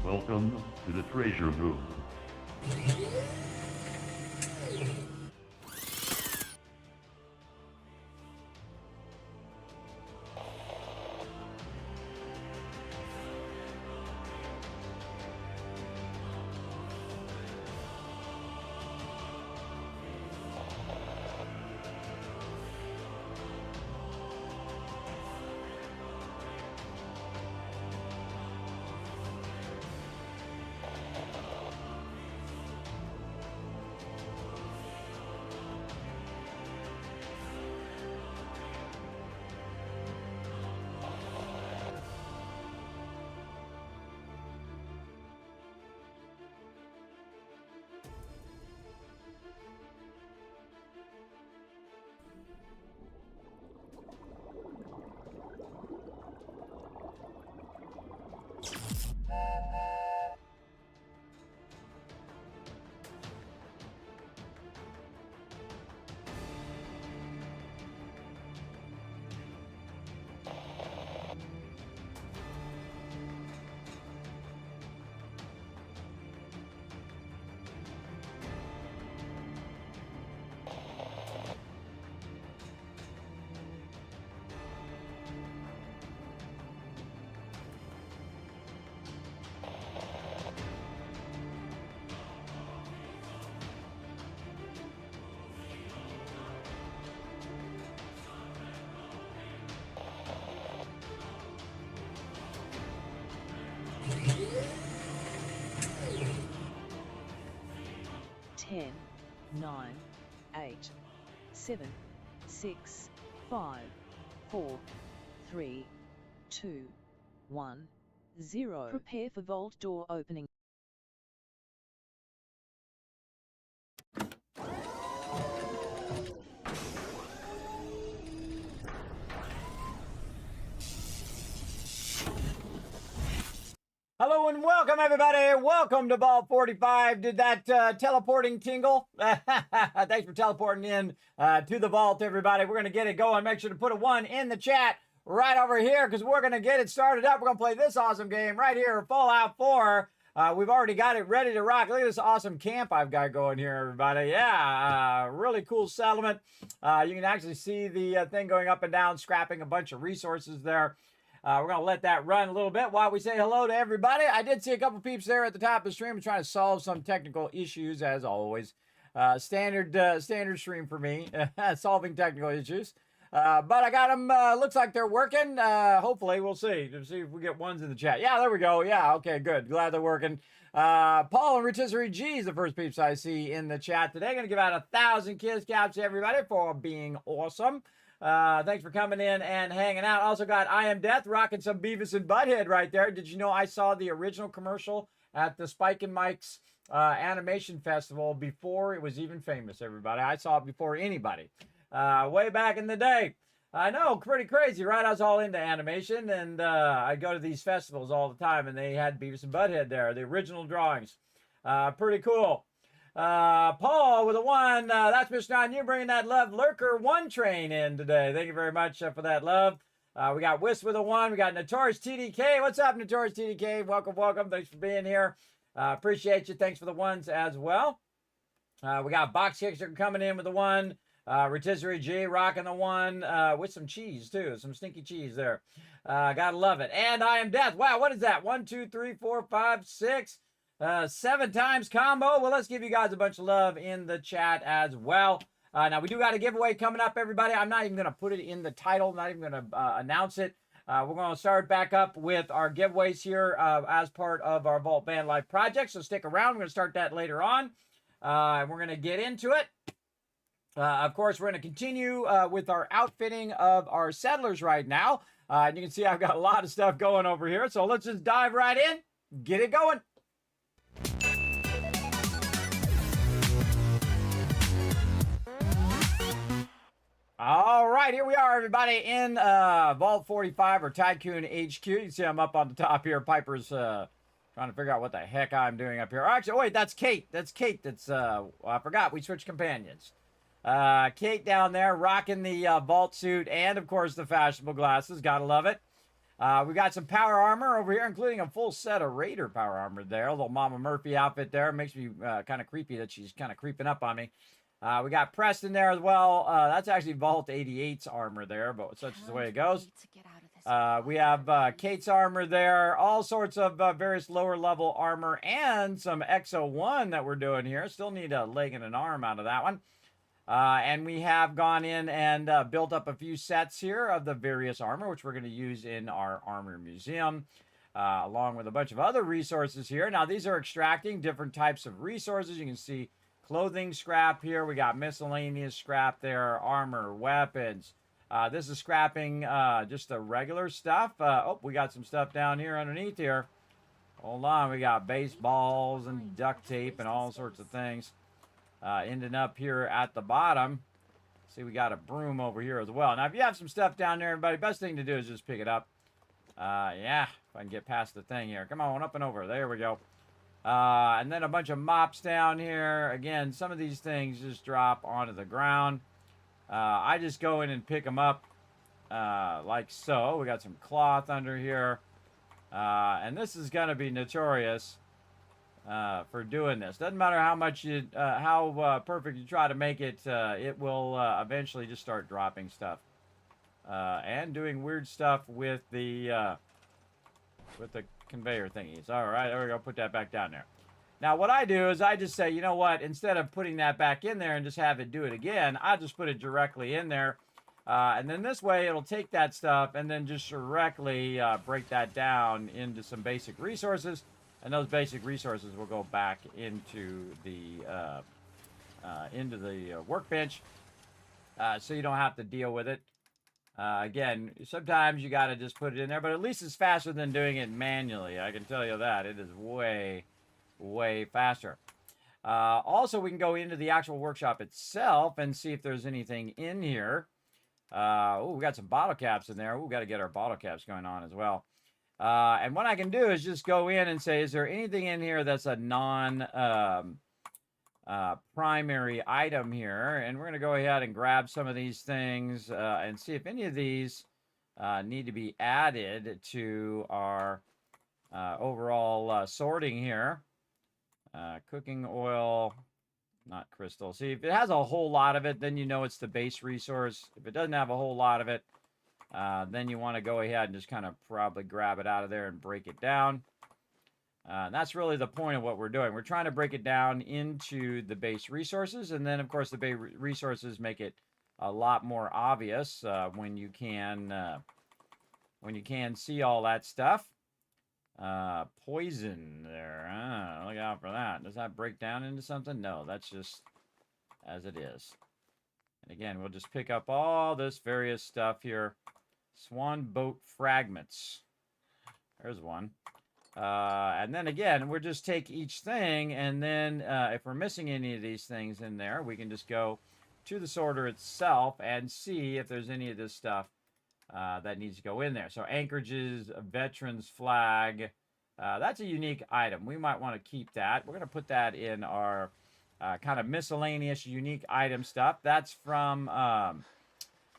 Welcome to the treasure room. Ten, 9, 8, 7, 6, 5, 4, 3, 2, 1, 0. Prepare for vault door opening. Hello and welcome, everybody. Welcome to Vault 45. Did that teleporting tingle? Thanks for teleporting in to the vault, everybody. We're going to get it going. Make sure to put a 1 in the chat right over here because we're going to get it started up. We're going to play this awesome game right here, Fallout 4. We've already got it ready to rock. Look at this awesome camp I've got going here, everybody. Yeah, really cool settlement. You can actually see the thing going up and down, scrapping a bunch of resources there. We're going to let that run a little bit while we say hello to everybody. I did see a couple peeps there at the top of the stream trying to solve some technical issues, as always. Standard stream for me, solving technical issues. But I got them. Looks like they're working. Hopefully, we'll see. To see if we get ones in the chat. Yeah, there we go. Yeah, okay, good. Glad they're working. Paul and Rotisserie G is the first peeps I see in the chat today. Going to give out 1,000 kiss caps to everybody for being awesome. Thanks for coming in and hanging out. Also got I Am Death rocking some Beavis and Butthead right there. Did you know I saw the original commercial at the Spike and Mike's animation festival before it was even famous, everybody? I saw it before anybody. Way back in the day. I know, pretty crazy, right? I was all into animation, and I'd go to these festivals all the time, and they had Beavis and Butthead there, the original drawings. Pretty cool. Paul with a 1. That's Mr. 9. You're bringing that Love Lurker 1 train in today. Thank you very much for that love. We got Whist with a 1. We got Notorious TDK. What's up, Notorious TDK? Welcome, welcome. Thanks for being here. Appreciate you. Thanks for the 1s as well. We got Box Kicker coming in with the 1. Rotisserie G rocking the 1 with some cheese, too. Some stinky cheese there. Gotta love it. And I Am Death. Wow, what is that? 1, 2, 3, 4, 5, 6. 7 times combo. Well, let's give you guys a bunch of love in the chat as well. Now, we do got a giveaway coming up, everybody. I'm not even going to put it in the title. Not even going to announce it. We're going to start back up with our giveaways here as part of our Vault Band Life project. So stick around. We're going to start that later on. And we're going to get into it. Of course, we're going to continue with our outfitting of our settlers right now. And you can see I've got a lot of stuff going over here. So let's just dive right in. Get it going. All right, here we are, everybody, in Vault 45 or Tycoon HQ. You can see I'm up on the top here. Piper's trying to figure out what the heck I'm doing up here. Actually, wait, that's Kate. That's Kate. That's well, I forgot we switched companions. Kate down there rocking the vault suit and, of course, the fashionable glasses. Gotta love it. We got some power armor over here, including a full set of Raider power armor there. A little Mama Murphy outfit there. Makes me kind of creepy that she's kind of creeping up on me. We got Preston there as well. That's actually Vault 88's armor there, but such is the way it goes. We have Kate's armor there. All sorts of various lower level armor and some XO1 that we're doing here. Still need a leg and an arm out of that one. And we have gone in and built up a few sets here of the various armor, which we're going to use in our armor museum, along with a bunch of other resources here. Now, these are extracting different types of resources. You can see clothing scrap here. We got miscellaneous scrap there, armor, weapons. This is scrapping just the regular stuff. Oh, we got some stuff down here underneath here. Hold on. We got baseballs and duct tape and all sorts of things. Ending up here at the bottom. See, we got a broom over here as well. Now, if you have some stuff down there, everybody, best thing to do is just pick it up. Yeah, if I can get past the thing here. Come on, up and over. There we go. And then a bunch of mops down here. Again, some of these things just drop onto the ground. I just go in and pick them up like so. We got some cloth under here. And this is going to be notorious for doing this. Doesn't matter how much you, how perfect you try to make it, it will eventually just start dropping stuff. And doing weird stuff with the conveyor thingies. All right, there we go. Put that back down there. Now, what I do is I just say, you know what? Instead of putting that back in there and just have it do it again, I just put it directly in there. And then this way, it'll take that stuff and then just directly break that down into some basic resources. And those basic resources will go back into the workbench, so you don't have to deal with it. Again, sometimes you got to just put it in there, but at least it's faster than doing it manually. I can tell you that. It is way, way faster. Also, we can go into the actual workshop itself and see if there's anything in here. Oh, we got some bottle caps in there. Oh, we got to get our bottle caps going on as well. And what I can do is just go in and say, is there anything in here that's a non-primary item here? And we're going to go ahead and grab some of these things and see if any of these need to be added to our overall sorting here. Cooking oil, not crystal. See, if it has a whole lot of it, then you know it's the base resource. If it doesn't have a whole lot of it, then you want to go ahead and just kind of probably grab it out of there and break it down. That's really the point of what we're doing. We're trying to break it down into the base resources. And then, of course, the base resources make it a lot more obvious when you can see all that stuff. Poison there. Look out for that. Does that break down into something? No, that's just as it is. And again, we'll just pick up all this various stuff here. Swan boat fragments. There's one. And then again, we'll just take each thing, and then if we're missing any of these things in there, we can just go to the sorter itself and see if there's any of this stuff that needs to go in there. So anchorages, a veteran's flag. That's a unique item. We might want to keep that. We're going to put that in our kind of miscellaneous unique item stuff. That's from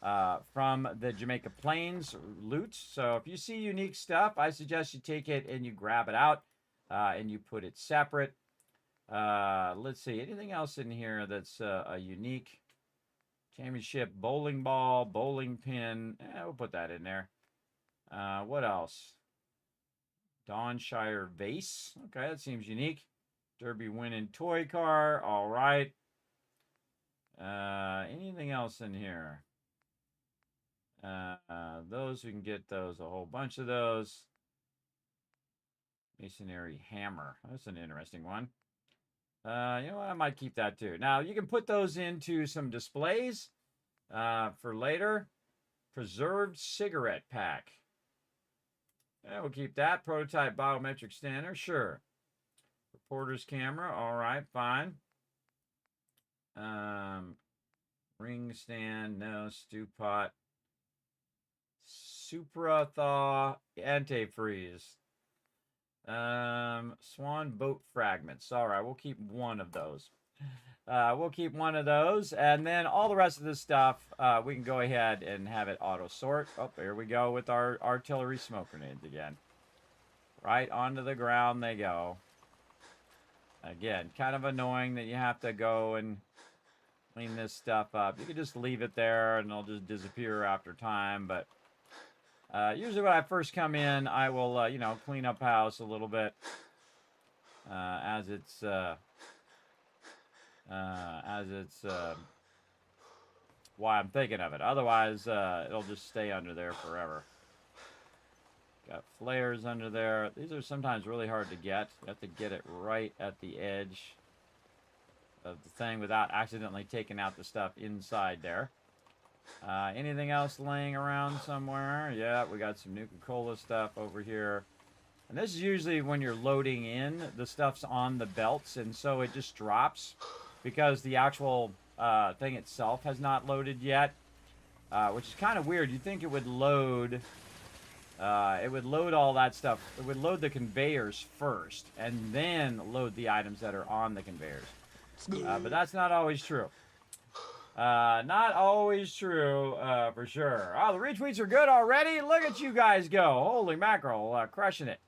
the Jamaica Plains loot. So if you see unique stuff, I suggest you take it and you grab it out and you put it separate. Let's see, anything else in here that's a unique championship bowling ball, bowling pin? We'll put that in there. What else? Dawnshire vase. Okay, that seems unique. Derby winning toy car. All right. Anything else in here? Those, we can get those, a whole bunch of those. Masonry hammer. That's an interesting one. You know what? I might keep that too. Now, you can put those into some displays for later. Preserved cigarette pack. Yeah, we'll keep that. Prototype biometric scanner. Sure. Reporter's camera. All right, fine. Ring stand. No. Stew pot. Supra thaw antifreeze. Swan boat fragments. All right, we'll keep one of those. We'll keep one of those. And then all the rest of this stuff, we can go ahead and have it auto sort. Oh, here we go with our artillery smoke grenades again. Right onto the ground they go. Again, kind of annoying that you have to go and clean this stuff up. You can just leave it there and it'll just disappear after time. But usually when I first come in, I will, you know, clean up house a little bit as it's why I'm thinking of it. Otherwise, it'll just stay under there forever. Got flares under there. These are sometimes really hard to get. You have to get it right at the edge of the thing without accidentally taking out the stuff inside there. Anything else laying around somewhere? Yeah, we got some Nuka-Cola stuff over here. And this is usually when you're loading in, the stuff's on the belts, and so it just drops because the actual thing itself has not loaded yet, which is kind of weird. You'd think it would load... it would load all that stuff. It would load the conveyors first, and then load the items that are on the conveyors. But that's not always true. Not always true, for sure. Oh, the retweets are good already? Look at you guys go. Holy mackerel, crushing it.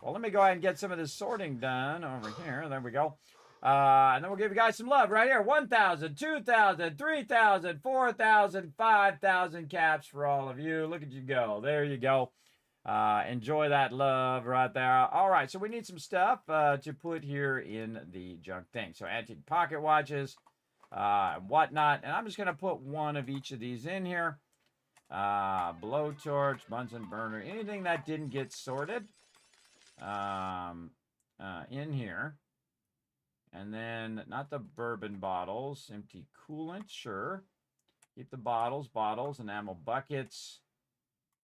Well, let me go ahead and get some of this sorting done over here. There we go. And then we'll give you guys some love right here. 1,000, 2,000, 3,000, 4,000, 5,000 caps for all of you. Look at you go. There you go. Enjoy that love right there. All right, so we need some stuff to put here in the junk thing. So antique pocket watches, whatnot. And I'm just going to put one of each of these in here. Blowtorch, Bunsen burner, anything that didn't get sorted in here. And then, not the bourbon bottles, empty coolant, sure. Keep the bottles, enamel buckets,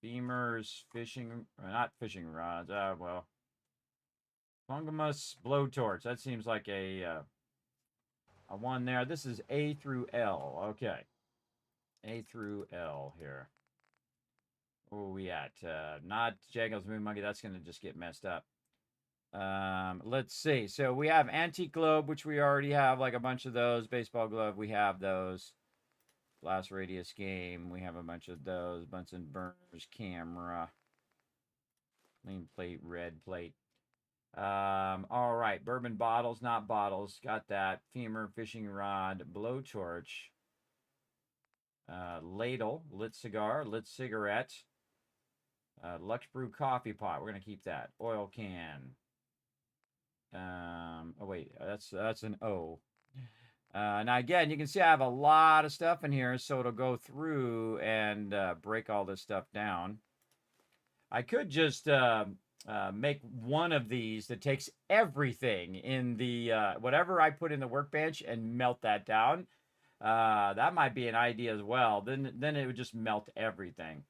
beamers, fishing, not fishing rods, well. Fungamus, blowtorch, that seems like a one there. This is A through L, okay. A through L here. Where are we at? Not Jaggles Moon Monkey, that's going to just get messed up. Let's see. So we have antique globe, which we already have like a bunch of those. Baseball glove, we have those. Glass radius game, we have a bunch of those. Bunsen burners, camera, clean plate, red plate. All right. Bourbon bottles, not bottles. Got that. Femur, fishing rod, blowtorch, ladle, lit cigar, lit cigarette, Lux Brew coffee pot. We're gonna keep that. Oil can. Oh wait, that's an O. Now again, you can see I have a lot of stuff in here, so it'll go through and break all this stuff down. I could just make one of these that takes everything in the whatever I put in the workbench and melt that down. That might be an idea as well. Then it would just melt everything.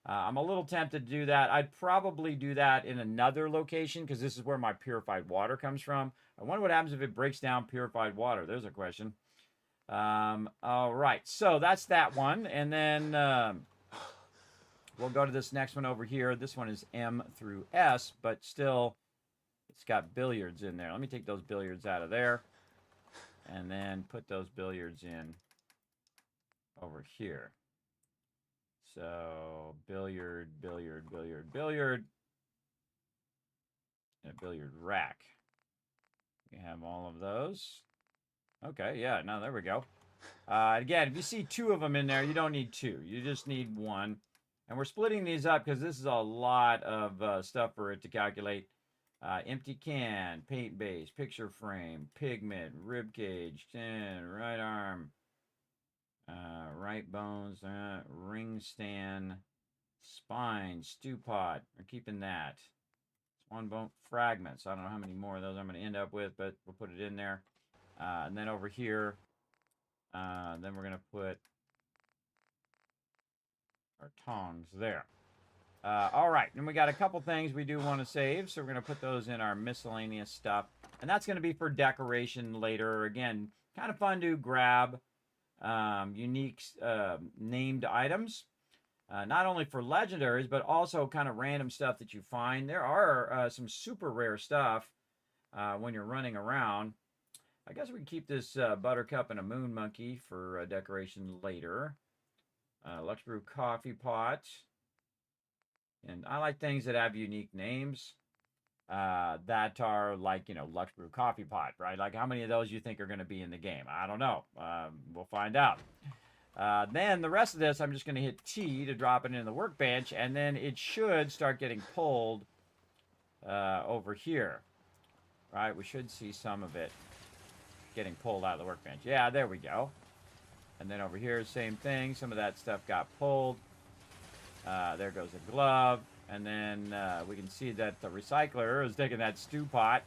I'm a little tempted to do that. I'd probably do that in another location because this is where my purified water comes from. I wonder what happens if it breaks down purified water. There's a question. All right, so that's that one. And then we'll go to this next one over here. This one is M through S, but still it's got billiards in there. Let me take those billiards out of there and then put those billiards in over here. So, billiard, billiard, billiard, billiard, and a billiard rack. We have all of those. Okay, yeah, now there we go. Again, if you see two of them in there, you don't need two. You just need one. And we're splitting these up because this is a lot of stuff for it to calculate. Empty can, paint base, picture frame, pigment, rib cage, 10, right arm. Right bones, ring stand, spine, stew pot. We're keeping that. It's one bone fragments. I don't know how many more of those I'm going to end up with, but we'll put it in there. And then over here, then we're going to put our tongs there. All right, and we got a couple things we do want to save, so we're going to put those in our miscellaneous stuff. And that's going to be for decoration later. Again, kind of fun to grab unique named items, not only for legendaries, but also kind of random stuff that you find. There are some super rare stuff when you're running around. I guess we can keep this buttercup and a moon monkey for decoration later. Lux Brew coffee pot. And I like things that have unique names that are like, you know, Lux Brew coffee pot, right? Like how many of those you think are going to be in the game? I don't know. We'll find out. Then the rest of this, I'm just going to hit T to drop it in the workbench, and then it should start getting pulled over here, right? We should see some of it getting pulled out of the workbench. Yeah, there we go. And then over here, same thing. Some of that stuff got pulled. There goes a glove. And then we can see that the recycler is taking that stew pot.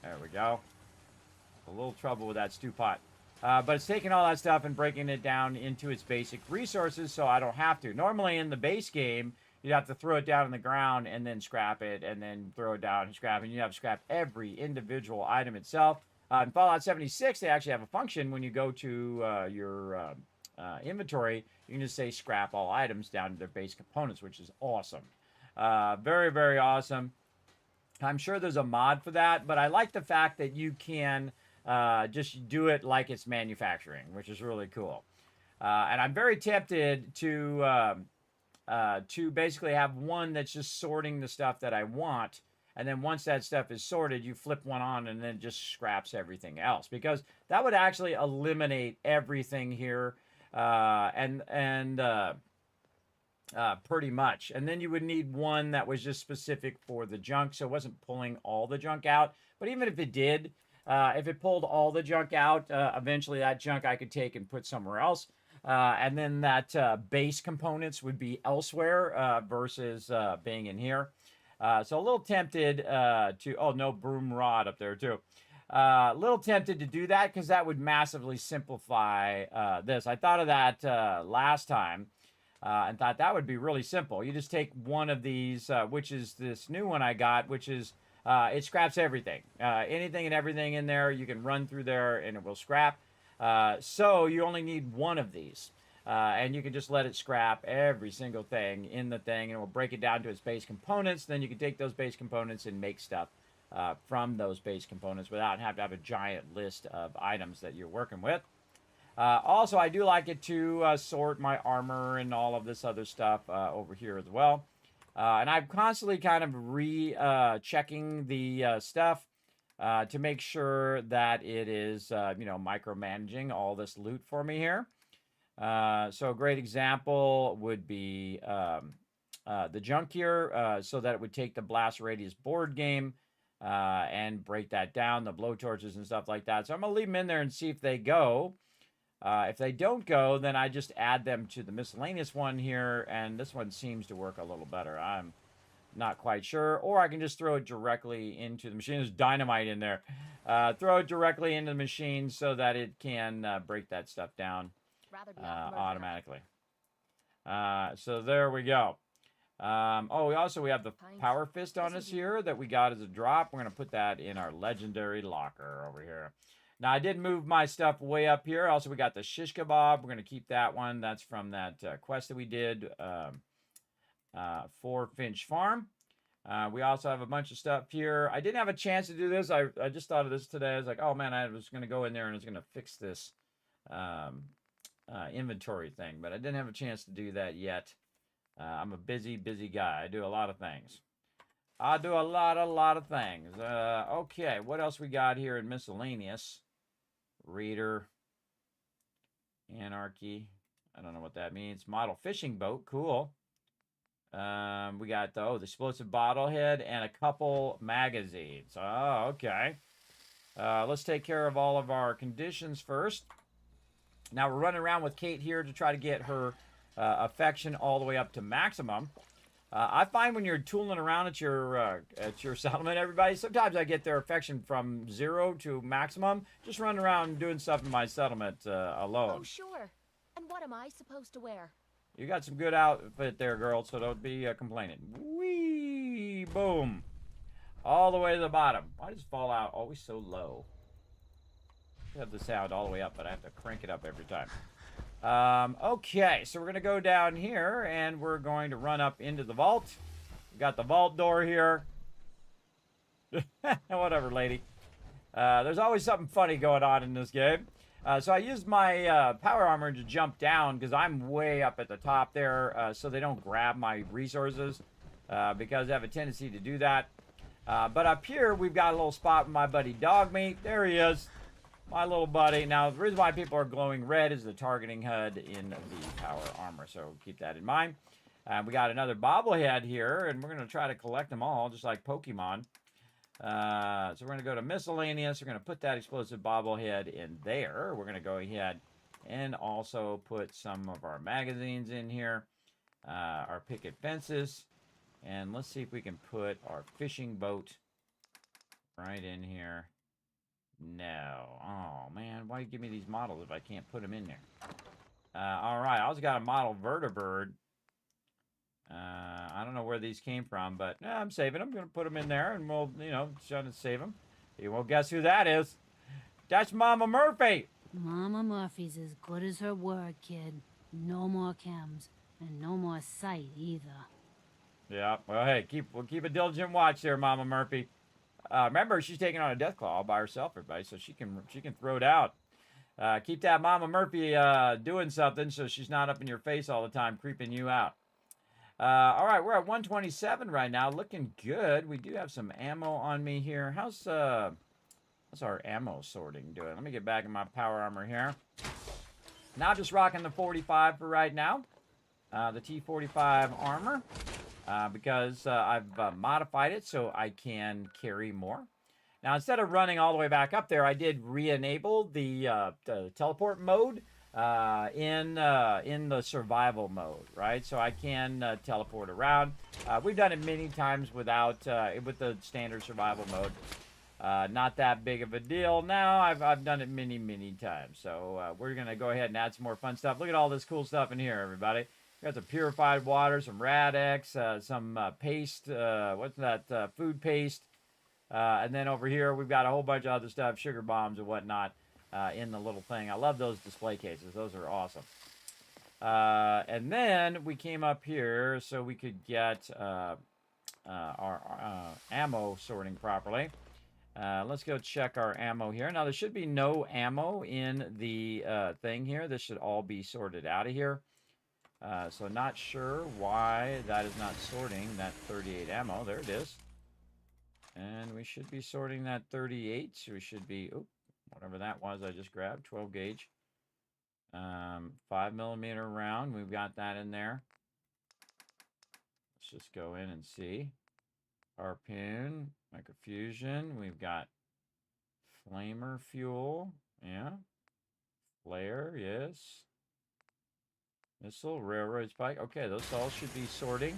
There we go. A little trouble with that stew pot. But it's taking all that stuff and breaking it down into its basic resources, so I don't have to. Normally in the base game, you'd have to throw it down on the ground and then scrap it, and then throw it down and scrap it. And you have to scrap every individual item itself. In Fallout 76, they actually have a function when you go to your inventory. You can just say scrap all items down to their base components, which is awesome. Very, very awesome. I'm sure there's a mod for that, but I like the fact that you can just do it like it's manufacturing, which is really cool. And I'm very tempted to basically have one that's just sorting the stuff that I want. And then once that stuff is sorted, you flip one on and then it just scraps everything else. Because that would actually eliminate everything here. Pretty much. And then you would need one that was just specific for the junk. So it wasn't pulling all the junk out. But even if it did, if it pulled all the junk out, eventually that junk I could take and put somewhere else. And then that base components would be elsewhere versus being in here. So a little tempted to, oh, no broom rod up there too. A little tempted to do that because that would massively simplify this. I thought of that last time and thought that would be really simple. You just take one of these, which is this new one I got, which is, it scraps everything. Anything and everything in there, you can run through there and it will scrap. So you only need one of these. And you can just let it scrap every single thing in the thing, and it will break it down to its base components. Then you can take those base components and make stuff from those base components without having to have a giant list of items that you're working with. Also, I do like it to sort my armor and all of this other stuff over here as well. And I'm constantly kind of checking the stuff to make sure that it is, micromanaging all this loot for me here. So a great example would be the junk here, so that it would take the Blast Radius board game and break that down, the blowtorches and stuff like that. So I'm going to leave them in there and see if they go. If they don't go, then I just add them to the miscellaneous one here, and this one seems to work a little better. I'm not quite sure. Or I can just throw it directly into the machine. There's dynamite in there. Throw it directly into the machine so that it can break that stuff down automatically. So there we go. We have the Power Fist on us here that we got as a drop. We're going to put that in our legendary locker over here. Now, I did move my stuff way up here. Also, we got the Shish Kebab. We're going to keep that one. That's from that quest that we did for Finch Farm. We also have a bunch of stuff here. I didn't have a chance to do this. I just thought of this today. I was like, oh, man, I was going to go in there and I was going to fix this inventory thing. But I didn't have a chance to do that yet. I'm a busy, busy guy. I do a lot of things. I do a lot of things. Okay, what else we got here in miscellaneous? Reader. Anarchy. I don't know what that means. Model fishing boat. Cool. We got the explosive bottle head and a couple magazines. Oh, okay. Let's take care of all of our conditions first. Now we're running around with Kate here to try to get her affection all the way up to maximum. I find when you're tooling around at your settlement, everybody, sometimes I get their affection from 0 to maximum, just running around doing stuff in my settlement alone. Oh, sure. And what am I supposed to wear? You got some good outfit there, girl, so don't be complaining. Whee! Boom! All the way to the bottom. Why does Fallout always so low? I have the sound all the way up, but I have to crank it up every time. Okay, so we're going to go down here, and we're going to run up into the vault. We got the vault door here. Whatever, lady. There's always something funny going on in this game. So I used my power armor to jump down because I'm way up at the top there, so they don't grab my resources because I have a tendency to do that. But up here, we've got a little spot with my buddy Dogmeat. There he is, my little buddy. Now, the reason why people are glowing red is the targeting HUD in the power armor, so keep that in mind. We got another bobblehead here, and we're going to try to collect them all, just like Pokemon. So we're going to go to miscellaneous. We're going to put that explosive bobblehead in there. We're going to go ahead and also put some of our magazines in here, our picket fences, and let's see if we can put our fishing boat right in here. No. Oh, man. Why do you give me these models if I can't put them in there? All right. I also got a model vertibird. I don't know where these came from, but I'm saving them. I'm going to put them in there, and we'll, try to save them. You won't guess who that is. That's Mama Murphy. Mama Murphy's as good as her word, kid. No more chems, and no more sight either. Yeah, well, hey, we'll keep a diligent watch there, Mama Murphy. Remember, she's taking on a death claw all by herself, everybody, so she can throw it out. Keep that Mama Murphy doing something so she's not up in your face all the time, creeping you out. All right, we're at 127 right now, looking good. We do have some ammo on me here. How's our ammo sorting doing? Let me get back in my power armor here. Now just rocking the 45 for right now, the T45 armor, because I've modified it so I can carry more. Now, instead of running all the way back up there, I did re-enable the teleport mode in the survival mode, right? So I can teleport around. We've done it many times without with the standard survival mode. Not that big of a deal. Now I've done it many times. So we're gonna go ahead and add some more fun stuff. Look at all this cool stuff in here, everybody. We got some purified water, some Rad-X, some paste. What's that? Food paste. And then over here we've got a whole bunch of other stuff, sugar bombs and whatnot. In the little thing. I love those display cases. Those are awesome. And then we came up here so we could get our ammo sorting properly. Let's go check our ammo here. Now, there should be no ammo in the thing here. This should all be sorted out of here. So not sure why that is not sorting that 38 ammo. There it is. And we should be sorting that 38. So we should be... Oops. Whatever that was I just grabbed, 12 gauge. 5mm round, we've got that in there. Let's just go in and see. Harpoon, microfusion, we've got flamer fuel, yeah. Flare, yes. Missile, railroad spike, okay, those all should be sorting.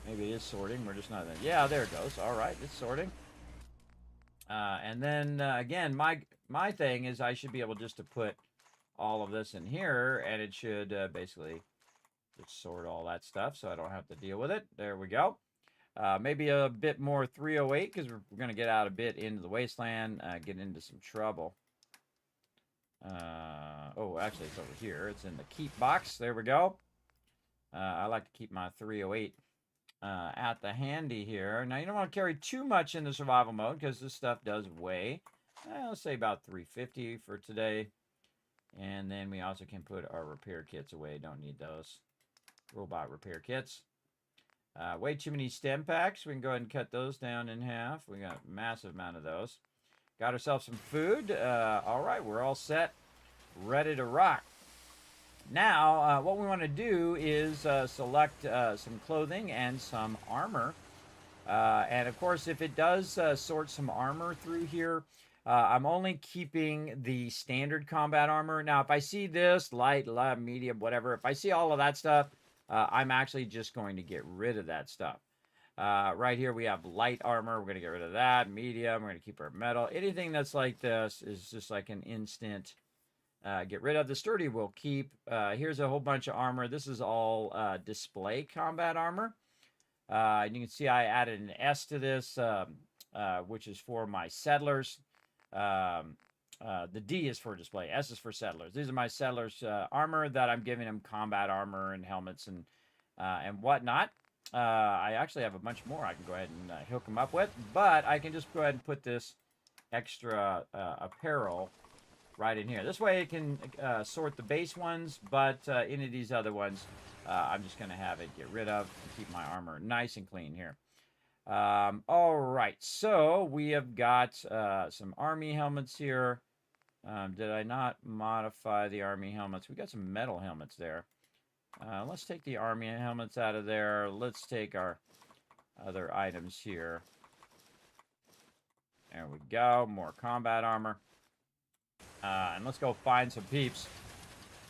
Maybe it is sorting, we're just not there. Yeah, there it goes, all right, it's sorting. And then, again, my thing is I should be able just to put all of this in here, and it should basically just sort all that stuff so I don't have to deal with it. There we go. Maybe a bit more 308 because we're going to get out a bit into the wasteland, get into some trouble. Oh, actually, it's over here. It's in the keep box. There we go. I like to keep my 308 at the handy here. Now, you don't want to carry too much in the survival mode because this stuff does weigh, let's say about 350 for today. And then we also can put our repair kits away. Don't need those. Robot repair kits. Way too many stem packs. We can go ahead and cut those down in half. We got a massive amount of those. Got ourselves some food. All right, we're all set. Ready to rock. Now, what we want to do is select some clothing and some armor. And of course, if it does sort some armor through here, I'm only keeping the standard combat armor. Now, if I see this, light, medium, whatever, if I see all of that stuff, I'm actually just going to get rid of that stuff. Right here, we have light armor. We're going to get rid of that. Medium, we're going to keep our metal. Anything that's like this is just like an instant... get rid of. The sturdy we'll keep. Here's a whole bunch of armor. This is all display combat armor. And you can see I added an S to this, which is for my settlers. The D is for display. S is for settlers. These are my settlers' armor that I'm giving them combat armor and helmets and whatnot. I actually have a bunch more I can go ahead and hook them up with, but I can just go ahead and put this extra apparel right in here. This way it can sort the base ones, but any of these other ones, I'm just going to have it get rid of and keep my armor nice and clean here. All right, so we have got some army helmets here. Did I not modify the army helmets? We got some metal helmets there. Let's take the army helmets out of there. Let's take our other items here. There we go. More combat armor. And let's go find some peeps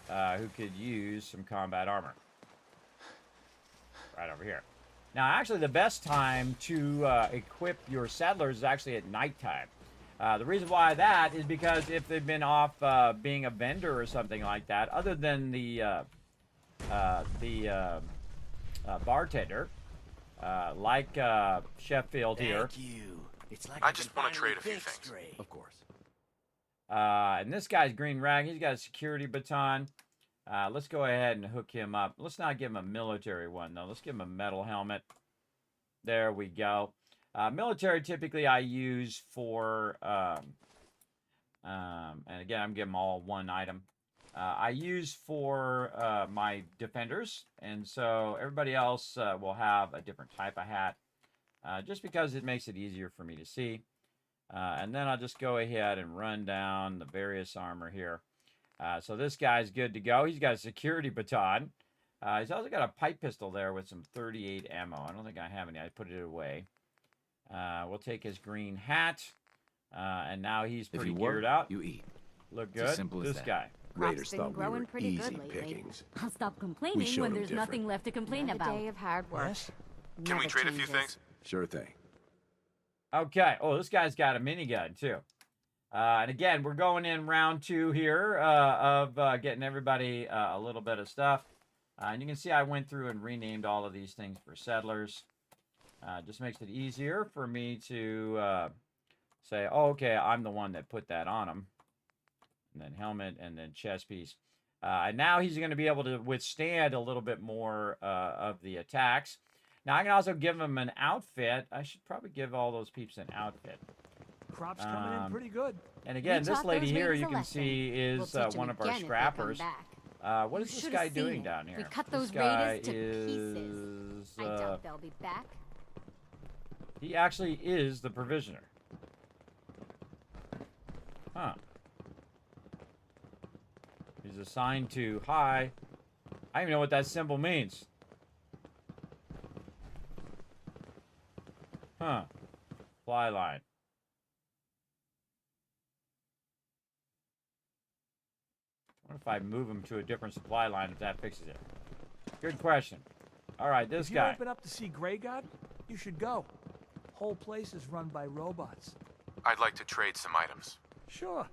who could use some combat armor. Right over here. Now, actually, the best time to equip your settlers is actually at nighttime. The reason why that is because if they've been off being a vendor or something like that, other than the bartender, like Sheffield here. Thank you. It's like I just want to trade a few things. Of course. And this guy's green rag. He's got a security baton. Let's go ahead and hook him up. Let's not give him a military one, though. Let's give him a metal helmet. There we go. Military, typically, I use for... and again, I'm giving them all one item. I use for my defenders. And so everybody else will have a different type of hat. Just because it makes it easier for me to see. And then I'll just go ahead and run down the various armor here. So this guy's good to go. He's got a security baton. He's also got a pipe pistol there with some 38 ammo. I don't think I have any. I put it away. We'll take his green hat. And now he's pretty geared out. You eat. Look It's as good. simple as This that. guy. Raiders been thought we growing were pretty easy good lately. pickings. I'll stop We complaining showed when 'em there's nothing different. left to complain Another about. day of hard work. Can we Never trade a few changes. things? Sure thing. Okay. Oh, this guy's got a minigun, too. And again, we're going in round 2 here of getting everybody a little bit of stuff. And you can see I went through and renamed all of these things for settlers. Just makes it easier for me to say, oh, okay, I'm the one that put that on him. And then helmet and then chest piece. And now he's going to be able to withstand a little bit more of the attacks. Now, I can also give him an outfit. I should probably give all those peeps an outfit. Crop's coming in pretty good. And again, We this taught lady those here, raiders you a can lesson. see, We'll is teach 'em one of our again if they come scrappers. back. What You is this should guy have seen doing it. down here? We cut This those guy raiders to pieces. is, I doubt they'll be back. he actually is the provisioner. Huh. He's assigned to hi. I don't even know what that symbol means. Huh. Fly line. What if I move him to a different supply line if that fixes it? Good question. All right, this If you guy. open up to see Grey God, you should go. Whole place is run by robots. I'd like to trade some items. Sure.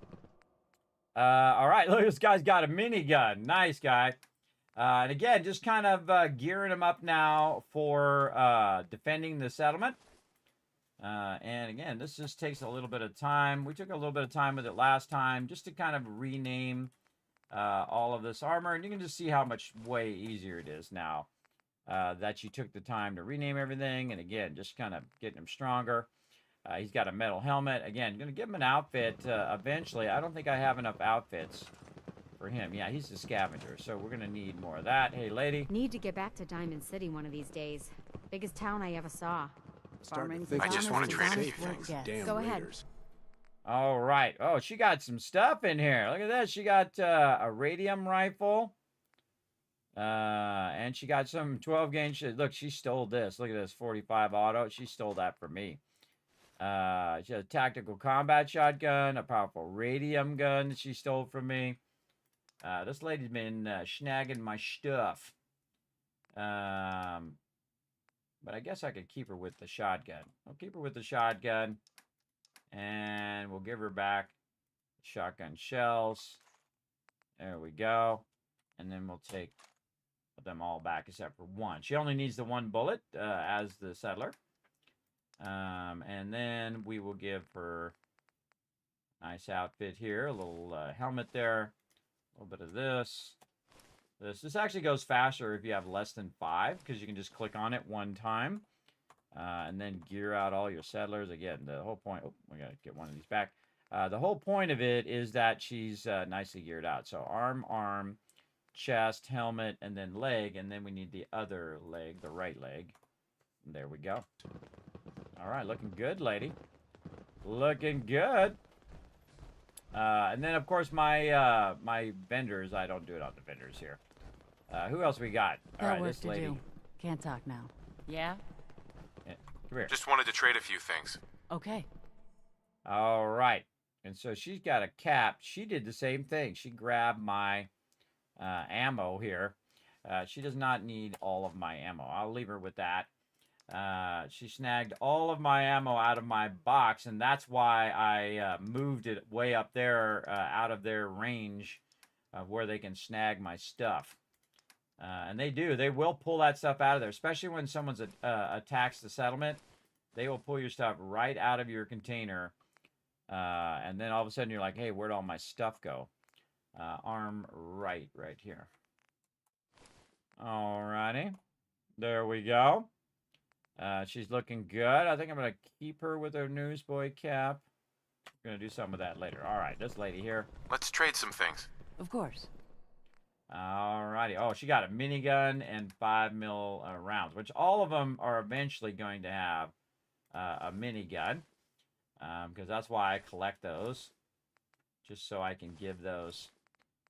All right, look, this guy's got a minigun. Nice guy. And again, just kind of gearing him up now for defending the settlement. And again, this just takes a little bit of time. We took a little bit of time with it last time just to kind of rename all of this armor. And you can just see how much way easier it is now that you took the time to rename everything. And again, just kind of getting him stronger. He's got a metal helmet. Again, going to give him an outfit eventually. I don't think I have enough outfits for him. Yeah, he's a scavenger, so we're going to need more of that. Hey, lady. Need to get back to Diamond City one of these days. Biggest town I ever saw. Starting to Farming's think I just want to trade a honest few work, things. yes. Damn Go ahead. Raiders. All right. Oh, she got some stuff in here. Look at that. She got a radium rifle. And she got some 12 gauge. Look, she stole this. Look at this 45 auto. She stole that from me. She has a tactical combat shotgun, a powerful radium gun that she stole from me. This lady's been snagging my stuff. But I guess I could keep her with the shotgun. I'll keep her with the shotgun. And we'll give her back shotgun shells. There we go. And then we'll take them all back except for one. She only needs the one bullet as the settler. And then we will give her a nice outfit here. A little helmet there. A little bit of this. This actually goes faster if you have less than 5, because you can just click on it one time. And then gear out all your settlers. Again, the whole point... Oh, we got to get one of these back. The whole point of it is that she's nicely geared out. So arm, chest, helmet, and then leg. And then we need the other leg, the right leg. And there we go. All right, looking good, lady. Looking good. And then, of course, my my vendors. I don't do it on the vendors here. Who else we got? All right, this lady. Can't talk now. Yeah? Come here. Just wanted to trade a few things. Okay. All right. And so she's got a cap. She did the same thing. She grabbed my ammo here. She does not need all of my ammo. I'll leave her with that. She snagged all of my ammo out of my box, and that's why I moved it way up there out of their range of where they can snag my stuff. And they do. They will pull that stuff out of there, especially when someone's attacks the settlement. They will pull your stuff right out of your container. And then all of a sudden you're like, hey, where'd all my stuff go? Arm right here. Alrighty. There we go. She's looking good. I think I'm going to keep her with her newsboy cap. I'm going to do some of that later. All right, this lady here. Let's trade some things. Of course. Alrighty. Oh, she got a minigun and 5mm rounds, which all of them are eventually going to have a minigun, because that's why I collect those, just so I can give those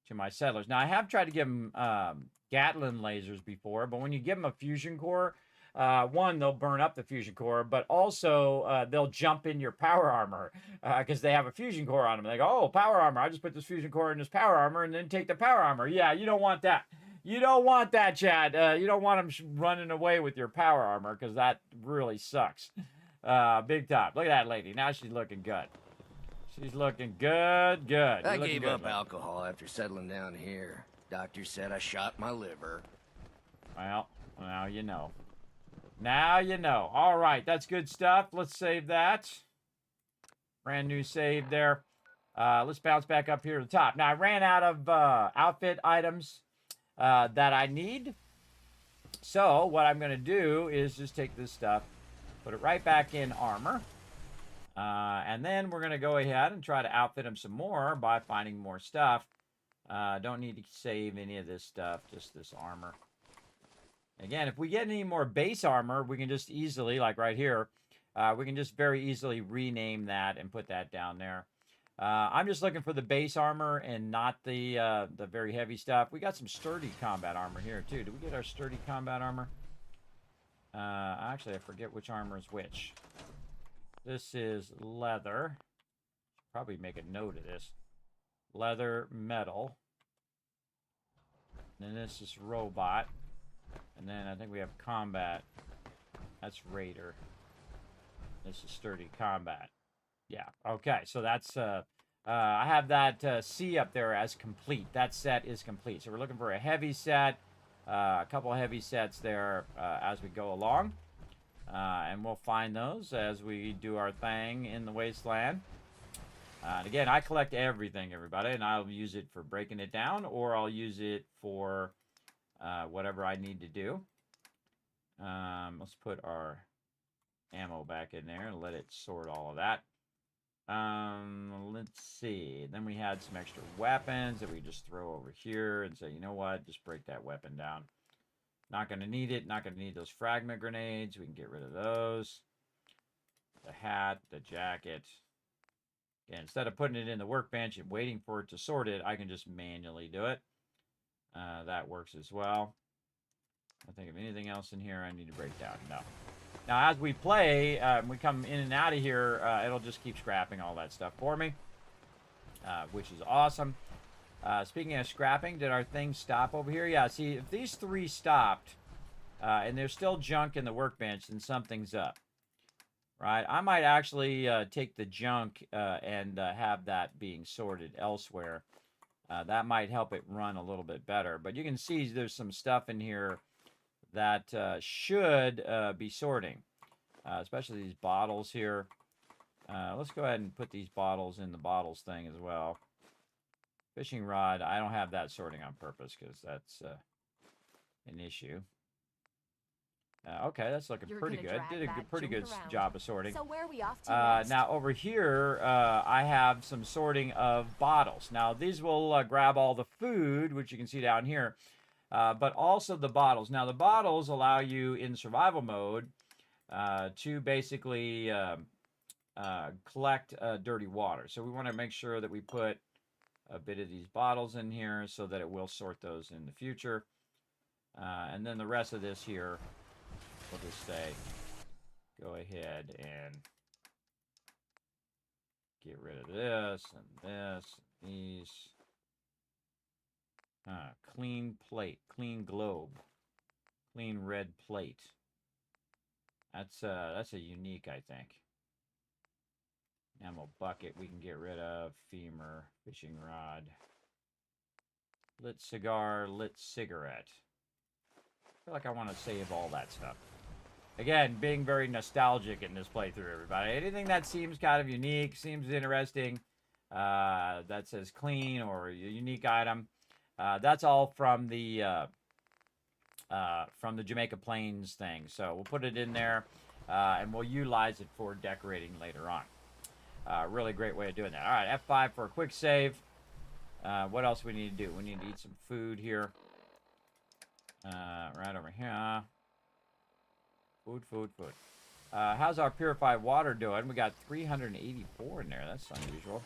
to my settlers. Now, I have tried to give them Gatling lasers before, but when you give them a fusion core, one, they'll burn up the fusion core, but also they'll jump in your power armor because they have a fusion core on them. They go, oh, power armor. I just put this fusion core in this power armor and then take the power armor. Yeah, you don't want that. You don't want that, Chad. You don't want them running away with your power armor because that really sucks. Big time. Look at that lady. Now she's looking good. She's looking good. I gave up alcohol after settling down here. Doctor said I shot my liver. Well, now you know. Now you know. All right, that's good stuff. Let's save that. Brand new save there. Let's bounce back up here to the top. Now, I ran out of outfit items that I need. So what I'm going to do is just take this stuff, put it right back in armor. And then we're going to go ahead and try to outfit them some more by finding more stuff. Don't need to save any of this stuff, just this armor. Again, if we get any more base armor, we can just easily, like right here, we can just very easily rename that and put that down there. I'm just looking for the base armor and not the very heavy stuff. We got some sturdy combat armor here, too. Did we get our sturdy combat armor? Actually, I forget which armor is which. This is leather. Probably make a note of this. Leather, metal. And then this is robot. And then I think we have combat. That's raider. This is sturdy combat. Yeah. Okay. So that's I have that C up there as complete. That set is complete. So we're looking for a heavy set, a couple of heavy sets there as we go along, and we'll find those as we do our thing in the wasteland. And again, I collect everything, everybody, and I'll use it for breaking it down, or I'll use it for whatever I need to do. Let's put our ammo back in there and let it sort all of that. Let's see. Then we had some extra weapons that we just throw over here and say, you know what, just break that weapon down. Not going to need it. Not going to need those fragment grenades. We can get rid of those. The hat, the jacket. And instead of putting it in the workbench and waiting for it to sort it, I can just manually do it. That works as well. I think of anything else in here I need to break down. No. Now, as we play, we come in and out of here, it'll just keep scrapping all that stuff for me, which is awesome. Speaking of scrapping, did our thing stop over here? Yeah, see, if these three stopped, and there's still junk in the workbench, then something's up. Right? I might actually take the junk and have that being sorted elsewhere. That might help it run a little bit better. But you can see there's some stuff in here that should be sorting, especially these bottles here. Let's go ahead and put these bottles in the bottles thing as well. Fishing rod, I don't have that sorting on purpose because that's an issue. Okay, that's looking pretty good. Did a pretty good job of sorting. So where are we off to next? Now over here, I have some sorting of bottles. Now these will grab all the food, which you can see down here, but also the bottles. Now the bottles allow you in survival mode to basically collect dirty water. So we want to make sure that we put a bit of these bottles in here so that it will sort those in the future. And then the rest of this here, we'll just say, go ahead and get rid of this and this and these. Clean plate, clean globe, clean red plate. That's a unique, I think. Ammo bucket we can get rid of. Femur, fishing rod. Lit cigar, lit cigarette. I feel like I want to save all that stuff. Again, being very nostalgic in this playthrough, everybody. Anything that seems kind of unique, seems interesting, that says clean or a unique item, that's all from the Jamaica Plains thing. So we'll put it in there, and we'll utilize it for decorating later on. Really great way of doing that. All right, F5 for a quick save. What else we need to do? We need to eat some food here. Right over here. Food, food, food. How's our purified water doing? We got 384 in there. That's unusual.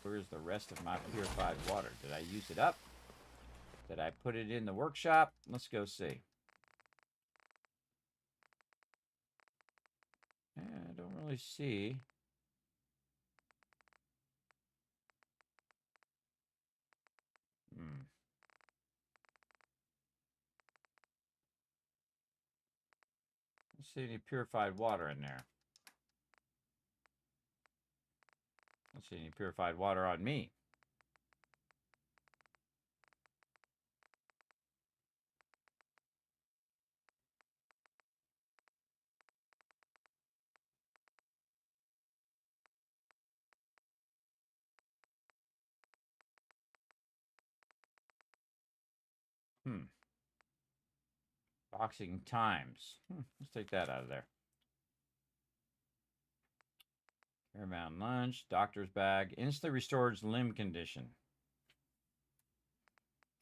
Where's the rest of my purified water? Did I use it up? Did I put it in the workshop? Let's go see. I don't really see. Don't see any purified water in there. Don't see any purified water on me. Boxing times. Let's take that out of there. Paramount lunch, doctor's bag, instantly restores limb condition.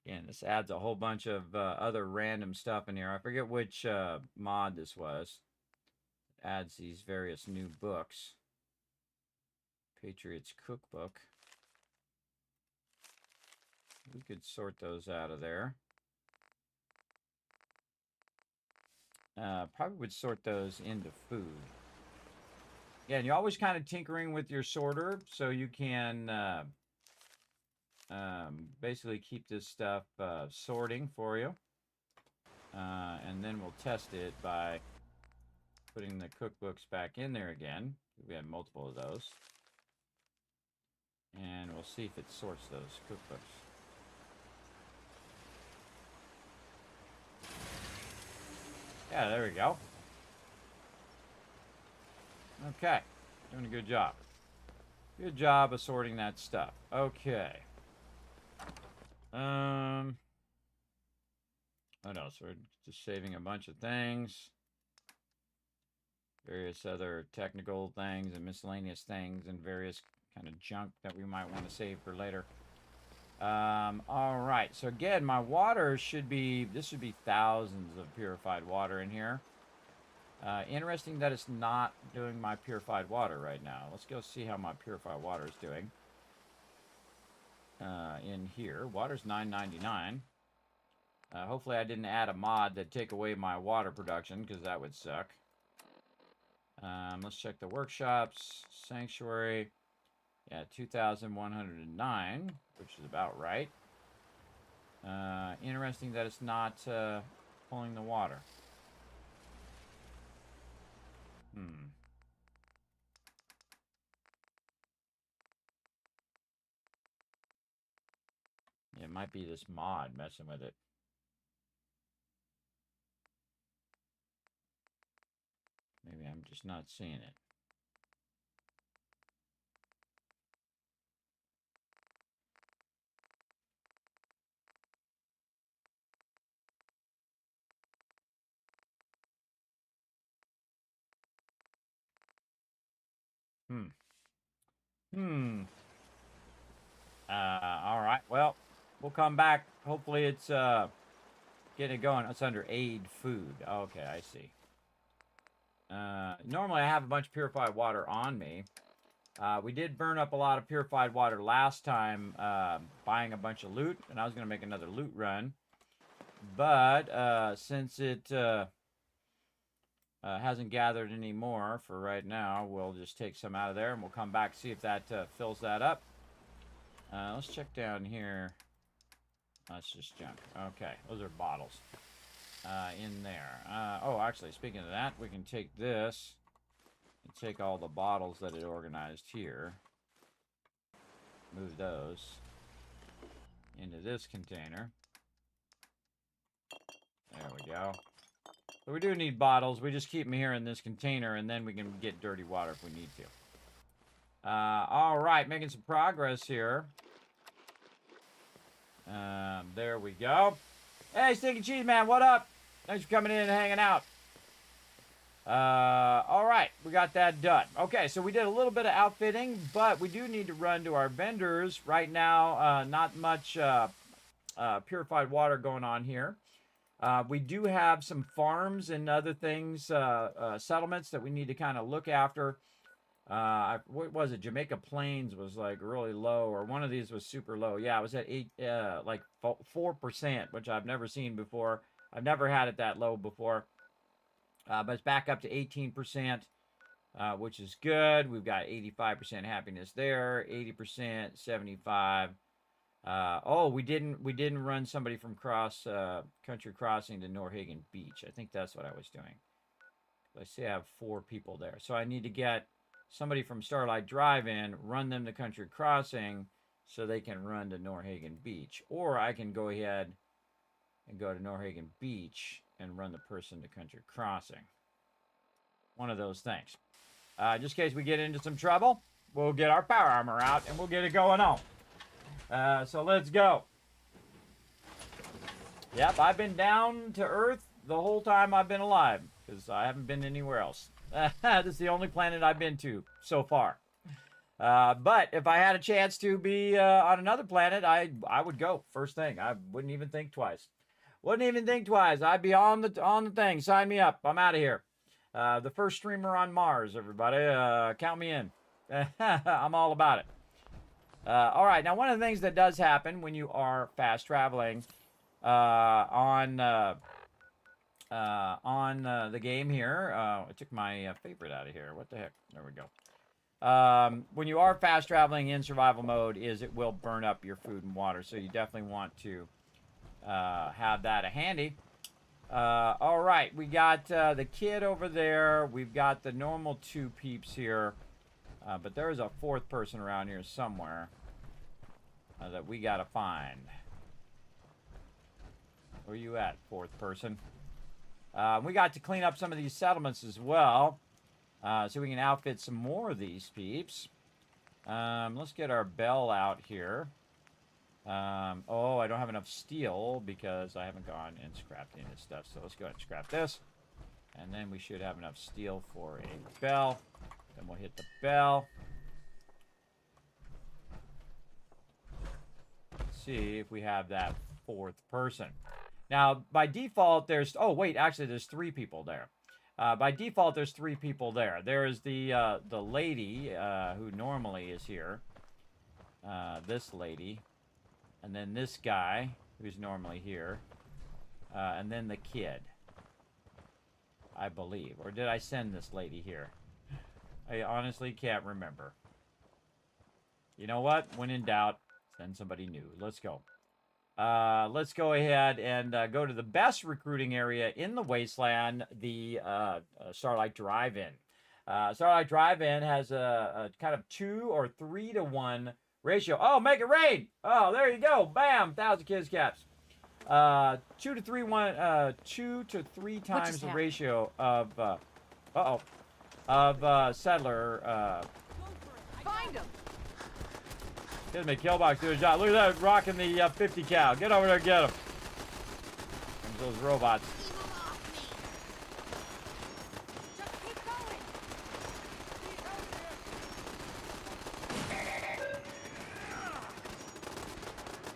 Again, this adds a whole bunch of other random stuff in here. I forget which mod this was. It adds these various new books. Patriots Cookbook. We could sort those out of there. Probably would sort those into food. Yeah, and you're always kind of tinkering with your sorter so you can basically keep this stuff sorting for you. And then we'll test it by putting the cookbooks back in there again. We have multiple of those. And we'll see if it sorts those cookbooks. Yeah, there we go. Okay, doing a good job. Good job of sorting that stuff. Okay. What else? We're just saving a bunch of things. Various other technical things and miscellaneous things and various kind of junk that we might want to save for later. All right, so again, my water should be, this should be thousands of purified water in here. Interesting that it's not doing my purified water right now. Let's go see how my purified water is doing. In here, water's $9.99. Hopefully I didn't add a mod that take away my water production, because that would suck. Let's check the workshops. Sanctuary. Yeah, 2,109, which is about right. Interesting that it's not pulling the water. Yeah, it might be this mod messing with it. Maybe I'm just not seeing it. All right. Well, we'll come back. Hopefully it's getting it going. It's under aid food. Okay, I see. Normally I have a bunch of purified water on me. We did burn up a lot of purified water last time buying a bunch of loot, and I was going to make another loot run. But since it hasn't gathered any more for right now, we'll just take some out of there, and we'll come back see if that fills that up. Let's check down here. That's just junk. Okay, those are bottles in there. Oh, actually, speaking of that, we can take this and take all the bottles that it organized here. Move those into this container. There we go. So we do need bottles. We just keep them here in this container, and then we can get dirty water if we need to. All right, making some progress here. There we go. Hey, Stinky Cheese Man, what up? Thanks for coming in and hanging out. All right, we got that done. Okay, so we did a little bit of outfitting, but we do need to run to our vendors. Right now, not much purified water going on here. We do have some farms and other things, settlements that we need to kind of look after. What was it? Jamaica Plains was like really low, or one of these was super low. Yeah, it was at 4%, which I've never seen before. I've never had it that low before. But it's back up to 18%, which is good. We've got 85% happiness there, 80%, 75. Oh, we didn't run somebody from Country Crossing to Norhagen Beach. I think that's what I was doing. I see I have 4 people there, so I need to get somebody from Starlight Drive-In, run them to Country Crossing so they can run to Norhagen Beach. Or I can go ahead and go to Norhagen Beach and run the person to Country Crossing. One of those things. Just in case we get into some trouble, we'll get our power armor out and we'll get it going on. So let's go. Yep, I've been down to Earth the whole time I've been alive, because I haven't been anywhere else. This is the only planet I've been to so far. But if I had a chance to be on another planet, I would go first thing. I wouldn't even think twice. Wouldn't even think twice. I'd be on the thing. Sign me up. I'm out of here. The first streamer on Mars, everybody. Count me in. I'm all about it. All right. Now, one of the things that does happen when you are fast traveling on the game here. I took my favorite out of here. What the heck? There we go. When you are fast traveling in survival mode, it will burn up your food and water. So you definitely want to have that handy. All right, we got the kid over there. We've got the normal 2 peeps here. But there's a 4th person around here somewhere that we got to find. Where you at, 4th person? We got to clean up some of these settlements as well. So we can outfit some more of these peeps. Let's get our bell out here. Oh, I don't have enough steel because I haven't gone and scrapped any of this stuff. So let's go ahead and scrap this. And then we should have enough steel for a bell. Then we'll hit the bell. Let's see if we have that 4th person. Now, by default, there's... Oh, wait, actually, there's 3 people there. By default, there's 3 people there. There's the lady who normally is here. This lady. And then this guy, who's normally here. And then the kid. I believe. Or did I send this lady here? I honestly can't remember. You know what? When in doubt, send somebody new. Let's go. Let's go ahead and go to the best recruiting area in the Wasteland, the Starlight Drive-In. Starlight Drive-In has a kind of 2 or 3 to 1 ratio. Oh, make it rain! Oh, there you go. Bam! 1,000 kids caps. 2 to 3 times the ratio of settler. Find him. Kismet Killbox do a job. Look at that, rocking the 50 cal. Get over there and get him. There's those robots.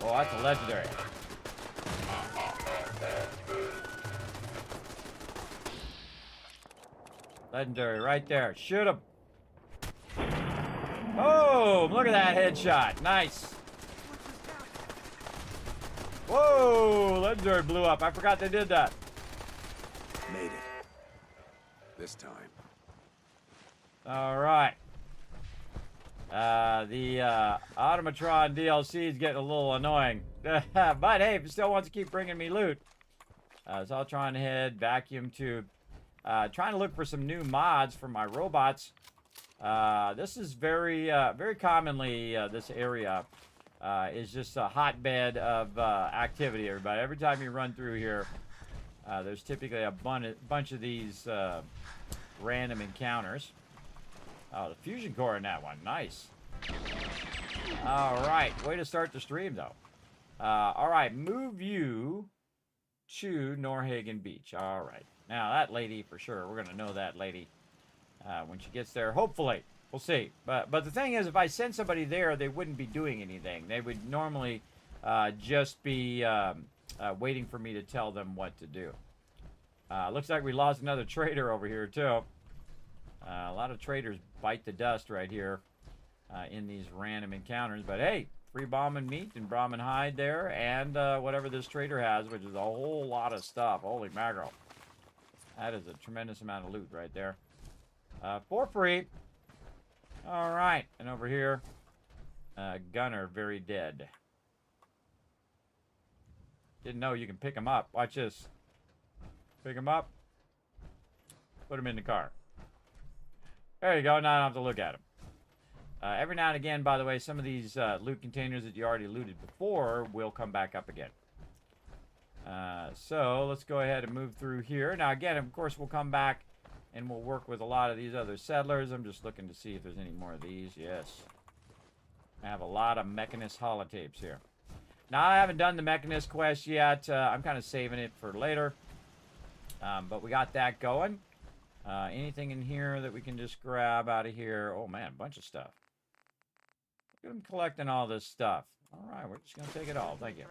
Oh, that's a legendary. Legendary right there. Shoot him. Oh, look at that headshot. Nice. Whoa, legendary blew up. I forgot they did that. Made it. This time. All right. The Automatron DLC is getting a little annoying. But hey, if it still wants to keep bringing me loot. So I'll try and head vacuum tube. Trying to look for some new mods for my robots. This is very commonly, this area is just a hotbed of activity, everybody. Every time you run through here, there's typically a bunch of these random encounters. Oh, the fusion core in that one. Nice. All right. Way to start the stream, though. All right. Move you to Norhagen Beach. All right. Now, that lady, for sure. We're going to know that lady when she gets there. Hopefully. We'll see. But the thing is, if I send somebody there, they wouldn't be doing anything. They would normally just be waiting for me to tell them what to do. Looks like we lost another trader over here, too. A lot of traders bite the dust right here in these random encounters. But hey, free Brahmin meat and Brahmin hide there. And whatever this trader has, which is a whole lot of stuff. Holy mackerel. That is a tremendous amount of loot right there. For free. All right. And over here, Gunner, very dead. Didn't know you can pick him up. Watch this. Pick him up. Put him in the car. There you go. Now I don't have to look at him. Every now and again, by the way, some of these loot containers that you already looted before will come back up again. So let's go ahead and move through here. Now, again, of course, we'll come back and we'll work with a lot of these other settlers. I'm just looking to see if there's any more of these. Yes. I have a lot of Mechanist holotapes here. Now, I haven't done the Mechanist quest yet. I'm kind of saving it for later. But we got that going. Anything in here that we can just grab out of here? Oh, man, a bunch of stuff. Look at them collecting all this stuff. All right, we're just going to take it all. Thank you.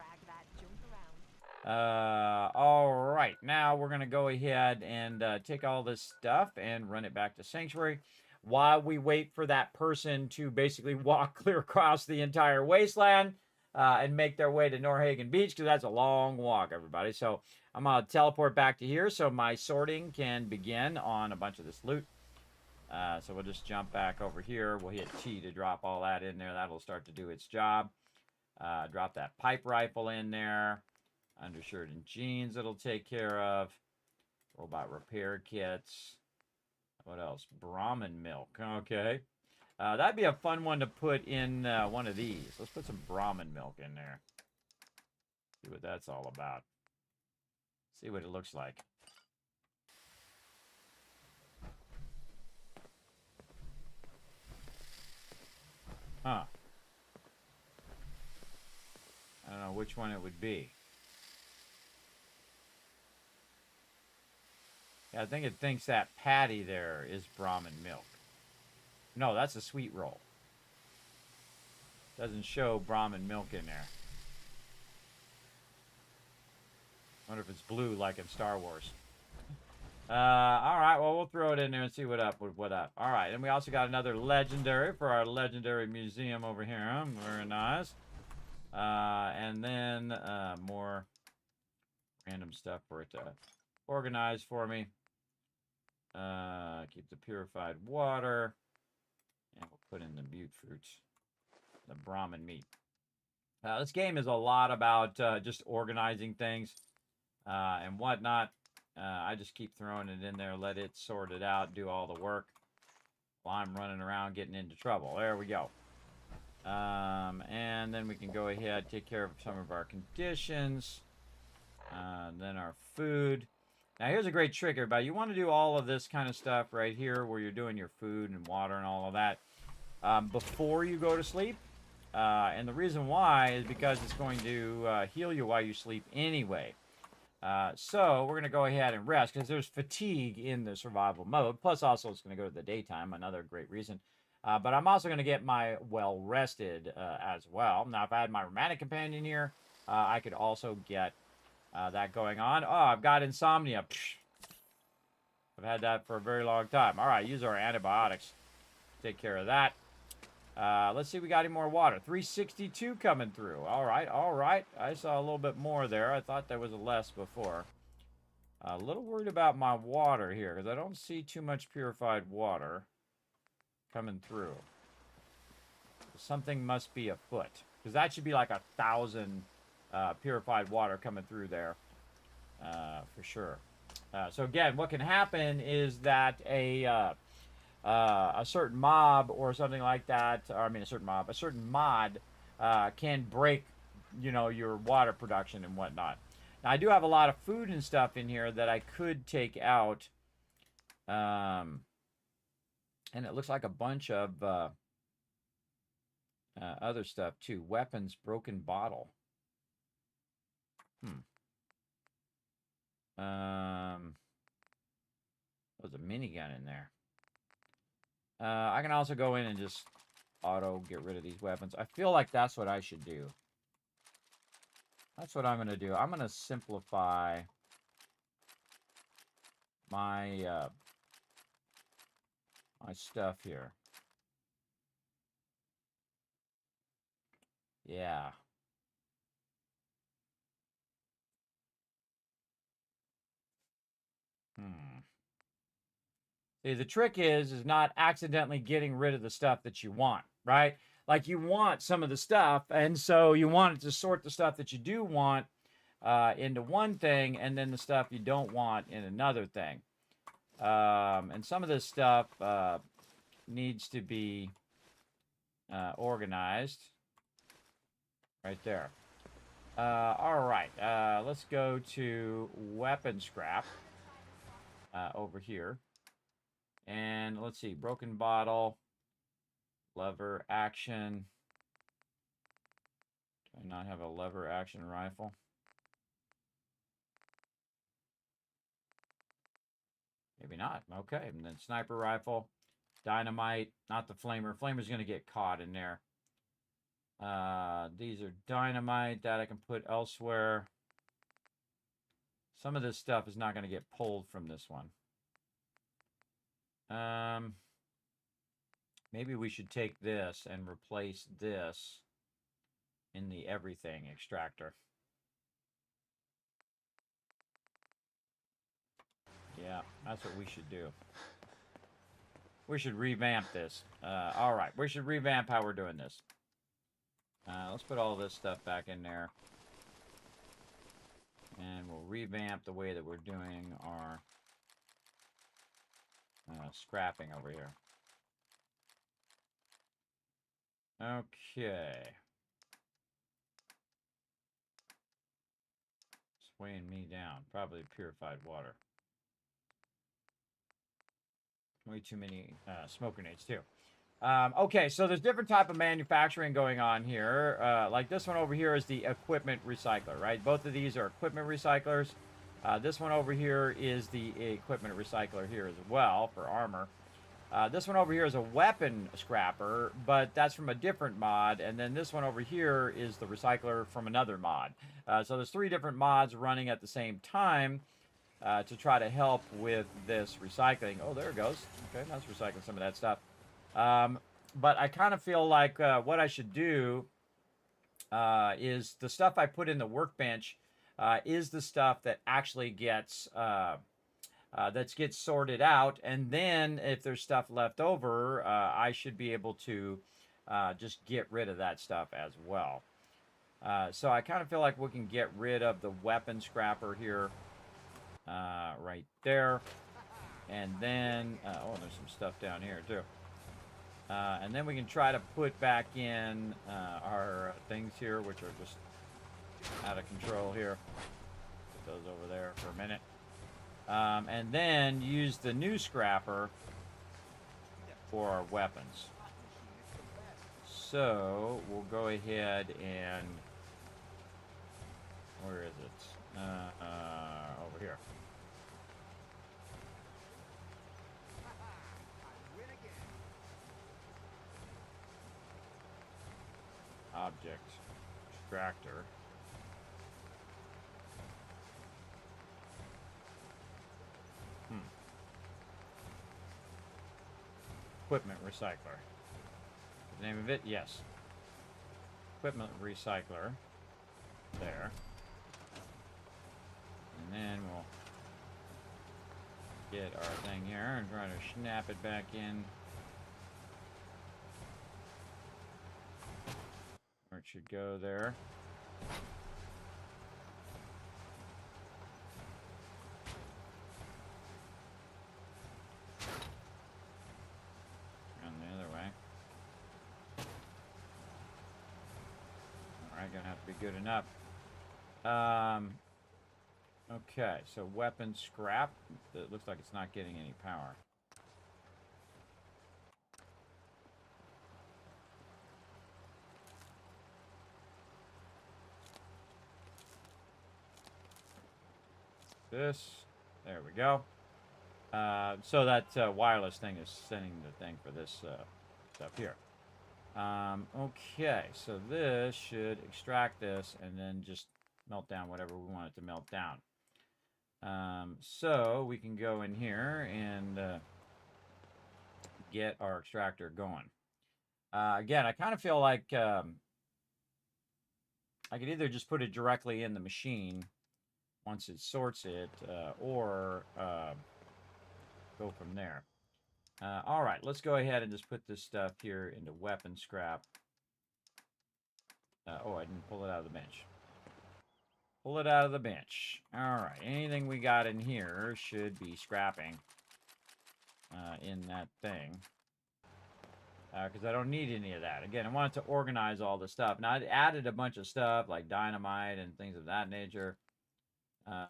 All right, now we're going to go ahead and take all this stuff and run it back to Sanctuary while we wait for that person to basically walk clear across the entire wasteland and make their way to Norhagen Beach, because that's a long walk, everybody. So I'm going to teleport back to here so my sorting can begin on a bunch of this loot. So we'll just jump back over here. We'll hit T to drop all that in there. That'll start to do its job. Drop that pipe rifle in there. Undershirt and jeans it'll take care of. Robot repair kits. What else? Brahmin milk. Okay. That'd be a fun one to put in one of these. Let's put some Brahmin milk in there. See what that's all about. See what it looks like. Huh. I don't know which one it would be. Yeah, I think it thinks that patty there is Brahmin milk. No, that's a sweet roll. Doesn't show Brahmin milk in there. Wonder if it's blue like in Star Wars. All right, well, we'll throw it in there and see what up. All right, and we also got another legendary for our legendary museum over here. Very nice. And then more random stuff for it to organize for me. Keep the purified water. And we'll put in the butte fruits. The Brahmin meat. This game is a lot about just organizing things and whatnot. I just keep throwing it in there, let it sort it out, do all the work while I'm running around getting into trouble. There we go. And then we can go ahead, take care of some of our conditions. Then our food. Now, here's a great trick, everybody. You want to do all of this kind of stuff right here where you're doing your food and water and all of that before you go to sleep. And the reason why is because it's going to heal you while you sleep anyway. So we're going to go ahead and rest because there's fatigue in the survival mode. Plus, also, it's going to go to the daytime. Another great reason But I'm also going to get my well-rested as well. Now, if I had my romantic companion here, I could also get that going on. Oh, I've got insomnia. Psh. I've had that for a very long time. All right, use our antibiotics. Take care of that. Let's see if we got any more water. 362 coming through. All right, all right. I saw a little bit more there. I thought there was less before. A little worried about my water here because I don't see too much purified water coming through. Something must be afoot because that should be like 1,000 purified water coming through there for sure. So again, what can happen is that a certain mob or something like that, or I mean a certain mod can break, you know, your water production and whatnot. Now I do have a lot of food and stuff in here that I could take out, and it looks like a bunch of other stuff too. Weapons, broken bottle. There's a minigun in there. I can also go in and just auto get rid of these weapons. I feel like that's what I should do. That's what I'm going to do. I'm going to simplify my my stuff here. Yeah. See, the trick is not accidentally getting rid of the stuff that you want, right? Like you want some of the stuff, and so you want it to sort the stuff that you do want into one thing, and then the stuff you don't want in another thing. And some of this stuff needs to be organized right there. All right, let's go to weapon scrap over here. And let's see, broken bottle, lever action. Do I not have a lever action rifle? Maybe not. Okay, and then sniper rifle, dynamite, not the flamer. Flamer's going to get caught in there. These are dynamite that I can put elsewhere. Some of this stuff is not going to get pulled from this one. Maybe we should take this and replace this in the everything extractor. Yeah, that's what we should do. We should revamp this. All right, we should revamp how we're doing this. Let's put all this stuff back in there. And we'll revamp the way that we're doing our scrapping over here. Okay. It's weighing me down. Probably purified water. Way too many smoke grenades too. Okay, so there's different type of manufacturing going on here. Like this one over here is the equipment recycler, right? Both of these are equipment recyclers. This one over here is the equipment recycler here as well for armor. This one over here is a weapon scrapper, but that's from a different mod. And then this one over here is the recycler from another mod. So there's 3 different mods running at the same time to try to help with this recycling. Oh, there it goes. Okay, that's recycling some of that stuff. But I kind of feel like what I should do is the stuff I put in the workbench is the stuff that actually gets gets sorted out, and then if there's stuff left over, I should be able to just get rid of that stuff as well. So I kind of feel like we can get rid of the weapon scrapper here right there, and then oh, there's some stuff down here too. And then we can try to put back in our things here, which are just out of control here. Put those over there for a minute. And then use the new scrapper for our weapons. So we'll go ahead and, where is it? Over here. object extractor. Equipment recycler. The name of it? Yes. Equipment recycler. There. And then we'll get our thing here and try to snap it back in where it should go there. And the other way. Alright, gonna have to be good enough. Okay, so weapon scrap. It looks like it's not getting any power. This. There we go. So that wireless thing is sending the thing for this stuff here. Okay, so this should extract this and then just melt down whatever we want it to melt down. So we can go in here and get our extractor going. Again, I kind of feel like I could either just put it directly in the machine once it sorts it, or go from there. All right, let's go ahead and just put this stuff here into weapon scrap. Oh, I didn't pull it out of the bench. Pull it out of the bench. All right, anything we got in here should be scrapping in that thing. Because I don't need any of that. Again, I wanted to organize all the stuff. Now, I added a bunch of stuff like dynamite and things of that nature. I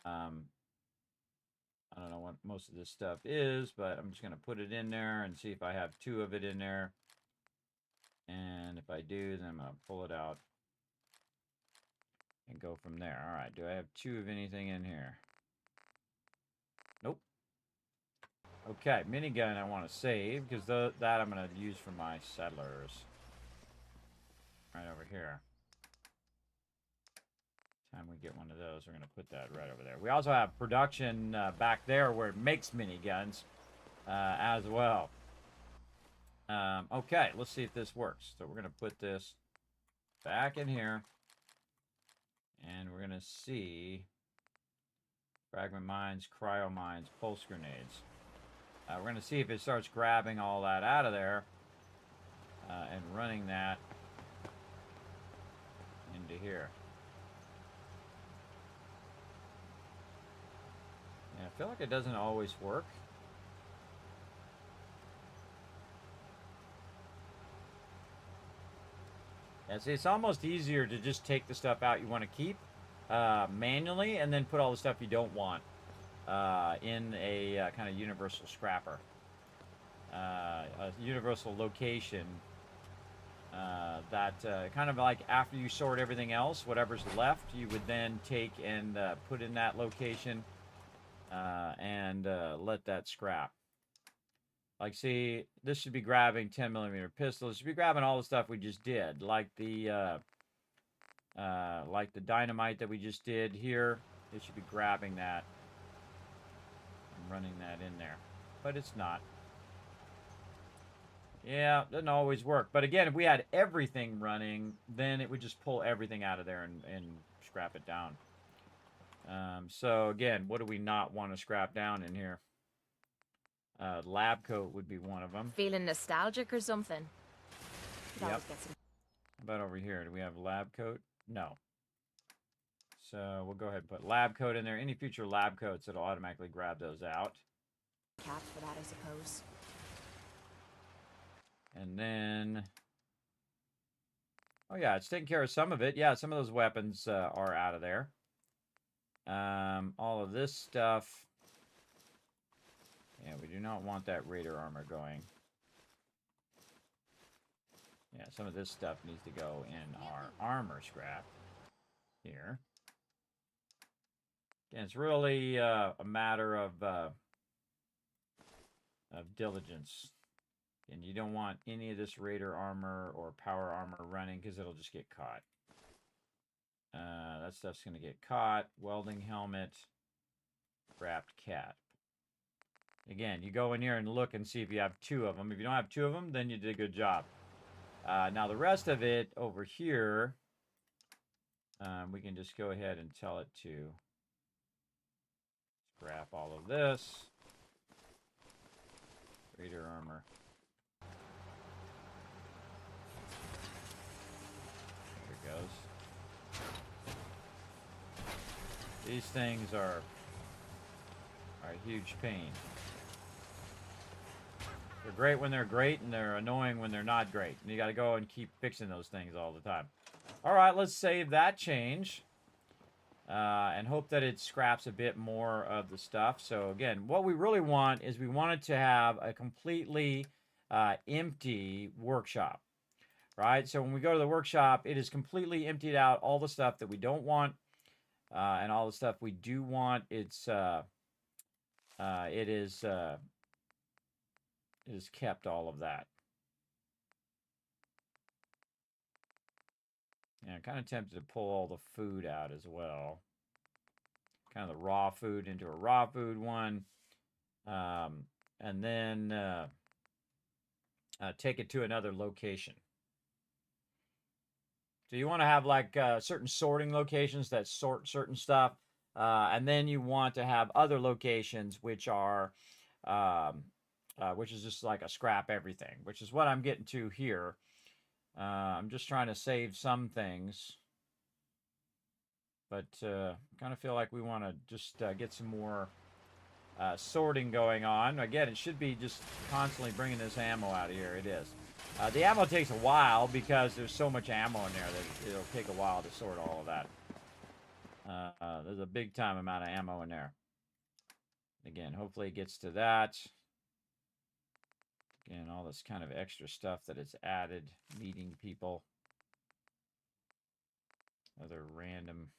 don't know what most of this stuff is, but I'm just going to put it in there and see if I have 2 of it in there. And if I do, then I'm going to pull it out and go from there. All right, do I have 2 of anything in here? Nope. Okay, minigun I want to save, because that I'm going to use for my settlers. Right over here. Time we get one of those, we're going to put that right over there. We also have production back there where it makes miniguns as well. Okay, let's see if this works. So we're going to put this back in here. And we're going to see fragment mines, cryo mines, pulse grenades. We're going to see if it starts grabbing all that out of there and running that into here. And I feel like it doesn't always work. Yeah, see, it's almost easier to just take the stuff out you want to keep manually and then put all the stuff you don't want in a kind of universal scrapper. A universal location that kind of like after you sort everything else, whatever's left, you would then take and put in that location and let that scrap. Like, see, this should be grabbing 10mm pistols. It should be grabbing all the stuff we just did, like the dynamite that we just did here. It should be grabbing that and running that in there, but it's not. Yeah, doesn't always work. But again, if we had everything running, then it would just pull everything out of there and scrap it down. So again, what do we not want to scrap down in here? Lab coat would be one of them. Feeling nostalgic or something? Yep. How about over here? Do we have lab coat? No. So we'll go ahead and put lab coat in there. Any future lab coats, it'll automatically grab those out. Cap for that, I suppose. And then, oh yeah, it's taking care of some of it. Yeah, some of those weapons are out of there. All of this stuff. Yeah, we do not want that Raider armor going. Yeah, some of this stuff needs to go in our armor scrap here. And it's really a matter of diligence. And you don't want any of this Raider armor or power armor running because it'll just get caught. That stuff's going to get caught. Welding helmet. Wrapped cap. Again, you go in here and look and see if you have 2 of them. If you don't have 2 of them, then you did a good job. Now the rest of it over here, we can just go ahead and tell it to scrap all of this. Raider armor. There it goes. These things are a huge pain. They're great when they're great, and they're annoying when they're not great. And you got to go and keep fixing those things all the time. All right, let's save that change. And hope that it scraps a bit more of the stuff. So again, what we really want is we want it to have a completely empty workshop. Right? So when we go to the workshop, it is completely emptied out all the stuff that we don't want. And all the stuff we do want, it is kept all of that. Yeah, I'm kind of tempted to pull all the food out as well. Kind of the raw food into a raw food one. And then take it to another location. So you want to have like certain sorting locations that sort certain stuff. And then you want to have other locations which are, which is just like a scrap everything, which is what I'm getting to here. I'm just trying to save some things. But kind of feel like we want to just get some more sorting going on. Again, it should be just constantly bringing this ammo out of here. It is. The ammo takes a while because there's so much ammo in there that it'll take a while to sort all of that. There's a big time amount of ammo in there. Again, hopefully it gets to that. Again, all this kind of extra stuff that it's added, meeting people. Other random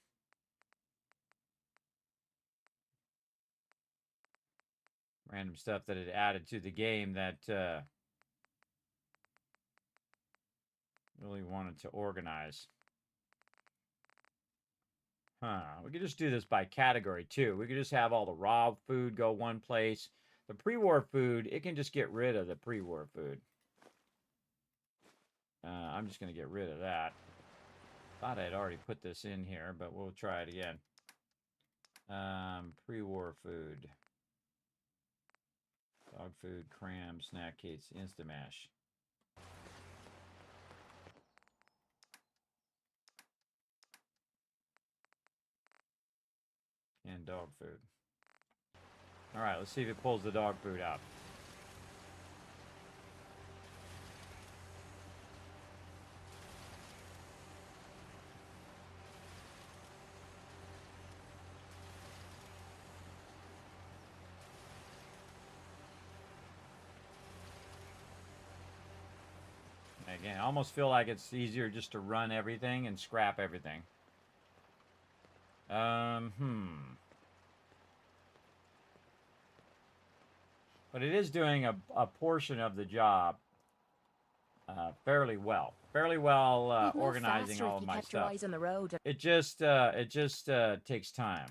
stuff that it added to the game that really wanted to organize. We could just do this by category too. We could just have all the raw food go one place. The pre-war food, it can just get rid of the pre-war food. I'm just going to get rid of that. Thought I'd already put this in here, but we'll try it again. Pre-war food. Dog food, cram, snack cakes, Instamash. And dog food. Alright, let's see if it pulls the dog food out. Again, I almost feel like it's easier just to run everything and scrap everything. But it is doing a portion of the job fairly well. Fairly well organizing all of my stuff. Eyes on the road. It just takes time.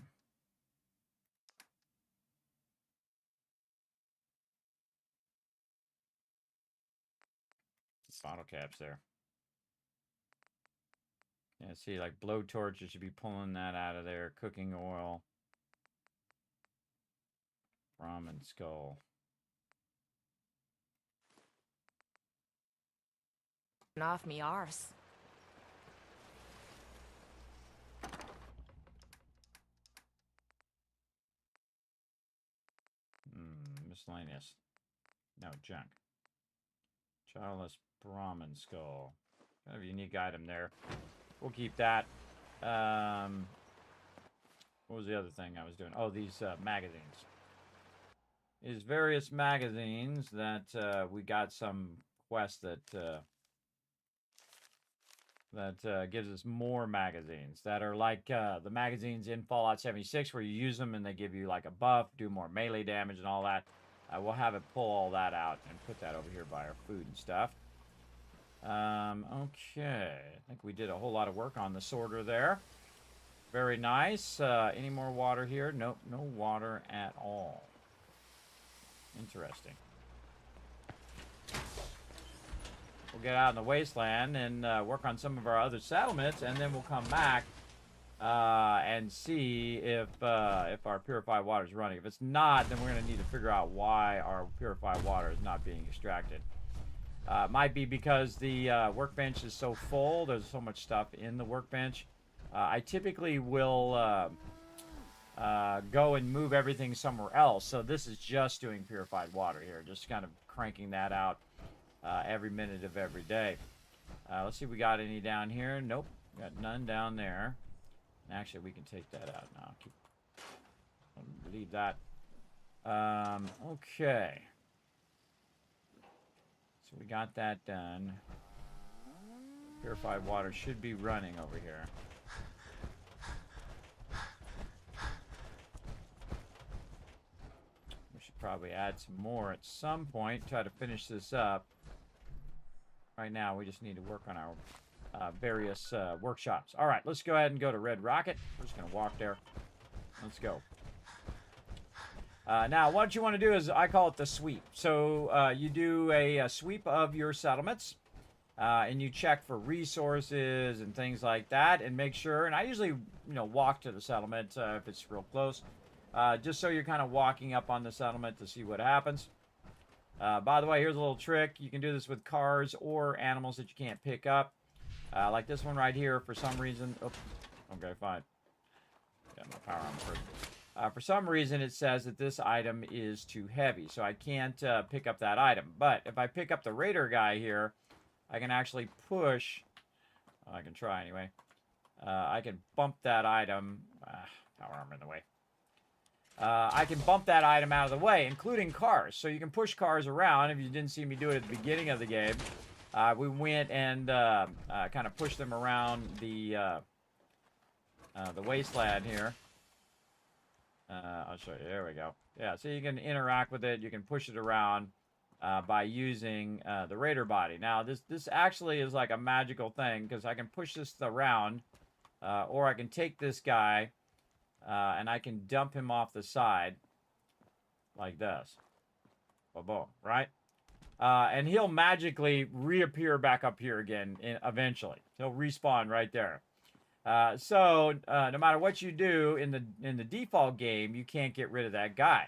Bottle caps there. Yeah, see, like blowtorch, you should be pulling that out of there. Cooking oil. Ramen skull. Off me arse. Miscellaneous. No, junk. Childless Brahmin skull. Kind of a unique item there. We'll keep that. What was the other thing I was doing? Oh, these magazines. These various magazines that we got some quest that gives us more magazines that are like the magazines in Fallout 76 where you use them and they give you like a buff, do more melee damage and all that. we'll have it pull all that out and put that over here by our food and stuff. Okay. I think we did a whole lot of work on the sorter there. Very nice. Any more water here? Nope, no water at all. Interesting. We'll get out in the wasteland and work on some of our other settlements, and then we'll come back and see if our purified water is running. If it's not, then we're going to need to figure out why our purified water is not being extracted. Might be because the workbench is so full. There's so much stuff in the workbench. I typically will go and move everything somewhere else. So this is just doing purified water here. Just kind of cranking that out every minute of every day. Let's see if we got any down here. Nope. Got none down there. Actually, we can take that out now. Leave that. Okay. So we got that done. Purified water should be running over here. We should probably add some more at some point. Try to finish this up. Right now, we just need to work on our various workshops. All right, let's go ahead and go to Red Rocket. We're just going to walk there. Let's go. Now, what you want to do is, I call it the sweep. So you do a sweep of your settlements, and you check for resources and things like that, and make sure. And I usually, walk to the settlement if it's real close, just so you're kind of walking up on the settlement to see what happens. By the way, here's a little trick. You can do this with cars or animals that you can't pick up. Like this one right here, for some reason. Oh, okay, fine. Got my power on first. For some reason, it says that this item is too heavy, so I can't pick up that item. But if I pick up the raider guy here, I can actually push. I can try anyway. I can bump that item. Power armor in the way. I can bump that item out of the way, including cars. So you can push cars around. If you didn't see me do it at the beginning of the game, we went and kind of pushed them around the wasteland here. I'll show you. There we go. Yeah, so you can interact with it. You can push it around by using the raider body. Now, this actually is like a magical thing, because I can push this around, or I can take this guy and I can dump him off the side like this. Boom, boom, right? And he'll magically reappear back up here again eventually. He'll respawn right there. So no matter what you do in the default game, you can't get rid of that guy.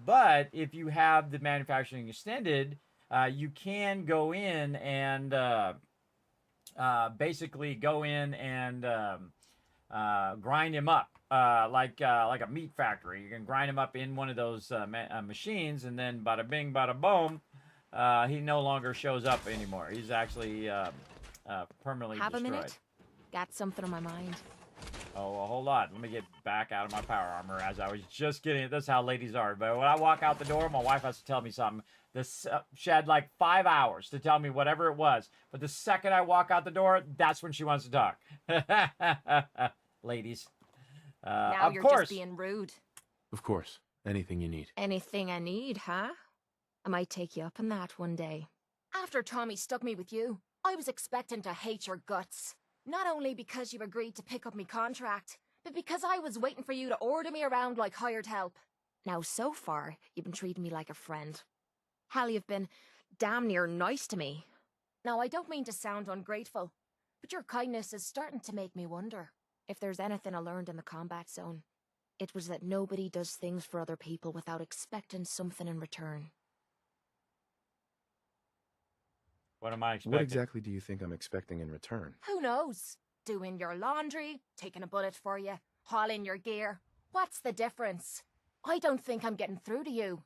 But if you have the manufacturing extended, you can go in and basically go in and grind him up like a meat factory. You can grind him up in one of those machines, and then bada bing, bada boom. He no longer shows up anymore. He's actually permanently Have destroyed. a minute? Got something on my mind. Oh, well, hold on. Let me get back out of my power armor as I was just getting it. That's how ladies are. But when I walk out the door, my wife has to tell me something. She had like 5 hours to tell me whatever it was. But the second I walk out the door, that's when she wants to talk. Ladies. Now of you're course. just being rude. Of course. Anything you need. Anything I need, huh? I might take you up on that one day. After Tommy stuck me with you, I was expecting to hate your guts. Not only because you agreed to pick up me contract, but because I was waiting for you to order me around like hired help. Now, so far, you've been treating me like a friend. Hell, you've been damn near nice to me. Now, I don't mean to sound ungrateful, but your kindness is starting to make me wonder. If there's anything I learned in the combat zone, it was that nobody does things for other people without expecting something in return. What am I expecting? What exactly do you think I'm expecting in return? Who knows? Doing your laundry, taking a bullet for you, hauling your gear. What's the difference? I don't think I'm getting through to you.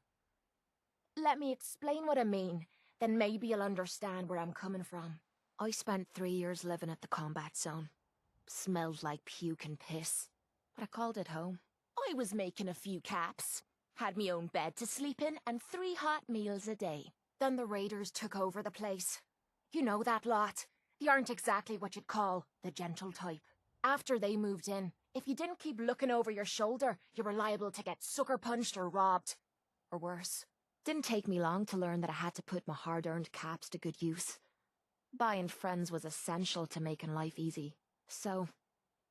Let me explain what I mean, then maybe you'll understand where I'm coming from. I spent 3 years living at the combat zone. Smelled like puke and piss, but I called it home. I was making a few caps, had me own bed to sleep in, and 3 hot meals a day. Then the raiders took over the place. You know that lot. They aren't exactly what you'd call the gentle type. After they moved in, if you didn't keep looking over your shoulder, you were liable to get sucker punched or robbed. Or worse. Didn't take me long to learn that I had to put my hard-earned caps to good use. Buying friends was essential to making life easy. So,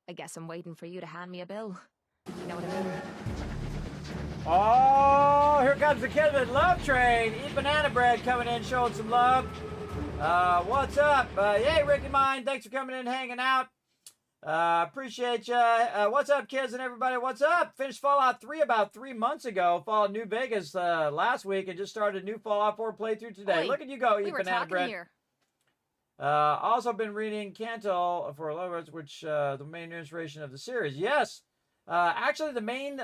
I guess I'm waiting for you to hand me a bill. You know what I mean? Oh, here comes the Kismet love train. Eat banana bread coming in, showing some love. What's up? Yay, Ricky Mine. Thanks for coming in, hanging out. Appreciate ya. What's up, kids and everybody? What's up? Finished Fallout 3 about 3 months ago. Fallout New Vegas last week, and just started a new Fallout 4 playthrough today. Look at you go, eat banana bread. Here. Also been reading Canto for Lovers, which the main inspiration of the series. Yes. Actually, the main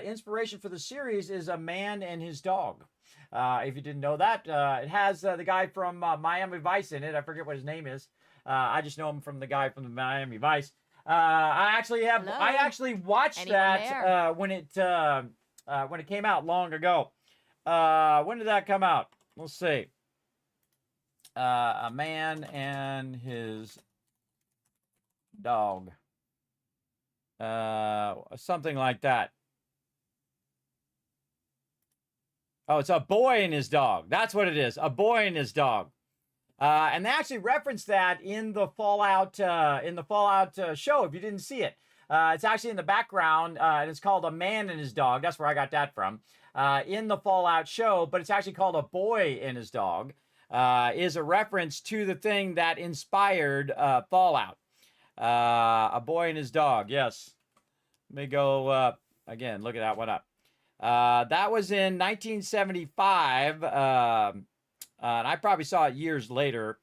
inspiration for the series is a man and his dog. If you didn't know that, it has the guy from Miami Vice in it. I forget what his name is. I just know him from the guy from the Miami Vice. I actually watched that when it came out long ago. When did that come out? Let's see. A man and his dog. Something like that. Oh, it's a boy and his dog. That's what it is. A boy and his dog. And they actually referenced that in the Fallout show. If you didn't see it, it's actually in the background, and it's called A Man and His Dog. That's where I got that from. In the Fallout show, but it's actually called A Boy and His Dog. Is a reference to the thing that inspired Fallout. A Boy and His Dog, yes. Let me go again, look at that one up. That was in 1975, and I probably saw it years later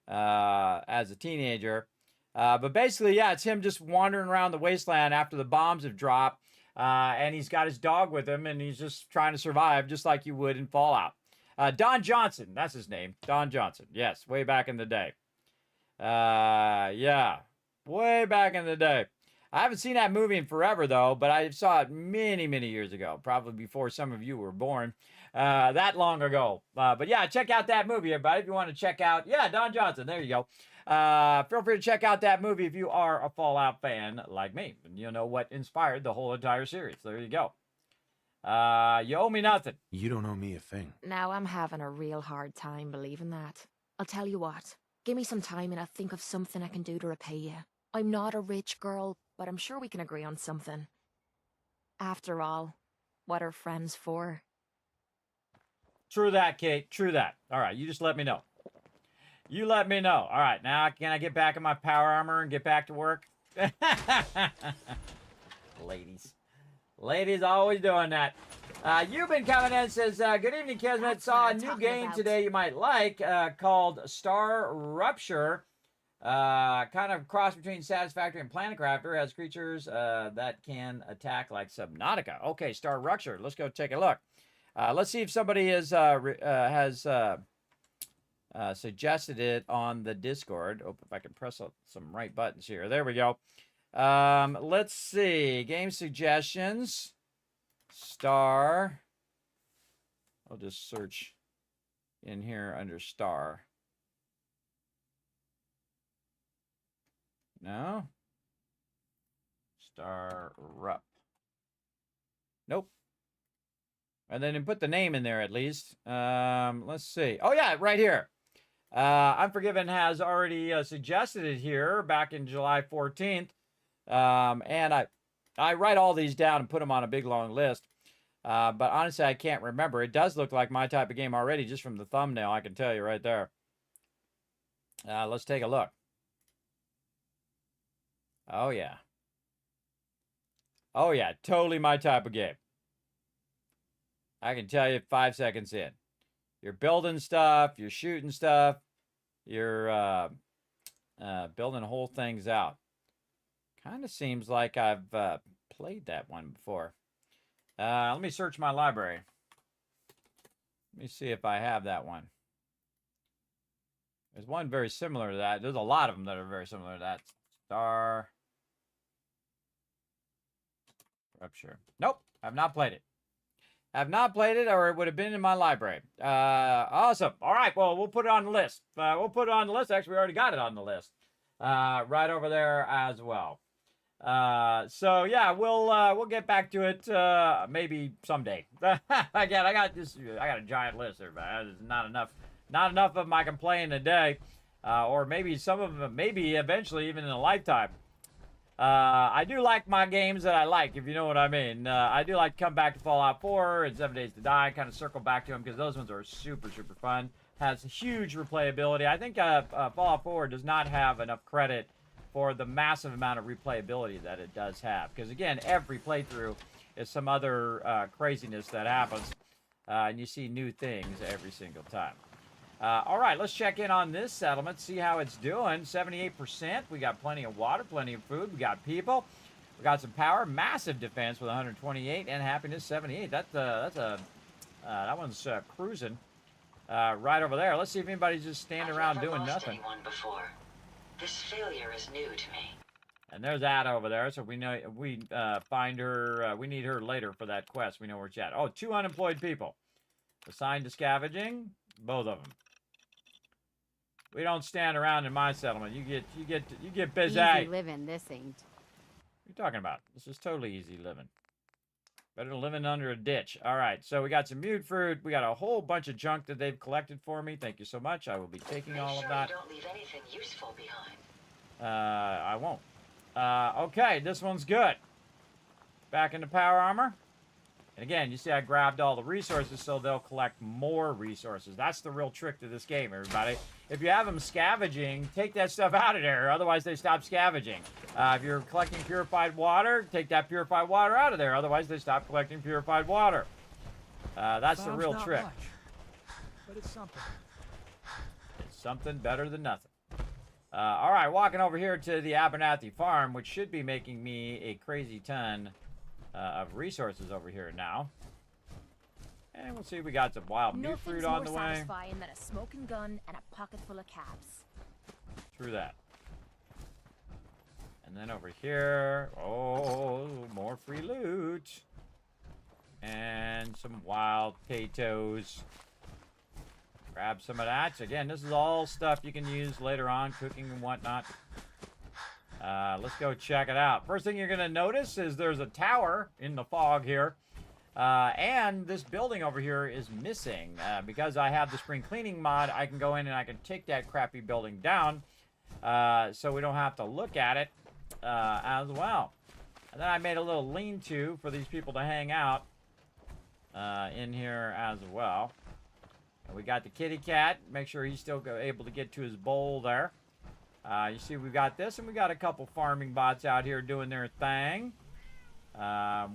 as a teenager. But basically, yeah, it's him just wandering around the wasteland after the bombs have dropped, and he's got his dog with him, and he's just trying to survive just like you would in Fallout. Don Johnson, that's his name. Don Johnson, yes, way back in the day. Yeah. Way back in the day. I haven't seen that movie in forever, though, but I saw it many, many years ago, probably before some of you were born, that long ago. But yeah, check out that movie, everybody, if you want to check out. Yeah, Don Johnson, there you go. Feel free to check out that movie if you are a Fallout fan like me, and you'll know what inspired the whole entire series. There you go. You owe me nothing. You don't owe me a thing. Now I'm having a real hard time believing that. I'll tell you what. Give me some time and I'll think of something I can do to repay you. I'm not a rich girl, but I'm sure we can agree on something. After all, what are friends for? True that, Kate. True that. All right, you just let me know. You let me know. All right, now can I get back in my power armor and get back to work? Ladies. Ladies always doing that. You've been coming in, says, good evening, Kismet. Saw a new game today you might like called Star Rupture. Kind of cross between Satisfactory and Planet Crafter. Has creatures that can attack like Subnautica. Okay, Star Rupture. Let's go take a look. Let's see if somebody has suggested it on the Discord. Oh, if I can press some right buttons here. There we go. Let's see. Game suggestions. Star. I'll just search in here under Star. No. Star Rup. Nope. And then put the name in there at least. Let's see. Oh yeah, right here. Unforgiven has already suggested it here back in July 14th. And I write all these down and put them on a big long list. But honestly, I can't remember. It does look like my type of game already just from the thumbnail. I can tell you right there. Let's take a look. Oh, yeah. Oh, yeah. Totally my type of game. I can tell you 5 seconds in. You're building stuff. You're shooting stuff. You're building whole things out. Kind of seems like I've played that one before. Let me search my library. Let me see if I have that one. There's one very similar to that. There's a lot of them that are very similar to that. Star Rupture. Nope, I've not played it. Have not played it, or it would have been in my library. Awesome. All right, well, we'll put it on the list. We'll put it on the list. Actually, we already got it on the list. Right over there as well. So yeah, we'll get back to it maybe someday. Again, I got a giant list, everybody. There's not enough of them I can play in a day, or maybe some of them, maybe eventually even in a lifetime. I do like my games that I like, if you know what I mean. I do like to come back to Fallout 4 and 7 Days to Die, kind of circle back to them because those ones are super, super fun. Has huge replayability. I think Fallout 4 does not have enough credit for the massive amount of replayability that it does have. Because, again, every playthrough is some other craziness that happens, and you see new things every single time. All right, let's check in on this settlement, see how it's doing. 78%. We got plenty of water, plenty of food. We got people. We got some power. Massive defense with 128 and happiness 78. That one's cruising right over there. Let's see if anybody's just standing around doing nothing. Before. This failure is new to me. And there's Ada over there, so we know we find her. We need her later for that quest. We know where she's at. Oh, 2 unemployed people assigned to scavenging. Both of them. We don't stand around in my settlement. You get busy. Easy living, this ain't. What are you talking about? This is totally easy living. Better than living under a ditch. All right, so we got some mute fruit. We got a whole bunch of junk that they've collected for me. Thank you so much. I will be taking all of that. You don't leave anything useful behind. I won't. Okay, this one's good. Back into power armor. And again, you see I grabbed all the resources so they'll collect more resources. That's the real trick to this game, everybody. If you have them scavenging, take that stuff out of there. Otherwise, they stop scavenging. If you're collecting purified water, take that purified water out of there. Otherwise, they stop collecting purified water. That's the real trick. Much, but it's something. It's something better than nothing. All right, walking over here to the Abernathy farm, which should be making me a crazy ton of resources over here now. And we'll see if we got some wild new fruit on the way. Nothing's more satisfying than a smoking gun and a pocket full of cabs. True that. And then over here, oh, more free loot. And some wild potatoes. Grab some of that. So again, this is all stuff you can use later on, cooking and whatnot. Let's go check it out. First thing you're going to notice is there's a tower in the fog here. And this building over here is missing. Because I have the spring cleaning mod, I can go in and I can take that crappy building down. So we don't have to look at it as well. And then I made a little lean-to for these people to hang out in here as well. And we got the kitty cat. Make sure he's still able to get to his bowl there. You see we got this, and we got a couple farming bots out here doing their thing.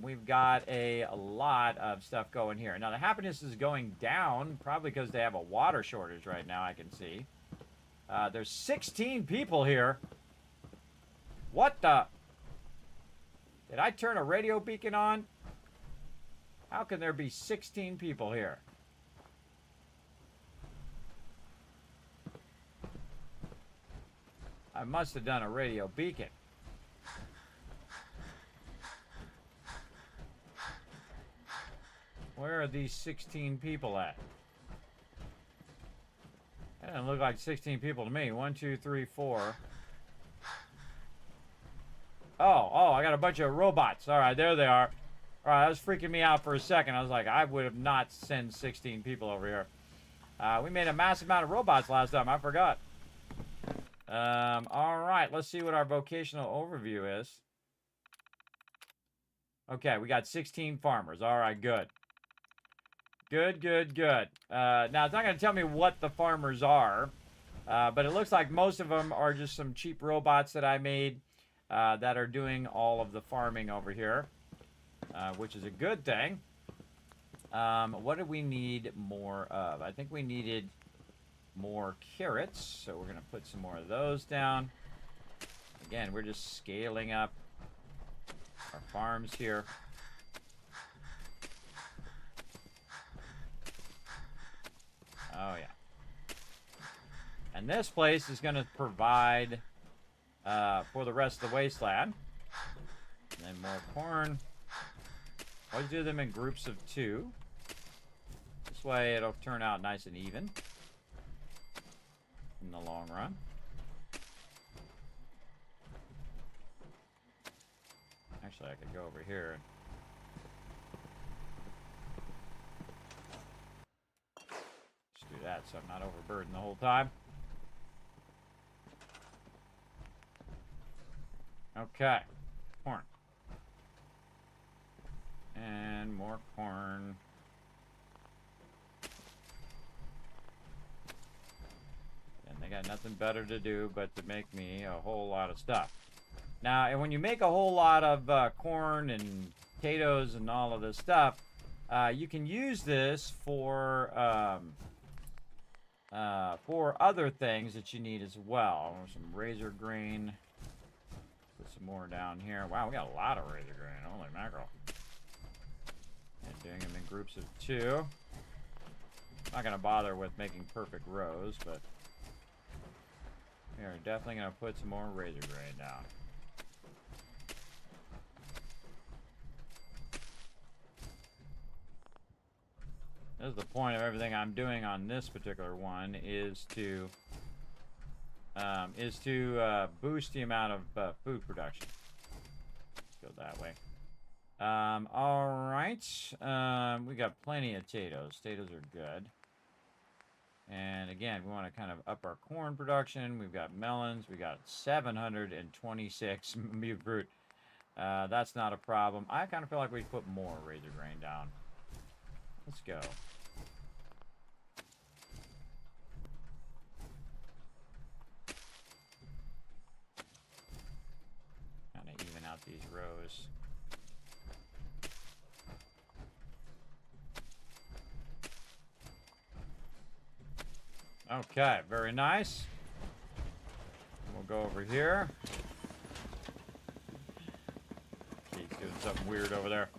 We've got a lot of stuff going here. Now, the happiness is going down, probably because they have a water shortage right now, I can see. There's 16 people here. What the? Did I turn a radio beacon on? How can there be 16 people here? I must have done a radio beacon. Where are these 16 people at? That doesn't look like 16 people to me. 1, 2, 3, 4. Oh, I got a bunch of robots. All right, there they are. All right, that was freaking me out for a second. I was like, I would have not sent 16 people over here. We made a massive amount of robots last time. I forgot. All right, let's see what our vocational overview is. Okay, we got 16 farmers. All right, good. Good. Now, it's not going to tell me what the farmers are, but it looks like most of them are just some cheap robots that I made that are doing all of the farming over here, which is a good thing. What do we need more of? I think we needed more carrots, so we're going to put some more of those down. Again, we're just scaling up our farms here. Oh, yeah. And this place is going to provide for the rest of the wasteland. And then more corn. Always do them in groups of 2. This way it'll turn out nice and even in the long run. Actually, I could go over here. Just do that so I'm not overburdened the whole time. Okay. Corn. And more corn. And they got nothing better to do but to make me a whole lot of stuff. Now, and when you make a whole lot of corn and potatoes and all of this stuff, you can use this for other things that you need as well. Some razor grain. Put some more down here. Wow, we got a lot of razor grain. Holy mackerel. And doing them in groups of 2. Not going to bother with making perfect rows, but we are definitely going to put some more razor grain down. This is the point of everything I'm doing on this particular one is to boost the amount of food production. Let's go that way. All right. We got plenty of potatoes. Potatoes are good. And again, we want to kind of up our corn production. We've got melons. We got 726 mute fruit. That's not a problem. I kind of feel like we put more razor grain down. Let's go. Kind of even out these rows. Okay, very nice. We'll go over here. He's doing something weird over there.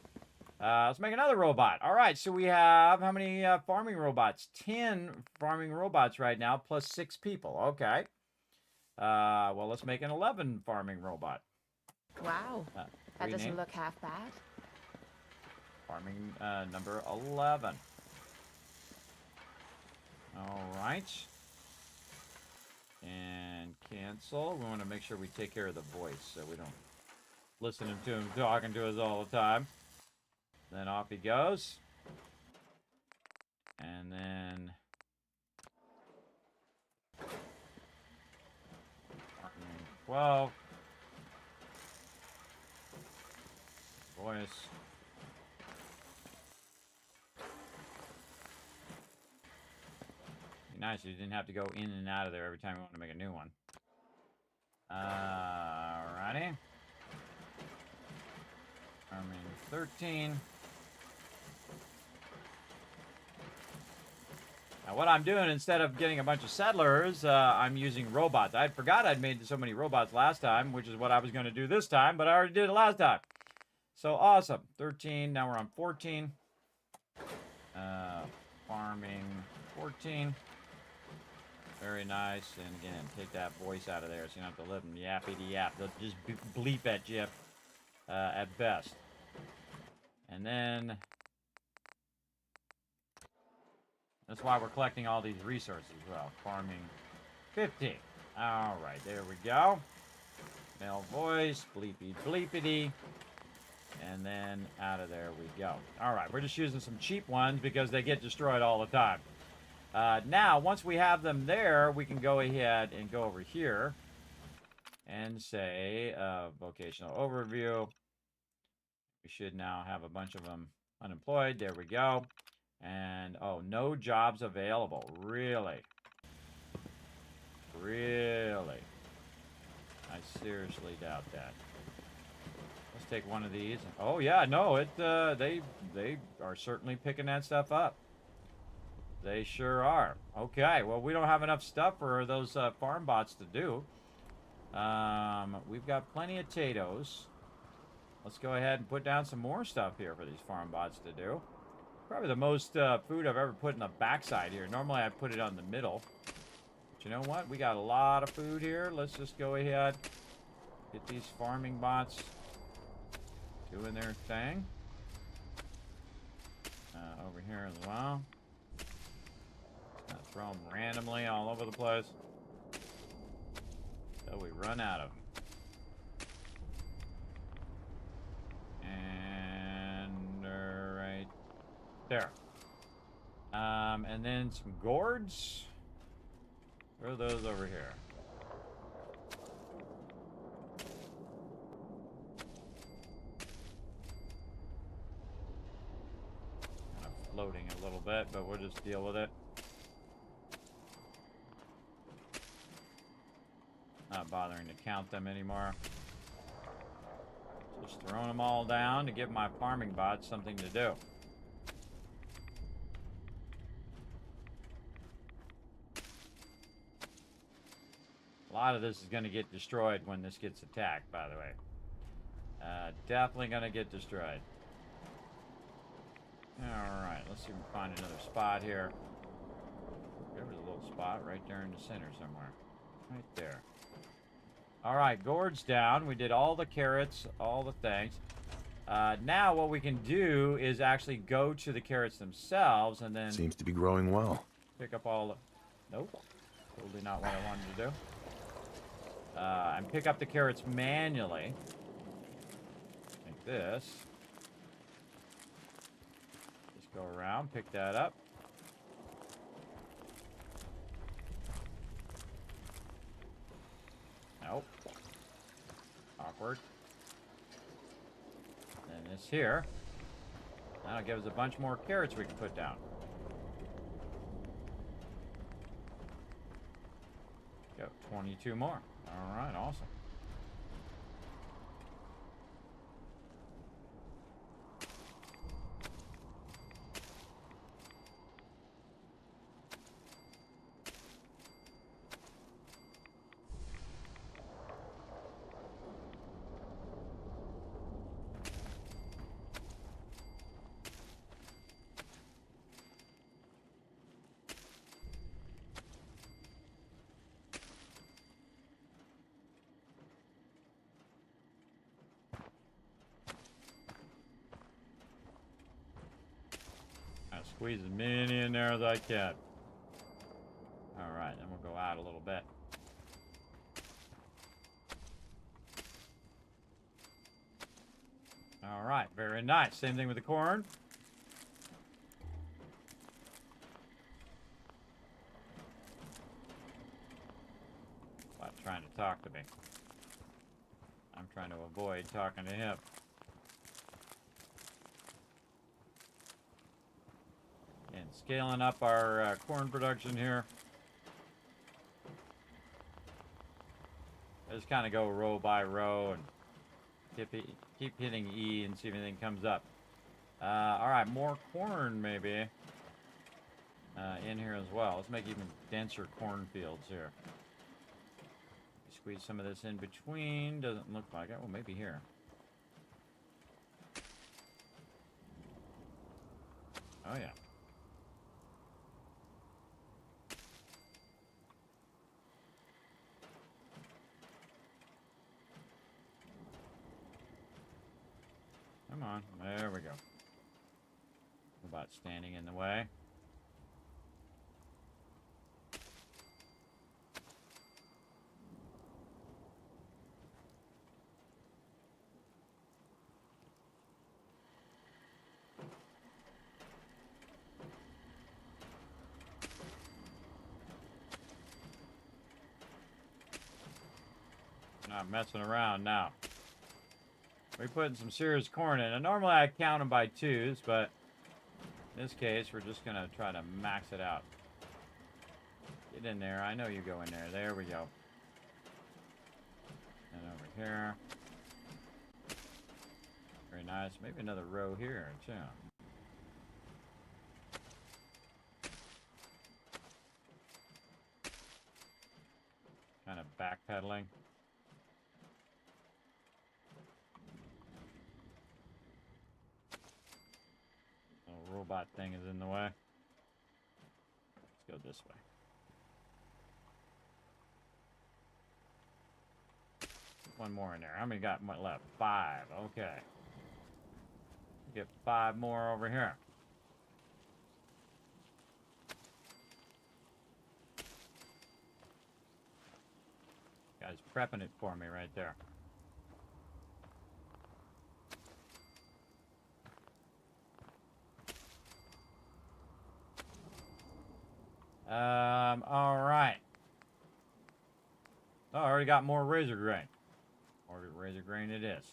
Let's make another robot. All right, so we have how many farming robots? 10 farming robots right now, plus 6 people. Okay. Well, let's make an 11 farming robot. Wow. That doesn't look half bad. Farming number 11. All right. And cancel. We want to make sure we take care of the voice so we don't listen to him talking to us all the time. Then off he goes. And then 12. Voice. Be nice if you didn't have to go in and out of there every time you want to make a new one. Alrighty. Farming 13. Now what I'm doing, instead of getting a bunch of settlers, I'm using robots. I forgot I'd made so many robots last time, which is what I was going to do this time, but I already did it last time. So awesome. 13, now we're on 14. Farming 14. Very nice. And again, take that voice out of there so you don't have to let them yappity-yap. They'll just bleep at you at best. And then that's why we're collecting all these resources as well. Farming 15. All right, there we go. Male voice, bleepy bleepity. And then out of there we go. All right, we're just using some cheap ones because they get destroyed all the time. Now, once we have them there, we can go ahead and go over here and say vocational overview. We should now have a bunch of them unemployed. There we go. And, oh, no jobs available. Really? Really? I seriously doubt that. Let's take one of these. Oh, yeah, no, they are certainly picking that stuff up. They sure are. Okay, well, we don't have enough stuff for those farm bots to do. We've got plenty of potatoes. Let's go ahead and put down some more stuff here for these farm bots to do. Probably the most food I've ever put in the backside here. Normally I put it on the middle. But you know what? We got a lot of food here. Let's just go ahead. Get these farming bots doing their thing. Over here as well. Throw them randomly all over the place until we run out of them. there. And then some gourds. Throw those over here. Kind of floating a little bit, but we'll just deal with it. Not bothering to count them anymore. Just throwing them all down to give my farming bots something to do. A lot of this is going to get destroyed when this gets attacked, by the way. Definitely going to get destroyed. Alright, let's see if we can find another spot here. There was a little spot right there in the center somewhere. Right there. Alright, gourds down. We did all the carrots, all the things. Now what we can do is actually go to the carrots themselves and then... Seems to be growing well. Pick up all the... Nope. Totally not what I wanted to do. And pick up the carrots manually. Like this. Just go around, pick that up. Nope. Awkward. And this here. That'll give us a bunch more carrots we can put down. Go 22 more. Alright, awesome. Squeeze as many in there as I can. Alright, then we'll go out a little bit. Alright, very nice. Same thing with the corn. About trying to talk to me. I'm trying to avoid talking to him. And scaling up our corn production here. I just kind of go row by row and keep hitting E and see if anything comes up. Alright, more corn maybe in here as well. Let's make even denser cornfields here. Squeeze some of this in between. Doesn't look like it. Well, maybe here. Oh yeah. Come on, there we go. About standing in the way. Not messing around now. We're putting some serious corn in. And normally I count them by twos, but in this case, we're just going to try to max it out. Get in there. I know you go in there. There we go. And over here. Very nice. Maybe another row here, too. Kind of backpedaling. Robot thing is in the way. Let's go this way. One more in there. How many got left? 5. Okay. Get 5 more over here. Guy's prepping it for me right there. All right. Oh, I already got more razor grain. More razor grain it is.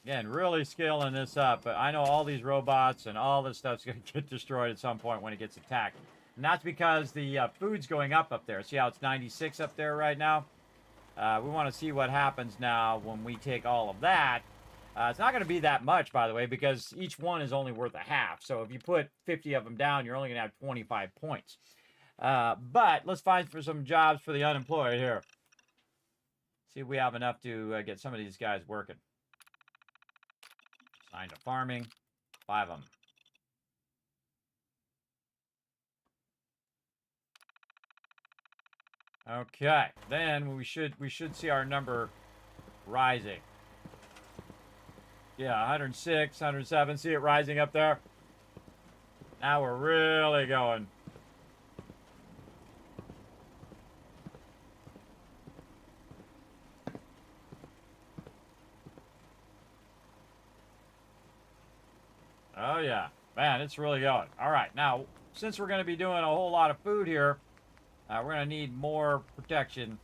Again, really scaling this up, but I know all these robots and all this stuff's going to get destroyed at some point when it gets attacked. And that's because the food's going up there. See how it's 96 up there right now? We want to see what happens now when we take all of that. It's not going to be that much, by the way, because each one is only worth a half. So if you put 50 of them down, you're only going to have 25 points. But let's find for some jobs for the unemployed here. See if we have enough to get some of these guys working. Assigned to farming. 5 of them. Okay, then we should see our number rising. Yeah, 106, 107. See it rising up there? Now we're really going. Oh yeah, man, it's really going. All right, now since we're going to be doing a whole lot of food here, we're going to need more protection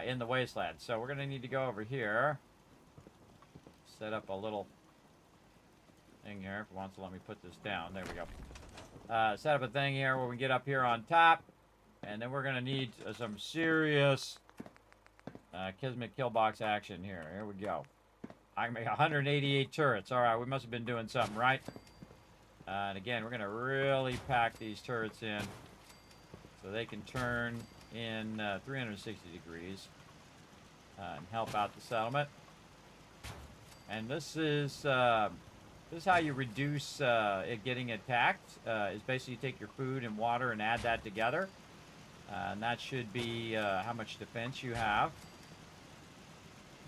in the wasteland. So we're going to need to go over here. Set up a little thing here. If it wants to let me put this down. There we go. Set up a thing here where we get up here on top. And then we're going to need some serious Kismet kill box action here. Here we go. I can make 188 turrets. All right, we must have been doing something right. And again, we're going to really pack these turrets in so they can turn in 360 degrees and help out the settlement. And this is how you reduce it getting attacked. Is basically you take your food and water and add that together. And that should be how much defense you have.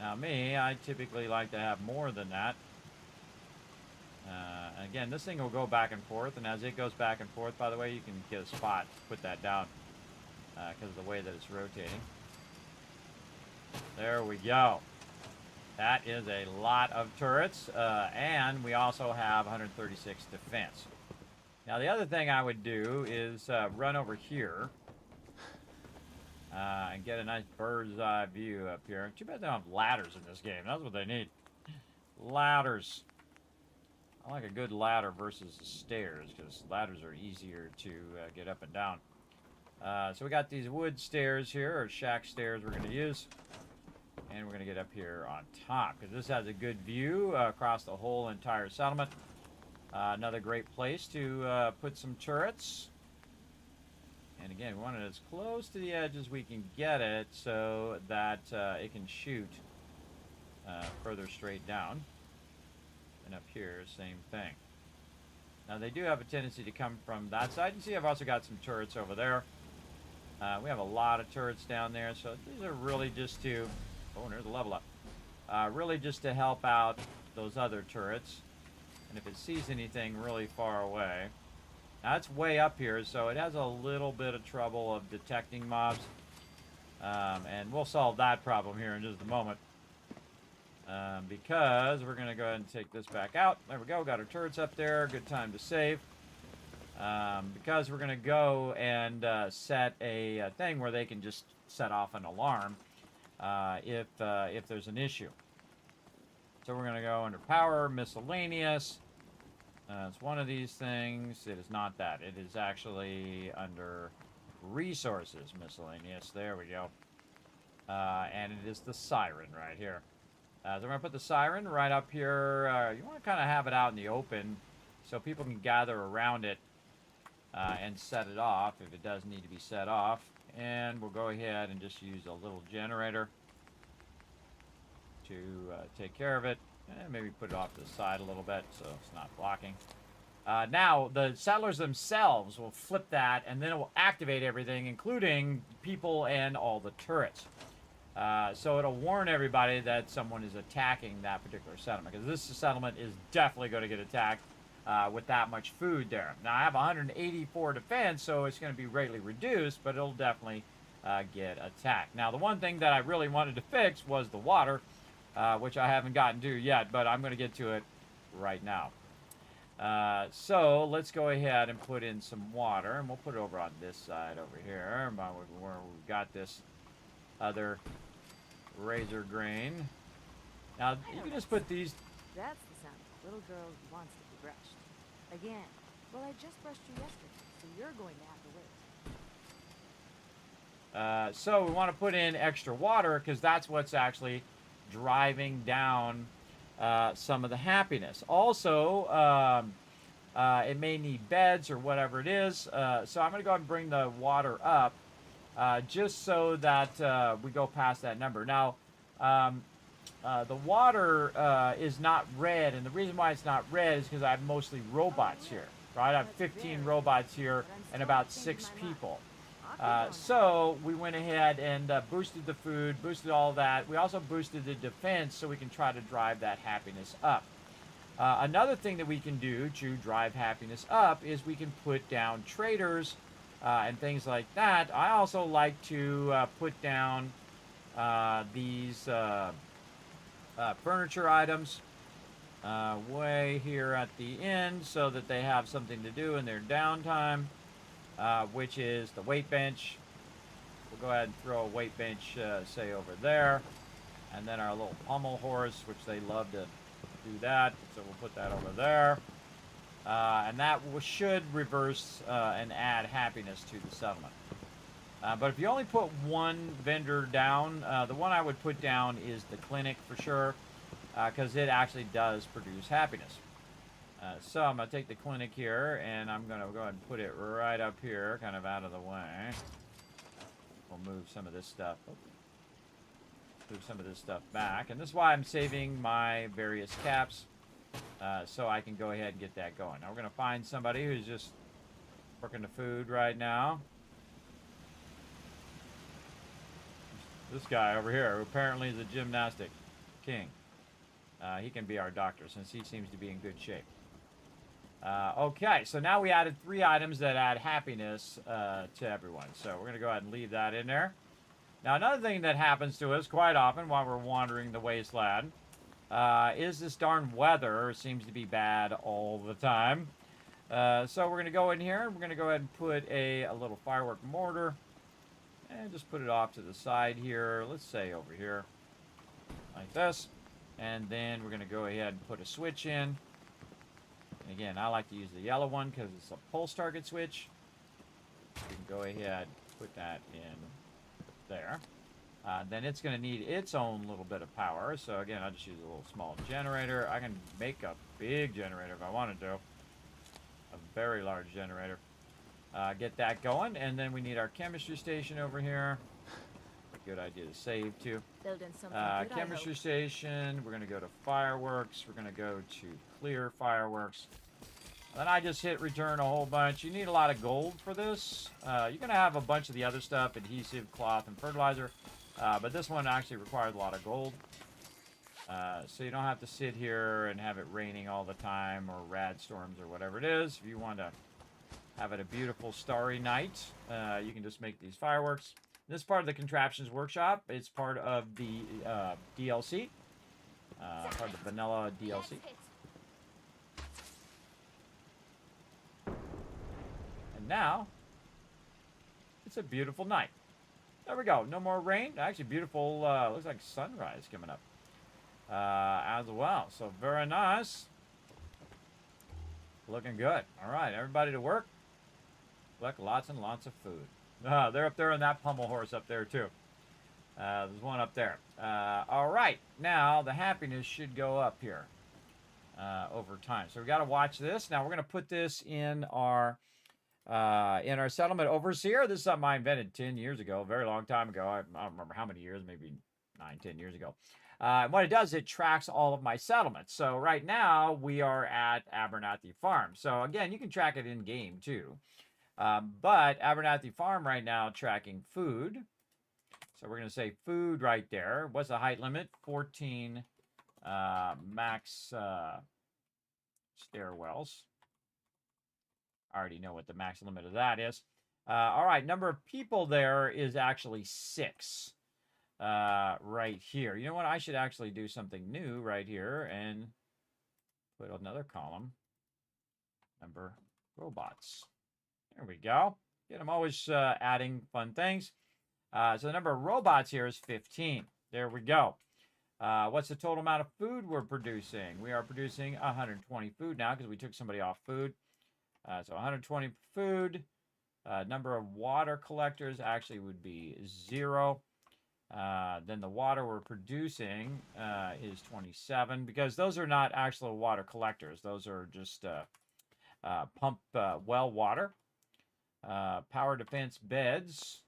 Now me, I typically like to have more than that. Again, this thing will go back and forth, and as it goes back and forth, by the way, you can get a spot to put that down because of the way that it's rotating. There we go. That is a lot of turrets, and we also have 136 defense. Now, the other thing I would do is run over here and get a nice bird's eye view up here. Too bad they don't have ladders in this game. That's what they need. Ladders. I like a good ladder versus stairs, because ladders are easier to get up and down. So we got these wood stairs here, or shack stairs we're going to use. And we're going to get up here on top, because this has a good view across the whole entire settlement. Another great place to put some turrets. And again, we want it as close to the edge as we can get it so that it can shoot further straight down. And up here, same thing. Now, they do have a tendency to come from that side. You see I've also got some turrets over there. We have a lot of turrets down there, so these are really just to... Oh, and there's a level up. Really just to help out those other turrets. And if it sees anything really far away... Now, it's way up here, so it has a little bit of trouble of detecting mobs. And we'll solve that problem here in just a moment. Because we're going to go ahead and take this back out. There we go. Got our turrets up there. Good time to save. Because we're going to go and set a thing where they can just set off an alarm if there's an issue. So we're going to go under power, miscellaneous. It's one of these things. It is not that. It is actually under resources, miscellaneous. There we go. And it is the siren right here. So we're going to put the siren right up here. You want to kind of have it out in the open so people can gather around it and set it off if it does need to be set off. And we'll go ahead and just use a little generator to take care of it. And maybe put it off to the side a little bit so it's not blocking. Now, the settlers themselves will flip that, and then it will activate everything, including people and all the turrets. So it'll warn everybody that someone is attacking that particular settlement, because this settlement is definitely going to get attacked with that much food there. Now, I have 184 defense, so it's going to be greatly reduced, but it'll definitely get attacked. Now, the one thing that I really wanted to fix was the water, which I haven't gotten to yet, but I'm going to get to it right now. So let's go ahead and put in some water, and we'll put it over on this side over here, where we've got this other razor grain. Now you can just put these. That's the sound of a little girl who wants to be brushed. Again. Well, I just brushed you yesterday, so you're going to have to wait. So we want to put in extra water because that's what's actually driving down some of the happiness. Also, it may need beds or whatever it is. So I'm going to go ahead and bring the water up just so that we go past that number. Now, the water is not red, and the reason why it's not red is because I have mostly robots here. Right? I have 15 robots here and about 6 people. So we went ahead and boosted the food, boosted all that. We also boosted the defense so we can try to drive that happiness up. Another thing that we can do to drive happiness up is we can put down traders and things like that. I also like to put down these furniture items way here at the end so that they have something to do in their downtime, which is the weight bench. We'll go ahead and throw a weight bench, say, over there. And then our little pommel horse, which they love to do that. So we'll put that over there. And that should reverse and add happiness to the settlement. But if you only put one vendor down, the one I would put down is the clinic for sure, because it actually does produce happiness. So I'm going to take the clinic here, and I'm going to go ahead and put it right up here, kind of out of the way. We'll move some of this stuff. Move some of this stuff back. And this is why I'm saving my various caps, so I can go ahead and get that going. Now we're going to find somebody who's just working the food right now. This guy over here, who apparently is a gymnastic king. He can be our doctor since he seems to be in good shape. Okay, so now we added 3 items that add happiness to everyone. So we're going to go ahead and leave that in there. Now another thing that happens to us quite often while we're wandering the wasteland is this darn weather seems to be bad all the time. So we're going to go in here and we're going to go ahead and put a little firework mortar. And just put it off to the side here. Let's say over here. Like this. And then we're going to go ahead and put a switch in. And again, I like to use the yellow one because it's a pulse target switch. We can go ahead and put that in there. Then it's going to need its own little bit of power. So again, I'll just use a little small generator. I can make a big generator if I wanted to. A very large generator. Get that going, and then we need our chemistry station over here. A good idea to save too. Building something good, chemistry station. We're going to go to fireworks. We're going to go to clear fireworks. Then I just hit return a whole bunch. You need a lot of gold for this. You're going to have a bunch of the other stuff, adhesive, cloth, and fertilizer. But this one actually requires a lot of gold. So you don't have to sit here and have it raining all the time or rad storms or whatever it is. If you want to have it a beautiful starry night, you can just make these fireworks. This part of the Contraptions Workshop, it's part of the DLC, part of the vanilla DLC. And now, it's a beautiful night. There we go. No more rain. Actually, beautiful, looks like sunrise coming up as well. So very nice. Looking good. All right, everybody to work. Collect lots and lots of food. They're up there on that pommel horse up there too. There's one up there. All right, now the happiness should go up here over time. So we got to watch this. Now we're going to put this in our settlement overseer. This is something I invented 10 years ago, a very long time ago. I don't remember how many years, maybe 9-10 years ago. What it does, it tracks all of my settlements. So right now we are at Abernathy Farm. So again, you can track it in game too. But Abernathy Farm right now tracking food. So we're going to say food right there. What's the height limit? 14 max stairwells. I already know what the max limit of that is. All right, number of people there is actually 6 right here. You know what? I should actually do something new right here and put another column. number robots. There we go. Get them always adding fun things. So the number of robots here is 15. There we go. What's the total amount of food we're producing? We are producing 120 food now because we took somebody off food. So 120 food. Number of water collectors actually would be 0. Then the water we're producing is 27 because those are not actual water collectors. Those are just pump well water. Power defense beds.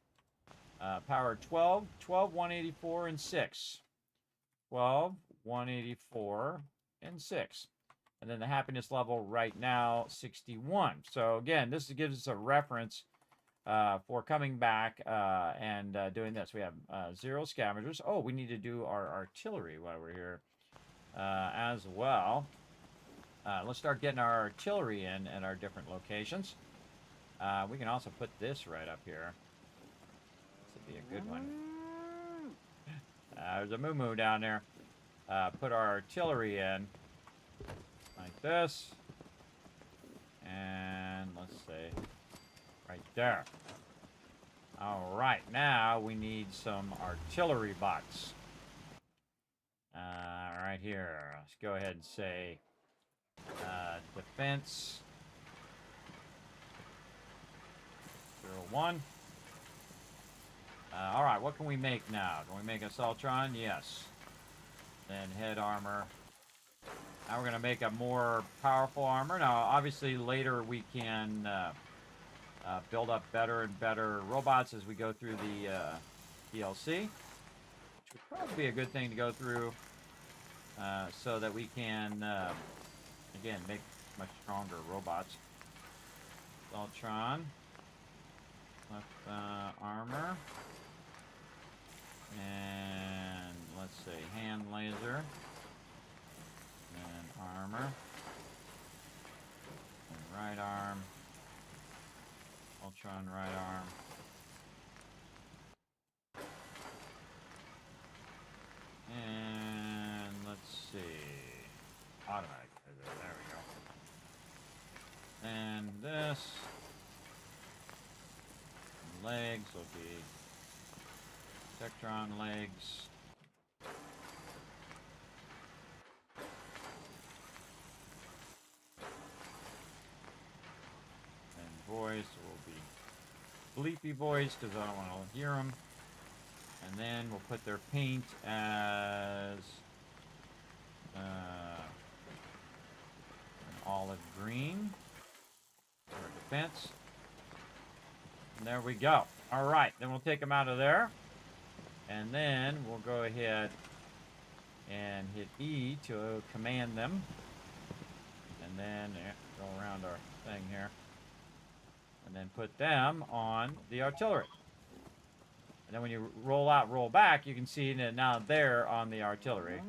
Power 12, 12, 184, and 6. 12, 184, and 6. And then the happiness level right now, 61. So again, this gives us a reference for coming back and doing this. We have 0 scavengers. Oh, we need to do our artillery while we're here as well. Let's start getting our artillery in at our different locations. We can also put this right up here. This would be a good one. There's a moo-moo down there. Put our artillery in like this. And let's see. Right there. All right, now we need some artillery bots. Right here. Let's go ahead and say defense 01. All right, what can we make now? Can we make a Saltron? Yes. Then head armor. Now we're going to make a more powerful armor. Now, obviously, later we can build up better and better robots as we go through the DLC, which would probably be a good thing to go through so that we can, again, make much stronger robots. Saltron. Left armor. And let's see, hand laser. And armor. And right arm. Ultron right arm. And let's see. Automatic. There we go. And this. Legs will be Tectron legs. And voice will be bleepy voice because I don't want to hear them. And then we'll put their paint as an olive green for defense. And there we go. All right, then we'll take them out of there. And then we'll go ahead and hit E to command them. And then go around our thing here. And then put them on the artillery. And then when you roll back, you can see that now they're on the artillery.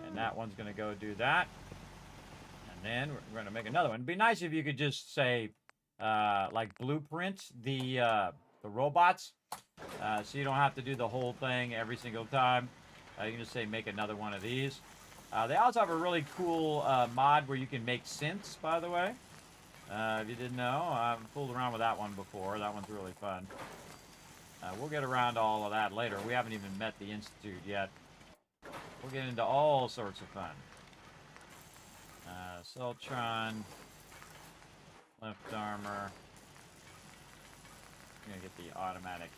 And that one's going to go do that. And then we're going to make another one. It'd be nice if you could just say, like blueprint the robots, so you don't have to do the whole thing every single time. You can just say make another one of these. They also have a really cool mod where you can make synths, by the way. If you didn't know, I've fooled around with that one before. That one's really fun. We'll get around to all of that later. We haven't even met the Institute yet. We'll get into all sorts of fun. Celtron. Left armor. I'm gonna get the automatic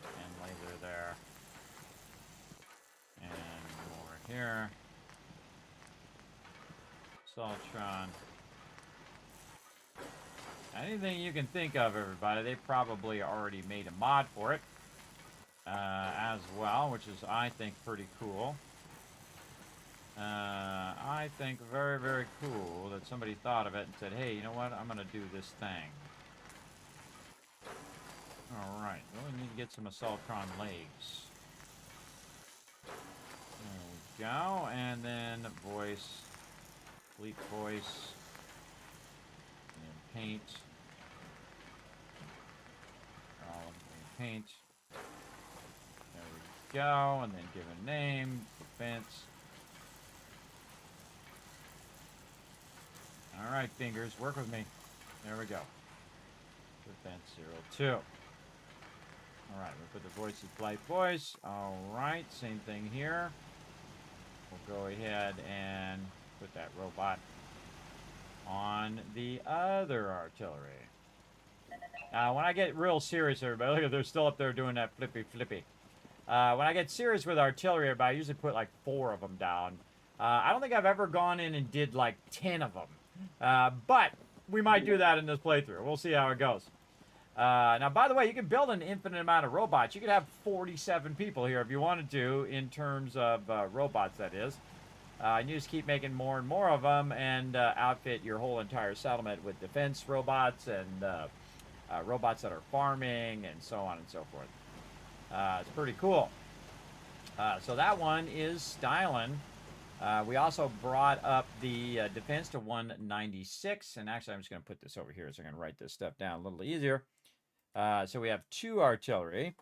and laser there. And over here. Saltron. Anything you can think of, everybody. They probably already made a mod for it as well, which is, I think, pretty cool. I think very, very cool that somebody thought of it and said, hey, you know what? I'm going to do this thing. Alright, well, we need to get some Assaultron legs. There we go. And then voice. Fleet voice. And paint. Paint. There we go. And then give a name. Defense. All right, fingers, work with me. There we go. Defense 02. All right, we'll put the voices flight voice. All right, same thing here. We'll go ahead and put that robot on the other artillery. When I get real serious, everybody, look at they're still up there doing that flippy. When I get serious with artillery, everybody, I usually put like 4 of them down. I don't think I've ever gone in and did like 10 of them. But we might do that in this playthrough. We'll see how it goes. Now, by the way, you can build an infinite amount of robots. You could have 47 people here if you wanted to, in terms of robots, that is. And you just keep making more and more of them and outfit your whole entire settlement with defense robots and robots that are farming and so on and so forth. It's pretty cool. So that one is styling. We also brought up the defense to 196. And actually, I'm just going to put this over here so I can write this stuff down a little easier. So we have 2 artillery.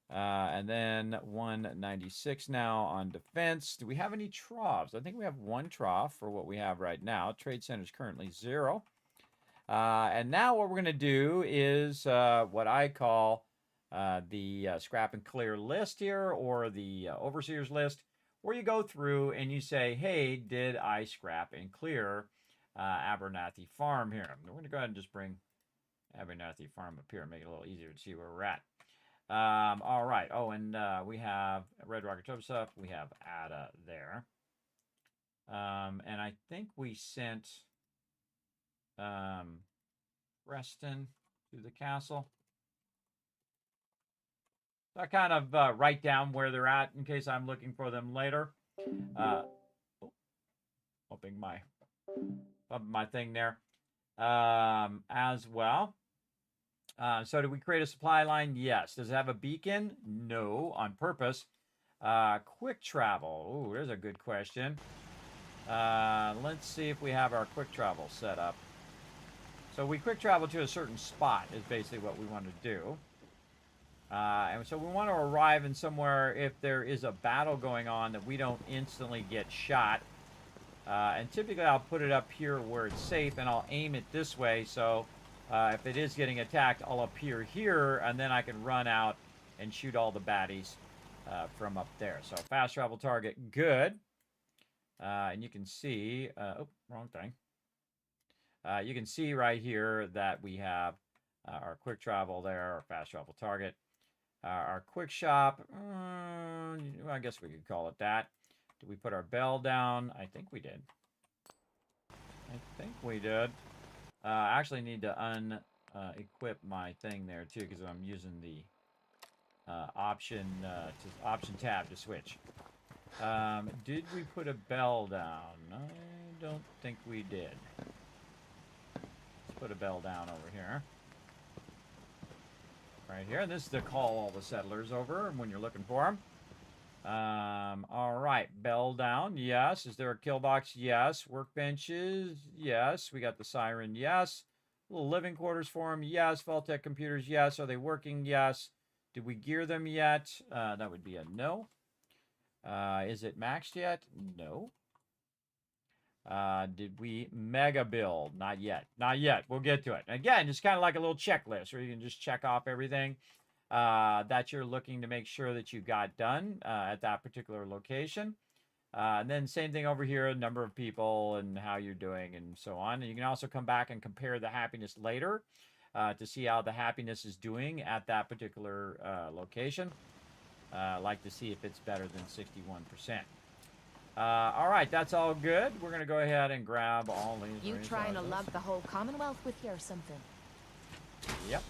And then 196 now on defense. Do we have any troughs? I think we have 1 trough for what we have right now. Trade center is currently 0. And now what we're going to do is what I call the scrap and clear list here, or the overseer's list, where you go through and you say, hey, did I scrap and clear Abernathy Farm here? We're going to go ahead and just bring Abernathy Farm up here and make it a little easier to see where we're at. All right. Oh, and we have Red Rocket Tub stuff. We have Ada there. And I think we sent Preston to the castle. So I kind of write down where they're at in case I'm looking for them later. Bumping my thing there as well. So did we create a supply line? Yes. Does it have a beacon? No, on purpose. Quick travel. Ooh, there's a good question. Let's see if we have our quick travel set up. So we quick travel to a certain spot is basically what we want to do. And so we want to arrive in somewhere if there is a battle going on that we don't instantly get shot. And typically I'll put it up here where it's safe and I'll aim it this way. So if it is getting attacked, I'll appear here and then I can run out and shoot all the baddies from up there. So fast travel target, good. And you can see, oh, wrong thing. You can see right here that we have our quick travel there, our fast travel target. Our quick shop, I guess we could call it that. Did we put our bell down? I think we did. I actually need to equip my thing there too, because I'm using the option tab to switch. Did we put a bell down? I don't think we did. Let's put a bell down over here. Right here. And this is to call all the settlers over when you're looking for them. All right. Bell down. Yes. Is there a kill box? Yes. Workbenches? Yes. We got the siren? Yes. Little living quarters for them? Yes. Vault-Tec computers? Yes. Are they working? Yes. Did we gear them yet? That would be a no. Is it maxed yet? No. Did we mega build? Not yet. Not yet. We'll get to it. Again, it's kind of like a little checklist where you can just check off everything that you're looking to make sure that you got done at that particular location. And then same thing over here, number of people and how you're doing and so on. And you can also come back and compare the happiness later to see how the happiness is doing at that particular location. Like to see if it's better than 61%. All right, that's all good. We're going to go ahead and grab all these. You trying to lug the whole Commonwealth with you or something? Yep.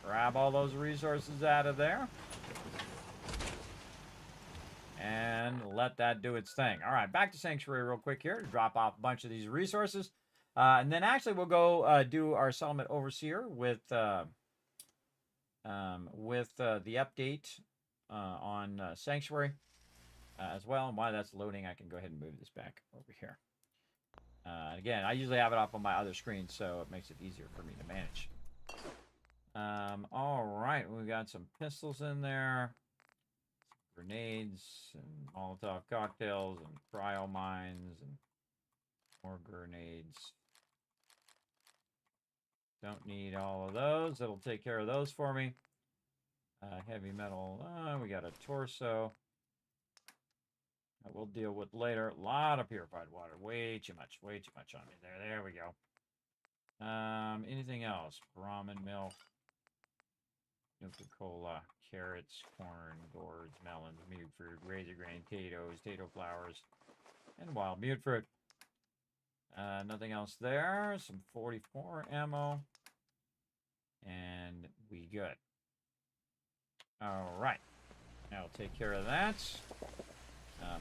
Grab all those resources out of there. And let that do its thing. All right, back to Sanctuary real quick here to drop off a bunch of these resources. And then actually we'll go do our Settlement Overseer with the update on Sanctuary. As well, and while that's loading, I can go ahead and move this back over here. Again, I usually have it off on my other screen, so it makes it easier for me to manage. All right, we got some pistols in there, grenades, and Molotov cocktails, and cryo mines, and More grenades. Don't need all of those. It'll take care of those for me. Heavy metal. We got a torso. That we'll deal with later. A lot of purified water. Way too much. Way too much on me. There we go. Anything else? Brahmin milk. Nuka-Cola. Carrots. Corn. Gourds. Melons. Mute fruit. Razor grain. Potatoes. Potato flowers. And wild mute fruit. Nothing else there. Some 44 ammo. And we good. Alright. Now we'll take care of that.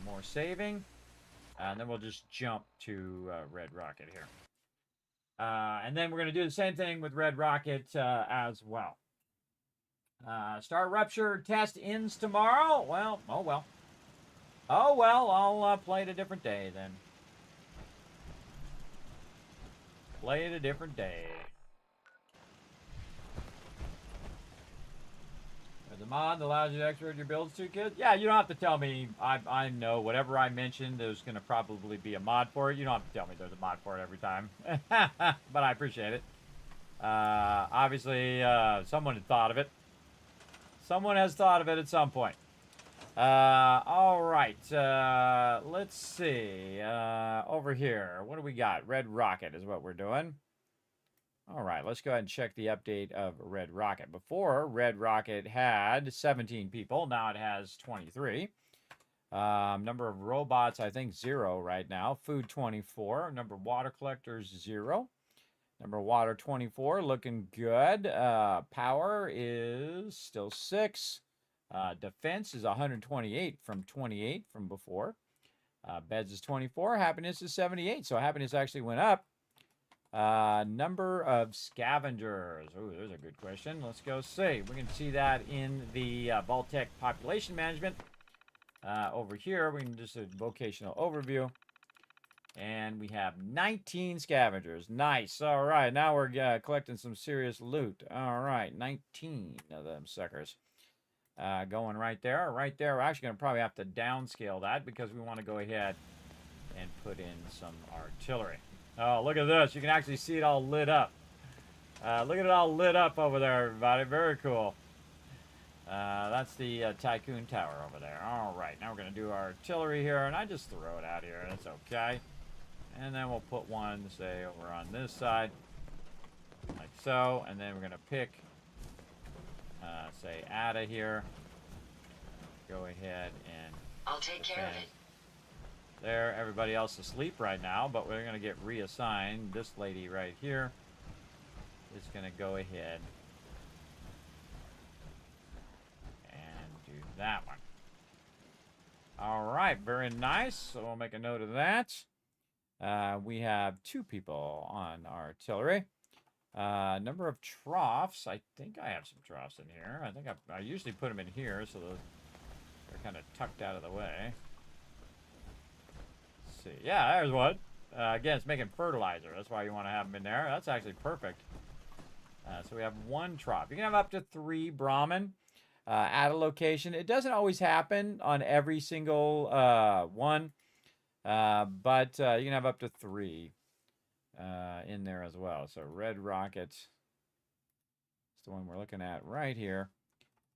More saving. And then we'll just jump to Red Rocket here. And then we're going to do the same thing with Red Rocket as well. Star Rupture test ends tomorrow. Well, oh well. Oh well, I'll play it a different day then. Play it a different day. There's a mod that allows you to export your builds to, kids. Yeah, you don't have to tell me. I know whatever I mentioned, there's going to probably be a mod for it. You don't have to tell me there's a mod for it every time. But I appreciate it. Obviously, someone had thought of it. Someone has thought of it at some point. All right. Let's see. Over here, what do we got? Red Rocket is what we're doing. All right, let's go ahead and check the update of Red Rocket. Before, Red Rocket had 17 people. Now it has 23. Number of robots, I think 0 right now. Food 24. Number of water collectors 0. Number of water 24, looking good. Power is still 6. Defense is 128 from 28 from before. Beds is 24. Happiness is 78. So happiness actually went up. Number of scavengers. Oh, there's a good question. Let's go see. We can see that in the Vault-Tec population management. Over here, we can just do a vocational overview. And we have 19 scavengers. Nice. All right. Now we're collecting some serious loot. All right. 19 of them suckers. Going right there. Right there. We're actually going to probably have to downscale that because we want to go ahead and put in some artillery. Oh, look at this. You can actually see it all lit up. Look at it all lit up over there, everybody. Very cool. That's the Tycoon Tower over there. All right. Now we're going to do our artillery here, and I just throw it out here. That's okay. And then we'll put one, say, over on this side. Like so. And then we're going to pick, say, Ada here. Go ahead and... I'll take care of it. There, everybody else asleep right now, but we're going to get reassigned. This lady right here is going to go ahead and do that one. All right, very nice. So we'll make a note of that. We have 2 people on artillery. Number of troughs. I think I have some troughs in here. I think I usually put them in here, so they're kind of tucked out of the way. See. Yeah, there's one. Again, it's making fertilizer. That's why you want to have them in there. That's actually perfect. So we have 1 trough. You can have up to 3 Brahmin at a location. It doesn't always happen on every single one, but you can have up to 3 in there as well. So Red Rocket is the one we're looking at right here.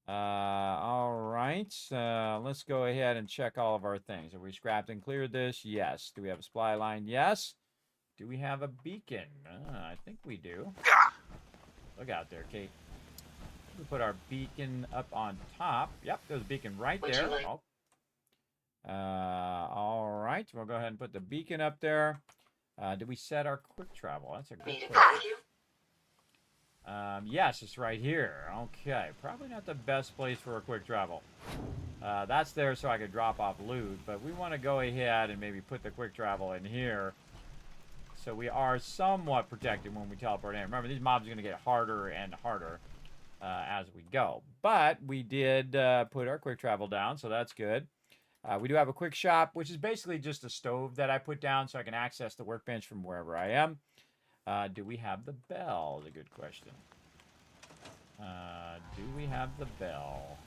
All right, let's go ahead and check all of our things. Have we scrapped and cleared this? Yes. Do we have a supply line? Yes. Do we have a beacon? I think we do. Look out there, Kate. We put our beacon up on top. Yep, there's a beacon right there. Oh. All right, we'll go ahead and put the beacon up there. Did we set our quick travel? That's a good question. Yes, it's right here. Okay, probably not the best place for a quick travel. That's there so I could drop off loot, but we want to go ahead and maybe put the quick travel in here so we are somewhat protected when we teleport in. Remember, these mobs are going to get harder and harder as we go. But we did put our quick travel down, so that's good. We do have a quick shop, which is basically just a stove that I put down so I can access the workbench from wherever I am. Do we have the bell? Is a good question. Do we have the bell?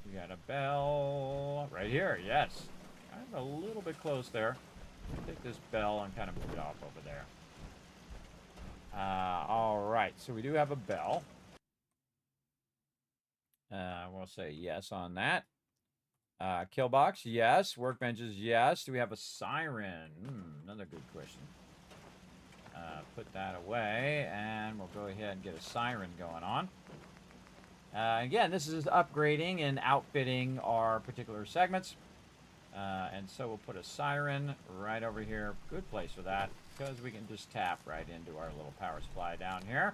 We got a bell right here. Yes. Kind of a little bit close there. Take this bell and kind of move it off over there. All right, so we do have a bell. We'll say yes on that. Kill box, yes. Workbenches, yes. Do we have a siren? Another good question. Put that away, and we'll go ahead and get a siren going on. Again, this is upgrading and outfitting our particular segments. And so we'll put a siren right over here. Good place for that, because we can just tap right into our little power supply down here.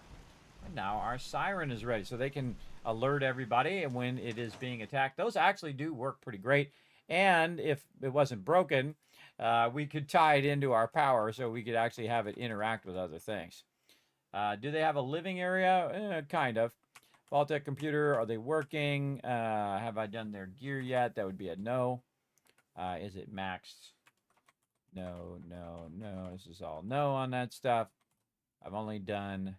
And now our siren is ready, so they can alert everybody when it is being attacked. Those actually do work pretty great. And if it wasn't broken, we could tie it into our power so we could actually have it interact with other things. Do they have a living area? Kind of. Vault-Tec computer, are they working? Have I done their gear yet? That would be a no. Is it maxed? No, no, no. This is all no on that stuff. I've only done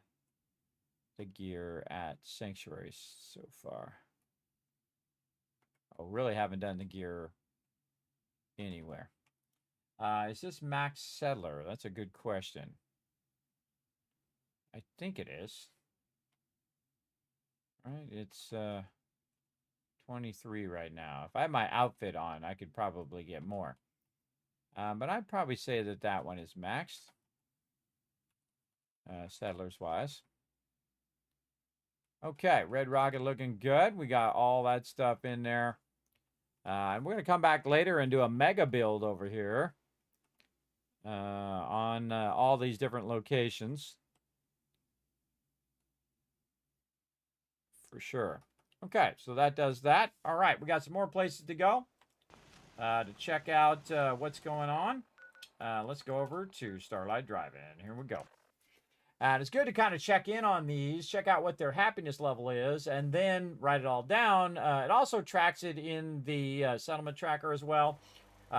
the gear at Sanctuary so far. I really haven't done the gear anywhere. Is this max settler? That's a good question. I think it is. Right, it's 23 right now. If I have my outfit on, I could probably get more. But I'd probably say that that one is maxed. Settlers wise. Okay, Red Rocket looking good. We got all that stuff in there. And we're going to come back later and do a mega build over here on all these different locations. For sure. Okay, so that does that. All right, we got some more places to go to check out what's going on. Let's go over to Starlight Drive-In. Here we go. And it's good to kind of check in on these, check out what their happiness level is, and then write it all down. It also tracks it in the settlement tracker as well.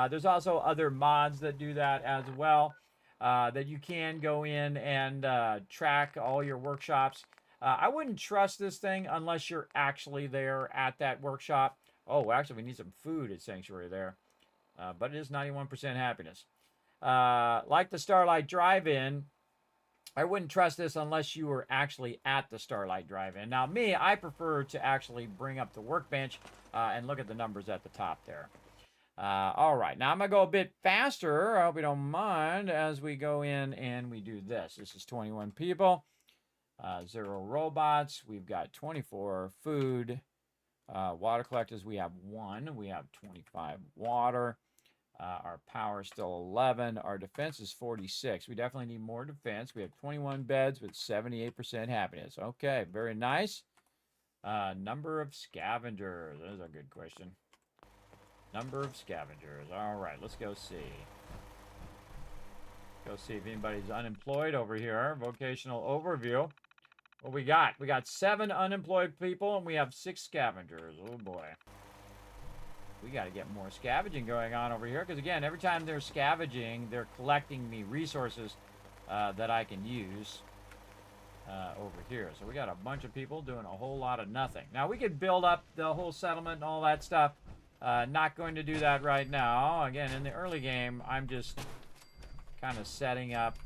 There's also other mods that do that as well, that you can go in and track all your workshops. I wouldn't trust this thing unless you're actually there at that workshop. Oh, actually, we need some food at Sanctuary there. But it is 91% happiness. Like the Starlight Drive-In, I wouldn't trust this unless you were actually at the Starlight Drive-In. Now, me, I prefer to actually bring up the workbench and look at the numbers at the top there. All right, now I'm going to go a bit faster. I hope you don't mind as we go in and we do this. This is 21 people. 0 robots. We've got 24 food. Water collectors, we have 1. We have 25 water. Our power is still 11. Our defense is 46. We definitely need more defense. We have 21 beds with 78% happiness. Okay, very nice. Number of scavengers. That's a good question. Number of scavengers. All right, let's go see. Go see if anybody's unemployed over here. Vocational overview. What we got? We got 7 unemployed people, and we have 6 scavengers. Oh, boy. We got to get more scavenging going on over here, because, again, every time they're scavenging, they're collecting me resources that I can use over here. So we got a bunch of people doing a whole lot of nothing. Now, we could build up the whole settlement and all that stuff. Not going to do that right now. Again, in the early game, I'm just kind of setting up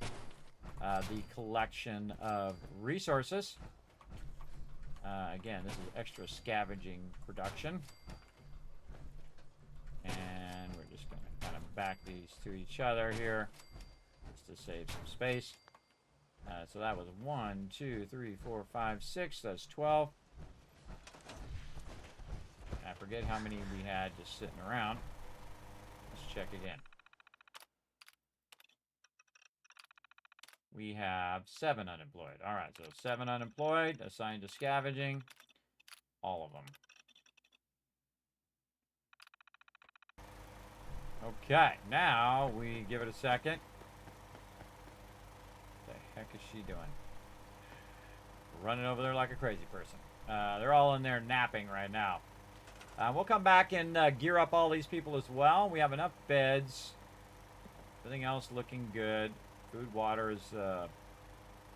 the collection of resources. Again, this is extra scavenging production. And we're just going to kind of back these to each other here just to save some space. So that was 1, 2, 3, 4, 5, 6. That's 12. I forget how many we had just sitting around. Let's check again. We have 7 unemployed. All right, so 7 unemployed, assigned to scavenging. All of them. Okay, now we give it a second. What the heck is she doing? Running over there like a crazy person. They're all in there napping right now. We'll come back and gear up all these people as well. We have enough beds. Everything else looking good. Food, water is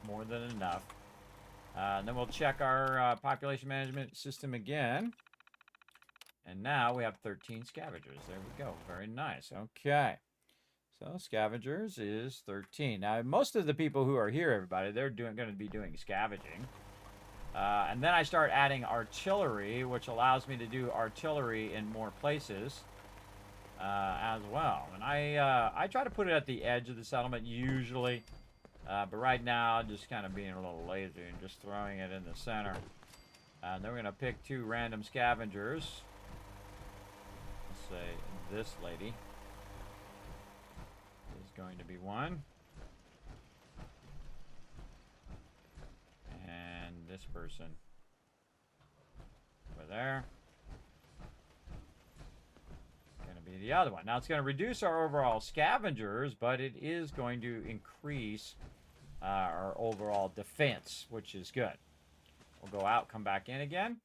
more than enough. And then we'll check our population management system again. And now we have 13 scavengers. There we go. Very nice. Okay. So scavengers is 13. Now, most of the people who are here, everybody, they're going to be doing scavenging. And then I start adding artillery, which allows me to do artillery in more places as well. And I try to put it at the edge of the settlement usually. But right now, just kind of being a little lazy and just throwing it in the center. And then we're going to pick 2 random scavengers. Let's say this lady is going to be one. And this person over there is going to be the other one. Now, it's going to reduce our overall scavengers, but it is going to increase our overall defense, which is good. We'll go out, come back in again.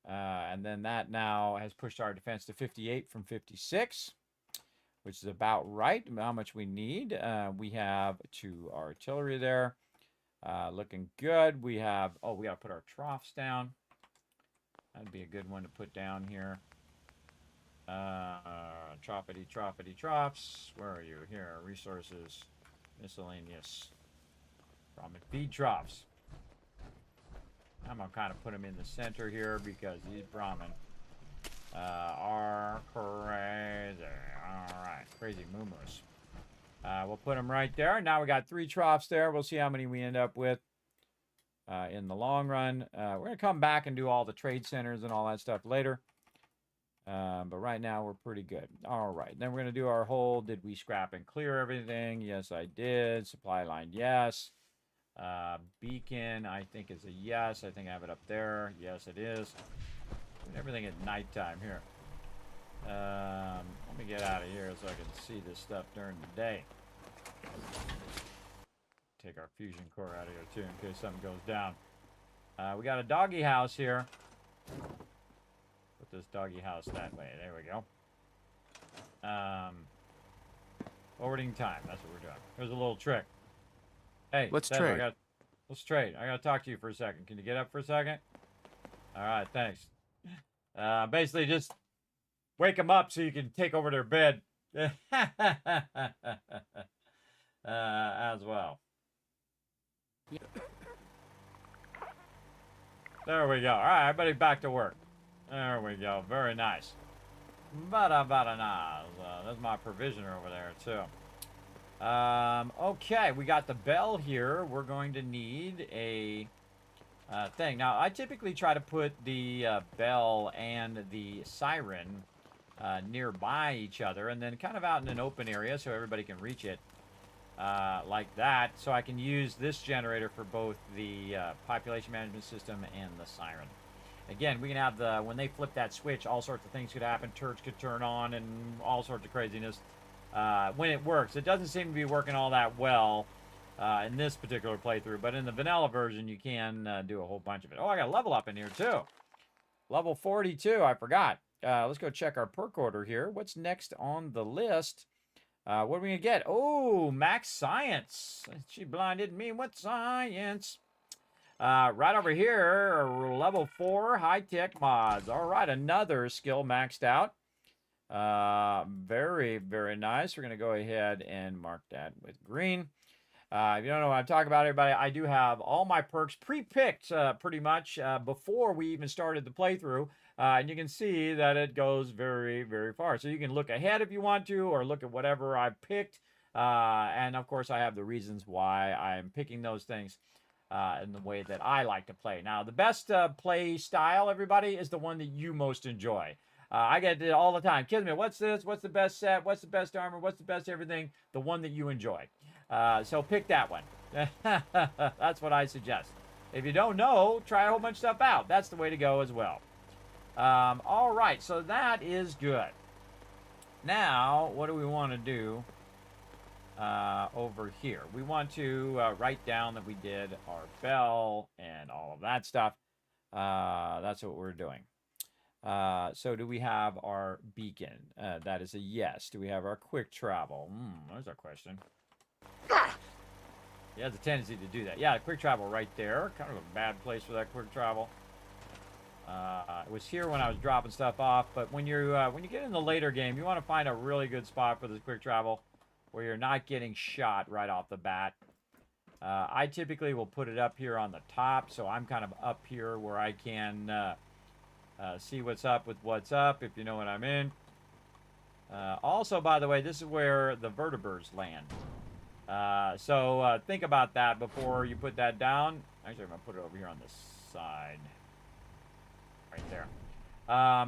And then that now has pushed our defense to 58 from 56, which is about right, how much we need. We have 2 artillery there. Looking good. We have, oh, we got to put our troughs down. That'd be a good one to put down here. Troppity troughs. Where are you? Here, resources, miscellaneous. Brahmin feed troughs. I'm going to kind of put them in the center here because these Brahmin are crazy. All right, crazy moo-moos. We'll put them right there. Now we got 3 troughs there. We'll see how many we end up with in the long run. We're going to come back and do all the trade centers and all that stuff later. But right now we're pretty good. All right, then we're going to do our whole, did we scrap and clear everything? Yes, I did. Supply line, yes. Beacon, I think is a yes. I think I have it up there. Yes, it is. Doing everything at nighttime here. Let me get out of here so I can see this stuff during the day. Take our fusion core out of here too in case something goes down. We got a doggy house here. Put this doggy house that way. There we go. Forwarding time. That's what we're doing. Here's a little trick. Hey, let's Seth, trade. Let's trade. I gotta talk to you for a second. Can you get up for a second? All right, thanks. Basically, just wake them up so you can take over their bed as well. There we go. All right, everybody back to work. There we go. Very nice. Bada nice. There's my provisioner over there too. Okay, we got the bell here. We're going to need a thing. Now, I typically try to put the bell and the siren nearby each other and then kind of out in an open area so everybody can reach it like that. So I can use this generator for both the population management system and the siren. Again, we can have the, when they flip that switch, all sorts of things could happen. Turrets could turn on and all sorts of craziness. When it works. It doesn't seem to be working all that well in this particular playthrough, but in the vanilla version, you can do a whole bunch of it. Oh, I got a level up in here, too. Level 42, I forgot. Let's go check our perk order here. What's next on the list? What are we going to get? Oh, max science. She blinded me with science. Right over here, level 4 high-tech mods. All right, another skill maxed out. Very, very nice. We're going to go ahead and mark that with green. If you don't know what I'm talking about, everybody, I do have all my perks pre-picked pretty much before we even started the playthrough. And you can see that it goes very, very far. So you can look ahead if you want to, or look at whatever I've picked. And of course, I have the reasons why I'm picking those things in the way that I like to play. Now, the best play style, everybody, is the one that you most enjoy. I get it all the time. Kismet, what's this? What's the best set? What's the best armor? What's the best everything? The one that you enjoy. So pick that one. That's what I suggest. If you don't know, try a whole bunch of stuff out. That's the way to go as well. All right, so that is good. Now, what do we want to do over here? We want to write down that we did our bell and all of that stuff. That's what we're doing. So do we have our beacon? That is a yes. Do we have our quick travel? There's our question. He has a tendency to do that. Yeah, quick travel right there. Kind of a bad place for that quick travel. It was here when I was dropping stuff off, but when you get in the later game, you want to find a really good spot for this quick travel. where you're not getting shot right off the bat. I typically will put it up here on the top, so I'm kind of up here where I can see what's up with what's up, if you know what I mean. Also, by the way, this is where the vertebrates land. So think about that before you put that down. Actually, I'm going to put it over here on the side. Right there.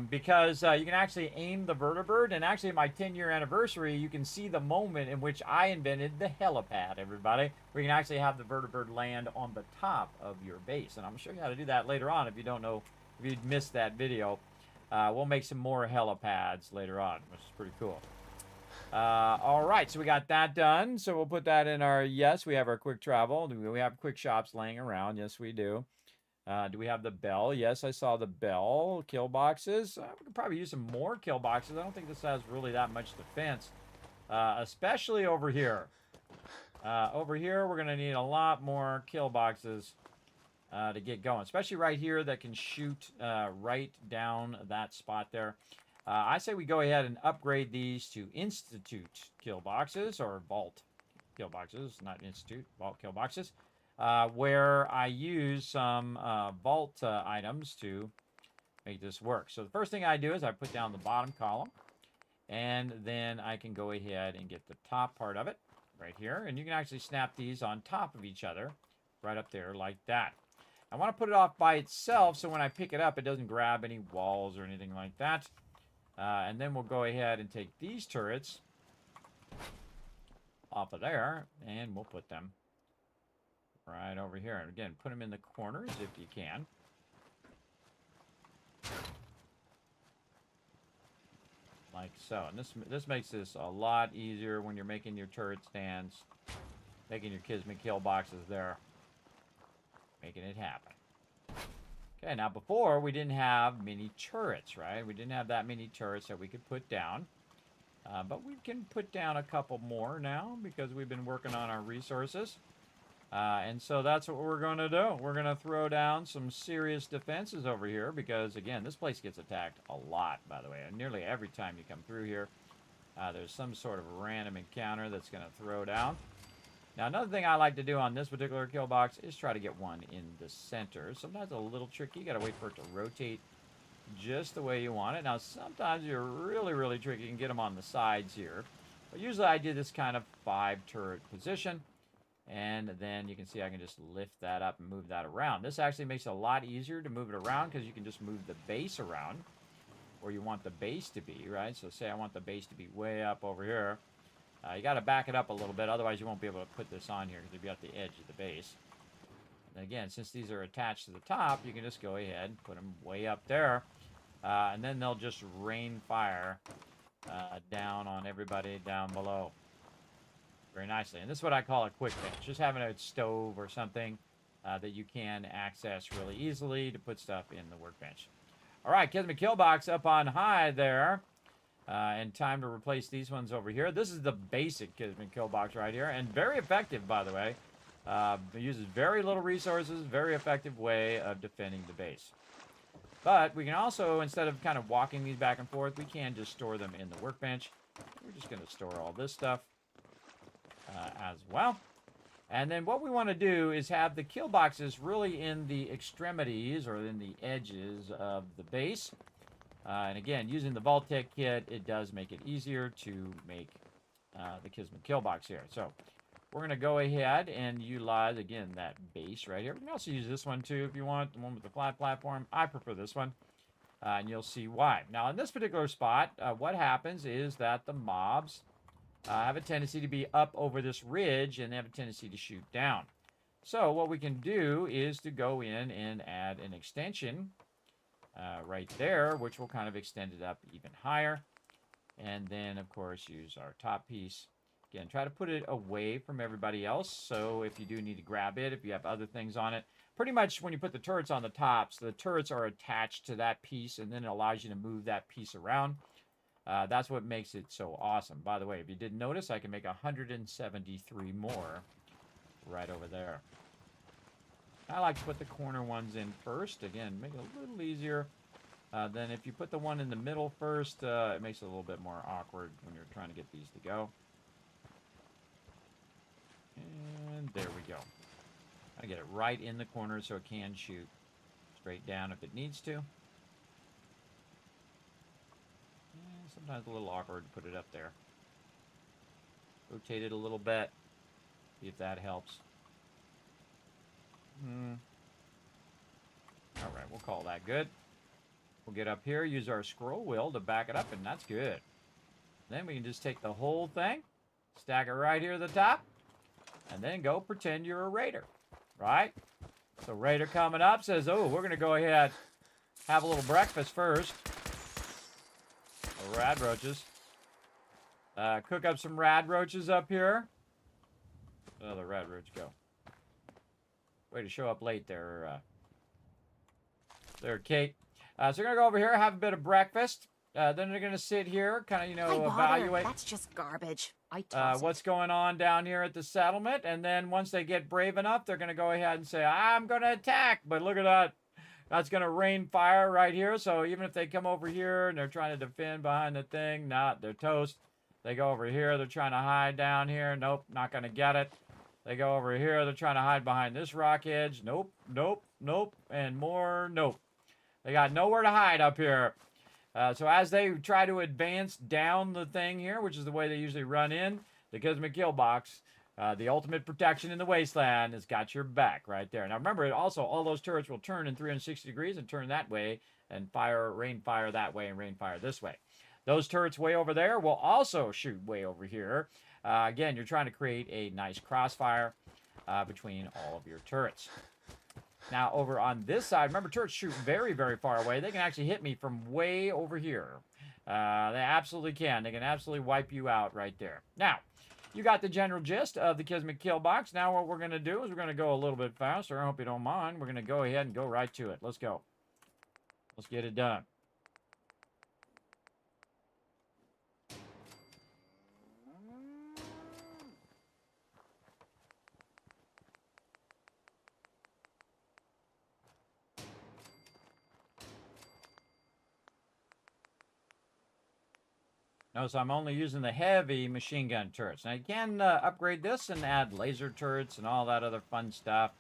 Because you can actually aim the vertebrate, and actually my 10-year anniversary, you can see the moment in which I invented the helipad, everybody. We can actually have the vertebrate land on the top of your base, and I'm going to show you how to do that later on if you don't know, if you missed that video. We'll make some more helipads later on, which is pretty cool. All right, so we got that done. So we'll put that in our, yes, we have our quick travel. Do we have quick shops laying around? Yes, we do. Do we have the bell? Yes, I saw the bell. Kill boxes. We could probably use some more kill boxes. I don't think this has really that much defense, especially over here. Over here, we're going to need a lot more kill boxes to get going, especially right here that can shoot right down that spot there. I say we go ahead and upgrade these to Institute kill boxes, or Vault kill boxes, not Institute, Vault kill boxes. Where I use some vault items to make this work. So the first thing I do is I put down the bottom column, and then I can go ahead and get the top part of it right here, and you can actually snap these on top of each other right up there like that. I want to put it off by itself so when I pick it up it doesn't grab any walls or anything like that. And then we'll go ahead and take these turrets off of there, and we'll put them right over here. And again, put them in the corners if you can. Like so. And this makes this a lot easier when you're making your turret stands, making your Kismet kill boxes there, making it happen. Okay, now before we didn't have many turrets, right? We didn't have that many turrets that we could put down. But we can put down a couple more now because we've been working on our resources. And so that's what we're going to do. We're going to throw down some serious defenses over here because, again, this place gets attacked a lot, by the way. And nearly every time you come through here, there's some sort of random encounter that's going to throw down. Now, another thing I like to do on this particular kill box is try to get one in the center. Sometimes a little tricky. You got to wait for it to rotate just the way you want it. Now, sometimes you're really, really tricky. You can get them on the sides here. But usually I do this kind of 5-turret position. And then you can see I can just lift that up and move that around. This actually makes it a lot easier to move it around because you can just move the base around where you want the base to be, right? So say I want the base to be way up over here. You got to back it up a little bit, otherwise you won't be able to put this on here because you'll be at the edge of the base. And again, since these are attached to the top, you can just go ahead and put them way up there. And then they'll just rain fire down on everybody down below. Very nicely. And this is what I call a quick bench. Just having a stove or something that you can access really easily to put stuff in the workbench. All right, Kismet kill box up on high there. And time to replace these ones over here. This is the basic Kismet kill box right here. And very effective, by the way. It uses very little resources. Very effective way of defending the base. But we can also, instead of kind of walking these back and forth, we can just store them in the workbench. We're just going to store all this stuff as well. And then what we want to do is have the kill boxes really in the extremities or in the edges of the base. And again, using the Vault-Tec kit, it does make it easier to make the Kismet kill box here. So we're going to go ahead and utilize, again, that base right here. We can also use this one too if you want, the one with the flat platform. I prefer this one, and you'll see why. Now, in this particular spot, what happens is that the mobs have a tendency to be up over this ridge, and they have a tendency to shoot down. So what we can do is to go in and add an extension right there, which will kind of extend it up even higher. And then, of course, use our top piece. Again, try to put it away from everybody else. So if you do need to grab it, if you have other things on it, pretty much when you put the turrets on the tops, the turrets are attached to that piece, and then it allows you to move that piece around. That's what makes it so awesome. By the way, if you didn't notice, I can make 173 more right over there. I like to put the corner ones in first. Again, make it a little easier. Then if you put the one in the middle first, it makes it a little bit more awkward when you're trying to get these to go. And there we go. I get it right in the corner so it can shoot straight down if it needs to. Sometimes a little awkward to put it up there. Rotate it a little bit. See if that helps. Alright, we'll call that good. We'll get up here, use our scroll wheel to back it up, and that's good. Then we can just take the whole thing, stack it right here at the top, and then go pretend you're a raider. Right? So raider coming up says, oh, we're going to go ahead, have a little breakfast first. Rad roaches. Cook up some rad roaches up here. Oh, the rad roach go. Way to show up late there, Kate. So we're going to go over here, have a bit of breakfast. Then they're going to sit here, kind of, you know, evaluate. That's just garbage. I toss what's going on down here at the settlement. And then once they get brave enough, they're going to go ahead and say, I'm going to attack. But look at that. That's going to rain fire right here. So even if they come over here and they're trying to defend behind the thing, they're toast. They go over here. They're trying to hide down here. Nope, not going to get it. They go over here. They're trying to hide behind this rock edge. Nope, nope, nope, and more nope. They got nowhere to hide up here. So as they try to advance down the thing here, which is the way they usually run in, the Kismet kill box, the ultimate protection in the wasteland has got your back right there. Now remember, also, all those turrets will turn in 360 degrees and turn that way and fire, rain fire that way and rain fire this way. Those turrets way over there will also shoot way over here. Again, you're trying to create a nice crossfire between all of your turrets. Now, over on this side, remember, turrets shoot very, very far away. They can actually hit me from way over here. They absolutely can. They can absolutely wipe you out right there. Now, you got the general gist of the Kismet kill box. Now what we're going to do is we're going to go a little bit faster. I hope you don't mind. We're going to go ahead and go right to it. Let's go. Let's get it done. Notice I'm only using the heavy machine gun turrets. Now you can upgrade this and add laser turrets and all that other fun stuff.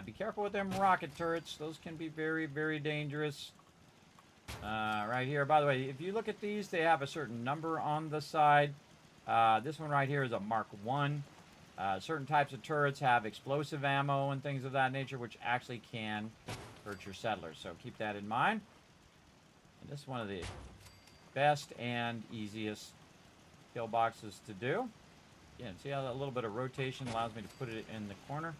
Be careful with them rocket turrets. Those can be very, very dangerous. Right here, by the way, if you look at these, they have a certain number on the side. This one right here is a Mark 1. Certain types of turrets have explosive ammo and things of that nature, which actually can hurt your settlers. So keep that in mind. And this is one of the best and easiest kill boxes to do. Again, see how that little bit of rotation allows me to put it in the corner?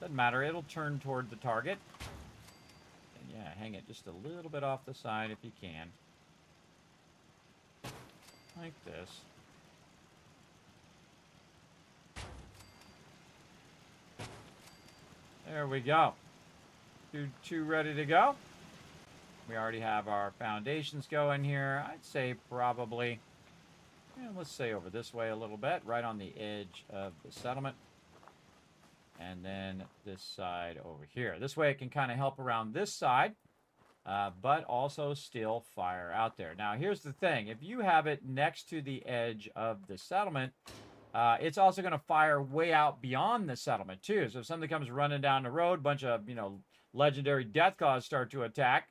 Doesn't matter, it'll turn toward the target. And yeah, hang it just a little bit off the side if you can. Like this. There we go. Two ready to go. We already have our foundations going here. I'd say probably, let's say over this way a little bit, right on the edge of the settlement. And then this side over here. This way it can kind of help around this side, but also still fire out there. Now, here's the thing. If you have it next to the edge of the settlement, it's also going to fire way out beyond the settlement, too. So if something comes running down the road, bunch of, legendary death claws start to attack,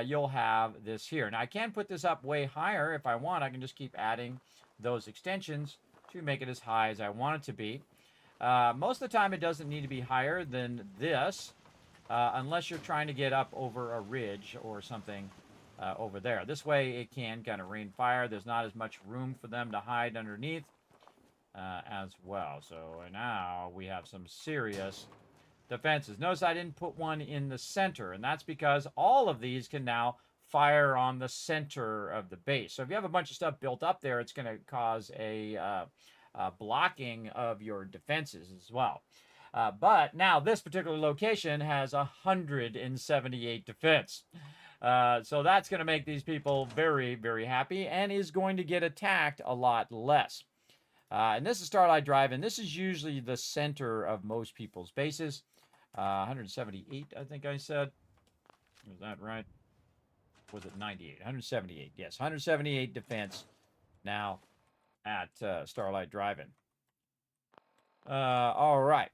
you'll have this here. Now, I can put this up way higher if I want. I can just keep adding those extensions to make it as high as I want it to be. Most of the time, it doesn't need to be higher than this, unless you're trying to get up over a ridge or something over there. This way, it can kind of rain fire. There's not as much room for them to hide underneath as well. So now we have some serious defenses. Notice I didn't put one in the center, and that's because all of these can now fire on the center of the base. So if you have a bunch of stuff built up there, it's going to cause a blocking of your defenses as well. But now this particular location has 178 defense. So that's going to make these people very, very happy and is going to get attacked a lot less. And this is Starlight Drive, and this is usually the center of most people's bases. 178, I think I said. Was that right? Was it 98? 178, yes. 178 defense now at Starlight Drive-In. All right.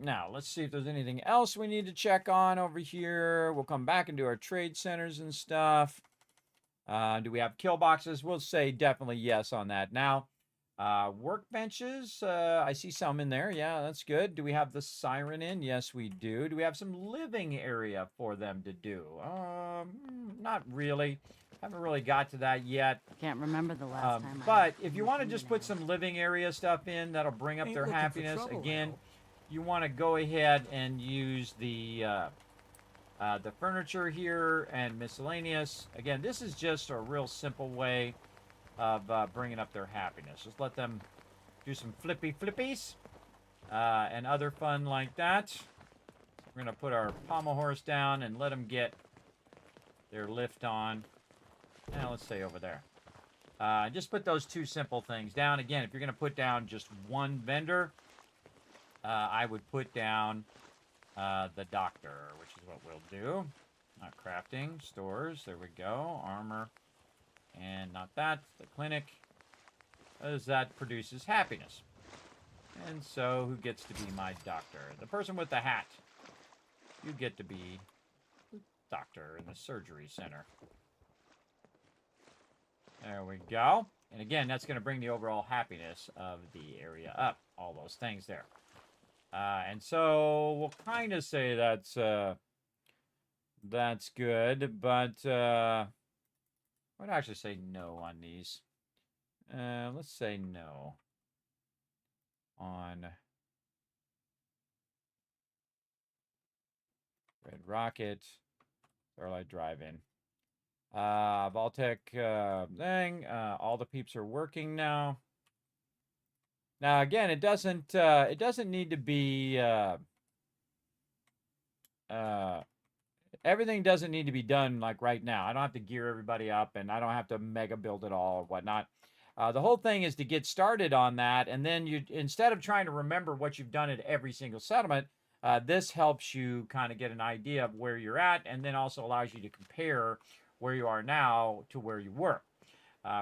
Now, let's see if there's anything else we need to check on over here. We'll come back and do our trade centers and stuff. Do we have kill boxes? We'll say definitely yes on that. Now, workbenches, I see some in there. Yeah, that's good. Do we have the siren in? Yes, we do. Do we have some living area for them to do? Not really. Haven't really got to that yet. Can't remember the last time. But if you want to just put some living area stuff in, that'll bring up Ain't their looking for happiness. trouble, Again, though. you want to go ahead and use the furniture here and miscellaneous. Again, this is just a real simple way of bringing up their happiness. Just let them do some flippies and other fun like that. We're going to put our pommel horse down and let them get their lift on. Now let's say over there. Just put those two simple things down. Again, if you're going to put down just one vendor, I would put down the doctor, which is what we'll do. Not crafting, stores, there we go. Armor, and not that, the clinic, as that produces happiness. And so, who gets to be my doctor? The person with the hat. You get to be the doctor in the surgery center. There we go. And again, that's going to bring the overall happiness of the area up. All those things there. And so we'll kind of say that's good, but I would actually say no on these. Let's say no on Red Rocket, Starlight Drive-In. Vaultec thing. All the peeps are working now. Now again, it doesn't need to be everything doesn't need to be done like right now. I don't have to gear everybody up, and I don't have to mega build it all or whatnot. The whole thing is to get started on that, and then you, instead of trying to remember what you've done at every single settlement, this helps you kind of get an idea of where you're at, and then also allows you to compare where you are now to where you were,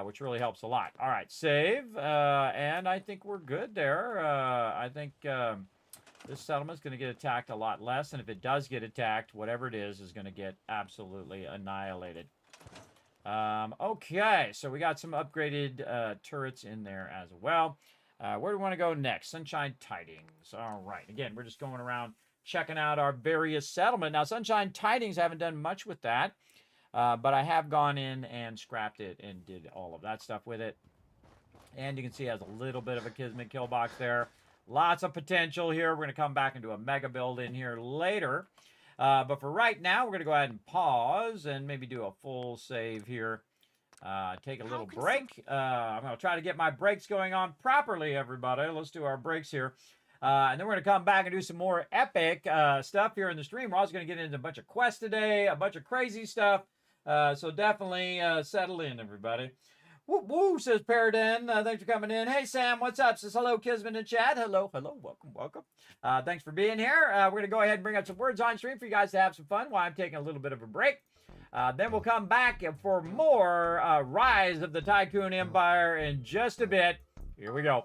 which really helps a lot. All right, save, and I think we're good there. I think this settlement's going to get attacked a lot less, and if it does get attacked, whatever it is going to get absolutely annihilated. Okay, so we got some upgraded turrets in there as well. Where do we want to go next? Sunshine Tidings. All right, again, we're just going around checking out our various settlement. Now, Sunshine Tidings, I haven't done much with that. But I have gone in and scrapped it and did all of that stuff with it. And you can see it has a little bit of a Kismet kill box there. Lots of potential here. We're going to come back and do a mega build in here later. But for right now, we're going to go ahead and pause and maybe do a full save here. Take a little break. I'm going to try to get my breaks going on properly, everybody. Let's do our breaks here. And then we're going to come back and do some more epic stuff here in the stream. We're also going to get into a bunch of quests today, a bunch of crazy stuff. So definitely settle in, everybody. Woo woo, says Paradin. Thanks for coming in. Hey, Sam, what's up? Says hello, Kismet and Chad. Hello, welcome. Thanks for being here. We're going to go ahead and bring up some words on stream for you guys to have some fun while I'm taking a little bit of a break. Then we'll come back for more Rise of the Tycoon Empire in just a bit. Here we go.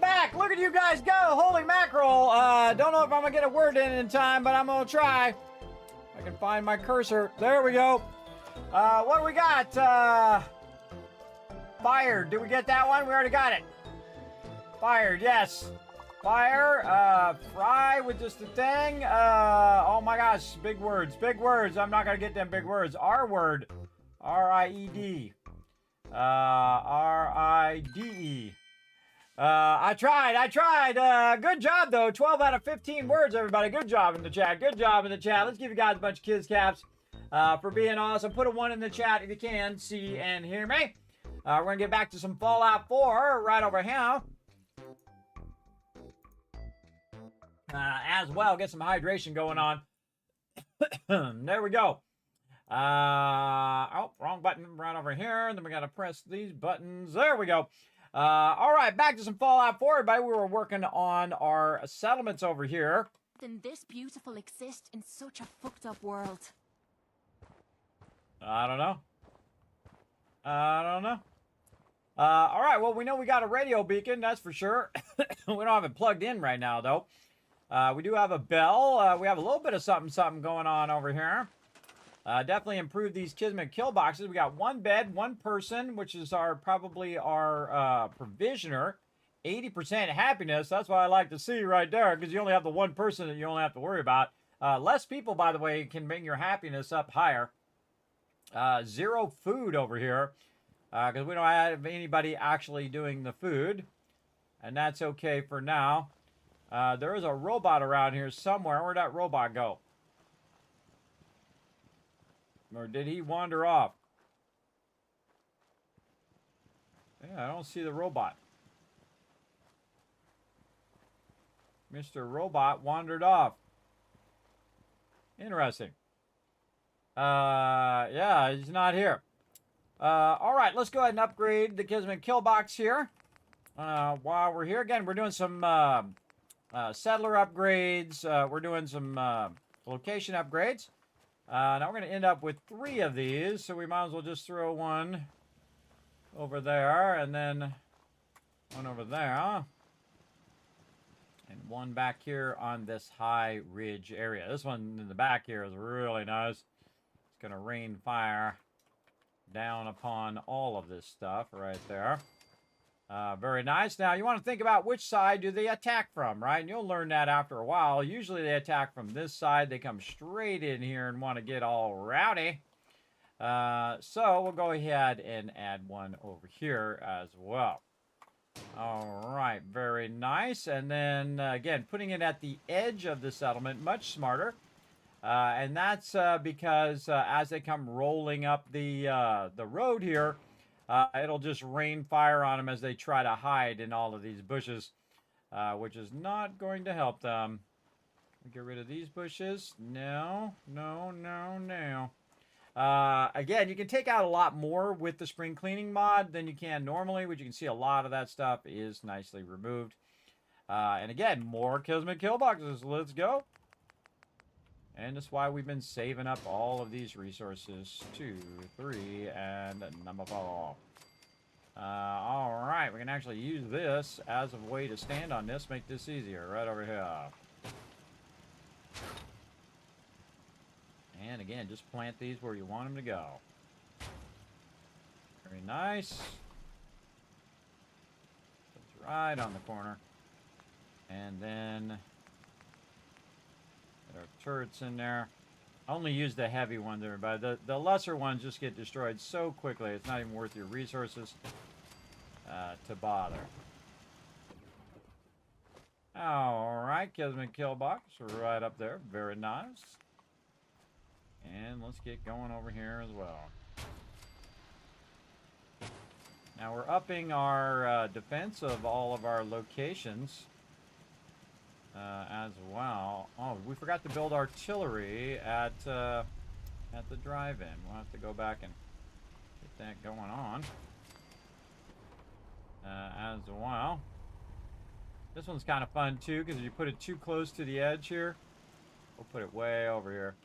Back! Look at you guys go! Holy mackerel! Don't know if I'm gonna get a word in time, but I'm gonna try. I can find my cursor. There we go. What do we got? Fired. Did we get that one? We already got it. Fired, yes. Fire, fry with just a thing. Oh my gosh, big words, big words. I'm not gonna get them big words. R word. R-I-E-D. R-I-D-E. I tried. Good job, though. 12 out of 15 words, everybody. Good job in the chat. Good job in the chat. Let's give you guys a bunch of kids caps for being awesome. Put a 1 in the chat if you can see and hear me. We're going to get back to some Fallout 4 right over here. As well, get some hydration going on. There we go. Oh, wrong button right over here. And then we got to press these buttons. There we go. All right, back to some Fallout 4, everybody. We were working on our settlements over here. Then this beautiful exist in such a fucked up world. I don't know. All right, well, we know we got a radio beacon, that's for sure. We don't have it plugged in right now, though. We do have a bell. We have a little bit of something going on over here. Definitely improve these Kismet kill boxes. We got 1 bed, 1 person, which is probably our provisioner. 80% happiness. That's what I like to see right there, because you only have the 1 person that you only have to worry about. Less people, by the way, can bring your happiness up higher. 0 food over here, because we don't have anybody actually doing the food, and that's okay for now. There is a robot around here somewhere. Where'd that robot go? Or did he wander off? Yeah, I don't see the robot. Mr. Robot wandered off. Interesting. Yeah, he's not here. All right, let's go ahead and upgrade the Kismet kill box here. While we're here, again, we're doing some settler upgrades. We're doing some location upgrades. Now we're going to end up with 3 of these, so we might as well just throw 1 over there, and then 1 over there, and 1 back here on this high ridge area. This one in the back here is really nice. It's going to rain fire down upon all of this stuff right there. Very nice. Now, you want to think about which side do they attack from, right? And you'll learn that after a while. Usually they attack from this side. They come straight in here and want to get all rowdy. So we'll go ahead and add 1 over here as well. All right, very nice. And then, again, putting it at the edge of the settlement, much smarter. And that's because as they come rolling up the road here, it'll just rain fire on them as they try to hide in all of these bushes, which is not going to help them. Get rid of these bushes. No. Again, you can take out a lot more with the spring cleaning mod than you can normally, which you can see a lot of that stuff is nicely removed. And again, more Kismet kill boxes. Let's go. And that's why we've been saving up all of these resources. 2, 3, and number 4. All right, we can actually use this as a way to stand on this, make this easier, right over here. And again, just plant these where you want them to go. Very nice. It's right on the corner. And then there are turrets in there. I only use the heavy ones, everybody. The lesser ones just get destroyed so quickly, it's not even worth your resources to bother. Alright, Kismet kill box right up there. Very nice. And let's get going over here as well. Now we're upping our defense of all of our locations as well. Oh, we forgot to build artillery at the drive-in. We'll have to go back and get that going on as well. This one's kind of fun too, because if you put it too close to the edge here, we'll put it way over here.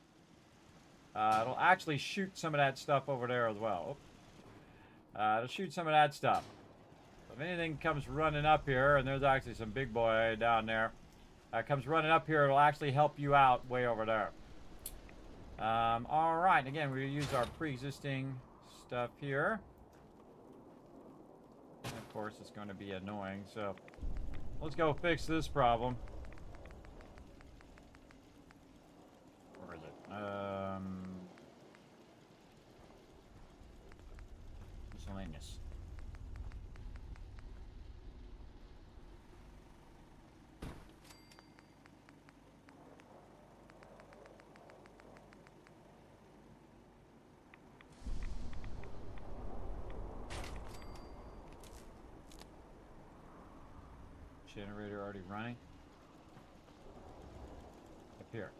It'll actually shoot some of that stuff over there as well. It'll shoot some of that stuff. So if anything comes running up here, and there's actually some big boy down there, comes running up here, it'll actually help you out way over there. All right, and again, we use our pre-existing stuff here. And of course, it's going to be annoying, so let's go fix this problem. Where is it? Miscellaneous. Generator already running. Up here.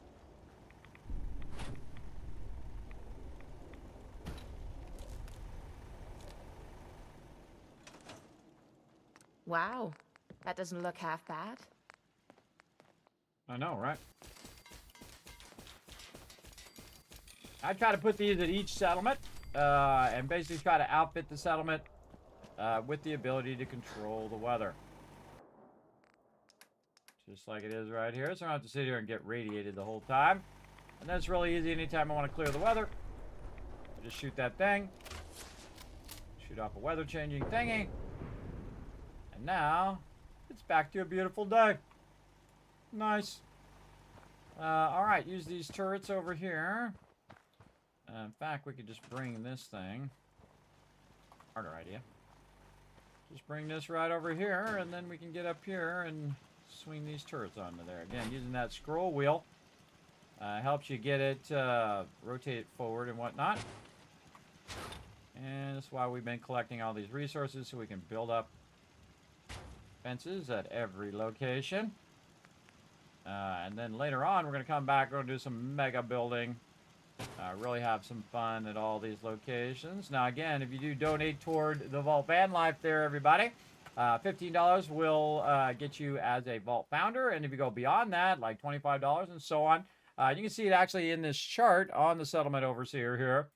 Wow, that doesn't look half bad. I know, right? I try to put these at each settlement, and basically try to outfit the settlement with the ability to control the weather. Just like it is right here, so I don't have to sit here and get radiated the whole time. And that's really easy anytime I want to clear the weather. I just shoot that thing. Shoot off a weather changing thingy. And now, it's back to a beautiful day. Nice. Alright, use these turrets over here. In fact, we could just bring this thing. Harder idea. Just bring this right over here, and then we can get up here and swing these turrets onto there. Again, using that scroll wheel helps you get it, rotate it forward and whatnot. And that's why we've been collecting all these resources, so we can build up fences at every location. And then later on, we're going to come back, we're going to do some mega building. Really have some fun at all these locations. Now again, if you do donate toward the Vault van life there, everybody, $15 will get you as a Vault founder, and if you go beyond that, like $25 and so on, you can see it actually in this chart on the settlement overseer here.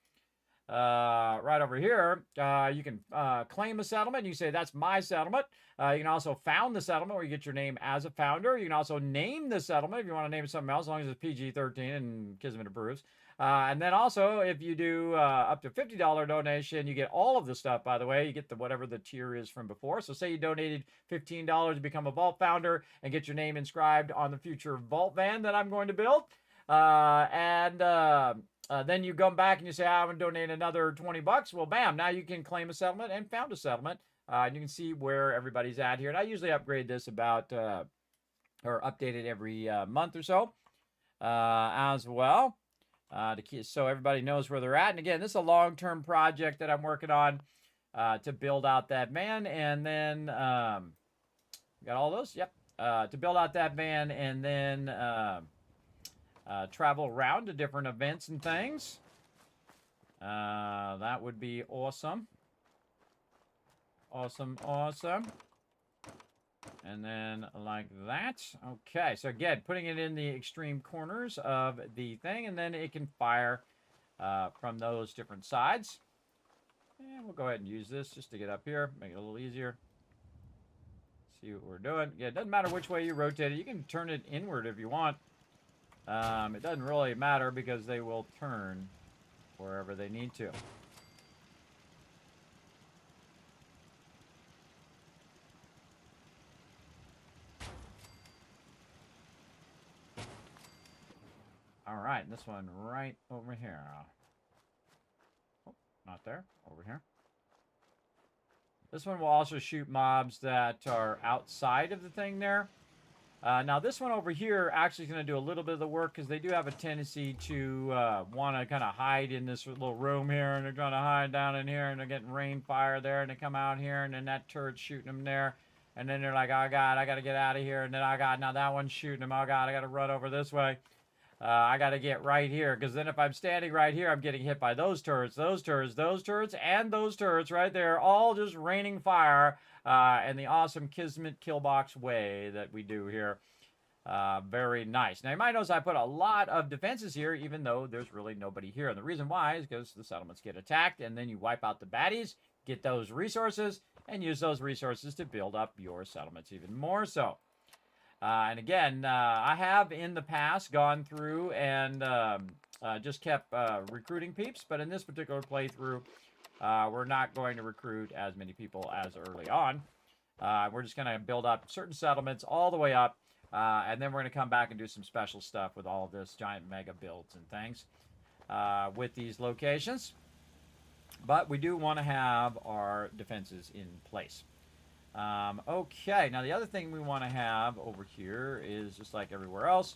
Right over here, you can claim a settlement. You say, that's my settlement. You can also found the settlement, where you get your name as a founder. You can also name the settlement if you want to name it something else, as long as it's PG-13 and Kismet approves. And then also, if you do up to $50 donation, you get all of the stuff, by the way. You get the whatever the tier is from before. So say you donated $15 to become a Vault founder and get your name inscribed on the future Vault van that I'm going to build. Then you come back and you say, I'm going to donate another 20 bucks. Well, bam, now you can claim a settlement and found a settlement. And you can see where everybody's at here. And I usually upgrade this about, or update it every month or so as well. So everybody knows where they're at. And again, this is a long-term project that I'm working on to build out that van. And then, got all those? Yep. To build out that van and then travel around to different events and things. That would be awesome. Awesome, awesome. And then like that. Okay, so again, putting it in the extreme corners of the thing, and then it can fire from those different sides. And we'll go ahead and use this just to get up here, make it a little easier. See what we're doing. Yeah, it doesn't matter which way you rotate it. You can turn it inward if you want. It doesn't really matter because they will turn wherever they need to. All right, this one right over here. Oh, not there, over here. This one will also shoot mobs that are outside of the thing there. Now this one over here actually is going to do a little bit of the work because they do have a tendency to want to kind of hide in this little room here, and they're going to hide down in here, and they're getting rain fire there, and they come out here, and then that turret's shooting them there, and then they're like, oh god, I got to get out of here, and then oh god, now that one's shooting them, oh god, I got to run over this way. I got to get right here, because then if I'm standing right here, I'm getting hit by those turrets, those turrets, those turrets, and those turrets right there, all just raining fire in the awesome Kismet Killbox way that we do here. Very nice. Now, you might notice I put a lot of defenses here, even though there's really nobody here. And the reason why is because the settlements get attacked, and then you wipe out the baddies, get those resources, and use those resources to build up your settlements even more so. And again, I have in the past gone through and just kept recruiting peeps, but in this particular playthrough, we're not going to recruit as many people as early on. We're just going to build up certain settlements all the way up, and then we're going to come back and do some special stuff with all of this giant mega builds and things with these locations. But we do want to have our defenses in place. Okay, now the other thing we want to have over here is just like everywhere else,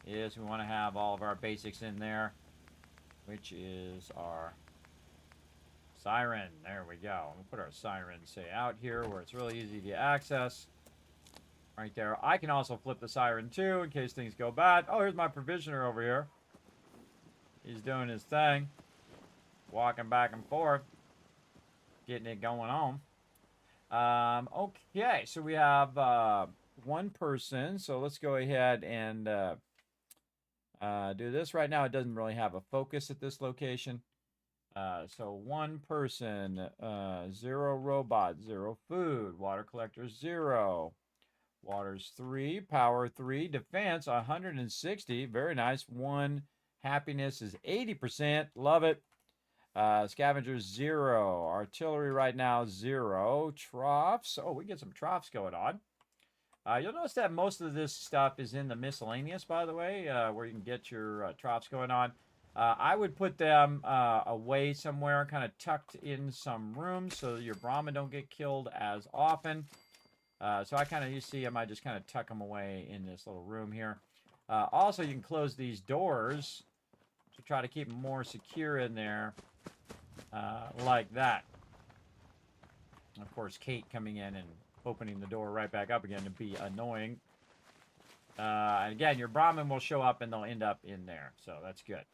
is we want to have all of our basics in there, which is our siren. There we go. We'll put our siren, say, out here where it's really easy to access. Right there. I can also flip the siren too in case things go bad. Oh, here's my provisioner over here. He's doing his thing. Walking back and forth. Getting it going on. Okay, so we have one person. So let's go ahead and do this. Right now it doesn't really have a focus at this location. So one person, 0 robot, 0 food, water collector 0, water's 3, power 3, defense 160, very nice. 1 happiness is 80%, love it. Scavengers 0, artillery right now 0, troughs. Oh, we get some troughs going on. You'll notice that most of this stuff is in the miscellaneous, by the way, where you can get your troughs going on. I would put them away somewhere, kind of tucked in some rooms so your Brahmin don't get killed as often. So I kind of, you see them, I just kind of tuck them away in this little room here. Also, you can close these doors to try to keep them more secure in there, like that. Of course, Kate coming in and opening the door right back up again to be annoying. And again, your Brahmin will show up and they'll end up in there, so that's good.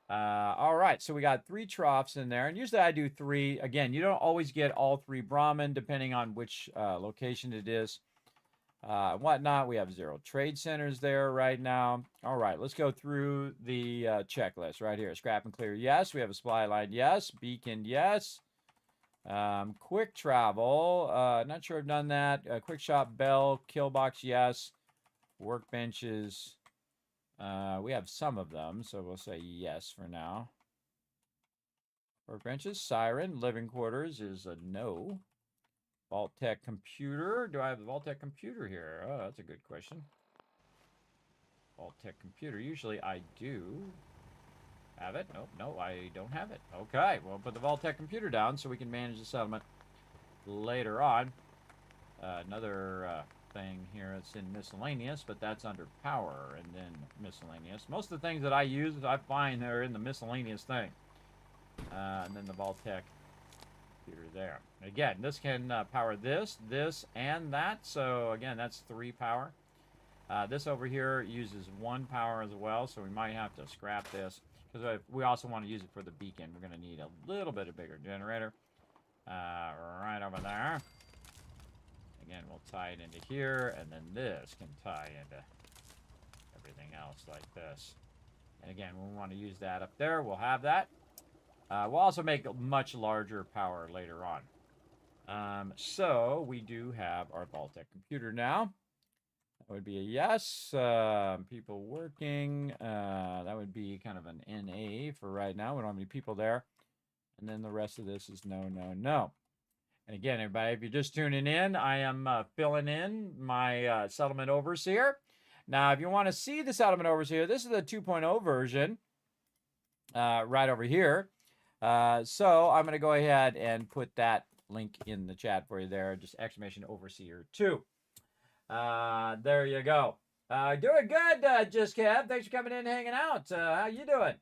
All right, so we got 3 troughs in there, and usually I do 3. Again, you don't always get all 3 Brahmin, depending on which location it is. Whatnot, we have 0 trade centers there right now. All right, let's go through the checklist right here. Scrap and clear, yes. We have a supply line, yes. Beacon, yes. Quick travel, not sure I've done that. Quick shop, bell, kill box, yes. Workbenches. We have some of them, so we'll say yes for now. Workbenches, siren, living quarters is a no. Vault-Tec computer. Do I have the Vault-Tec computer here? Oh, that's a good question. Vault-Tec computer. Usually I do have it. Nope, no, I don't have it. Okay, we'll put the Vault-Tec computer down so we can manage the settlement later on. Another thing here that's in miscellaneous, but that's under power and then miscellaneous. Most of the things that I use, I find they're in the miscellaneous thing. And then the Vault-Tec computer there. Again, this can power this, this, and that. So again, that's 3 power. This over here uses 1 power as well, so we might have to scrap this because we also want to use it for the beacon. We're going to need a little bit of bigger generator right over there. Again, we'll tie it into here, and then this can tie into everything else like this. And again, when we want to use that up there, we'll have that. We'll also make a much larger power later on. So we do have our Vault-Tec computer now. That would be a yes. People working. That would be kind of an NA for right now. We don't have any people there. And then the rest of this is no, no, no. And again, everybody, if you're just tuning in, I am filling in my Settlement Overseer. Now, if you want to see the Settlement Overseer, this is the 2.0 version right over here. So I'm going to go ahead and put that link in the chat for you there, just exclamation Overseer 2. There you go. Doing good, Just Kev. Thanks for coming in and hanging out. How you doing?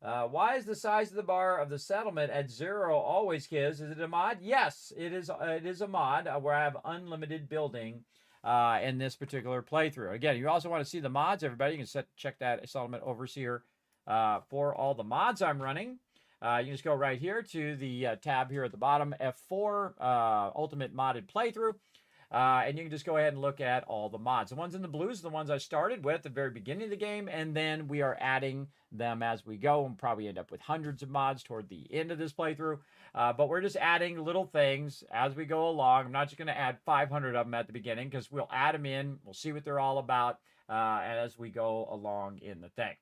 Why is the size of the bar of the settlement at 0 always, Kiz? Is it a mod? Yes, it is. It is a mod where I have unlimited building in this particular playthrough. Again, you also want to see the mods, everybody. You can check that Settlement Overseer for all the mods I'm running. You can just go right here to the tab here at the bottom, F4, Ultimate Modded Playthrough. And you can just go ahead and look at all the mods. The ones in the blues are the ones I started with at the very beginning of the game, and then we are adding them as we go, and probably end up with hundreds of mods toward the end of this playthrough. But we're just adding little things as we go along. I'm not just going to add 500 of them at the beginning, because we'll add them in. We'll see what they're all about as we go along in the thing.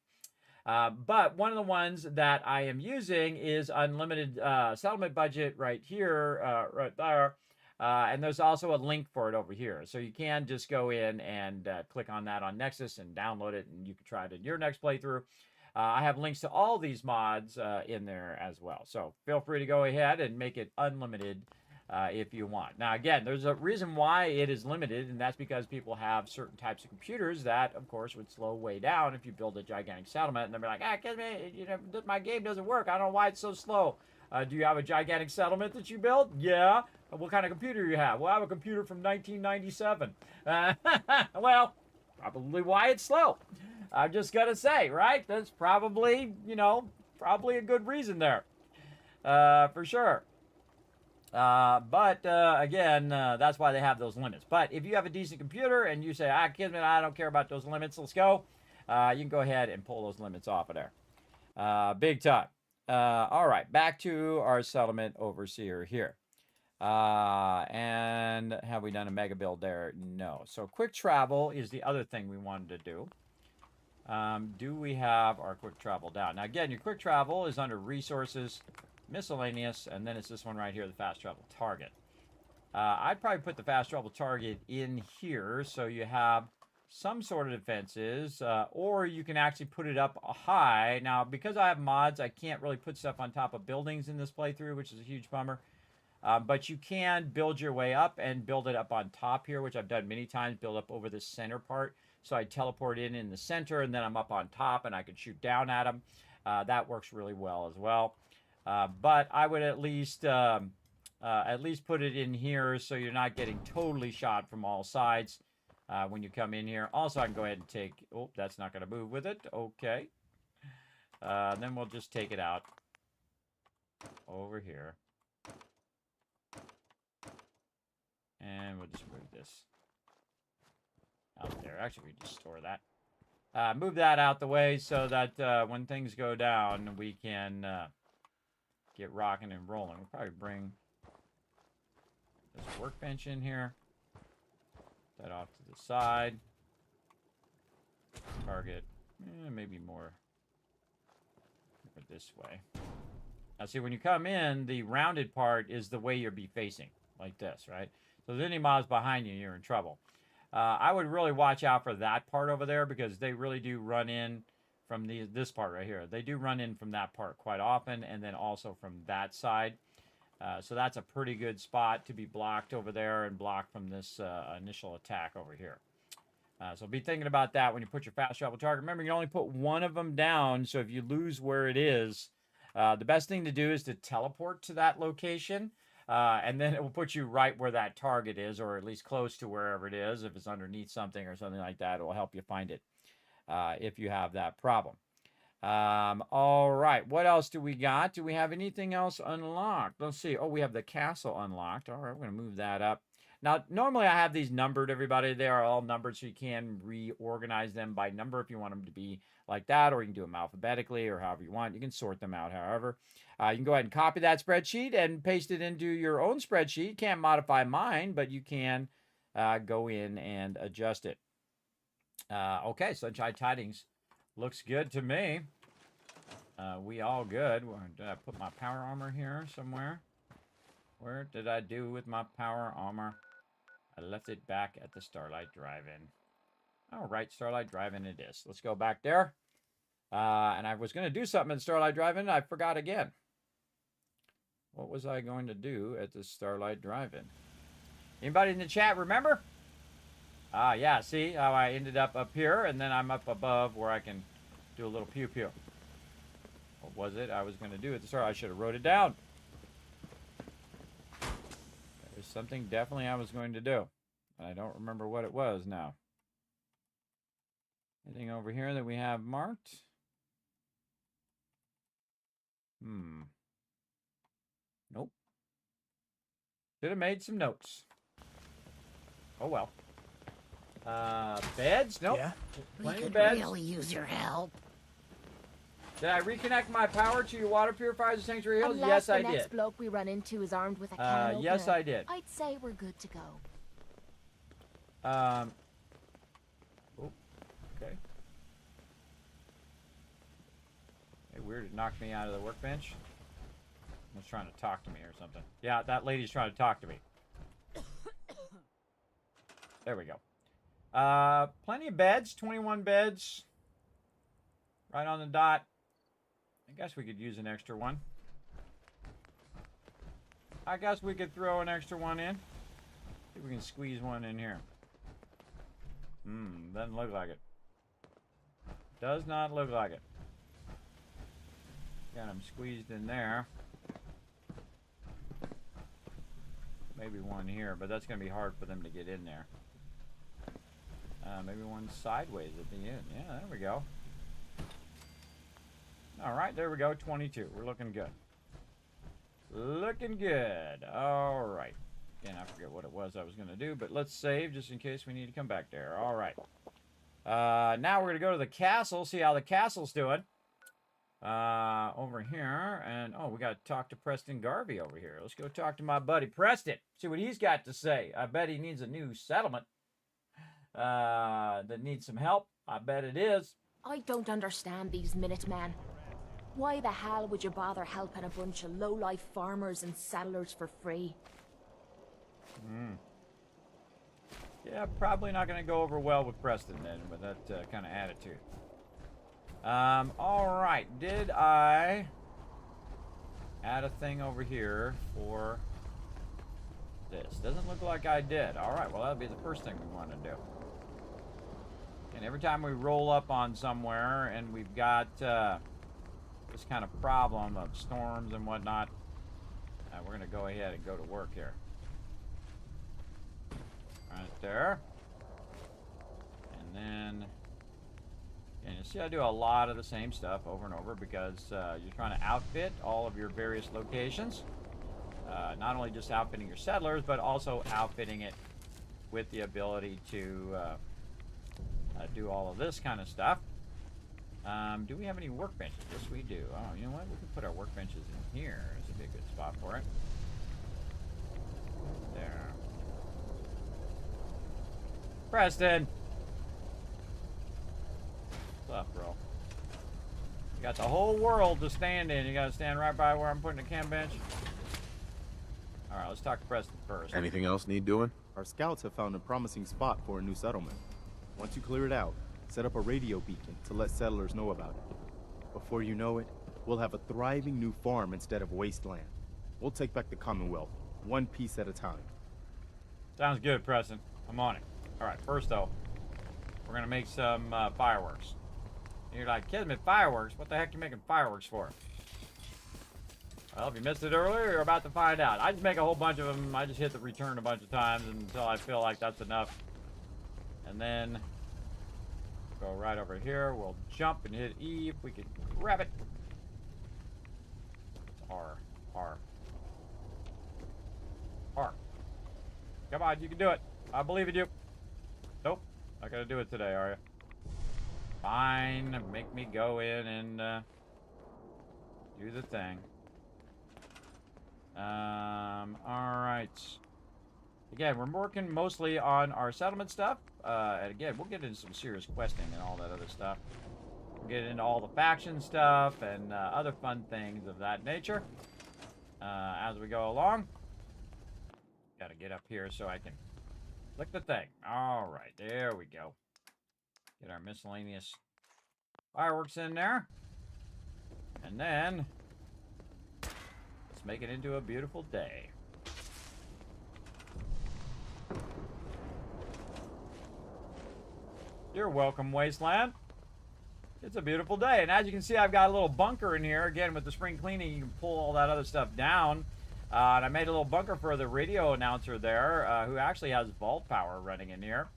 But one of the ones that I am using is unlimited settlement budget right here, right there. And there's also a link for it over here. So you can just go in and click on that on Nexus and download it, and you can try it in your next playthrough. I have links to all these mods in there as well. So feel free to go ahead and make it unlimited if you want. Now, again, there's a reason why it is limited, and that's because people have certain types of computers that, of course, would slow way down if you build a gigantic settlement. And they're like, you know, my game doesn't work. I don't know why it's so slow. Do you have a gigantic settlement that you built? Yeah. What kind of computer you have? Well, I have a computer from 1997. Well, probably why it's slow. I'm just going to say, right? That's probably, you know, probably a good reason there. For sure. But again, that's why they have those limits. But if you have a decent computer and you say, Kismet, I don't care about those limits, let's go. You can go ahead and pull those limits off of there. Big time. All right, back to our settlement overseer here. And have we done a mega build there? No. So quick travel is the other thing we wanted to do. Do we have our quick travel down? Now, again, your quick travel is under resources, miscellaneous, and then it's this one right here, the fast travel target. I'd probably put the fast travel target in here so you have some sort of defenses, or you can actually put it up high. Now, because I have mods, I can't really put stuff on top of buildings in this playthrough, which is a huge bummer. But you can build your way up and build it up on top here, which I've done many times, build up over the center part. So I teleport in the center, and then I'm up on top, and I can shoot down at them. That works really well as well. But I would at least put it in here so you're not getting totally shot from all sides when you come in here. Also, I can go ahead and take... Oh, that's not going to move with it. Okay. Then we'll just take it out over here. And we'll just move this out there. Actually, we just store that. Move that out the way so that when things go down, we can get rocking and rolling. We'll probably bring this workbench in here. That off to the side. Target. Maybe more this way. Now, see, when you come in, the rounded part is the way you'll be facing. Like this, right? So if there's any mobs behind you, you're in trouble. I would really watch out for that part over there because they really do run in from this part right here. They do run in from that part quite often, and then also from that side. So that's a pretty good spot to be blocked over there and blocked from this initial attack over here. So be thinking about that when you put your fast travel target. Remember, you can only put one of them down, so if you lose where it is, the best thing to do is to teleport to that location. And then it will put you right where that target is, or at least close to wherever it is. If it's underneath something or something like that, it will help you find it if you have that problem. All right, what else do we got? Do we have anything else unlocked? Let's see. Oh, we have the castle unlocked. All right, we're going to move that up. Now, normally I have these numbered, everybody. They are all numbered, so you can reorganize them by number if you want them to be like that, or you can do them alphabetically or however you want. You can sort them out however. You can go ahead and copy that spreadsheet and paste it into your own spreadsheet. You can't modify mine, but you can go in and adjust it. Okay, Sunshine Tidings looks good to me. We all good. Did I put my power armor here somewhere? Where did I do with my power armor? I left it back at the Starlight Drive-In. All right, Starlight Drive-In it is. Let's go back there. And I was going to do something at the Starlight Drive-In. I forgot again. What was I going to do at the Starlight Drive-In? Anybody in the chat remember? Yeah, see how I ended up here, and then I'm up above where I can do a little pew-pew. What was it I was going to do at the start? I should have wrote it down. There's something definitely I was going to do. I don't remember what it was now. Anything over here that we have marked? Nope. Should have made some notes. Oh well. Beds? Nope. Yeah? Plenty of beds. Really use your help. Did I reconnect my power to your water purifiers and Sanctuary Hills? Unless Yes, the I next did. bloke we run into is armed with a can Yes, opener, I did. I'd say we're good to go. Oh, okay. Hey, weird, it knocked me out of the workbench. Was trying to talk to me or something. Yeah, that lady's trying to talk to me. There we go. Plenty of beds, 21 beds. Right on the dot. I guess we could use an extra one. I guess we could throw an extra one in. See if we can squeeze one in here. Doesn't look like it. Does not look like it. Got them squeezed in there. Maybe one here, but that's going to be hard for them to get in there. Maybe one sideways at the end. Yeah, there we go. All right, there we go. 22. We're looking good. Looking good. All right. Again, I forget what it was I was going to do, but let's save just in case we need to come back there. All right. Now we're going to go to the castle, see how the castle's doing. Over here, and oh, we got to talk to Preston Garvey over here. Let's go talk to my buddy Preston, see what he's got to say. I bet he needs a new settlement that needs some help. I bet it is. I don't understand these Minutemen. Why the hell would you bother helping a bunch of low-life farmers and settlers for free? Yeah, probably not going to go over well with Preston then, with that kind of attitude. All right. Did I add a thing over here for this? Doesn't look like I did. All right. Well, that'll be the first thing we want to do. And every time we roll up on somewhere and we've got this kind of problem of storms and whatnot, we're going to go ahead and go to work here. Right there. And then... and you see I do a lot of the same stuff over and over because you're trying to outfit all of your various locations. Not only just outfitting your settlers, but also outfitting it with the ability to do all of this kind of stuff. Do we have any workbenches? Yes, we do. Oh, you know what? We can put our workbenches in here. This would be a good spot for it. There. Preston! What's up, bro? You got the whole world to stand in. You gotta stand right by where I'm putting the chem bench. Alright, let's talk to Preston first. Anything else need doing? Our scouts have found a promising spot for a new settlement. Once you clear it out, set up a radio beacon to let settlers know about it. Before you know it, we'll have a thriving new farm instead of wasteland. We'll take back the Commonwealth, one piece at a time. Sounds good, Preston. I'm on it. Alright, first though, we're gonna make some fireworks. And you're like, Kismet, fireworks? What the heck are you making fireworks for? Well, if you missed it earlier, you're about to find out. I just make a whole bunch of them. I just hit the return a bunch of times until I feel like that's enough. And then go right over here. We'll jump and hit E if we can grab it. R. R. R. Come on, you can do it. I believe in you. Nope. Not gonna do it today, are you? Fine. Make me go in and do the thing. Alright. Again, we're working mostly on our settlement stuff. And again, we'll get into some serious questing and all that other stuff. We'll get into all the faction stuff and other fun things of that nature as we go along. Gotta get up here so I can click the thing. Alright, there we go. Get our miscellaneous fireworks in there. And then let's make it into a beautiful day. You're welcome, Wasteland. It's a beautiful day. And as you can see, I've got a little bunker in here. Again, with the spring cleaning, you can pull all that other stuff down. And I made a little bunker for the radio announcer there, who actually has vault power running in here,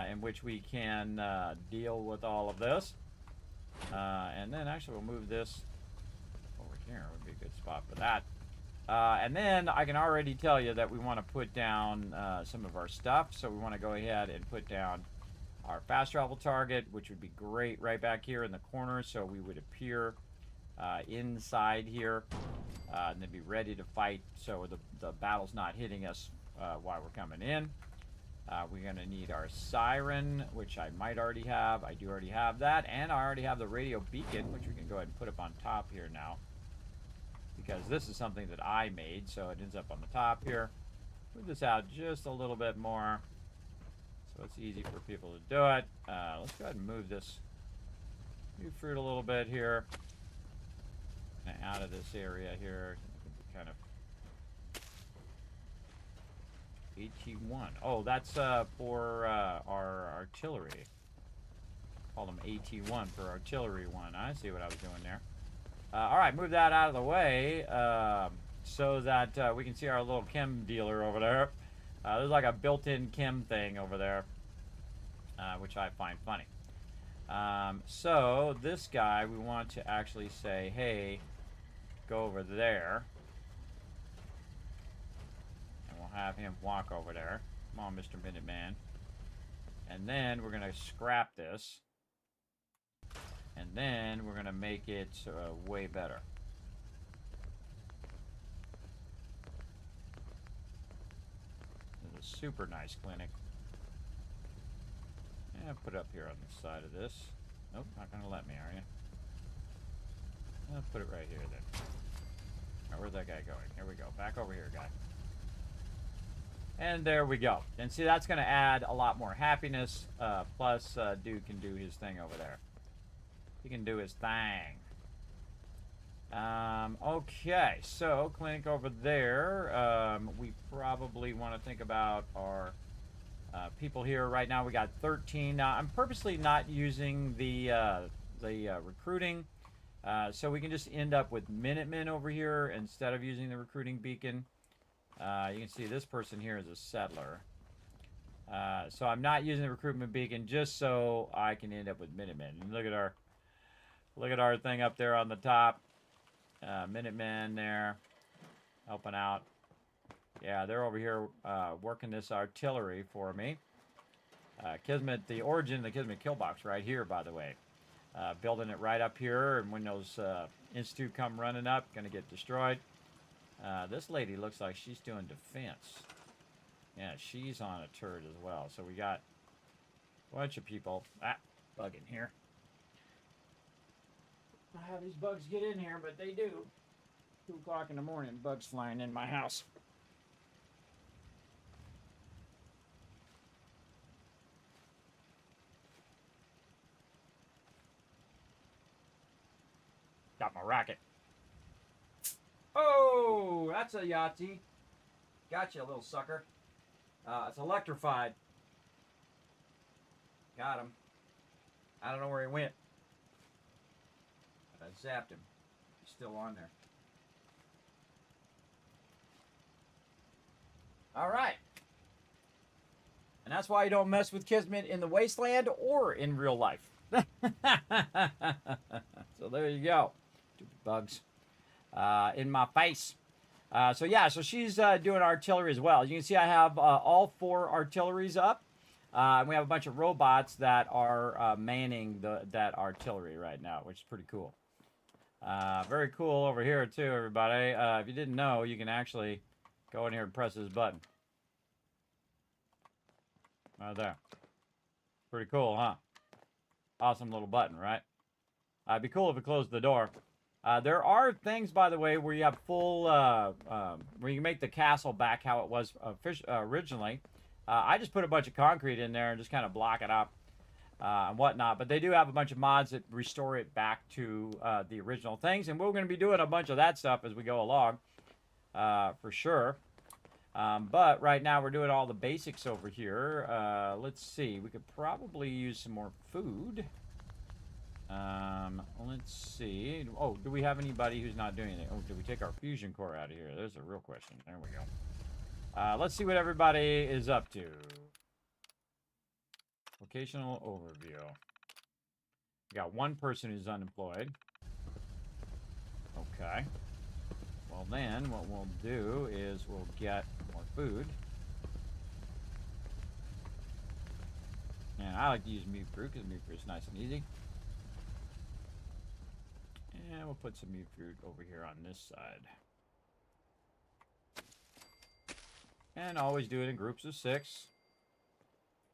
in which we can deal with all of this. And then actually we'll move this over here. Would be a good spot for that. And then I can already tell you that we want to put down some of our stuff. So we want to go ahead and put down our fast travel target, which would be great right back here in the corner. So we would appear inside here and then be ready to fight. So the battle's not hitting us while we're coming in. We're going to need our siren, which I might already have. I do already have that. And I already have the radio beacon, which we can go ahead and put up on top here now, because this is something that I made, so it ends up on the top here. Move this out just a little bit more so it's easy for people to do it. Let's go ahead and move this new fruit a little bit here. And out of this area here. Kind of AT1. Oh, that's for our artillery. Call them AT1 for artillery one. I see what I was doing there. All right, move that out of the way so that we can see our little chem dealer over there. There's like a built-in chem thing over there, which I find funny. So this guy, we want to actually say, hey, go over there. And we'll have him walk over there. Come on, Mr. Minuteman. And then we're going to scrap this. And then we're going to make it way better. This is a super nice clinic. Yeah, put it up here on the side of this. Nope, not going to let me, are you? I'll put it right here then. All right, where's that guy going? Here we go. Back over here, guy. And there we go. And see, that's going to add a lot more happiness. Plus, dude can do his thing over there. He can do his thing. Okay, so clinic over there. We probably want to think about our people here. Right now we got 13. Now I'm purposely not using the recruiting, so we can just end up with Minutemen over here instead of using the recruiting beacon. You can see this person here is a settler. So I'm not using the recruitment beacon just so I can end up with Minutemen. And look at our thing up there on the top. Minutemen there, helping out. Yeah, they're over here working this artillery for me. Kismet, the origin of the Kismet kill box right here, by the way. Building it right up here, and when those Institute come running up, going to get destroyed. This lady looks like she's doing defense. Yeah, she's on a turret as well. So we got a bunch of people. Bug in here. I have these bugs get in here, but they do. 2 o'clock in the morning, bugs flying in my house. Got my rocket. Oh, that's a Yahtzee. Gotcha, little sucker. It's electrified. Got him. I don't know where he went. I zapped him. He's still on there. All right. And that's why you don't mess with Kismet in the wasteland or in real life. So there you go. Stupid bugs. In my face. So yeah, so she's doing artillery as well. You can see I have all 4 artilleries up. And we have a bunch of robots that are manning that artillery right now, which is pretty cool. Very cool over here too, everybody. If you didn't know, you can actually go in here and press this button. Right there. Pretty cool, huh? Awesome little button, right? It'd be cool if it closed the door. There are things, by the way, where you have full, where you can make the castle back how it was originally. I just put a bunch of concrete in there and just kind of block it up. And whatnot, but they do have a bunch of mods that restore it back to the original things, and we're going to be doing a bunch of that stuff as we go along, for sure. But right now we're doing all the basics over here. Let's see. We could probably use some more food. Let's see. Oh, do we have anybody who's not doing anything? Oh, did we take our fusion core out of here? There's a real question. There we go. Let's see what everybody is up to. Vocational overview. We got one person who's unemployed. Okay. Well then, what we'll do is we'll get more food. And I like to use mute fruit because mute fruit's nice and easy. And we'll put some mute fruit over here on this side. And always do it in groups of 6.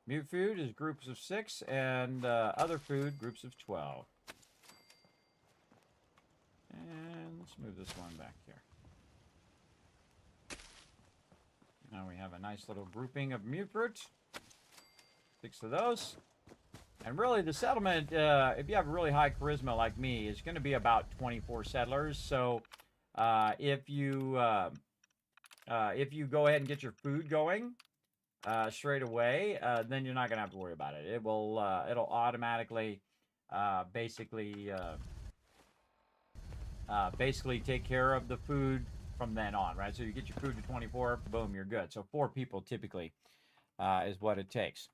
Mute food is groups of 6, and other food, groups of 12. And let's move this one back here. Now we have a nice little grouping of mute fruit. 6 of those. And really, the settlement, if you have really high charisma like me, is going to be about 24 settlers. So if you go ahead and get your food going straight away, then you're not going to have to worry about it. It will it'll automatically basically take care of the food from then on, right? So you get your food to 24, boom, you're good. So 4 people typically is what it takes.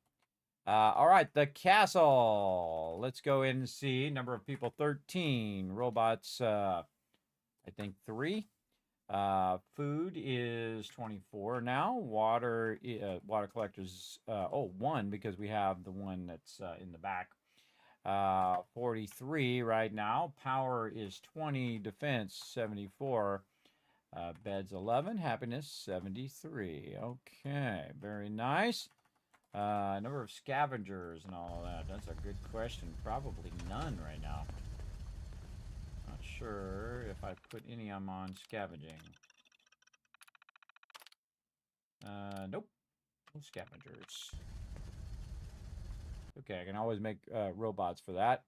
All right, the castle. Let's go in and see. Number of people, 13. Robots, I think 3. Food is 24 now. Water collectors, 1, because we have the one that's in the back. 43 right now. Power is 20. Defense, 74. Beds, 11. Happiness, 73. Okay, very nice. Number of scavengers and all of that. That's a good question. Probably none right now. Not sure if I put any of them on scavenging. Nope. No scavengers. Okay, I can always make robots for that.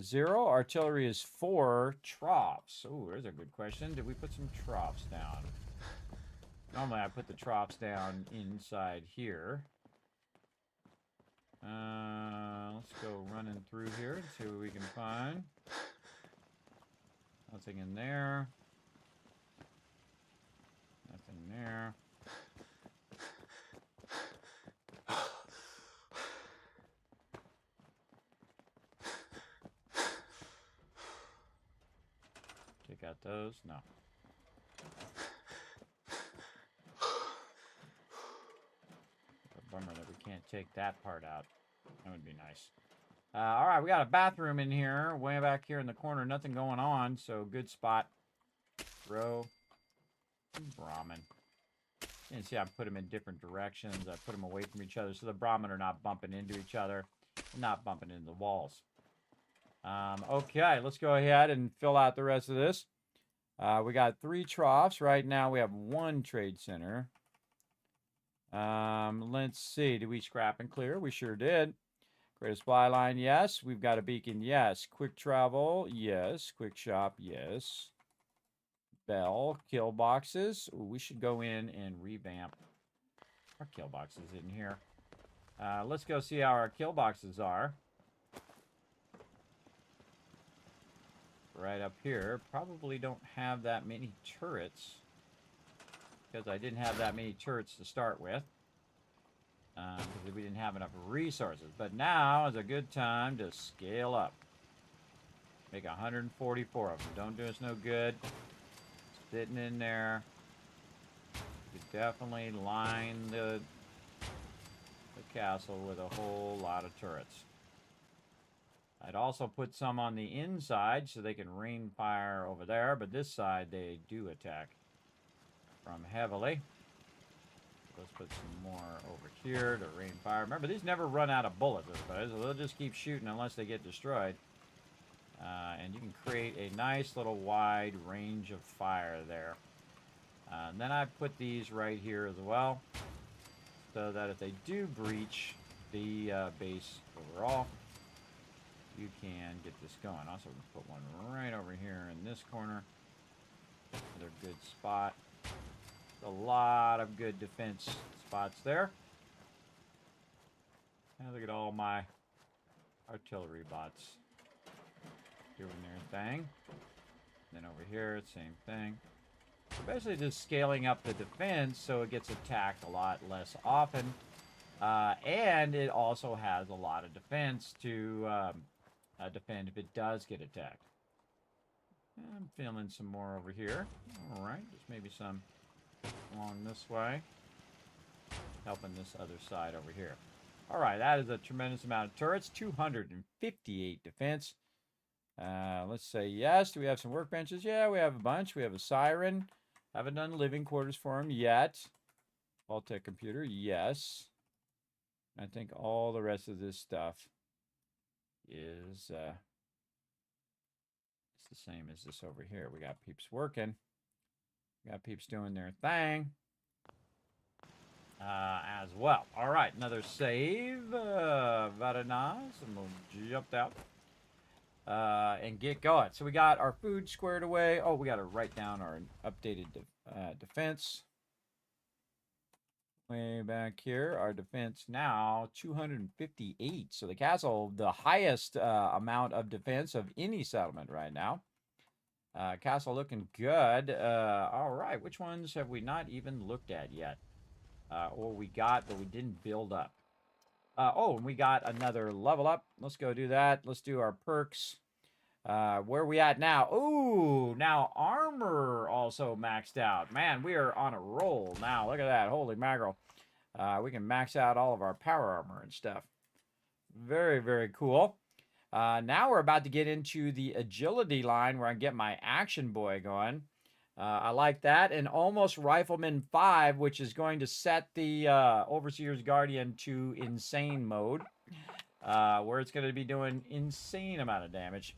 0. Artillery is 4. Troughs. Oh, there's a good question. Did we put some troughs down? Normally I put the troughs down inside here. Let's go running through here and see what we can find. Nothing in there. Nothing there. Take out those? No. A bummer that we can't take that part out. That would be nice. All right, we got a bathroom in here, way back here in the corner. Nothing going on, so good spot. Throw Brahmin. You can see I put them in different directions. I put them away from each other so the Brahmin are not bumping into each other and not bumping into the walls. Okay, let's go ahead and fill out the rest of this. We got 3 troughs. Right now we have 1 trade center. Let's see. Did we scrap and clear? We sure did. Create a supply line, yes. We've got a beacon, yes. Quick travel, yes. Quick shop, yes. Bell, kill boxes. Ooh, we should go in and revamp our kill boxes in here. Let's go see how our kill boxes are. Right up here. Probably don't have that many turrets, because I didn't have that many turrets to start with. Because we didn't have enough resources. But now is a good time to scale up. Make 144 of them. Don't do us no good. Sitting in there. You definitely line the castle with a whole lot of turrets. I'd also put some on the inside so they can rain fire over there. But this side they do attack from heavily. Let's put some more over here to rain fire. Remember, these never run out of bullets, everybody, so they'll just keep shooting unless they get destroyed. And you can create a nice little wide range of fire there. And then I put these right here as well, so that if they do breach the base overall, you can get this going. Also, put one right over here in this corner. Another good spot. A lot of good defense spots there. And look at all my artillery bots doing their thing. Then over here, same thing. So basically just scaling up the defense so it gets attacked a lot less often. And it also has a lot of defense to defend if it does get attacked. I'm feeling some more over here. All right, just maybe some along this way. Helping this other side over here. All right, that is a tremendous amount of turrets. 258 defense. Let's say yes. Do we have some workbenches? Yeah, we have a bunch. We have a siren. Haven't done living quarters for him yet. Vault-Tec computer, yes. I think all the rest of this stuff is it's the same as this over here. We got peeps working. We got peeps doing their thing as well. All right, another save. Very nice. And we'll jump out and get going. So we got our food squared away. Oh, we got to write down our updated defense. Way back here, our defense now 258. So the castle, the highest amount of defense of any settlement right now. Castle looking good. All right, which ones have we not even looked at yet? Or we got, but we didn't build up. Oh, and we got another level up. Let's go do that. Let's do our perks. Where are we at now? Ooh, now armor also maxed out. Man, we are on a roll now. Look at that. Holy mackerel. We can max out all of our power armor and stuff. Very, very cool. Now we're about to get into the agility line where I get my action boy going. I like that. And almost Rifleman 5, which is going to set the Overseer's Guardian to insane mode. Where it's going to be doing insane amount of damage.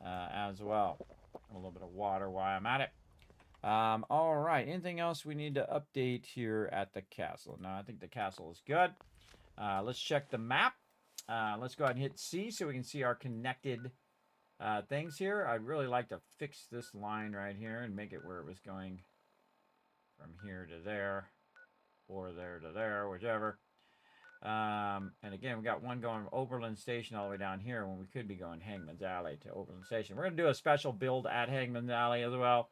As well. A little bit of water while I'm at it. All right. Anything else we need to update here at the castle? No, I think the castle is good. Let's check the map. Let's go ahead and hit C so we can see our connected things here. I'd really like to fix this line right here and make it where it was going from here to there or there to there, whichever. And again, we got one going from Oberlin Station all the way down here when we could be going Hangman's Alley to Oberlin Station. We're going to do a special build at Hangman's Alley as well.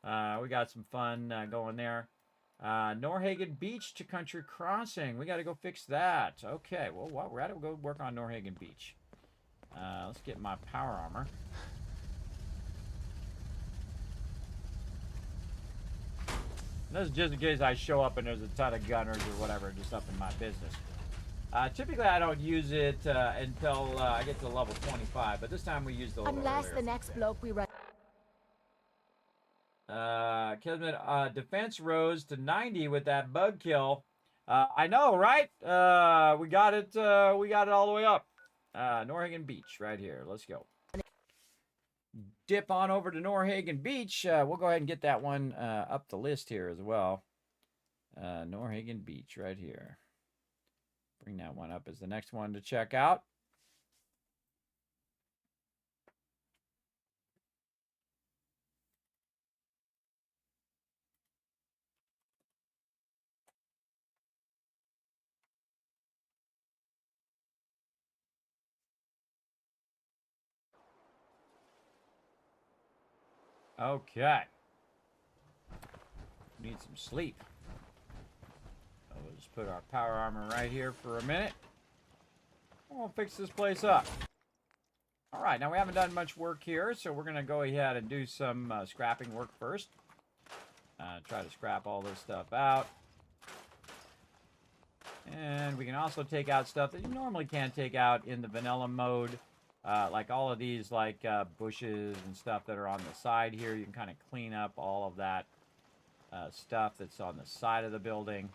We got some fun going there. Norhagen Beach to Country Crossing. We got to go fix that. Okay, well, while we're at it, we'll go work on Norhagen Beach. Let's get my power armor. This is just in case I show up and there's a ton of gunners or whatever just up in my business. Typically, I don't use it until I get to level 25, but this time we used a little Unless earlier. the next bloke we run. Kismet, defense rose to 90 with that bug kill. I know, right? We got it all the way up. Norhagen Beach right here. Let's go. Dip on over to Norhagen Beach. We'll go ahead and get that one up the list here as well. Norhagen Beach right here. Bring that one up as the next one to check out. Okay. Need some sleep. So we'll just put our power armor right here for a minute. We'll fix this place up. All right, now we haven't done much work here, so we're going to go ahead and do some scrapping work first. Try to scrap all this stuff out. And we can also take out stuff that you normally can't take out in the vanilla mode. Like all of these, like bushes and stuff that are on the side here. You can kind of clean up all of that stuff that's on the side of the building.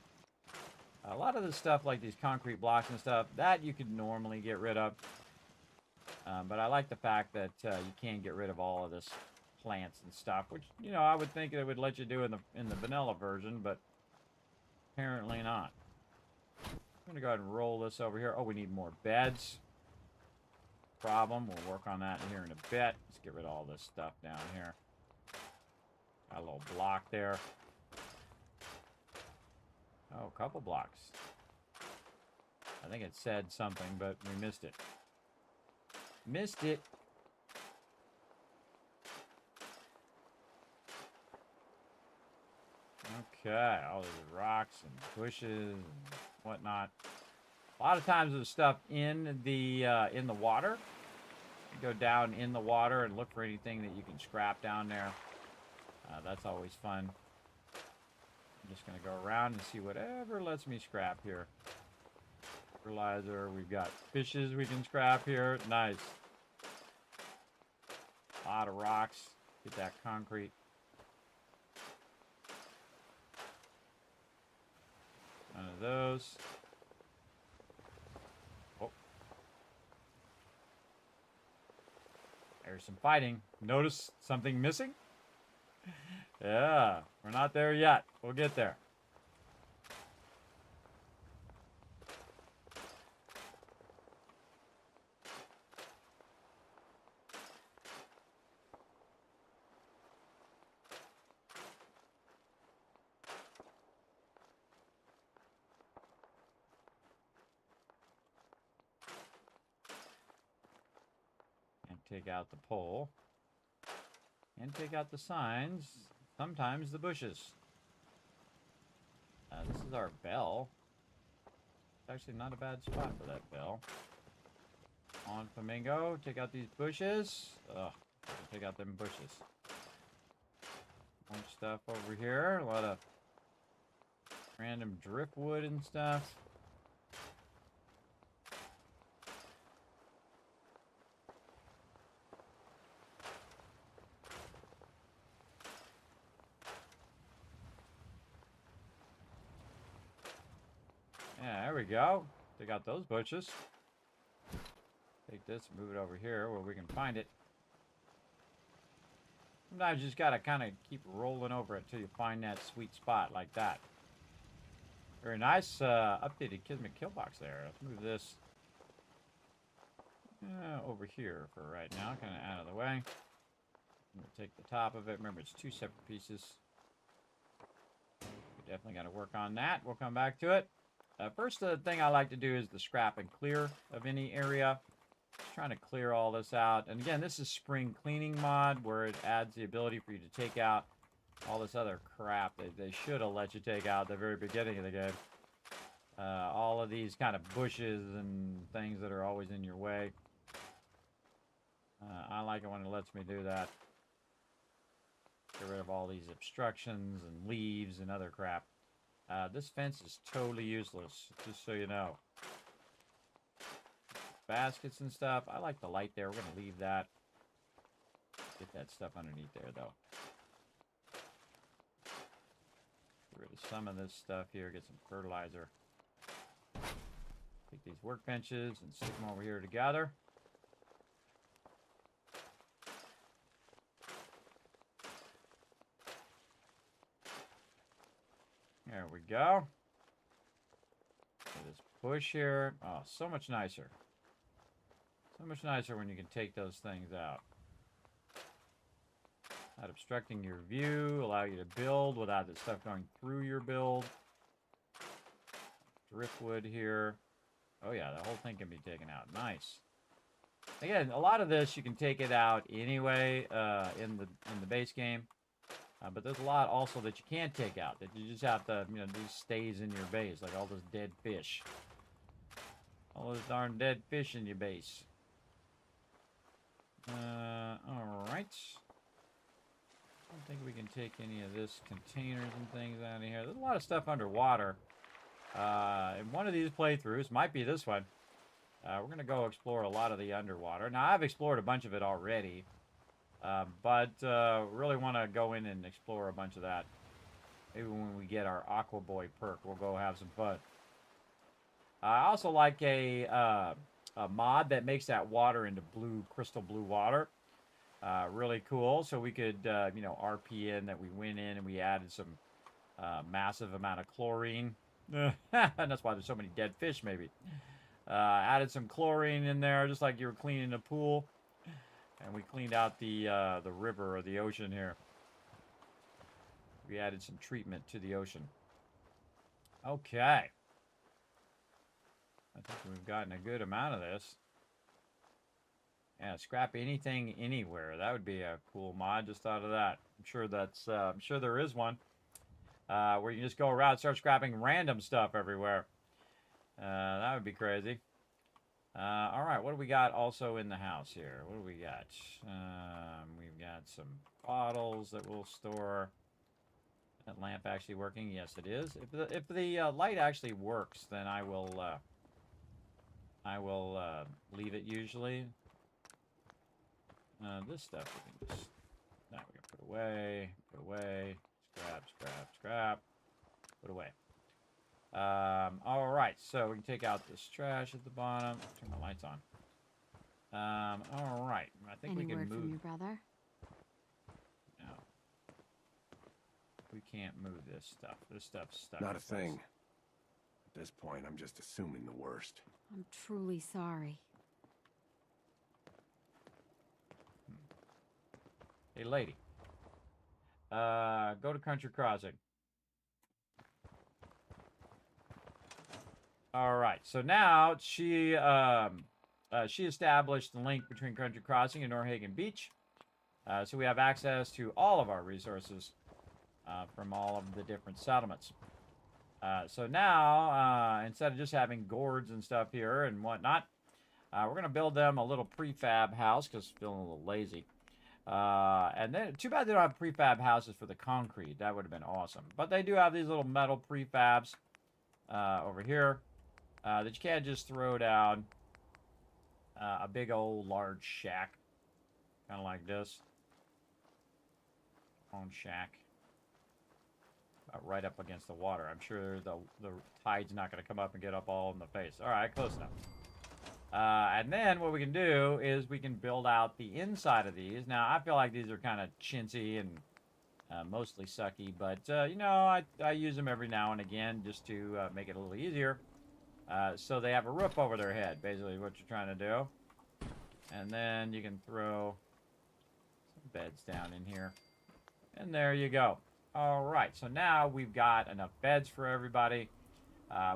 A lot of the stuff, like these concrete blocks and stuff, that you could normally get rid of. But I like the fact that you can get rid of all of this plants and stuff, which, you know, I would think it would let you do in the vanilla version, but apparently not. I'm going to go ahead and roll this over here. Oh, we need more beds. Problem. We'll work on that here in a bit. Let's get rid of all this stuff down here. Got a little block there. Oh, a couple blocks. I think it said something, but we missed it. Missed it. Okay, all these rocks and bushes and whatnot. A lot of times there's stuff in the water. You go down in the water and look for anything that you can scrap down there. That's always fun. I'm just gonna go around and see whatever lets me scrap here. Fertilizer. We've got fishes we can scrap here. Nice. A lot of rocks. Get that concrete. None of those. Oh. There's some fighting. Notice something missing? Yeah, we're not there yet. We'll get there. Take out the pole. And take out the signs. Sometimes the bushes. This is our bell. It's actually not a bad spot for that bell. On Flamingo. Take out these bushes. Ugh. Take out them bushes. More stuff over here. A lot of random driftwood and stuff. Yeah, there we go. Take out those bushes. Take this and move it over here where we can find it. Sometimes you just gotta kind of keep rolling over it till you find that sweet spot like that. Very nice updated Kismet kill box there. Let's move this over here for right now, kind of out of the way. I'm gonna take the top of it. Remember, it's two separate pieces. We definitely got to work on that. We'll come back to it. First thing I like to do is the scrap and clear of any area. Just trying to clear all this out. And again, this is spring cleaning mod where it adds the ability for you to take out all this other crap that they should have let you take out at the very beginning of the game. All of these kind of bushes and things that are always in your way. I like it when it lets me do that. Get rid of all these obstructions and leaves and other crap. This fence is totally useless, just so you know. Baskets and stuff. I like the light there. We're going to leave that. Get that stuff underneath there, though. Get rid of some of this stuff here. Get some fertilizer. Take these workbenches and stick them over here together. There we go. This bush here. Oh, so much nicer. So much nicer when you can take those things out. Not obstructing your view. Allow you to build without the stuff going through your build. Driftwood here. Oh yeah, the whole thing can be taken out. Nice. Again, a lot of this you can take it out anyway in the base game. But there's a lot also that you can't take out, that you just have to, just stays in your base, like all those dead fish. All those darn dead fish in your base. Alright. I don't think we can take any of this containers and things out of here. There's a lot of stuff underwater. In one of these playthroughs, might be this one, we're going to go explore a lot of the underwater. Now, I've explored a bunch of it already. But really want to go in and explore a bunch of that. Maybe when we get our Aqua Boy perk, we'll go have some fun. I also like a mod that makes that water into crystal blue water. Really cool. So we could, RP in that we went in and we added some massive amount of chlorine. And that's why there's so many dead fish, maybe. Added some chlorine in there, just like you were cleaning a pool. And we cleaned out the river or the ocean here. We added some treatment to the ocean. Okay. I think we've gotten a good amount of this. Yeah, scrap anything anywhere. That would be a cool mod. Just thought of that. I'm sure there is one. Where you can just go around and start scrapping random stuff everywhere. That would be crazy. All right, what do we got also in the house here? What do we got? We've got some bottles that we'll store. That lamp actually working? Yes, it is. If the light actually works, then I will leave it usually. This stuff we can just now we can put away, scrap, put away. All right, so we can take out this trash at the bottom. Turn the lights on. All right, I think Any we can word move. from your brother? No, we can't move this stuff. This stuff's stuck. Not in a place. thing. At this point, I'm just assuming the worst. I'm truly sorry. Hey, lady. Go to Country Crossing. All right. So now she established the link between Country Crossing and Norhagen Beach. So we have access to all of our resources from all of the different settlements. So now, instead of just having gourds and stuff here and whatnot, we're going to build them a little prefab house because feeling a little lazy. And then, too bad they don't have prefab houses for the concrete. That would have been awesome. But they do have these little metal prefabs over here that you can't just throw down a big old large shack. Kind of like this. On shack. Right up against the water. I'm sure the tide's not going to come up and get up all in the face. All right, close enough. And then what we can do is we can build out the inside of these. Now, I feel like these are kind of chintzy and mostly sucky, but, you know, I use them every now and again just to make it a little easier. So they have a roof over their head, basically what you're trying to do. And then you can throw some beds down in here. And there you go. All right, so now we've got enough beds for everybody.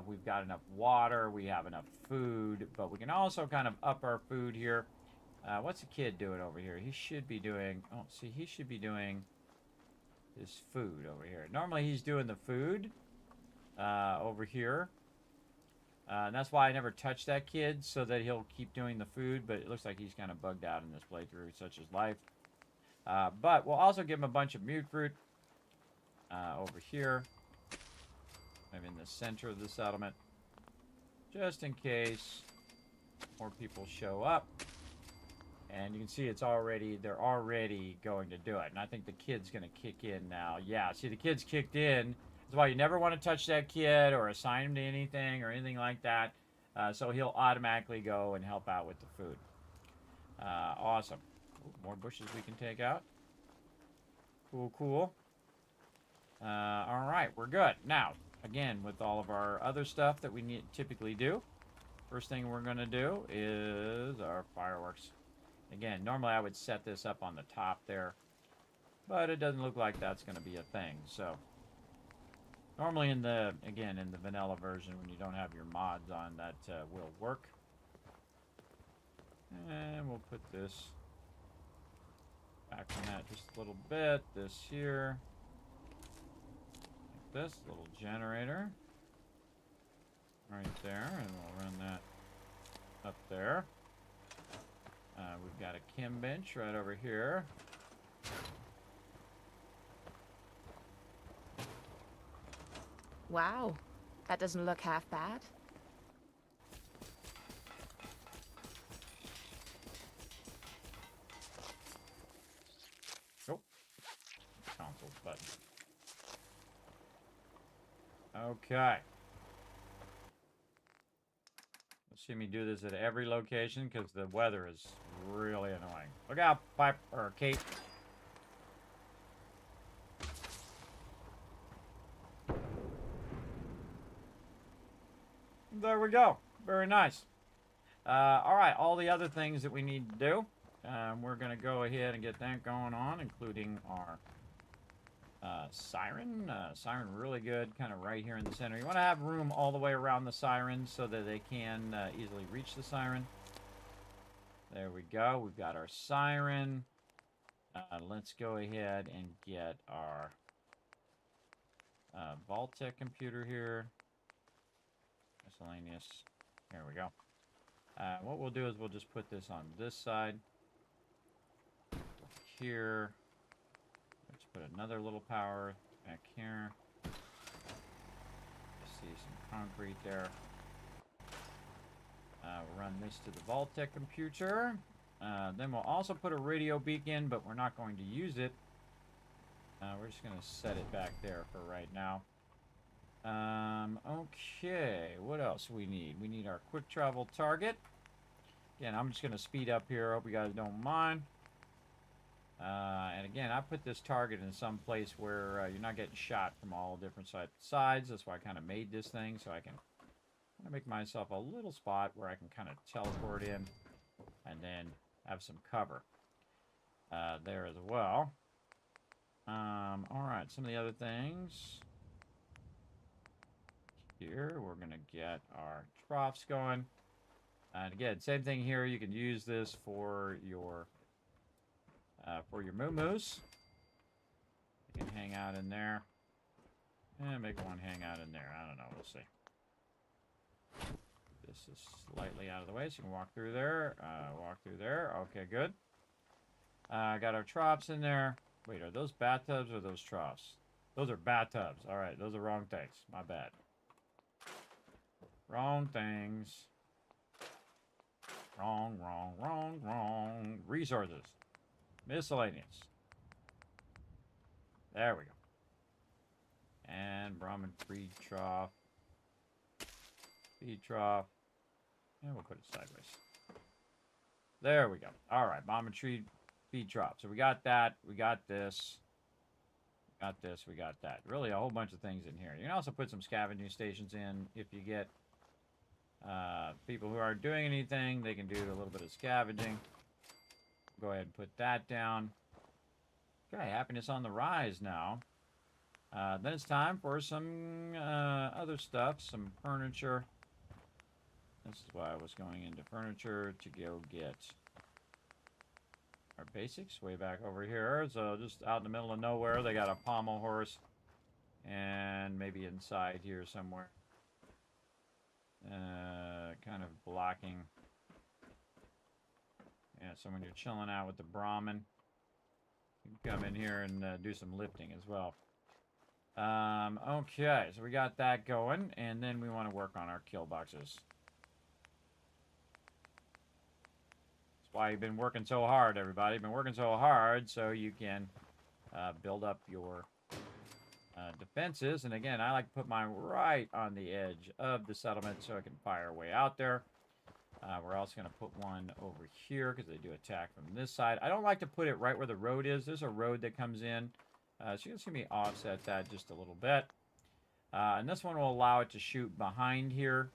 We've got enough water. We have enough food, but we can also kind of up our food here. What's the kid doing over here? He should be doing, oh, see, he should be doing his food over here. Normally he's doing the food over here. And that's why I never touch that kid, so that he'll keep doing the food, but it looks like he's kind of bugged out in this playthrough, such as life. But we'll also give him a bunch of mute fruit over here. Maybe in the center of the settlement. Just in case more people show up. And you can see they're already going to do it. And I think the kid's going to kick in now. Yeah, see, the kid's kicked in. That's why you never want to touch that kid or assign him to anything or anything like that. So he'll automatically go and help out with the food. Awesome. Ooh, more bushes we can take out. Cool. All right, we're good. Now, again, with all of our other stuff that we typically do, first thing we're going to do is our fireworks. Again, normally I would set this up on the top there, but it doesn't look like that's going to be a thing. So, normally in the vanilla version, when you don't have your mods on, that will work. And we'll put this back on that just a little bit. This here. This little generator right there, and we'll run that up there. We've got a chem bench right over here. Wow, that doesn't look half bad. Oh, console button. Okay. Let's see me do this at every location because the weather is really annoying. Look out, Pipe or Kate. There we go. Very nice. All right, all the other things that we need to do, we're going to go ahead and get that going on, including our Siren. Siren really good, kind of right here in the center. You want to have room all the way around the siren so that they can easily reach the siren. There we go. We've got our siren. Let's go ahead and get our Vault-Tec computer here. Miscellaneous. There we go. What we'll do is we'll just put this on this side. Here. Let's put another little power back here. See some concrete there. We'll run this to the Vault-Tec computer. Then we'll also put a radio beacon, but we're not going to use it. We're just going to set it back there for right now. Okay, what else we need? We need our quick travel target. Again, I'm just going to speed up here. Hope you guys don't mind. And again, I put this target in some place where you're not getting shot from all different sides. That's why I kind of made this thing, so I can make myself a little spot where I can kind of teleport in and then have some cover there as well. Alright, some of the other things. Here, we're going to get our troughs going. And again, same thing here. You can use this for your moo-moos. You can hang out in there. And make one hang out in there. I don't know. We'll see. This is slightly out of the way, so you can walk through there. Walk through there. Okay, good. Got our troughs in there. Wait, are those bathtubs or those troughs? Those are bathtubs. All right, those are wrong things. My bad. Wrong things. Wrong, wrong, wrong, wrong. Resources. Miscellaneous. There we go. And Brahmin feed trough. Feed trough. And we'll put it sideways. There we go. All right, Brahmin tree feed trough. So we got that. We got this. We got this. We got that. Really a whole bunch of things in here. You can also put some scavenging stations in if you get people who aren't doing anything. They can do a little bit of scavenging. Go ahead and put that down. Okay, happiness on the rise now. Then it's time for some other stuff, some furniture. This is why I was going into furniture to go get our basics way back over here. So just out in the middle of nowhere, they got a pommel horse. And maybe inside here somewhere. Kind of blocking. Yeah, so when you're chilling out with the Brahmin, you can come in here and do some lifting as well. Okay, so we got that going, and then we want to work on our kill boxes. That's why you've been working so hard, everybody. You've been working so hard so you can build up your defenses. And again, I like to put mine right on the edge of the settlement so I can fire away out there. We're also going to put one over here because they do attack from this side. I don't like to put it right where the road is. There's a road that comes in. So you can see me offset that just a little bit. And this one will allow it to shoot behind here.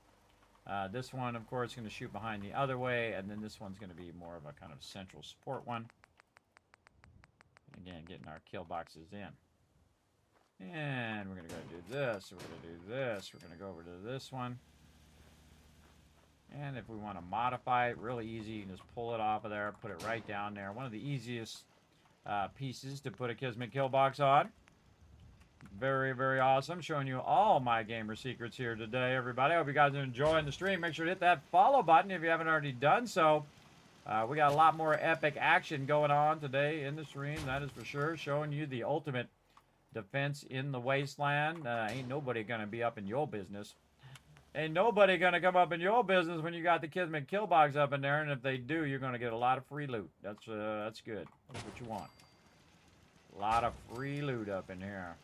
This one, of course, is going to shoot behind the other way. And then this one's going to be more of a kind of central support one. Again, getting our kill boxes in. And we're going to go do this. We're going to do this. We're going to go over to this one. And if we want to modify it, really easy. You can just pull it off of there, put it right down there. One of the easiest pieces to put a Kismet kill box on. Very, very awesome. Showing you all my gamer secrets here today, everybody. I hope you guys are enjoying the stream. Make sure to hit that follow button if you haven't already done so. We got a lot more epic action going on today in the stream, that is for sure. Showing you the ultimate defense in the wasteland. Ain't nobody going to be up in your business. Ain't nobody going to come up in your business when you got the Kismet kill box up in there. And if they do, you're going to get a lot of free loot. That's good. That's what you want. A lot of free loot up in here.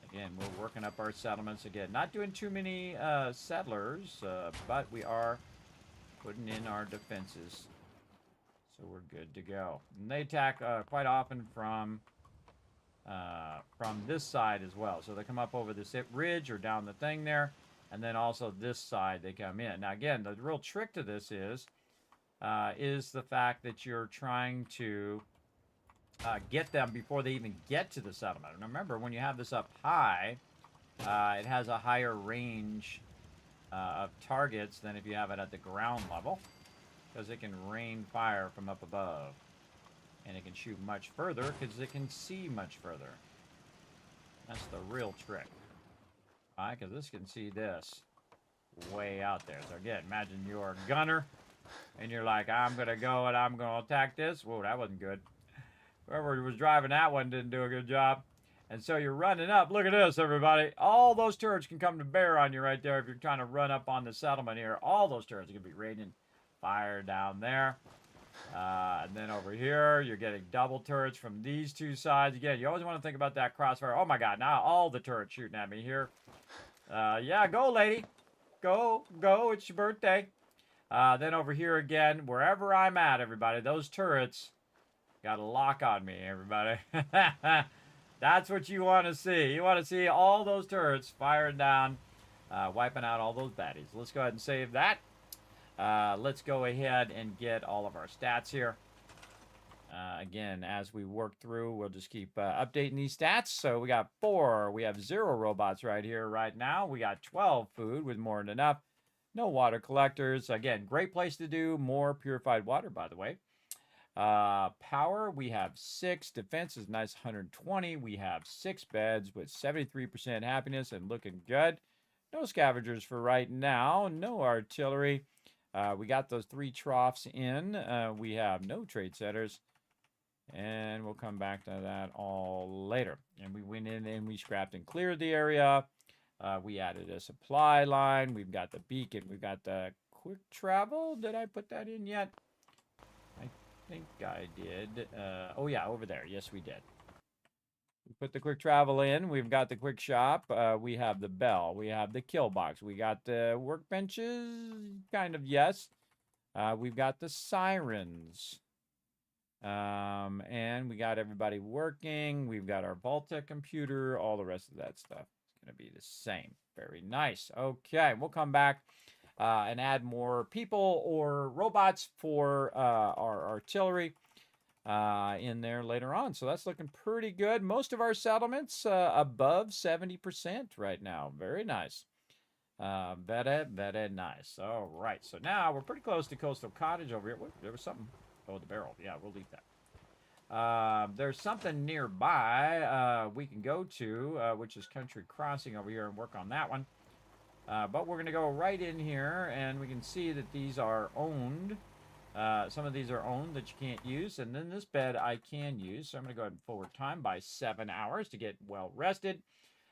Again, we're working up our settlements again. Not doing too many settlers, but we are putting in our defenses. So we're good to go. And they attack quite often from this side as well. So they come up over this ridge or down the thing there. And then also this side they come in. Now again, the real trick to this is the fact that you're trying to get them before they even get to the settlement. And remember, when you have this up high, it has a higher range of targets than if you have it at the ground level, because it can rain fire from up above. And it can shoot much further because it can see much further. That's the real trick. Why? Because this can see this way out there. So again, imagine you're a gunner and you're like, I'm going to go and I'm going to attack this. Whoa, that wasn't good. Whoever was driving that one didn't do a good job. And so you're running up. Look at this, everybody. All those turrets can come to bear on you right there if you're trying to run up on the settlement here. All those turrets are going to be raining fire down there. And then over here, you're getting double turrets from these two sides. Again, you always want to think about that crossfire. Oh, my God. Now all the turrets shooting at me here. Yeah, go, lady. Go, go. It's your birthday. Then over here again, wherever I'm at, everybody, those turrets got a lock on me, everybody. That's what you want to see. You want to see all those turrets firing down, wiping out all those baddies. Let's go ahead and save that. Let's go ahead and get all of our stats here. Again, as we work through, we'll just keep updating these stats. So we got 4. We have 0 robots right here, right now. We got 12 food with more than enough. No water collectors. Again, great place to do more purified water, by the way. Power, we have 6. Defense is nice, 120. We have 6 beds with 73% happiness and looking good. No scavengers for right now. No artillery. We got those 3 troughs in. We have no trade setters. And we'll come back to that all later. And we went in and we scrapped and cleared the area. We added a supply line. We've got the beacon. We've got the quick travel. Did I put that in yet? I think I did. Oh, yeah, over there. Yes, we did. We put the quick travel in. We've got the quick shop. We have the bell. We have the kill box. We got the workbenches. Kind of, yes. We've got the sirens. And we got everybody working. We've got our Vault-Tec computer. All the rest of that stuff is going to be the same. Very nice. Okay, we'll come back and add more people or robots for our artillery in there later on. So that's looking pretty good. Most of our settlements above 70% right now. Very nice. Very nice. All right. So now we're pretty close to Coastal Cottage over here. There was something. Oh, the barrel. Yeah, we'll leave that. There's something nearby we can go to, which is Country Crossing over here and work on that one. But we're going to go right in here, and we can see that these are owned. Some of these are owned that you can't use, and then this bed I can use. So I'm going to go ahead and forward time by 7 hours to get well rested.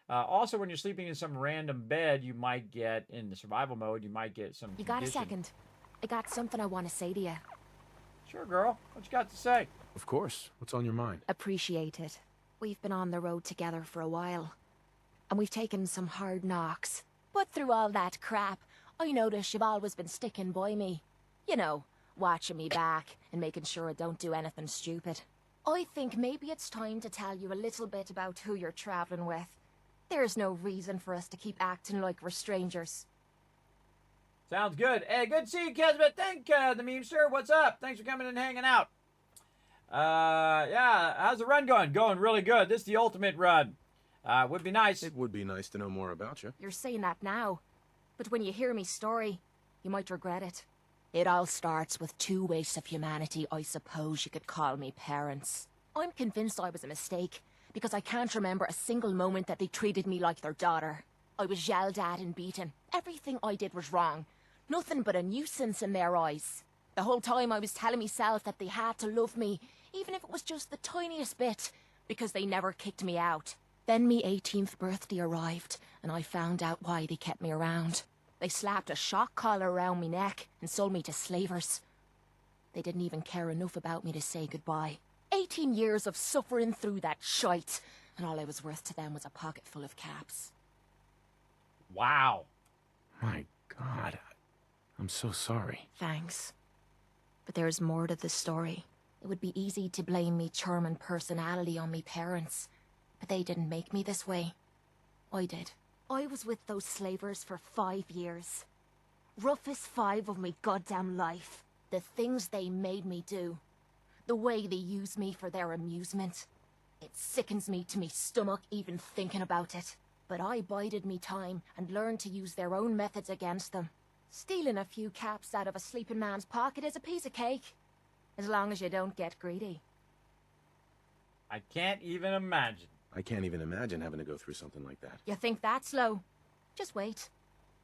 Also, when you're sleeping in some random bed, you might get, in the survival mode, you might get some You got a second? I got something I want to say to you. Sure, girl. What you got to say? Of course. What's on your mind? Appreciate it. We've been on the road together for a while, and we've taken some hard knocks. But through all that crap, I notice you've always been sticking by me. You know, watching me back and making sure I don't do anything stupid. I think maybe it's time to tell you a little bit about who you're traveling with. There's no reason for us to keep acting like we're strangers. Sounds good. Hey, good to see you, Kismet. Thank the memester. What's up? Thanks for coming and hanging out. Yeah, how's the run going? Going really good. This is the ultimate run. Would be nice. It would be nice to know more about you. You're saying that now, but when you hear me story, you might regret it. It all starts with 2 wastes of humanity I suppose you could call me parents. I'm convinced I was a mistake, because I can't remember a single moment that they treated me like their daughter. I was yelled at and beaten. Everything I did was wrong. Nothing but a nuisance in their eyes. The whole time I was telling myself that they had to love me, even if it was just the tiniest bit, because they never kicked me out. Then me 18th birthday arrived, and I found out why they kept me around. They slapped a shock collar around me neck and sold me to slavers. They didn't even care enough about me to say goodbye. 18 years of suffering through that shite, and all I was worth to them was a pocket full of caps. Wow. My God. I'm so sorry. Thanks. But there's more to the story. It would be easy to blame me charming personality on me parents, but they didn't make me this way. I did. I was with those slavers for 5 years. Roughest 5 of me goddamn life. The things they made me do. The way they use me for their amusement. It sickens me to me stomach even thinking about it. But I bided me time and learned to use their own methods against them. Stealing a few caps out of a sleeping man's pocket is a piece of cake. As long as you don't get greedy. I can't even imagine. I can't even imagine having to go through something like that. You think that's low? Just wait.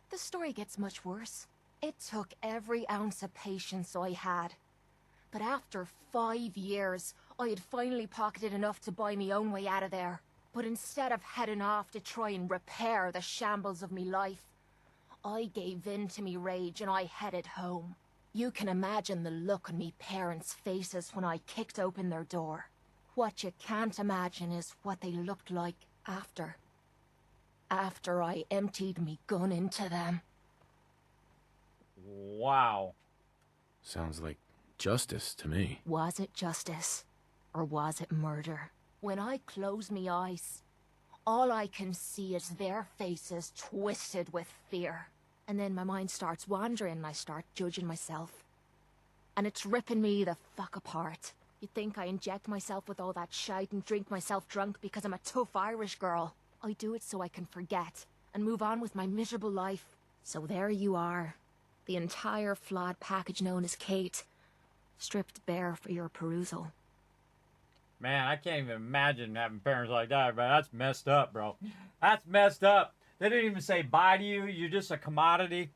The story gets much worse. It took every ounce of patience I had. But after 5 years, I had finally pocketed enough to buy me own way out of there. But instead of heading off to try and repair the shambles of me life, I gave in to me rage and I headed home. You can imagine the look on me parents' faces when I kicked open their door. What you can't imagine is what they looked like after. After I emptied me gun into them. Wow. Sounds like justice to me. Was it justice? Or was it murder? When I close me eyes, all I can see is their faces twisted with fear. And then my mind starts wandering and I start judging myself. And it's ripping me the fuck apart. You think I inject myself with all that shite and drink myself drunk because I'm a tough Irish girl. I do it so I can forget and move on with my miserable life. So there you are. The entire flawed package known as Kate. Stripped bare for your perusal. Man, I can't even imagine having parents like that, but that's messed up, bro. That's messed up. They didn't even say bye to you. You're just a commodity.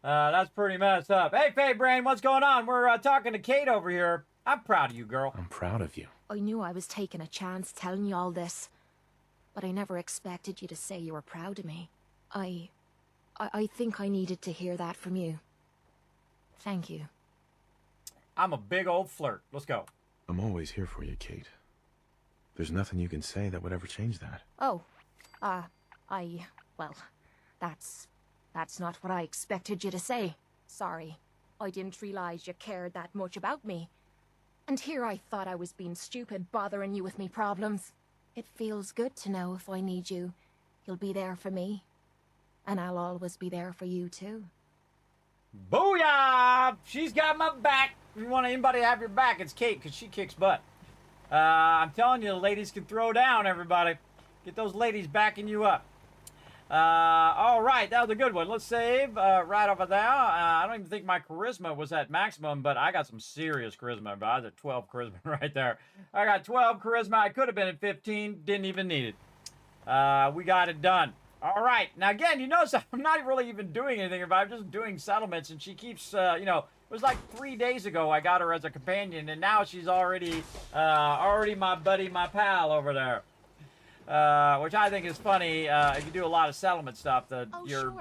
That's pretty messed up. Hey, Faye Brain, what's going on? We're talking to Kate over here. I'm proud of you, girl. I'm proud of you. I knew I was taking a chance telling you all this, but I never expected you to say you were proud of me. I think I needed to hear that from you. Thank you. I'm a big old flirt. Let's go. I'm always here for you, Kate. There's nothing you can say that would ever change that. Oh, well, that's not what I expected you to say. Sorry. I didn't realize you cared that much about me. And here I thought I was being stupid, bothering you with me problems. It feels good to know if I need you, you'll be there for me. And I'll always be there for you, too. Booyah! She's got my back. If you want anybody to have your back, it's Kate, because she kicks butt. I'm telling you, the ladies can throw down, everybody. Get those ladies backing you up. All right, that was a good one. Let's save right over there. I don't even think my charisma was at maximum, but I got some serious charisma. But I was at 12 charisma right there. I got 12 charisma. I could have been at 15. Didn't even need it. We got it done. All right. Now, again, you notice I'm not really even doing anything about it. I'm just doing settlements, and she keeps, you know, it was like 3 days ago I got her as a companion, and now she's already my buddy, my pal over there. Which I think is funny. If you do a lot of settlement stuff, Sure.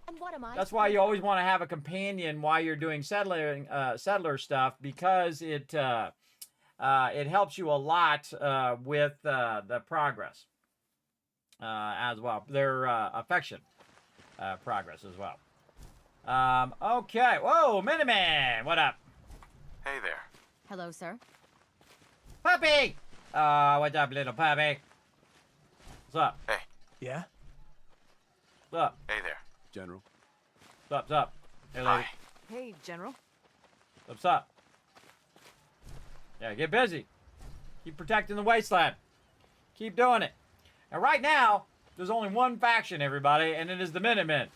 And what am I? That's why you always want to have a companion while you're doing settler stuff, because it helps you a lot with the progress as well. Their affection progress as well. Okay. Whoa, Miniman, what up? Hey there. Hello, sir. Puppy! What's up, little puppy? What's up? Hey. Yeah? What's up? Hey there. General. What's up? Hey, lady. Hi. Hey, General. What's up? Yeah, get busy. Keep protecting the wasteland. Keep doing it. And right now, there's only one faction, everybody, and it is the Minutemen.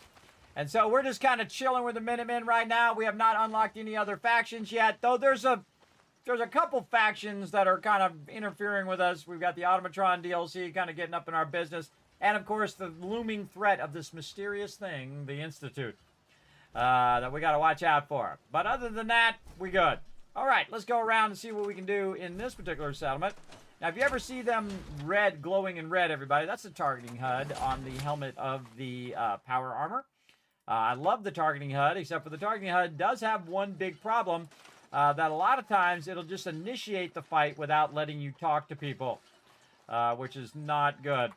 And so we're just kind of chilling with the Minutemen right now. We have not unlocked any other factions yet, though there's a couple factions that are kind of interfering with us. We've got the Automatron DLC kind of getting up in our business. And, of course, the looming threat of this mysterious thing, the Institute, that we got to watch out for. But other than that, we good. All right, let's go around and see what we can do in this particular settlement. Now, if you ever see them red, glowing in red, everybody, that's the targeting HUD on the helmet of the power armor. I love the targeting HUD, except for the targeting HUD does have one big problem. That a lot of times it'll just initiate the fight without letting you talk to people, which is not good.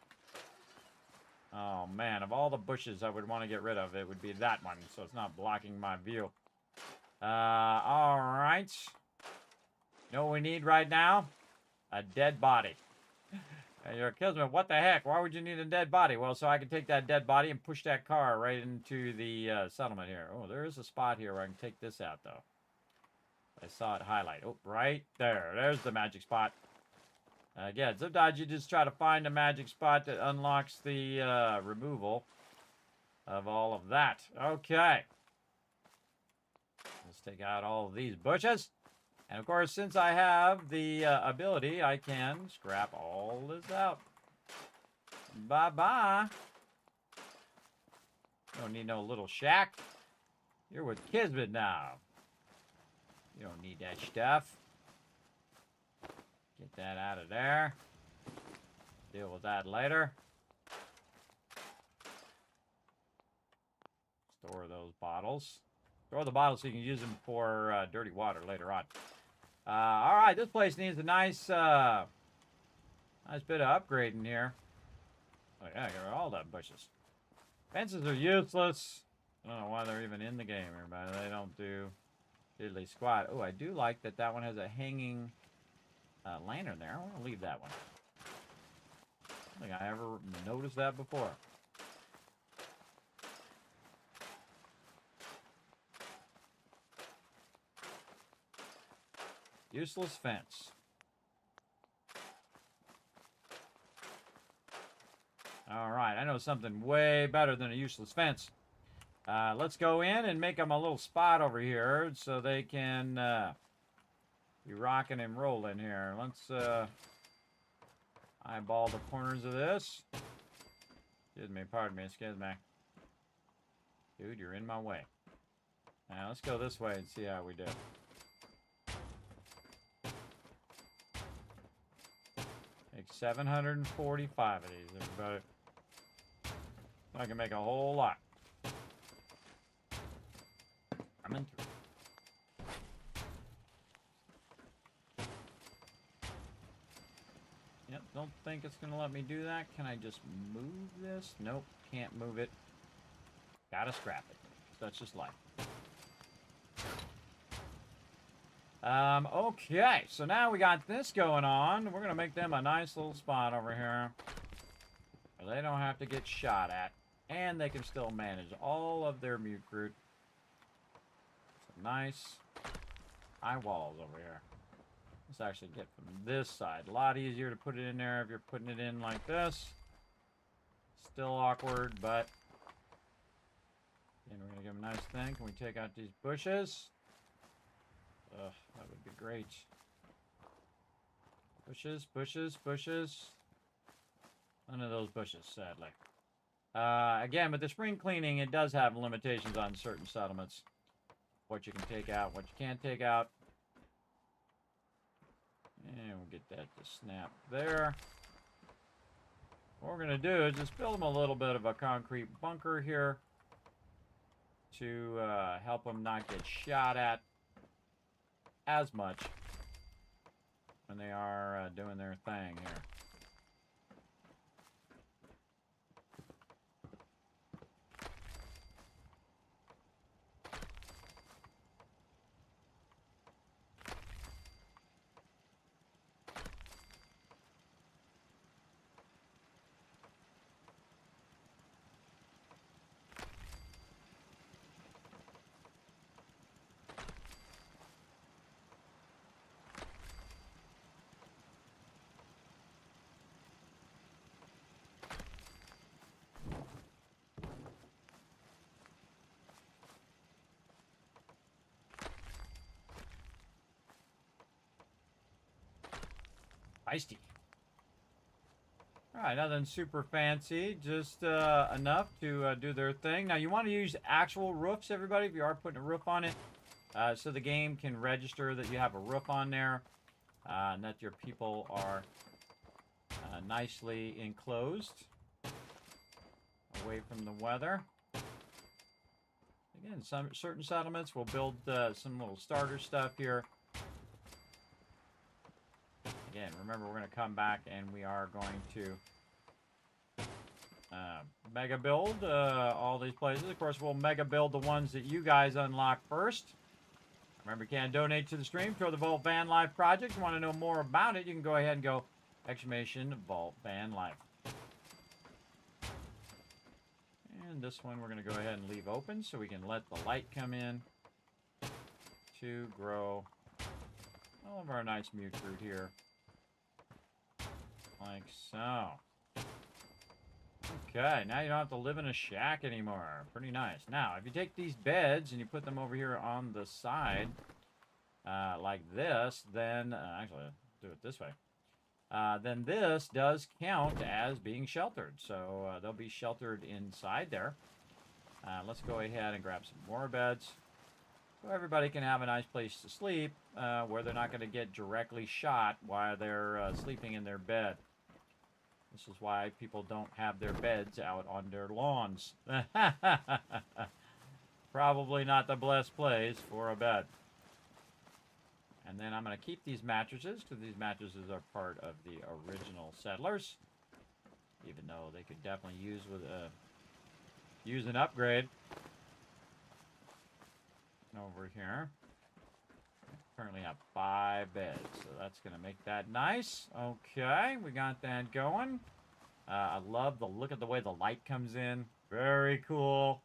Oh man, of all the bushes I would want to get rid of, it would be that one, so it's not blocking my view. All right. You know what we need right now? A dead body. You're Kismet, what the heck? Why would you need a dead body? Well, so I can take that dead body and push that car right into the settlement here. Oh, there is a spot here where I can take this out, though. I saw it highlight. Oh, right there. There's the magic spot. Again, sometimes you just try to find a magic spot that unlocks the removal of all of that. Okay. Let's take out all of these bushes. And of course, since I have the ability, I can scrap all this out. Bye-bye. Don't need no little shack. You're with Kismet now. You don't need that stuff. Get that out of there. Deal with that later. Store those bottles. Store the bottles so you can use them for dirty water later on. All right, this place needs a nice, nice bit of upgrading here. Oh yeah, get rid of all the bushes. Fences are useless. I don't know why they're even in the game, everybody. They don't do diddly squat. Oh, I do like that that one has a hanging lantern there. I want to leave that one. I don't think I ever noticed that before. Useless fence. All right, I know something way better than a useless fence. Let's go in and make them a little spot over here so they can be rocking and rolling here. Let's eyeball the corners of this. Excuse me, pardon me, excuse me. Dude, you're in my way. Now, let's go this way and see how we do. Make 745 of these, everybody. I can make a whole lot. I'm in through. Yep, don't think it's gonna let me do that. Can I just move this? Nope, can't move it. Gotta scrap it. That's just life. Okay, so now we got this going on. We're gonna make them a nice little spot over here where they don't have to get shot at, and they can still manage all of their mute root. Some nice high walls over here. Let's actually get from this side. A lot easier to put it in there if you're putting it in like this. Still awkward, but and we're gonna give them a nice thing. Can we take out these bushes? Ugh, that would be great. Bushes, bushes, bushes. None of those bushes, sadly. Again, with the spring cleaning, it does have limitations on certain settlements. What you can take out, what you can't take out. And we'll get that to snap there. What we're going to do is just build them a little bit of a concrete bunker here to help them not get shot at as much when they are doing their thing here. Feisty. Alright, nothing super fancy, just enough to do their thing. Now, you want to use actual roofs, everybody, if you are putting a roof on it, so the game can register that you have a roof on there, and that your people are nicely enclosed away from the weather. Again, some certain settlements will build some little starter stuff here. Again, remember, we're going to come back and we are going to mega build all these places. Of course, we'll mega build the ones that you guys unlock first. Remember, you can donate to the stream toward the Vault Van Life project. If you want to know more about it, you can go ahead and go !Vault Van Life. And this one we're going to go ahead and leave open so we can let the light come in to grow All of our nice mute fruit here. Like so. Okay, now you don't have to live in a shack anymore. Pretty nice. Now, if you take these beds and you put them over here on the side, like this, then, actually, I'll do it this way. Then this does count as being sheltered. So they'll be sheltered inside there. Let's go ahead and grab some more beds. So everybody can have a nice place to sleep where they're not going to get directly shot while they're sleeping in their bed. This is why people don't have their beds out on their lawns. Probably not the best place for a bed. And then I'm going to keep these mattresses because these mattresses are part of the original settlers. Even though they could definitely use an upgrade. Over here. Currently have 5 beds, so that's going to make that nice. Okay, we got that going. I love the look at the way the light comes in. Very cool.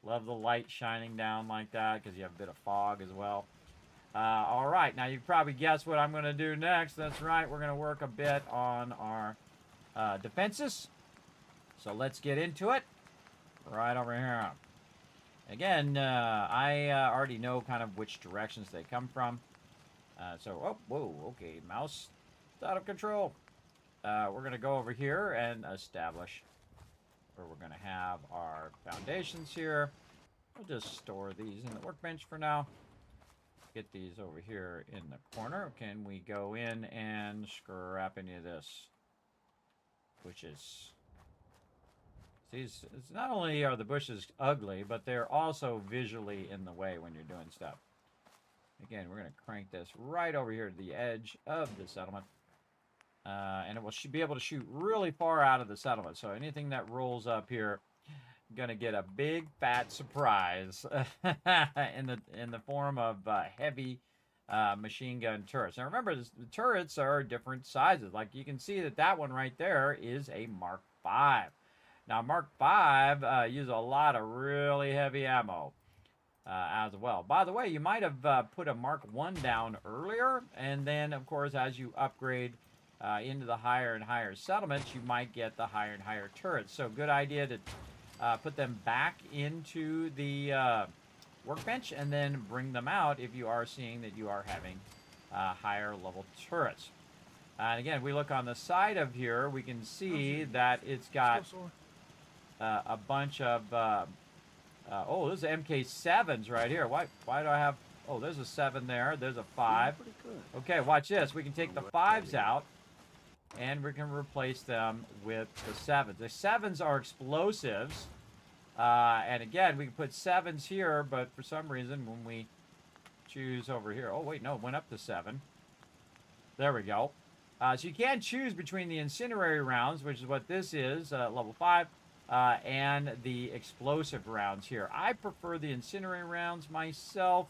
Love the light shining down like that because you have a bit of fog as well. All right, now you probably guessed what I'm going to do next. That's right, we're going to work a bit on our defenses. So let's get into it. Right over here. Again, I already know kind of which directions they come from. Oh, whoa, okay, mouse, it's out of control. We're going to go over here and establish where we're going to have our foundations here. We'll just store these in the workbench for now. Get these over here in the corner. Can we go in and scrap any of this? Which is... These, it's not only are the bushes ugly, but they're also visually in the way when you're doing stuff. Again, we're going to crank this right over here to the edge of the settlement. And it will be able to shoot really far out of the settlement. So anything that rolls up here, going to get a big fat surprise in the form of heavy machine gun turrets. Now remember, the turrets are different sizes. Like you can see that one right there is a Mark V. Now, Mark V use a lot of really heavy ammo as well. By the way, you might have put a Mark I down earlier, and then, of course, as you upgrade into the higher and higher settlements, you might get the higher and higher turrets. So, good idea to put them back into the workbench and then bring them out if you are seeing that you are having higher level turrets. And again, we look on the side of here, we can see that it's got... a bunch of, oh, there's MK7s right here. Why do I have, oh, there's a 7 there. There's a 5. Okay, watch this. We can take the 5s out, and we can replace them with the 7s. The 7s are explosives. And again, we can put 7s here, but for some reason, when we choose over here, oh, wait, no, it went up to 7. There we go. So you can choose between the incendiary rounds, which is what this is, level 5, and the explosive rounds here. I prefer the incendiary rounds myself,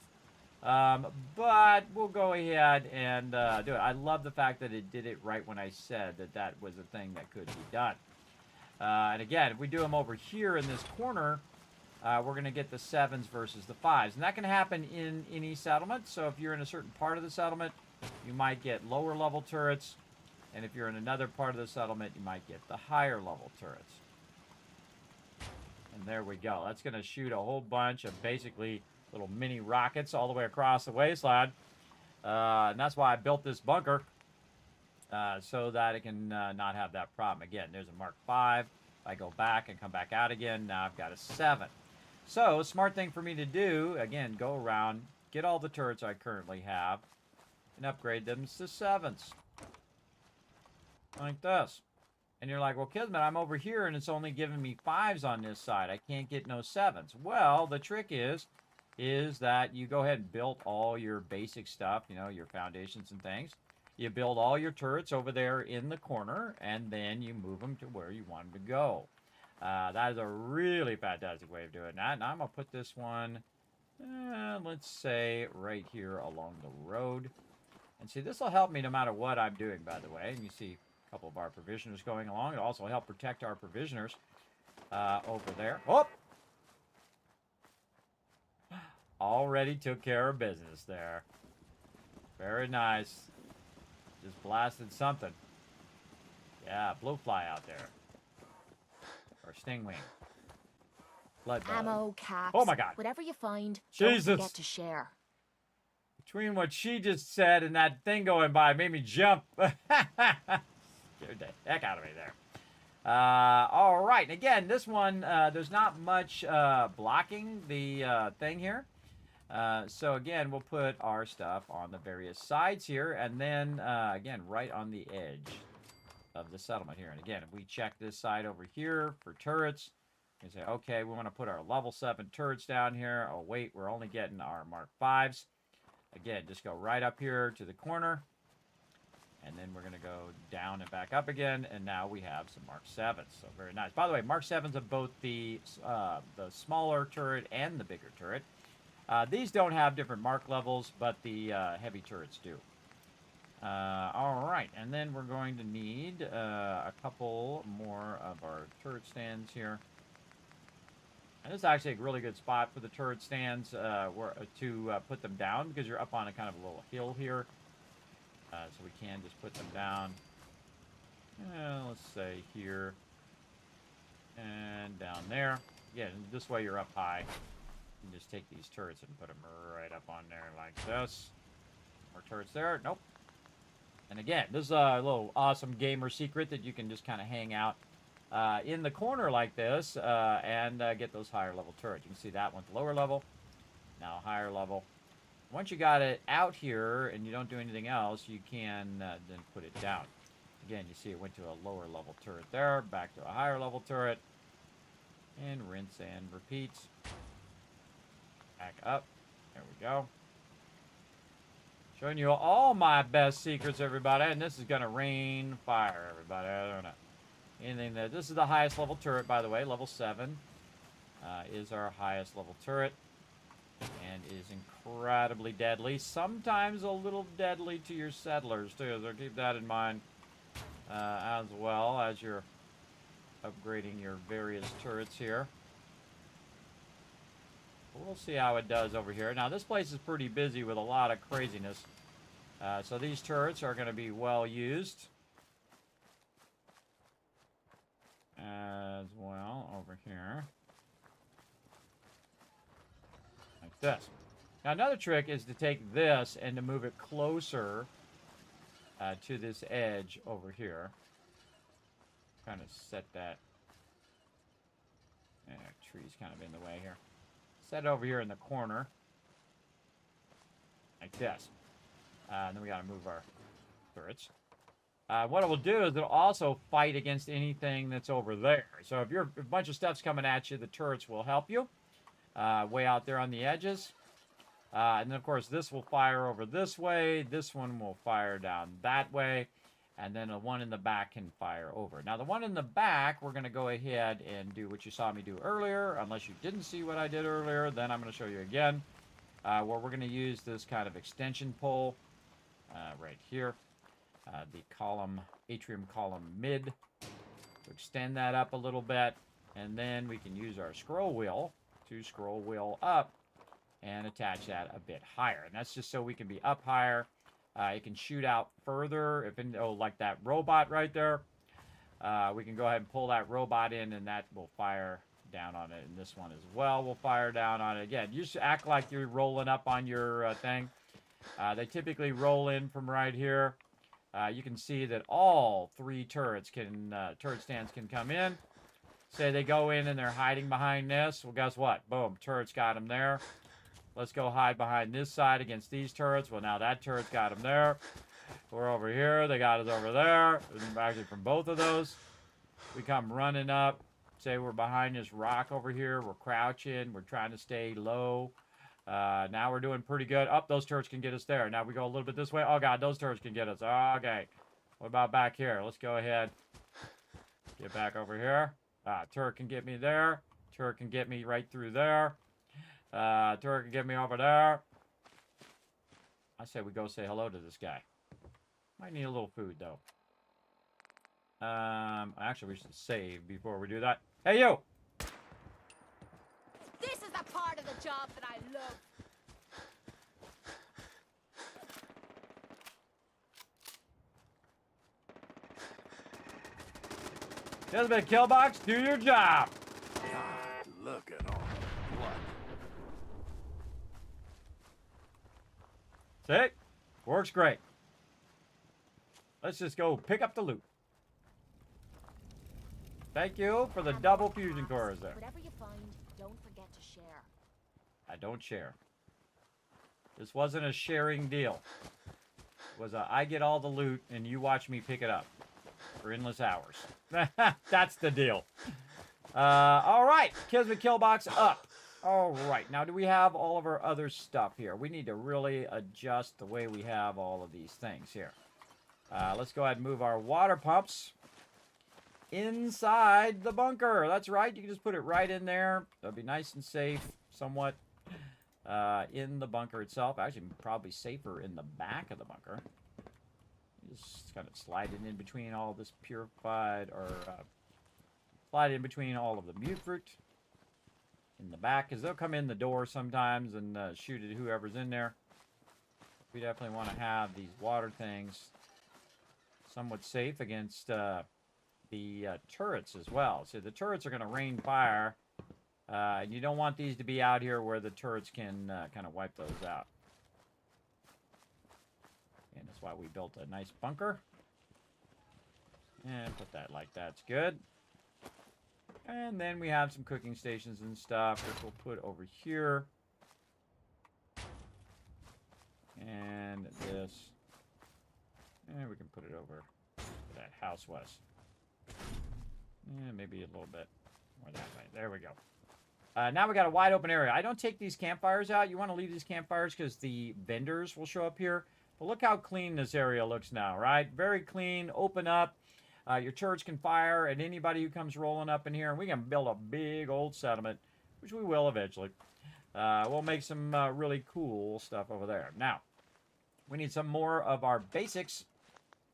but we'll go ahead and do it. I love the fact that it did it right when I said that was a thing that could be done. And again, if we do them over here in this corner, we're going to get the 7s versus the 5s. And that can happen in any settlement. So if you're in a certain part of the settlement, you might get lower level turrets. And if you're in another part of the settlement, you might get the higher level turrets. And there we go. That's going to shoot a whole bunch of basically little mini rockets all the way across the wasteland. And that's why I built this bunker. So that it can not have that problem. Again, there's a Mark V. If I go back and come back out again, now I've got a 7. So, smart thing for me to do, again, go around, get all the turrets I currently have, and upgrade them to 7s. Like this. And you're like, well, Kismet, I'm over here, and it's only giving me 5s on this side. I can't get no 7s. Well, the trick is that you go ahead and build all your basic stuff, you know, your foundations and things. You build all your turrets over there in the corner, and then you move them to where you want them to go. That is a really fantastic way of doing that. Now I'm going to put this one, let's say, right here along the road. And see, this will help me no matter what I'm doing, by the way. And you see a couple of our provisioners going along. It'll also help protect our provisioners over there. Oh! Already took care of business there. Very nice. Just blasted something. Yeah, blowfly out there. Or stingwing. Blood bug. Ammo, caps. Oh my god. Whatever you find, Jesus. don't forget to share. Between what she just said and that thing going by, made me jump. Scared the heck out of me there. All right. And again, this one, there's not much blocking the thing here. So again, we'll put our stuff on the various sides here, and then again, right on the edge of the settlement here. And again, if we check this side over here for turrets, you say, okay, we want to put our level 7 turrets down here. Oh wait, we're only getting our Mark 5s. Again, just go right up here to the corner, and then we're going to go down and back up again, and now we have some Mark 7s. So very nice. By the way, Mark 7s of both the smaller turret and the bigger turret. These don't have different mark levels, but the heavy turrets do. All right, and then we're going to need a couple more of our turret stands here. And this is actually a really good spot for the turret stands to put them down, because you're up on a kind of a little hill here. So we can just put them down. Let's say here and down there. Again, this way you're up high. You can just take these turrets and put them right up on there like this. More turrets there. Nope. And again, this is a little awesome gamer secret that you can just kind of hang out in the corner like this and get those higher level turrets. You can see that one's lower level, now higher level. Once you got it out here and you don't do anything else, you can then put it down. Again, you see it went to a lower level turret there, back to a higher level turret, and rinse and repeat. Back up. There we go. Showing you all my best secrets, everybody. And this is going to rain fire, everybody. I don't know. Anything that... This is the highest level turret, by the way. Level 7 is our highest level turret. And is incredibly deadly. Sometimes a little deadly to your settlers, too. So keep that in mind as well as you're upgrading your various turrets here. We'll see how it does over here. Now, this place is pretty busy with a lot of craziness. So these turrets are going to be well used. As well over here. Like this. Now, another trick is to take this and to move it closer to this edge over here. Kind of set that. Tree's kind of in the way here. Set it over here in the corner. Like this. And then we got to move our turrets. What it will do is it'll also fight against anything that's over there. So if a bunch of stuff's coming at you, the turrets will help you. Way out there on the edges. And then, of course, this will fire over this way. This one will fire down that way. And then the one in the back can fire over. Now, the one in the back, we're going to go ahead and do what you saw me do earlier. Unless you didn't see what I did earlier, then I'm going to show you again. Where we're going to use this kind of extension pole right here. The column, atrium column mid. To extend that up a little bit. And then we can use our scroll wheel to scroll wheel up and attach that a bit higher. And that's just so we can be up higher. It can shoot out further, like that robot right there. We can go ahead and pull that robot in, and that will fire down on it. And this one as well will fire down on it. Again, you just act like you're rolling up on your thing. They typically roll in from right here. You can see that all three turret stands can come in. Say they go in and they're hiding behind this. Well, guess what? Boom, turret's got them there. Let's go hide behind this side against these turrets. Well, now that turret's got them there. We're over here. They got us over there. And actually, from both of those, we come running up. Say we're behind this rock over here. We're crouching. We're trying to stay low. Now we're doing pretty good. Up, those turrets can get us there. Now we go a little bit this way. Oh, God, those turrets can get us. Okay. What about back here? Let's go ahead. Get back over here. Turret can get me there. Turret can get me right through there. Turret can get me over there. I say we go say hello to this guy. Might need a little food, though. Actually, we should save before we do that. Hey, you! This is the part of the job that I love. Kismet Killbox, do your job. God, look at all the blood. See? Works great. Let's just go pick up the loot. Thank you for the double fusion cores there. Whatever you find, don't forget to share. I don't share. This wasn't a sharing deal. It was a I get all the loot and you watch me pick it up for endless hours. That's the deal. All right, Kismet Killbox up. All right, now do we have all of our other stuff here? We need to really adjust the way we have all of these things here. Let's go ahead and move our water pumps inside the bunker. That's right, you can just put it right in there. That'll be nice and safe, somewhat, in the bunker itself. Actually, probably safer in the back of the bunker. Just kind of slide it in between all this purified, or slide in between all of the mutfruit in the back, because they'll come in the door sometimes and shoot at whoever's in there. We definitely want to have these water things somewhat safe against the turrets as well. So the turrets are going to rain fire, and you don't want these to be out here where the turrets can kind of wipe those out. And that's why we built a nice bunker. And put that like that's good. And then we have some cooking stations and stuff, which we'll put over here. And this. And we can put it over where that house was. And maybe a little bit more that way. There we go. Now we got a wide open area. I don't take these campfires out. You want to leave these campfires because the vendors will show up here. But look how clean this area looks now, right? Very clean, open up. Your turrets can fire at anybody who comes rolling up in here. And we can build a big old settlement, which we will eventually. We'll make some really cool stuff over there. Now, we need some more of our basics.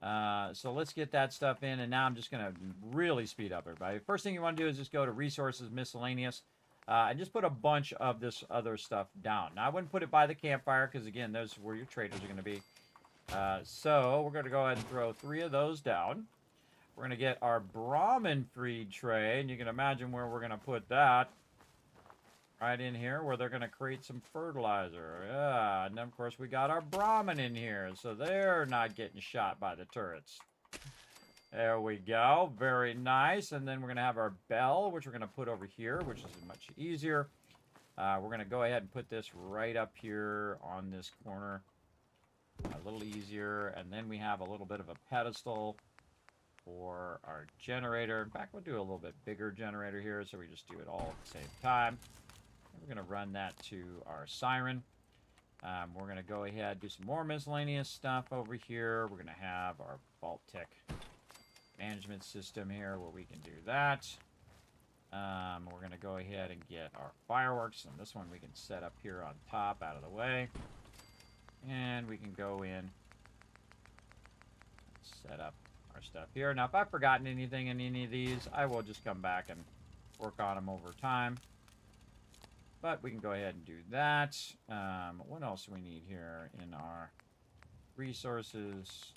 So let's get that stuff in. And now I'm just going to really speed up everybody. First thing you want to do is just go to Resources, Miscellaneous. And just put a bunch of this other stuff down. Now, I wouldn't put it by the campfire because, again, those are where your traders are going to be. So we're going to go ahead and throw 3 of those down. We're going to get our Brahmin feed tray, and you can imagine where we're going to put that. Right in here, where they're going to create some fertilizer. Yeah, and then, of course, we got our Brahmin in here, so they're not getting shot by the turrets. There we go. Very nice. And then we're going to have our bell, which we're going to put over here, which is much easier. We're going to go ahead and put this right up here on this corner. A little easier. And then we have a little bit of a pedestal for our generator. In fact, we'll do a little bit bigger generator here, so we just do it all at the same time. And we're going to run that to our siren. We're going to go ahead and do some more miscellaneous stuff over here. We're going to have our Vault Tech management system here where we can do that. We're going to go ahead and get our fireworks, and this one we can set up here on top out of the way. And we can go in, set up our stuff here. Now, if I've forgotten anything in any of these, I will just come back and work on them over time. But we can go ahead and do that. What else do we need here in our resources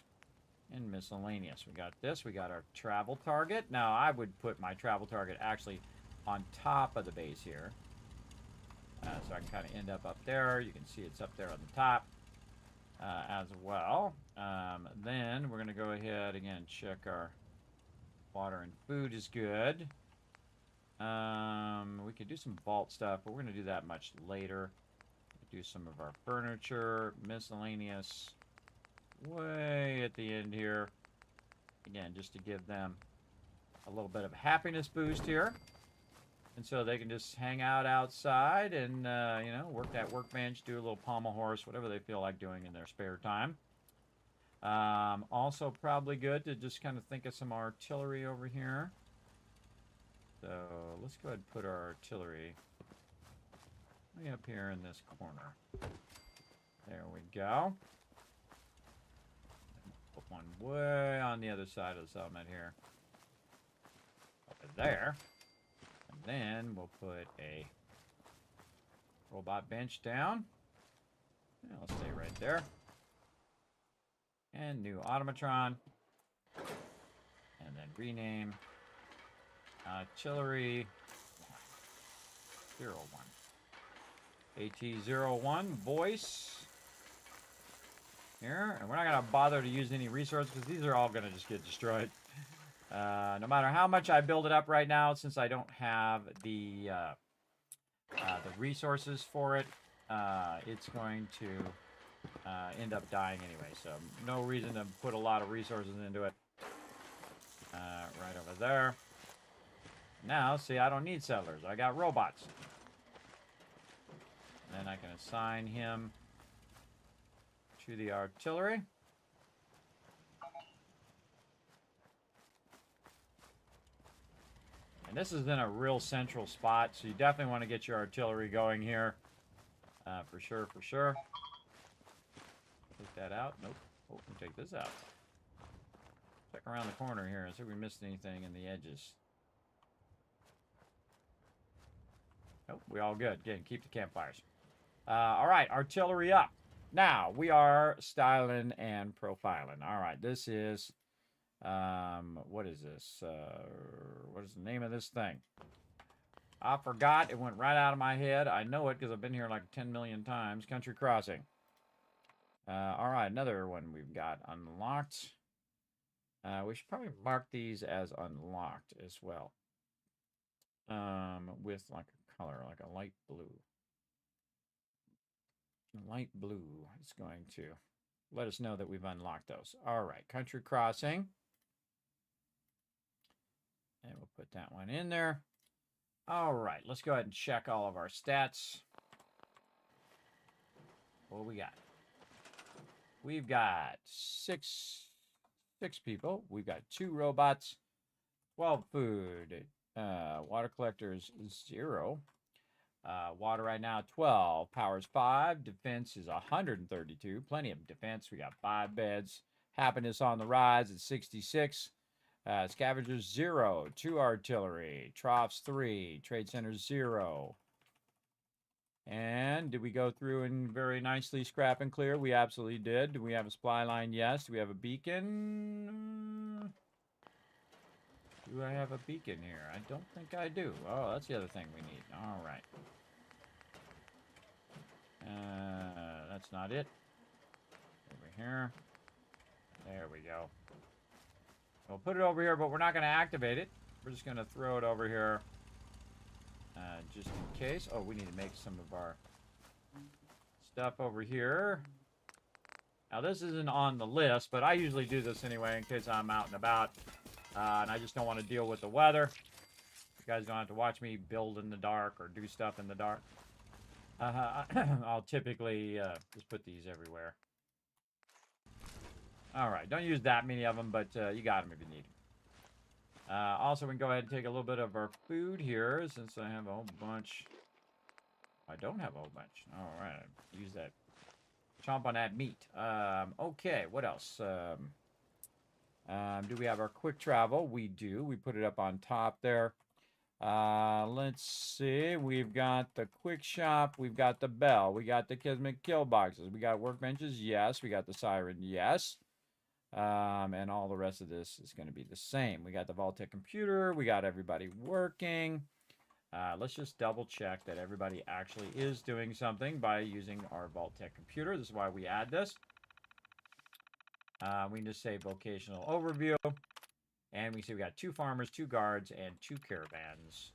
and miscellaneous? We got this. We got our travel target. Now, I would put my travel target actually on top of the base here. So I can kind of end up there. You can see it's up there on the top as well. Then we're going to go ahead, again, check our water and food is good. We could do some vault stuff, but we're going to do that much later. Do some of our furniture, miscellaneous, way at the end here. Again, just to give them a little bit of happiness boost here. And so they can just hang out outside and, you know, work that workbench, do a little pommel horse, whatever they feel like doing in their spare time. Also probably good to just kind of think of some artillery over here. So let's go ahead and put our artillery way up here in this corner. There we go. Put one way on the other side of the settlement here. Over there. And then we'll put a robot bench down. And I'll stay right there. And new automatron. And then rename Artillery 01. AT-01, voice. Here, and we're not going to bother to use any resources because these are all going to just get destroyed. No matter how much I build it up right now, since I don't have the resources for it, it's going to end up dying anyway. So no reason to put a lot of resources into it. Right over there. Now, see, I don't need settlers. I got robots. And then I can assign him to the artillery. And this is in a real central spot, so you definitely want to get your artillery going here. For sure, for sure. Take that out. Nope. Oh, we'll take this out. Check around the corner here and see if we missed anything in the edges. Nope, we all good. Again, keep the campfires. All right, artillery up. Now, we are styling and profiling. All right, this is... what is this? What is the name of this thing? I forgot. It went right out of my head. I know it because I've been here like 10 million times. Country Crossing. All right, another one we've got unlocked. We should probably mark these as unlocked as well. With like a color, like a light blue. Light blue is going to let us know that we've unlocked those. All right, Country Crossing. And we'll put that one in there. All right, let's go ahead and check all of our stats. What do we got? We've got six people. We've got 2 robots, 12 food. Water collectors 0. Water right now 12. Powers 5. Defense is 132. Plenty of defense. We got 5 beds. Happiness on the rise at 66. Scavengers 0. 2 artillery. Troughs 3. Trade centers 0. And did we go through and very nicely scrap and clear? We absolutely did. Do we have a supply line? Yes. Do we have a beacon? Do I have a beacon here? I don't think I do. Oh, that's the other thing we need. All right. That's not it. Over here. There we go. We'll put it over here, but we're not going to activate it. We're just going to throw it over here. Just in case. Oh, we need to make some of our stuff over here. Now, this isn't on the list, but I usually do this anyway in case I'm out and about. And I just don't want to deal with the weather. You guys don't have to watch me build in the dark or do stuff in the dark. I'll typically just put these everywhere. All right, don't use that many of them, but you got them if you need them. Also, we can go ahead and take a little bit of our food here, since I have a whole bunch. I don't have a whole bunch. All right, use that. Chomp on that meat. Okay, what else? Do we have our quick travel? We do. We put it up on top there. Let's see. We've got the quick shop. We've got the bell. We got the Kismet kill boxes. We got workbenches. Yes. We got the siren. Yes. And all the rest of this is going to be the same. We got the Vault-Tec computer. We got everybody working. Let's just double check that everybody actually is doing something by using our Vault-Tec computer. This is why we add this. We can just say vocational overview. And we see we got 2 farmers, 2 guards, and 2 caravans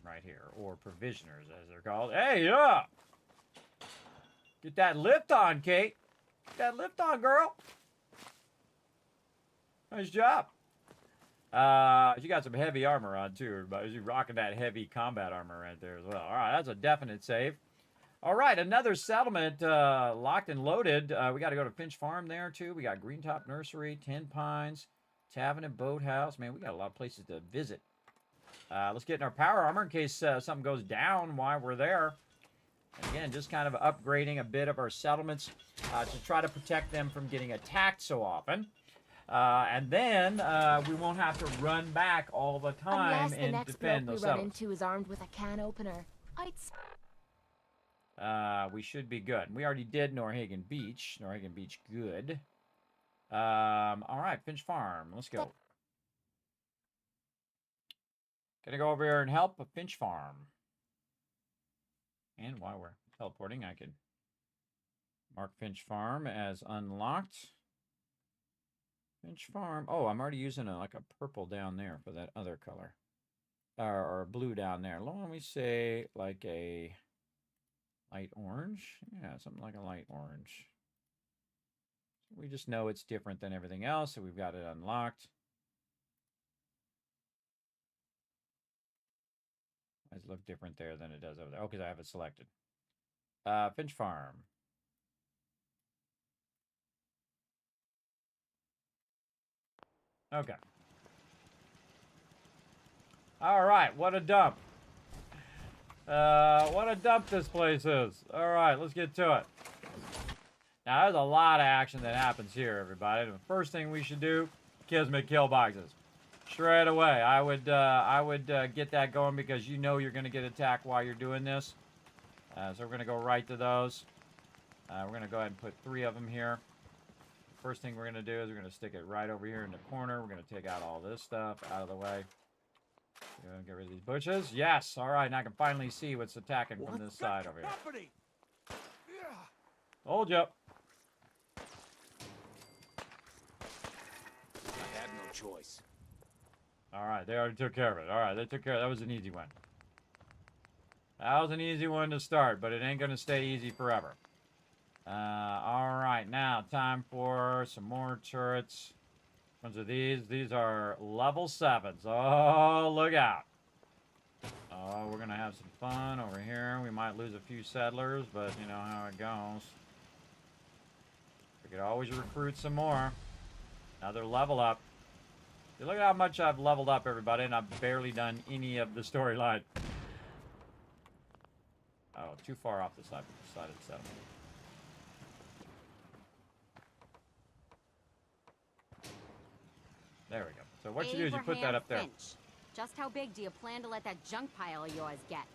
right here. Or provisioners, as they're called. Hey, yeah! Get that lift on, Kate. Get that lift on, girl. Nice job. She got some heavy armor on, too, everybody. She's rocking that heavy combat armor right there as well. All right, that's a definite save. All right, another settlement locked and loaded. We got to go to Finch Farm there, too. We got Greentop Nursery, 10 Pines, Tavern and Boathouse. Man, we got a lot of places to visit. Let's get in our power armor in case something goes down while we're there. And again, just kind of upgrading a bit of our settlements to try to protect them from getting attacked so often. And then we won't have to run back all the time and defend those settlements. Unless the next bloke we run into is armed with a can opener. We should be good. We already did Norhagen Beach. Norhagen Beach, good. All right, Finch Farm. Let's go. Gonna go over here and help a Finch Farm. And while we're teleporting, I can mark Finch Farm as unlocked. Finch Farm. Oh, I'm already using like a purple down there for that other color. Or blue down there. Let me say like a light orange. Yeah, something like a light orange. We just know it's different than everything else, so we've got it unlocked. Does look different there than it does over there. Oh, because I have it selected. Finch Farm. Okay. All right, what a dump. What a dump this place is. All right, let's get to it. Now, there's a lot of action that happens here, everybody. The first thing we should do, Kismet kill boxes. Straight away, I would get that going because you know you're going to get attacked while you're doing this. So we're going to go right to those. We're going to go ahead and put 3 of them here. First thing we're going to do is we're going to stick it right over here in the corner. We're going to take out all this stuff out of the way. Get rid of these bushes. Yes. All right. Now I can finally see what's attacking from this side over here. Hold you up. I had no choice. All right. They already took care of it. All right. They took care of it. That was an easy one. That was an easy one to start, but it ain't going to stay easy forever. All right. Now, time for some more turrets. Which ones are these? These are level 7s. Oh, look out. Oh, we're going to have some fun over here. We might lose a few settlers, but you know how it goes. We could always recruit some more. Another level up. See, look at how much I've leveled up, everybody, and I've barely done any of the storyline. Oh, too far off the side of the settlement. There we go. So what you do is you put that up there. Finch. Just how big do you plan to let that junk pile of yours get?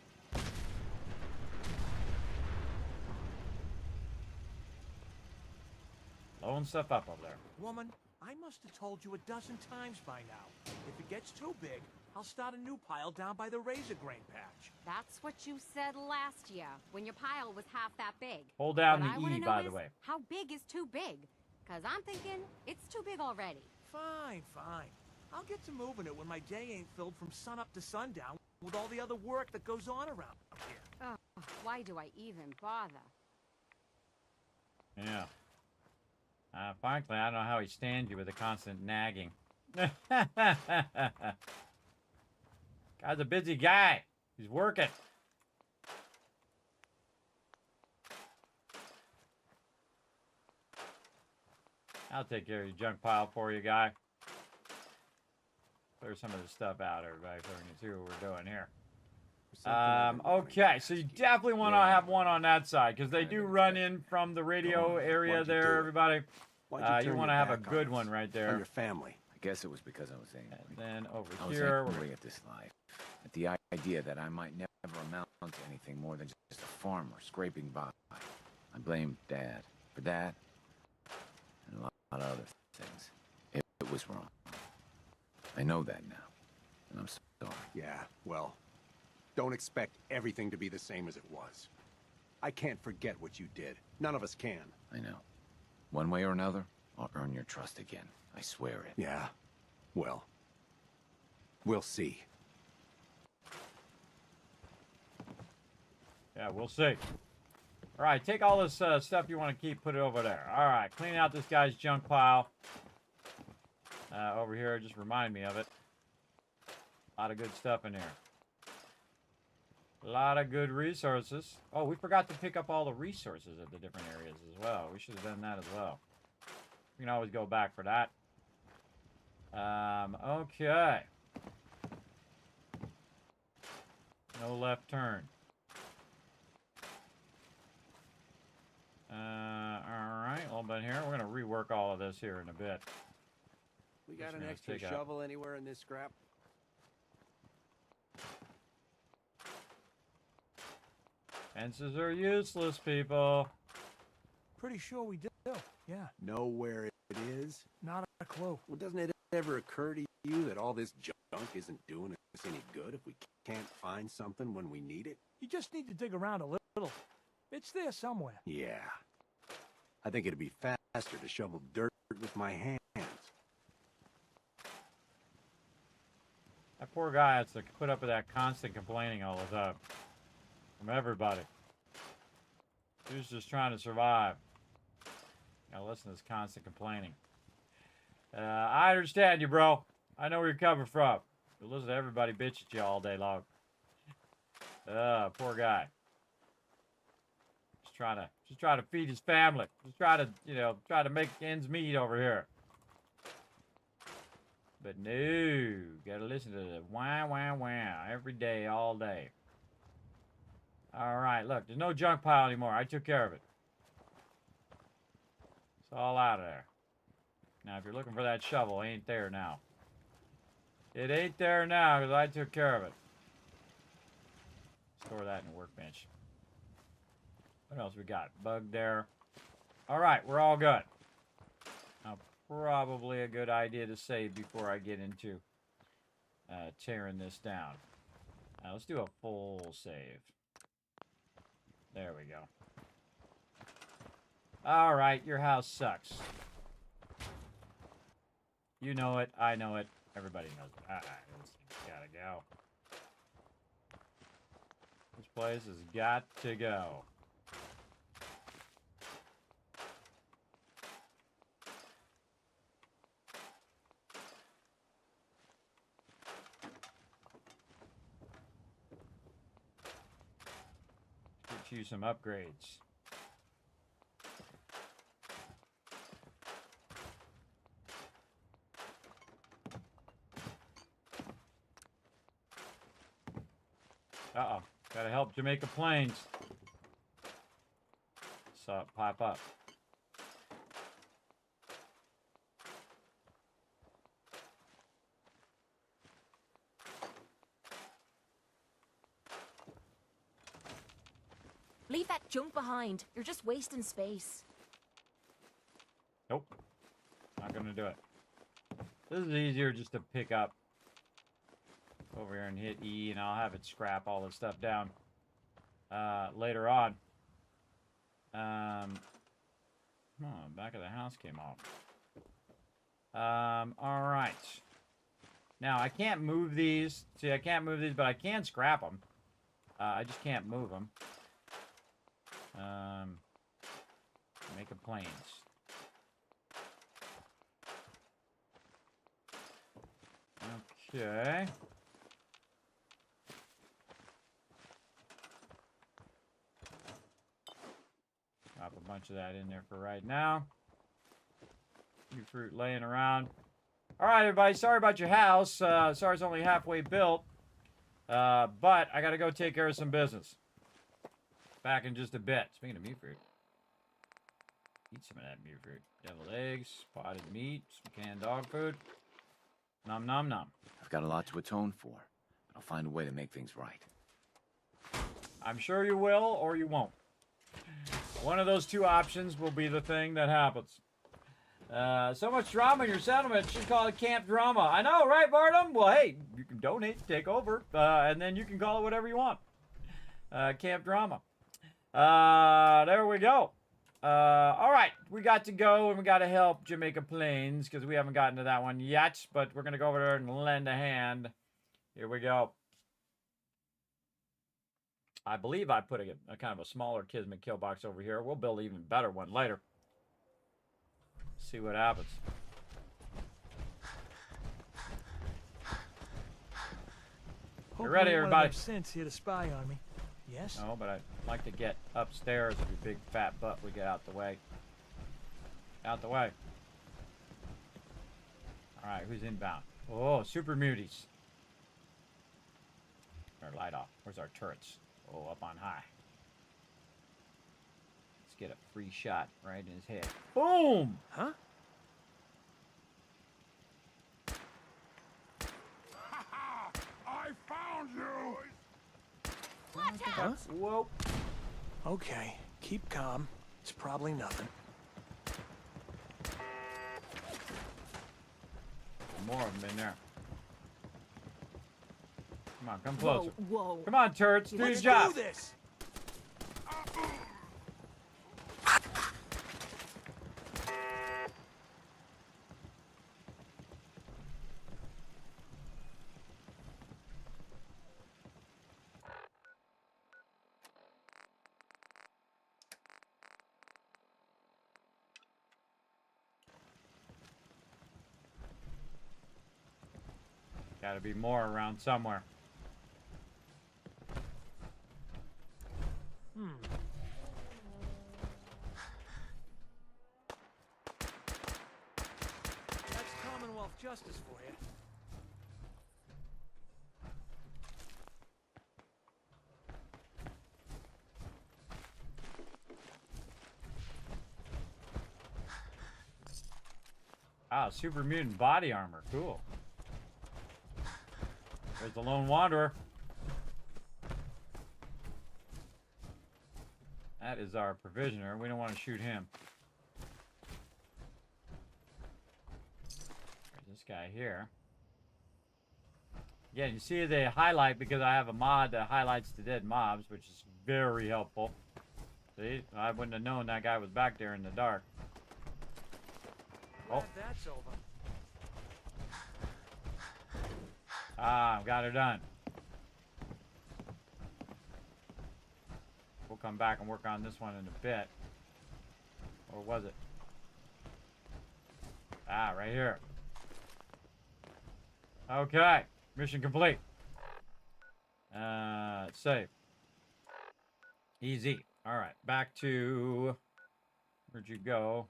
Blowing stuff up over there. Woman, I must have told you a dozen times by now. If it gets too big, I'll start a new pile down by the razor grain patch. That's what you said last year, when your pile was half that big. Hold down What the E, by the way. How big is too big? Because I'm thinking it's too big already. Fine, fine. I'll get to moving it when my day ain't filled from sun up to sundown with all the other work that goes on around here. Oh, why do I even bother? Yeah. Frankly, I don't know how he stands you with the constant nagging. Guy's a busy guy. He's working. I'll take care of your junk pile for you, guy. Clear some of this stuff out, everybody, so we can see what we're doing here. Okay, so you definitely want to have one on that side, because they do run in from the radio area there, everybody. You want to have a good one right there. On your family. I guess it was because I was angry. And then over I was here, angry at this life. At the idea that I might never amount to anything more than just a farmer scraping by. I blamed Dad for that and a lot of other things. It was wrong. I know that now, and I'm sorry. Yeah, well, don't expect everything to be the same as it was. I can't forget what you did. None of us can. I know. One way or another, I'll earn your trust again. I swear it. Yeah, well, we'll see. Yeah, we'll see. All right, take all this stuff you want to keep, put it over there. All right, clean out this guy's junk pile. Over here, just remind me of it. A lot of good stuff in here. A lot of good resources. Oh, we forgot to pick up all the resources at the different areas as well. We should have done that as well. We can always go back for that. Okay. No left turn. Alright, a little bit here. We're going to rework all of this here in a bit. We got an extra shovel anywhere in this scrap? Fences are useless, people. Pretty sure we do, yeah. Know where it is? Not a clue. Well, doesn't it ever occur to you that all this junk isn't doing any good if we can't find something when we need it? You just need to dig around a little. It's there somewhere. Yeah. I think it'd be faster to shovel dirt with my hands. That poor guy has to put up with that constant complaining all the time. From everybody. He was just trying to survive. Gotta listen to this constant complaining. I understand you, bro. I know where you're coming from. You listen to everybody bitch at you all day long. Poor guy. Just trying to feed his family. Just try to make ends meet over here. But no, gotta listen to the wah wah wah every day, all day. All right, look, there's no junk pile anymore. I took care of it. It's all out of there. Now, if you're looking for that shovel, it ain't there now. It ain't there now because I took care of it. Store that in the workbench. What else we got? Bug there. All right, we're all good. Now, probably a good idea to save before I get into tearing this down. Now, let's do a full save. There we go. All right, your house sucks. You know it. I know it. Everybody knows it. This thing's gotta go. This place has got to go. Get you some upgrades. Uh-oh. Gotta help Jamaica Plains. Saw it pop up. Leave that junk behind. You're just wasting space. Nope. Not gonna do it. This is easier just to pick up over here and hit E, and I'll have it scrap all this stuff down later on. Back of the house came off. All right. Now, I can't move these. See, I can't move these, but I can scrap them. I just can't move them. Make a planes. Okay. Drop a bunch of that in there for right now. New fruit laying around. All right, everybody. Sorry about your house. Sorry it's only halfway built. But I got to go take care of some business. Back in just a bit. Speaking of meat fruit. Eat some of that meat fruit. Deviled eggs, potted meat, some canned dog food. Nom nom nom. I've got a lot to atone for, but I'll find a way to make things right. I'm sure you will, or you won't. One of those two options will be the thing that happens. So much drama in your settlement. Should call it Camp Drama. I know, right, Barnum? Well, hey, you can donate, take over, and then you can call it whatever you want. Camp Drama. There we go. All right, we got to go and we got to help Jamaica Plains because we haven't gotten to that one yet, but we're going to go over there and lend a hand. Here we go. I believe I put a kind of a smaller Kismet kill box over here. We'll build an even better one later. See what happens. You ready, everybody? Since here to spy on me. Yes? No, but I'd like to get upstairs with your big fat butt. We get out the way. Out the way. All right, who's inbound? Oh, super muties. Our light off. Where's our turrets? Oh, up on high. Let's get a free shot right in his head. Boom! Huh? I found you! Huh? Whoa. Okay, keep calm. It's probably nothing. More of them in there. Come on, come closer. Whoa. Come on, turrets, do your Let's job. do this. Gotta be more around somewhere. That's Commonwealth justice for you. Ah, super mutant body armor. Cool. There's the lone wanderer. That is our provisioner. We don't want to shoot him. There's this guy here. Yeah, you see the highlight because I have a mod that highlights the dead mobs, which is very helpful. See, I wouldn't have known that guy was back there in the dark. Glad that's over. Ah, got her done. We'll come back and work on this one in a bit. Or was it? Ah, right here. Okay, mission complete. Save. Easy. All right, back to... Where'd you go?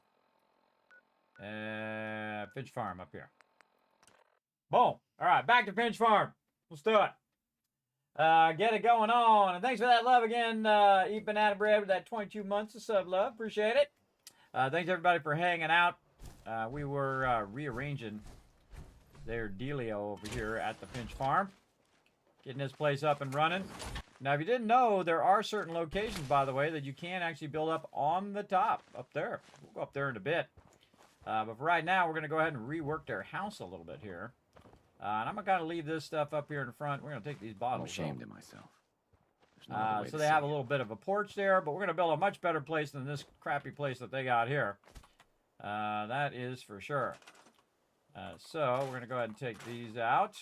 Finch Farm up here. Boom. All right, back to Finch Farm. Let's do it. Get it going on. And thanks for that love again, Eat Banana Bread, with that 22 months of sub love. Appreciate it. Thanks everybody for hanging out. We were rearranging their dealio over here at the Finch Farm. Getting this place up and running. Now, if you didn't know, there are certain locations, by the way, that you can actually build up on the top, up there. We'll go up there in a bit. But for right now, we're going to go ahead and rework their house a little bit here. And I'm going to leave this stuff up here in front. We're going to take these bottles. I'm ashamed of myself. There's no other way So to they say have a it. little bit of a porch there, but we're going to build a much better place than this crappy place that they got here. That is for sure. So we're going to go ahead and take these out.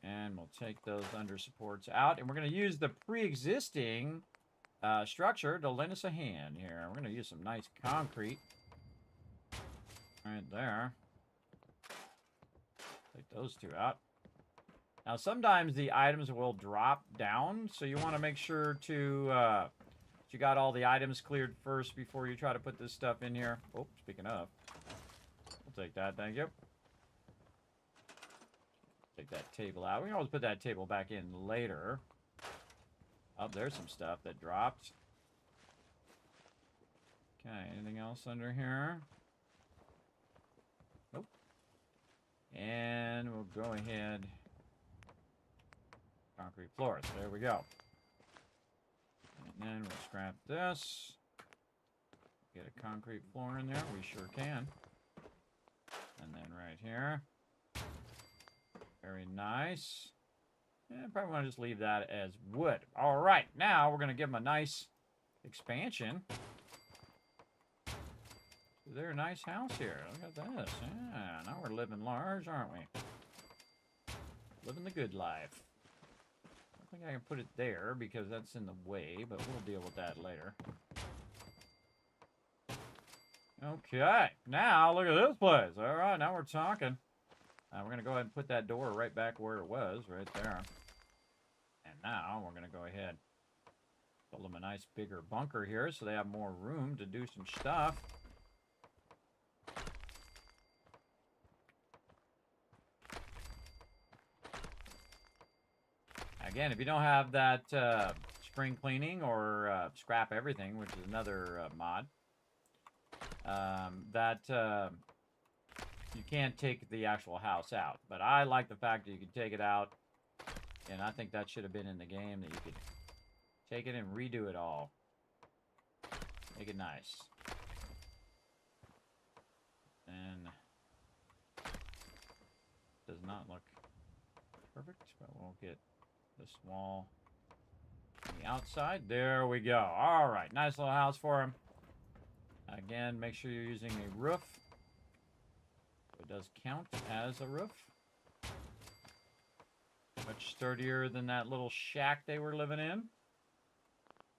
And we'll take those under supports out. And we're going to use the pre-existing structure to lend us a hand here. We're going to use some nice concrete. Right there. Take those two out. Now, sometimes the items will drop down, so you want to make sure to that you got all the items cleared first before you try to put this stuff in here. Oh, speaking of, we'll take that. Thank you. Take that table out. We can always put that table back in later. Oh, there's some stuff that dropped. Okay, anything else under here? Nope. And we'll go ahead. Concrete floors. There we go. And then we'll scrap this. Get a concrete floor in there. We sure can. And then right here. Very nice. And probably want to just leave that as wood. All right. Now we're going to give them a nice expansion. They're a nice house here. Look at this. Yeah, now we're living large, aren't we? Living the good life. I think I can put it there because that's in the way, but we'll deal with that later. Okay, now look at this place. All right, now we're talking. We're going to go ahead and put that door right back where it was, right there. And now we're going to go ahead build them a nice bigger bunker here so they have more room to do some stuff. Again, if you don't have that spring cleaning or scrap everything, which is another mod, you can't take the actual house out. But I like the fact that you can take it out, and I think that should have been in the game, that you could take it and redo it all. Make it nice. And does not look perfect. But we'll get this wall on the outside. There we go. All right, nice little house for him. Again, make sure you're using a roof. It does count as a roof. Much sturdier than that little shack they were living in.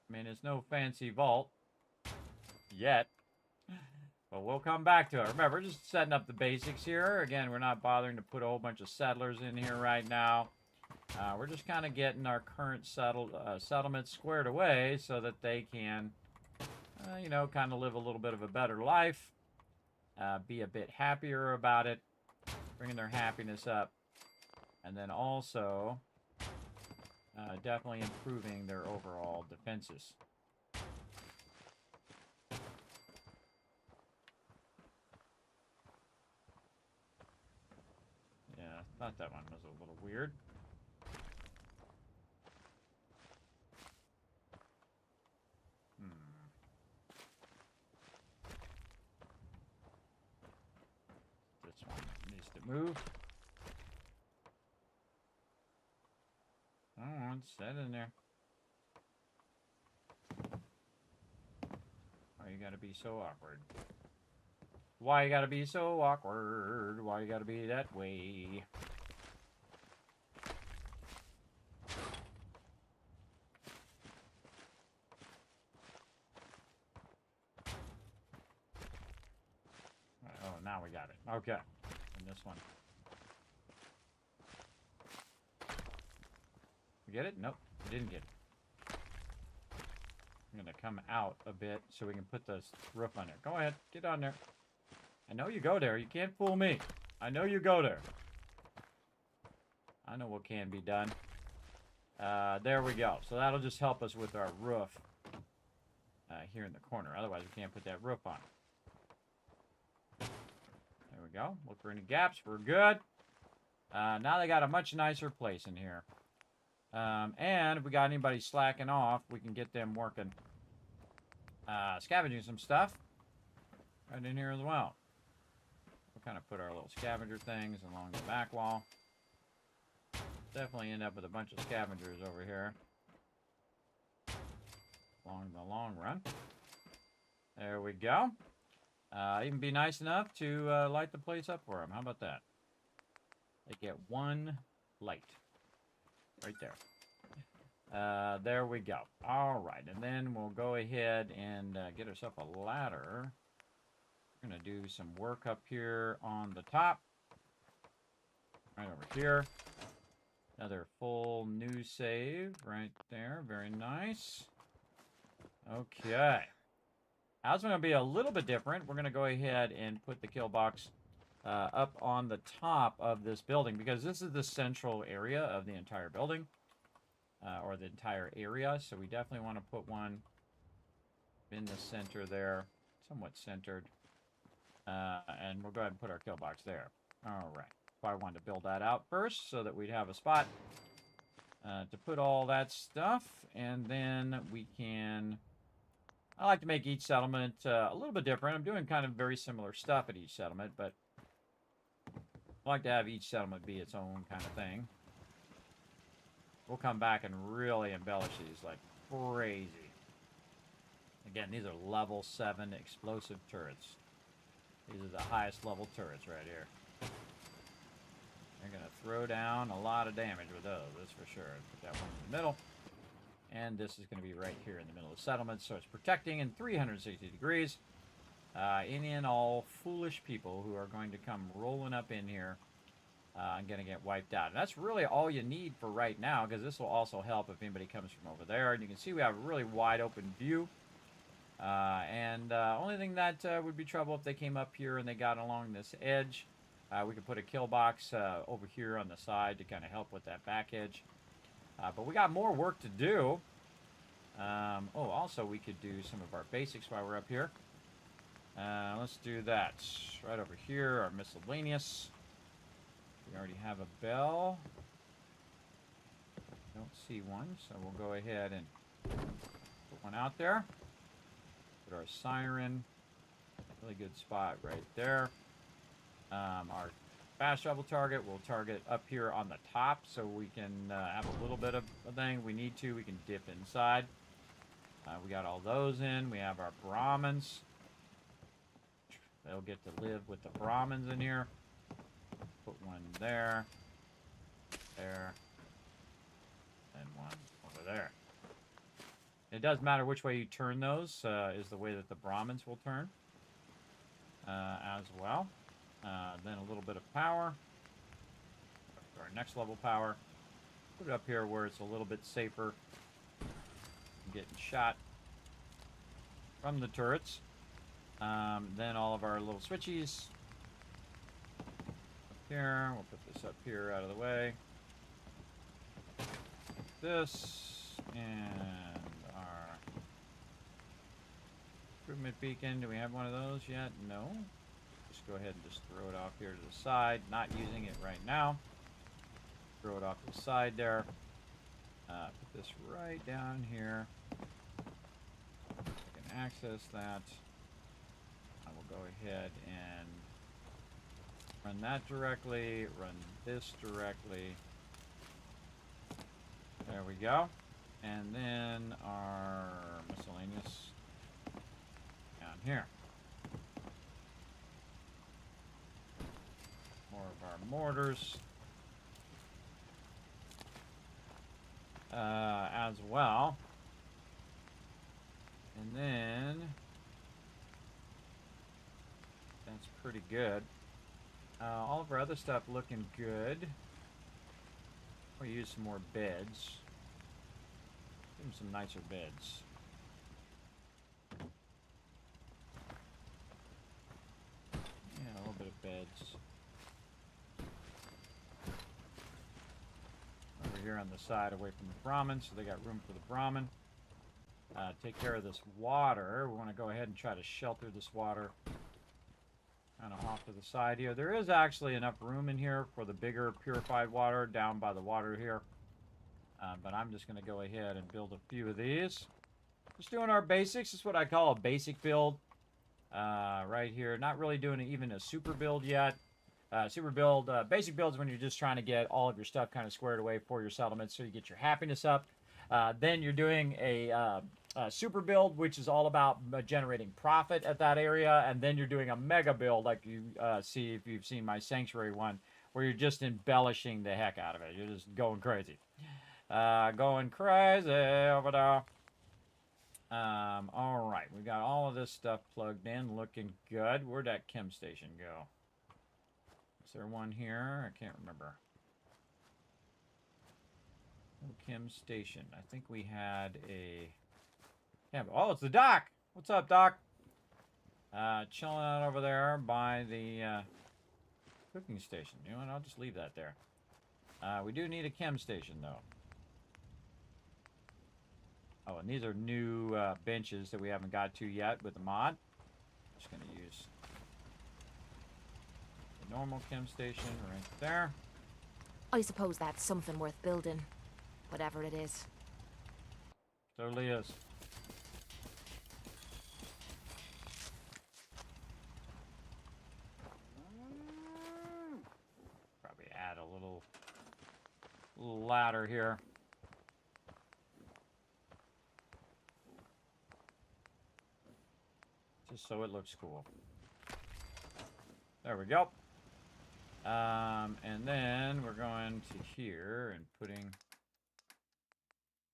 I mean, it's no fancy vault yet, but we'll come back to it. Remember, we're just setting up the basics here. Again, we're not bothering to put a whole bunch of settlers in here right now. We're just kind of getting our current settlements squared away so that they can, you know, kind of live a little bit of a better life, be a bit happier about it, bringing their happiness up, and then also definitely improving their overall defenses. Yeah, I thought that one was a little weird. This one needs to move. Oh, it's set in there. Why you gotta be so awkward? Why you gotta be so awkward? Why you gotta be that way? Oh, now we got it. Okay. And this one. We get it? Nope. Didn't get it. I'm gonna come out a bit so we can put this roof on there. Go ahead. Get on there. I know you go there. You can't fool me. I know you go there. I know what can be done. There we go. So that'll just help us with our roof here in the corner. Otherwise, we can't put that roof on. There we go. Look for any gaps. We're good. Now they got a much nicer place in here. And if we got anybody slacking off, we can get them working, scavenging some stuff right in here as well. We'll kind of put our little scavenger things along the back wall. Definitely end up with a bunch of scavengers over here along the long run. There we go. Even be nice enough to light the place up for them. How about that? They get one light. Right there. There we go. All right, and then we'll go ahead and get ourselves a ladder. We're going to do some work up here on the top. Right over here. Another full new save right there. Very nice. Okay. Now it's going to be a little bit different. We're going to go ahead and put the kill box up on the top of this building because this is the central area of the entire building. Or the entire area, so we definitely want to put one in the center there, somewhat centered, and we'll go ahead and put our kill box there. All right, I wanted to build that out first so that we'd have a spot to put all that stuff, and then we can. I like to make each settlement a little bit different. I'm doing kind of very similar stuff at each settlement, but I like to have each settlement be its own kind of thing. We'll come back and really embellish these like crazy. Again, these are level 7 explosive turrets. These are the highest level turrets right here. They're going to throw down a lot of damage with those, that's for sure. Put that one in the middle. And this is going to be right here in the middle of the settlement. So it's protecting in 360 degrees. Any and all foolish people who are going to come rolling up in here. I'm going to get wiped out. And that's really all you need for right now, because this will also help if anybody comes from over there. And you can see we have a really wide open view. Only thing that would be trouble if they came up here and they got along this edge. We could put a kill box over here on the side to kind of help with that back edge. But we got more work to do. Also we could do some of our basics while we're up here. Let's do that. Right over here, our miscellaneous. We already have a bell. Don't see one, so we'll go ahead and put one out there. Put our siren. Really good spot right there. Our fast travel target. We'll target up here on the top so we can have a little bit of a thing. We need to. We can dip inside. We got all those in. We have our Brahmins. They'll get to live with the Brahmins in here. Put one there. There. And one over there. It doesn't matter which way you turn those, is the way that the Brahmins will turn as well. Then a little bit of power. Our next level power. Put it up here where it's a little bit safer. Getting shot from the turrets. Then all of our little switchies. Up here. We'll put this up here out of the way. This. And our improvement beacon. Do we have one of those yet? No. Just go ahead and just throw it off here to the side. Not using it right now. Throw it off to the side there. Put this right down here. I can access that. I will go ahead and run that directly. Run this directly. There we go. And then our miscellaneous down here. More of our mortars as well. And then that's pretty good. All of our other stuff looking good. We'll use some more beds. Give them some nicer beds. Yeah, a little bit of beds. Over here on the side away from the Brahmin, so they got room for the Brahmin. Take care of this water. We want to go ahead and try to shelter this water kind of off to the side here. There is actually enough room in here for the bigger purified water down by the water here. But I'm just going to go ahead and build a few of these. Just doing our basics. This is what I call a basic build right here. Not really doing even a super build yet. Basic builds when you're just trying to get all of your stuff kind of squared away for your settlement so you get your happiness up. Then you're doing a super build, which is all about generating profit at that area. And then you're doing a mega build like you see if you've seen my Sanctuary one, where you're just embellishing the heck out of it. You're just going crazy. Going crazy over there. All right, we got all of this stuff plugged in, looking good. Where'd that chem station go? Is there one here? I can't remember. Chem station. I think we had a... Yeah, oh, it's the doc! What's up, Doc? Chilling out over there by the cooking station. You know what? I'll just leave that there. We do need a chem station, though. Oh, and these are new benches that we haven't got to yet with the mod. Just going to use the normal chem station right there. I suppose that's something worth building. Whatever it is. Totally is. Probably add a little ladder here. Just so it looks cool. There we go. And then we're going to here and putting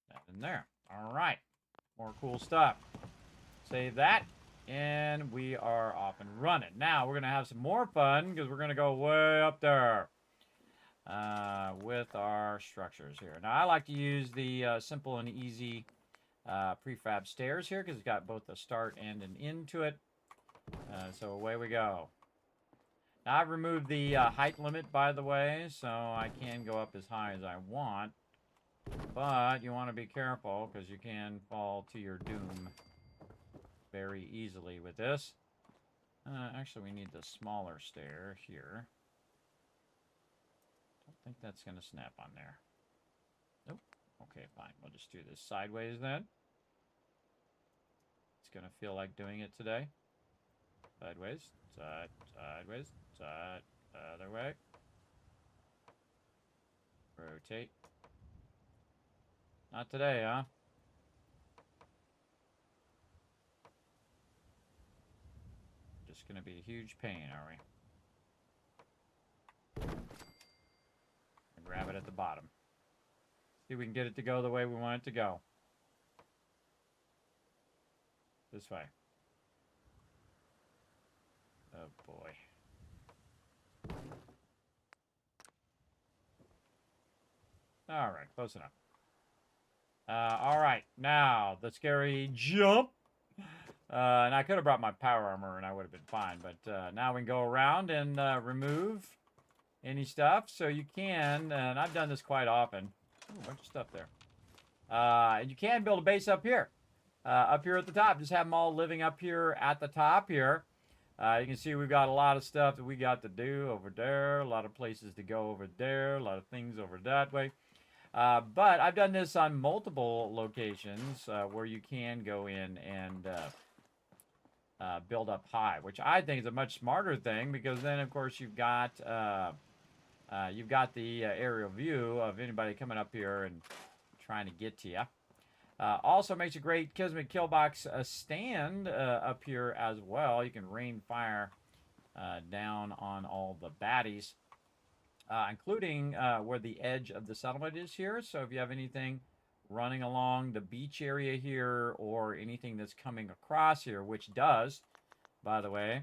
that in there. All right. More cool stuff. Save that. And we are off and running. Now, we're going to have some more fun because we're going to go way up there with our structures here. Now, I like to use the simple and easy prefab stairs here because it's got both a start and an end to it. So away we go. Now, I've removed the height limit, by the way, so I can go up as high as I want. But you want to be careful because you can fall to your doom very easily with this. Actually, we need the smaller stair here. Don't think that's going to snap on there. Nope. Okay, fine. We'll just do this sideways then. It's going to feel like doing it today. Sideways, side, sideways, side, other way. Rotate. Not today, huh? Just gonna be a huge pain, are we? Grab it at the bottom. See if we can get it to go the way we want it to go. This way. Oh boy. All right, close enough. All right, now the scary jump. And I could have brought my power armor and I would have been fine, but now we can go around and remove any stuff. So you can, and I've done this quite often. Ooh, a bunch of stuff there. And you can build a base up here at the top. Just have them all living up here at the top here. You can see we've got a lot of stuff that we got to do over there. A lot of places to go over there. A lot of things over that way. But I've done this on multiple locations where you can go in and build up high, which I think is a much smarter thing because then, of course, you've got the aerial view of anybody coming up here and trying to get to you. Also makes a great Kismet Killbox stand up here as well. You can rain fire down on all the baddies, including where the edge of the settlement is here. So if you have anything running along the beach area here or anything that's coming across here, which does, by the way,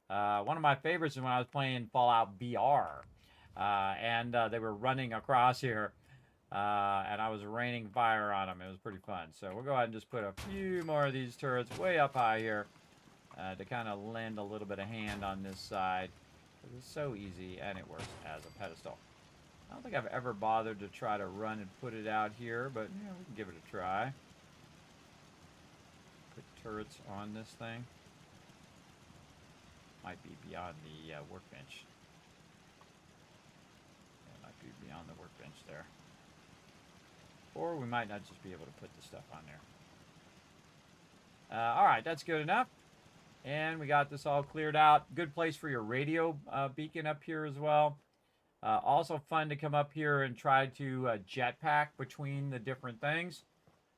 one of my favorites is when I was playing Fallout BR, and they were running across here. And I was raining fire on them. It was pretty fun. So we'll go ahead and just put a few more of these turrets way up high here to kind of lend a little bit of hand on this side. It's so easy, and it works as a pedestal. I don't think I've ever bothered to try to run and put it out here, but yeah, we can give it a try. Put turrets on this thing. Might be beyond the workbench. Yeah, might be beyond the workbench there. Or we might not just be able to put the stuff on there. Alright, that's good enough. And we got this all cleared out. Good place for your radio beacon up here as well. Also fun to come up here and try to jetpack between the different things.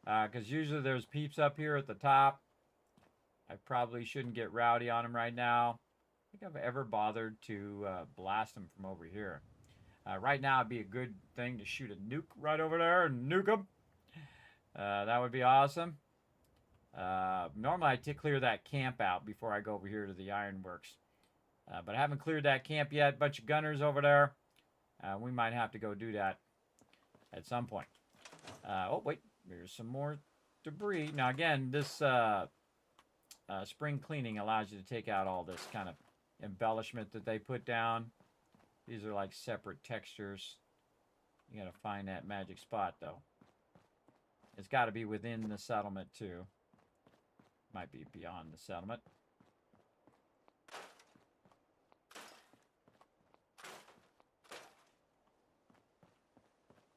Because usually there's peeps up here at the top. I probably shouldn't get rowdy on them right now. I think I've ever bothered to blast them from over here. Right now, it'd be a good thing to shoot a nuke right over there and nuke them. That would be awesome. Normally, I clear that camp out before I go over here to the ironworks. But I haven't cleared that camp yet. Bunch of gunners over there. We might have to go do that at some point. Oh, wait. There's some more debris. Now, again, this spring cleaning allows you to take out all this kind of embellishment that they put down. These are like separate textures. You gotta find that magic spot, though. It's got to be within the settlement, too. Might be beyond the settlement.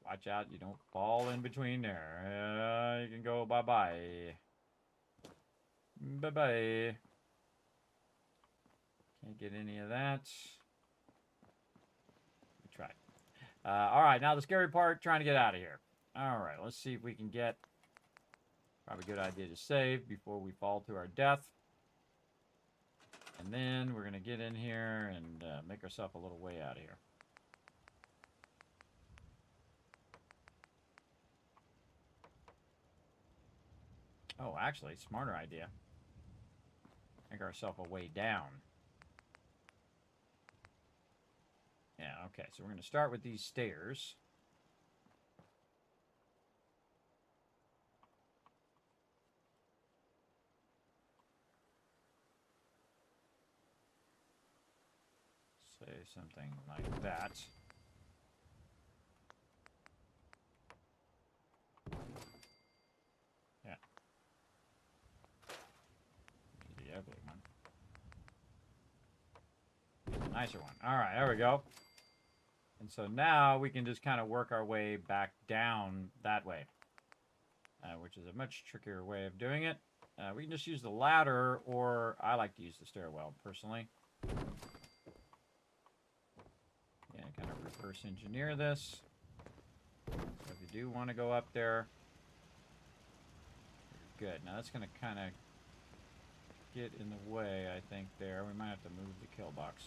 Watch out, you don't fall in between there. You can go bye-bye. Bye-bye. Can't get any of that. Try. All right, now the scary part, trying to get out of here. All right, let's see if we can get... Probably a good idea to save before we fall to our death. And then we're going to get in here and make ourselves a little way out of here. Oh, actually, smarter idea. Make ourselves a way down. Yeah, okay, so we're going to start with these stairs. Say something like that. Yeah. The ugly one. Nicer one. All right, there we go. And so now we can just kind of work our way back down that way, which is a much trickier way of doing it. We can just use the ladder, or I like to use the stairwell, personally. Yeah, kind of reverse engineer this. So if you do want to go up there, good. Now that's going to kind of get in the way, I think, there. We might have to move the kill box.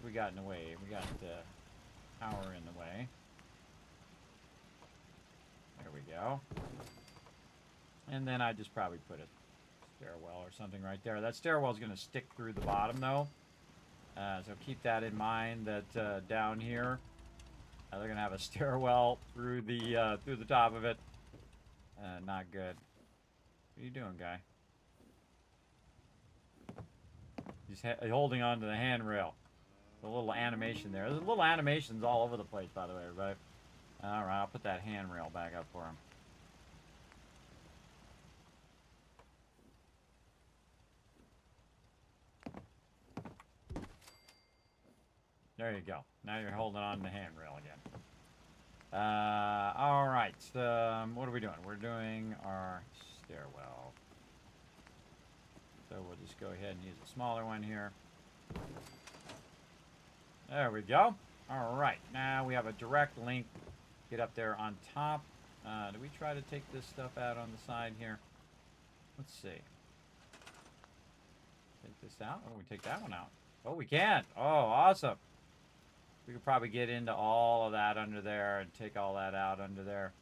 We got in the way. We got the power in the way. There we go. And then I just probably put a stairwell or something right there. That stairwell is going to stick through the bottom, though. So keep that in mind, that down here, they're going to have a stairwell through the top of it. Not good. What are you doing, guy? He's holding on to the handrail. The little animation there. There's little animations all over the place, by the way, everybody. Alright, I'll put that handrail back up for him. There you go. Now you're holding on to the handrail again. Alright. What are we doing? We're doing our stairwell. So we'll just go ahead and use a smaller one here. There we go. Alright. Now we have a direct link. Get up there on top. Do we try to take this stuff out on the side here? Let's see. Take this out? Oh, we take that one out. Oh, we can. Oh, awesome. We could probably get into all of that under there and take all that out under there.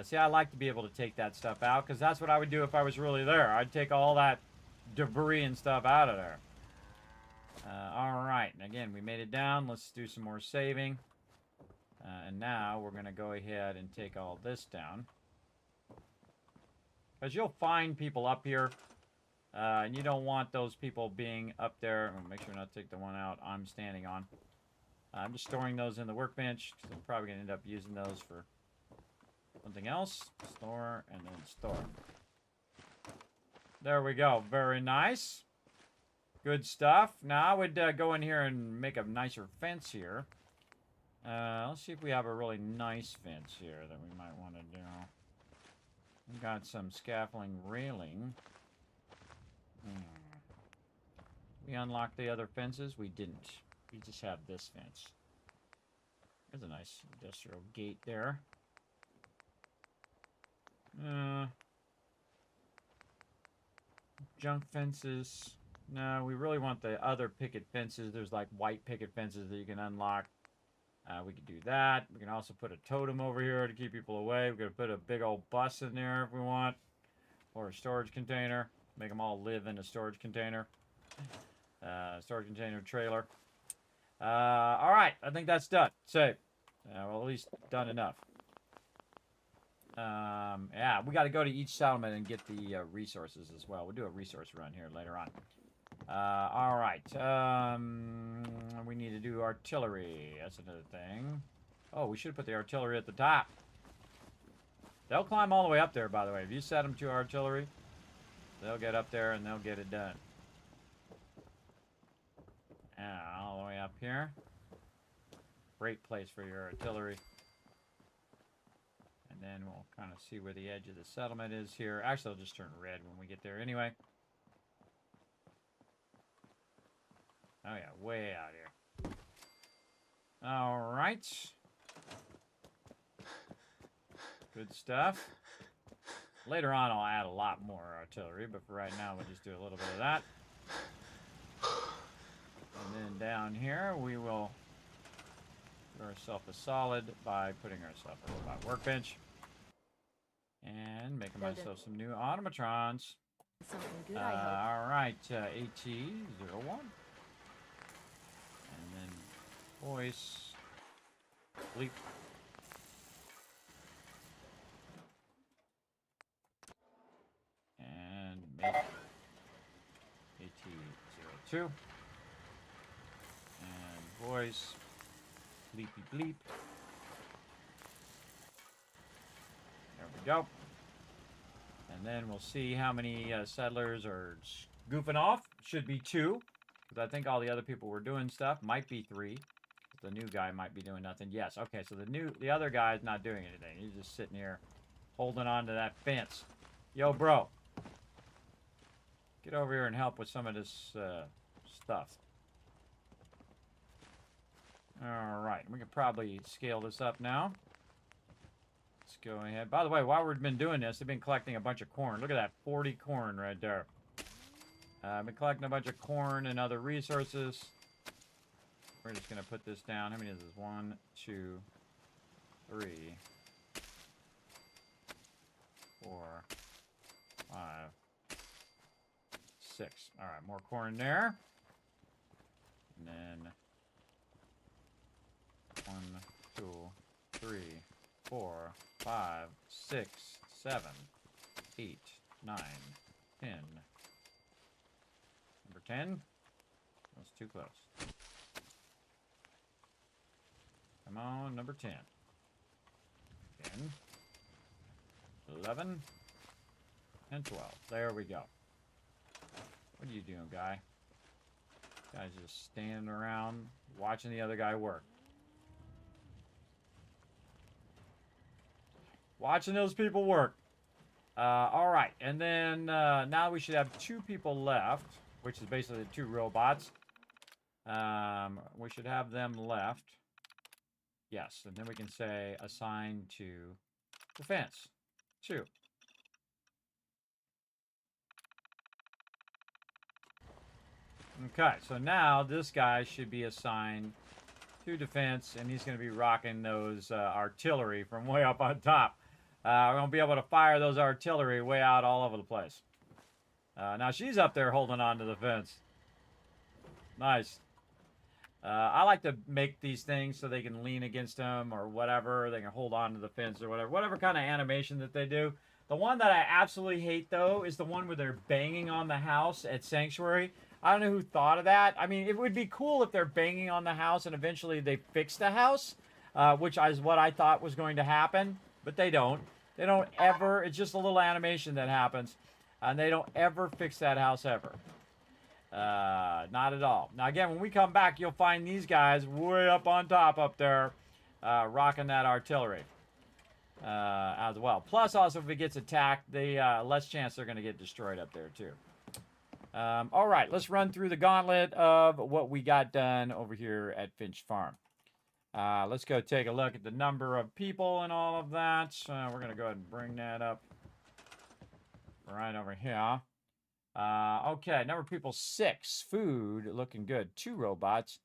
See, I like to be able to take that stuff out because that's what I would do if I was really there. I'd take all that debris and stuff out of there. All right. And again, we made it down. Let's do some more saving. And now we're going to go ahead and take all this down. Because you'll find people up here. And you don't want those people being up there. Make sure not to take the one out I'm standing on. I'm just storing those in the workbench because I'm probably going to end up using those for something else. Store and then store. There we go. Very nice. Good stuff. Now I would go in here and make a nicer fence here. Let's see if we have a really nice fence here that we might want to do. We've got some scaffolding railing. We unlocked the other fences? We didn't. We just have this fence. There's a nice industrial gate there. Junk fences. No, we really want the other picket fences. There's like white picket fences that you can unlock. We could do that. We can also put a totem over here to keep people away. We could put a big old bus in there if we want. Or a storage container. Make them all live in a storage container. Storage container trailer. Alright, I think that's done. Save. Well, at least done enough. Yeah, we got to go to each settlement and get the resources as well. We'll do a resource run here later on. Alright. We need to do artillery. That's another thing. Oh, we should put the artillery at the top. They'll climb all the way up there, by the way. If you set them to artillery, they'll get up there and they'll get it done. All the way up here. Great place for your artillery. And then we'll kind of see where the edge of the settlement is here. Actually, it'll just turn red when we get there anyway. Oh yeah, way out here. All right. Good stuff. Later on, I'll add a lot more artillery, but for right now, we'll just do a little bit of that. And then down here, we will do ourselves a solid by putting ourselves a robot workbench. And making myself some new automatrons. Something good, I hope. All right, AT-01. And then voice. Bleep. And make AT-02. And voice. Bleepy bleep. There we go. And then we'll see how many settlers are goofing off. Should be 2. Because I think all the other people were doing stuff. Might be 3. The new guy might be doing nothing. Yes, okay, so the other guy is not doing anything. He's just sitting here holding on to that fence. Yo, bro. Get over here and help with some of this stuff. All right, we can probably scale this up now. Let's go ahead. By the way, while we've been doing this, I've been collecting a bunch of corn. Look at that, 40 corn right there. I've been collecting a bunch of corn and other resources. We're just going to put this down. How many is this? 1, 2, 3, 4, 5, 6. All right, more corn there. And then 1, 2, 3, 4, 5, 6, 7, 8, 9, 10. Number 10. That's too close. Come on, number 10. 10, 11, and 12. There we go. What are you doing, guy? Guy's just standing around watching the other guy work. Watching those people work. All right, and then now we should have 2 people left, which is basically the 2 robots. We should have them left. Yes, and then we can say assign to defense. 2. Okay, so now this guy should be assigned to defense, and he's going to be rocking those artillery from way up on top. We're going to be able to fire those artillery way out all over the place. Now she's up there holding on to the fence. Nice. I like to make these things so they can lean against them or whatever. They can hold on to the fence or whatever. Whatever kind of animation that they do. The one that I absolutely hate, though, is the one where they're banging on the house at Sanctuary. I don't know who thought of that. I mean, it would be cool if they're banging on the house and eventually they fix the house, which is what I thought was going to happen, but they don't. They don't ever. It's just a little animation that happens, and they don't ever fix that house ever. Not at all. Now, again, when we come back, you'll find these guys way up on top up there rocking that artillery as well. Plus, also, if it gets attacked, they less chance they're going to get destroyed up there, too. All right, let's run through the gauntlet of what we got done over here at Finch Farm. Let's go take a look at the number of people and all of that. We're going to go ahead and bring that up right over here. Okay, number of people, 6. Food, looking good. 2 robots,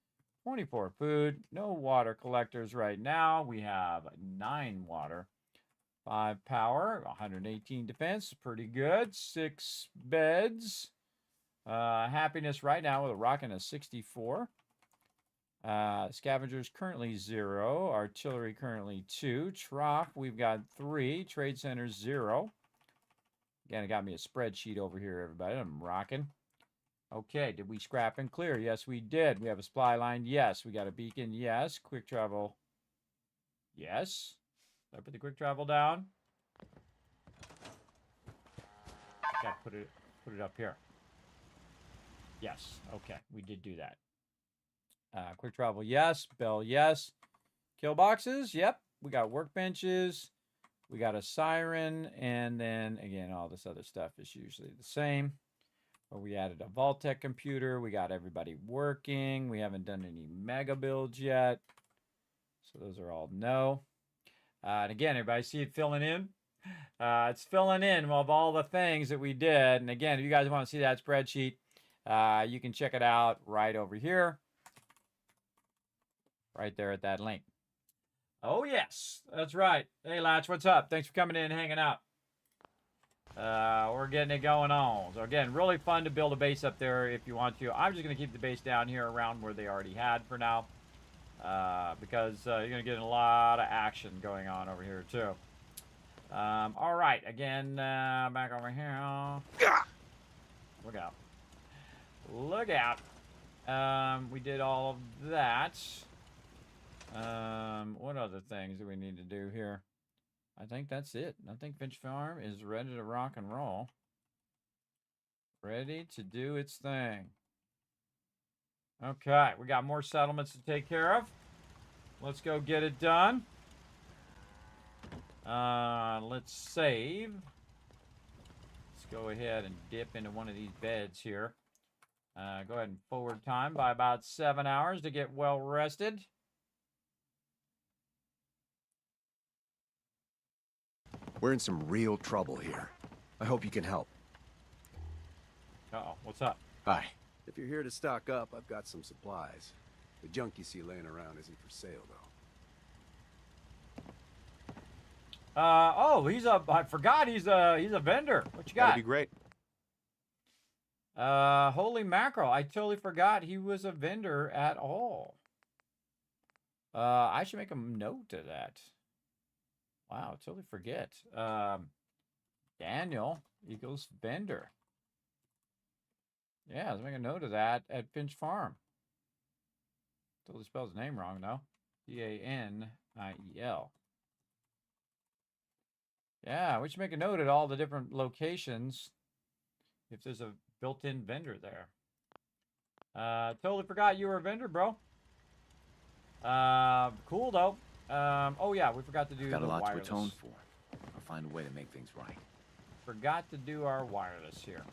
24 food. No water collectors right now. We have 9 water. 5 power, 118 defense, pretty good. 6 beds. Happiness right now with a rocking a 64. Scavengers currently 0. Artillery currently 2. Trough, we've got 3. Trade center 0. Again, it got me a spreadsheet over here, everybody. I'm rocking. Okay, did we scrap and clear? Yes, we did. We have a supply line. Yes. We got a beacon. Yes. Quick travel. Yes. Did I put the quick travel down? Got to put it up here. Yes. Okay, we did do that. Quick travel, yes. Bell, yes. Kill boxes, yep. We got workbenches. We got a siren. And then, again, all this other stuff is usually the same. But we added a Vault-Tec computer. We got everybody working. We haven't done any mega builds yet. So those are all no. And again, everybody see it filling in? It's filling in of all the things that we did. And again, if you guys want to see that spreadsheet, you can check it out right over here. Right there at that link. Oh, yes. That's right. Hey, Latch, what's up? Thanks for coming in and hanging out. We're getting it going on. So, again, really fun to build a base up there if you want to. I'm just going to keep the base down here around where they already had for now. Because you're going to get a lot of action going on over here, too. All right. Again, back over here. Look out. Look out. We did all of that. What other things do we need to do here? I think that's it. I think Finch Farm is ready to rock and roll. Ready to do its thing. Okay, we got more settlements to take care of. Let's go get it done. Let's save. Let's go ahead and dip into one of these beds here. Go ahead and forward time by about 7 hours to get well rested. We're in some real trouble here. I hope you can help. Uh-oh, what's up? Hi. If you're here to stock up, I've got some supplies. The junk you see laying around isn't for sale, though. I forgot he's a vendor. What you got? That'd be great. Holy mackerel. I totally forgot he was a vendor at all. I should make a note of that. Wow, totally forget. Daniel equals vendor. Yeah, let's make a note of that at Finch Farm. Totally spells his name wrong, though. Daniel. Yeah, we should make a note at all the different locations if there's a built-in vendor there. Totally forgot you were a vendor, bro. Cool, though. Oh, yeah, we forgot to do Got the a lot wireless. to atone for. I'll find a way to make things right. Forgot to do our wireless here.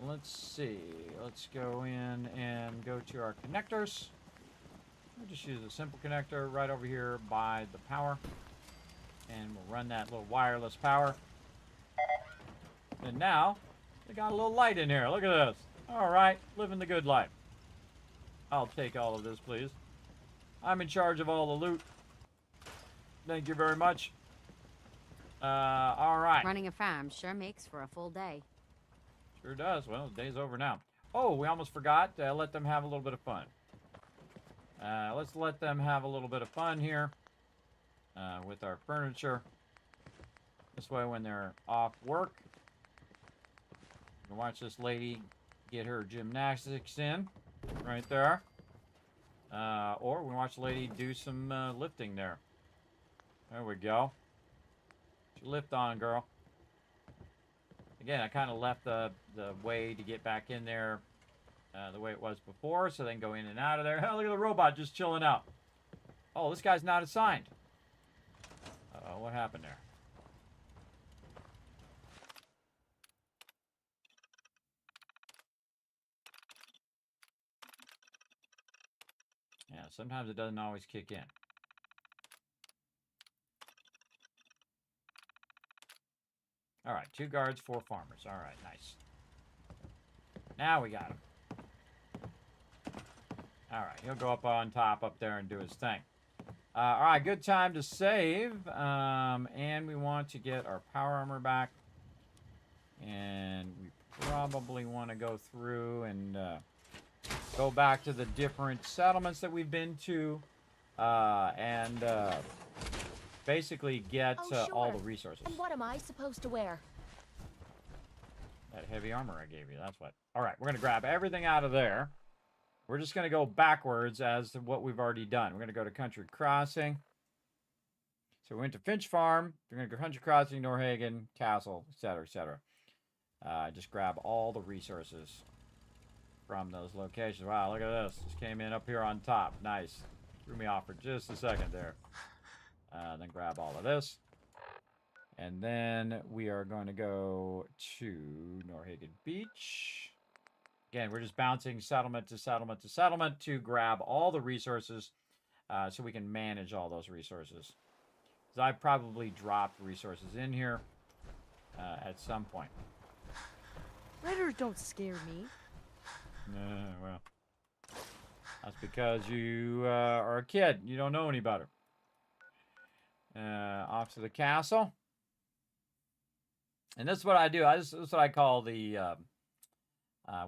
Let's see. Let's go in and go to our connectors. We'll just use a simple connector right over here by the power. And we'll run that little wireless power. And now, they got a little light in here. Look at this. All right, living the good life. I'll take all of this, please. I'm in charge of all the loot. Thank you very much. All right. Running a farm sure makes for a full day. Sure does. Well, the day's over now. Oh, we almost forgot to let them have a little bit of fun. Let's let them have a little bit of fun here with our furniture. This way, when they're off work, you can watch this lady get her gymnastics in right there. Or we can watch the lady do some lifting there. There we go. Get your lift on, girl. Again, I kind of left the way to get back in there the way it was before, so they can go in and out of there. Hell, look at the robot just chilling out. Oh, this guy's not assigned. Uh-oh, what happened there? Yeah, sometimes it doesn't always kick in. All right, 2 guards, 4 farmers. All right, nice. Now we got him. All right, he'll go up on top up there and do his thing. All right, good time to save. And we want to get our power armor back. And we probably want to go through and go back to the different settlements that we've been to. And basically get all the resources. And what am I supposed to wear? That heavy armor I gave you, that's what. All right, we're going to grab everything out of there. We're just going to go backwards as to what we've already done. We're going to go to Country Crossing. So we went to Finch Farm. We're going to go Country Crossing, Norhagen, Castle, etc., etc. Just grab all the resources from those locations. Wow, look at this. Just came in up here on top. Nice. Threw me off for just a second there. Then grab all of this. And then we are going to go to Norhagen Beach. Again, we're just bouncing settlement to settlement to settlement to grab all the resources so we can manage all those resources. Because I probably dropped resources in here at some point. Raiders don't scare me. Well, that's because you are a kid. You don't know any better. Off to the castle. And this is what I do. This is what I call the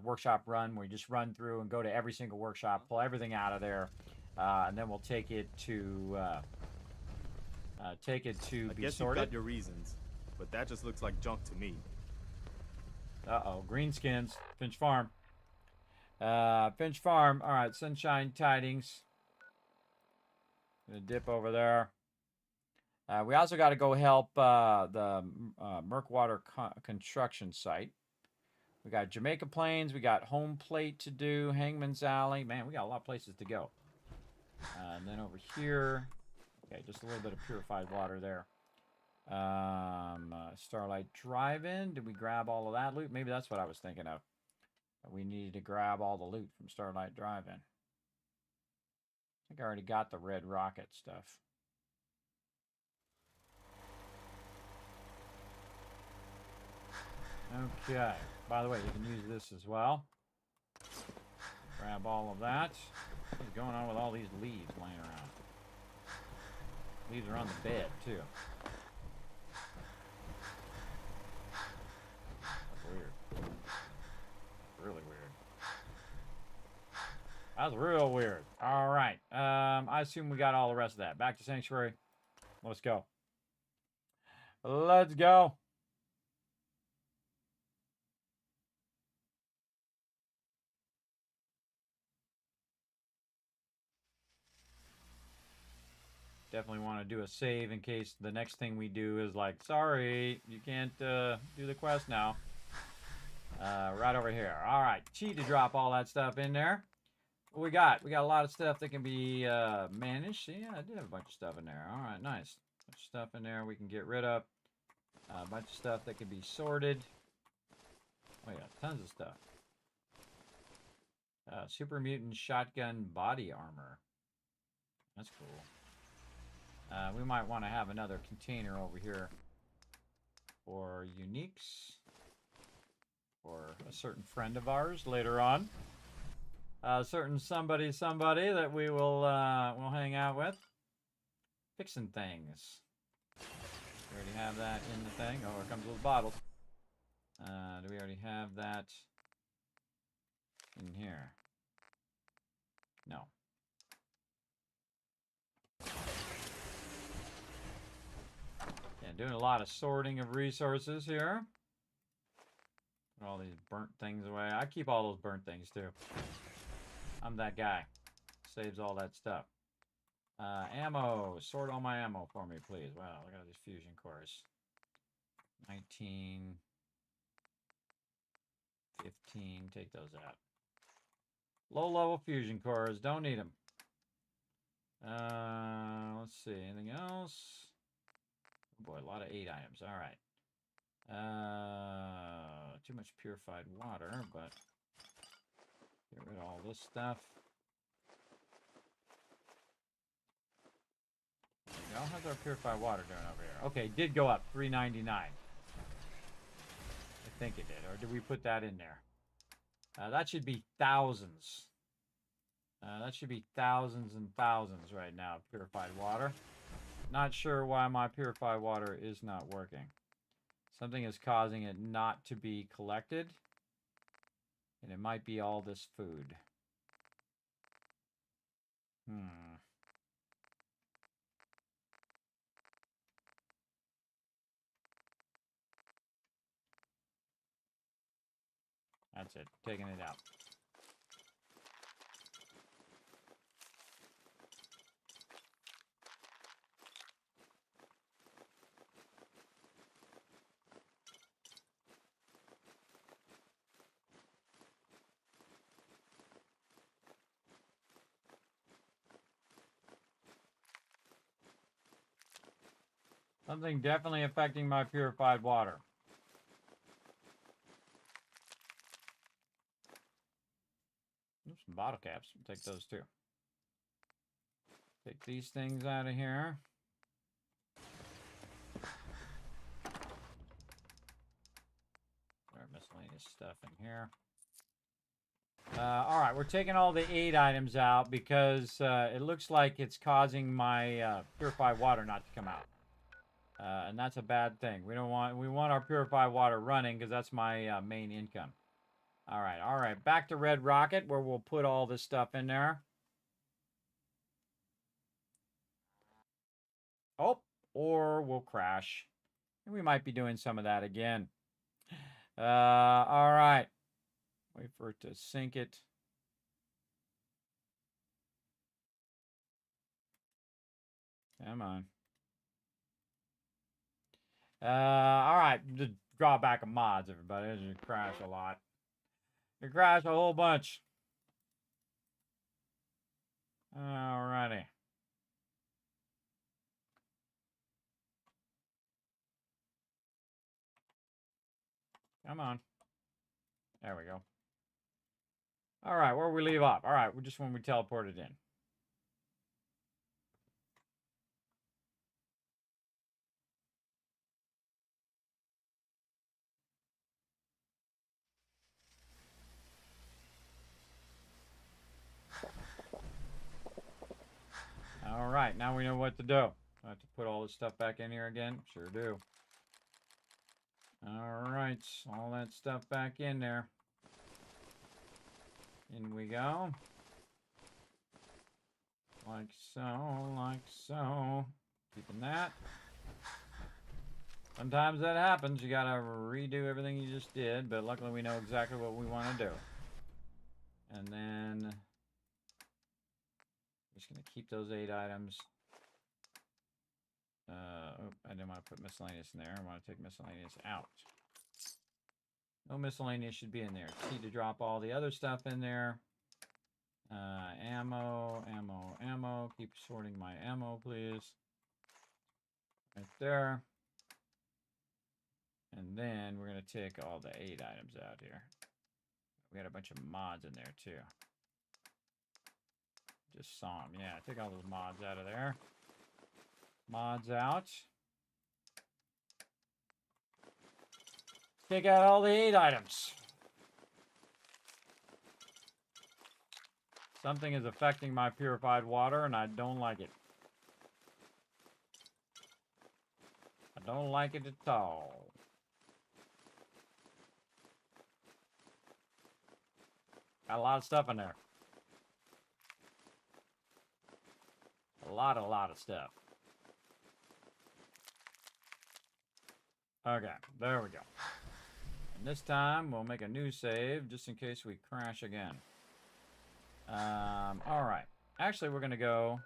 workshop run, where you just run through and go to every single workshop, pull everything out of there, and then we'll take it to I be guess you've sorted. got your reasons, but that just looks like junk to me. Uh-oh, greenskins, Finch Farm. Finch Farm. All right, Sunshine Tidings. Gonna dip over there. We also got to go help the Murkwater construction site. We got Jamaica Plains. We got Home Plate to do. Hangman's Alley. Man, we got a lot of places to go. And then over here, okay, just a little bit of purified water there. Starlight Drive-In. Did we grab all of that loot? Maybe that's what I was thinking of. We needed to grab all the loot from Starlight Drive-In. I think I already got the Red Rocket stuff. Okay. By the way, you can use this as well. Grab all of that. What's going on with all these leaves laying around? Leaves are on the bed, too. That's weird. Really weird. That's real weird. All right. I assume we got all the rest of that. Back to Sanctuary. Let's go. Let's go. Definitely want to do a save in case the next thing we do is like, sorry, you can't do the quest now. Right over here. All right. Cheat to drop all that stuff in there. What we got? We got a lot of stuff that can be managed. Yeah, I did have a bunch of stuff in there. All right, nice. Bunch of stuff in there we can get rid of. A bunch of stuff that can be sorted. Oh yeah, tons of stuff. Super mutant shotgun body armor. That's cool. We might want to have another container over here for uniques. For a certain friend of ours later on. A certain somebody that we will hang out with. Fixing things. We already have that in the thing. Oh, here comes those bottles. Do we already have that in here? No. Yeah, doing a lot of sorting of resources here. Put all these burnt things away. I keep all those burnt things too. I'm that guy. Saves all that stuff. Ammo. Sort all my ammo for me, please. Wow, look at all these fusion cores. 19. 15. Take those out. Low-level fusion cores. Don't need them. Let's see. Anything else? Oh boy, a lot of 8 items. All right. Too much purified water, but get rid of all this stuff. There you go. How's our purified water doing over here? Okay, did go up. $3.99. I think it did. Or did we put that in there? That should be thousands. That should be thousands and thousands right now, purified water. Not sure why my purified water is not working. Something is causing it not to be collected. And it might be all this food. That's it. Taking it out. Something definitely affecting my purified water. Oops, some bottle caps. We'll take those too. Take these things out of here. Our miscellaneous stuff in here. All right, we're taking all the 8 items out because it looks like it's causing my purified water not to come out. And that's a bad thing. We want our purified water running because that's my main income. All right. Back to Red Rocket where we'll put all this stuff in there. Oh, or we'll crash. And we might be doing some of that again. All right. Wait for it to sync it. Come on. All right. The drawback of mods, everybody, is you crash a lot. You crash a whole bunch. Alrighty. Come on. There we go. All right, where we leave off? All right, just when we teleported in. right, now we know what to do. I have to put all this stuff back in here again. Sure do. All right, all that stuff back in there. In we go. Like so, like so. Keeping that. Sometimes that happens. You gotta redo everything you just did, but luckily we know exactly what we want to do. And then I'm just gonna keep those 8 items. Oh, I didn't want to put miscellaneous in there. I want to take miscellaneous out. No miscellaneous should be in there. T to drop all the other stuff in there. Ammo, ammo, ammo. Keep sorting my ammo, please. Right there. And then we're going to take all the 8 items out here. We got a bunch of mods in there, too. Just saw them. Yeah, take all those mods out of there. Mods out. Take out all the 8 items. Something is affecting my purified water, and I don't like it. I don't like it at all. Got a lot of stuff in there. A lot of stuff. Okay, there we go. And this time, we'll make a new save, just in case we crash again. Alright. Actually, we're going to go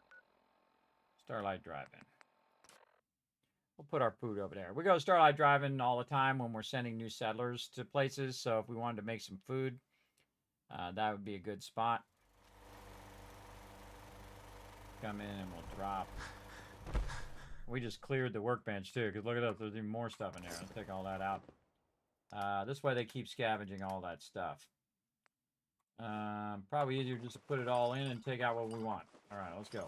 Starlight Drive-In. We'll put our food over there. We go Starlight Drive-In all the time when we're sending new settlers to places, so if we wanted to make some food, that would be a good spot. Come in and we'll drop. We just cleared the workbench too, because look at that, there's even more stuff in there. Let's take all that out. This way they keep scavenging all that stuff. Probably easier just to put it all in and take out what we want. Alright, let's go.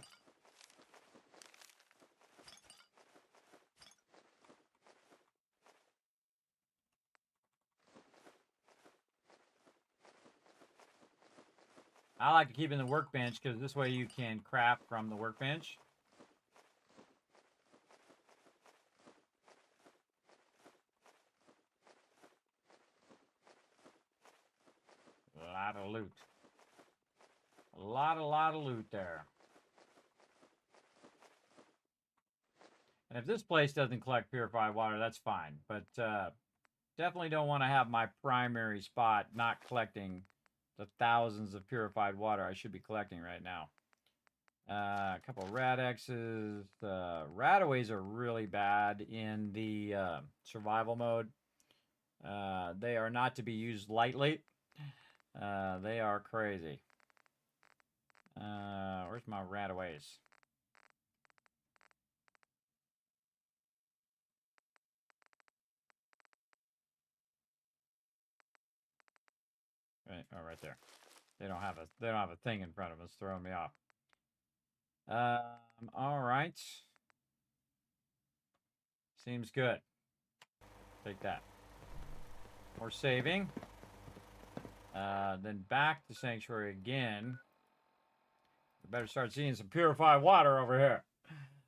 I like to keep in the workbench because this way you can craft from the workbench. A lot of loot. A lot of loot there. And if this place doesn't collect purified water, that's fine. But definitely don't want to have my primary spot not collecting the thousands of purified water I should be collecting right now. A couple of Radexes. Radaways are really bad in the survival mode. They are not to be used lightly. They are crazy. Where's my Radaways? Right, oh, right there. They don't have a thing in front of us, throwing me off. All right. Seems good. Take that. More saving. Then back to Sanctuary again. We better start seeing some purified water over here.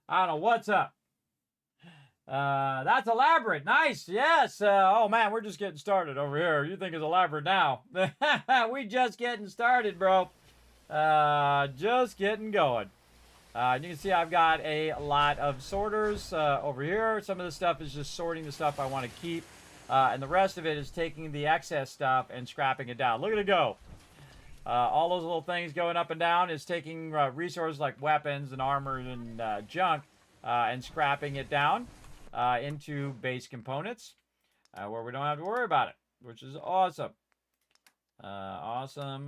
I don't know what's up. That's elaborate. Nice. Yes. Oh, man, we're just getting started over here. You think it's elaborate now. We just getting started, bro. Just getting going. You can see I've got a lot of sorters over here. Some of the stuff is just sorting the stuff I want to keep. And the rest of it is taking the excess stuff and scrapping it down. Look at it go. All those little things going up and down is taking resources like weapons and armor and junk and scrapping it down into base components where we don't have to worry about it, which is awesome. Awesome.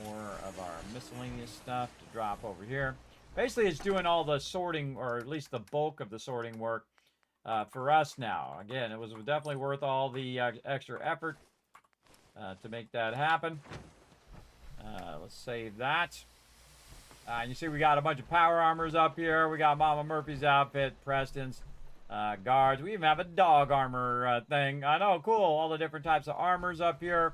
More of our miscellaneous stuff to drop over here. Basically, it's doing all the sorting, or at least the bulk of the sorting work for us now. Again, it was definitely worth all the extra effort to make that happen. Let's save that. You see we got a bunch of power armors up here. We got Mama Murphy's outfit, Preston's, guards. We even have a dog armor thing. I know, cool. All the different types of armors up here.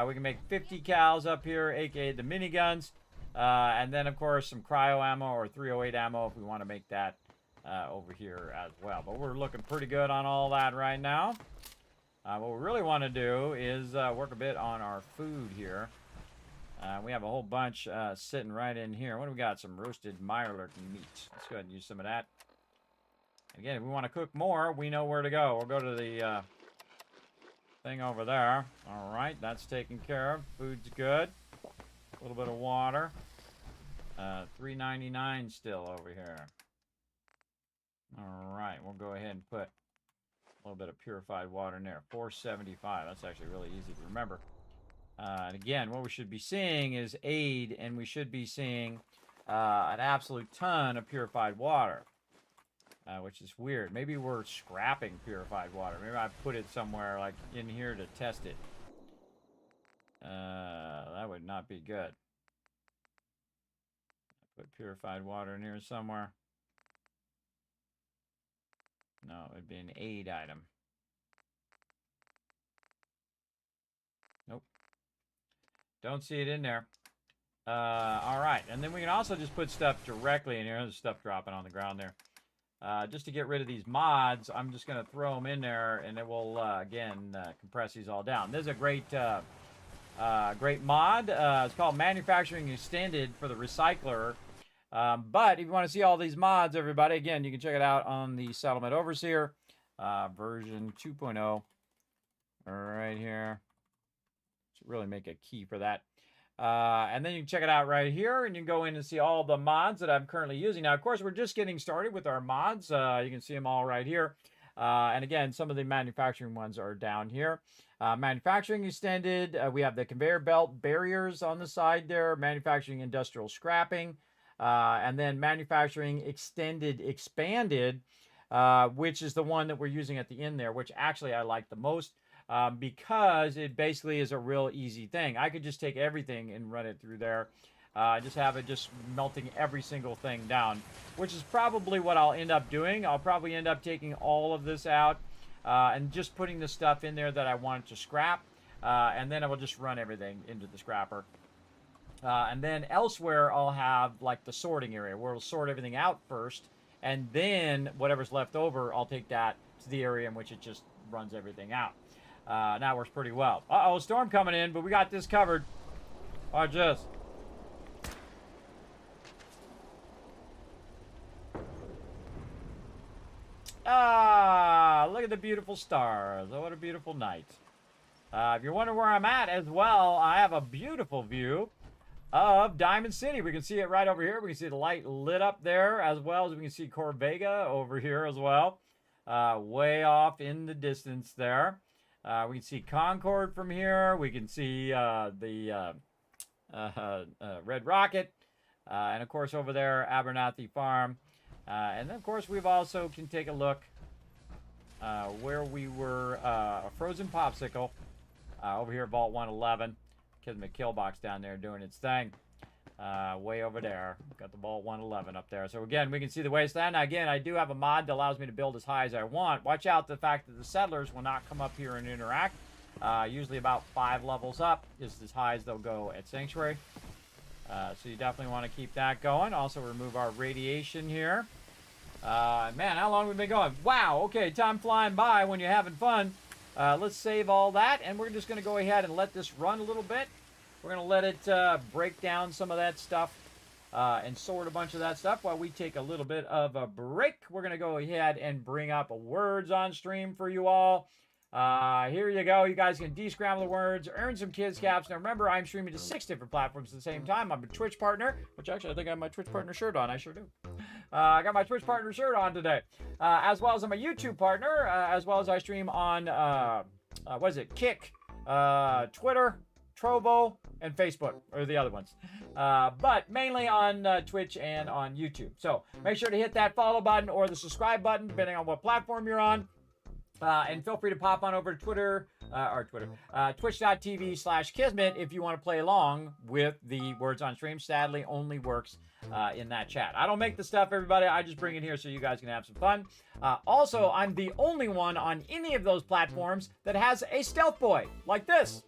We can make 50 cals up here, aka the miniguns. And then, of course, some cryo ammo or 308 ammo if we want to make that over here as well. But we're looking pretty good on all that right now. What we really want to do is work a bit on our food here. We have a whole bunch sitting right in here. What do we got? Some roasted Mirelurk meat. Let's go ahead and use some of that. Again, if we want to cook more, we know where to go. We'll go to the thing over there. All right, that's taken care of. Food's good. A little bit of water. $3.99 still over here. All right, we'll go ahead and put a little bit of purified water in there. $4.75. That's actually really easy to remember. And again, what we should be seeing is aid, and we should be seeing an absolute ton of purified water, which is weird. Maybe we're scrapping purified water. Maybe I put it somewhere like in here to test it. That would not be good. Put purified water in here somewhere. No, it would be an aid item. Nope. Don't see it in there. All right, and then we can also just put stuff directly in here. There's stuff dropping on the ground there. Just to get rid of these mods, I'm just going to throw them in there, and it will, again, compress these all down. This is a great, great mod. It's called Manufacturing Extended for the Recycler. But if you want to see all these mods, everybody, again, you can check it out on the Settlement Overseer, version 2.0, right here. Should really make a key for that. And then you can check it out right here, and you can go in and see all the mods that I'm currently using. Now, of course, we're just getting started with our mods. You can see them all right here. And again, some of the manufacturing ones are down here. Manufacturing Extended, we have the conveyor belt barriers on the side there, manufacturing industrial scrapping, and then manufacturing extended expanded, which is the one that we're using at the end there, which actually I like the most. Because it basically is a real easy thing. I could just take everything and run it through there. Just have it just melting every single thing down, which is probably what I'll end up doing. I'll probably end up taking all of this out and just putting the stuff in there that I wanted to scrap. And then I will just run everything into the scrapper. And then elsewhere, I'll have like the sorting area where we'll sort everything out first. And then whatever's left over, I'll take that to the area in which it just runs everything out. That works pretty well. Uh-oh, storm coming in, but we got this covered. Watch this. Ah, look at the beautiful stars. Oh, what a beautiful night. If you're wondering where I'm at as well, I have a beautiful view of Diamond City. We can see it right over here. We can see the light lit up there, as well as we can see Corvega over here as well. Way off in the distance there. We can see Concord from here. We can see the Red Rocket. And, of course, over there, Abernathy Farm. And then, of course, we've also can take a look where we were, a Frozen Popsicle over here at Vault 111. Kismet Killbox down there doing its thing. Way over there. Got the Vault 111 up there. So, again, we can see the wasteland. Now, again, I do have a mod that allows me to build as high as I want. Watch out the fact that the settlers will not come up here and interact. Usually about 5 levels up is as high as they'll go at Sanctuary. So you definitely want to keep that going. Also remove our radiation here. Man, how long have we been going? Wow, okay, time flying by when you're having fun. Let's save all that, and we're just going to go ahead and let this run a little bit. We're going to let it break down some of that stuff and sort a bunch of that stuff while we take a little bit of a break. We're going to go ahead and bring up words on stream for you all. Here you go. You guys can descramble the words, earn some kids caps. Now remember, I'm streaming to 6 different platforms at the same time. I'm a Twitch partner, which actually I think I have my Twitch partner shirt on. I sure do. I got my Twitch partner shirt on today, as well as I'm a YouTube partner, as well as I stream on what is it? Kick, Twitter, Trovo, and Facebook, or the other ones. But mainly on Twitch and on YouTube. So make sure to hit that follow button or the subscribe button, depending on what platform you're on. And feel free to pop on over to Twitter, twitch.tv/Kismet if you want to play along with the words on stream. Sadly, only works in that chat. I don't make the stuff, everybody. I just bring it here so you guys can have some fun. Also, I'm the only one on any of those platforms that has a stealth boy like this.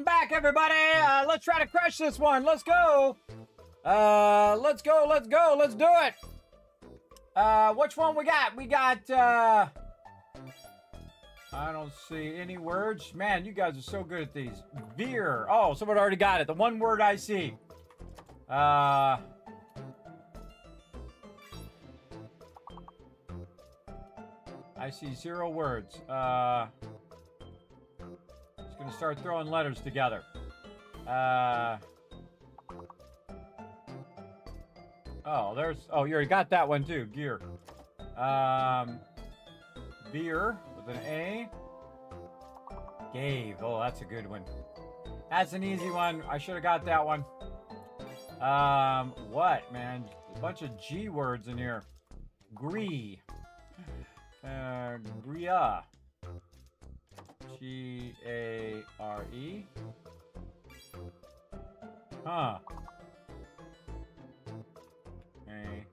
Welcome back, everybody. Let's try to crush this one. Let's go. Let's go. Let's go. Let's do it. Which one we got? We got, I don't see any words. Man, you guys are so good at these. Veer. Oh, someone already got it. The one word I see. I see 0 words. Just gonna start throwing letters together. Oh, there's. Oh, you already got that one too. Gear. Beer with an A. Gave. Oh, that's a good one. That's an easy one. I should have got that one. What, man? A bunch of G words in here. Gree. Gria. G-A-R-E. Huh. Okay.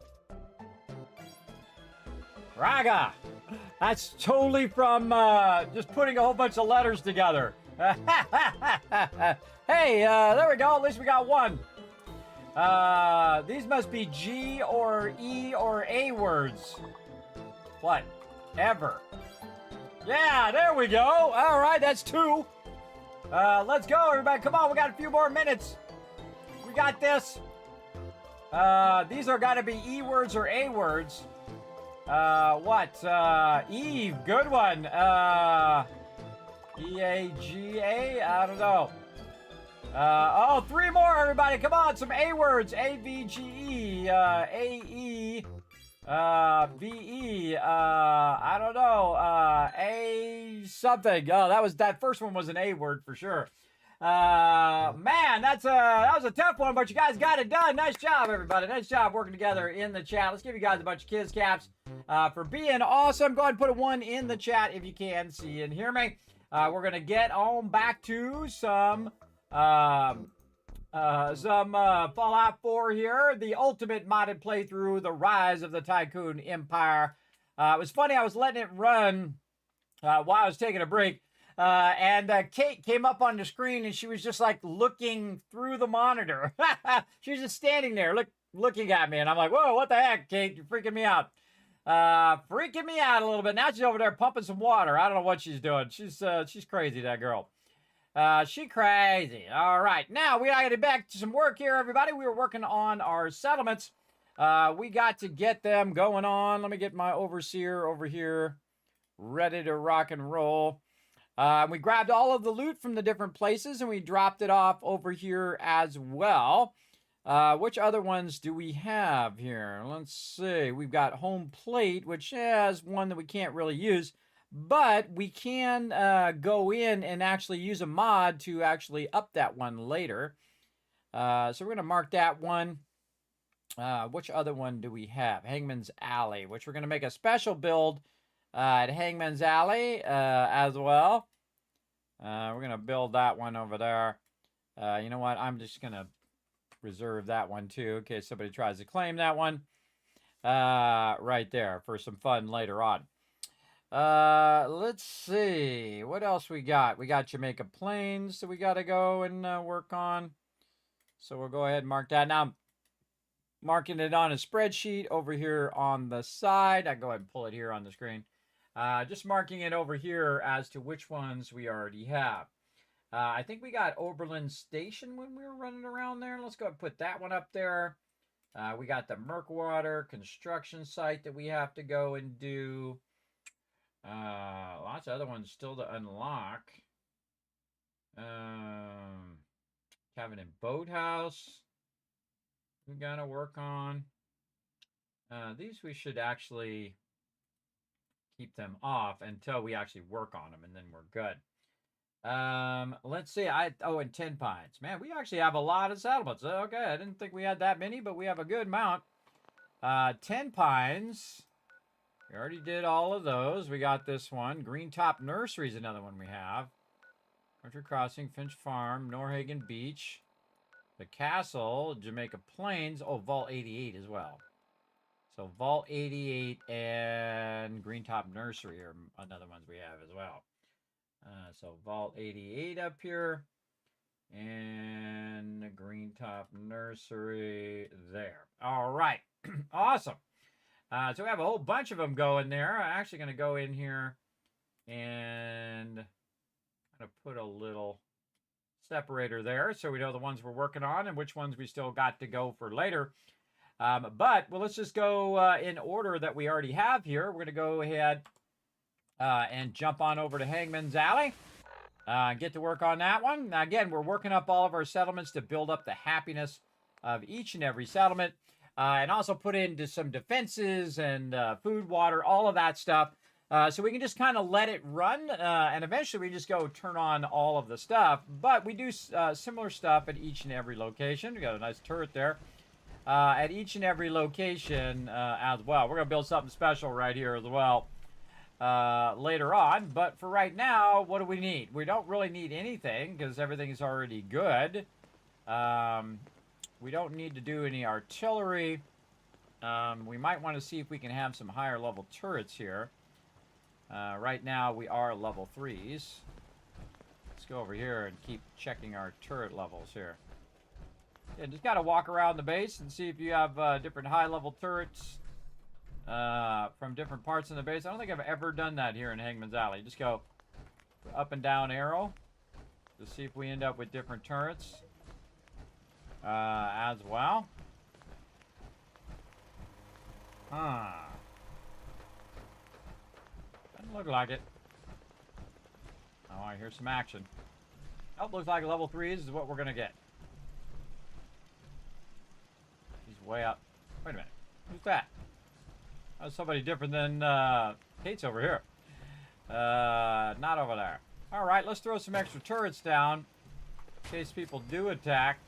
Raga. That's totally from just putting a whole bunch of letters together. Hey, there we go. At least we got one. These must be G or E or A words. What? Ever. Yeah, there we go. All right, that's 2. Let's go, everybody. Come on, we got a few more minutes. We got this. These are got to be E words or A words. What? Eve, good one. E-A-G-A? I don't know. Oh, 3 more, everybody. Come on, some A words. A-V-G-E, A-E, V-E, I don't know, A something. Oh, that first one was an A word for sure. Man, that was a tough one, but you guys got it done. Nice job, everybody. Nice job working together in the chat. Let's give you guys a bunch of kids caps for being awesome. Go ahead and put a 1 in the chat if you can see and hear me. We're gonna get on back to some Fallout 4 here, the ultimate modded playthrough, the rise of the Tycoon Empire. It was funny, I was letting it run while I was taking a break, and Kate came up on the screen and she was just like looking through the monitor. She was just standing there looking at me, and I'm like, whoa, what the heck, Kate? You're freaking me out. Freaking me out a little bit. Now she's over there pumping some water. I don't know what she's doing. She's crazy, that girl. She crazy. All right. Now, we got to get back to some work here, everybody. We were working on our settlements. We got to get them going on. Let me get my overseer over here ready to rock and roll. We grabbed all of the loot from the different places, and we dropped it off over here as well. Which other ones do we have here? Let's see. We've got home plate, which has one that we can't really use. But we can go in and actually use a mod to actually up that one later. So we're going to mark that one. Which other one do we have? Hangman's Alley, which we're going to make a special build at Hangman's Alley as well. We're going to build that one over there. You know what? I'm just going to reserve that one too in case somebody tries to claim that one. Right there for some fun later on. Let's see. What else we got? We got Jamaica Plains that we got to go and work on. So we'll go ahead and mark that. Now, I'm marking it on a spreadsheet over here on the side. I go ahead and pull it here on the screen. Just marking it over here as to which ones we already have. I think we got Oberlin Station when we were running around there. Let's go ahead and put that one up there. We got the Merkwater construction site that we have to go and do. Lots of other ones still to unlock. Cabin and Boathouse we gotta work on. These we should actually keep them off until we actually work on them, and then we're good. Let's see. And 10 Pines. Man, we actually have a lot of settlements. Okay, I didn't think we had that many, but we have a good amount. 10 Pines. We already did all of those. We got this one. Green Top Nursery is another one we have. Archer Crossing, Finch Farm, Norhagen Beach, the Castle, Jamaica Plains. Oh, Vault 88 as well. So Vault 88 and Green Top Nursery are another ones we have as well. So Vault 88 up here. And the Green Top Nursery there. All right. Awesome. So we have a whole bunch of them going there. I'm actually going to go in here and kind of put a little separator there so we know the ones we're working on and which ones we still got to go for later. But let's just go in order that we already have here. We're going to go ahead and jump on over to Hangman's Alley. Get to work on that one. Now, again, we're working up all of our settlements to build up the happiness of each and every settlement. And also put into some defenses and food, water, all of that stuff. So we can just kind of let it run. And eventually we just go turn on all of the stuff. But we do similar stuff at each and every location. We got a nice turret there. At each and every location as well. We're going to build something special right here as well later on. But for right now, what do we need? We don't really need anything because everything is already good. We don't need to do any artillery. We might want to see if we can have some higher level turrets here. Right now we are level 3s. Let's go over here and keep checking our turret levels here. Yeah, just got to walk around the base and see if you have different high-level turrets from different parts of the base. I don't think I've ever done that here in Hangman's Alley. Just go up and down arrow to see if we end up with different turrets as well. Doesn't look like it. Oh, I hear some action. Oh, looks like level 3s is what we're going to get. Way up. Wait a minute. Who's that? That's somebody different than Kate's over here. Not over there. All right, let's throw some extra turrets down in case people do attack.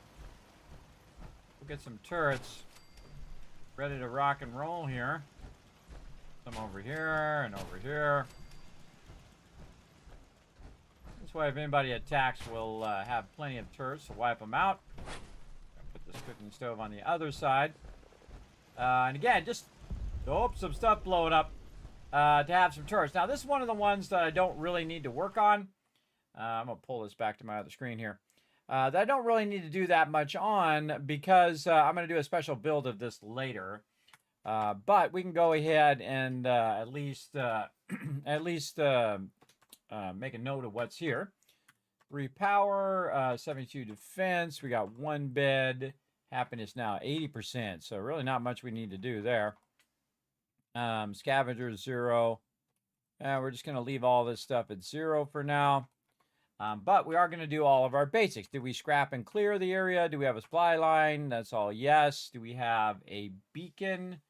We'll get some turrets ready to rock and roll here. Some over here and over here. This way, if anybody attacks, we'll have plenty of turrets to wipe them out. Put this cooking stove on the other side. And again, just some stuff blowing up to have some turrets. Now, this is one of the ones that I don't really need to work on. I'm going to pull this back to my other screen here. That I don't really need to do that much on because I'm going to do a special build of this later. But we can go ahead and at least make a note of what's here. 3 power, 72 defense. We got 1 bed. Happiness now 80%. So really not much we need to do there. Scavengers 0. We're just going to leave all this stuff at 0 for now. But we are going to do all of our basics. Did we scrap and clear the area? Do we have a supply line? That's all yes. Do we have a beacon?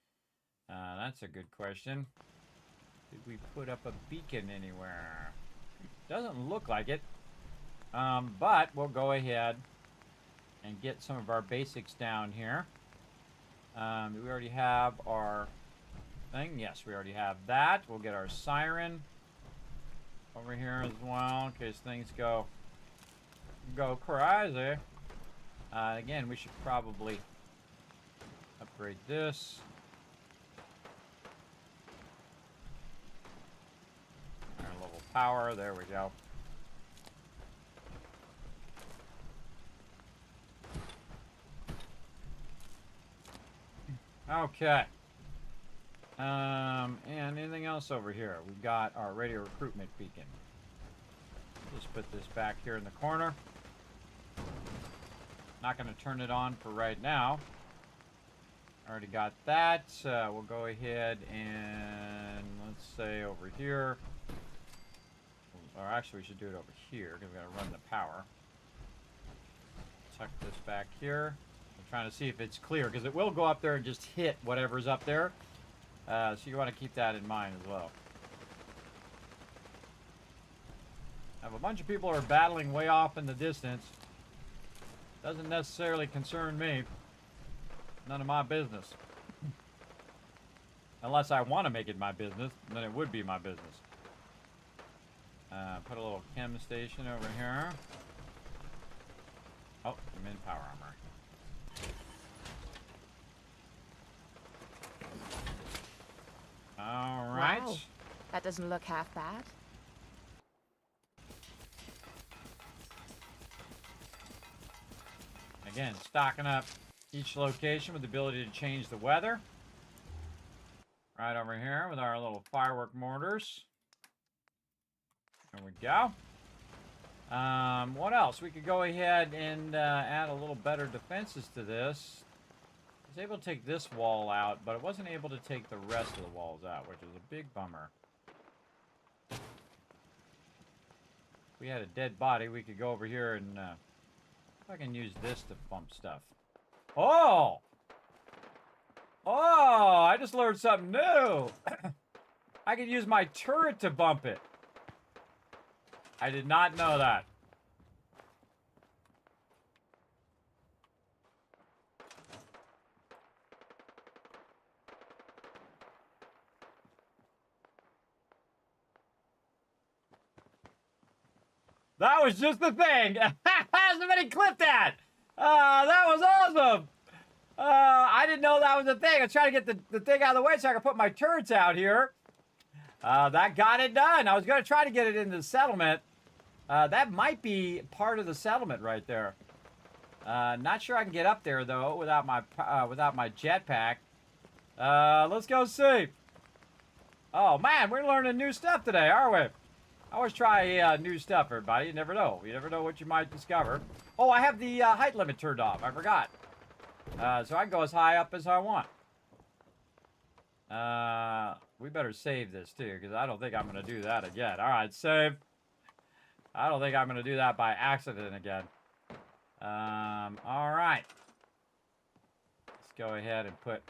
That's a good question. Did we put up a beacon anywhere? Doesn't look like it. But we'll go ahead and get some of our basics down here. Do we already have our thing? Yes, we already have that. We'll get our siren over here as well in case things go crazy. Again, we should probably upgrade this. Our level power, there we go. Okay. And anything else over here? We've got our radio recruitment beacon. Just put this back here in the corner. Not going to turn it on for right now. Already got that. We'll go ahead and let's say over here. Or actually we should do it over here because we're going to run the power. Tuck this back here. I'm trying to see if it's clear because it will go up there and just hit whatever's up there. So you want to keep that in mind as well. Now, if a bunch of people are battling way off in the distance, doesn't necessarily concern me. None of my business. Unless I want to make it my business, then it would be my business. Put a little chem station over here. Oh, I'm in power armor. All right. Wow. That doesn't look half bad. Again, stocking up each location with the ability to change the weather. Right over here with our little firework mortars. There we go. What else? We could go ahead and add a little better defenses to this. I was able to take this wall out, but I wasn't able to take the rest of the walls out, which is a big bummer. If we had a dead body, we could go over here and if I can use this to bump stuff. Oh! Oh, I just learned something new. I could use my turret to bump it. I did not know that. That was just the thing. Somebody clipped that. That was awesome. I didn't know that was a thing. I was trying to get the thing out of the way so I could put my turrets out here. That got it done. I was going to try to get it into the settlement. That might be part of the settlement right there. Not sure I can get up there though without my jetpack. Let's go see. Oh man, we're learning new stuff today, aren't we? I always try new stuff, everybody. You never know. You never know what you might discover. Oh, I have the height limit turned off. I forgot. So I can go as high up as I want. We better save this too, because I don't think I'm going to do that again. All right, save. I don't think I'm going to do that by accident again. All right. Let's go ahead and put...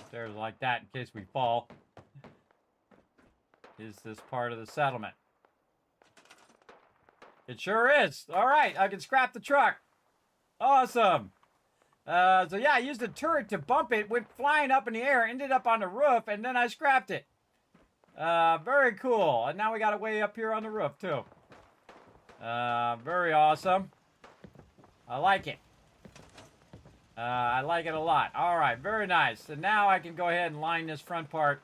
stairs like that in case we fall. Is this part of the settlement? It sure is. All right, I can scrap the truck. Awesome. So yeah, I used a turret to bump it, went flying up in the air, ended up on the roof, and then I scrapped it. Very cool. And now we got it way up here on the roof, too. Very awesome. I like it. I like it a lot. All right, very nice. So now I can go ahead and line this front part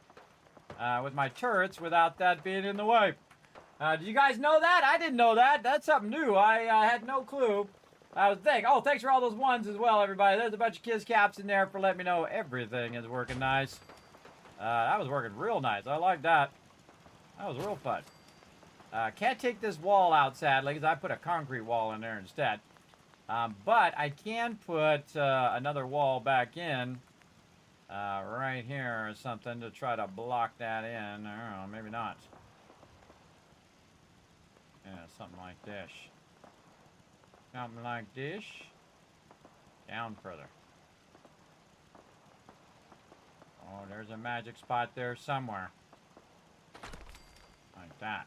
with my turrets without that being in the way. Did you guys know that? I didn't know that. That's something new. I had no clue. I was thinking, oh, thanks for all those ones as well, everybody. There's a bunch of kids caps in there for letting me know everything is working nice. That was working real nice. I like that. That was real fun. Can't take this wall out, sadly, because I put a concrete wall in there instead. But I can put another wall back in right here or something to try to block that in. I don't know, maybe not. Yeah, something like this. Something like this. Down further. Oh, there's a magic spot there somewhere. Like that.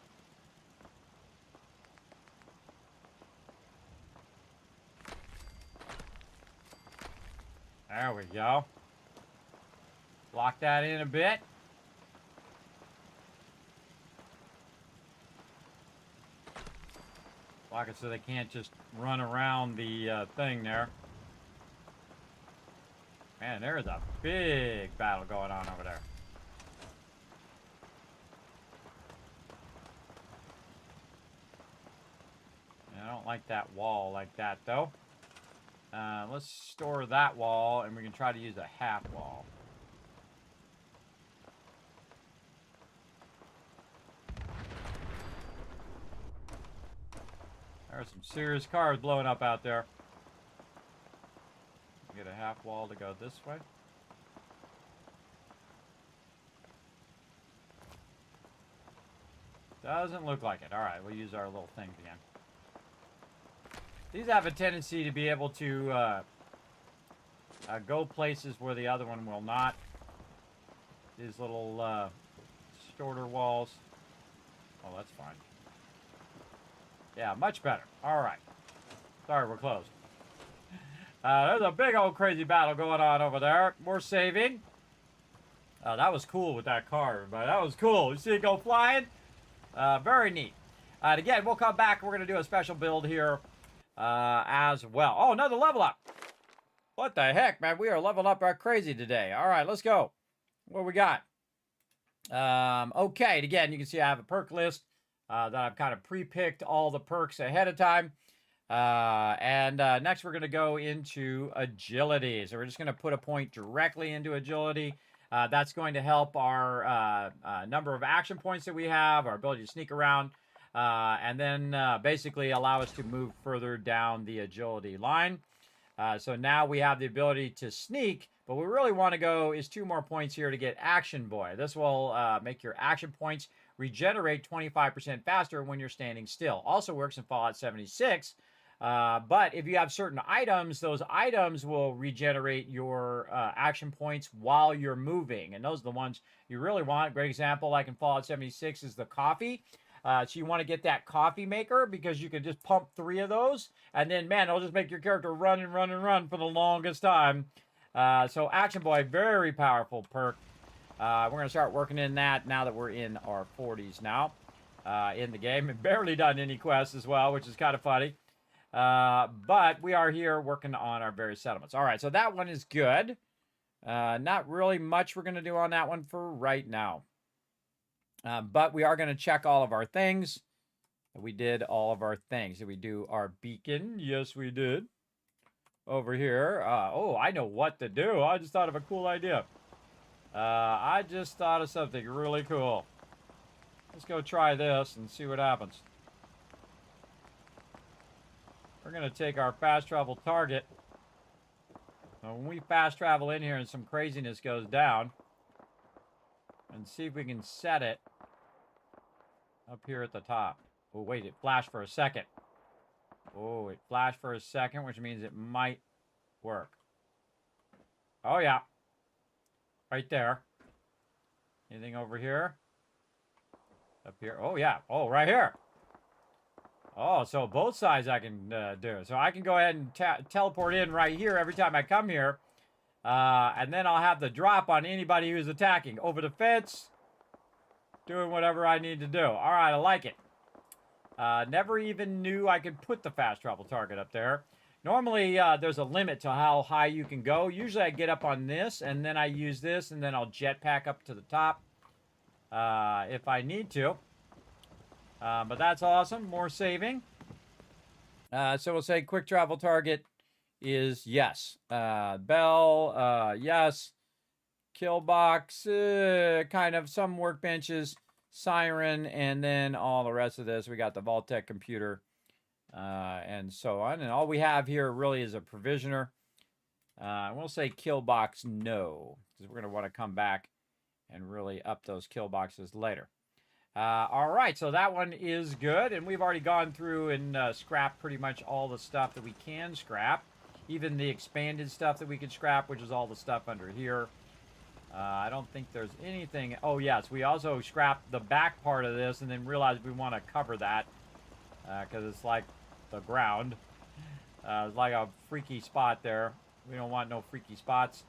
There we go. Lock that in a bit. Lock it so they can't just run around the thing there. Man, there's a big battle going on over there. I don't like that wall like that, though. Let's store that wall, and we can try to use a half wall. There's some serious cars blowing up out there. Get a half wall to go this way. Doesn't look like it. All right, we'll use our little things again. These have a tendency to be able to go places where the other one will not. These little shorter walls. Oh, that's fine. Yeah, much better. All right. Sorry, we're closed. There's a big old crazy battle going on over there. We're saving. That was cool with that car, everybody. That was cool. You see it go flying? Very neat. Again, we'll come back. We're going to do a special build here as well. Oh, another level up. What the heck, man? We are leveling up our crazy today. All right, let's go. What we got? Okay, and again, you can see I have a perk list that I've kind of pre-picked all the perks ahead of time. Next we're going to go into agility. So we're just going to put a point directly into agility. That's going to help our number of action points that we have, our ability to sneak around, and then basically allow us to move further down the agility line. So now we have the ability to sneak, but we really want to go is 2 more points here to get Action Boy. This will make your action points regenerate 25% faster when you're standing still. Also works in Fallout 76. But if you have certain items, those items will regenerate your action points while you're moving. And those are the ones you really want. Great example, like in Fallout 76, is the coffee. So you want to get that coffee maker because you can just pump 3 of those. And then, man, it'll just make your character run and run and run for the longest time. So Action Boy, very powerful perk. We're going to start working in that now that we're in our 40s now in the game. And barely done any quests as well, which is kind of funny. But we are here working on our various settlements. All right, so that one is good. Not really much we're going to do on that one for right now. But we are going to check all of our things. We did all of our things. Did we do our beacon? Yes, we did. Over here. Oh, I know what to do. I just thought of a cool idea. I just thought of something really cool. Let's go try this and see what happens. We're going to take our fast travel target. Now, when we fast travel in here and some craziness goes down, and see if we can set it up here at the top. Oh, wait, it flashed for a second. Oh, it flashed for a second, which means it might work. Oh, yeah. Right there. Anything over here? Up here? Oh, yeah. Oh, right here. Oh, so both sides I can do. So I can go ahead and teleport in right here every time I come here. And then I'll have the drop on anybody who's attacking. Over the fence. Doing whatever I need to do. All right, I like it. Never even knew I could put the fast travel target up there. Normally, there's a limit to how high you can go. Usually I get up on this, and then I use this, and then I'll jetpack up to the top if I need to. But that's awesome. More saving. So we'll say quick travel target is yes. Bell, yes. Kill box, kind of some workbenches, siren, and then all the rest of this. We got the Vault-Tec computer and so on. And all we have here really is a provisioner. We'll say kill box no, because we're going to want to come back and really up those kill boxes later. All right, so that one is good. And we've already gone through and scrapped pretty much all the stuff that we can scrap. Even the expanded stuff that we can scrap, which is all the stuff under here. I don't think there's anything. Oh, yes, we also scrapped the back part of this and then realized we want to cover that because it's like the ground. It's like a freaky spot there. We don't want no freaky spots.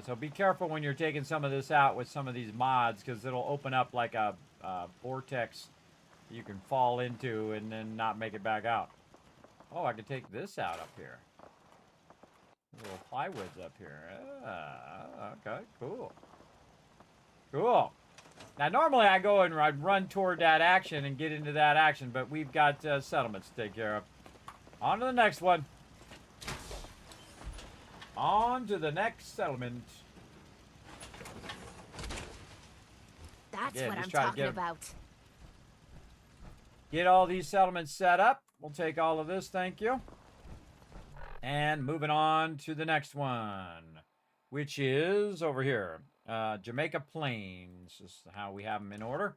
So be careful when you're taking some of this out with some of these mods because it'll open up like a vortex you can fall into and then not make it back out. Oh, I could take this out up here. Little plywoods up here. Okay, cool. Cool. Now, normally I go and I'd run toward that action and get into that action, but we've got settlements to take care of. On to the next one. On to the next settlement. That's what I'm talking about. Get all these settlements set up. We'll take all of this, thank you. And moving on to the next one, which is over here, Jamaica Plains. This is how we have them in order.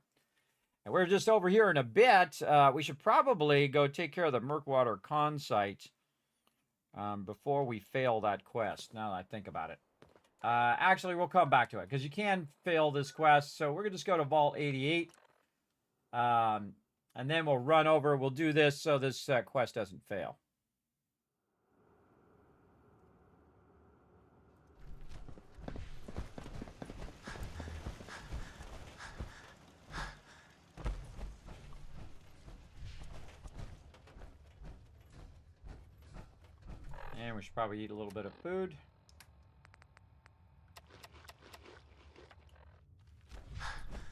And we're just over here in a bit. We should probably go take care of the Murkwater Con site before we fail that quest, now that I think about it. Actually, we'll come back to it, because you can fail this quest. So we're going to just go to Vault 88. And then we'll run over. We'll do this so this quest doesn't fail. And we should probably eat a little bit of food.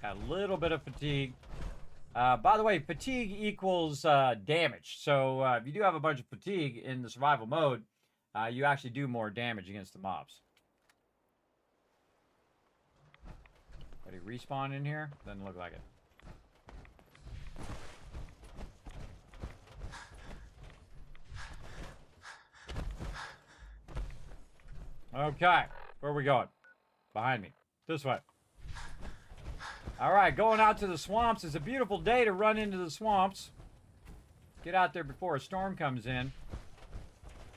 Got a little bit of fatigue. By the way, fatigue equals damage. So if you do have a bunch of fatigue in the survival mode, you actually do more damage against the mobs. Did he respawn in here? Doesn't look like it. Okay, where are we going? Behind me. This way. All right, going out to the swamps. It's a beautiful day to run into the swamps. Get out there before a storm comes in.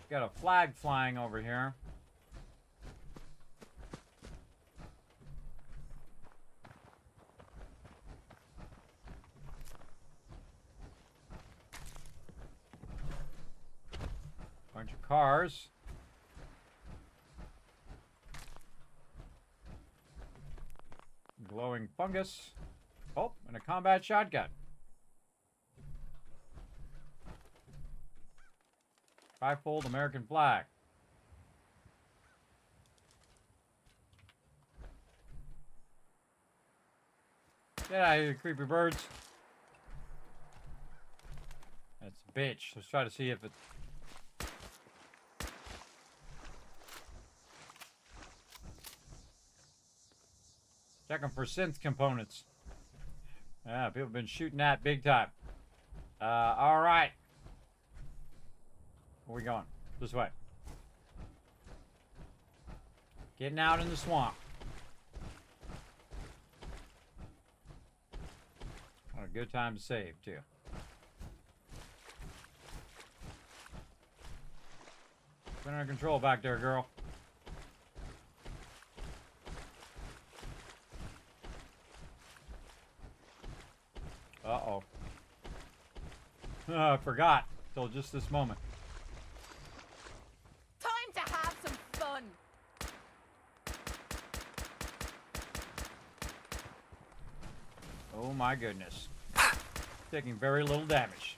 Got a flag flying over here. Bunch of cars. Glowing fungus. Oh, and a combat shotgun. Trifold American flag. Get out of here, creepy birds. That's a bitch. Let's try to see if it... Checking for synth components. Yeah, people have been shooting that big time. All right. Where we going? This way. Getting out in the swamp. What a good time to save, too. Been under control back there, girl. Uh-oh. I forgot. Till just this moment. Time to have some fun. Oh my goodness. Taking very little damage.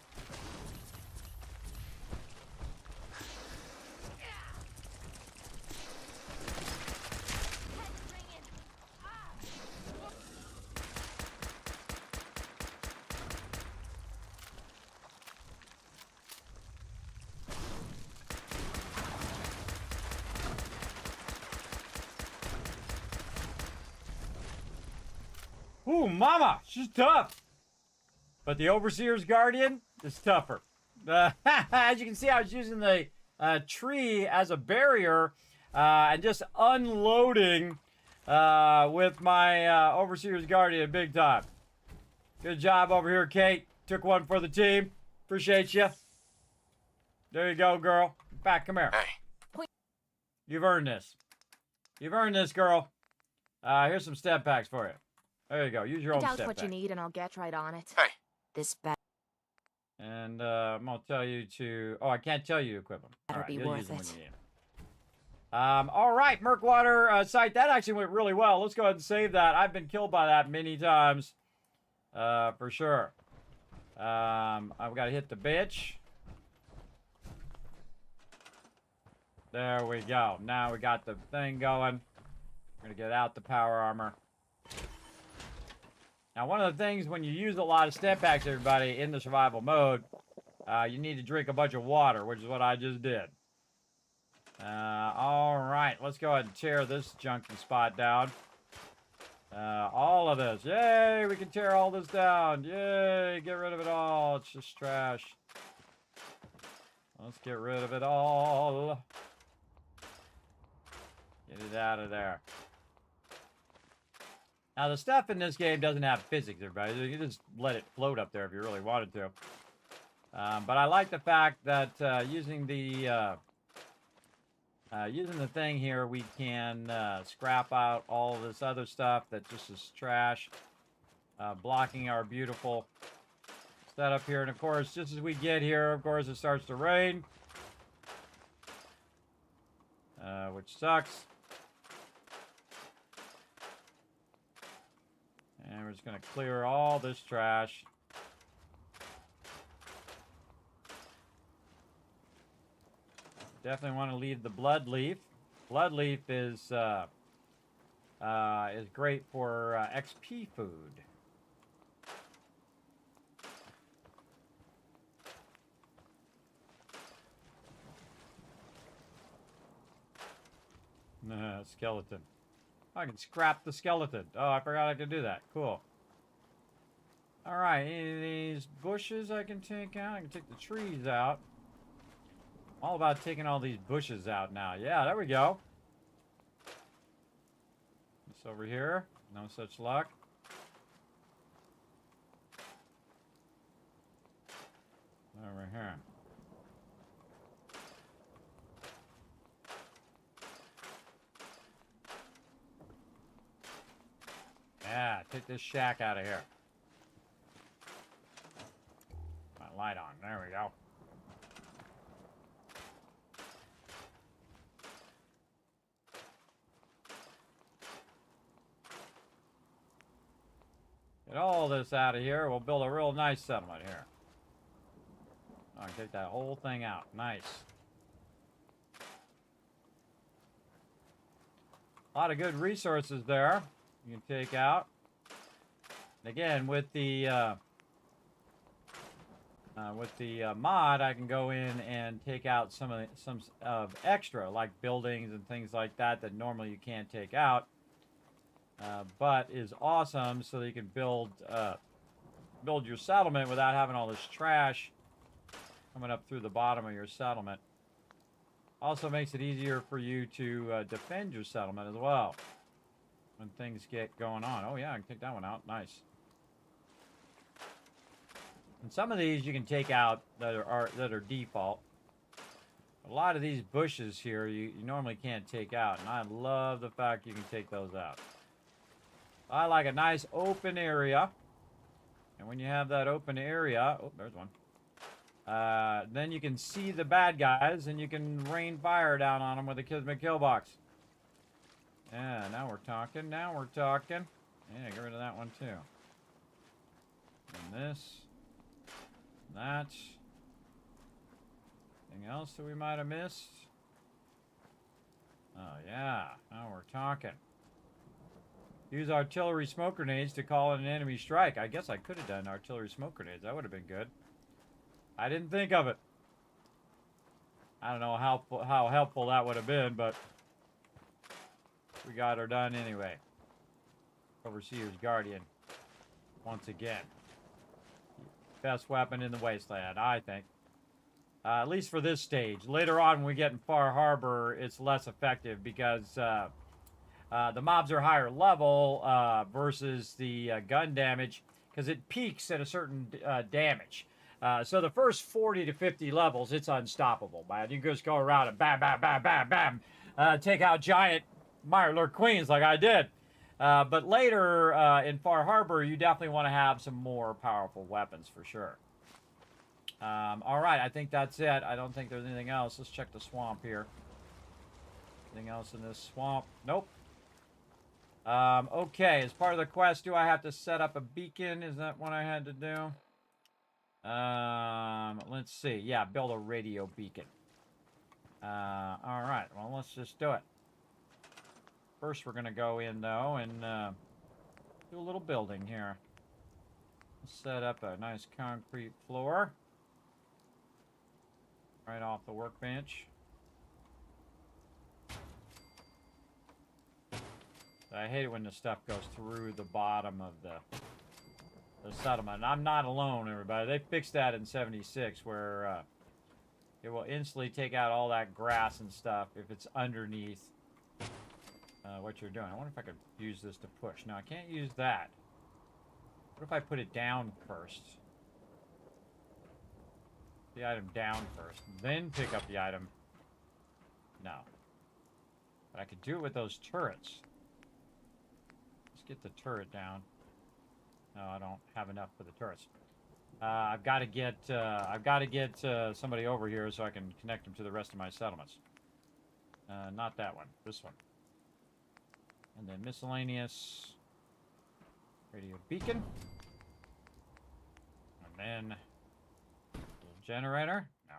Ooh, mama, she's tough. But the Overseer's Guardian is tougher. As you can see, I was using the tree as a barrier and just unloading with my Overseer's Guardian big time. Good job over here, Kate. Took one for the team. Appreciate you. There you go, girl. Back, come here. Hey. You've earned this. You've earned this, girl. Here's some step packs for you. There you go. Use your own Find out step what pack. you need and I'll get right on it. Hey. This bag And I'm going to tell you to... Oh, I can't tell you to equip them. better All right, be you'll worth use them when it. you need 'em. All right, Murkwater site. That actually went really well. Let's go ahead and save that. I've been killed by that many times. For sure. I've got to hit the bitch. There we go. Now we got the thing going. We're going to get out the power armor. Now, one of the things when you use a lot of step packs, everybody, in the survival mode, you need to drink a bunch of water, which is what I just did. All right, let's go ahead and tear this junky spot down. All of this. Yay, we can tear all this down. Yay, get rid of it all. It's just trash. Let's get rid of it all. Get it out of there. Now, the stuff in this game doesn't have physics, everybody. You can just let it float up there if you really wanted to. But I like the fact that using the thing here, we can scrap out all this other stuff that just is trash, blocking our beautiful setup here. And, of course, just as we get here, of course, it starts to rain, which sucks. And we're just going to clear all this trash. Definitely want to leave the blood leaf. Blood leaf is is great for XP food. Skeleton. I can scrap the skeleton. Oh, I forgot I could do that. Cool. All right, any of these bushes I can take out? I can take the trees out. All about taking all these bushes out now. Yeah, there we go. This over here. No such luck. Over here. Yeah, take this shack out of here. My light on. There we go. Get all this out of here. We'll build a real nice settlement here. I can take that whole thing out. Nice. A lot of good resources there you can take out. And again, with the mod, I can go in and take out some of extra, like buildings and things like that normally you can't take out. But is awesome so that you can build your settlement without having all this trash coming up through the bottom of your settlement. Also makes it easier for you to defend your settlement as well when things get going on. Oh yeah, I can take that one out. Nice. And some of these you can take out that are default. A lot of these bushes here you normally can't take out, and I love the fact you can take those out. I like a nice open area, and when you have that open area, oh, there's one. Then you can see the bad guys, and you can rain fire down on them with a Kismet kill box. Yeah, now we're talking. Now we're talking. Yeah, get rid of that one too. And this, that. Anything else that we might have missed? Oh yeah, now we're talking. Use artillery smoke grenades to call in an enemy strike. I guess I could have done artillery smoke grenades. That would have been good. I didn't think of it. I don't know how helpful that would have been, but we got her done anyway. Overseer's Guardian. Once again. Best weapon in the wasteland, I think. At least for this stage. Later on, when we get in Far Harbor, it's less effective because the mobs are higher level versus the gun damage because it peaks at a certain damage. So the first 40 to 50 levels, it's unstoppable, man. You just go around and bam, bam, bam, bam, bam, take out giant Mirelurk Queens like I did. But later in Far Harbor, you definitely want to have some more powerful weapons for sure. All right, I think that's it. I don't think there's anything else. Let's check the swamp here. Anything else in this swamp? Nope. Okay, as part of the quest, do I have to set up a beacon? Is that what I had to do? Let's see. Yeah, build a radio beacon. All right, well, let's just do it. First, we're going to go in, though, and do a little building here. Set up a nice concrete floor. Right off the workbench. I hate it when the stuff goes through the bottom of the settlement. And I'm not alone, everybody. They fixed that in 76 where it will instantly take out all that grass and stuff if it's underneath what you're doing. I wonder if I could use this to push. No, I can't use that. What if I put it down first? The item down first, then pick up the item. No. But I could do it with those turrets. Let's get the turret down. No, I don't have enough for the turrets. I've got to get somebody over here so I can connect them to the rest of my settlements. Not that one. This one. And then miscellaneous radio beacon. And then generator. No.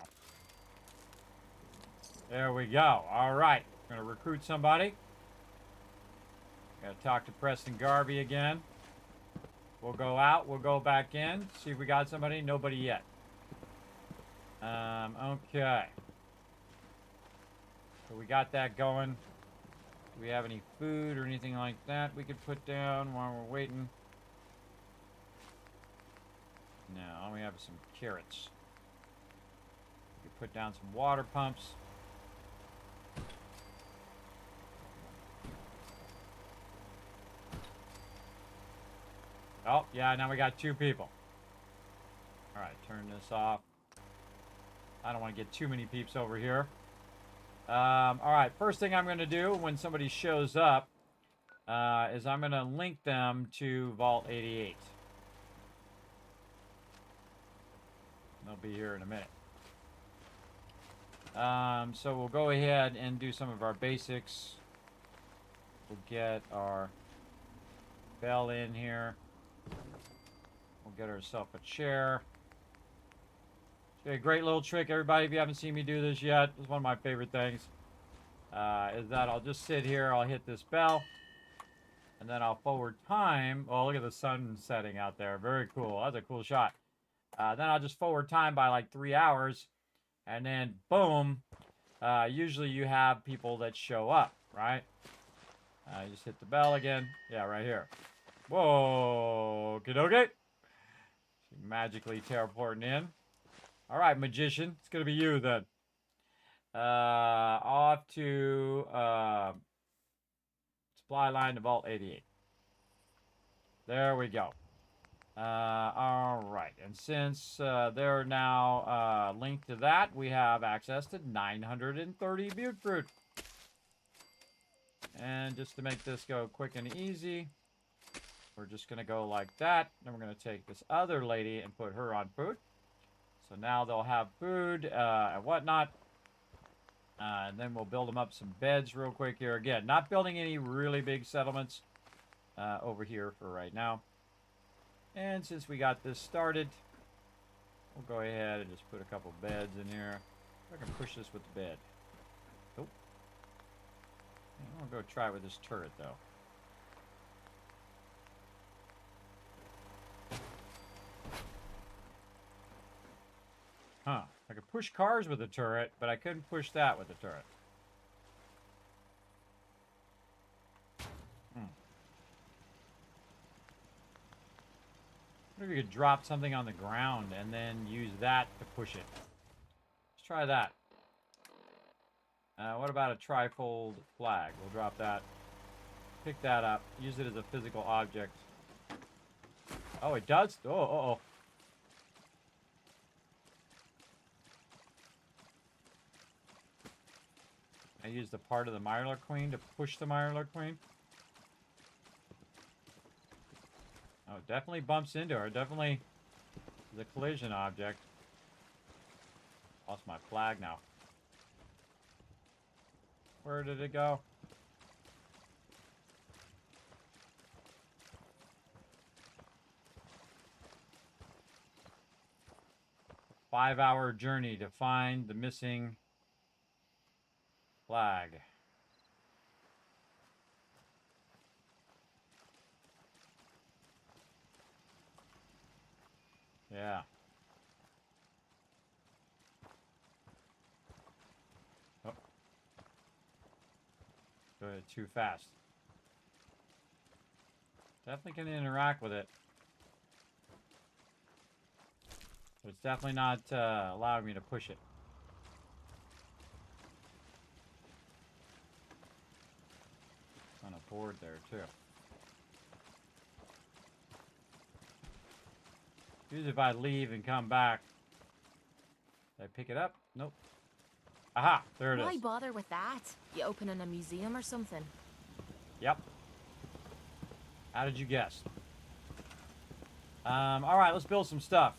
There we go. All right. Going to recruit somebody. Gotta talk to Preston Garvey again. We'll go out. We'll go back in. See if we got somebody. Nobody yet. Okay. So we got that going. Do we have any food or anything like that we could put down while we're waiting? No, we have some carrots. We could put down some water pumps. Oh, yeah, now we got 2 people. Alright, turn this off. I don't want to get too many peeps over here. Alright, first thing I'm going to do when somebody shows up is I'm going to link them to Vault 88. They'll be here in a minute. So we'll go ahead and do some of our basics. We'll get our bell in here. We'll get ourselves a chair. A great little trick, everybody, if you haven't seen me do this yet, it's one of my favorite things, is that I'll just sit here, I'll hit this bell, and then I'll forward time. Oh, look at the sun setting out there. Very cool. That's a cool shot. Then I'll just forward time by like 3 hours, and then boom, usually you have people that show up, right? Just hit the bell again. Yeah, right here. Whoa, okay. Magically teleporting in. All right, magician. It's going to be you then. Off to supply line to Vault 88. There we go. All right. And since they're now linked to that, we have access to 930 butte fruit. And just to make this go quick and easy, we're just going to go like that. Then we're going to take this other lady and put her on food. So now they'll have food and whatnot. And then we'll build them up some beds real quick here. Again, not building any really big settlements over here for right now. And since we got this started, we'll go ahead and just put a couple beds in here. I can push this with the bed. Oh. I'm going to go try it with this turret, though. Huh. I could push cars with the turret, but I couldn't push that with the turret. What if you could drop something on the ground and then use that to push it? Let's try that. What about a trifold flag? We'll drop that. Pick that up. Use it as a physical object. Oh, it does? Oh, uh-oh. I use the part of the Mirror Queen to push the Mirror Queen. Oh, it definitely bumps into her. Definitely is a collision object. Lost my flag now. Where did it go? A 5-hour journey to find the missing flag. Yeah. Oh. Go ahead, too fast. Definitely can interact with it. But it's definitely not allowing me to push it. On a board there too. Usually if I leave and come back, did I pick it up? Nope. Aha, there it is. Why bother with that? You opening a museum or something? Yep. How did you guess? All right, let's build some stuff.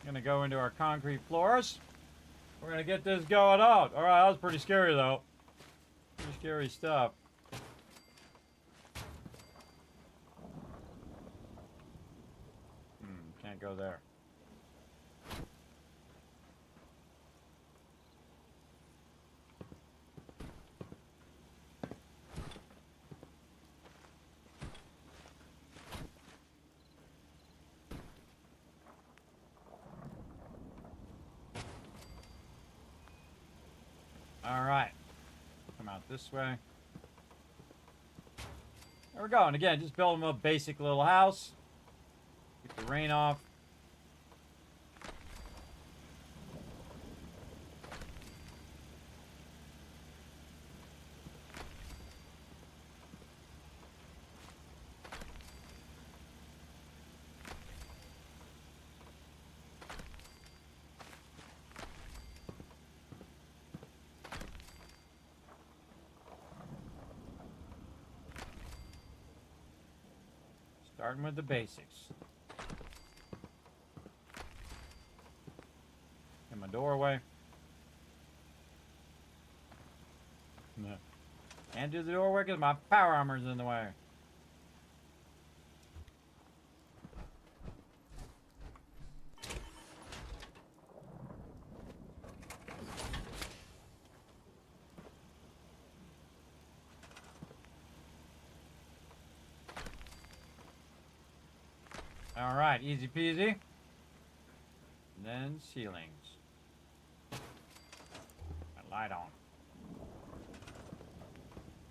Gonna go into our concrete floors. We're gonna get this going on. All right, that was pretty scary though. Pretty scary stuff. Can't go there. All right. Come out this way. There we go. And again, just build them a basic little house. Keep the rain off. Starting with the basics. In my doorway. No. Can't do the doorway because my power armor's in the way. All right, easy peasy. And then ceilings. Light on.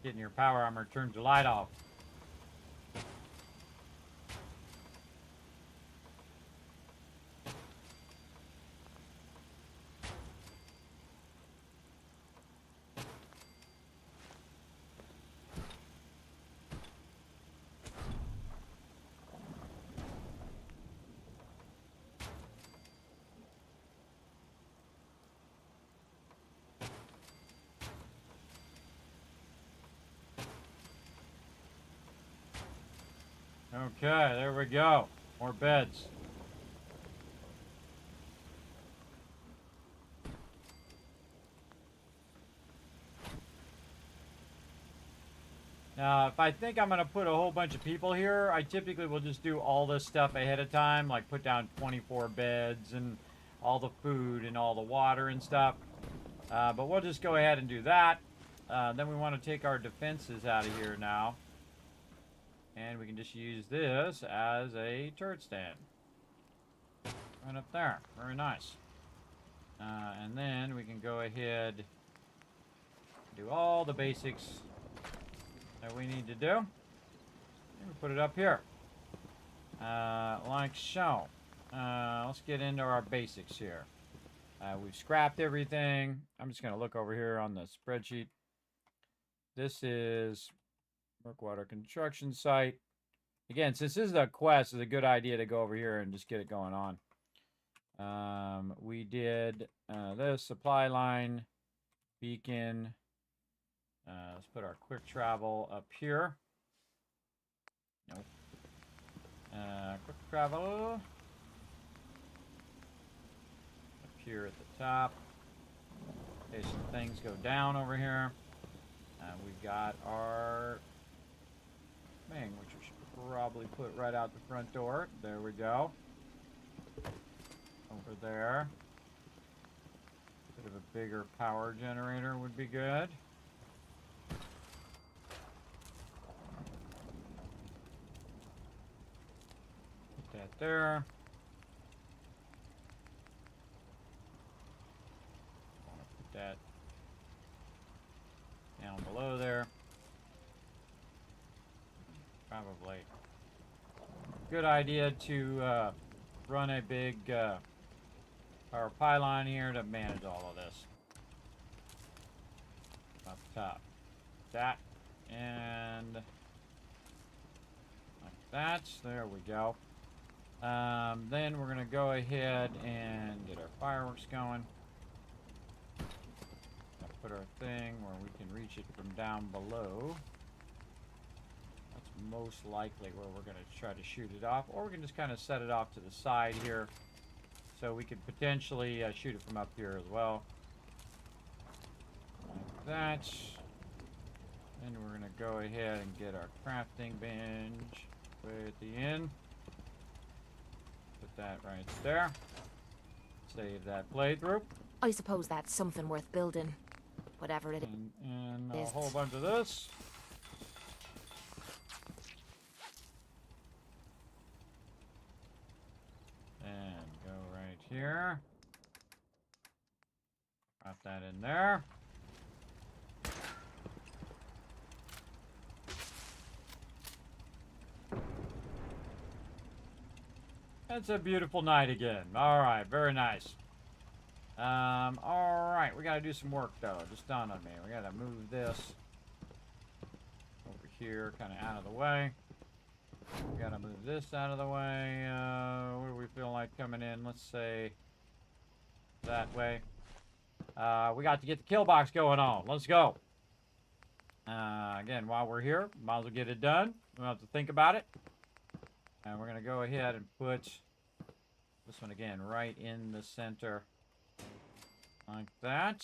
Getting your power armor turns the light off. Okay, there we go. More beds. Now, if I think I'm going to put a whole bunch of people here, I typically will just do all this stuff ahead of time, like put down 24 beds and all the food and all the water and stuff. But we'll just go ahead and do that. Then we want to take our defenses out of here now. And we can just use this as a turret stand. Right up there. Very nice. And then we can go ahead and do all the basics that we need to do. And we put it up here. Like so. Let's get into our basics here. We've scrapped everything. I'm just going to look over here on the spreadsheet. This is Brookwater construction site. Again, since this is a quest, it's a good idea to go over here and just get it going on. We did this supply line, beacon. Let's put our quick travel up here. Nope. Quick travel up here at the top. Okay, some things go down over here. We've got our thing, which we should probably put right out the front door. There we go. Over there. Bit of a bigger power generator would be good. Put that there. I want to put that down below there. Probably good idea to run a big power pylon here to manage all of this. Up top. That and like that. There we go. Then we're going to go ahead and get our fireworks going. Put our thing where we can reach it from down below. That's most likely where we're going to try to shoot it off. Or we can just kind of set it off to the side here. So we could potentially shoot it from up here as well. Like that. Then we're going to go ahead and get our crafting bench way at the end. Put that right there. Save that playthrough. I suppose that's something worth building. Whatever it is. And a whole bunch of this. And go right here. Drop that in there. It's a beautiful night again. All right, very nice. All right, we got to do some work, though. Just dawned on me. We got to move this over here, kind of out of the way. We got to move this out of the way. Where do we feel like coming in? Let's say that way. We got to get the kill box going on. Let's go. Again, while we're here, might as well get it done. We don't have to think about it. And we're going to go ahead and put this one again right in the center. Like that.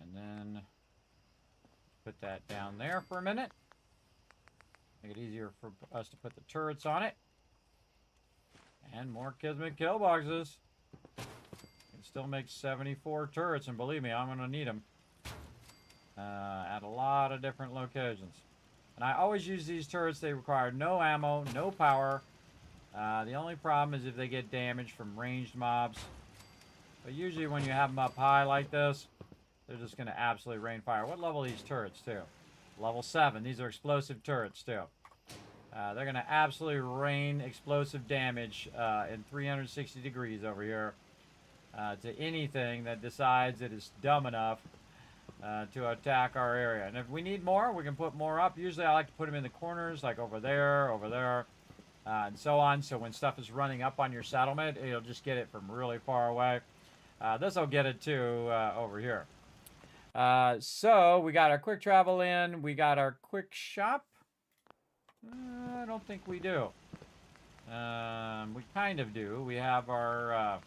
And then put that down there for a minute. Make it easier for us to put the turrets on it. And more Kismet kill boxes. Can still make 74 turrets, and believe me, I'm going to need them. At a lot of different locations. And I always use these turrets. They require no ammo, no power. The only problem is if they get damaged from ranged mobs. But usually when you have them up high like this, they're just going to absolutely rain fire. What level are these turrets, too? Level 7. These are explosive turrets, too. They're going to absolutely rain explosive damage in 360 degrees over here to anything that decides it is dumb enough to attack our area. And if we need more, we can put more up. Usually I like to put them in the corners, like over there, and so on. So when stuff is running up on your settlement, it'll just get it from really far away. This will get it too over here. So we got our quick travel in. We got our quick shop. I don't think we do. We kind of do. We have our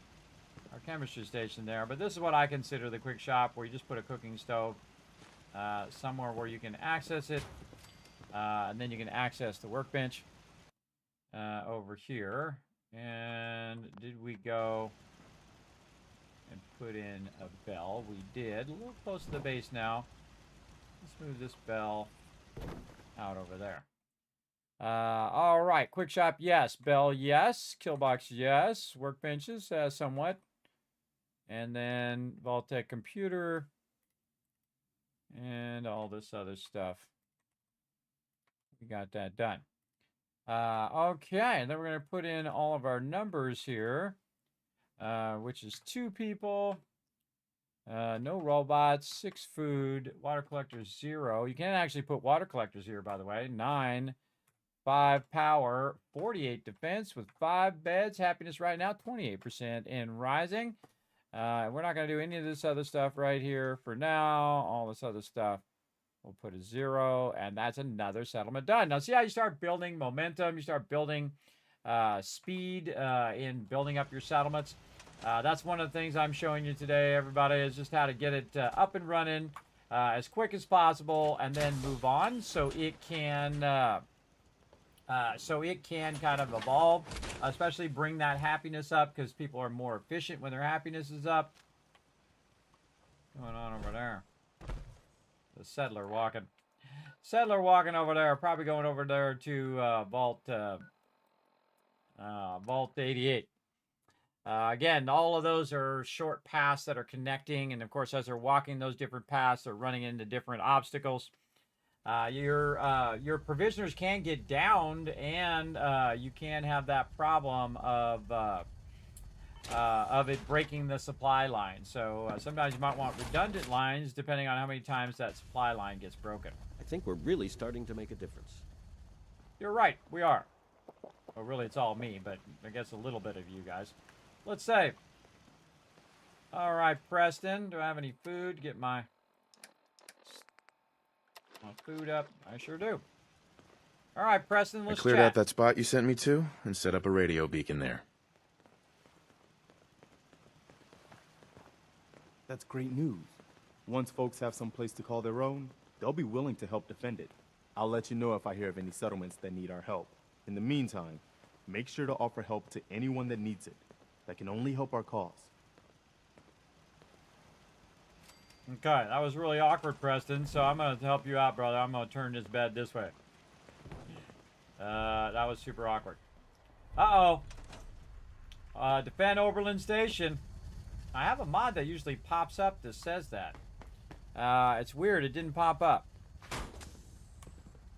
chemistry station there, but this is what I consider the quick shop, where you just put a cooking stove somewhere where you can access it, and then you can access the workbench over here. And did we go and put in a bell? We did. A little close to the base now. Let's move this bell out over there. All right, quick shop, yes. Bell, yes. Killbox, yes. Workbenches, somewhat. And then Vault-Tec computer and all this other stuff. We got that done. Okay, and then we're going to put in all of our numbers here, which is 2 people, no robots, 6 food, water collectors 0. You can't actually put water collectors here, by the way. 9, 5 power, 48 defense with 5 beds. Happiness right now, 28% and rising. We're not going to do any of this other stuff right here for now. All this other stuff, we'll put a 0, and that's another settlement done. Now, see how you start building momentum? You start building speed in building up your settlements. That's one of the things I'm showing you today, everybody, is just how to get it up and running as quick as possible, and then move on so it can kind of evolve, especially bring that happiness up, because people are more efficient when their happiness is up. What's going on over there? The settler walking. Settler walking over there, probably going over there to Vault 88. Again, all of those are short paths that are connecting, and of course, as they're walking those different paths, they're running into different obstacles. Your provisioners can get downed, and you can have that problem of it breaking the supply line. So sometimes you might want redundant lines depending on how many times that supply line gets broken. I think we're really starting to make a difference. You're right, we are. Well, really, it's all me, but I guess a little bit of you guys. Let's save. All right, Preston, do I have any food? Get my food up. I sure do. All right, Preston, let's I cleared chat. out that spot you sent me to and set up a radio beacon there. That's great news. Once folks have some place to call their own, they'll be willing to help defend it. I'll let you know if I hear of any settlements that need our help. In the meantime, make sure to offer help to anyone that needs it. That can only help our cause. Okay, that was really awkward, Preston, so I'm going to help you out, brother. I'm going to turn this bed this way. That was super awkward. Uh-oh. Defend Oberlin Station. I have a mod that usually pops up that says that. It's weird, it didn't pop up.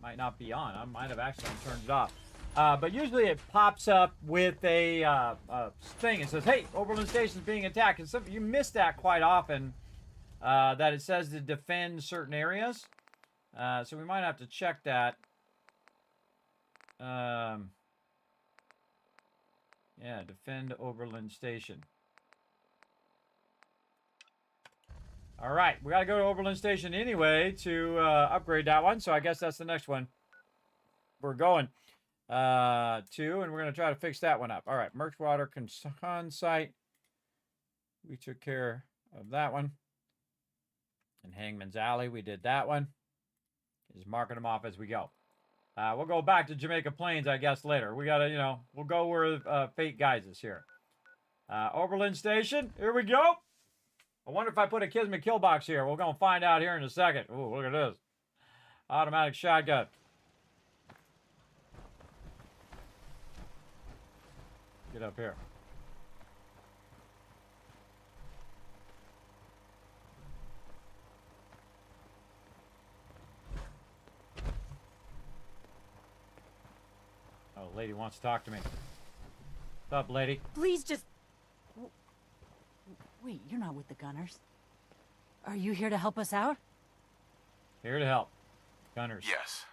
Might not be on. I might have accidentally turned it off. But usually it pops up with a thing. It says, hey, Oberlin Station is being attacked. And you miss that quite often, that it says to defend certain areas. So we might have to check that. Yeah, defend Oberlin Station. All right, we got to go to Oberlin Station anyway to upgrade that one. So I guess that's the next one we're going to, and we're going to try to fix that one up. All right, Merchwater Con site. We took care of that one. And Hangman's Alley, we did that one. Just marking them off as we go. We'll go back to Jamaica Plains, I guess, later. We got to, you know, we'll go where fate guides us here. Oberlin Station, here we go. I wonder if I put a Kismet kill box here. We're going to find out here in a second. Ooh, look at this. Automatic shotgun. Get up here. Oh, lady wants to talk to me. What's up, lady? Please just... Wait, you're not with the Gunners. Are you here to help us out? Here to help. Gunners. Yes.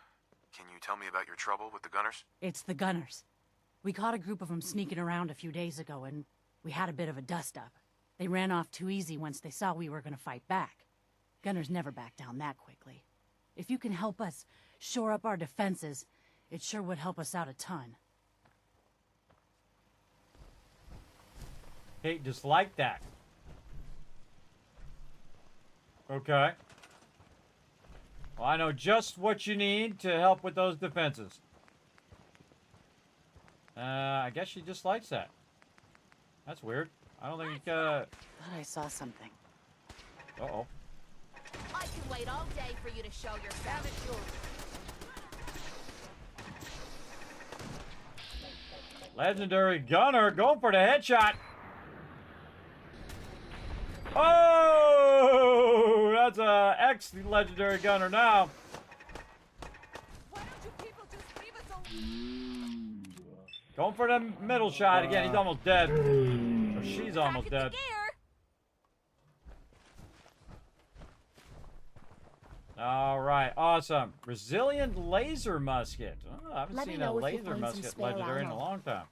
Can you tell me about your trouble with the Gunners? It's the Gunners. We caught a group of them sneaking around a few days ago, and we had a bit of a dust-up. They ran off too easy once they saw we were gonna fight back. Gunners never back down that quickly. If you can help us shore up our defenses, it sure would help us out a ton. Hey, just like that. Okay. Well, I know just what you need to help with those defenses. I guess she just likes that. That's weird. I don't think, Thought I saw something. Uh-oh. I can wait all day for you to show yourself. Legendary Gunner, going for the headshot. Oh, that's a ex-legendary Gunner now. Going for the middle shot again. He's almost dead. Or she's almost dead. All right, awesome. Resilient laser musket. Oh, I haven't seen a laser musket legendary in a long time.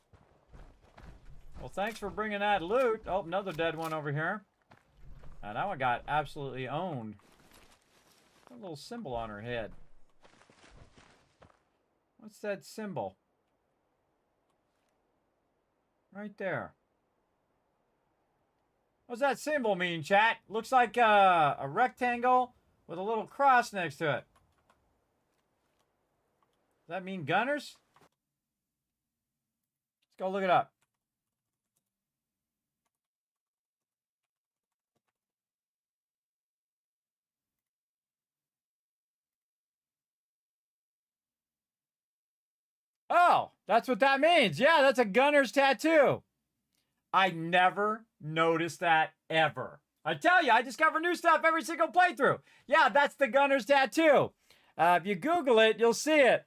Well, thanks for bringing that loot. Oh, another dead one over here. That one got absolutely owned. A little symbol on her head. What's that symbol? Right there. What's that symbol mean, chat? Looks like a rectangle with a little cross next to it. Does that mean Gunners? Let's go look it up. Oh, that's what that means. Yeah, that's a Gunner's tattoo. I never noticed that ever. I tell you, I discover new stuff every single playthrough. Yeah, that's the Gunner's tattoo. If you Google it, you'll see it.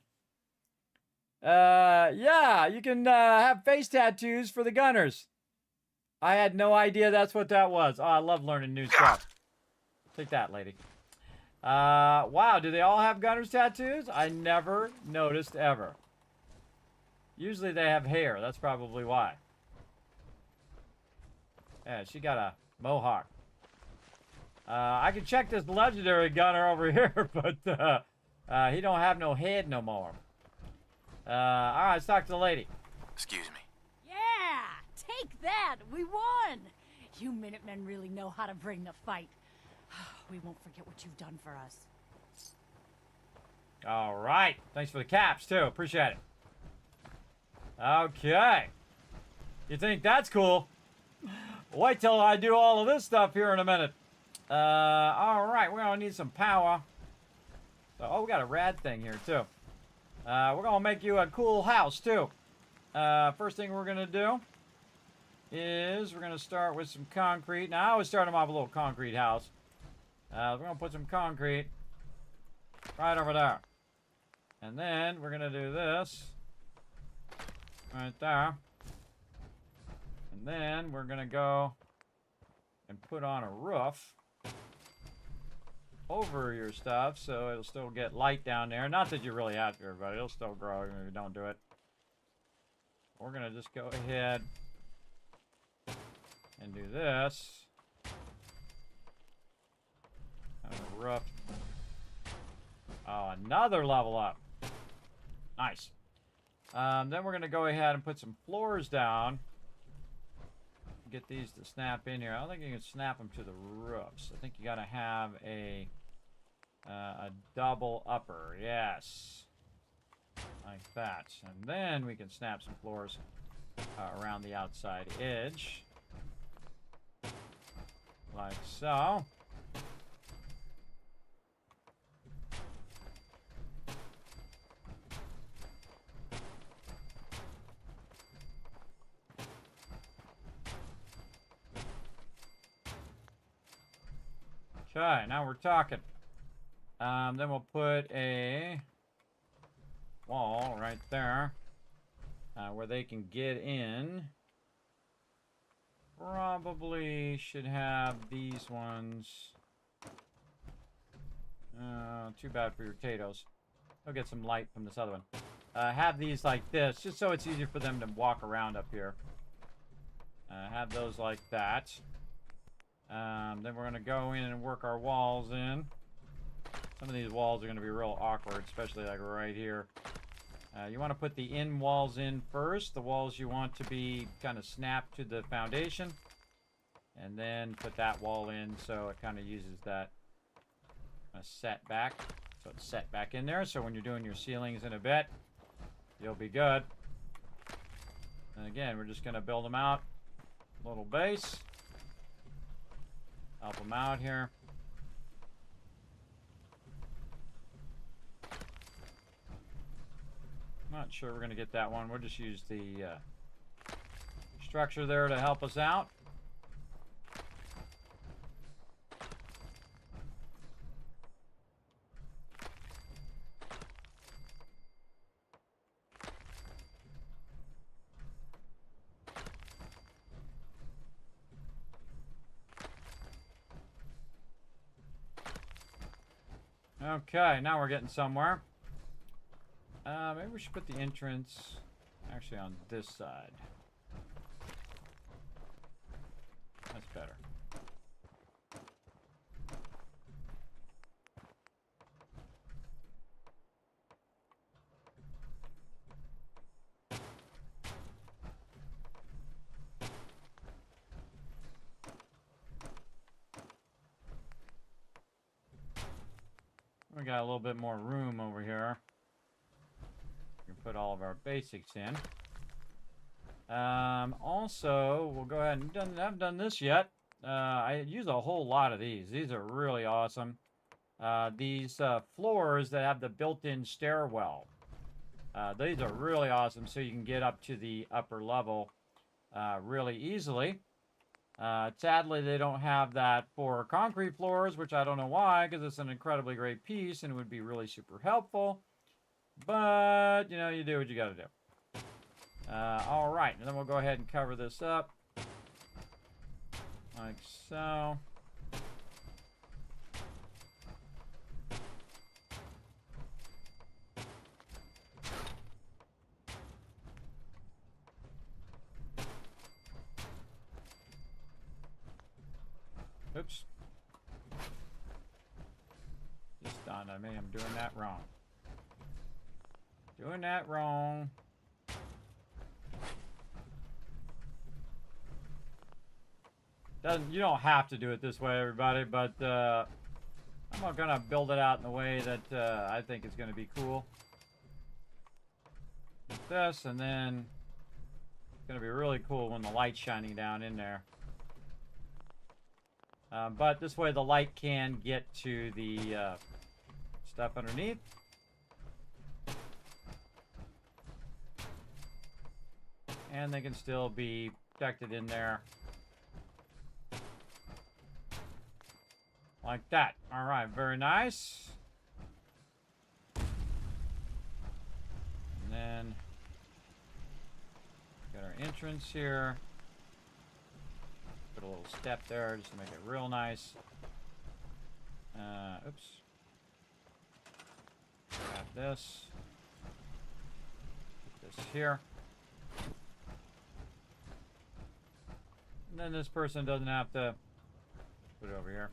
Yeah, you can have face tattoos for the Gunners. I had no idea that's what that was. Oh, I love learning new stuff. Take that, lady. Wow, do they all have Gunner's tattoos? I never noticed ever. Usually they have hair. That's probably why. Yeah, she got a mohawk. I can check this legendary Gunner over here, but he don't have no head no more. All right, let's talk to the lady. Excuse me. Yeah! Take that! We won! You Minutemen really know how to bring the fight. We won't forget what you've done for us. All right. Thanks for the caps, too. Appreciate it. Okay. You think that's cool? Wait till I do all of this stuff here in a minute. All right. We're going to need some power. So, oh, we got a rad thing here, too. We're going to make you a cool house, too. First thing we're going to do is we're going to start with some concrete. Now, I always start them off with a little concrete house. We're going to put some concrete right over there. And then we're going to do this. Right there. And then we're gonna go and put on a roof over your stuff so it'll still get light down there. Not that you really have to, everybody. It'll still grow even if you don't do it. We're gonna just go ahead and do this. Have a roof. Oh, another level up. Nice. Then we're gonna go ahead and put some floors down. Get these to snap in here. I don't think you can snap them to the roofs. I think you gotta have a double upper. Yes. Like that. And then we can snap some floors around the outside edge. Like so. Okay, now we're talking. Then we'll put a wall right there where they can get in. Probably should have these ones. Too bad for your potatoes. They'll get some light from this other one. Have these like this, just so it's easier for them to walk around up here. Have those like that. Then we're going to go in and work our walls in. Some of these walls are going to be real awkward, especially like right here. You want to put the in walls in first, the walls you want to be kind of snapped to the foundation. And then put that wall in so it kind of uses that set back. So it's set back in there, so when you're doing your ceilings in a bit, you'll be good. And again, we're just going to build them out. Little base. Help them out here. Not sure we're going to get that one. We'll just use the structure there to help us out. Okay, now we're getting somewhere. Maybe we should put the entrance actually on this side. That's better. We got a little bit more room over here. We can put all of our basics in. Also, we'll go ahead and I haven't done this yet. I use a whole lot of these. These are really awesome. These floors that have the built-in stairwell. These are really awesome, so you can get up to the upper level really easily. Sadly, they don't have that for concrete floors, which I don't know why, because it's an incredibly great piece and it would be really super helpful. But, you know, you do what you got to do. All right, and then we'll go ahead and cover this up. Like so. Oops. Just dawned on me, I'm doing that wrong. Doing that wrong. You don't have to do it this way, everybody, but I'm gonna build it out in a way that I think is gonna be cool. Like this, and then it's gonna be really cool when the light's shining down in there. But this way the light can get to the stuff underneath. And they can still be protected in there. Like that. All right, very nice. And then our entrance here. Put a little step there just to make it real nice. Oops. Grab this. Put this here. And then this person doesn't have to put it over here.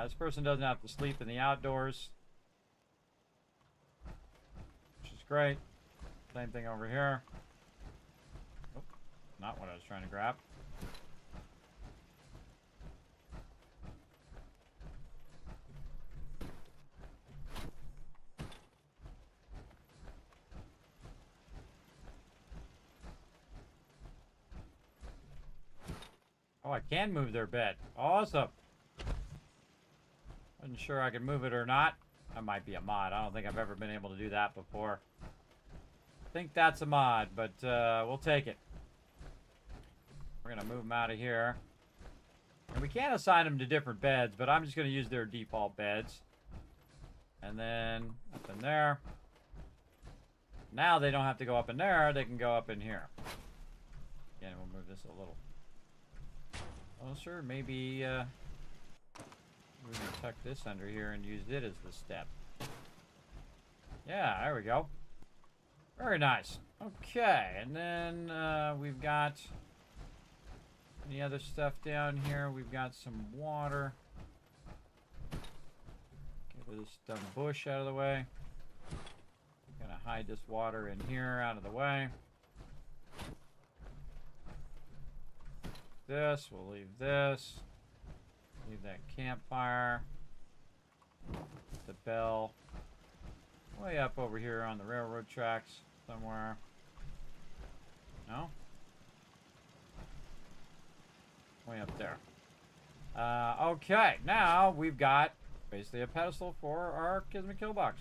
This person doesn't have to sleep in the outdoors, which is great. Same thing over here. Oh, not what I was trying to grab. Oh, I can move their bed. Awesome. Wasn't sure I could move it or not. That might be a mod. I don't think I've ever been able to do that before. I think that's a mod, but we'll take it. We're going to move them out of here. And we can assign them to different beds, but I'm just going to use their default beds. And then up in there. Now they don't have to go up in there. They can go up in here. Again, we'll move this a little closer. Maybe we can tuck this under here and use it as the step. Yeah, there we go. Very nice. Okay, and then we've got any other stuff down here. We've got some water. Get this dumb bush out of the way. Gonna hide this water in here out of the way. This, we'll leave this. Leave that campfire. The bell. Way up over here on the railroad tracks somewhere. No? Way up there. Okay, now we've got basically a pedestal for our Kismet kill box.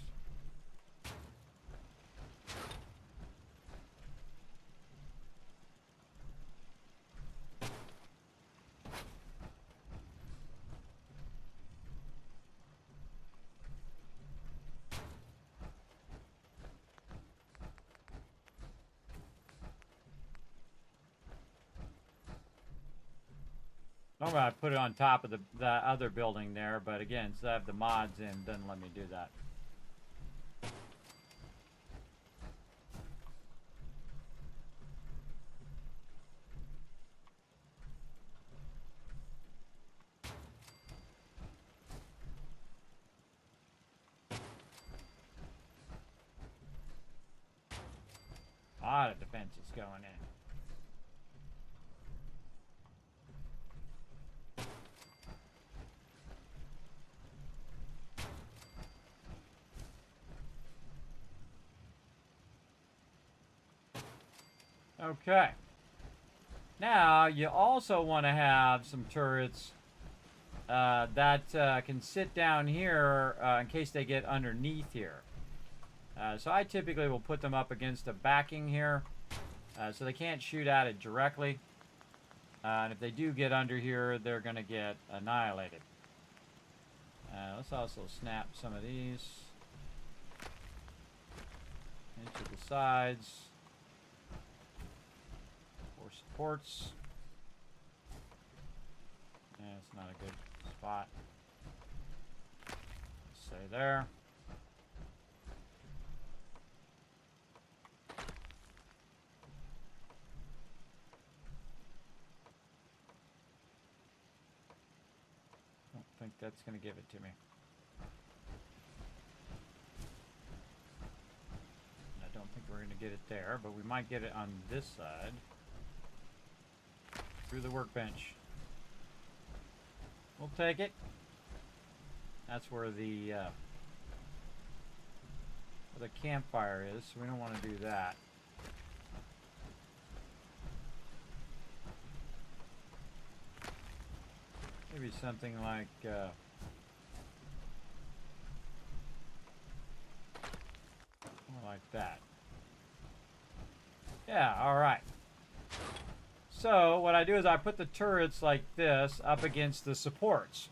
Normally I put it on top of the other building there, but again, since I have the mods in, doesn't let me do that. A lot of defenses going in. Okay. Now, you also want to have some turrets that can sit down here in case they get underneath here. So I typically will put them up against a backing here so they can't shoot at it directly. And if they do get under here, they're going to get annihilated. Let's also snap some of these into the sides. Supports. Yeah, it's not a good spot. Let's say there. Don't think that's going to give it to me. I don't think we're going to get it there, but we might get it on this side. Through the workbench. We'll take it. That's where the campfire is, so we don't want to do that. Maybe something like more like that. Yeah, all right. So what I do is I put the turrets like this up against the supports.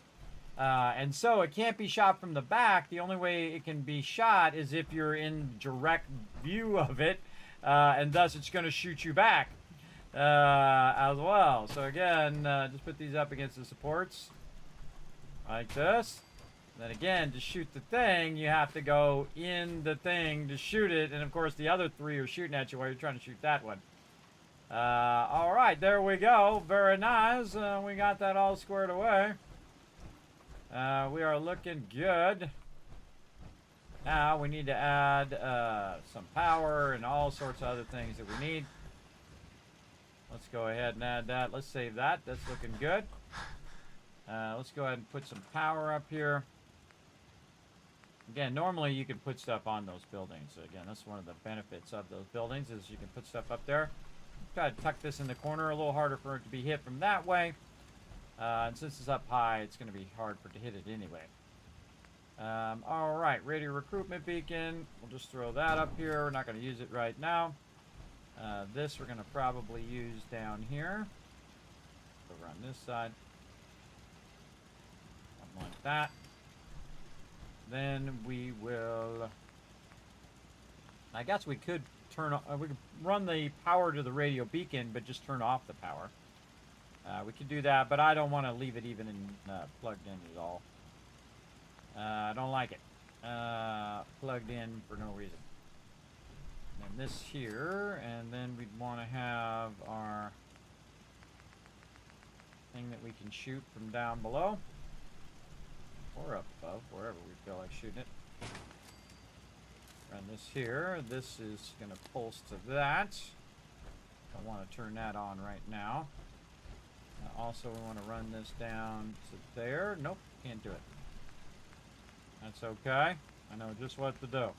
And so it can't be shot from the back. The only way it can be shot is if you're in direct view of it, and thus it's going to shoot you back. as well. So again, just put these up against the supports like this. Then again, to shoot the thing, you have to go in the thing to shoot it. And of course, the other three are shooting at you while you're trying to shoot that one. All right, there we go. Very nice. We got that all squared away. We are looking good. Now we need to add some power and all sorts of other things that we need. Let's go ahead and add that. Let's save that. That's looking good. Let's go ahead and put some power up here. Again, normally you can put stuff on those buildings. Again, that's one of the benefits of those buildings is you can put stuff up there. Try to tuck this in the corner, a little harder for it to be hit from that way. And since it's up high, it's going to be hard for it to hit it anyway. All right, radio recruitment beacon. We'll just throw that up here. We're not going to use it right now. This we're going to probably use down here. Over on this side. Something like that. Then we will... I guess we could turn on... we could run the power to the radio beacon, but just turn off the power. We could do that, but I don't want to leave it even in, plugged in at all. I don't like it. Plugged in for no reason. And this here, and then we'd want to have our thing that we can shoot from down below. Or up above, wherever we feel like shooting it. Run this here. This is going to pulse to that. I want to turn that on right now. Also, we want to run this down to there. Nope, can't do it. That's okay. I know just what to do.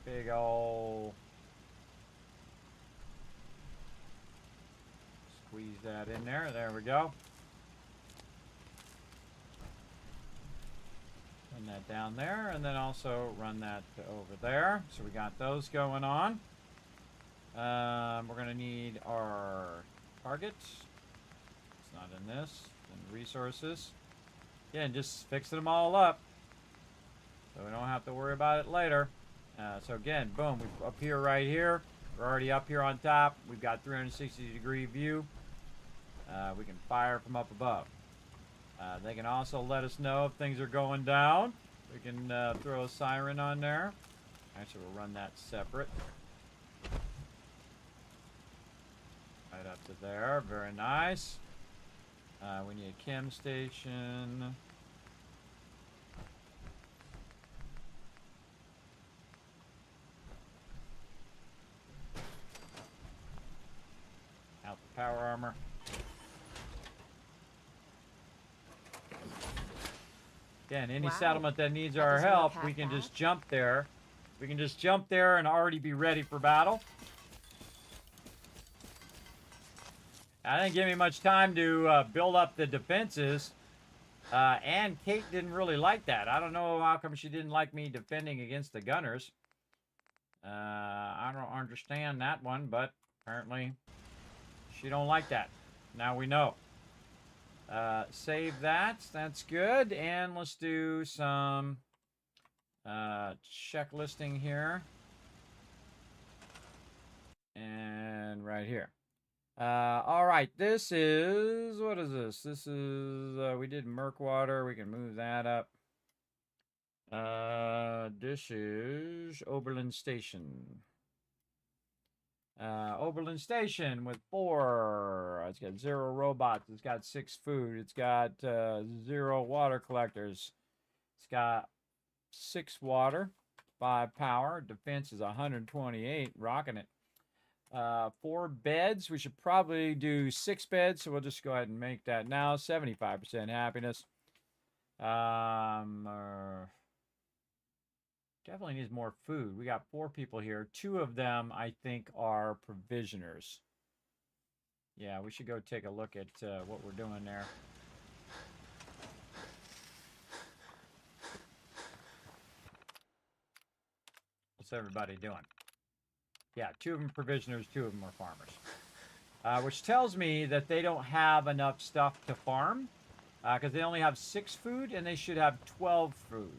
Big ol' squeeze that in there. There we go. Run that down there, and then also run that over there. So we got those going on. We're going to need our target. It's not in this. And resources. Again, just fixing them all up. So we don't have to worry about it later. So again, boom, we're up here right here. We're already up here on top. We've got 360-degree view. We can fire from up above. They can also let us know if things are going down. We can throw a siren on there. Actually, we'll run that separate. Right up to there. Very nice. We need a chem station. Out the power armor. Again, any settlement that needs our help, we can just jump there. We can just jump there and already be ready for battle. I didn't give me much time to build up the defenses. And Kate didn't really like that. I don't know how come she didn't like me defending against the gunners. I don't understand that one, but apparently she don't like that. Now we know. Save that. That's good. And let's do some checklisting here. And right here. All right. This is... what is this? This is... we did Murkwater. We can move that up. This is Oberlin Station. Oberlin Station with 4. It's got 0 robots. It's got 6 food. It's got 0 water collectors. It's got 6 water, 5 power. Defense is 128. Rocking it. 4 beds. We should probably do 6 beds, so we'll just go ahead and make that now. 75% happiness. Definitely needs more food. We got 4 people here. 2 of them, I think, are provisioners. Yeah, we should go take a look at what we're doing there. What's everybody doing? Yeah, 2 of them provisioners, 2 of them are farmers. Which tells me that they don't have enough stuff to farm. Because they only have 6 food, and they should have 12 food.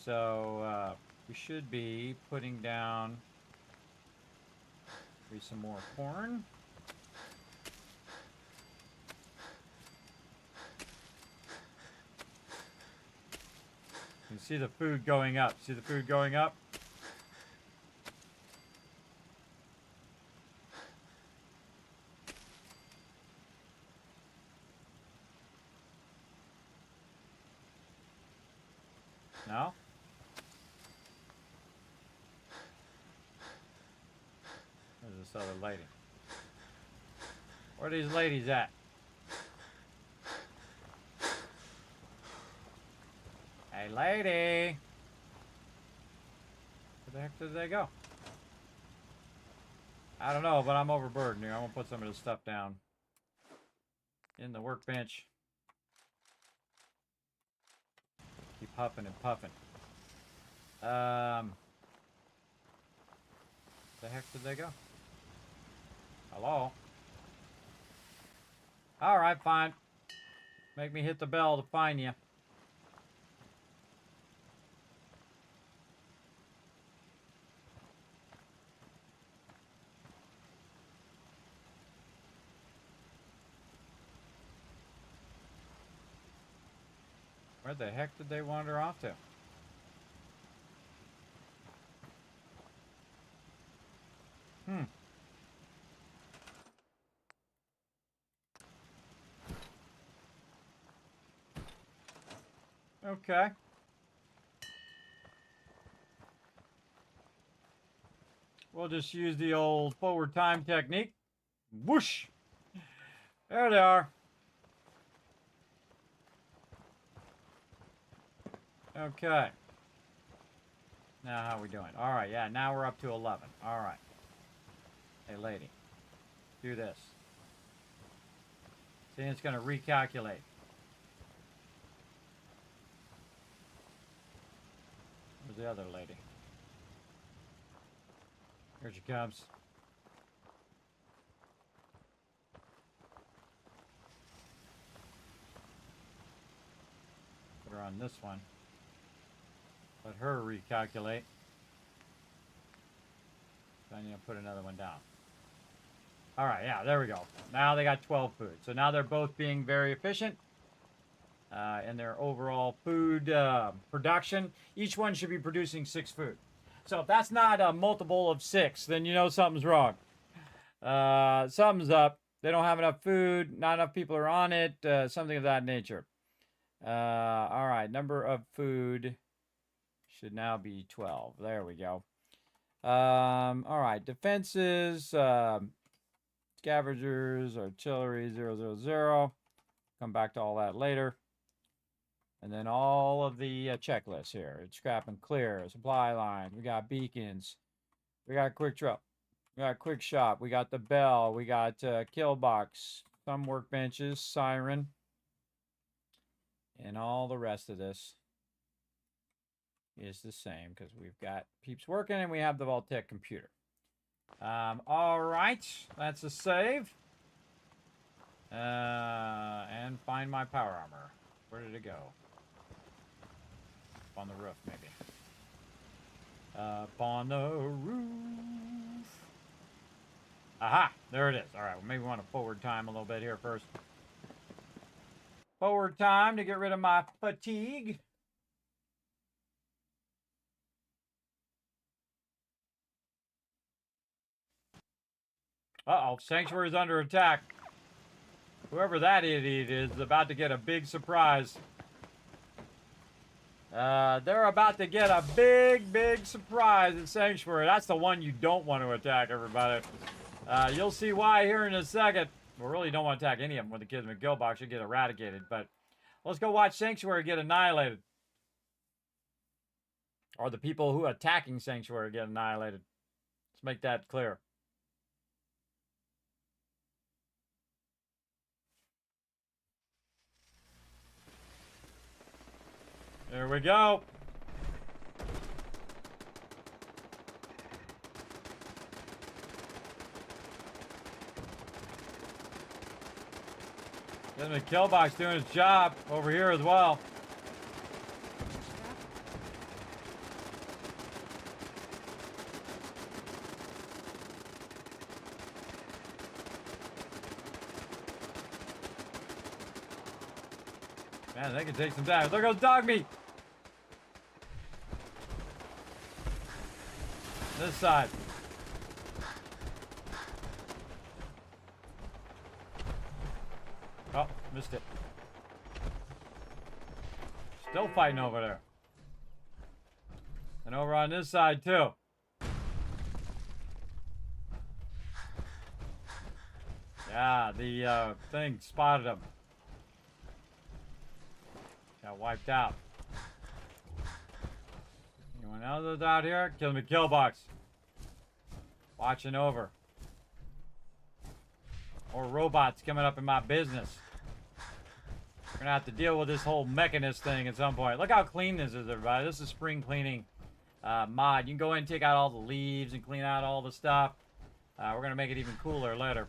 So, we should be putting down Maybe some more corn. You can see the food going up. See the food going up? No? There's this other lady. Where are these ladies at? Hey, lady! Where the heck did they go? I don't know, but I'm overburdened here. I'm gonna put some of this stuff down in the workbench. Keep huffing and puffing. The heck did they go? Hello? Alright, fine. Make me hit the bell to find you. Where the heck did they wander off to? Okay. We'll just use the old forward time technique. Whoosh! There they are. Okay. Now how are we doing? Alright, yeah, now we're up to 11. Alright. Hey, lady. Do this. See, it's going to recalculate. Where's the other lady? Here she comes. Put her on this one. Let her recalculate. Then you put another one down. Alright, yeah, there we go. Now they got 12 food. So now they're both being very efficient in their overall food production. Each one should be producing 6 food. So if that's not a multiple of 6, then you know something's wrong. Something's up. They don't have enough food. Not enough people are on it. Something of that nature. Alright, number of food should now be 12. There we go. Alright, defenses, scavengers, artillery, 000. Come back to all that later. And then all of the checklists here. It's scrap and clear, supply line. We got beacons. We got quick truck. We got quick shop. We got the bell. We got kill box. Some workbenches, siren. And all the rest of this is the same because we've got peeps working and we have the Vault-Tec computer. All right, that's a save. And find my power armor. Where did it go? Up on the roof, maybe. Up on the roof. Aha, there it is. All right, well, maybe we want to forward time a little bit here first. Forward time to get rid of my fatigue. Uh-oh, Sanctuary's under attack. Whoever that idiot is about to get a big surprise. They're about to get a big surprise at Sanctuary. That's the one you don't want to attack, everybody. You'll see why here in a second. We really don't want to attack any of them when the kids in the kill box should get eradicated. But let's go watch Sanctuary get annihilated. Or the people who are attacking Sanctuary get annihilated. Let's make that clear. There we go. Getting the kill box doing its job over here as well. Man, they can take some damage. There goes dog meat. This side. Oh, missed it. Still fighting over there. And over on this side, too. Yeah, the thing spotted him. Got wiped out. Anyone else out here? Kill me, kill box. Watching over. Or robots coming up in my business. We're gonna have to deal with this whole mechanist thing at some point. Look how clean this is, everybody. This is spring cleaning mod. You can go in and take out all the leaves and clean out all the stuff. We're gonna make it even cooler later.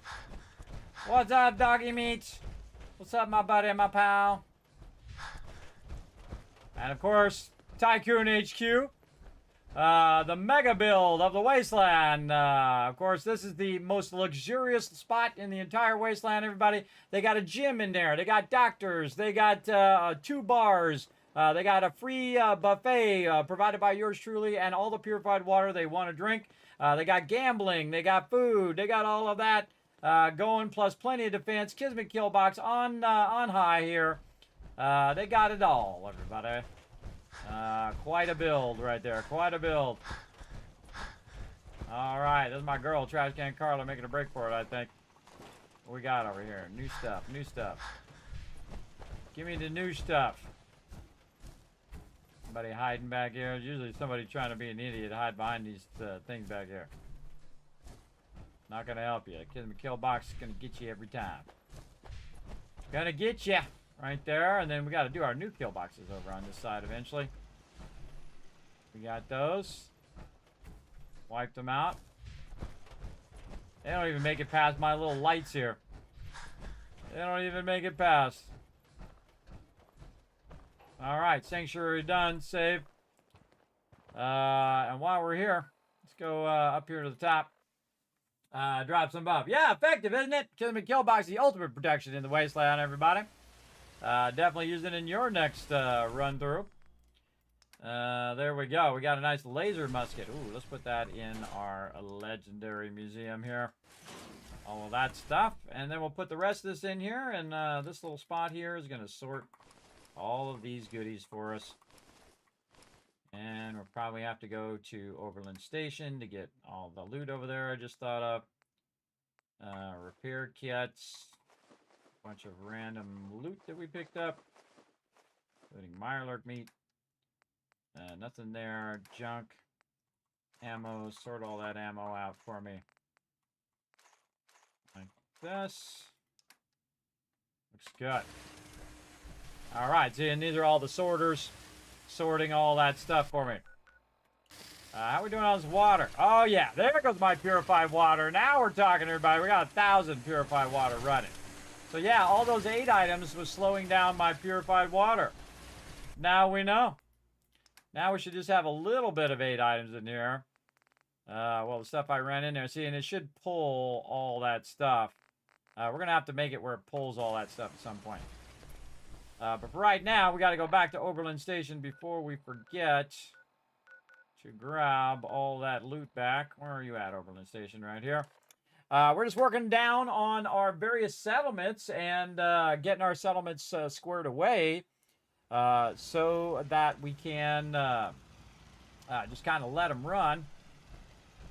What's up, doggy meat? What's up, my buddy, my pal? And of course, Tycoon HQ. The mega build of the wasteland. Of course, this is the most luxurious spot in the entire wasteland, everybody. They got a gym in there. They got doctors. They got 2 bars. They got a free buffet provided by yours truly and all the purified water they want to drink. They got gambling. They got food. They got all of that going, plus plenty of defense. Kismet kill box on high here. They got it all, everybody. Quite a build right there. Quite a build. All right, this is my girl, Trash Can Carla, making a break for it, I think. What we got over here? New stuff. New stuff. Give me the new stuff. Somebody hiding back here. There's usually somebody trying to be an idiot hide behind these things back here. Not gonna help you. Kill box is gonna get you every time. Gonna get you right there, and then we got to do our new kill boxes over on this side eventually. We got those. Wiped them out. They don't even make it past my little lights here. They don't even make it past. All right, sanctuary done. Save. And while we're here, let's go up here to the top. Drop some buff. Yeah, effective, isn't it? Kill box, the ultimate protection in the wasteland, everybody. Definitely use it in your next run through. There we go. We got a nice laser musket. Ooh, let's put that in our legendary museum here. All of that stuff. And then we'll put the rest of this in here. And this little spot here is going to sort all of these goodies for us. And we'll probably have to go to Overland Station to get all the loot over there I just thought of. Repair kits. Bunch of random loot that we picked up. Including Mirelurk meat. Nothing there. Junk. Ammo. Sort all that ammo out for me. Like this. Looks good. Alright, see, and these are all the sorters. Sorting all that stuff for me. How we doing on this water? Oh, yeah. There goes my purified water. Now we're talking, everybody. We got 1,000 purified water running. So, yeah, all those 8 items was slowing down my purified water. Now we know. Now we should just have a little bit of 8 items in here. Well, the stuff I ran in there. See, and it should pull all that stuff. We're going to have to make it where it pulls all that stuff at some point. But for right now, we got to go back to Oberlin Station before we forget to grab all that loot back. Where are you at, Oberlin Station? Right here. We're just working down on our various settlements and getting our settlements squared away so that we can just kind of let them run.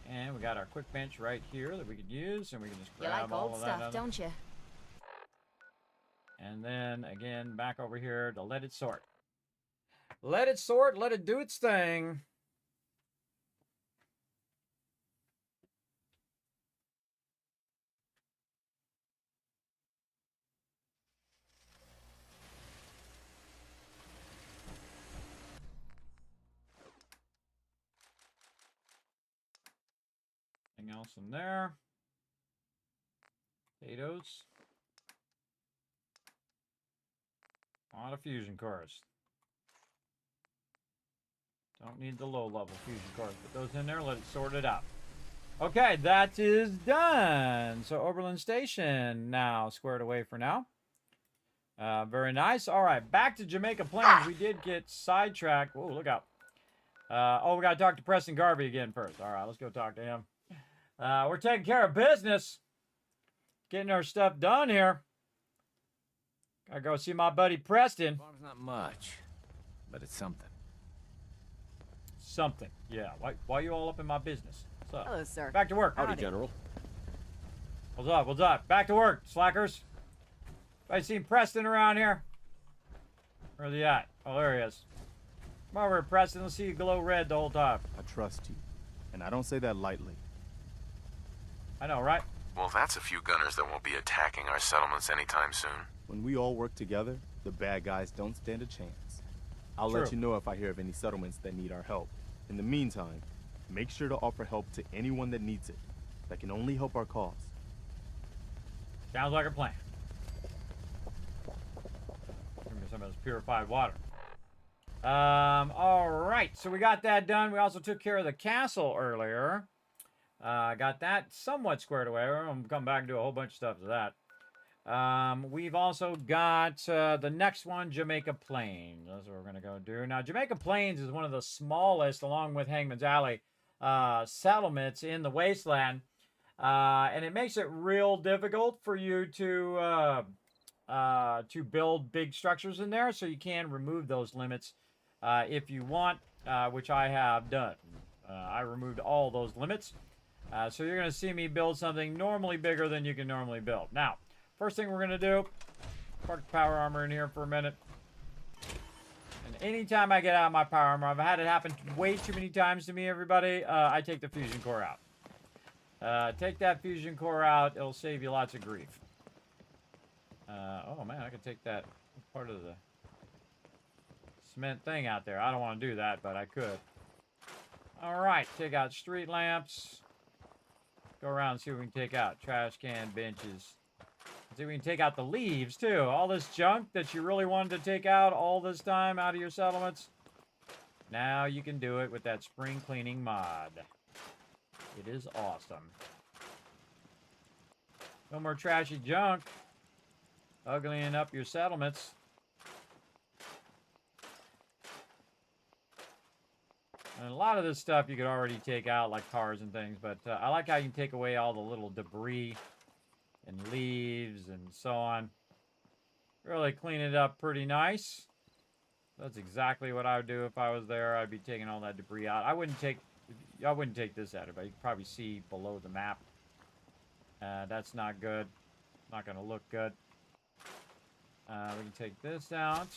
And we got our quick bench right here that we could use, and we can just grab all of that. You like old stuff, don't you? And then, again, back over here to let it sort. Let it sort, let it do its thing. Anything else in there? Potatoes. A lot of fusion cores. Don't need the low-level fusion cores. Put those in there, let it sort it out. Okay, that is done. So Oberlin Station now squared away for now. Very nice. All right, back to Jamaica Plains. We did get sidetracked. Whoa, look out. Oh, we got to talk to Preston Garvey again first. All right, let's go talk to him. We're taking care of business. Getting our stuff done here. Gotta go see my buddy Preston. Farm's not much, but it's something. Something. Yeah. Why you all up in my business? What's up? Hello, sir. Back to work. Howdy, General. What's up? What's up? Back to work, slackers. I seen Preston around here? Where's he at? Oh, there he is. Come over, Preston. Let's see you glow red the whole time. I trust you, and I don't say that lightly. I know, right? Well, that's a few gunners that won't be attacking our settlements anytime soon. When we all work together, the bad guys don't stand a chance. I'll let you know if I hear of any settlements that need our help. In the meantime, make sure to offer help to anyone that needs it. That can only help our cause. Sounds like a plan. Give me some of this purified water. All right, so we got that done. We also took care of the castle earlier. Got that somewhat squared away. We're going to come back and do a whole bunch of stuff to that. We've also got the next one, Jamaica Plains. That's what we're going to go do. Now, Jamaica Plains is one of the smallest, along with Hangman's Alley, settlements in the wasteland. And it makes it real difficult for you to build big structures in there. So you can remove those limits if you want, which I have done. I removed all those limits. So you're going to see me build something normally bigger than you can normally build. Now, first thing we're going to do, park the power armor in here for a minute. And anytime I get out of my power armor, I've had it happen way too many times to me, everybody, I take the fusion core out. Take that fusion core out. It'll save you lots of grief. Oh, man, I can take that part of the cement thing out there. I don't want to do that, but I could. All right, take out street lamps. Go around and see what we can take out. Trash can, benches. See if we can take out the leaves, too. All this junk that you really wanted to take out all this time out of your settlements. Now you can do it with that spring cleaning mod. It is awesome. No more trashy junk. Uglying up your settlements. And a lot of this stuff you could already take out, like cars and things, but I like how you can take away all the little debris and leaves and so on. Really clean it up pretty nice. That's exactly what I would do if I was there. I'd be taking all that debris out. I wouldn't take this out, but you can probably see below the map. That's not good. Not going to look good. We can take this out.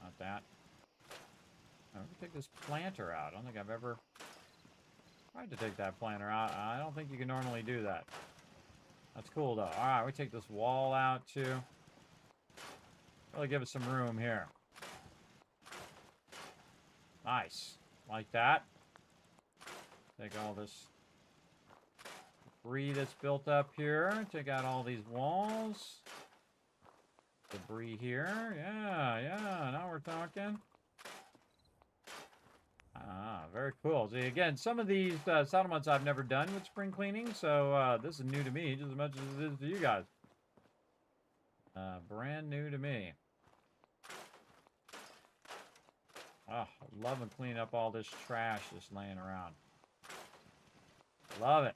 Not that. We can take this planter out. I don't think I've ever tried to take that planter out. I don't think you can normally do that. That's cool, though. All right, we take this wall out, too. Really give us some room here. Nice. Like that. Take all this debris that's built up here. Take out all these walls. Debris here. Yeah. Now we're talking. Very cool. See, again, some of these settlements I've never done with spring cleaning, so this is new to me just as much as it is to you guys. Brand new to me. Oh, loving cleaning up all this trash just laying around. Love it.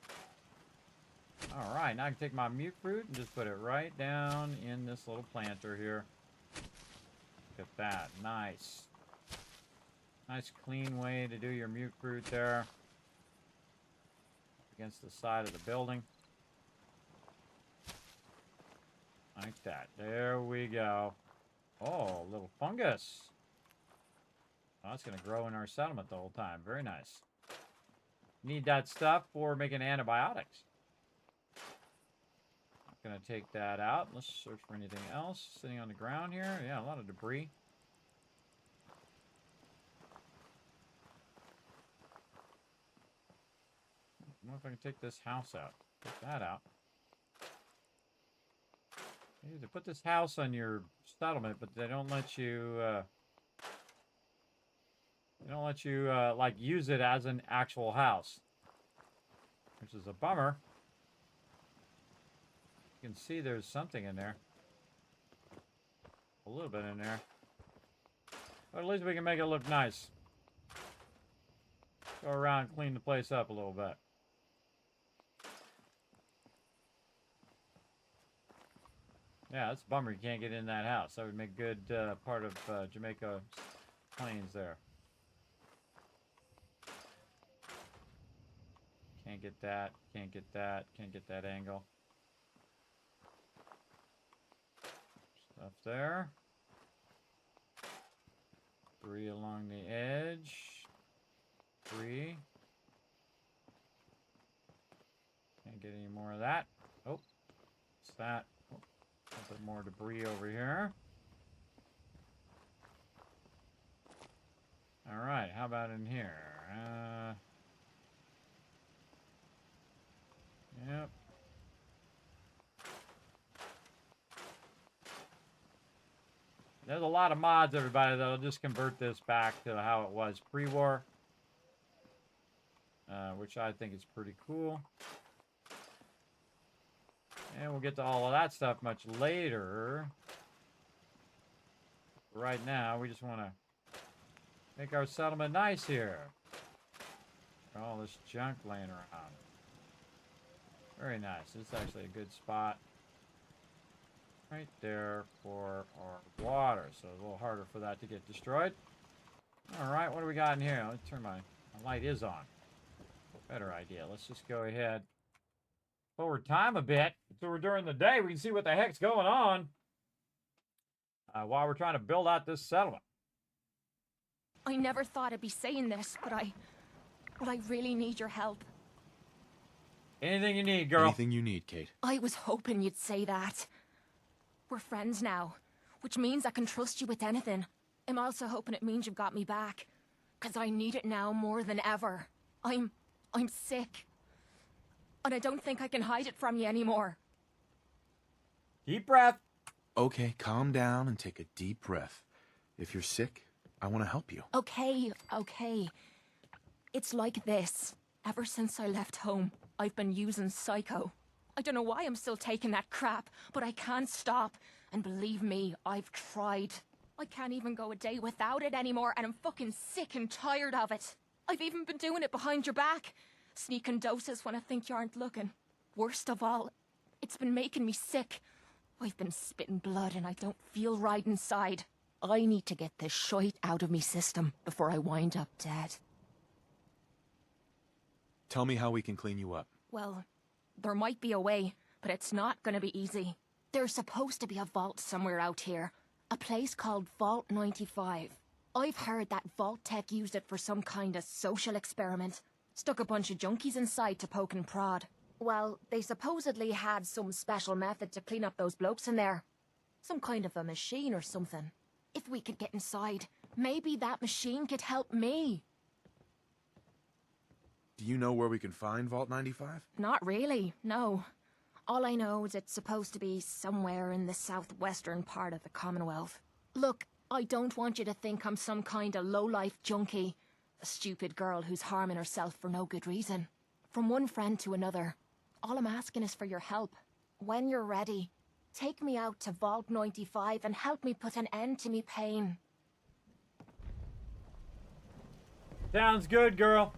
All right, now I can take my mute fruit and just put it right down in this little planter here. Look at that. Nice. Nice clean way to do your mute fruit there. Against the side of the building. Like that. There we go. Oh, a little fungus. Oh, that's going to grow in our settlement the whole time. Very nice. Need that stuff for making antibiotics. I'm going to take that out. Let's search for anything else sitting on the ground here. Yeah, a lot of debris. I don't know if I can take this house out. Take that out. You need to put this house on your settlement, but they don't let you. They don't let you like use it as an actual house, which is a bummer. You can see there's something in there. A little bit in there. But at least we can make it look nice. Go around and clean the place up a little bit. Yeah, that's a bummer you can't get in that house. That would make a good part of Jamaica Plains there. Can't get that, can't get that, can't get that angle. Stuff there. 3 along the edge. 3. Can't get any more of that. Oh, what's that? Oh, a little bit more debris over here. All right, how about in here? Yep. There's a lot of mods, everybody, that'll just convert this back to how it was pre-war. Which I think is pretty cool. And we'll get to all of that stuff much later. Right now, we just want to make our settlement nice here. All this junk laying around. Very nice. This is actually a good spot. Right there for our water. So a little harder for that to get destroyed. Alright, what do we got in here? Let's turn my light is on. Better idea. Let's just go ahead. Forward time a bit. So we're during the day. We can see what the heck's going on. While we're trying to build out this settlement. I never thought I'd be saying this, but I really need your help. Anything you need, girl. Anything you need, Kate. I was hoping you'd say that. We're friends now, which means I can trust you with anything. I'm also hoping it means you've got me back, because I need it now more than ever. I'm sick. And I don't think I can hide it from you anymore. Deep breath. Okay, calm down and take a deep breath. If you're sick, I want to help you. Okay. It's like this. Ever since I left home, I've been using Psycho. I don't know why I'm still taking that crap, but I can't stop. And believe me, I've tried. I can't even go a day without it anymore, and I'm fucking sick and tired of it. I've even been doing it behind your back. Sneaking doses when I think you aren't looking. Worst of all, it's been making me sick. I've been spitting blood and I don't feel right inside. I need to get this shite out of me system before I wind up dead. Tell me how we can clean you up. Well, there might be a way, but it's not gonna be easy. There's supposed to be a vault somewhere out here. A place called Vault 95. I've heard that Vault Tech used it for some kind of social experiment. Stuck a bunch of junkies inside to poke and prod. Well, they supposedly had some special method to clean up those blokes in there. Some kind of a machine or something. If we could get inside, maybe that machine could help me. Do you know where we can find Vault 95? Not really, no. All I know is it's supposed to be somewhere in the southwestern part of the Commonwealth. Look, I don't want you to think I'm some kind of low-life junkie. A stupid girl who's harming herself for no good reason. From one friend to another. All I'm asking is for your help. When you're ready, take me out to Vault 95 and help me put an end to me pain. Sounds good, girl.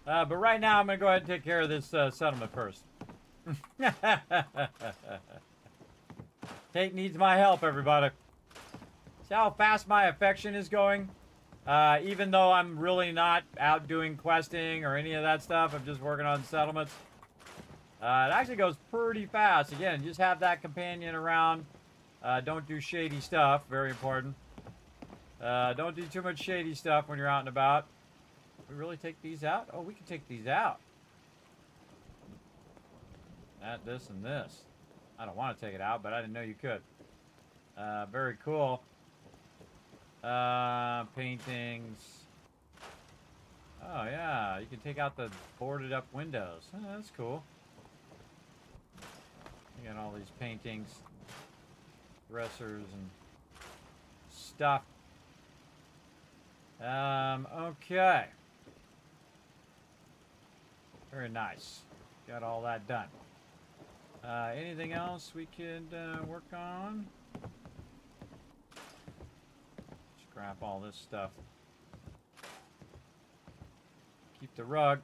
But right now, I'm going to go ahead and take care of this settlement first. Kate needs my help, everybody. See how fast my affection is going? Even though I'm really not out doing questing or any of that stuff, I'm just working on settlements. It actually goes pretty fast. Again, just have that companion around. Don't do shady stuff. Very important. Don't do too much shady stuff when you're out and about. We really take these out? Oh, we can take these out. That, this, and this. I don't want to take it out, but I didn't know you could. Very cool. Paintings. Oh, yeah. You can take out the boarded up windows. Oh, that's cool. You got all these paintings, dressers, and stuff. Okay. Very nice. Got all that done. Anything else we could work on? Scrap all this stuff. Keep the rug.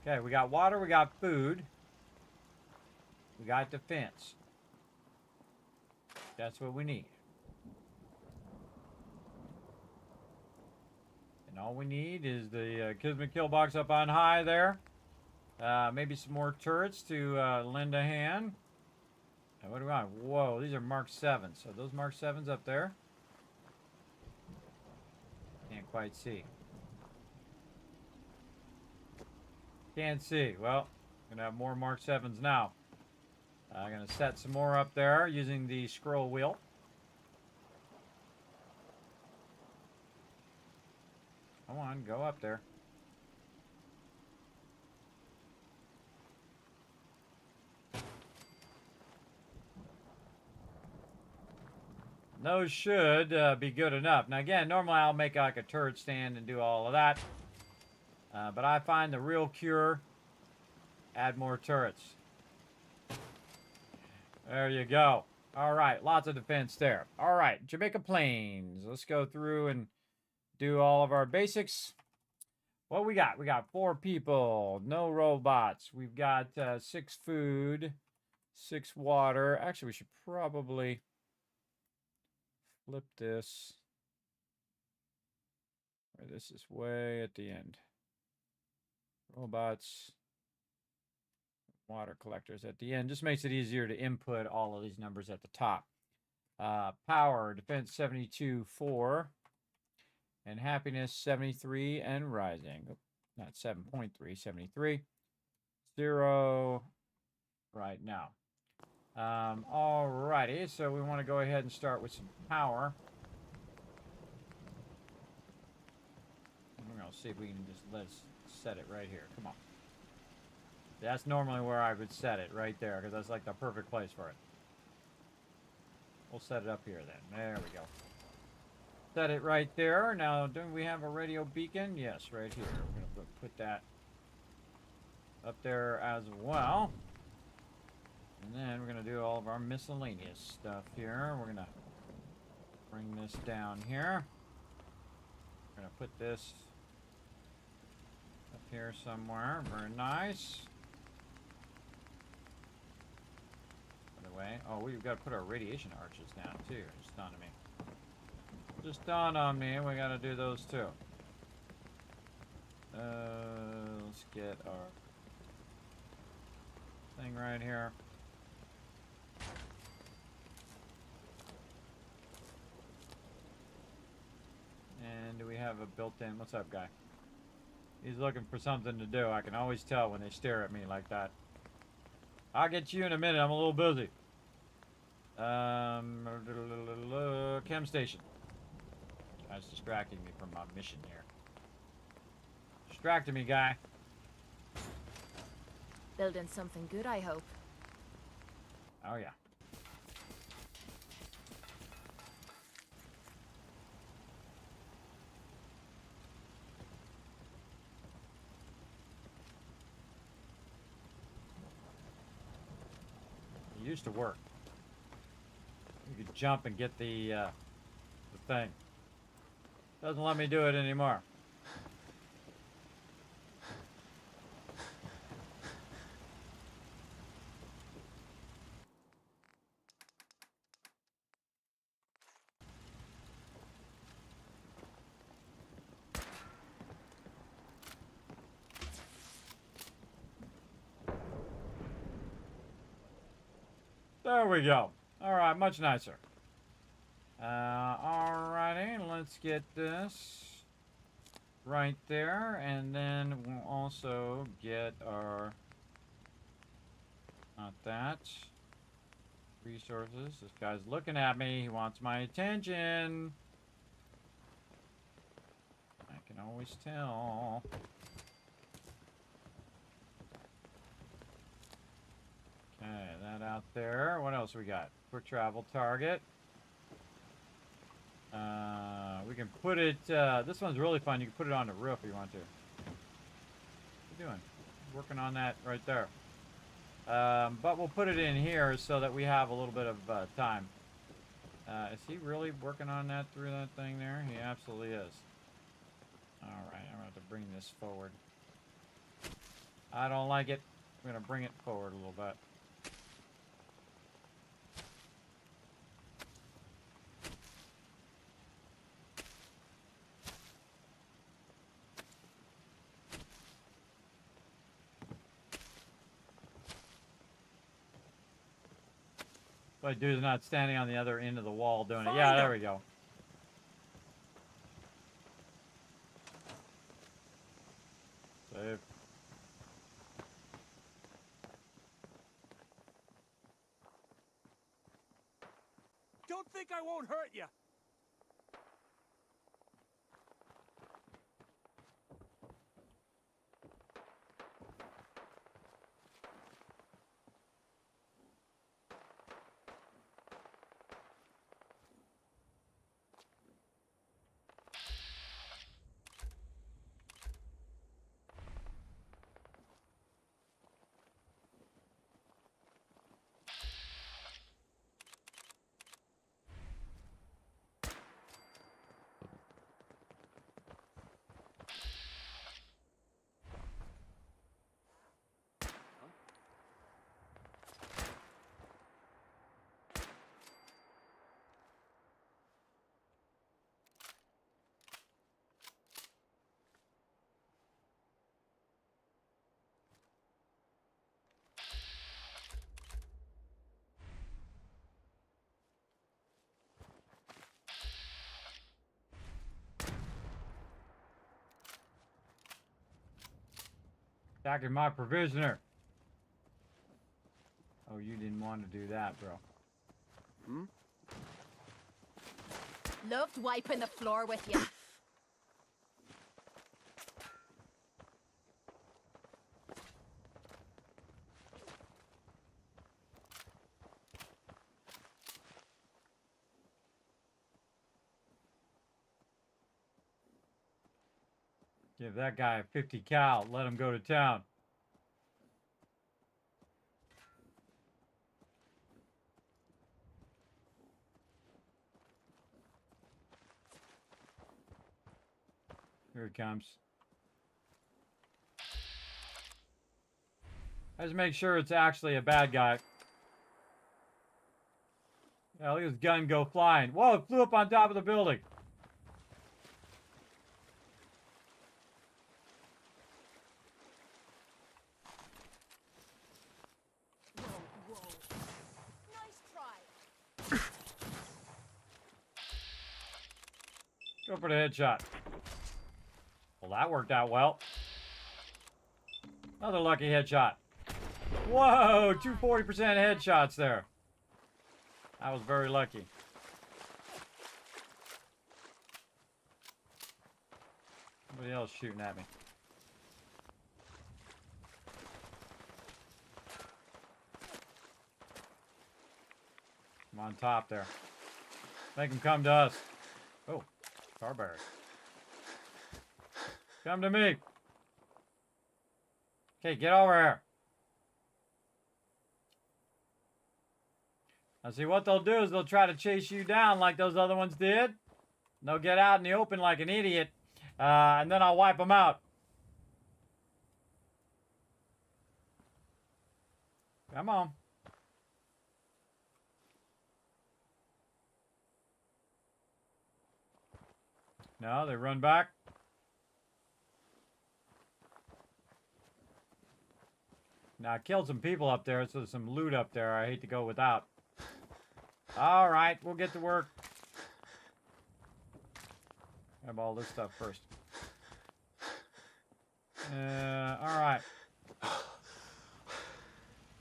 Okay, we got water, we got food. We got defense. That's what we need. And all we need is the Kismet kill box up on high there. Maybe some more turrets to lend a hand. And what do we want? Whoa, these are Mark 7s. So those Mark 7s up there? Can't quite see. Can't see. Well, I'm going to have more Mark 7s now. I'm going to set some more up there using the scroll wheel. Come on, go up there. Those should be good enough. Now again, normally I'll make like a turret stand and do all of that. But I find the real cure, add more turrets. There you go. All right, lots of defense there. All right, Jamaica Plains. Let's go through and do all of our basics. What we got? We got 4 people, no robots. We've got 6 food, 6 water. Actually, we should probably flip this. This is way at the end. Robots, water collectors at the end. Just makes it easier to input all of these numbers at the top. Power, defense 72, 4. And happiness 73 and rising. Oh, not 7.3, 73. 0 right now. Alrighty, so we want to go ahead and start with some power. We're going to see if we can just let's set it right here. Come on. That's normally where I would set it, right there, because that's like the perfect place for it. We'll set it up here then. There we go. Set it right there. Now, do we have a radio beacon? Yes, right here. We're going to put that up there as well. And then we're going to do all of our miscellaneous stuff here. We're going to bring this down here. We're going to put this up here somewhere. Very nice. By the way, oh, we've got to put our radiation arches down too. Just dawned on me. Just dawned on me. We got to do those too. Let's get our thing right here. And do we have a built-in? What's up, guy? He's looking for something to do. I can always tell when they stare at me like that. I'll get you in a minute. I'm a little busy. Chem station. That's distracting me from my mission here. Distracting me, guy. Building something good, I hope. Oh, yeah. It used to work. You could jump and get the thing. Doesn't let me do it anymore. There we go. All right, much nicer. Alrighty, let's get this right there, and then we'll also get our, not that, resources. This guy's looking at me. He wants my attention. I can always tell. Okay, that out there. What else we got? For travel target. We can put it, this one's really fun. You can put it on the roof if you want to. you doing? Working on that right there. But we'll put it in here so that we have a little bit of time. Is he really working on that through that thing there? He absolutely is. Alright, I'm going to have to bring this forward. I don't like it. I'm going to bring it forward a little bit. But dude's not standing on the other end of the wall doing it. Yeah, there we go. Save. Don't think I won't hurt you. Attacking my provisioner. Oh, you didn't want to do that, bro. Hmm? Loved wiping the floor with you. Give that guy a 50 cal. Let him go to town. Here he comes. Let's make sure it's actually a bad guy. Yeah, look at his gun go flying. Whoa, it flew up on top of the building. Go for the headshot. Well, that worked out well. Another lucky headshot. Whoa, 240% headshots there. I was very lucky. Somebody else shooting at me. I'm on top there. Make him come to us. Oh, car barracks. Come to me. Okay, get over here. Now see, what they'll do is they'll try to chase you down like those other ones did. And they'll get out in the open like an idiot. And then I'll wipe them out. Come on. No, they run back. Now, I killed some people up there, so there's some loot up there I hate to go without. All right, we'll get to work. Grab all this stuff first. All right.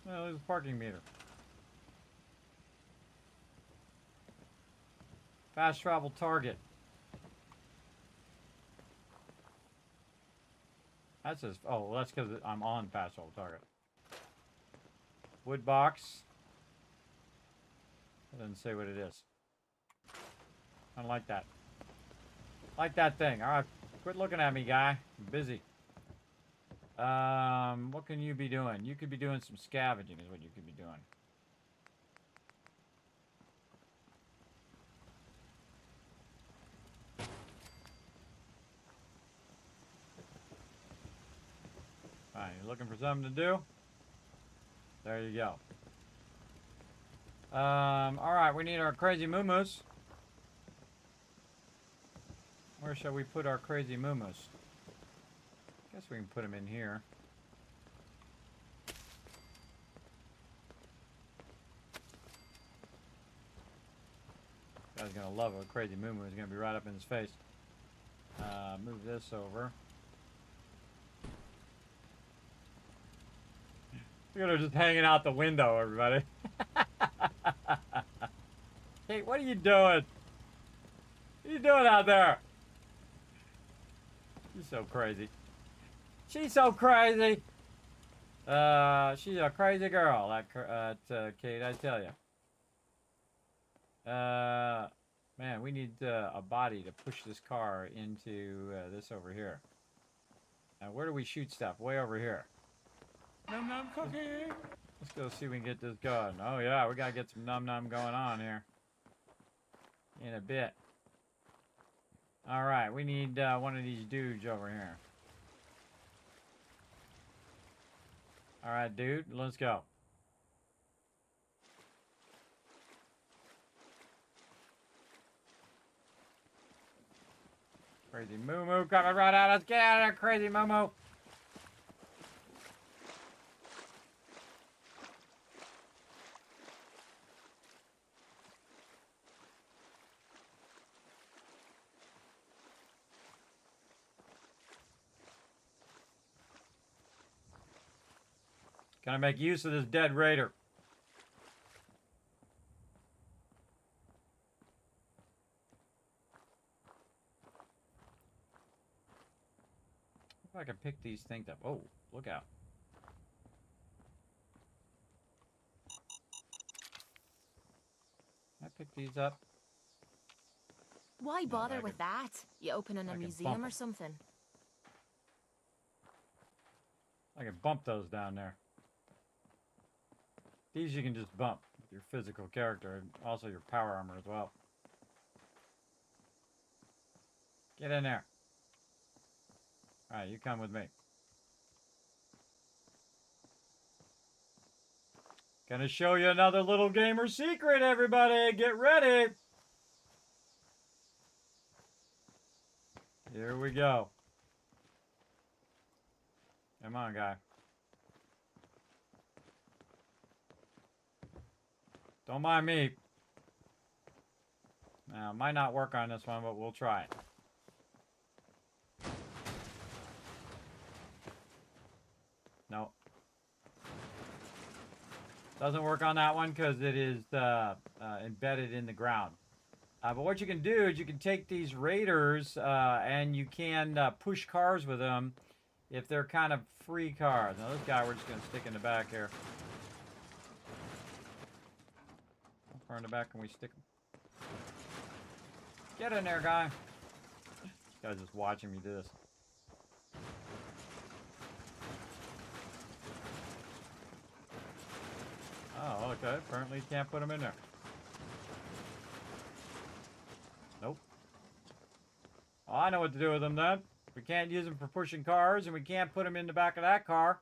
Well, there's a parking meter. Fast travel target. That says, oh, well, that's because I'm on fast travel target. Wood box. It doesn't say what it is. I don't like that. Like that thing. All right, quit looking at me, guy. I'm busy. What can you be doing? You could be doing some scavenging is what you could be doing. Fine, you're looking for something to do? There you go. Alright, we need our crazy moo-moos. Where shall we put our crazy moo-moos? Guess we can put them in here. Guy's gonna love a crazy moo-moo. He's gonna be right up in his face. Move this over. Look at her just hanging out the window, everybody. Kate, what are you doing? What are you doing out there? She's so crazy. She's so crazy. She's a crazy girl, Kate, I tell you. Man, we need a body to push this car into this over here. Now, where do we shoot stuff? Way over here. Num num cookie. Let's go see if we can get this going. Oh yeah, we gotta get some num num going on here. In a bit. Alright, we need one of these dudes over here. Alright, dude, let's go. Crazy moo moo coming right at us. Get out of there, crazy moo moo. Gonna make use of this dead raider. If I can pick these things up. Oh, look out. Can I pick these up? Why bother with that? You opening a museum or something? I can bump those down there. These you can just bump with your physical character and also your power armor as well. Get in there. Alright, you come with me. Gonna show you another little gamer secret, everybody. Get ready. Here we go. Come on, guy. Don't mind me. Now, might not work on this one, but we'll try it. No. Doesn't work on that one because it is embedded in the ground. But what you can do is you can take these raiders and you can push cars with them if they're kind of free cars. Now this guy we're just going to stick in the back here. How far in the back can we stick him? Get in there, guy. This guy's just watching me do this. Oh, okay. Apparently you can't put him in there. Nope. Oh, I know what to do with him then. We can't use him for pushing cars, and we can't put him in the back of that car.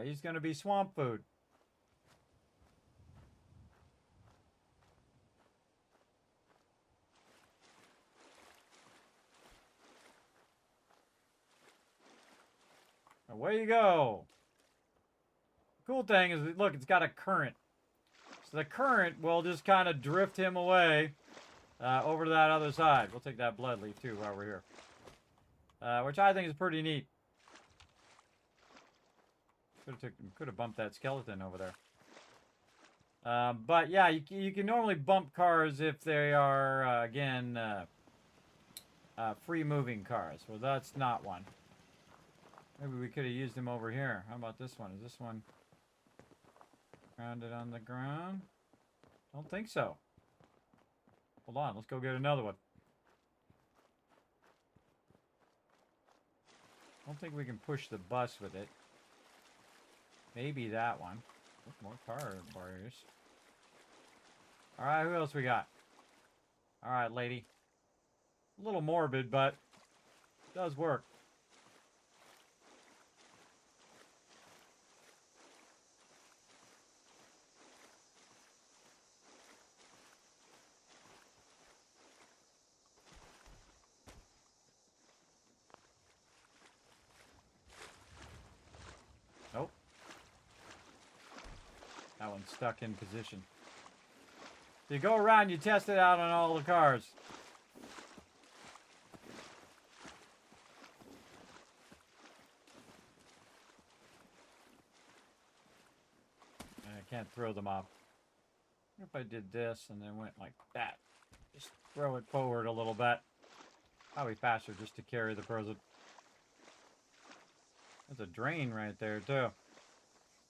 He's going to be swamp food. Away you go. Cool thing is, look, it's got a current. So the current will just kind of drift him away over to that other side. We'll take that blood leaf too while we're here. Which I think is pretty neat. Could have bumped that skeleton over there. But yeah, you can normally bump cars if they are, again, free moving cars. Well, that's not one. Maybe we could have used him over here. How about this one? Is this one grounded on the ground? Don't think so. Hold on, let's go get another one. I don't think we can push the bus with it. Maybe that one. More car barriers. Alright, who else we got? Alright, lady. A little morbid, but it does work. Nope. That one's stuck in position. You go around, you test it out on all the cars. And I can't throw them off. What if I did this and then went like that? Just throw it forward a little bit. Probably faster just to carry the person. There's a drain right there too.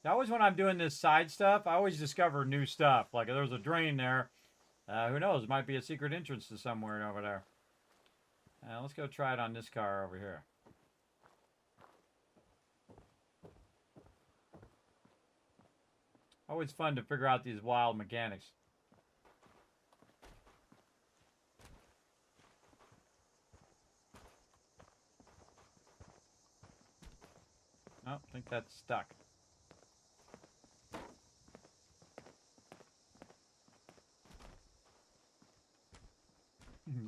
Always when I'm doing this side stuff, I always discover new stuff. Like if there's a drain there, who knows? It might be a secret entrance to somewhere over there. Let's go try it on this car over here. Always fun to figure out these wild mechanics. Oh, I think that's stuck.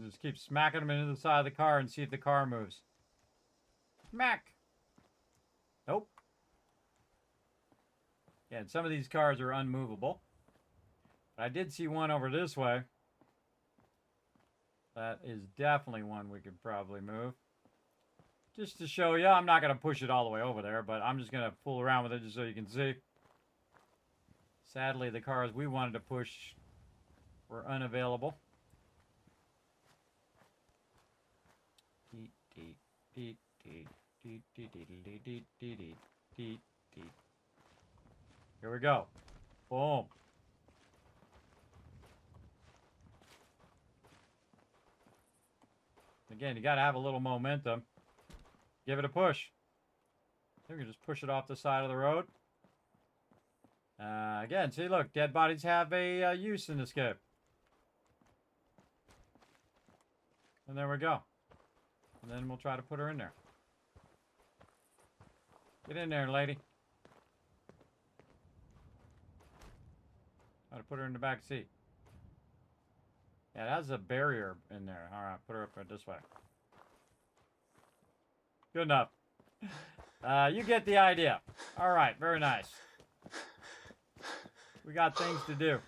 Just keep smacking them into the side of the car and see if the car moves. Smack! Nope. Yeah, and some of these cars are unmovable. But I did see one over this way. That is definitely one we could probably move. Just to show you, I'm not going to push it all the way over there, but I'm just going to fool around with it just so you can see. Sadly, the cars we wanted to push were unavailable. Here we go. Boom. Again, you got to have a little momentum. Give it a push. You can just push it off the side of the road. Again, see, look, dead bodies have a use in this game. And there we go. And then we'll try to put her in there. Get in there, lady. Try to put her in the back seat. Yeah, that's a barrier in there. All right, put her up this way. Good enough. You get the idea. All right, very nice. We got things to do.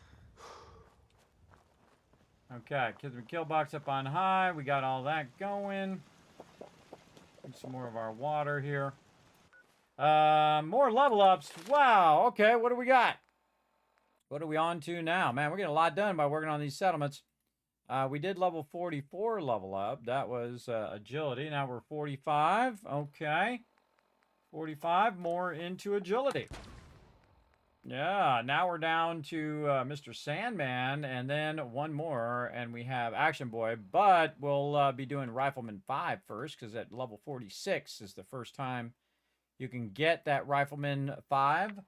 Okay, Kismet kill box up on high. We got all that going. Get some more of our water here. More level ups. Wow. Okay, what do we got? What are we on to now? Man, we're getting a lot done by working on these settlements. We did level 44 level up. That was agility. Now we're 45. Okay. 45 more into agility. Yeah, now we're down to Mr. Sandman, and then one more, and we have Action Boy. But we'll be doing Rifleman 5 first, because at level 46 is the first time you can get that Rifleman 5.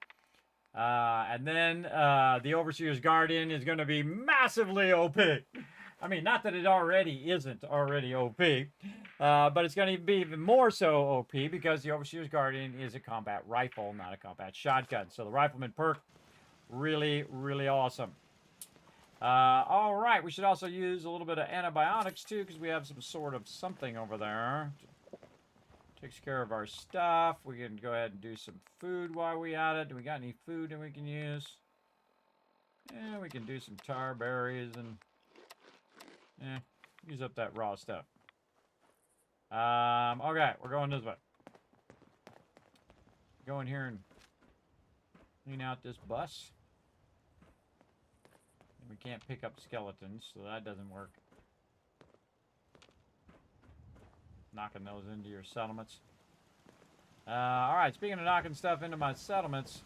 And then the Overseer's Guardian is going to be massively OP. I mean, not that it already isn't already OP, but it's going to be even more so OP because the Overseer's Guardian is a combat rifle, not a combat shotgun. So the Rifleman perk, really, really awesome. All right, we should also use a little bit of antibiotics too because we have some sort of something over there. Takes care of our stuff. We can go ahead and do some food while we at it. Do we got any food that we can use? Yeah, we can do some tar berries and use up that raw stuff. Okay, we're going this way. Go in here and clean out this bus. We can't pick up skeletons, so that doesn't work. Knocking those into your settlements. Alright, speaking of knocking stuff into my settlements.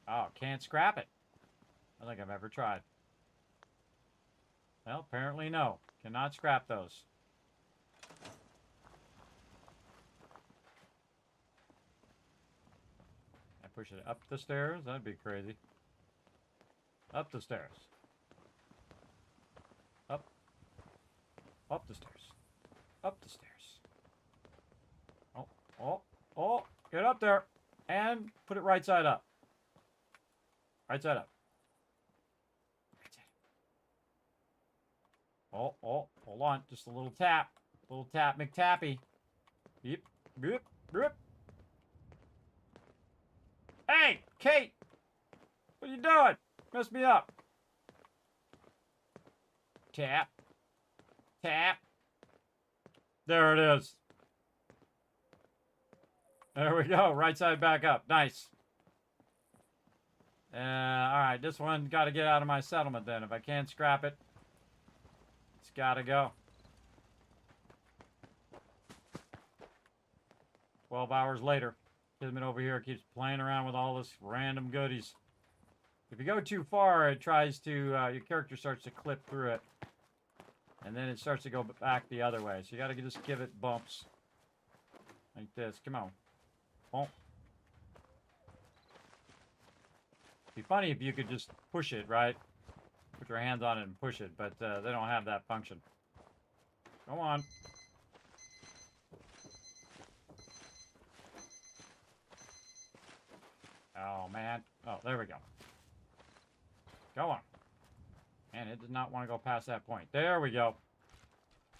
Oh, can't scrap it. I don't think I've ever tried. Well, apparently no. Cannot scrap those. I push it up the stairs? That'd be crazy. Up the stairs. Up. Up the stairs. Up the stairs. Oh, oh, oh. Get up there. And put it right side up. Right side up. Right side up. Oh, oh, hold on. Just a little tap. Little tap McTappy. Beep, beep, beep. Hey, Kate! What are you doing? Mess me up. Tap. Tap. There it is. There we go. Right side back up. Nice. Alright, this one got to get out of my settlement then. If I can't scrap it, it's got to go. 12 hours later. Kismet over here keeps playing around with all this random goodies. If you go too far, it tries to, your character starts to clip through it. And then it starts to go back the other way. So you got to just give it bumps. Like this. Come on. Bump. Be funny if you could just push it, right? Put your hands on it and push it, but they don't have that function. Go on. Oh, man. Oh, there we go. Go on. And it did not want to go past that point. There we go.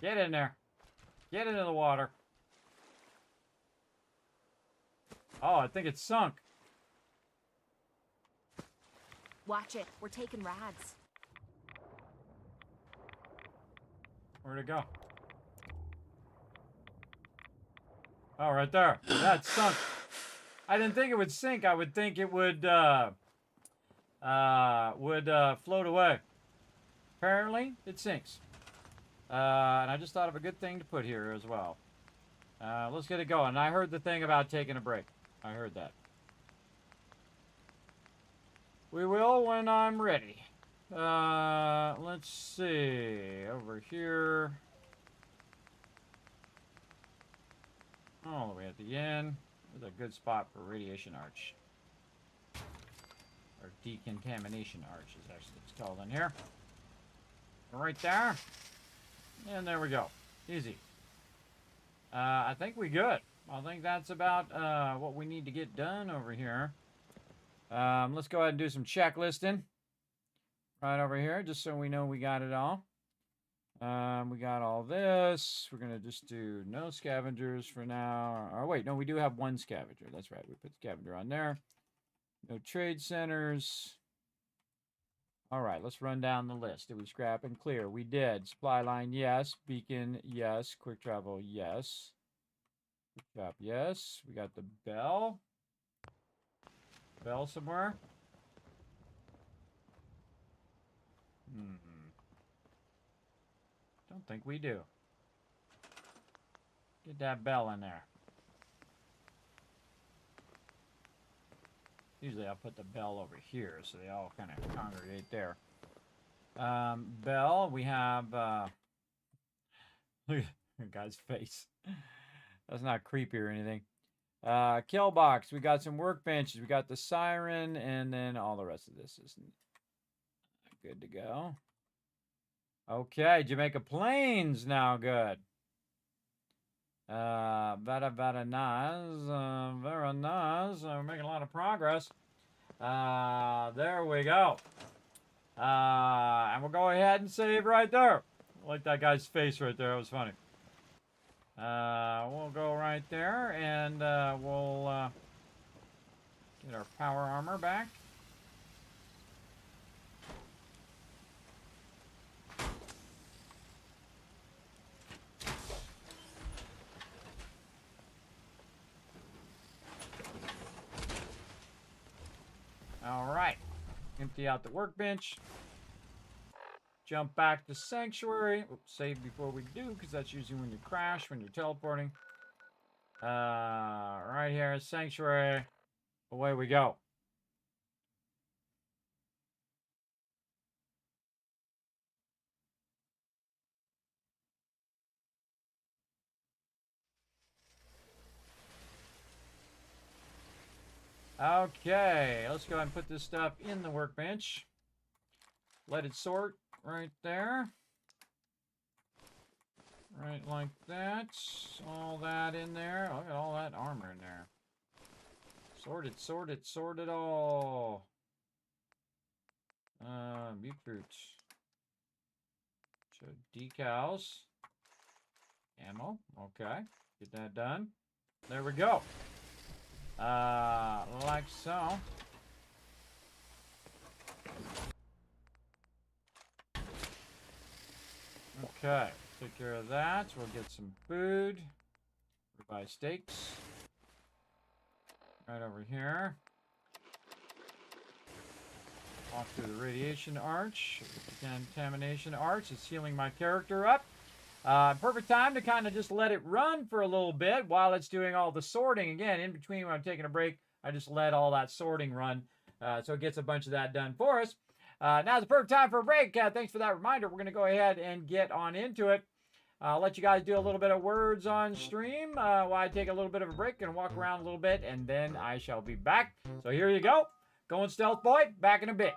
Get in there. Get into the water. Oh, I think it's sunk. Watch it. We're taking rads. Where'd it go? Oh, right there. That's sunk. I didn't think it would sink. I would think it would float away. Apparently, it sinks. And I just thought of a good thing to put here as well. Let's get it going. I heard the thing about taking a break. I heard that. We will when I'm ready. Let's see. Over here. All the way at the end. There's a good spot for radiation arch. Or decontamination arch is actually what it's called in here. Right there. And there we go. Easy. I think we good. I think that's about what we need to get done over here. Let's go ahead and do some checklisting. Right over here, just so we know we got it all. We got all this. We're going to just do no scavengers for now. Or wait, no, we do have one scavenger. That's right. We put scavenger on there. No trade centers. All right, let's run down the list. Did we scrap and clear? We did. Supply line, yes. Beacon, yes. Quick travel, yes. Quick shop, yes. We got the bell. Bell somewhere. Don't think we do. Get that bell in there. Usually I'll put the bell over here so they all kind of congregate there. Bell, we have... look at the guy's face. That's not creepy or anything. Kill box, we got some workbenches. We got the siren, and then all the rest of this is good to go. Okay, Jamaica Plains now good. Very nice. Very nice. We're making a lot of progress. There we go. And we'll go ahead and save right there. I like that guy's face right there. It was funny. We'll go right there, and we'll get our power armor back. All right. Empty out the workbench. Jump back to Sanctuary. Oops, save before we do, because that's usually when you crash, when you're teleporting. Right here, Sanctuary. Away we go. Okay, let's go ahead and put this stuff in the workbench. Let it sort right there. Right like that. All that in there. Look at all that armor in there. Sort it, sort it, sort it all. Beetroot. So decals. Ammo. Okay. Get that done. There we go. Like so. Okay. Take care of that. We'll get some food. Ribeye steaks. Right over here. Off to the radiation arch. Contamination arch. It's healing my character up. Perfect time to kind of just let it run for a little bit while it's doing all the sorting. Again, in between when I'm taking a break, I just let all that sorting run. So it gets a bunch of that done for us. Now's the perfect time for a break. Thanks for that reminder. We're going to go ahead and get on into it. I'll let you guys do a little bit of words on stream while I take a little bit of a break and walk around a little bit, and then I shall be back. So here you go. Going stealth boy. Back in a bit.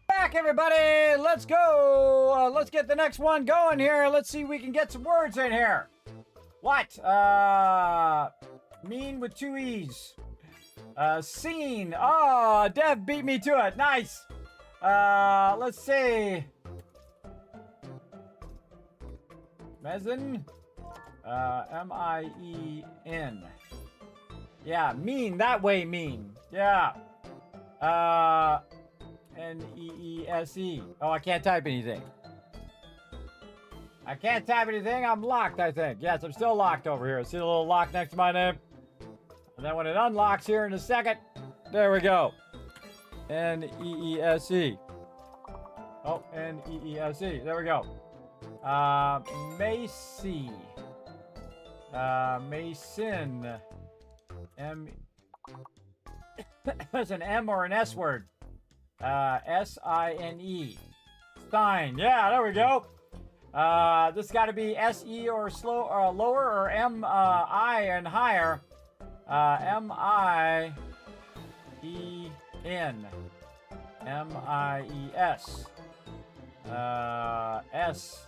Back, everybody. Let's go. Let's get the next one going here. Let's see if we can get some words in here. What? Mean with 2 E's. Scene. Oh, Dev beat me to it. Nice. Let's see. Mezen. M-I-E-N. Yeah, mean. That way, mean. Yeah. N-E-E-S-E. Oh, I can't type anything. I can't type anything. I'm locked, I think. Yes, I'm still locked over here. See the little lock next to my name? And then when it unlocks here in a second, there we go. N-E-E-S-E. Oh, N-E-E-S-E. There we go. Macy. Mason. M. There's an M or an S word. S-I-N-E. Stein. Yeah, there we go. This got to be S-E or slow or lower or M-I and higher. M-I-E-N. M-I-E-S. S.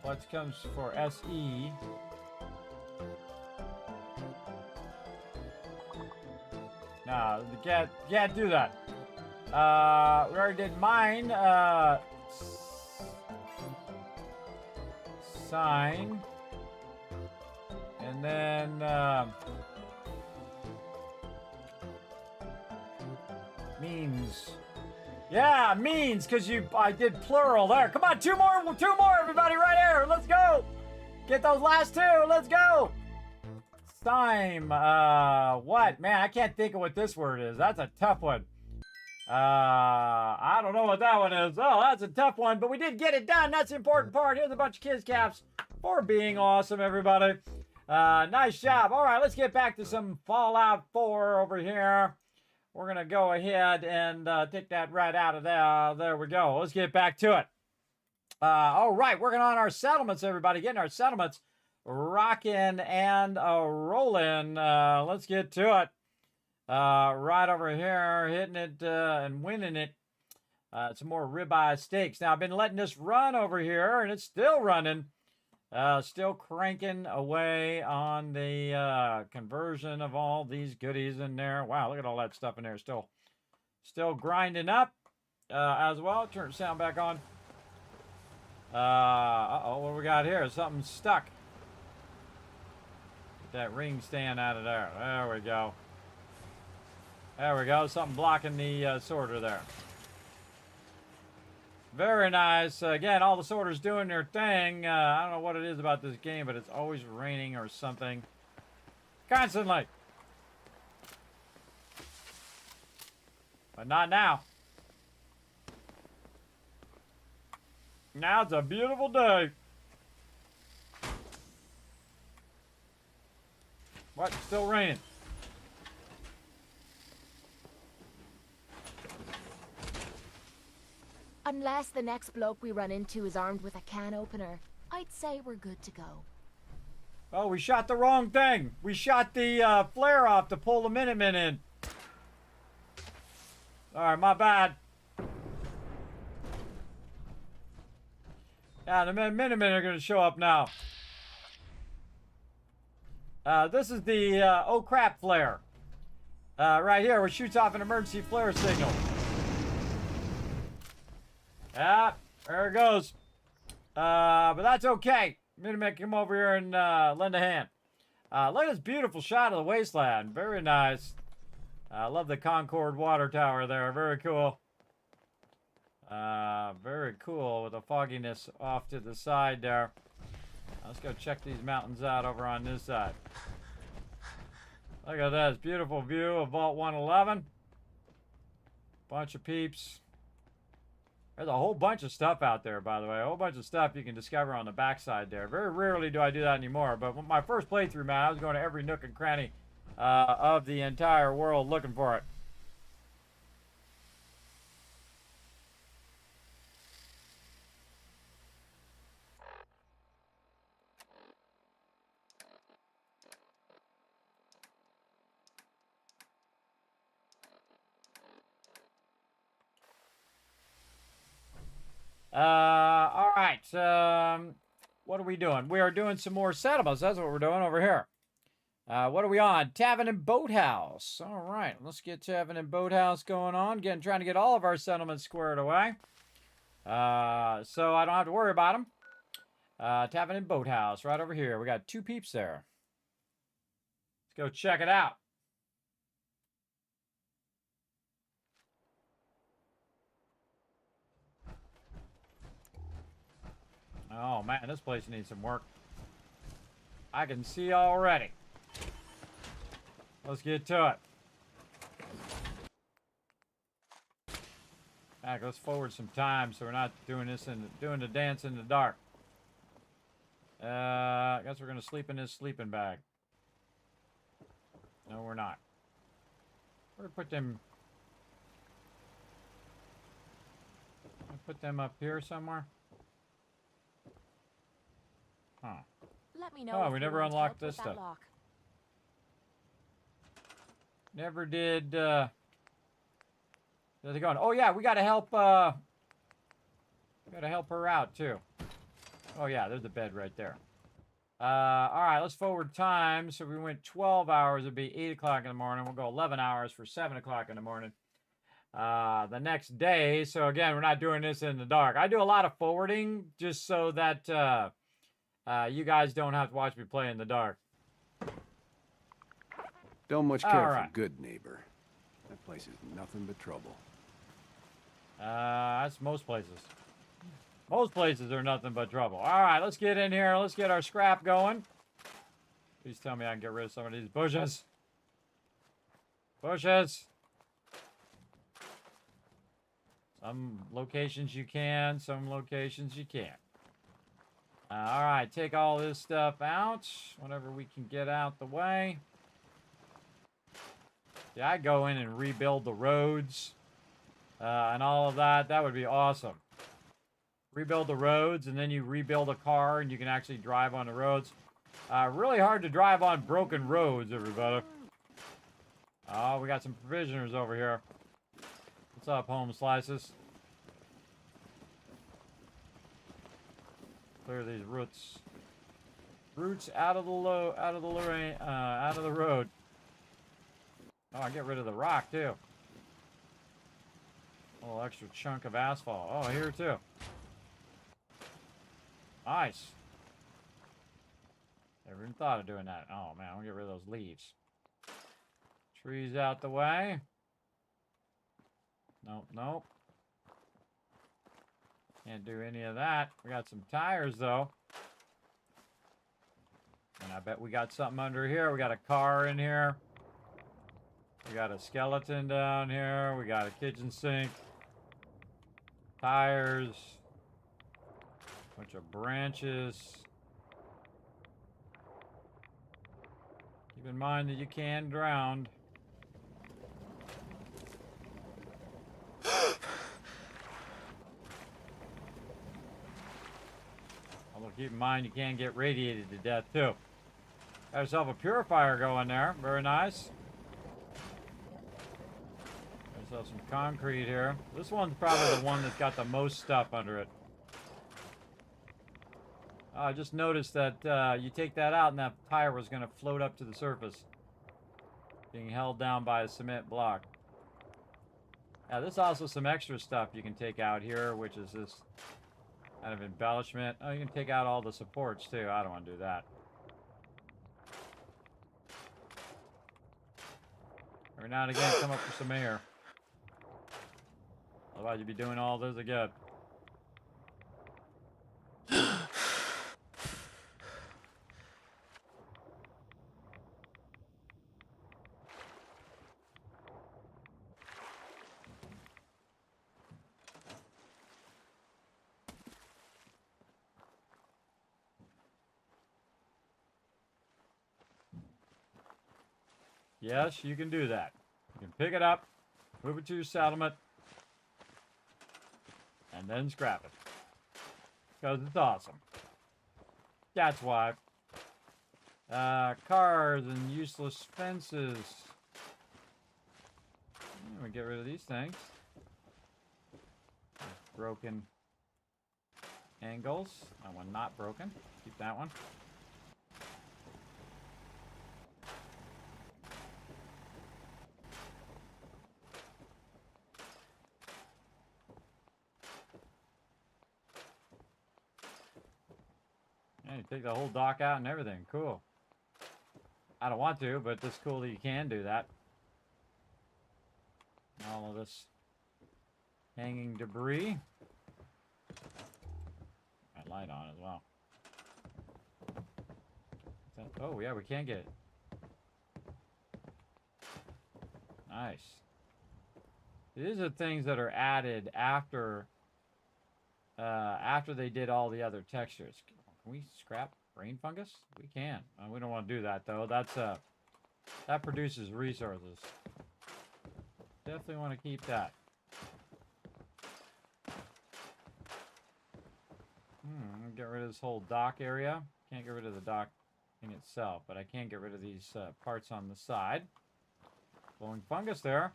What comes for S-E? No, you can't do that. We already did mine. Sign. And then, means. Yeah, means, because I did plural there. Come on, two more, everybody, right here. Let's go. Get those last two. Let's go. Time. What? Man, I can't think of what this word is. That's a tough one. I don't know what that one is. Oh, that's a tough one, but we did get it done. That's the important part. Here's a bunch of kids caps for being awesome, everybody. Nice job. All right, let's get back to some Fallout 4 over here. We're going to go ahead and take that right out of there. There we go. Let's get back to it. All right, working on our settlements, everybody. Getting our settlements rocking and rolling. Let's get to it. Right over here, hitting it and winning it. Some more ribeye steaks. Now, I've been letting this run over here, and it's still running. Still cranking away on the conversion of all these goodies in there. Wow, look at all that stuff in there. Still grinding up as well. Turn the sound back on. Uh-oh, what we got here? Something stuck. Get that ring stand out of there. There we go. There we go. Something blocking the sorter there. Very nice. Again, all the sorters doing their thing. I don't know what it is about this game, but it's always raining or something. Constantly. But not now. Now it's a beautiful day. What? Still raining. Unless the next bloke we run into is armed with a can opener, I'd say we're good to go. Oh, we shot the wrong thing. We shot the flare off to pull the Minutemen in. Alright, my bad. Yeah, the Minutemen are going to show up now. This is the oh crap flare. Right here, which shoots off an emergency flare signal. Yeah, there it goes. But that's okay. Minutemen, come over here and lend a hand. Look at this beautiful shot of the wasteland. Very nice. I love the Concord water tower there. Very cool. Very cool with the fogginess off to the side there. Let's go check these mountains out over on this side. Look at this beautiful view of Vault 111. Bunch of peeps. There's a whole bunch of stuff out there, by the way. A whole bunch of stuff you can discover on the backside there. Very rarely do I do that anymore. But with my first playthrough, man, I was going to every nook and cranny of the entire world looking for it. All right. What are we doing? We are doing some more settlements. That's what we're doing over here. What are we on? Tavern and Boathouse. All right. Let's get Tavern and Boathouse going on. Again, trying to get all of our settlements squared away. So I don't have to worry about them. Tavern and Boathouse right over here. We got 2 peeps there. Let's go check it out. Oh, man, this place needs some work. I can see already. Let's get to it. Back, let's forward some time so we're not doing this and doing the dance in the dark. I guess we're going to sleep in this sleeping bag. No, we're not. We're going to put them... Put them up here somewhere. Huh. Let me know. Oh, if we you never want unlocked help this with that stuff. lock. Never did, How's it going? Oh, yeah, we gotta help, gotta help her out, too. Oh, yeah, there's the bed right there. Alright, let's forward time. So we went 12 hours, it'd be 8 o'clock in the morning. We'll go 11 hours for 7 o'clock in the morning. The next day, so again, we're not doing this in the dark. I do a lot of forwarding just so that, you guys don't have to watch me play in the dark. Don't much care for right. good neighbor. That place is nothing but trouble. That's most places. Most places are nothing but trouble. All right, let's get in here. Let's get our scrap going. Please tell me I can get rid of some of these bushes. Bushes. Some locations you can, some locations you can't. All right, take all this stuff out. Whatever we can get out the way. Yeah, I'd go in and rebuild the roads and all of that. That would be awesome. Rebuild the roads, and then you rebuild a car, and you can actually drive on the roads. Really hard to drive on broken roads, everybody. Oh, we got some provisioners over here. What's up, home slices? Clear these roots. Roots out of the road. Oh, I get rid of the rock too. A little extra chunk of asphalt. Oh, here too. Nice. Never even thought of doing that. Oh man, I'll get rid of those leaves. Trees out the way. Nope, nope. Can't do any of that. We got some tires though. And I bet we got something under here. We got a car in here. We got a skeleton down here. We got a kitchen sink. Tires. Bunch of branches. Keep in mind that you can drown. Although keep in mind you can get radiated to death too. Got yourself a purifier going there. Very nice. Got yourself some concrete here. This one's probably the one that's got the most stuff under it. I just noticed that you take that out and that tire was going to float up to the surface. Being held down by a cement block. Now there's also some extra stuff you can take out here, which is this kind of embellishment. Oh, you can take out all the supports too. I don't want to do that. Every now and again, come up with some air. Otherwise, you'd be doing all this again. Yes, you can do that. You can pick it up, move it to your settlement, and then scrap it. Because it's awesome. That's why. Cars and useless fences. We get rid of these things. Broken angles. That one not broken. Keep that one. Yeah, you take the whole dock out and everything. Cool. I don't want to, but it's cool that you can do that. All of this hanging debris. Got light on as well. Oh, yeah, we can get it. Nice. These are things that are added after they did all the other textures. Can we scrap brain fungus? We can. We don't want to do that though. That's that produces resources. Definitely want to keep that. Get rid of this whole dock area. Can't get rid of the dock in itself, but I can get rid of these parts on the side. Glowing fungus there.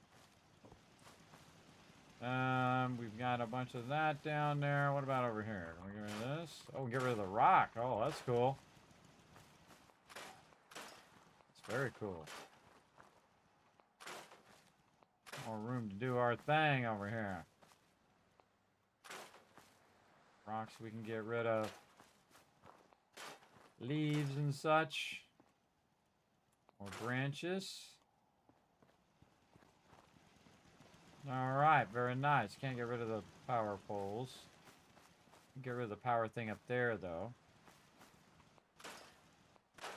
We've got a bunch of that down there. What about over here? Can we get rid of this? Oh, get rid of the rock. Oh, that's cool. It's very cool. More room to do our thing over here. Rocks we can get rid of. Leaves and such. More branches. Alright, very nice. Can't get rid of the power poles. Get rid of the power thing up there, though.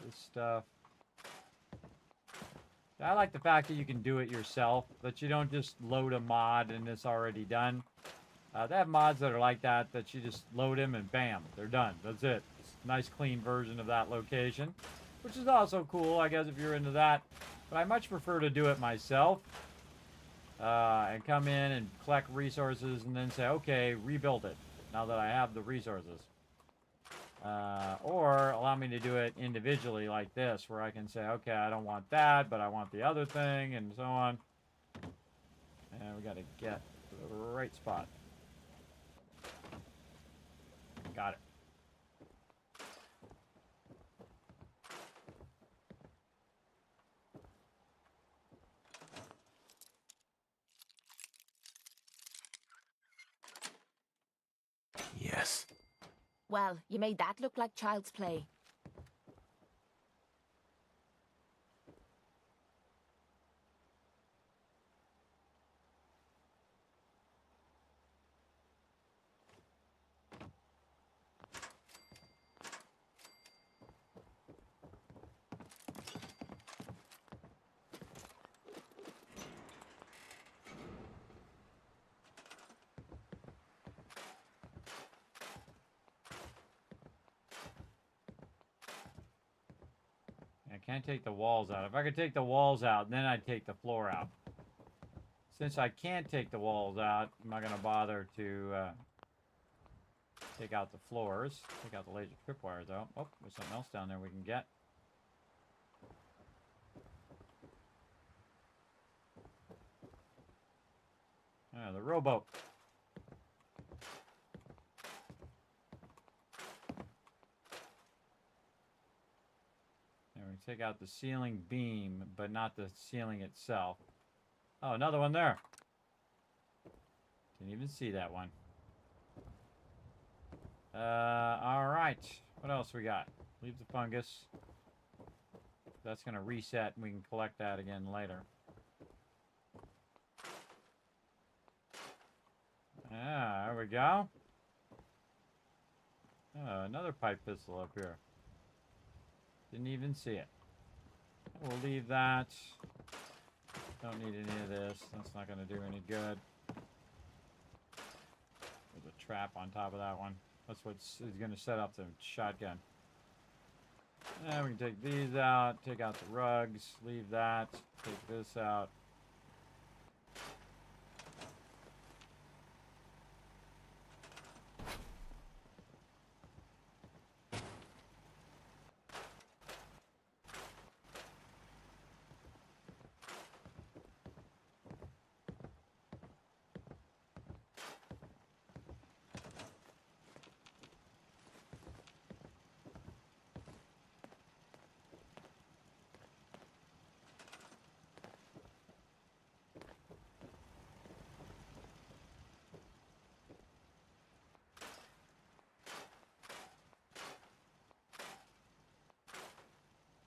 This stuff. I like the fact that you can do it yourself, that you don't just load a mod and it's already done. They have mods that are like that, that you just load them and bam, they're done. That's it. It's a nice clean version of that location, which is also cool, I guess, if you're into that. But I much prefer to do it myself. And come in and collect resources and then say, okay, rebuild it now that I have the resources. Or allow me to do it individually like this, where I can say, okay, I don't want that, but I want the other thing, and so on. And we got to get to the right spot. Got it. Yes. Well, you made that look like child's play. I can't take the walls out. If I could take the walls out, then I'd take the floor out. Since I can't take the walls out, I'm not going to bother to take out the floors. Take out the laser tripwire, though. Oh, there's something else down there we can get. The rowboat. There, we take out the ceiling beam, but not the ceiling itself. Oh, another one there. Didn't even see that one. All right. What else we got? Leave the fungus. That's going to reset, and we can collect that again later. Ah, there we go. Oh, another pipe pistol up here. Didn't even see it. We'll leave that. Don't need any of this. That's not going to do any good. There's a trap on top of that one. That's what's going to set up the shotgun. And we can take these out, take out the rugs, leave that, take this out.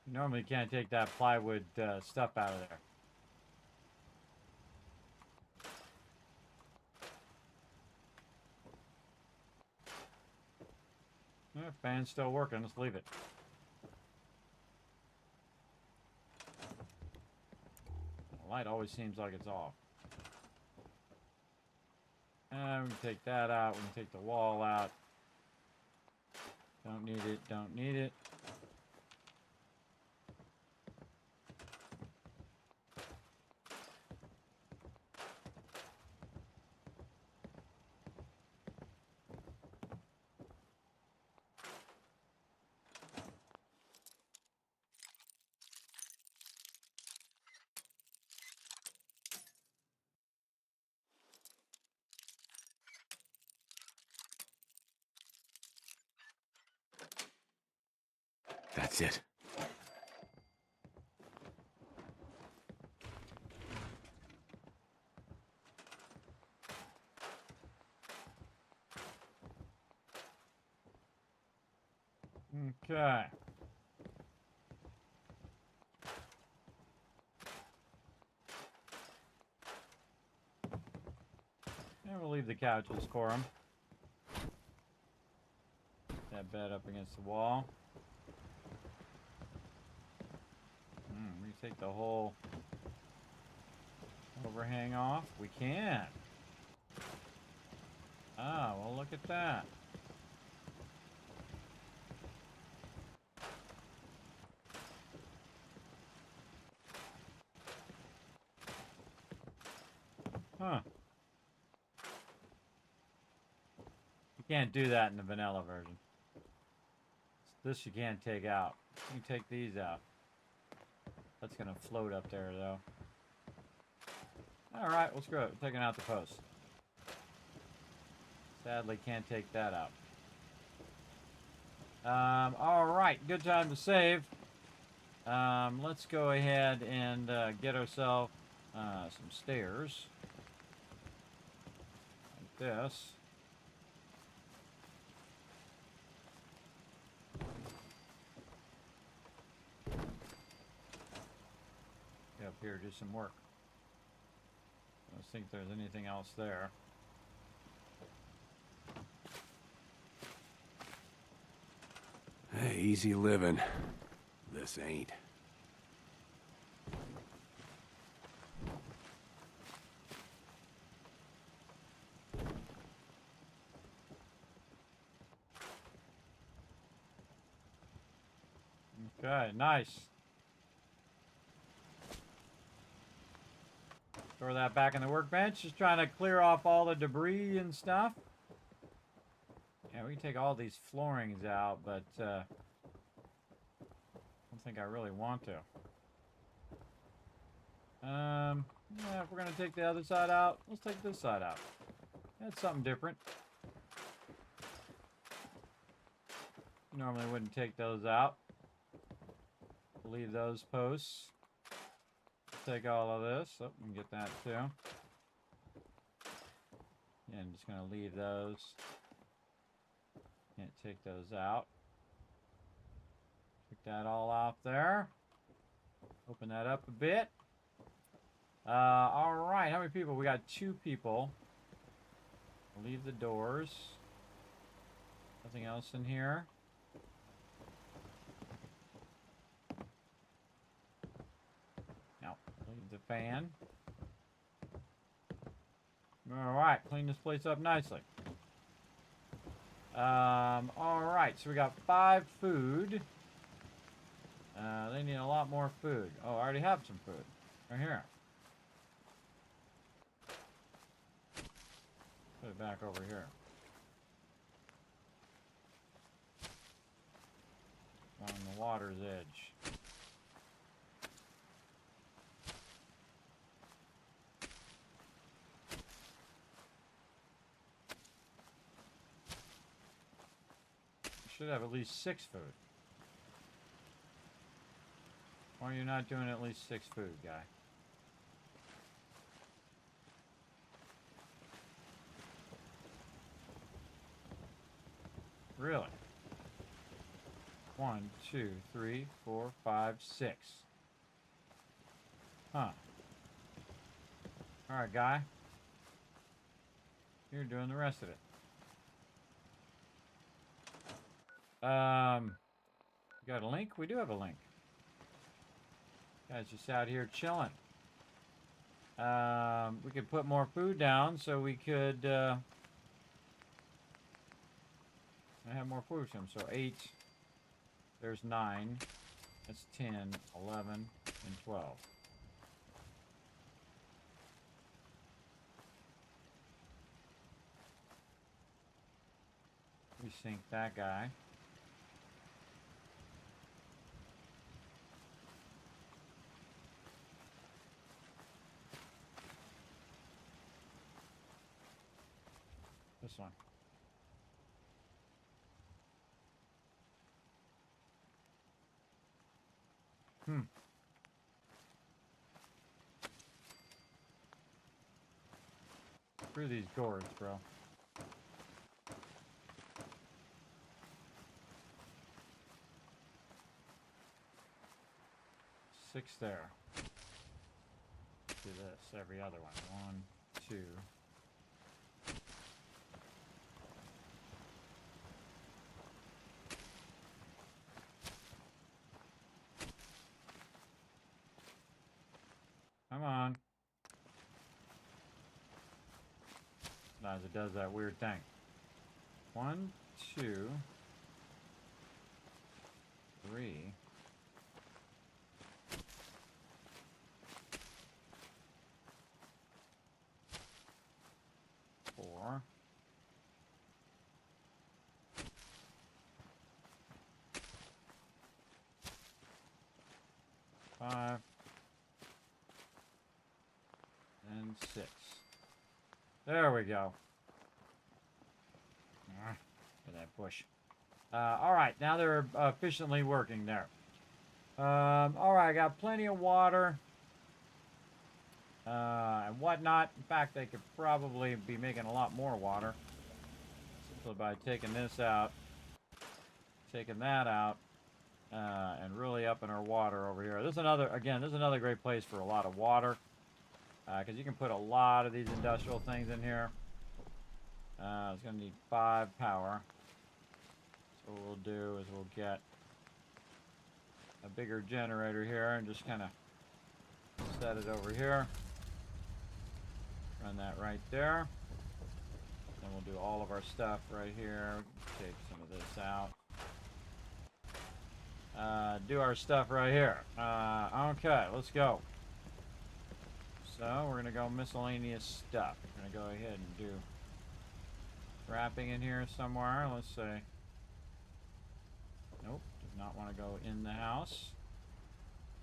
You normally can't take that plywood stuff out of there. Fan's still working. Let's leave it. The light always seems like it's off. And we can take that out. We can take the wall out. Don't need it. Don't need it. That's it. Okay. And we'll leave the couches for him. That bed up against the wall. We take the whole overhang off. We can. Ah, well, look at that. Huh. You can't do that in the vanilla version. This you can't take out. You can take these out. That's gonna float up there, though. Alright, well, screw it. We're taking out the post. Sadly, can't take that out. Alright, good time to save. Let's go ahead and get ourselves some stairs. Like this. Get up here, do some work. I don't think there's anything else there. Hey, easy living. This ain't. Okay, nice. Throw that back in the workbench. Just trying to clear off all the debris and stuff. Yeah, we can take all these floorings out, but I don't think I really want to. Yeah, if we're gonna take the other side out, let's take this side out. That's something different. Normally wouldn't take those out. Leave those posts. Take all of this. Oh, we can get that too. Yeah, I'm just gonna leave those. Can't take those out. Take that all off there. Open that up a bit. Alright, how many people? We got 2 people. Leave the doors. Nothing else in here. No, leave the fan. Alright, clean this place up nicely. Alright, so we got 5 food. They need a lot more food. Oh, I already have some food. Right here. Put it back over here. On the water's edge. Should have at least 6 food. Why are you not doing at least 6 food, guy? Really? 1, 2, 3, 4, 5, 6. Huh. Alright, guy. You're doing the rest of it. We got a link? We do have a link. Guys just out here chilling. We could put more food down so we could have more food from. So 8, there's 9, that's 10, 11, and 12. We sink that guy. This one. Through these gourds, bro. Six there. Do this, every other one. 1, 2. Come on. Sometimes it does that weird thing. 1, 2, 3. 4. 5. And 6. There we go. Look at that bush. Alright, now they're efficiently working there. Alright, I got plenty of water. And whatnot. In fact, they could probably be making a lot more water. Simply by taking this out. Taking that out. And really upping our water over here. This is another great place for a lot of water. Because you can put a lot of these industrial things in here. It's going to need 5 power. So what we'll do is we'll get a bigger generator here and just kind of set it over here. Run that right there. Then we'll do all of our stuff right here. Take some of this out. Do our stuff right here. Okay, let's go. So we're going to go miscellaneous stuff. We're going to go ahead and do wrapping in here somewhere. Let's say, nope, does not want to go in the house.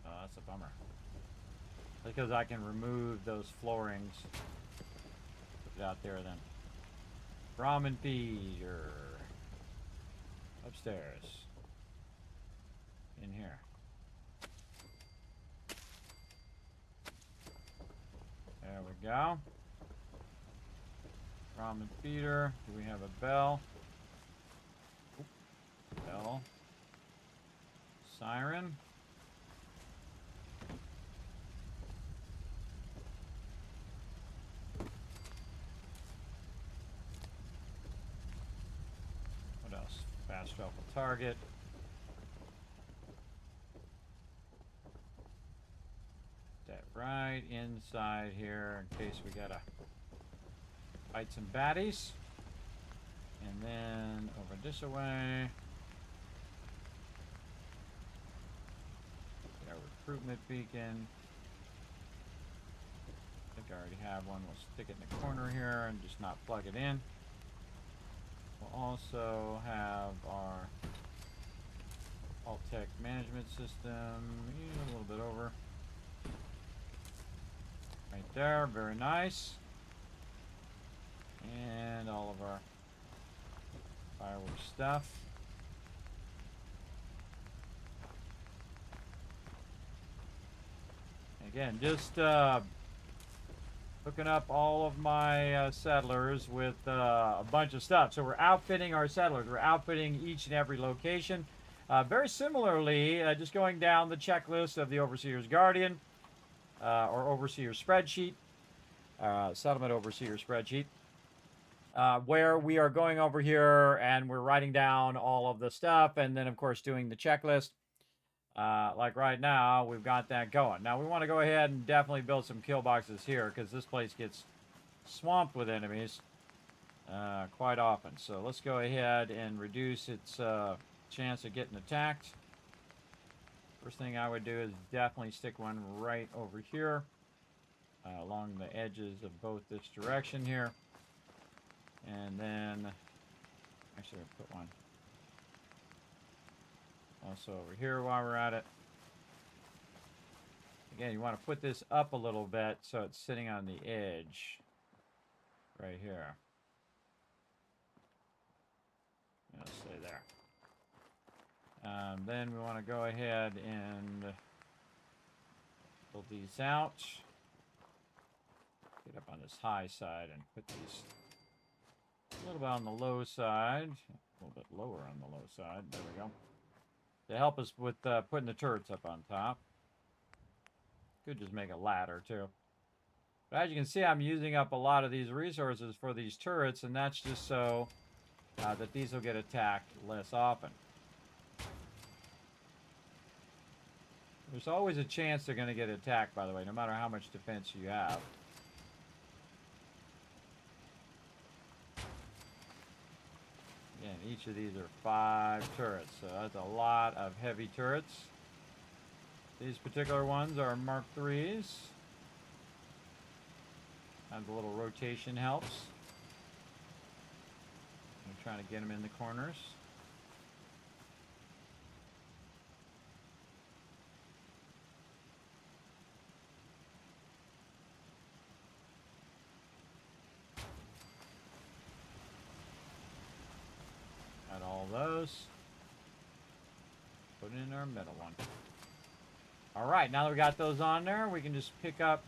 Oh, that's a bummer. Because I can remove those floorings. Put it out there then. Ramen feeder. Upstairs. In here. There we go. Ramen feeder. Do we have a bell? Oop. Bell. Siren. What else? Fast travel target. That right inside here in case we gotta fight some baddies. And then over this way. Recruitment beacon. I think I already have one. We'll stick it in the corner here and just not plug it in. We'll also have our Alt-Tech management system, a little bit over. Right there, very nice. And all of our fireworks stuff. Again, just hooking up all of my settlers with a bunch of stuff. So we're outfitting our settlers. We're outfitting each and every location. Very similarly, just going down the checklist of the Overseer's Guardian or Overseer spreadsheet, Settlement Overseer spreadsheet, where we are going over here and we're writing down all of the stuff and then, of course, doing the checklist. Like right now, we've got that going. Now, we want to go ahead and definitely build some kill boxes here because this place gets swamped with enemies quite often. So let's go ahead and reduce its chance of getting attacked. First thing I would do is definitely stick one right over here along the edges of both this direction here. And then, actually, I'll put one also over here while we're at it. Again, you want to put this up a little bit so it's sitting on the edge right here. It'll stay there. Then we want to go ahead and pull these out. Get up on this high side and put these a little bit on the low side. A little bit lower on the low side. There we go. To help us with putting the turrets up on top. Could just make a ladder too. But as you can see, I'm using up a lot of these resources for these turrets, and that's just so that these will get attacked less often. There's always a chance they're going to get attacked, by the way, no matter how much defense you have. Again, each of these are 5 turrets, so that's a lot of heavy turrets. These particular ones are Mark IIIs. And the little rotation helps. I'm trying to get them in the corners. Got all those. Put in our middle one. All right, now that we got those on there, we can just pick up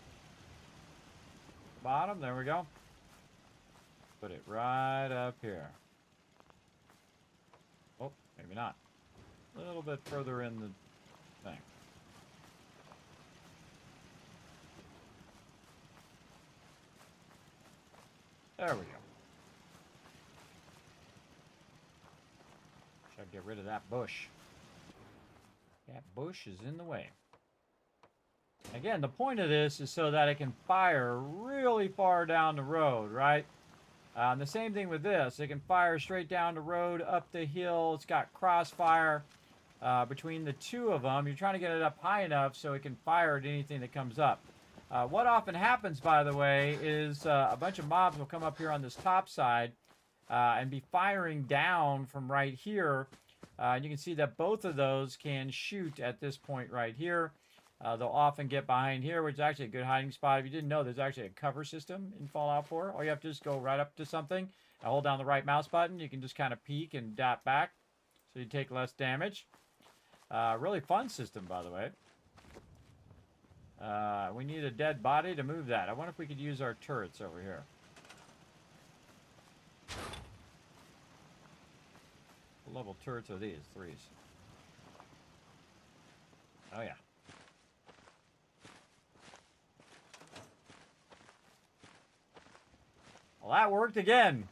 the bottom. There we go. Put it right up here. Oh, maybe not. A little bit further in the thing. There we go. Should get rid of that bush. That bush is in the way. Again, the point of this is so that it can fire really far down the road, right? And the same thing with this. It can fire straight down the road, up the hill. It's got crossfire between the two of them. You're trying to get it up high enough so it can fire at anything that comes up. What often happens, by the way, is a bunch of mobs will come up here on this top side and be firing down from right here. And you can see that both of those can shoot at this point right here. They'll often get behind here, which is actually a good hiding spot. If you didn't know, there's actually a cover system in Fallout 4. All you have to do is go right up to something and hold down the right mouse button. You can just kind of peek and dap back so you take less damage. Really fun system, by the way. We need a dead body to move that. I wonder if we could use our turrets over here. What level turrets are these? 3s. Oh, yeah. Well, that worked again.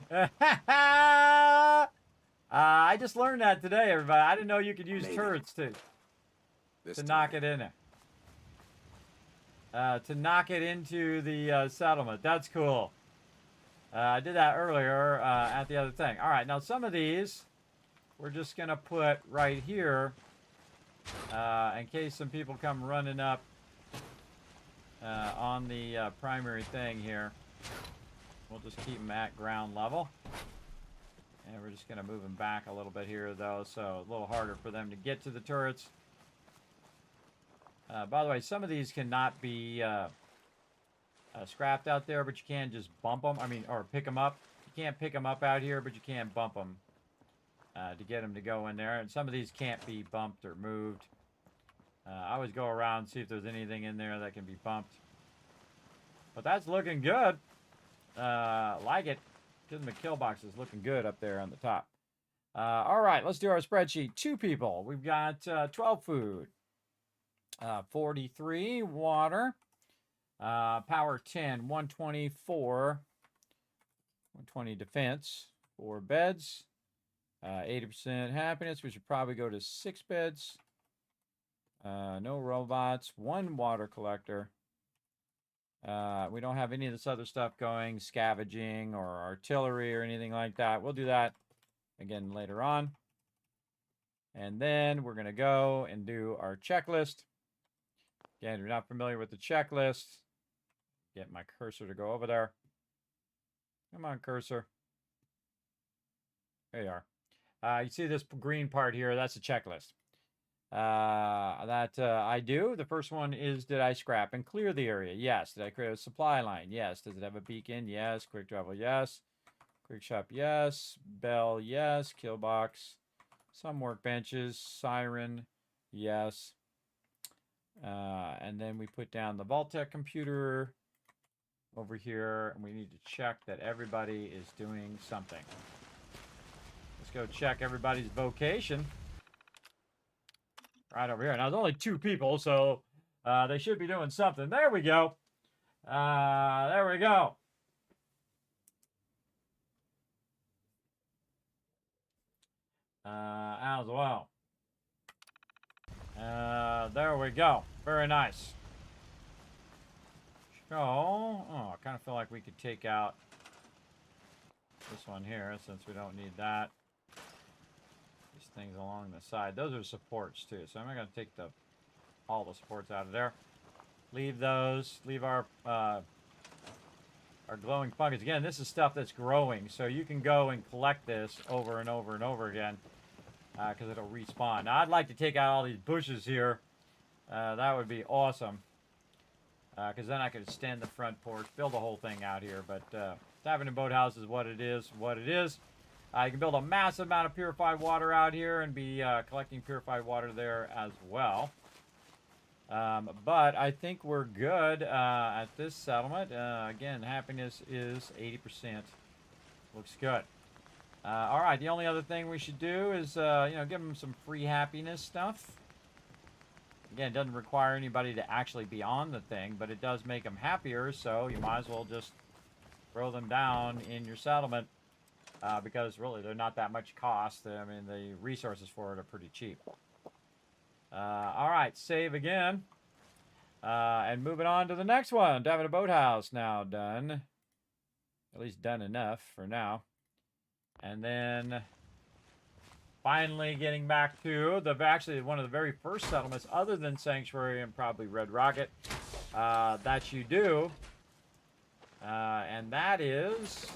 I just learned that today, everybody. I didn't know you could use turrets to knock it in there. To knock it into the settlement. That's cool. I did that earlier at the other thing. All right, now some of these we're just going to put right here in case some people come running up on the primary thing here. We'll just keep them at ground level. And we're just going to move them back a little bit here, though, so a little harder for them to get to the turrets. By the way, some of these cannot be scrapped out there, but you can just bump them. I mean, or pick them up. You can't pick them up out here, but you can bump them to get them to go in there. And some of these can't be bumped or moved. I always go around and see if there's anything in there that can be bumped. But that's looking good. Like it. Kismet kill box is looking good up there on the top. All right, let's do our spreadsheet. 2 people. We've got 12 food. 43 water. Power 10. 124. 120 defense. 4 beds. 80% happiness. We should probably go to 6 beds. No robots. 1 water collector. We don't have any of this other stuff going, scavenging or artillery or anything like that. We'll do that again later on. And then we're going to go and do our checklist. Again, if you're not familiar with the checklist, get my cursor to go over there. Come on, cursor. There you are. You see this green part here? That's a checklist. I do. The first one is, did I scrap and clear the area? Yes. Did I create a supply line? Yes. Does it have a beacon? Yes. Quick travel? Yes. Quick shop? Yes. Bell? Yes. Kill box? Some workbenches. Siren? Yes. And then we put down the Vault-Tec computer over here, and we need to check that everybody is doing something. Let's go check everybody's vocation. Right over here. Now, there's only 2 people, so they should be doing something. There we go. There we go. As well. There we go. Very nice. So, I kind of feel like we could take out this one here, since we don't need that. These things along the side. Those are supports too. So I'm going to take all the supports out of there. Leave those. Leave our glowing fungus. Again, this is stuff that's growing, so you can go and collect this over and over and over again because it'll respawn. Now I'd like to take out all these bushes here. That would be awesome because then I could extend the front porch, build the whole thing out here. But Tavern and Boathouse is what it is. You can build a massive amount of purified water out here and be collecting purified water there as well. But I think we're good at this settlement. Again, happiness is 80%. Looks good. All right, the only other thing we should do is, give them some free happiness stuff. Again, it doesn't require anybody to actually be on the thing, but it does make them happier, so you might as well just throw them down in your settlement. Because really they're not that much cost. I mean, the resources for it are pretty cheap. All right, save again. And moving on to the next one. Tavern and Boathouse now done. At least done enough for now. And then finally getting back to actually one of the very first settlements other than Sanctuary and probably Red Rocket that you do. And that is...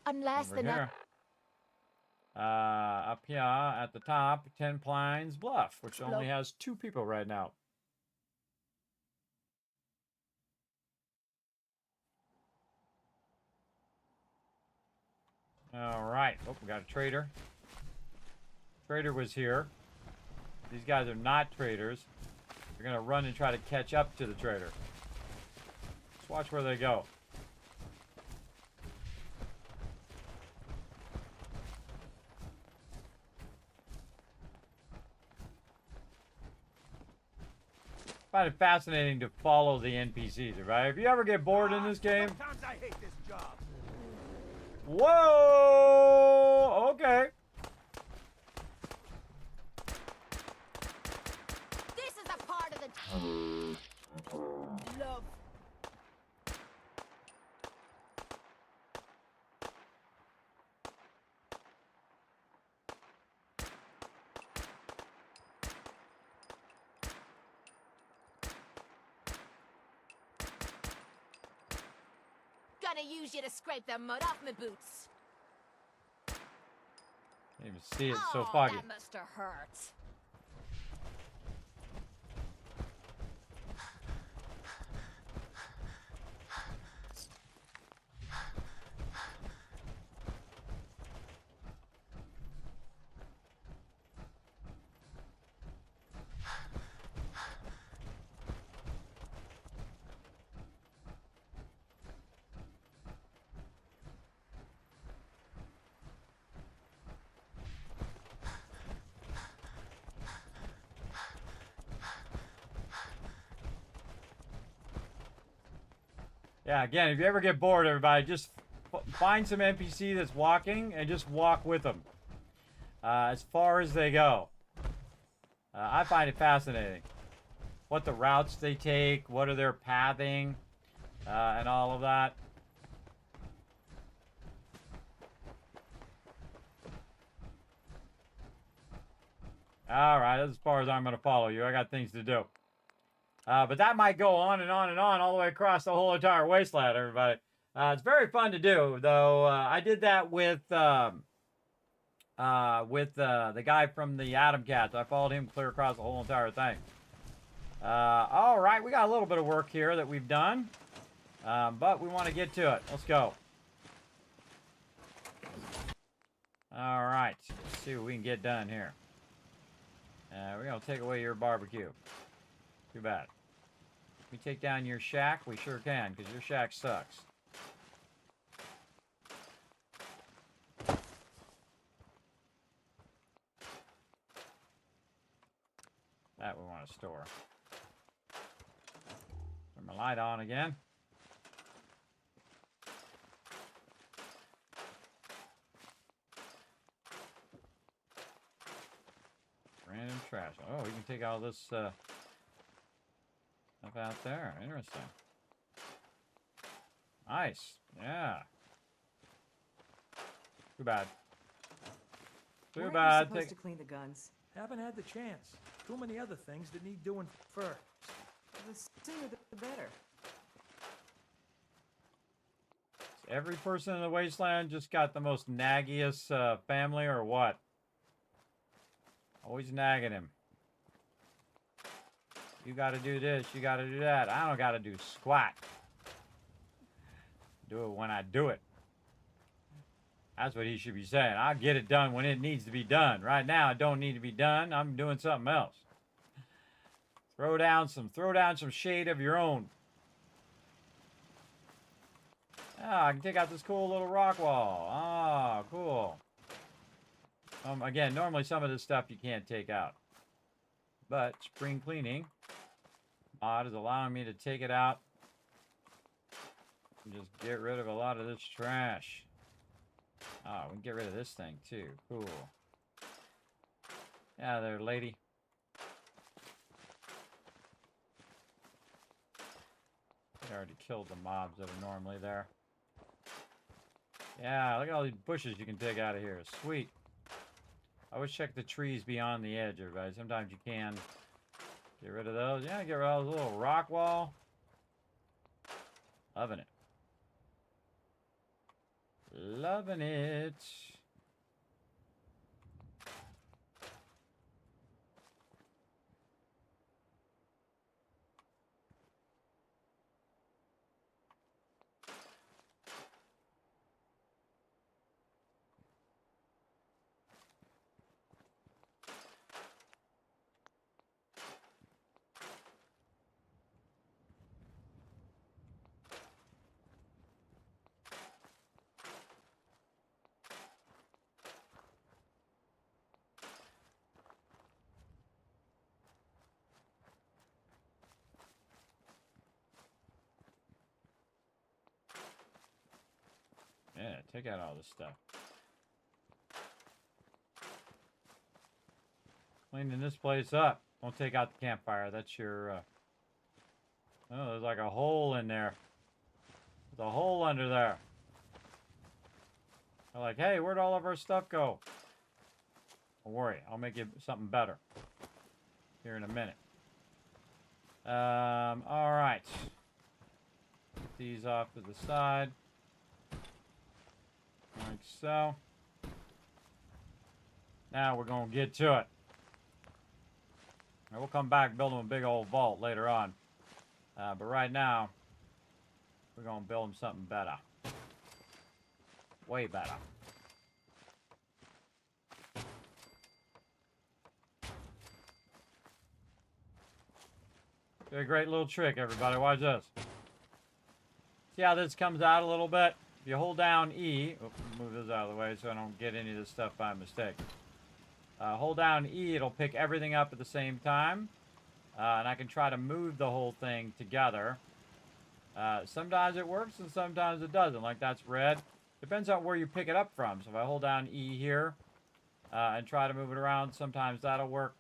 Unless the here. Up here at the top, 10 Pines Bluff, which only has 2 people right now. All right. Oh, we got a trader. Trader was here. These guys are not traders. They're going to run and try to catch up to the trader. Let's watch where they go. I find it fascinating to follow the NPCs, right? If you ever get bored in this game... Sometimes I hate this job. Whoa! Okay. This is a part of the love. gonna use you to scrape the mud off my boots. Can't even see it, it's so Oh, foggy. that must have hurt. Yeah, again, if you ever get bored, everybody, just find some NPC that's walking and just walk with them as far as they go. I find it fascinating. What the routes they take, what are their pathing, and all of that. Alright, that's as far as I'm going to follow you. I got things to do. But that might go on and on and on all the way across the whole entire wasteland, everybody. It's very fun to do, though. I did that with the guy from the Atom Cats. I followed him clear across the whole entire thing. All right, we got a little bit of work here that we've done, but we want to get to it. Let's go. All right, let's see what we can get done here. We're going to take away your barbecue. Too bad. We take down your shack? We sure can, because your shack sucks. That we want to store. Turn my light on again. Random trash. Oh, we can take all this stuff out there. Interesting. Nice. Yeah. Too bad. Too bad. We're supposed to clean the guns. Haven't had the chance. Too many other things that need doing first. The sooner the better. Every person in the wasteland just got the most naggiest family, or what? Always nagging him. You gotta do this, you gotta do that. I don't gotta do squat. Do it when I do it. That's what he should be saying. I'll get it done when it needs to be done. Right now, it don't need to be done. I'm doing something else. Throw down some shade of your own. Ah, I can take out this cool little rock wall. Ah, cool. Again, normally some of this stuff you can't take out. But spring cleaning mod is allowing me to take it out and just get rid of a lot of this trash. Oh, we can get rid of this thing too. Cool. Yeah, there, lady. I already killed the mobs that are normally there. Yeah, look at all these bushes you can take out of here. Sweet. Always check the trees beyond the edge, everybody. Sometimes you can get rid of those. Yeah, get rid of the little rock wall. Loving it. Loving it. Yeah, take out all this stuff. Cleaning this place up. Don't take out the campfire. That's your, oh, there's like a hole in there. There's a hole under there. They're like, hey, where'd all of our stuff go? Don't worry, I'll make it something better here in a minute. All right. Put these off to the side. Like so. Now we're going to get to it. And we'll come back and build them a big old vault later on. But right now, we're going to build them something better. Way better. Got a great little trick, everybody. Watch this. See how this comes out a little bit? If you hold down E, move this out of the way so I don't get any of this stuff by mistake. Hold down E, it'll pick everything up at the same time. And I can try to move the whole thing together. Sometimes it works and sometimes it doesn't. Like that's red. Depends on where you pick it up from. So if I hold down E here and try to move it around, sometimes that'll work.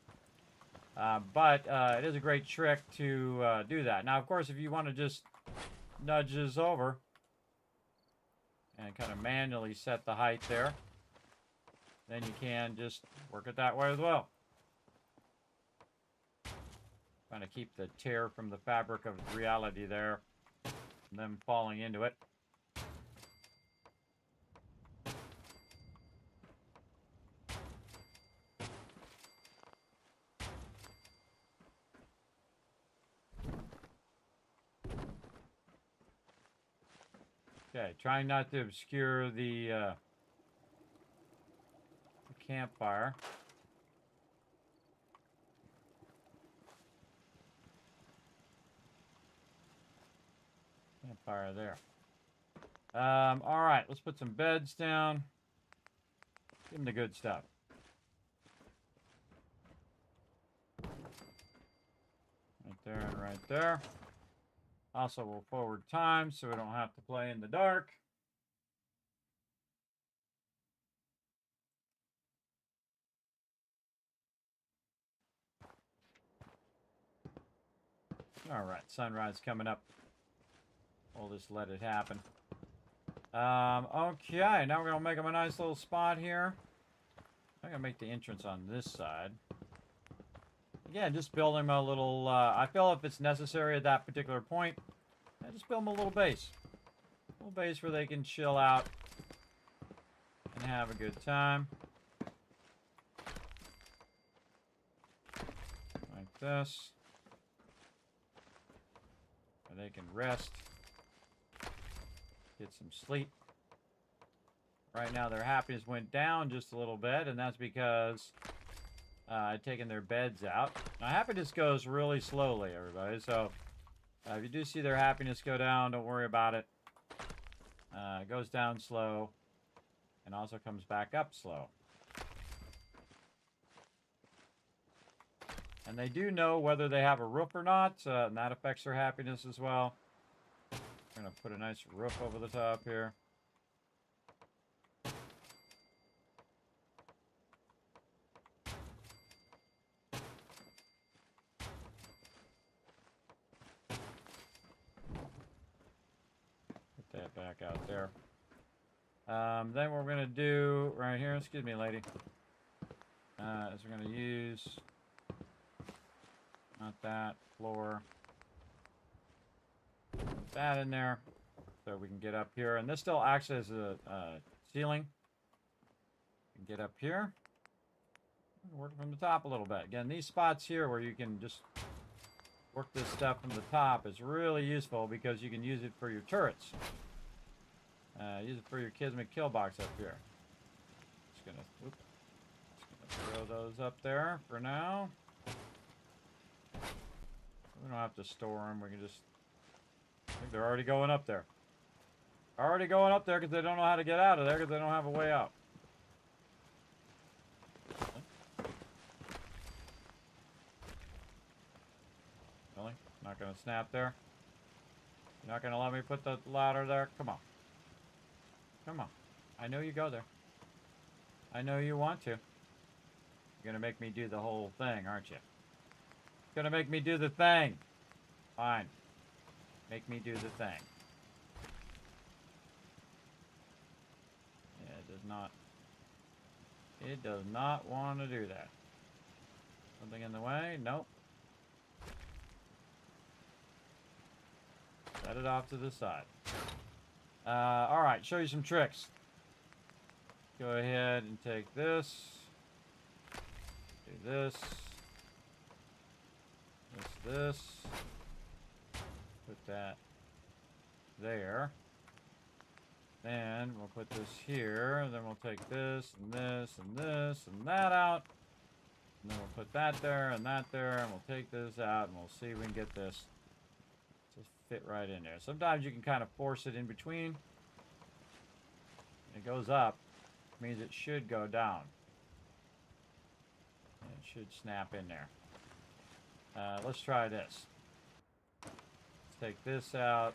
But it is a great trick to do that. Now, of course, if you want to just nudge this over and kind of manually set the height there, then you can just work it that way as well. Trying to keep the tear from the fabric of reality there and them falling into it. Okay, trying not to obscure the campfire. Campfire there. All right, let's put some beds down. Give them the good stuff. Right there and right there. Also, we'll forward time so we don't have to play in the dark. All right, sunrise coming up. We'll just let it happen. Okay, now we're going to make them a nice little spot here. I'm going to make the entrance on this side. Again, just build them a little, I feel if it's necessary at that particular point, I just build them a little base. A little base where they can chill out and have a good time. Like this. Where they can rest. Get some sleep. Right now their happiness went down just a little bit, and that's because I'd taken their beds out. Now happiness goes really slowly, everybody, so if you do see their happiness go down, don't worry about it. It goes down slow and also comes back up slow. And they do know whether they have a roof or not, and that affects their happiness as well. I'm going to put a nice roof over the top here. Put that back out there. Then what we're going to do right here, excuse me, lady, is we're going to use, not that, floor. Put that in there so we can get up here. And this still acts as a ceiling. You can get up here. Work from the top a little bit. Again, these spots here where you can just work this stuff from the top is really useful because you can use it for your turrets. Use it for your Kismet kill box up here. Just gonna throw those up there for now. We don't have to store them. We can just. I think they're already going up there. Already going up there because they don't know how to get out of there because they don't have a way out. Really? Not going to snap there? You're not going to let me put the ladder there? Come on. Come on. I know you go there. I know you want to. You're going to make me do the whole thing, aren't you? You're going to make me do the thing. Fine. Make me do the thing. Yeah, it does not. It does not want to do that. Something in the way? Nope. Set it off to the side. Alright, show you some tricks. go ahead and take this. Do this. This. Put that there. Then we'll put this here. Then we'll take this and this and this and that out. And then we'll put that there and that there. And we'll take this out and we'll see if we can get this to fit right in there. Sometimes you can kind of force it in between. It goes up. Means it should go down. And it should snap in there. Let's try this. Let's take this out,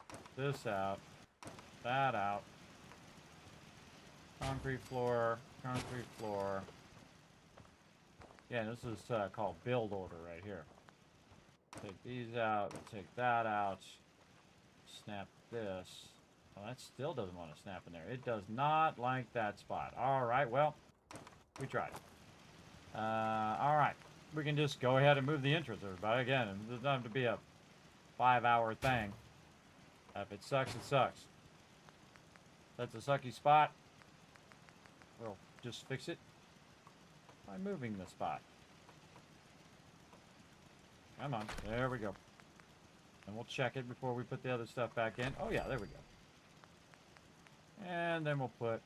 that out. Concrete floor, concrete floor. Yeah, this is called build order right here. Take these out, we'll take that out. Snap this. Well, that still doesn't want to snap in there. It does not like that spot. All right, well, we tried. All right. We can just go ahead and move the entrance, everybody. Again, it doesn't have to be a 5-hour thing. If it sucks, it sucks. That's a sucky spot. We'll just fix it by moving the spot. Come on. There we go. And we'll check it before we put the other stuff back in. Oh, yeah, there we go. And then we'll put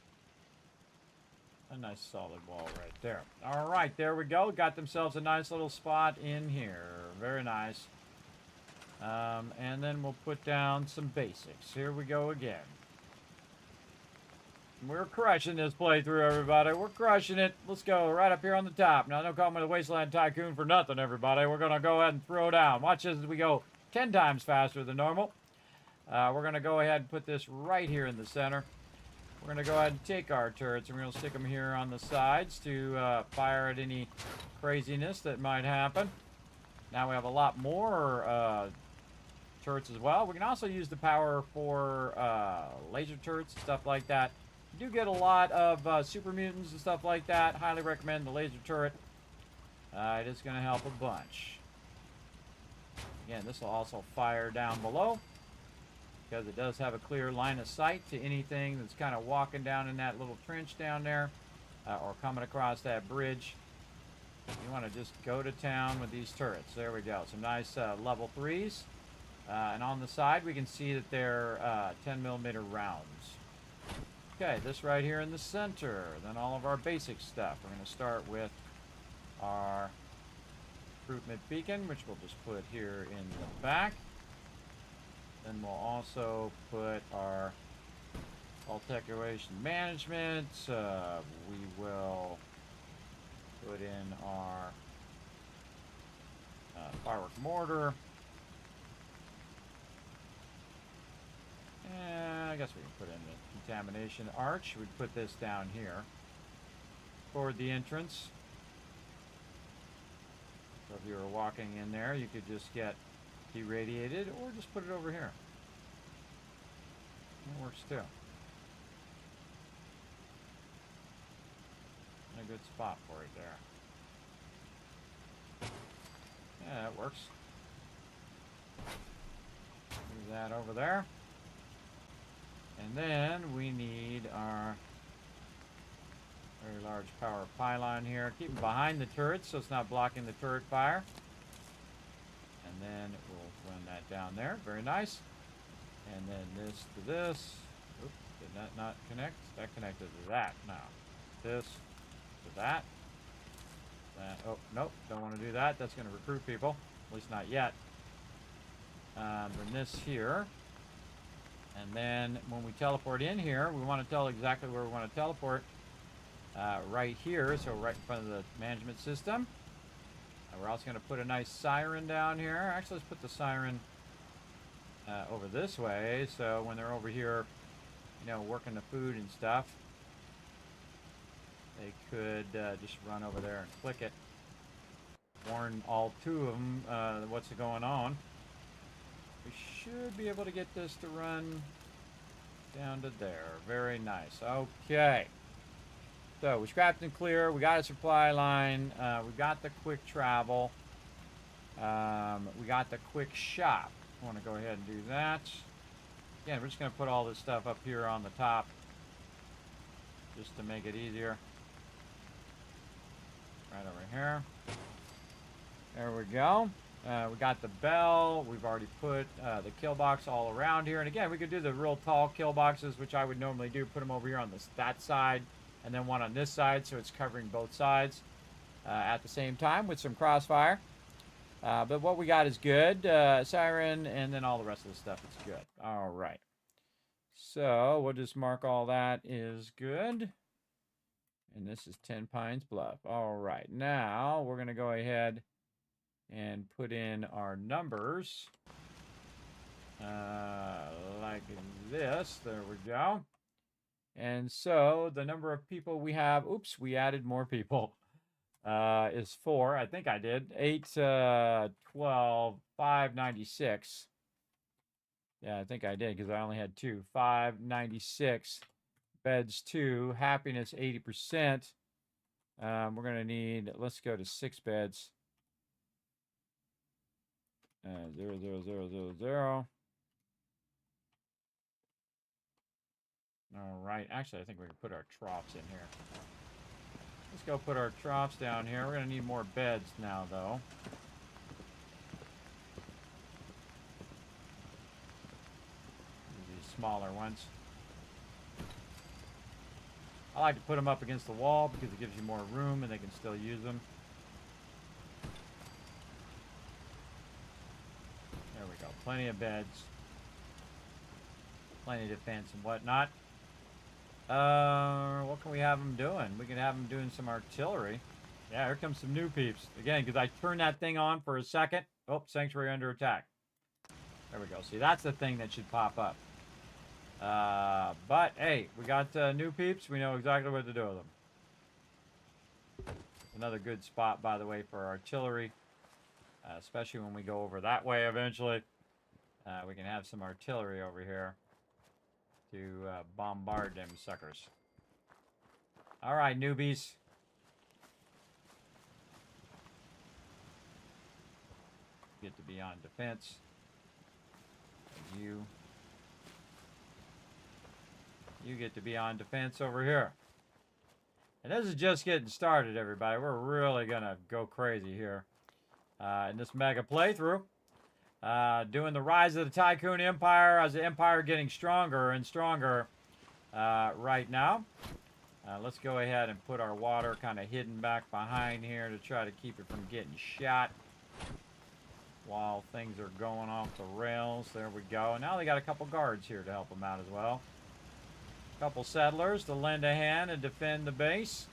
a nice solid wall right there. All right, there we go. Got themselves a nice little spot in here. Very nice. And then we'll put down some basics. Here we go again. We're crushing this playthrough, everybody. We're crushing it. Let's go right up here on the top. Now, don't call me the Wasteland Tycoon for nothing, everybody. We're going to go ahead and throw down. Watch this as we go 10 times faster than normal. We're going to go ahead and put this right here in the center. We're going to go ahead and take our turrets, and we're going to stick them here on the sides to fire at any craziness that might happen. Now we have a lot more turrets as well. We can also use the power for laser turrets and stuff like that. You do get a lot of super mutants and stuff like that. Highly recommend the laser turret. It is going to help a bunch. Again, this will also fire down below, because it does have a clear line of sight to anything that's kind of walking down in that little trench down there, or coming across that bridge. You want to just go to town with these turrets. There we go. Some nice level 3s. And on the side, we can see that they're 10mm rounds. Okay, this right here in the center. Then all of our basic stuff. We're going to start with our recruitment beacon, which we'll just put here in the back. Then we'll also put our all decoration management. We will put in our firework mortar. And I guess we can put in the contamination arch. We'd put this down here toward the entrance. So if you were walking in there, you could just get irradiated, or just put it over here. It works too. A good spot for it there. Yeah, that works. Move that over there. And then we need our very large power pylon here. Keep them behind the turrets so it's not blocking the turret fire. And then we'll run that down there. Very nice. And then this to this. Oops, did that not connect? That connected to that now. This to that. That. Oh, nope. Don't want to do that. That's going to recruit people. At least not yet. Then this here. And then when we teleport in here, we want to tell exactly where we want to teleport. Right here, so right in front of the management system. We're also going to put a nice siren down here. Actually, let's put the siren over this way, so when they're over here, you know, working the food and stuff, they could just run over there and click it. Warn all two of them what's going on. We should be able to get this to run down to there. Very nice. Okay. So we scrapped and clear. We got a supply line. We got the quick travel. We got the quick shop. I want to go ahead and do that. Again, we're just going to put all this stuff up here on the top. just to make it easier. Right over here. There we go. We got the bell. We've already put the kill box all around here. And again, we could do the real tall kill boxes, which I would normally do. Put them over here on that side, and then one on this side, so it's covering both sides at the same time with some crossfire. But what we got is good. Siren, and then all the rest of the stuff is good. All right. So we'll just mark all that is good. And this is 10 Pines Bluff. All right. Now we're going to go ahead and put in our numbers like this. There we go. And so the number of people we have, oops, we added more people, is 4. I think I did. 8, 12, 5, 96. Yeah, I think I did because I only had 2. 5, 96. Beds 2. Happiness 80%. We're going to need, let's go to 6 beds. 0, 0, 0, 0, 0. All right. Actually, I think we can put our troughs in here. Let's go put our troughs down here. We're going to need more beds now, though. These smaller ones. I like to put them up against the wall because it gives you more room and they can still use them. There we go. Plenty of beds. Plenty of defense and whatnot. What can we have them doing? We can have them doing some artillery. Yeah, here comes some new peeps. Again, because I turned that thing on for a second. Oh, sanctuary under attack. There we go. See, that's the thing that should pop up. But, hey, we got new peeps. We know exactly what to do with them. Another good spot, by the way, for artillery. Especially when we go over that way eventually. We can have some artillery over here to bombard them suckers. All right, newbies. Get to be on defense. You get to be on defense over here. And this is just getting started, everybody. We're really going to go crazy here in this mega playthrough. Doing the rise of the Tycoon Empire as the Empire getting stronger and stronger right now. Let's go ahead and put our water kind of hidden back behind here to try to keep it from getting shot while things are going off the rails. There we go. Now they got a couple guards here to help them out as well. A couple settlers to lend a hand and defend the base.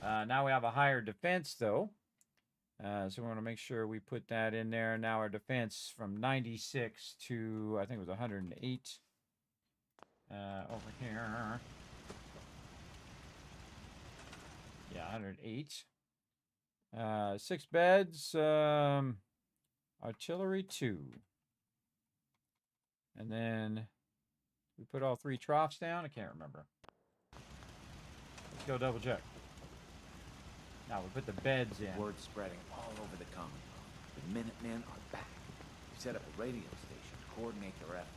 Now we have a higher defense, though. So we want to make sure we put that in there. Now our defense from 96 to, I think it was 108. Over here. Yeah, 108. 6 beds. Artillery 2. And then we put all 3 troughs down. I can't remember. Let's go double check. Now we put the beds in. Word spreading all over the commonwealth. The Minutemen are back. We set up a radio station to coordinate their efforts.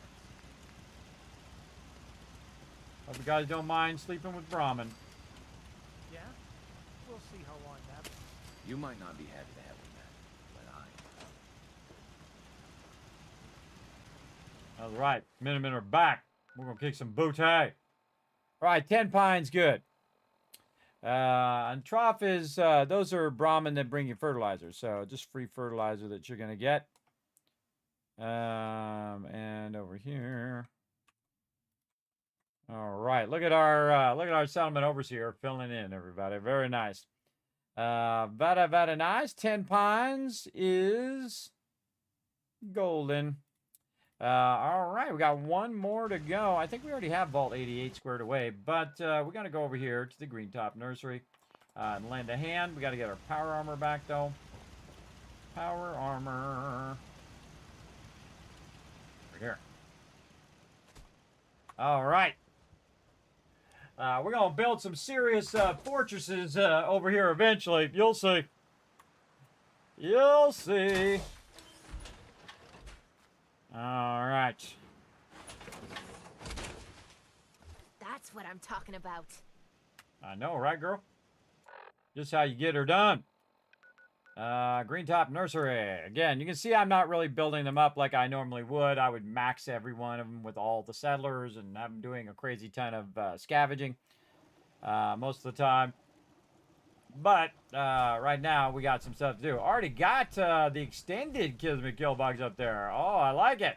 Hope you guys don't mind sleeping with Brahmin. Yeah? We'll see how long that. You might not be happy to have me back, but I am. All right, Minutemen are back. We're gonna kick some booty. All right, 10 Pines, good. And trough is, those are Brahmin that bring you fertilizer. So just free fertilizer that you're going to get. And over here. All right. Look at our settlement overseer filling in, everybody. Very nice. Very nice. 10 Pines is golden. All right, we got one more to go. I think we already have Vault 88 squared away, but we're going to go over here to the Green Top Nursery and lend a hand. We got to get our power armor back, though. Power armor. Over here. All right. We're going to build some serious fortresses over here eventually. You'll see. You'll see. All right. That's what I'm talking about. I know, right, girl? Just how you get her done. Green Top Nursery. Again, you can see I'm not really building them up like I normally would. I would max every one of them with all the settlers and have them doing a crazy ton of scavenging most of the time. But right now, we got some stuff to do. Already got the extended Kismet kill bugs up there. Oh, I like it.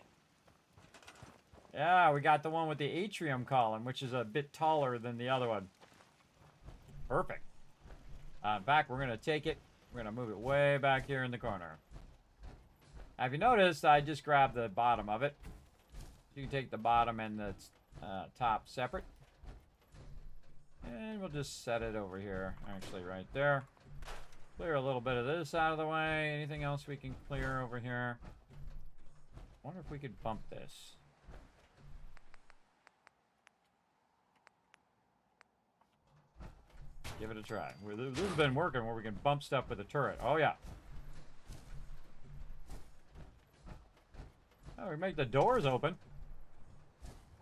Yeah, we got the one with the atrium column, which is a bit taller than the other one. Perfect. In fact, we're going to take it. We're going to move it way back here in the corner. Now, if you noticed, I just grabbed the bottom of it. You can take the bottom and the top separate. And we'll just set it over here, actually right there. Clear a little bit of this out of the way. Anything else we can clear over here? Wonder if we could bump this. Give it a try. This has been working where we can bump stuff with a turret. Oh, yeah. Oh, we make the doors open.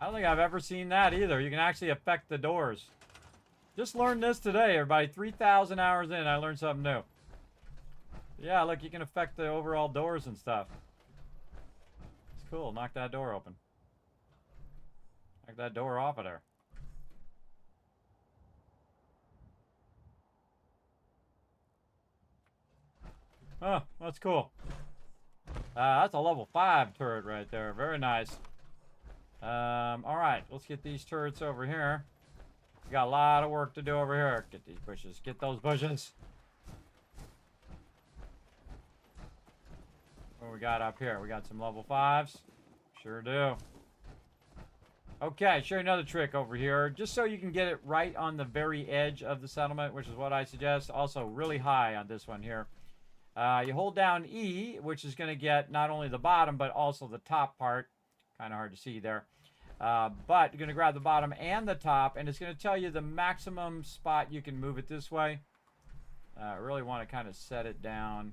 I don't think I've ever seen that either. You can actually affect the doors. Just learned this today, everybody. 3,000 hours in, I learned something new. Yeah, look, you can affect the overall doors and stuff. It's cool. Knock that door open. Knock that door off of there. Oh, that's cool. That's a level 5 turret right there. Very nice. All right, let's get these turrets over here. We got a lot of work to do over here. Get these bushes. Get those bushes. What we got up here? We got some level 5s. Sure do. Okay, show you another trick over here. Just so you can get it right on the very edge of the settlement, which is what I suggest. Also, really high on this one here. You hold down E, which is going to get not only the bottom, but also the top part. Kind of hard to see there. But you're going to grab the bottom and the top, and it's going to tell you the maximum spot you can move it this way. I really want to kind of set it down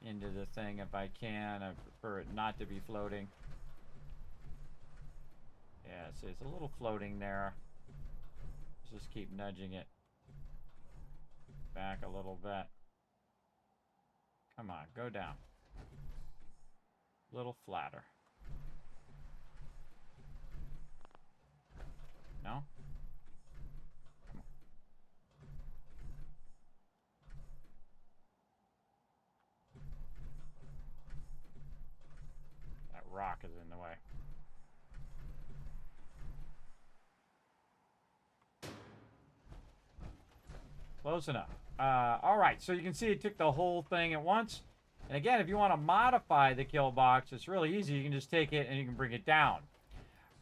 into the thing if I can. I prefer it not to be floating. Yeah, see, it's a little floating there. Let's just keep nudging it back a little bit. Come on, go down. A little flatter. No? Come on. That rock is in the way. Close enough. All right, so you can see it took the whole thing at once. And again, if you want to modify the kill box, it's really easy. You can just take it and you can bring it down.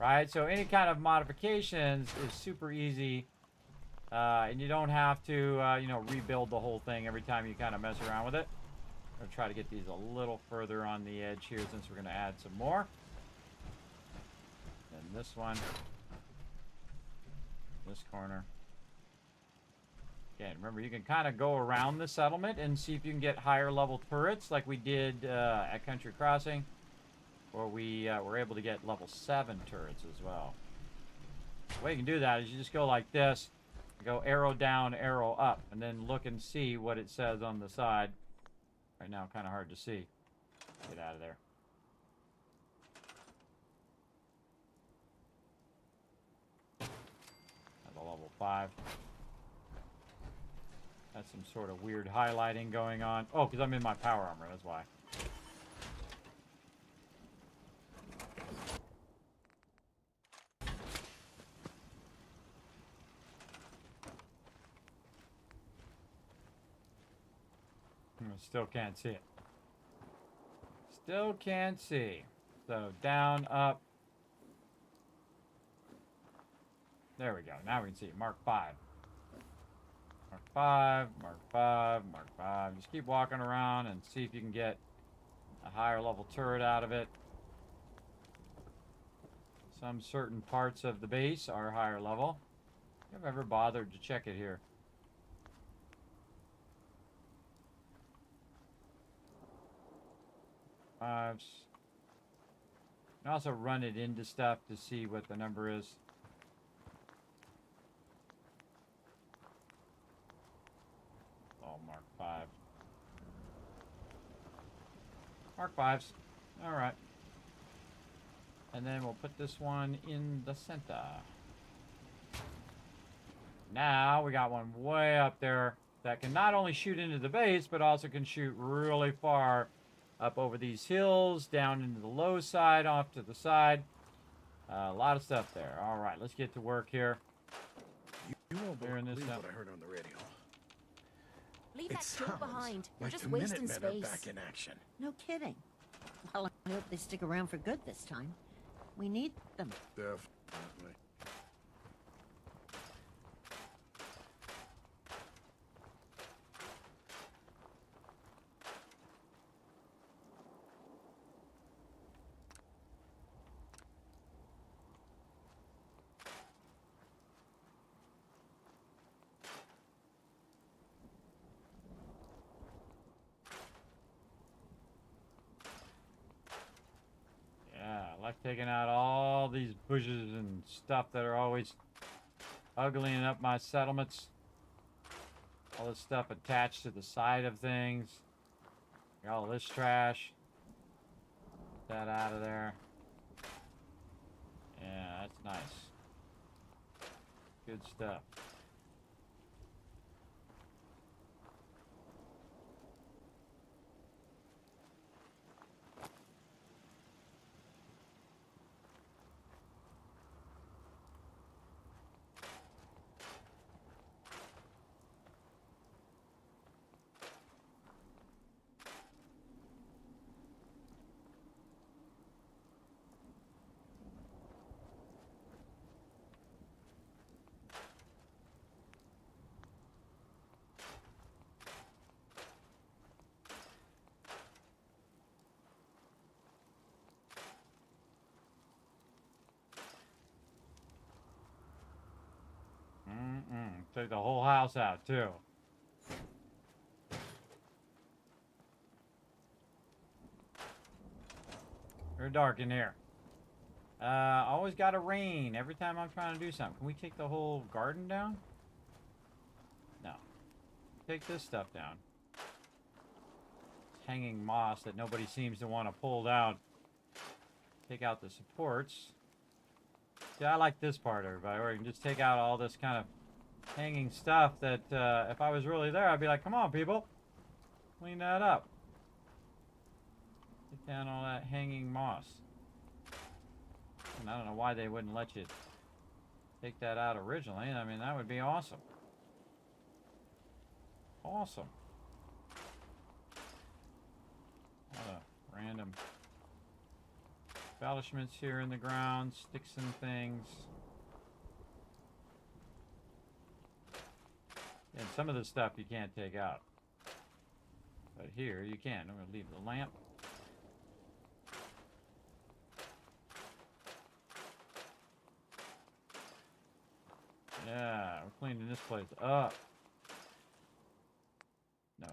Right? So any kind of modifications is super easy. And you don't have to, you know, rebuild the whole thing every time you kind of mess around with it. I'm going to try to get these a little further on the edge here since we're going to add some more. And this one. This corner. Again, remember, you can kind of go around the settlement and see if you can get higher level turrets like we did at Country Crossing. Or we were able to get level 7 turrets as well. The way you can do that is you just go like this. Go arrow down, arrow up. And then look and see what it says on the side. Right now, kind of hard to see. Get out of there. That's a level 5. That's some sort of weird highlighting going on. Oh, because I'm in my power armor, that's why. Still can't see it. Still can't see. So down, up. There we go. Now we can see it. Mark 5. Mark 5, Mark 5, Mark 5. Just keep walking around and see if you can get a higher level turret out of it. Some certain parts of the base are higher level. I've ever bothered to check it here. Fives. You can also run it into stuff to see what the number is. Mark 5. Mark 5s. Alright. And then we'll put this one in the center. Now we got one way up there that can not only shoot into the base, but also can shoot really far up over these hills, down into the low side, off to the side. A lot of stuff there. All right, let's get to work here. You won't Clearing this believe up. what I heard on the radio. Leave It that junk sounds behind. You're like just the wasting Minutemen are space. back in action. No kidding. Well, I hope they stick around for good this time. We need them. Definitely. Yeah, I like taking out all these bushes and stuff that are always uglying up my settlements. All this stuff attached to the side of things. Got all this trash. Get that out of there. Yeah, that's nice. Good stuff. Take the whole house out, too. Very dark in here. Always gotta rain every time I'm trying to do something. Can we take the whole garden down? No. Take this stuff down. It's hanging moss that nobody seems to want to pull down. Take out the supports. See, I like this part, everybody, where you can just take out all this kind of hanging stuff that if I was really there, I'd be like, come on, people. Clean that up. Take down all that hanging moss. And I don't know why they wouldn't let you take that out originally. I mean, that would be awesome. Awesome. A lot of random embellishments here in the ground, sticks and things. And some of the stuff you can't take out. But here you can. I'm going to leave the lamp. Yeah, we're cleaning this place up. No.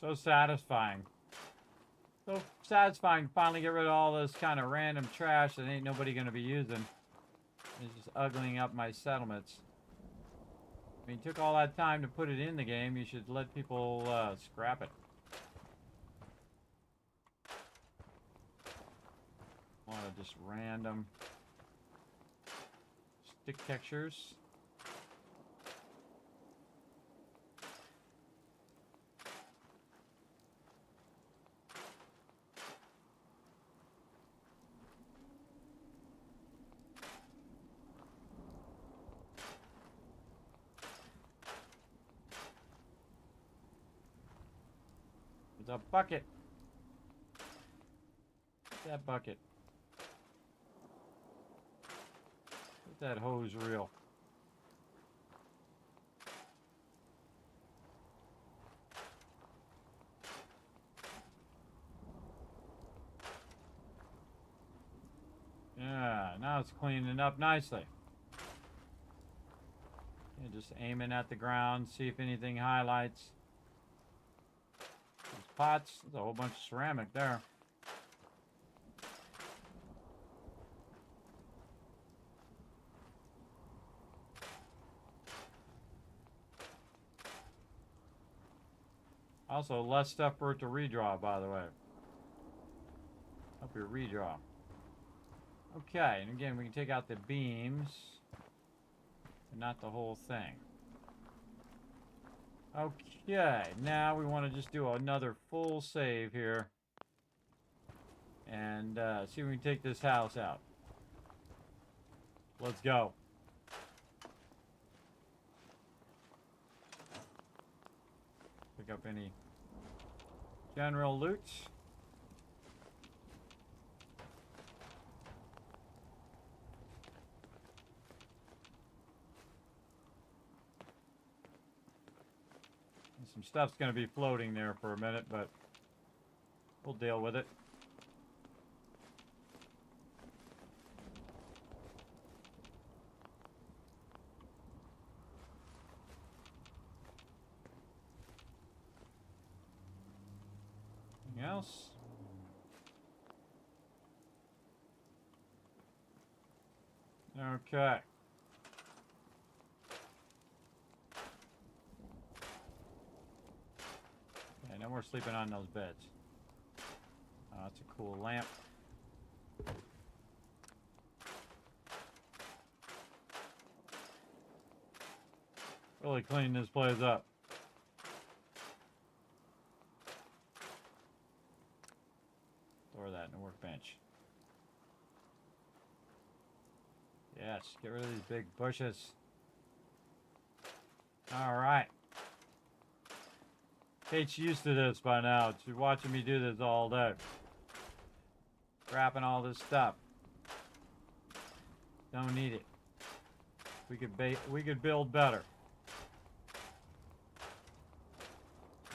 So satisfying. So satisfying to finally get rid of all this kind of random trash that ain't nobody going to be using. It's just uglying up my settlements. I mean, it took all that time to put it in the game. You should let people scrap it. A lot of just random stick textures. A bucket. Get that bucket. Get that hose reel. Yeah, now it's cleaning up nicely. And just aiming at the ground, see if anything highlights. These pots, there's a whole bunch of ceramic there. Also, less stuff for it to redraw, by the way. Help your redraw. Okay, and again, we can take out the beams, but not the whole thing. Okay, now we want to just do another full save here. And see if we can take this house out. Let's go. Pick up any general loot. And some stuff's going to be floating there for a minute, but we'll deal with it. Anything else? Okay. Okay, no more sleeping on those beds. Oh, that's a cool lamp. Really clean this place up. Store that in the workbench. Yes, get rid of these big bushes. Alright. Kate's used to this by now. She's watching me do this all day. Wrapping all this stuff. Don't need it. We could build better.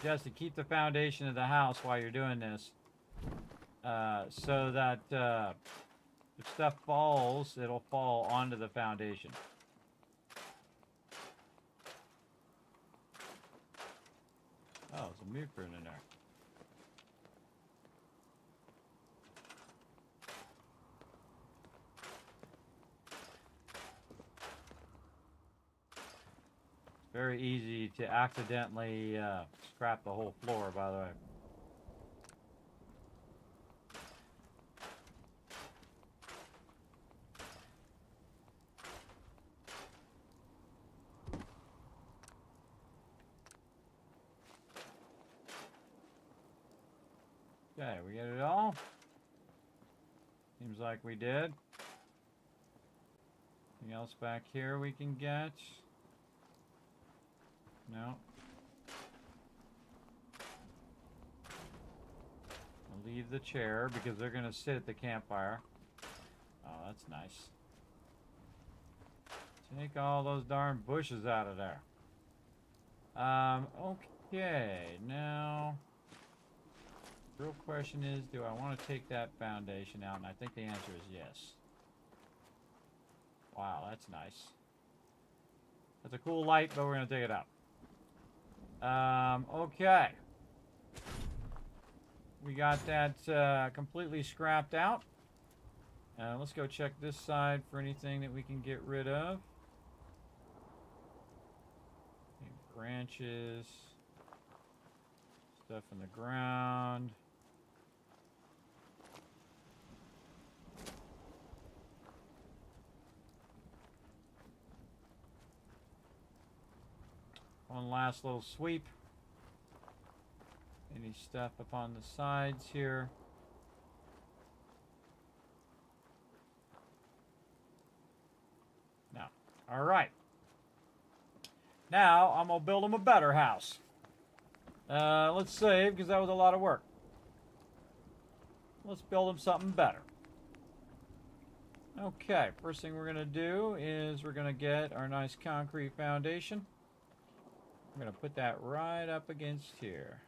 Just to keep the foundation of the house while you're doing this. So that if stuff falls, it'll fall onto the foundation. Oh, there's a meat prune in there. It's very easy to accidentally scrap the whole floor, by the way. Okay, we get it all? Seems like we did. Anything else back here we can get? No. I'll leave the chair because they're going to sit at the campfire. Oh, that's nice. Take all those darn bushes out of there. Okay, now... real question is, do I want to take that foundation out? And I think the answer is yes. Wow, that's nice. That's a cool light, but we're going to take it out. Okay. We got that completely scrapped out. Let's go check this side for anything that we can get rid of. Any branches. Stuff in the ground. One last little sweep. Any stuff up on the sides here. Now, all right. Now I'm gonna build them a better house. Let's save because that was a lot of work. Let's build them something better. Okay, first thing we're gonna do is we're gonna get our nice concrete foundation. We're going to put that right up against here.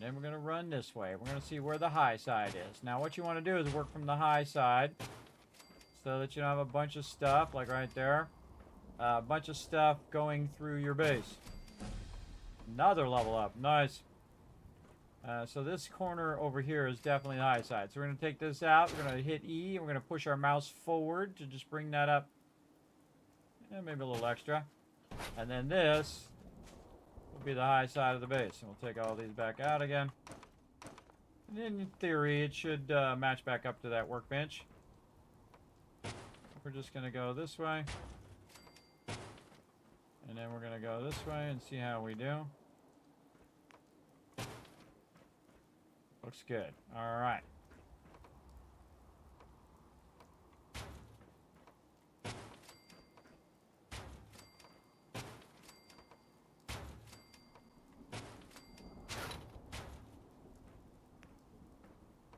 Then we're going to run this way. We're going to see where the high side is. Now what you want to do is work from the high side so that you don't have a bunch of stuff, like right there. A bunch of stuff going through your base. Another level up. Nice. So this corner over here is definitely the high side. So we're going to take this out. We're going to hit E. And we're going to push our mouse forward to just bring that up. Maybe a little extra. And then this will be the high side of the base. And we'll take all these back out again. And in theory, it should match back up to that workbench. We're just going to go this way. And then we're going to go this way and see how we do. Looks good. All right.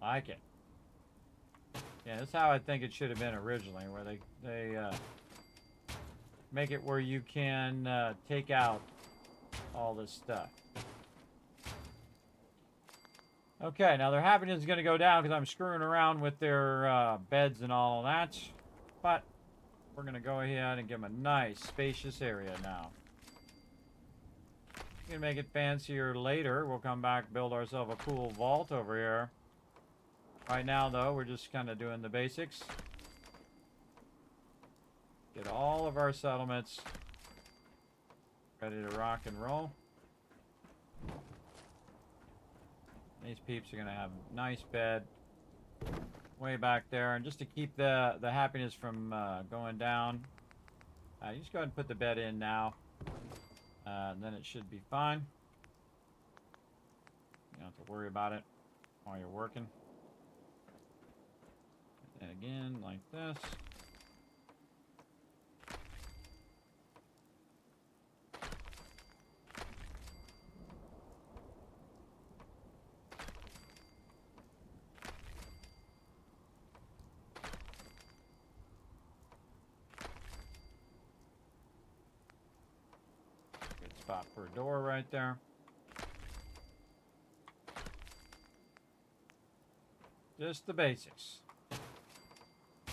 Like it. Yeah, that's how I think it should have been originally, where they make it where you can take out all this stuff. Okay, now their happiness is going to go down because I'm screwing around with their beds and all of that. But we're going to go ahead and give them a nice, spacious area now. We can make it fancier later. We'll come back, build ourselves a cool vault over here. Right now, though, we're just kind of doing the basics. Get all of our settlements ready to rock and roll. These peeps are going to have a nice bed way back there. And just to keep the happiness from going down, you just go ahead and put the bed in now. And then it should be fine. You don't have to worry about it while you're working. And again, like this. Good spot for a door right there. Just the basics.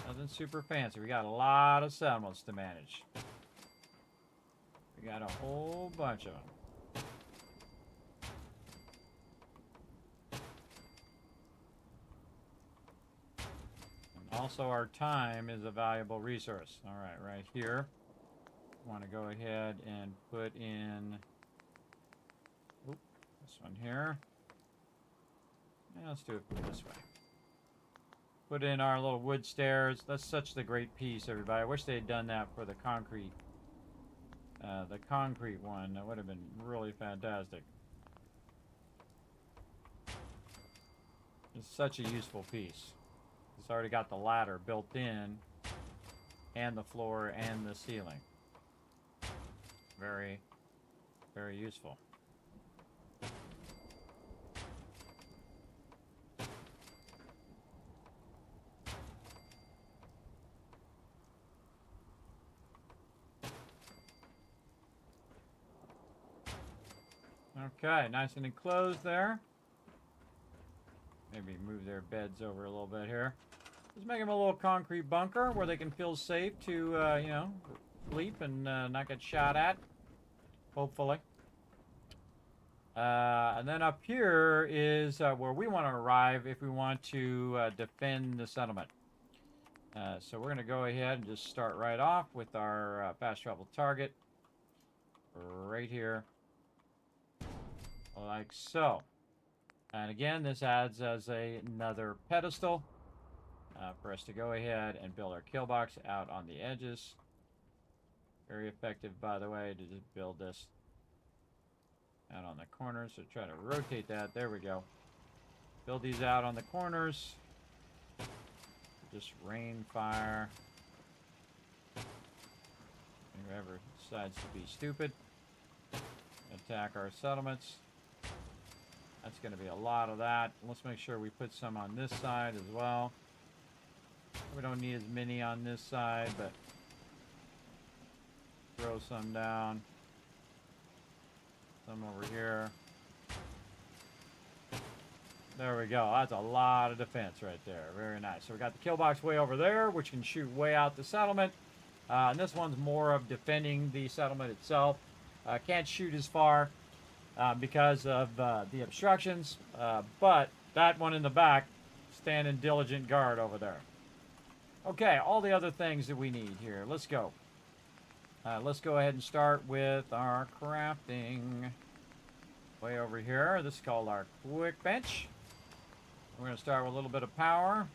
Nothing super fancy. We got a lot of settlements to manage. We got a whole bunch of them. And also our time is a valuable resource. All right here. Want to go ahead and put in this one here. Yeah, let's do it this way. Put in our little wood stairs. That's such the great piece, everybody. I wish they had done that for the concrete one. That would have been really fantastic. It's such a useful piece. It's already got the ladder built in, and the floor and the ceiling. Very, very useful. Okay, nice and enclosed there. Maybe move their beds over a little bit here. Just make them a little concrete bunker where they can feel safe to, you know, sleep and not get shot at. Hopefully. And then up here is where we want to arrive if we want to defend the settlement. So we're going to go ahead and just start right off with our fast travel target. Right here. Like so. And again, this adds as another pedestal for us to go ahead and build our kill box out on the edges. Very effective, by the way, to just build this out on the corners. So try to rotate that. There we go. Build these out on the corners. Just rain fire. Whoever decides to be stupid. Attack our settlements. That's going to be a lot of that. Let's make sure we put some on this side as well. We don't need as many on this side, but throw some down. Some over here. There we go. That's a lot of defense right there. Very nice. So we got the kill box way over there, which can shoot way out the settlement. And this one's more of defending the settlement itself. Can't shoot as far because of the obstructions. But that one in the back, standing diligent guard over there. Okay, all the other things that we need here. Let's go. Let's go ahead and start with our crafting. Way over here. This is called our quick bench. We're going to start with a little bit of power.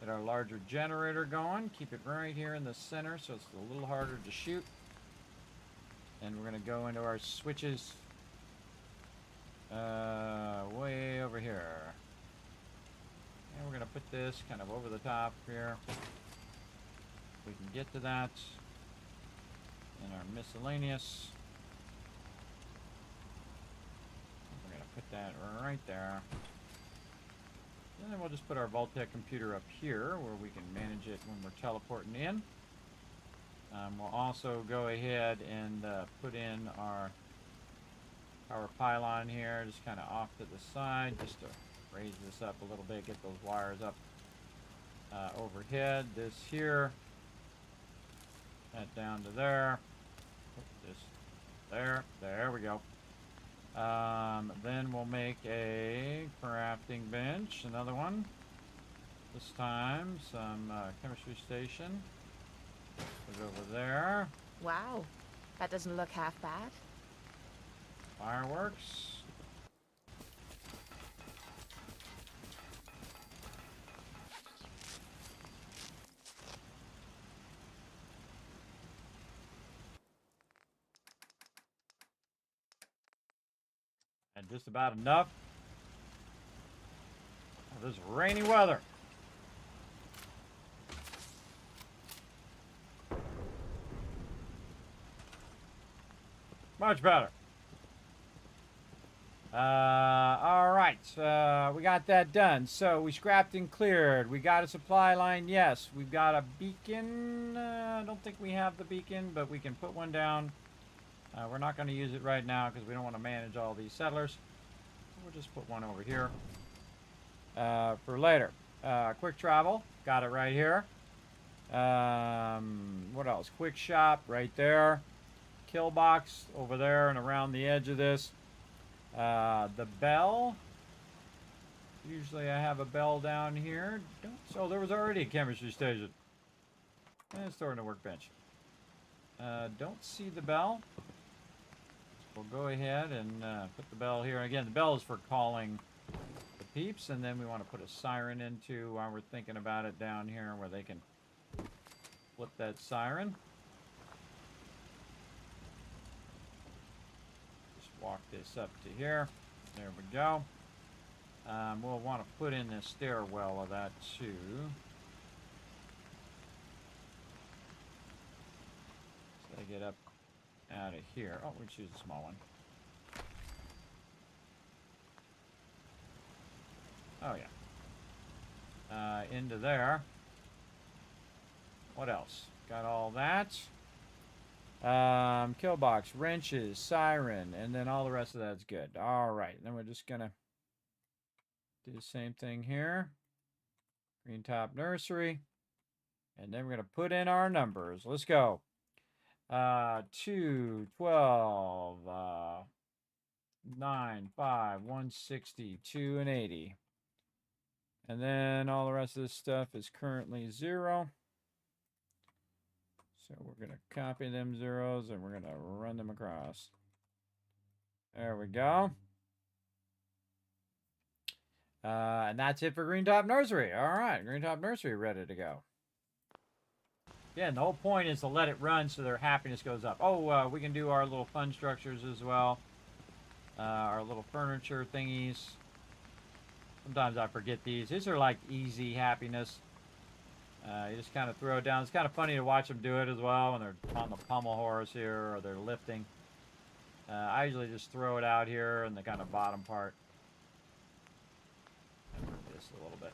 Get our larger generator going. Keep it right here in the center so it's a little harder to shoot. And we're going to go into our switches way over here. And we're going to put this kind of over the top here. We can get to that. And our miscellaneous. We're going to put that right there. And then we'll just put our Vault-Tec computer up here where we can manage it when we're teleporting in. We'll also go ahead and put in our power pylon here, just kind of off to the side, just to raise this up a little bit, get those wires up overhead. This here, that down to there. This there we go. Then we'll make a crafting bench, another one. This time, some chemistry station. Put it over there. Wow, that doesn't look half bad. Fireworks. And just about enough of this rainy weather. Much better. All right, we got that done. So we scrapped and cleared. We got a supply line, yes. We've got a beacon. I don't think we have the beacon, but we can put one down. We're not going to use it right now because we don't want to manage all these settlers. We'll just put one over here for later. Quick travel, got it right here. What else? Quick shop right there. Kill box over there and around the edge of this. The bell. Usually I have a bell down here. So there was already a chemistry station. And it's storing a workbench. Don't see the bell. We'll go ahead and put the bell here. Again, the bell is for calling the peeps, and then we want to put a siren into while we're thinking about it down here where they can flip that siren. Just walk this up to here. There we go. We'll want to put in the stairwell of that too. So I get up out of here. Oh, we choose a small one. Oh yeah. Into there. What else? Got all that. Kill box, wrenches, siren, and then all the rest of that's good. All right. Then we're just gonna do the same thing here. Green top nursery. And then we're gonna put in our numbers. Let's go. 2, 12, 9, 5, 160, 2, and 80. And then all the rest of this stuff is currently 0. So we're going to copy them zeros and we're going to run them across. There we go. And that's it for Green Top Nursery. All right, Green Top Nursery ready to go. Yeah, and the whole point is to let it run so their happiness goes up. Oh, we can do our little fun structures as well. Our little furniture thingies. Sometimes I forget these. These are like easy happiness. You just kind of throw it down. It's kind of funny to watch them do it as well when they're on the pommel horse here or they're lifting. I usually just throw it out here in the kind of bottom part. Just a little bit.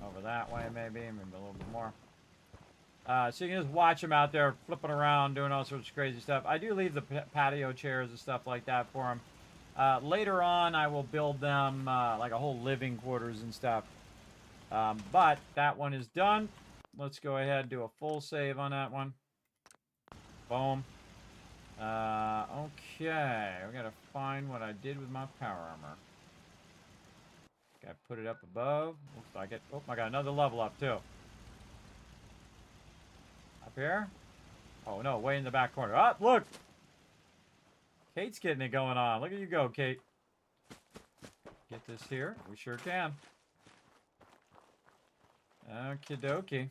Over that way maybe a little bit more. So you can just watch them out there flipping around, doing all sorts of crazy stuff. I do leave the patio chairs and stuff like that for them. Later on, I will build them like a whole living quarters and stuff. But that one is done. Let's go ahead and do a full save on that one. Boom. Okay. We gotta find what I did with my power armor. Gotta put it up above. Looks like it. Oh, I got another level up too. Up here? Oh no, way in the back corner. Ah, look! Kate's getting it going on. Look at you go, Kate. Get this here. We sure can. Okie dokie.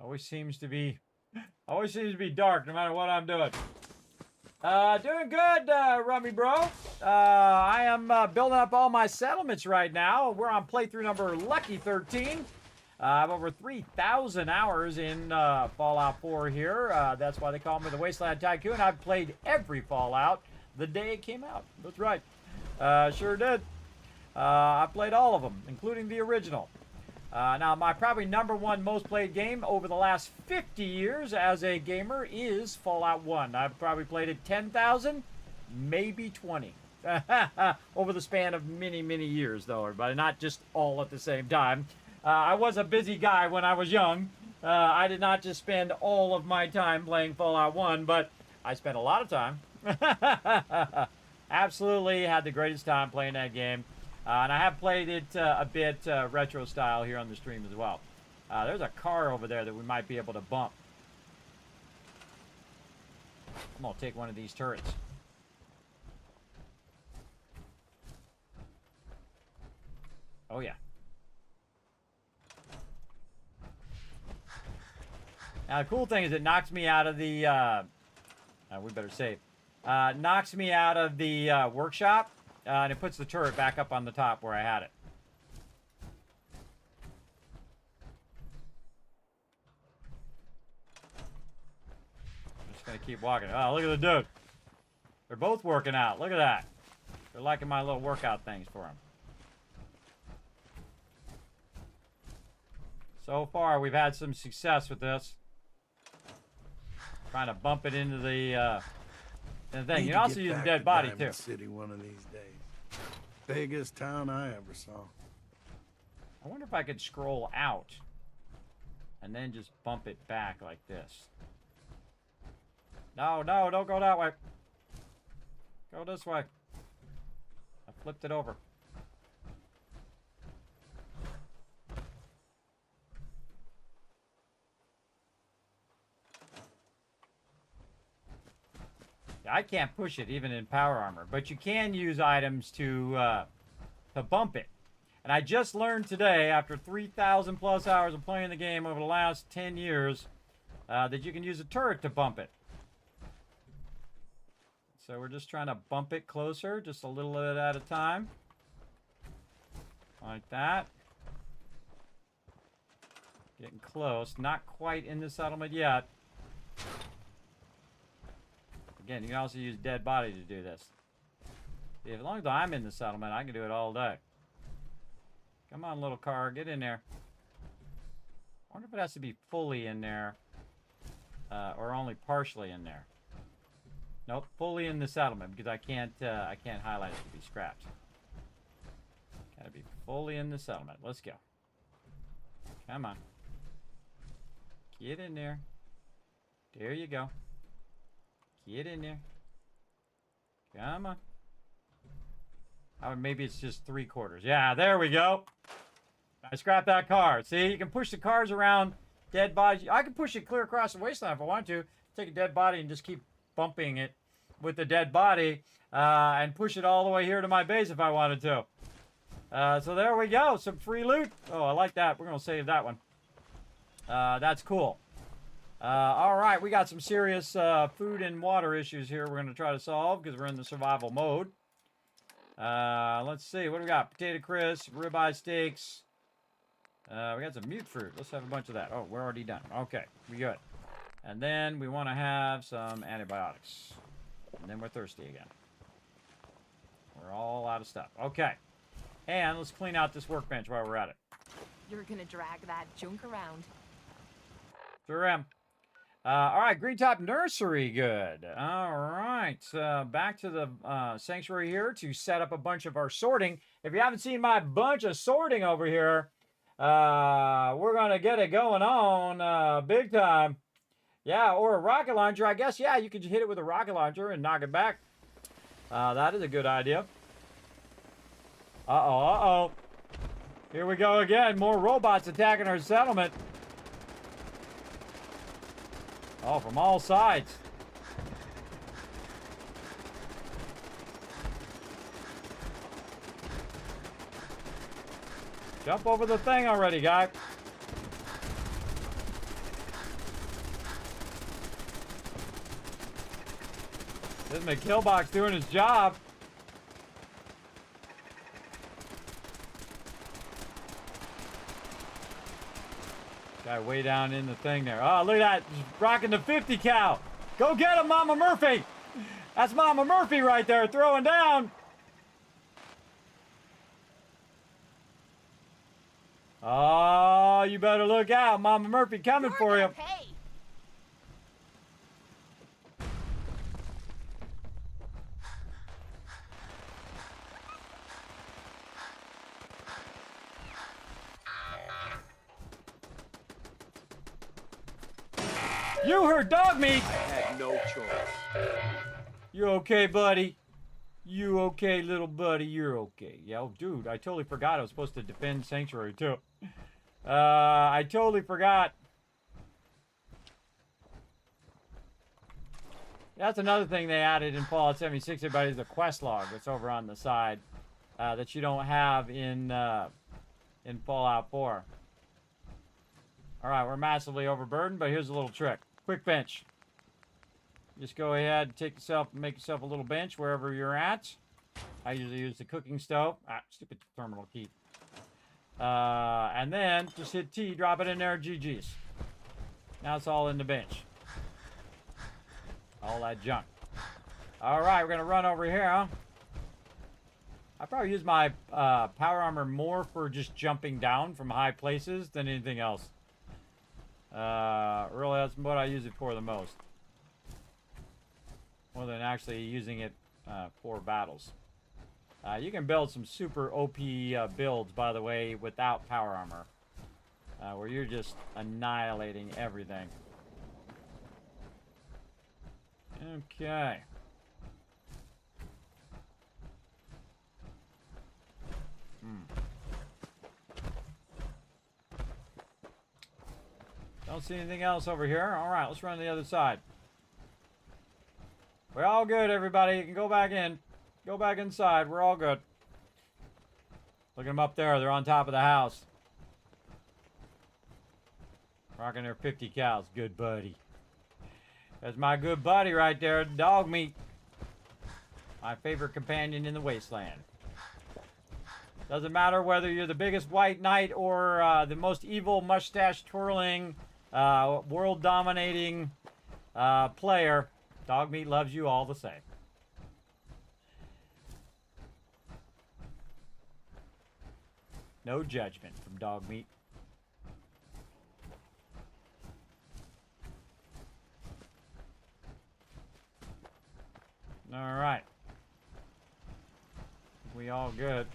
Always seems to be dark no matter what I'm doing. Doing good, Rummy Bro. I am building up all my settlements right now. We're on playthrough number Lucky 13. I have over 3,000 hours in Fallout 4 here. That's why they call me the Wasteland Tycoon. I've played every Fallout the day it came out. That's right. Sure did. I played all of them, including the original. Now, my probably #1 most played game over the last 50 years as a gamer is Fallout 1. I've probably played it 10,000, maybe 20. Over the span of many, many years, though, everybody. Not just all at the same time. I was a busy guy when I was young. I did not just spend all of my time playing Fallout 1, but I spent a lot of time. Absolutely had the greatest time playing that game. And I have played it a bit retro style here on the stream as well. There's a car over there that we might be able to bump. I'm going to take one of these turrets. Oh, yeah. Now, the cool thing is it knocks me out of the... we better save. Knocks me out of the workshop. And it puts the turret back up on the top where I had it. I'm just going to keep walking. Oh, look at the dude. They're both working out. Look at that. They're liking my little workout things for them. So far, we've had some success with this. Trying to bump it into the thing. You can also use a dead body, too. City one of these days. Biggest town I ever saw. I wonder if I could scroll out and then just bump it back like this. No, no, don't go that way. Go this way. I flipped it over. I can't push it even in power armor, but you can use items to bump it. And I just learned today, after 3,000 plus hours of playing the game over the last 10 years, that you can use a turret to bump it. So we're just trying to bump it closer, just a little bit at a time. Like that. Getting close. Not quite in the settlement yet. Again, you can also use dead body to do this. See, as long as I'm in the settlement, I can do it all day. Come on, little car, get in there. I wonder if it has to be fully in there, or only partially in there. Nope, fully in the settlement because I can't highlight it to be scrapped. Gotta be fully in the settlement. Let's go. Come on. Get in there. There you go. Get in there. Come on. Oh, maybe it's just 3/4. Yeah, there we go. I scrapped that car. See, you can push the cars around dead bodies. I can push it clear across the wasteland if I want to. Take a dead body and just keep bumping it with the dead body and push it all the way here to my base if I wanted to. So there we go. Some free loot. Oh, I like that. We're going to save that one. That's cool. All right, we got some serious food and water issues here we're going to try to solve because we're in the survival mode. Let's see. What do we got? Potato crisp, ribeye steaks. We got some mute fruit. Let's have a bunch of that. Oh, we're already done. Okay, we good. And then we want to have some antibiotics. And then we're thirsty again. We're all out of stuff. Okay. And let's clean out this workbench while we're at it. You're gonna drag that junk around. Sure am. All right, Green Top Nursery, good. All right, back to the sanctuary here to set up a bunch of our sorting. If you haven't seen my bunch of sorting over here, we're going to get it going on big time. Yeah, or a rocket launcher. I guess, yeah, you could hit it with a rocket launcher and knock it back. That is a good idea. Uh-oh, uh-oh. Here we go again. More robots attacking our settlement. Oh, from all sides. Jump over the thing already, guy. This is McKillbox doing his job. Guy way down in the thing there. Oh, look at that. He's rocking the 50 cal. Go get him, Mama Murphy. That's Mama Murphy right there throwing down. Oh, you better look out. Mama Murphy coming for you. You heard dog meat! I had no choice. You okay, buddy? You okay, little buddy? You're okay. Yeah, oh, dude, I totally forgot I was supposed to defend Sanctuary, too. I totally forgot. That's another thing they added in Fallout 76, everybody, is the quest log that's over on the side that you don't have in Fallout 4. All right, we're massively overburdened, but here's a little trick. Quick bench. Just go ahead and make yourself a little bench wherever you're at. I usually use the cooking stove. Ah, stupid terminal key. And then just hit T, drop it in there, GG's. Now it's all in the bench. All that junk. All right, we're going to run over here, huh? I probably use my power armor more for just jumping down from high places than anything else. Really, that's what I use it for the most. More than actually using it for battles. You can build some super OP builds, by the way, without power armor. Where you're just annihilating everything. Okay. Don't see anything else over here. All right, let's run to the other side. We're all good, everybody. You can go back in. Go back inside. We're all good. Look at them up there. They're on top of the house. Rocking their 50 cows. Good buddy. That's my good buddy right there. Dog meat. My favorite companion in the wasteland. Doesn't matter whether you're the biggest white knight or the most evil mustache-twirling, world-dominating player. Dog meat loves you all the same. No judgment from dog meat. All right. We all good.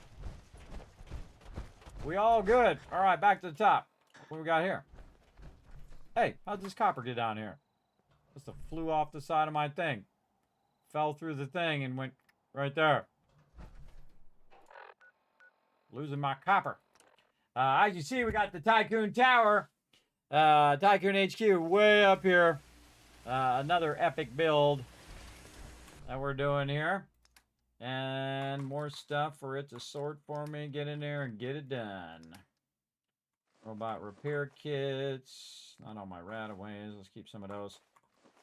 We all good. All right, back to the top. What we got here? Hey, how'd this copper get down here? Just flew off the side of my thing. Fell through the thing and went right there. Losing my copper. As you see, we got the Tycoon Tower. Tycoon HQ way up here. Another epic build that we're doing here. And more stuff for it to sort for me. Get in there and get it done. Robot repair kits. Not all my rataways. Let's keep some of those.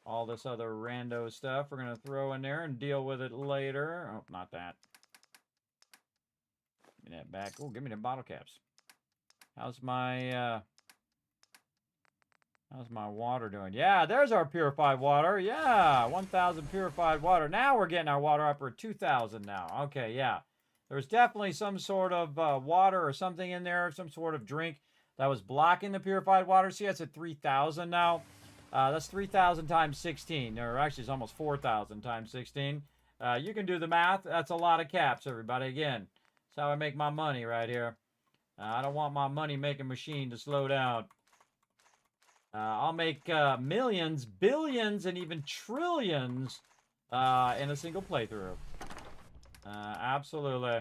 All this other rando stuff we're going to throw in there and deal with it later. Oh, not that. Give me that back. Oh, give me the bottle caps. How's my water doing? Yeah, there's our purified water. Yeah, 1,000 purified water. Now we're getting our water up. We're 2,000 now. Okay, yeah. There's definitely some sort of water or something in there, some sort of drink that was blocking the purified water. See, that's at 3,000 now. That's 3,000 times 16, or actually it's almost 4,000 times 16. You can do the math. That's a lot of caps, everybody. Again, that's how I make my money right here. I don't want my money-making machine to slow down. I'll make millions, billions, and even trillions in a single playthrough. Absolutely.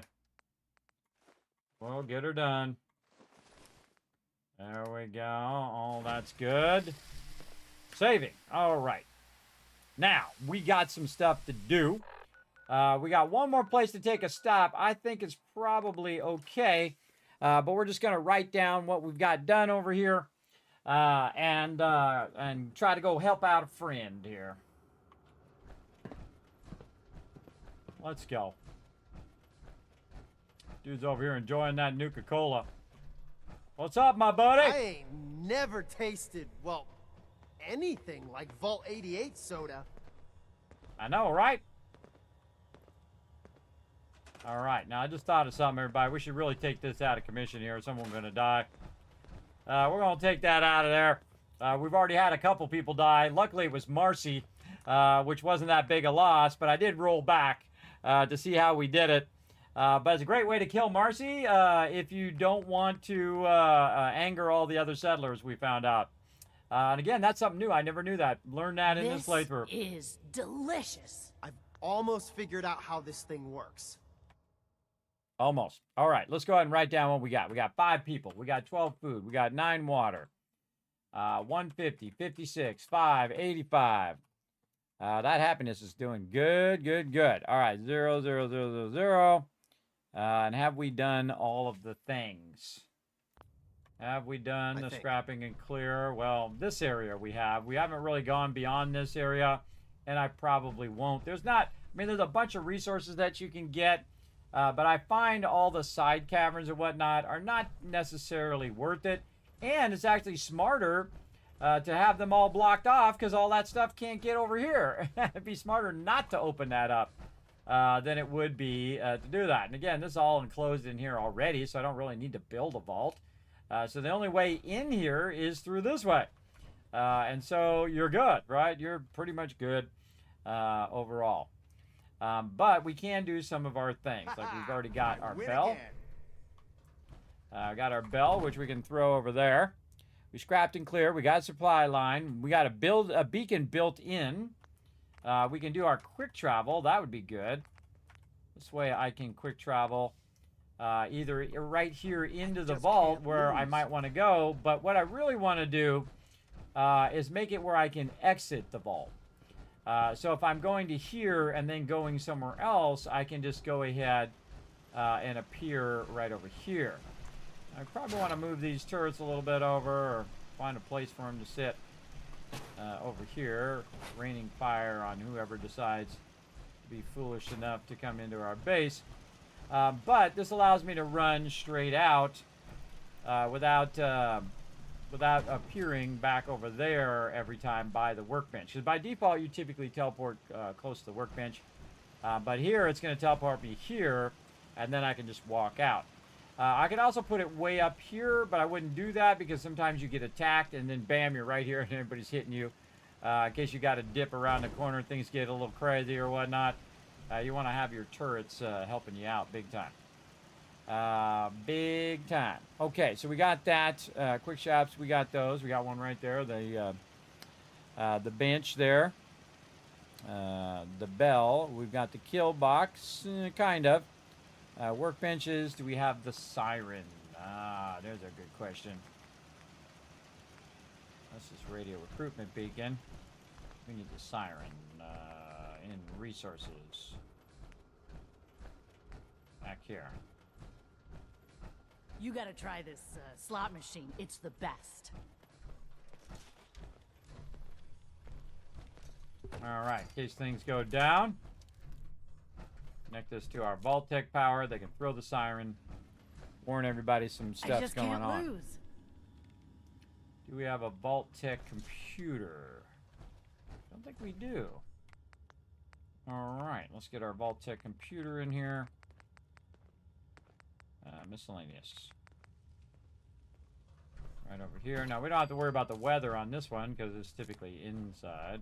We'll get her done. There we go. Oh, that's good. Saving. All right. Now, we got some stuff to do. We got one more place to take a stop. I think it's probably okay. But we're just going to write down what we've got done over here. And try to go help out a friend here. Let's go. Dude's over here enjoying that Nuka-Cola. What's up, my buddy? I ain't never tasted, well, anything like Vault 88 soda. I know, right? All right, now I just thought of something, everybody. We should really take this out of commission here, or someone's going to die. We're going to take that out of there. We've already had a couple people die. Luckily, it was Marcy, which wasn't that big a loss, but I did roll back to see how we did it. But it's a great way to kill Marcy if you don't want to anger all the other settlers, we found out. And again, that's something new. I never knew that. Learned that in this playthrough. This is delicious. I've almost figured out how this thing works. Almost. All right, let's go ahead and write down what we got. We got 5 people. We got 12 food. We got 9 water. 150, 56, 5, 85. That happiness is doing good, good, good. All right, 0, 0, 0, 0, 0. And have we done all of the things? Have we done the scrapping and clear? Well, this area we have. We haven't really gone beyond this area, and I probably won't. There's not, I mean, there's a bunch of resources that you can get. But I find all the side caverns and whatnot are not necessarily worth it. And it's actually smarter to have them all blocked off because all that stuff can't get over here. It'd be smarter not to open that up than it would be to do that. And again, this is all enclosed in here already, so I don't really need to build a vault. So the only way in here is through this way. And so you're good, right? You're pretty much good overall. But we can do some of our things. Like we've already got our bell. Got our bell, which we can throw over there. We scrapped and cleared. We got a supply line. We got a beacon built in. We can do our quick travel. That would be good. This way I can quick travel either right here into the vault where I might want to go. But what I really want to do is make it where I can exit the vault. So if I'm going to here and then going somewhere else, I can just go ahead and appear right over here. I probably want to move these turrets a little bit over or find a place for them to sit over here, raining fire on whoever decides to be foolish enough to come into our base. But this allows me to run straight out without appearing back over there every time by the workbench. Because by default, you typically teleport close to the workbench. But here, it's going to teleport me here, and then I can just walk out. I could also put it way up here, but I wouldn't do that because sometimes you get attacked, and then bam, you're right here, and everybody's hitting you. In case you got to dip around the corner, things get a little crazy or whatnot. You want to have your turrets helping you out big time. Big time. Okay, so we got that. Quick shops, we got those. We got one right there. The bench there. The bell. We've got the kill box, kind of. Workbenches. Do we have the siren? There's a good question. This is radio recruitment beacon. We need the siren in resources. Back here. You gotta try this slot machine. It's the best. All right, in case things go down. Connect this to our Vault-Tec power. They can throw the siren. Warn everybody some stuff's going on. I just can't lose. Do we have a Vault-Tec computer? Don't think we do. All right, let's get our Vault-Tec computer in here. Miscellaneous. Right over here. Now, we don't have to worry about the weather on this one because it's typically inside.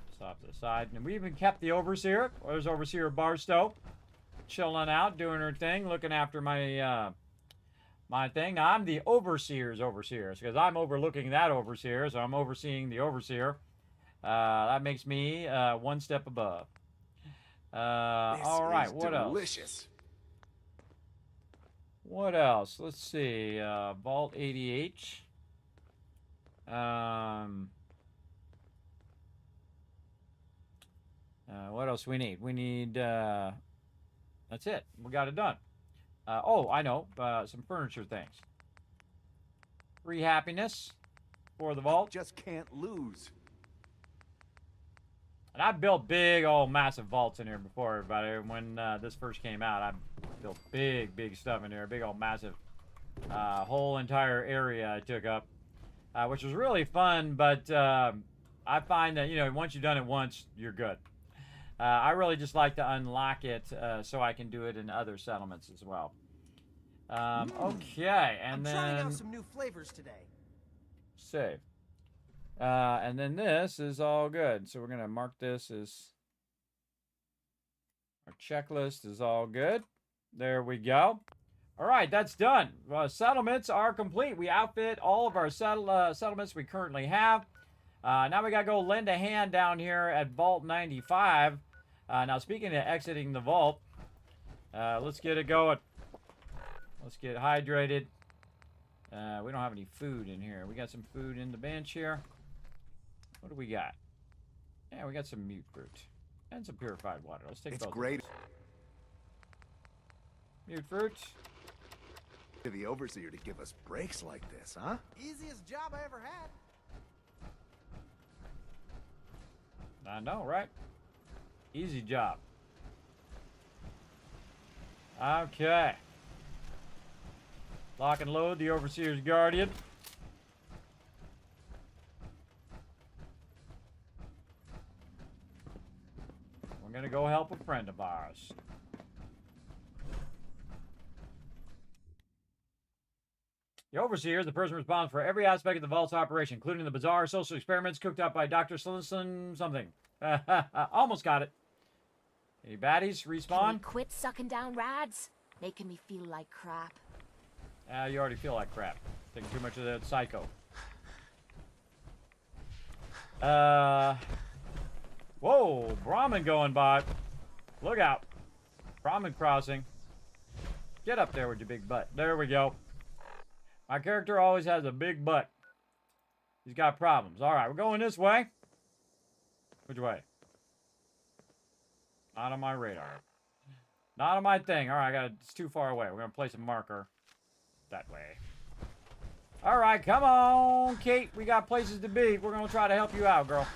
Just off to the side. And we even kept the Overseer. There's Overseer Barstow. Chilling out, doing her thing, looking after my my thing. Now, I'm the Overseer's Overseer because I'm overlooking that Overseer, so I'm overseeing the Overseer. That makes me one step above. All right, what else? What else? Let's see. Vault 88. What else we need? We need, that's it. We got it done. Oh, I know. Some furniture things. 3 happiness for the vault. Just can't lose. And I've built big, old massive vaults in here before, everybody. When this first came out, I built big stuff in here. Big, old massive whole entire area I took up, which was really fun, but I find that, you know, once you've done it once, you're good. I really just like to unlock it so I can do it in other settlements as well. Okay, and I'm trying then... out some new flavors today. Save. And then this is all good. So we're going to mark this as... Our checklist is all good. There we go. All right, that's done. Settlements are complete. We outfit all of our settlements we currently have. Now we got to go lend a hand down here at Vault 95. Now, speaking of exiting the vault, let's get it going. Let's get hydrated. We don't have any food in here. We got some food in the bench here. What do we got? Yeah, we got some mute fruit and some purified water. Let's take both. It's great. Mute fruit. To the Overseer to give us breaks like this, huh? Easiest job I ever had. I know, right? Easy job. Okay. Lock and load the Overseer's Guardian. We're gonna go help a friend of ours. The Overseer is the person responsible for every aspect of the Vault's operation, including the bizarre social experiments cooked up by Dr. Slinson something. Almost got it. Any baddies? Respawn? Can we quit sucking down rads? Making me feel like crap. You already feel like crap. Taking too much of that psycho. Whoa, Brahmin going by. Look out. Brahmin crossing. Get up there with your big butt. There we go. My character always has a big butt. He's got problems. Alright, we're going this way. Which way? Not on my radar. Not on my thing. Alright, it's too far away. We're going to place a marker that way. Alright, come on, Kate. We got places to be. We're going to try to help you out, girl.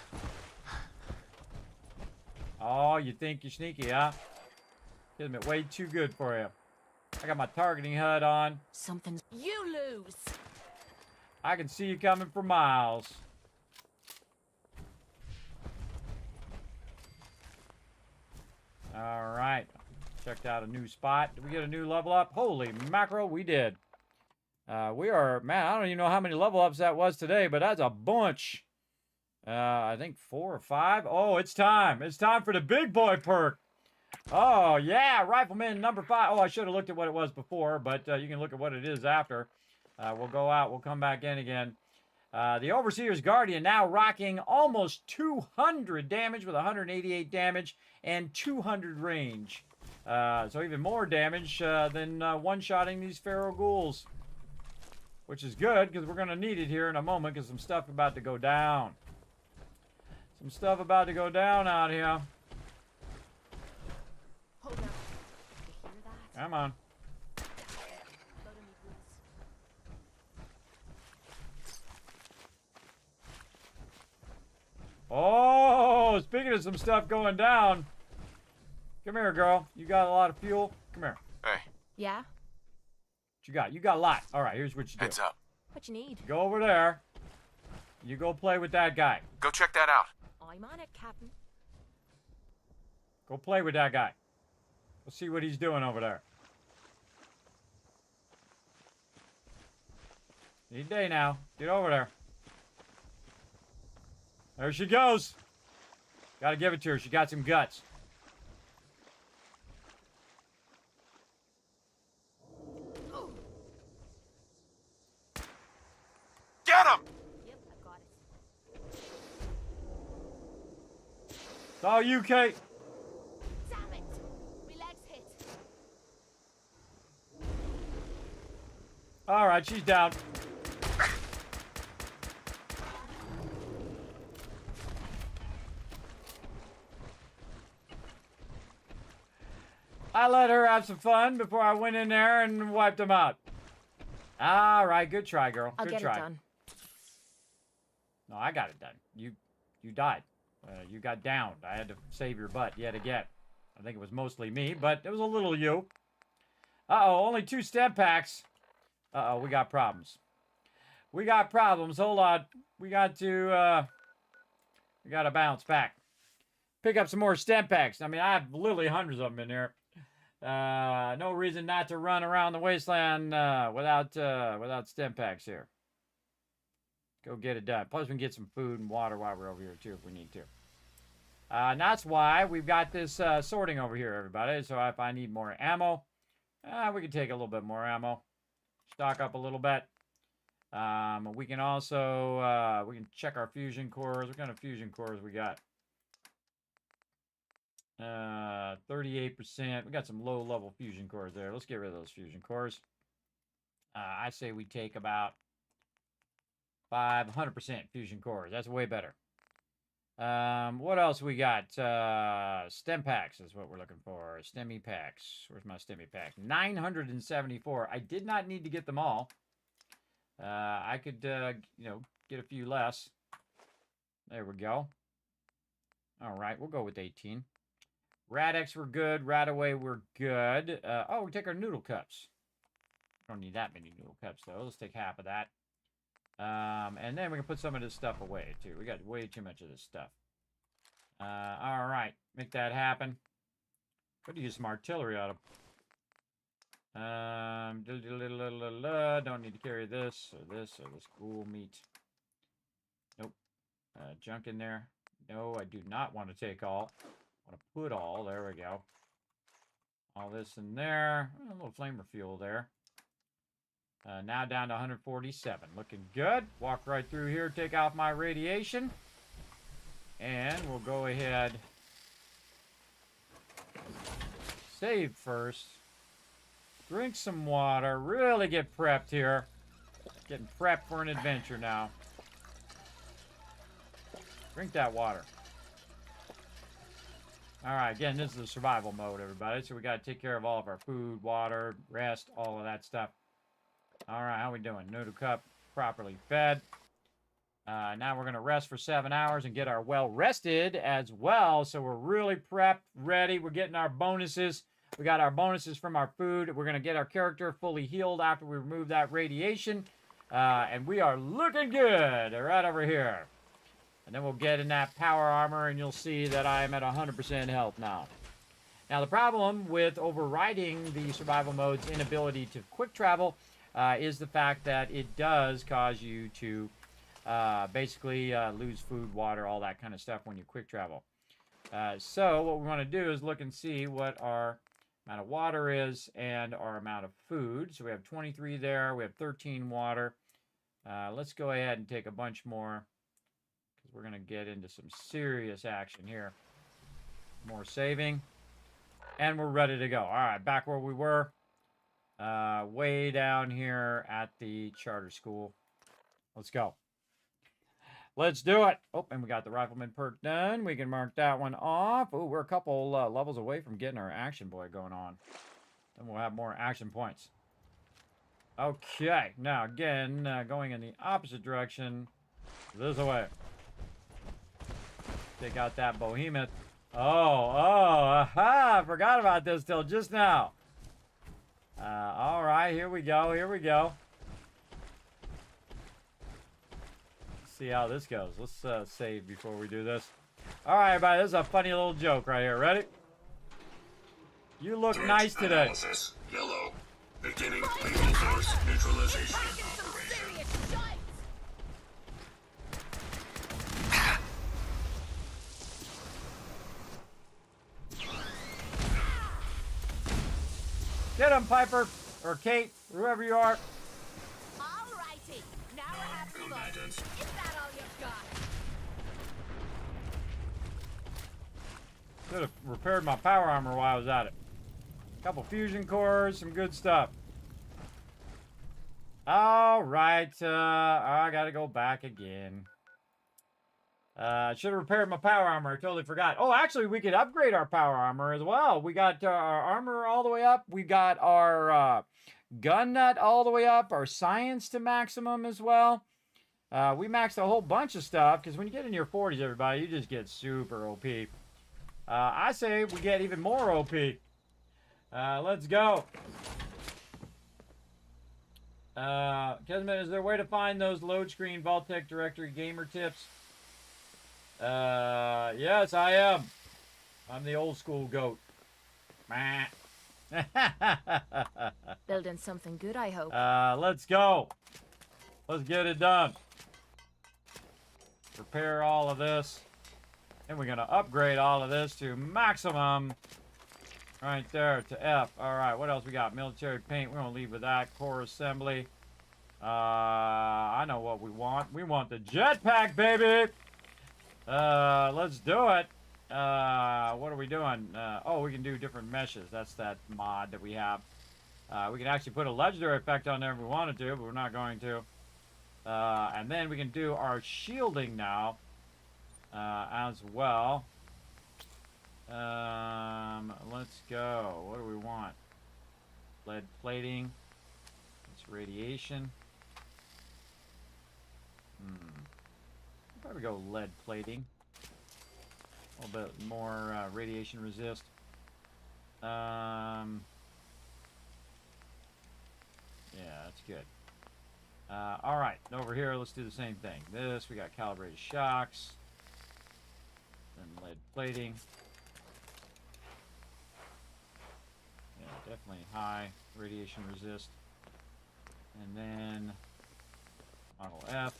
Oh, you think you're sneaky, huh? Kismet, way too good for you. I got my targeting HUD on. Something's... You lose! I can see you coming for miles. Alright. Checked out a new spot. Did we get a new level up? Holy mackerel, we did. We are... Man, I don't even know how many level ups that was today, but that's a bunch. I think 4 or 5. Oh, it's time. It's time for the big boy perk. Oh, yeah. Rifleman number 5. Oh, I should have looked at what it was before, but you can look at what it is after. We'll go out. We'll come back in again. The Overseer's Guardian now rocking almost 200 damage with 188 damage and 200 range. So even more damage than one-shotting these Pharaoh Ghouls. Which is good, because we're going to need it here in a moment, because some stuff about to go down. Some stuff about to go down out here. Hold on. You hear that? Come on. Oh, speaking of some stuff going down. Come here, girl. You got a lot of fuel. Come here. Hey. Yeah? What you got? You got a lot. All right, here's what you do. Heads up. What you need? Go over there. You go play with that guy. Go check that out. I'm on it, Captain. Go play with that guy. We'll see what he's doing over there. Any day now. Get over there. There she goes. Gotta give it to her. She got some guts. Get him! Yep, I got it. It's all you, Kate. Damn it! My leg's hit. All right, she's down. I let her have some fun before I went in there and wiped them out. All right, good try, girl. I'll Good get try. it done. No, I got it done. You died. You got downed. I had to save your butt yet again. I think it was mostly me, but it was a little you. Uh-oh, only 2 stem packs. Uh-oh, we got problems. We got problems. Hold on. We got to bounce back. Pick up some more stem packs. I mean, I have literally hundreds of them in here. No reason not to run around the wasteland without stem packs here. Go get it done. Plus, we can get some food and water while we're over here, too, if we need to. And that's why we've got this sorting over here, everybody. So if I need more ammo, we can take a little bit more ammo. Stock up a little bit. We can also we can check our fusion cores. What kind of fusion cores we got? 38%. We got some low-level fusion cores there. Let's get rid of those fusion cores. I say we take about 500% fusion cores. That's way better. What else we got? Stem packs is what we're looking for. Stemmy packs. Where's my stemmy pack? 974. I did not need to get them all. I could, get a few less. There we go. All right, we'll go with 18. Radex we're good. Radaway we're good. We take our noodle cups. Don't need that many noodle cups, though. Let's take half of that. And then we can put some of this stuff away, too. We got way too much of this stuff. All right. Make that happen. Could use some artillery out of don't need to carry this or this cool meat. Nope. Junk in there. No, I do not want to take all. I want to put all. There we go. All this in there. A little flamer fuel there. Now down to 147. Looking good. Walk right through here. Take off my radiation. And we'll go ahead. Save first. Drink some water. Really get prepped here. Getting prepped for an adventure now. Drink that water. Alright, again, this is the survival mode, everybody. So we got to take care of all of our food, water, rest, all of that stuff. Alright, how we doing? Noodle cup properly fed. Now we're going to rest for 7 hours and get our well rested as well. So we're really prepped, ready. We're getting our bonuses. We got our bonuses from our food. We're going to get our character fully healed after we remove that radiation. And we are looking good right over here. And then we'll get in that power armor and you'll see that I am at 100% health now. Now the problem with overriding the survival mode's inability to quick travel is the fact that it does cause you to basically lose food, water, all that kind of stuff when you quick travel. So what we want to do is look and see what our amount of water is and our amount of food. So we have 23 there. We have 13 water. Let's go ahead and take a bunch more because we're going to get into some serious action here. More saving. And we're ready to go. All right, back where we were. Way down here at the charter school. Let's go. Let's do it. Oh, and we got the rifleman perk done. We can mark that one off. Oh, we're a couple levels away from getting our action boy going on. Then we'll have more action points. Okay. Now, again, going in the opposite direction. This way. Take out that behemoth. Aha! I forgot about this till just now. All right, here we go. Here we go. See how this goes. Let's save before we do this. All right, everybody, this is a funny little joke right here. Ready? You look nice today. Analysis. Yellow. Beginning lethal force neutralization operation. Get him, Piper. Or Kate, whoever you are. Alrighty, now we're having fun. Is that all you've got? Could have repaired my power armor while I was at it. Couple fusion cores, some good stuff. All right, I gotta go back again. Should have repaired my power armor. I totally forgot. Oh, actually, we could upgrade our power armor as well. We got our armor all the way up. We got our gun nut all the way up. Our science to maximum as well. We maxed a whole bunch of stuff because when you get in your 40s, everybody, you just get super OP. I say we get even more OP. Let's go. Kismet, is there a way to find those load screen Vault-Tec directory gamer tips? Yes, I am. I'm the old school goat. Building something good, I hope. Let's go. Let's get it done. Repair all of this. And we're going to upgrade all of this to maximum. Right there to F. All right, what else we got? Military paint. We're going to leave with that. Core assembly. I know what we want. We want the jetpack, baby. Let's do it. What are we doing? Oh, we can do different meshes. That's that mod that we have. We can actually put a legendary effect on there if we wanted to, but we're not going to. And then we can do our shielding now as well. Let's go. What do we want? Lead plating. It's radiation. Probably go lead plating. A little bit more radiation resist. Yeah, that's good. All right, over here, let's do the same thing. This, we got calibrated shocks. Then lead plating. Yeah, definitely high radiation resist. And then model F.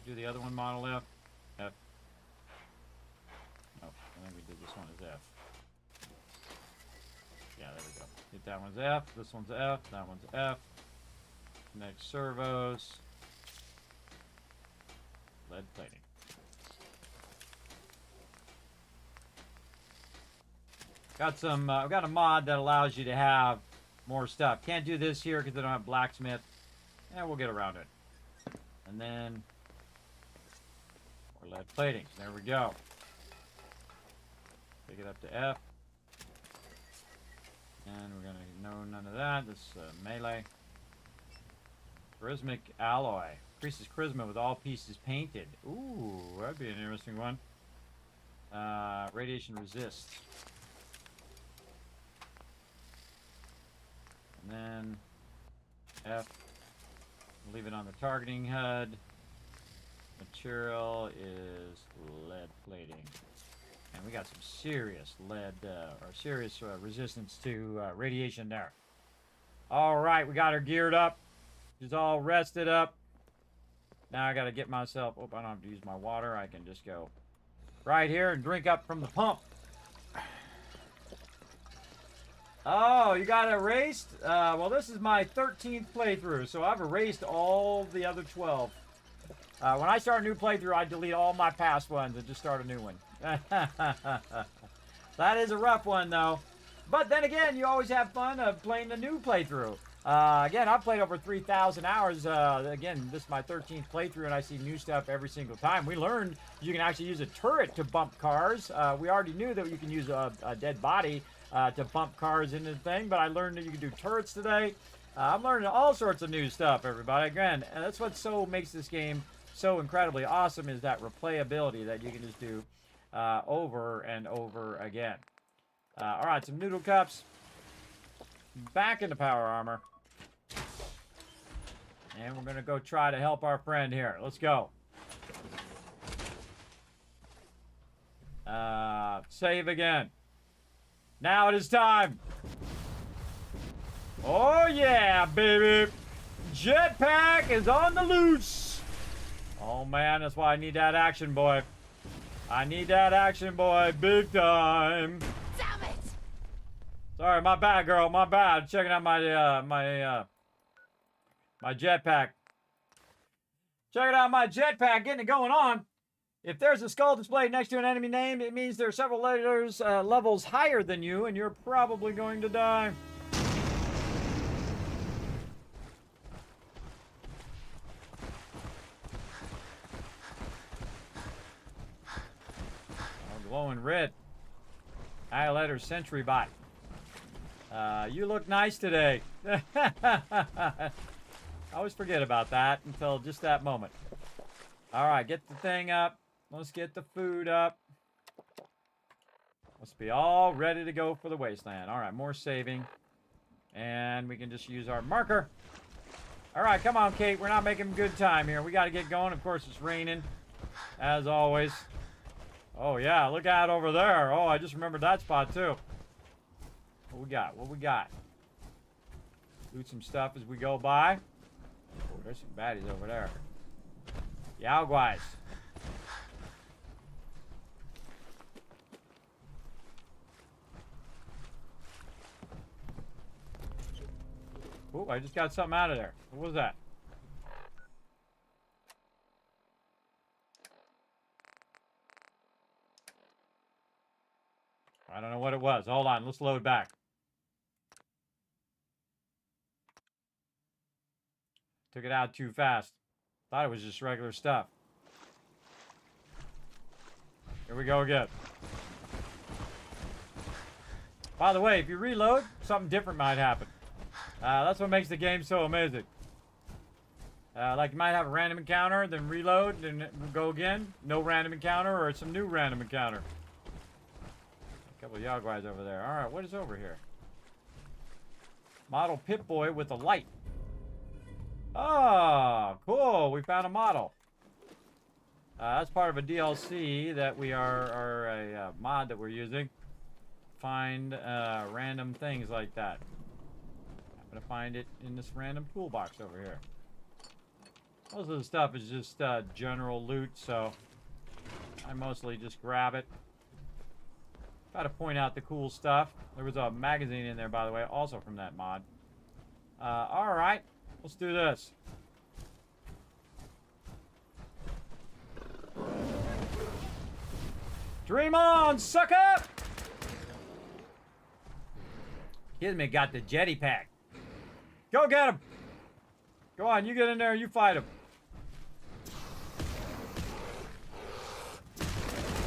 Do the other one, model F. F. Oh, I think we did this one as F. Yeah, there we go. Get that one's F. This one's F. That one's F. Next servos. Lead plating. Got some. I've got a mod that allows you to have more stuff. Can't do this here because they don't have blacksmith. And we'll get around it. And then more lead plating. There we go. Take it up to F. And we're gonna know none of that. This melee. Charismatic alloy. Increases charisma with all pieces painted. Ooh, that'd be an interesting one. Radiation resist. And then F. Leave it on the targeting HUD. Material is lead plating. And we got some serious lead, or serious resistance to radiation there. All right, we got her geared up. She's all rested up. Now I got to get myself... Oh, I don't have to use my water. I can just go right here and drink up from the pump. Oh, you got erased? Well, this is my 13th playthrough, so I've erased all the other 12. When I start a new playthrough, I delete all my past ones and just start a new one. That is a rough one, though. But then again, you always have fun of playing the new playthrough. Again, I've played over 3,000 hours. Again, this is my 13th playthrough, and I see new stuff every single time. We learned you can actually use a turret to bump cars. We already knew that you can use a dead body to bump cars into the thing, but I learned that you can do turrets today. I'm learning all sorts of new stuff, everybody. Again, and that's what makes this game so incredibly awesome, is that replayability that you can just do over and over again. All right, some noodle cups. Back into power armor. And we're going to go try to help our friend here. Let's go. Save again. Now it is time. Oh, yeah, baby. Jetpack is on the loose. Oh, man, that's why I need that action, boy. I need that action, boy, big time. Damn it! Sorry, my bad, girl. My bad. Checking out my my jetpack. Checking out my jetpack, getting it going on. If there's a skull displayed next to an enemy name, it means there are several levels higher than you, and you're probably going to die. Oh, glowing red. Highlighter Sentry Bot. You look nice today. I always forget about that until just that moment. All right, get the thing up. Let's get the food up. Let's be all ready to go for the wasteland. All right, more saving. And we can just use our marker. All right, come on, Kate. We're not making good time here. We got to get going. Of course, it's raining, as always. Oh, yeah, look out over there. Oh, I just remembered that spot, too. What we got? What we got? Loot some stuff as we go by. Oh, there's some baddies over there. Yao guys. Oh, I just got something out of there. What was that? I don't know what it was. Hold on, let's load back. Took it out too fast. Thought it was just regular stuff. Here we go again. By the way, if you reload, something different might happen. That's what makes the game so amazing. Like you might have a random encounter, then reload, then go again. No random encounter, or some new random encounter. A couple of Yagwais over there. Alright, what is over here? Model Pip-Boy with a light. Oh, cool. We found a model. That's part of a DLC that we are a mod that we're using. Find random things like that. I'm going to find it in this random toolbox over here. Most of the stuff is just general loot, so I mostly just grab it. Try to point out the cool stuff. There was a magazine in there, by the way, also from that mod. Alright, let's do this. Dream on, sucker! Kismet got the jetty pack. Go get him! Go on, you get in there and you fight him.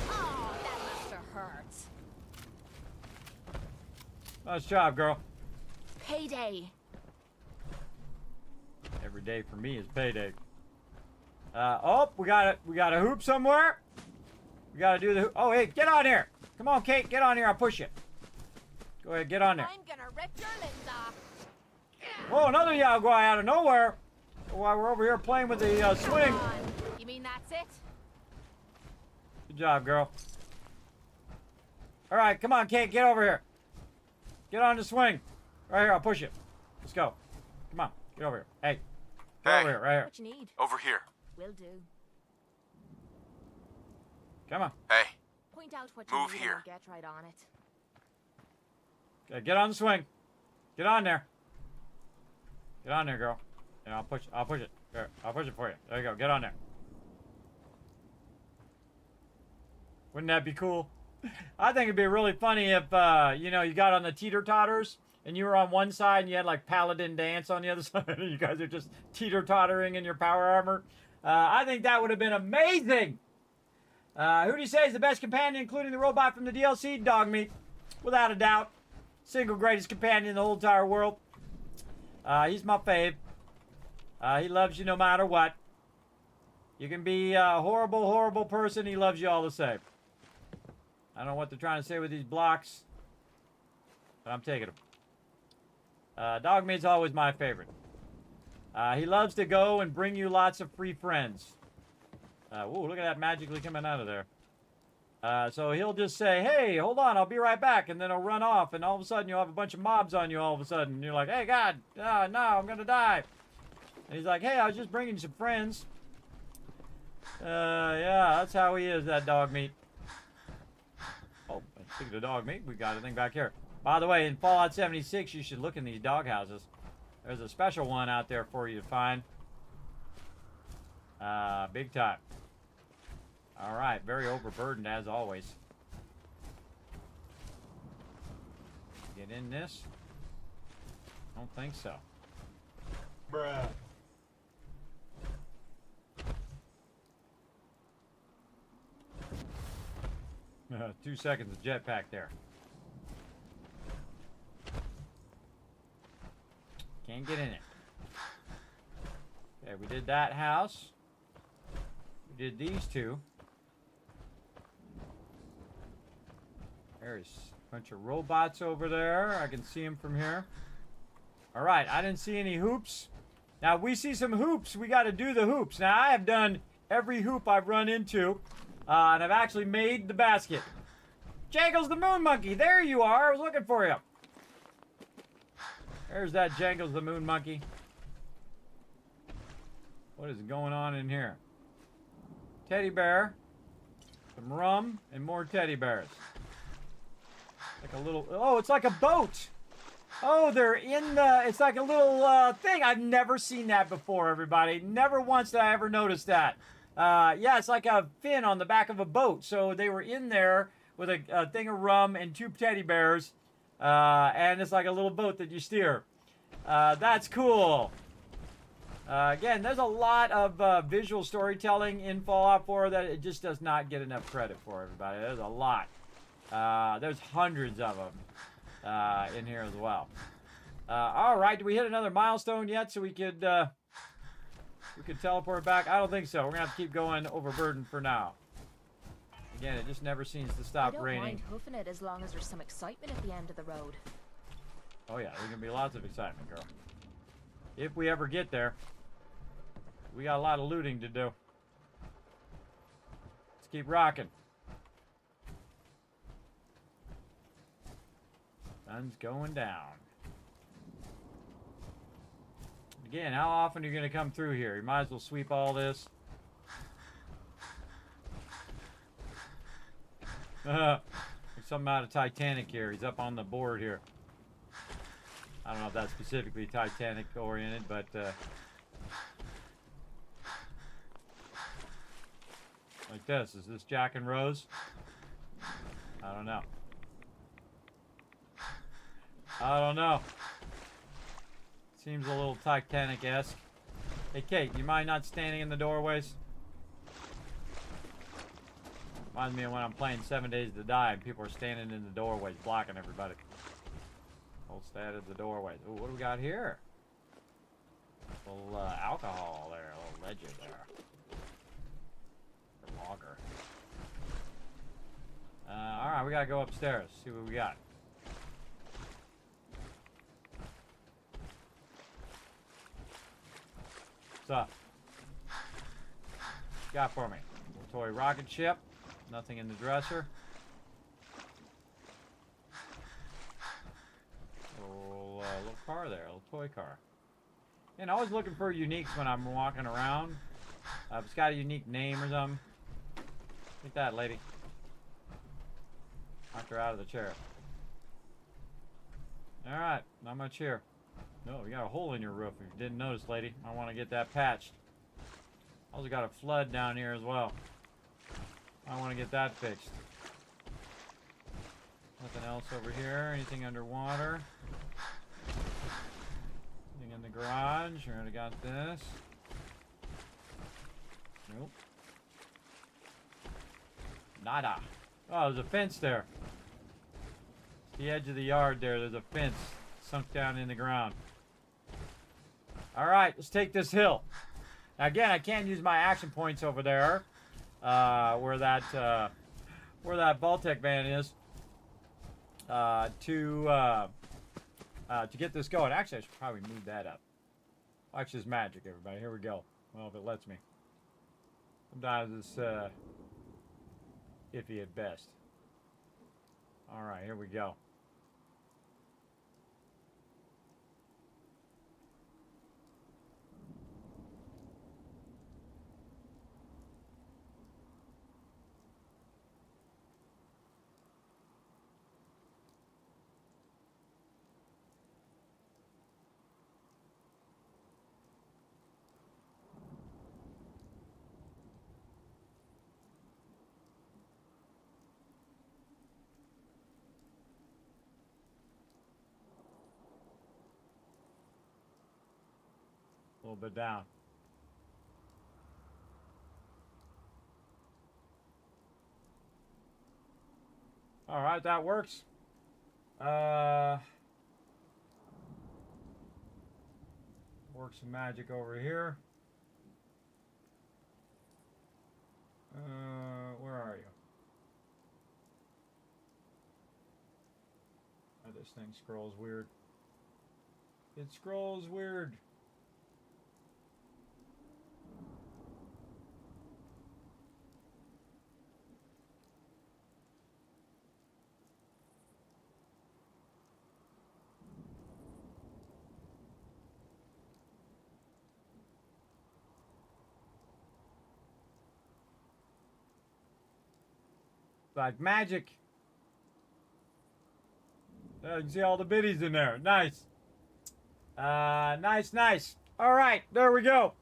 Oh, that must have hurt. Nice job, girl. Payday. Every day for me is payday. Oh, we got a hoop somewhere. We gotta do the hoop. Oh, hey, get on here. Come on, Kate, get on here. I'll push you. Go ahead, get on there. I'm gonna rip your limbs off. Oh, another Yao guy out of nowhere. While we're over here playing with the swing. You mean that's it? Good job, girl. All right, come on, Kate, get over here. Get on the swing. Right here, I'll push you. Let's go. Come on, get over here. Hey, get over here, right here. What you need? Over here. Will do. Come on. Hey. Point out what you Move need here. and get right on it. Okay, get on the swing. Get on there. Get on there, girl. And I'll push it. Here, I'll push it for you. There you go. Get on there. Wouldn't that be cool? I think it'd be really funny if, you know, you got on the teeter-totters and you were on one side and you had, like, Paladin Dance on the other side. And you guys are just teeter-tottering in your power armor. I think that would have been amazing. Who do you say is the best companion, including the robot from the DLC? Dog meat. Without a doubt. Single greatest companion in the whole entire world. He's my fave. He loves you no matter what. You can be a horrible, horrible person. He loves you all the same. I don't know what they're trying to say with these blocks, but I'm taking them. Dogmeat's always my favorite. He loves to go and bring you lots of free friends. Whoa, look at that magically coming out of there. So he'll just say, hey, hold on, I'll be right back. And then he'll run off, and all of a sudden you'll have a bunch of mobs on you all of a sudden. And you're like, hey, God, no, I'm going to die. And he's like, hey, I was just bringing you some friends. Yeah, that's how he is, that dog meat. Oh, speaking of dog meat, we got a thing back here. By the way, in Fallout 76, you should look in these doghouses. There's a special one out there for you to find. Big time. All right, very overburdened as always. Get in this? Don't think so. Bruh. 2 seconds of jetpack there. Can't get in it. Okay, we did that house. We did these two. There's a bunch of robots over there. I can see them from here. All right, I didn't see any hoops. Now, if we see some hoops, we got to do the hoops. Now, I have done every hoop I've run into, and I've actually made the basket. Jangles the Moon Monkey, there you are. I was looking for you. There's that Jangles the Moon Monkey. What is going on in here? Teddy bear, some rum, and more teddy bears. Like a little, oh, it's like a boat. Oh, they're in the, it's like a little thing. I've never seen that before, everybody. Never once did I ever notice that. Yeah, it's like a fin on the back of a boat. So they were in there with a thing of rum and 2 teddy bears. And it's like a little boat that you steer. That's cool. Again, there's a lot of visual storytelling in Fallout 4 that it just does not get enough credit for, everybody. There's a lot. There's hundreds of them in here as well. All right, do we hit another milestone yet so we could teleport back? I don't think so. We're gonna have to keep going overburdened for now. Again, it just never seems to stop raining. I don't mind hoofing it as long as there's some excitement at the end of the road. Oh yeah, there's gonna be lots of excitement, girl. If we ever get there. We got a lot of looting to do. Let's keep rocking. Sun's going down. Again, how often are you going to come through here? You might as well sweep all this. There's something out of Titanic here. He's up on the board here. I don't know if that's specifically Titanic oriented, but like this. Is this Jack and Rose? I don't know. I don't know. Seems a little Titanic-esque. Hey, Kate, you mind not standing in the doorways? Reminds me of when I'm playing 7 Days to Die and people are standing in the doorways blocking everybody. Hold stand at the doorways. Ooh, what do we got here? A little alcohol there, a little legend there. A lager. Alright, we gotta go upstairs, see what we got. What's up? What you got for me? Little toy rocket ship. Nothing in the dresser. Little car there, a little toy car. And always looking for uniques when I'm walking around. If it's got a unique name or something. Take that, lady. Knocked her out of the chair. Alright, not much here. No, you got a hole in your roof if you didn't notice, lady. I want to get that patched. Also got a flood down here as well. I want to get that fixed. Nothing else over here. Anything underwater? Anything in the garage? We already got this. Nope. Nada. Oh, there's a fence there. The edge of the yard there. There's a fence sunk down in the ground. Alright, let's take this hill. Now again, I can't use my action points over there. Where that Vault-Tec van is. To get this going. Actually, I should probably move that up. Watch this magic, everybody. Here we go. Well, if it lets me. Sometimes it's iffy at best. Alright, here we go. little bit down. All right, that works. Work some magic over here. Where are you? Oh, this thing scrolls weird. It scrolls weird. Like magic. You can see all the biddies in there. Nice. Nice. All right, there we go.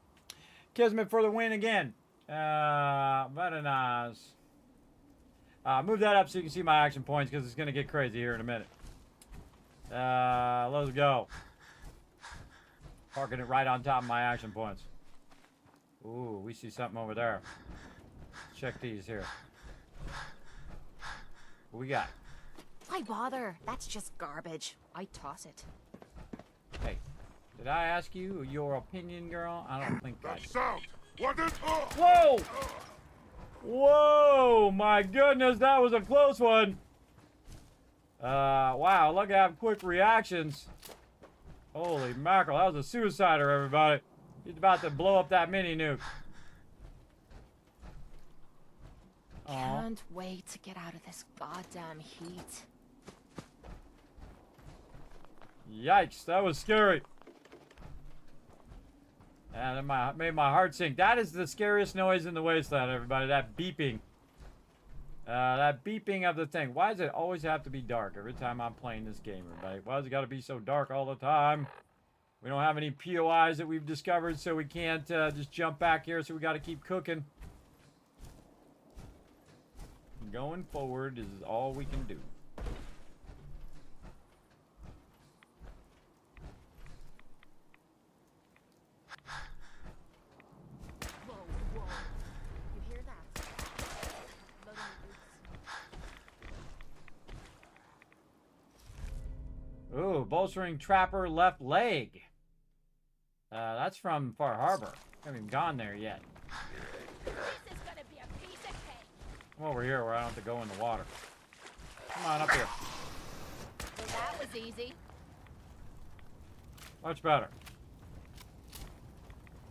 Kismet for the win again. Very nice. Move that up so you can see my action points because it's going to get crazy here in a minute. Let's go. Parking it right on top of my action points. Ooh, we see something over there. Check these here. What we got? Why bother? That's just garbage. I toss it. Hey, did I ask you your opinion, girl? I don't think I did. Sound! What is Whoa! Whoa! My goodness, that was a close one. Wow, look at quick reactions. Holy mackerel, that was a suicider, everybody. He's about to blow up that mini nuke. Can't wait to get out of this goddamn heat. Yikes, that was scary. And it made my heart sink. That is the scariest noise in the wasteland, everybody. That beeping. That beeping of the thing. Why does it always have to be dark every time I'm playing this game, everybody? Why does it got to be so dark all the time? We don't have any POIs that we've discovered, so we can't just jump back here, so we got to keep cooking. Going forward is all we can do. Whoa. You hear that? Loading the boots. Ooh, bolstering trapper left leg. That's from Far Harbor. Haven't even gone there yet. Come over here where I don't have to go in the water. Come on up here. Well, that was easy. Much better.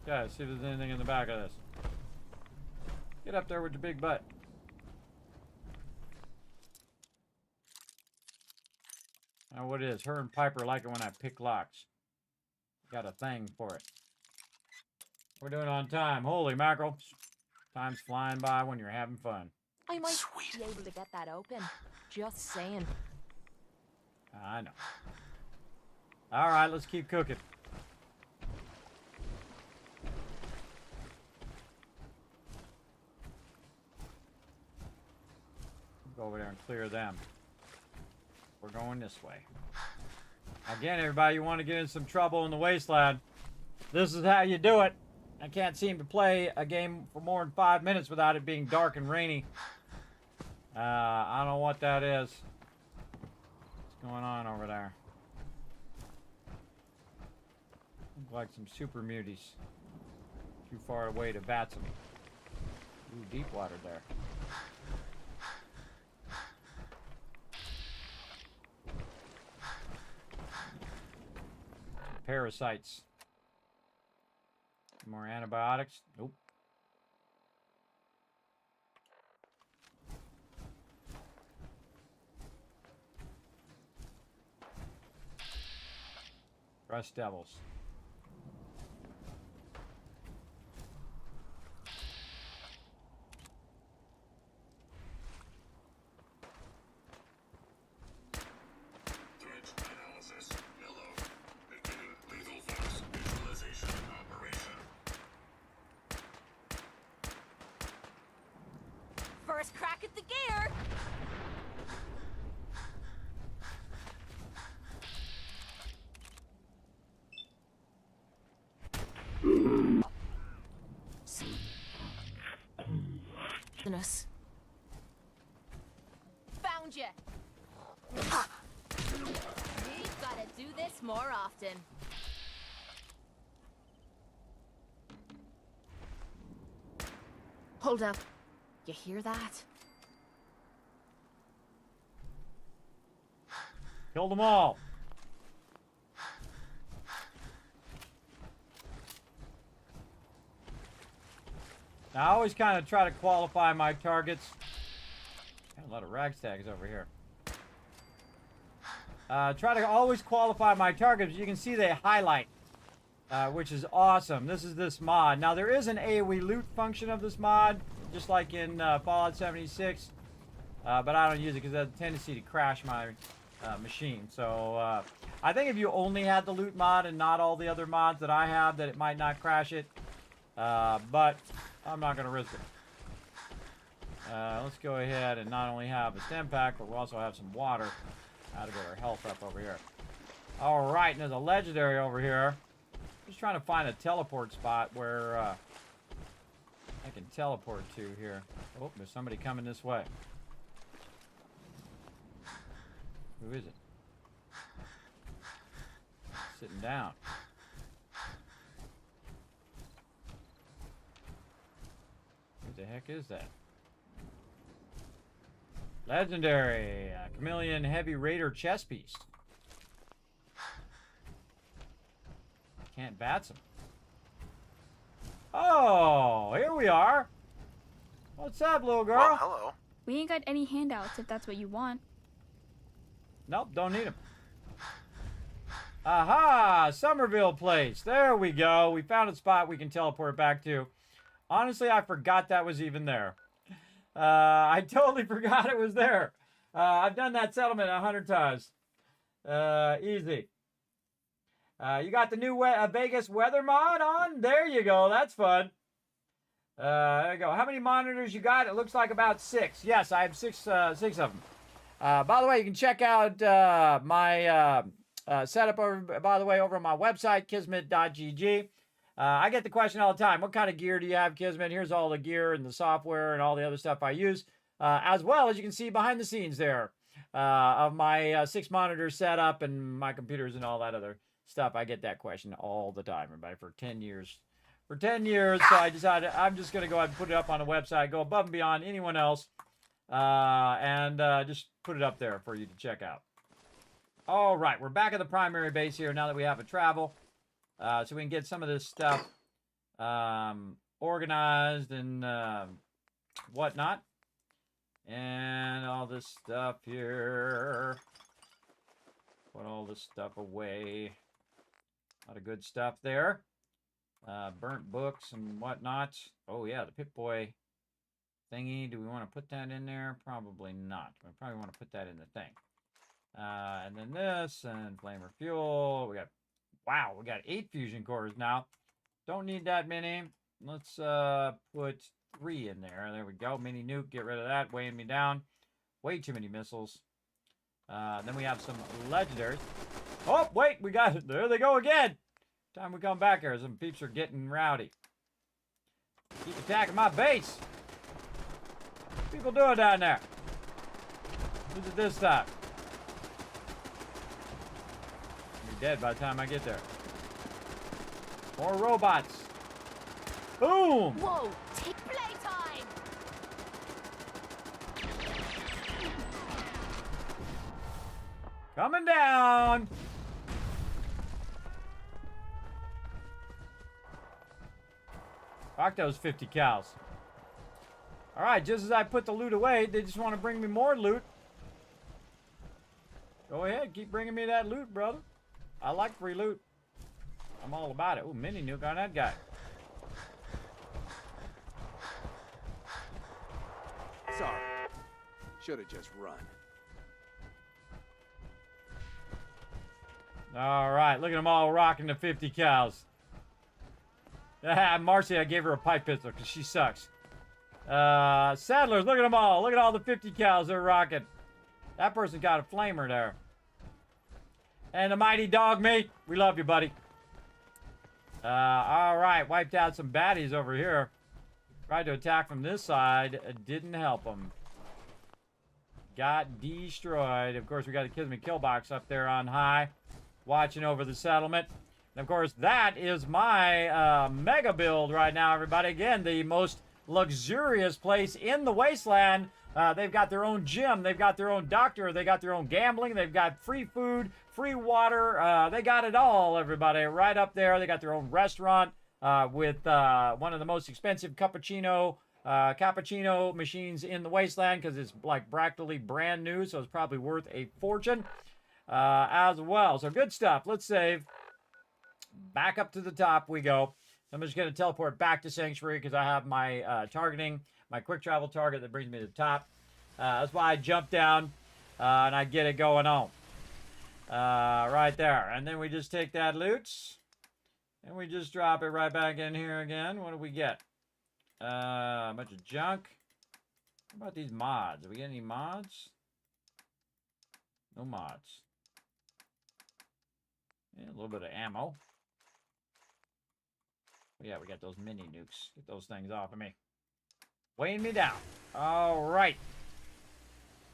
Okay, see if there's anything in the back of this. Get up there with your big butt. Now what it is, her and Piper like it when I pick locks. Got a thing for it. We're doing it on time. Holy mackerel. Time's flying by when you're having fun. I might be able to get that open. Just saying. I know. All right, let's keep cooking. Go over there and clear them. We're going this way. Again, everybody, you want to get in some trouble in the wasteland. This is how you do it. I can't seem to play a game for more than 5 minutes without it being dark and rainy. I don't know what that is. What's going on over there? Look like some super muties. Too far away to bats me. Ooh, deep water there. Parasites. More antibiotics? Nope. Rust devils. First crack at the gear. us. Found you. We've got to do this more often. Hold up. You hear that? Killed them all. Now, I always kind of try to qualify my targets. Got a lot of ragstags over here. Try to always qualify my targets. You can see they highlight, which is awesome. This is this mod. Now, there is an AoE loot function of this mod, just like in Fallout 76. But I don't use it because it has a tendency to crash my machine. So I think if you only had the loot mod and not all the other mods that I have, that it might not crash it. But I'm not going to risk it. Let's go ahead and not only have a stem pack, but we'll also have some water. How to get our health up over here. All right, and there's a legendary over here. Just trying to find a teleport spot where I can teleport to here. Oh, there's somebody coming this way. Who is it? Sitting down. What the heck is that? Legendary Chameleon Heavy Raider chest piece. Can't bats him. Oh, here we are. What's up, little girl? Well, hello. We ain't got any handouts if that's what you want. Nope, don't need them. Aha! Somerville Place. There we go. We found a spot we can teleport back to. Honestly, I forgot that was even there. I totally forgot it was there. I've done that settlement 100 times. Easy. You got the new Vegas weather mod on? There you go. That's fun. There you go. How many monitors you got? It looks like about 6. Yes, I have six of them. By the way, you can check out my setup over on my website, kismet.gg. I get the question all the time, what kind of gear do you have, Kismet? Here's all the gear and the software and all the other stuff I use. As well as you can see behind the scenes there of my 6 monitor setup and my computers and all that other stuff. I get that question all the time, everybody, for 10 years. For 10 years, so I decided I'm just going to go ahead and put it up on the website, go above and beyond anyone else, and just put it up there for you to check out. All right, we're back at the primary base here now that we have a travel. So we can get some of this stuff organized and whatnot. And all this stuff here. Put all this stuff away. A lot of good stuff there. Burnt books and whatnot. Oh yeah, the Pip-Boy thingy. Do we want to put that in there? Probably not. We probably want to put that in the thing. And then this and flamer fuel. Wow, we got 8 fusion cores now. Don't need that many. Let's put 3 in there. There we go. Mini nuke. Get rid of that. Weighing me down. Way too many missiles. Then we have some legendaries. Oh, wait. We got it. There they go again. Time we come back here. Some peeps are getting rowdy. Keep attacking my base. What people doing down there? Who's it this time? Dead by the time I get there. More robots. Boom! Whoa! Take playtime! Coming down! Fuck those 50 cows. Alright, just as I put the loot away, they just want to bring me more loot. Go ahead, keep bringing me that loot, brother. I like free loot. I'm all about it. Ooh, mini nuke on that guy. Sorry. Should have just run. All right, look at them all rocking the 50 cows. Marcy, I gave her a pipe pistol because she sucks. Settlers, look at them all. Look at all the 50 cows they're rocking. That person got a flamer there. And the mighty dog mate, we love you, buddy. All right, wiped out some baddies over here. Tried to attack from this side. Didn't help them. Got destroyed. Of course, we got a Kismet kill box up there on high, watching over the settlement. And of course, that is my mega build right now, everybody. Again, the most luxurious place in the wasteland. They've got their own gym. They've got their own doctor. They got their own gambling. They've got free food, free water. They got it all, everybody, right up there. They got their own restaurant with one of the most expensive cappuccino machines in the wasteland, because it's like practically brand new, so it's probably worth a fortune as well. So good stuff. Let's save. Back up to the top we go. I'm just going to teleport back to Sanctuary because I have my targeting, my quick travel target that brings me to the top. That's why I jump down and I get it going on. Right there. And then we just take that loot and we just drop it right back in here again. What do we get? A bunch of junk. How about these mods? Do we get any mods? No mods. Yeah, a little bit of ammo. Yeah, we got those mini nukes. Get those things off of me. Weighing me down. All right.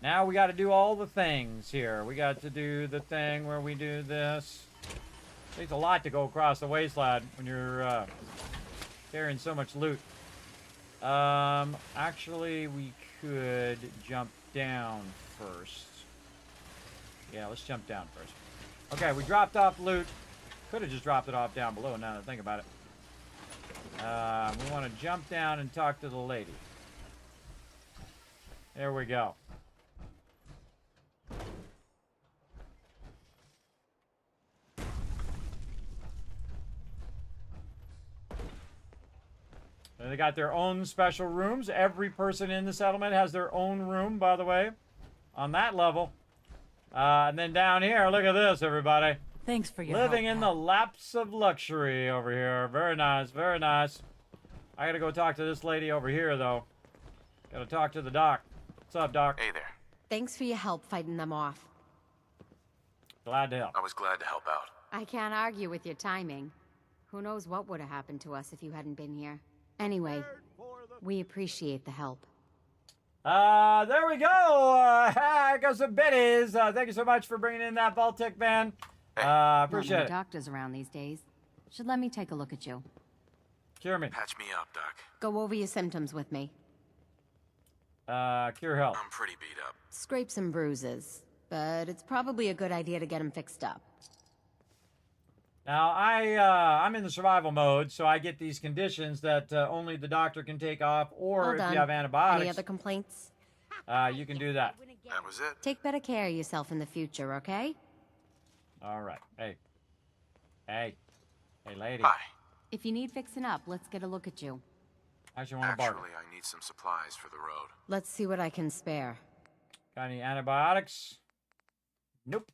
Now we got to do all the things here. We got to do the thing where we do this. It takes a lot to go across the wasteland when you're carrying so much loot. Actually, we could jump down first. Yeah, let's jump down first. Okay, we dropped off loot. Could have just dropped it off down below now that I think about it. We want to jump down and talk to the lady. There we go. And they got their own special rooms. Every person in the settlement has their own room, by the way, on that level. And then down here, look at this, everybody. Thanks for your Living help, in pal. the laps of luxury over here. Very nice, very nice. I gotta go talk to this lady over here, though. Gotta talk to the doc. What's up, doc? Hey there. Thanks for your help fighting them off. Glad to help. I was glad to help out. I can't argue with your timing. Who knows what would have happened to us if you hadn't been here. Anyway, we appreciate the help. There we go. I got some biddies. Thank you so much for bringing in that Vault-Tec van. Appreciate Not it. many doctors around these days. Should let me take a look at you. Cure me. Patch me up, Doc. Go over your symptoms with me. Cure health. I'm pretty beat up. Scrapes and bruises, but it's probably a good idea to get them fixed up. Now, I'm in the survival mode, so I get these conditions that only the doctor can take off, or All if done. you have antibiotics, Any other complaints? you can do that. That was it. Take better care of yourself in the future, okay? All right. Hey, lady. Hi. If you need fixing up, let's get a look at you. Actually, want to bargain. Actually, I need some supplies for the road. Let's see what I can spare. Got any antibiotics? Nope.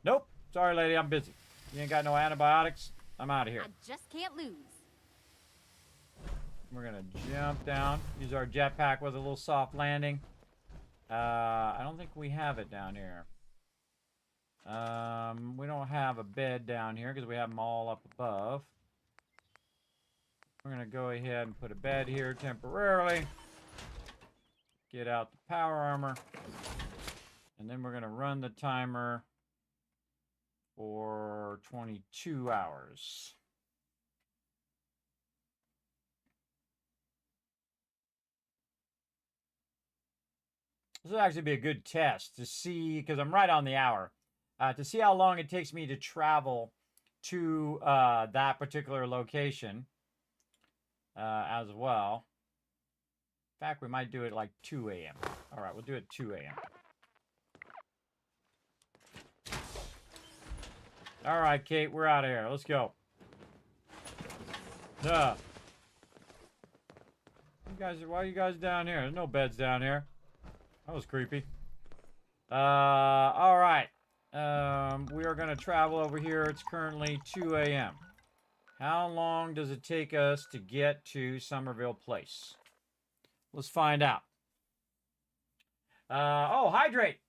Nope. Sorry, lady, I'm busy. You ain't got no antibiotics? I'm out of here. I just can't lose. We're gonna jump down. Use our jetpack with a little soft landing. I don't think we have it down here. We don't have a bed down here because we have them all up above. We're gonna go ahead and put a bed here temporarily. Get out the power armor. And then we're gonna run the timer for 22 hours. This will actually be a good test to see, because I'm right on the hour, to see how long it takes me to travel to that particular location as well. In fact, we might do it like 2 a.m. All right, we'll do it 2 a.m. All right, Kate, we're out of here. Let's go. Why are you guys down here? There's no beds down here. That was creepy. All right. We are going to travel over here. It's currently 2 a.m. How long does it take us to get to Somerville Place? Let's find out. Oh, hydrate.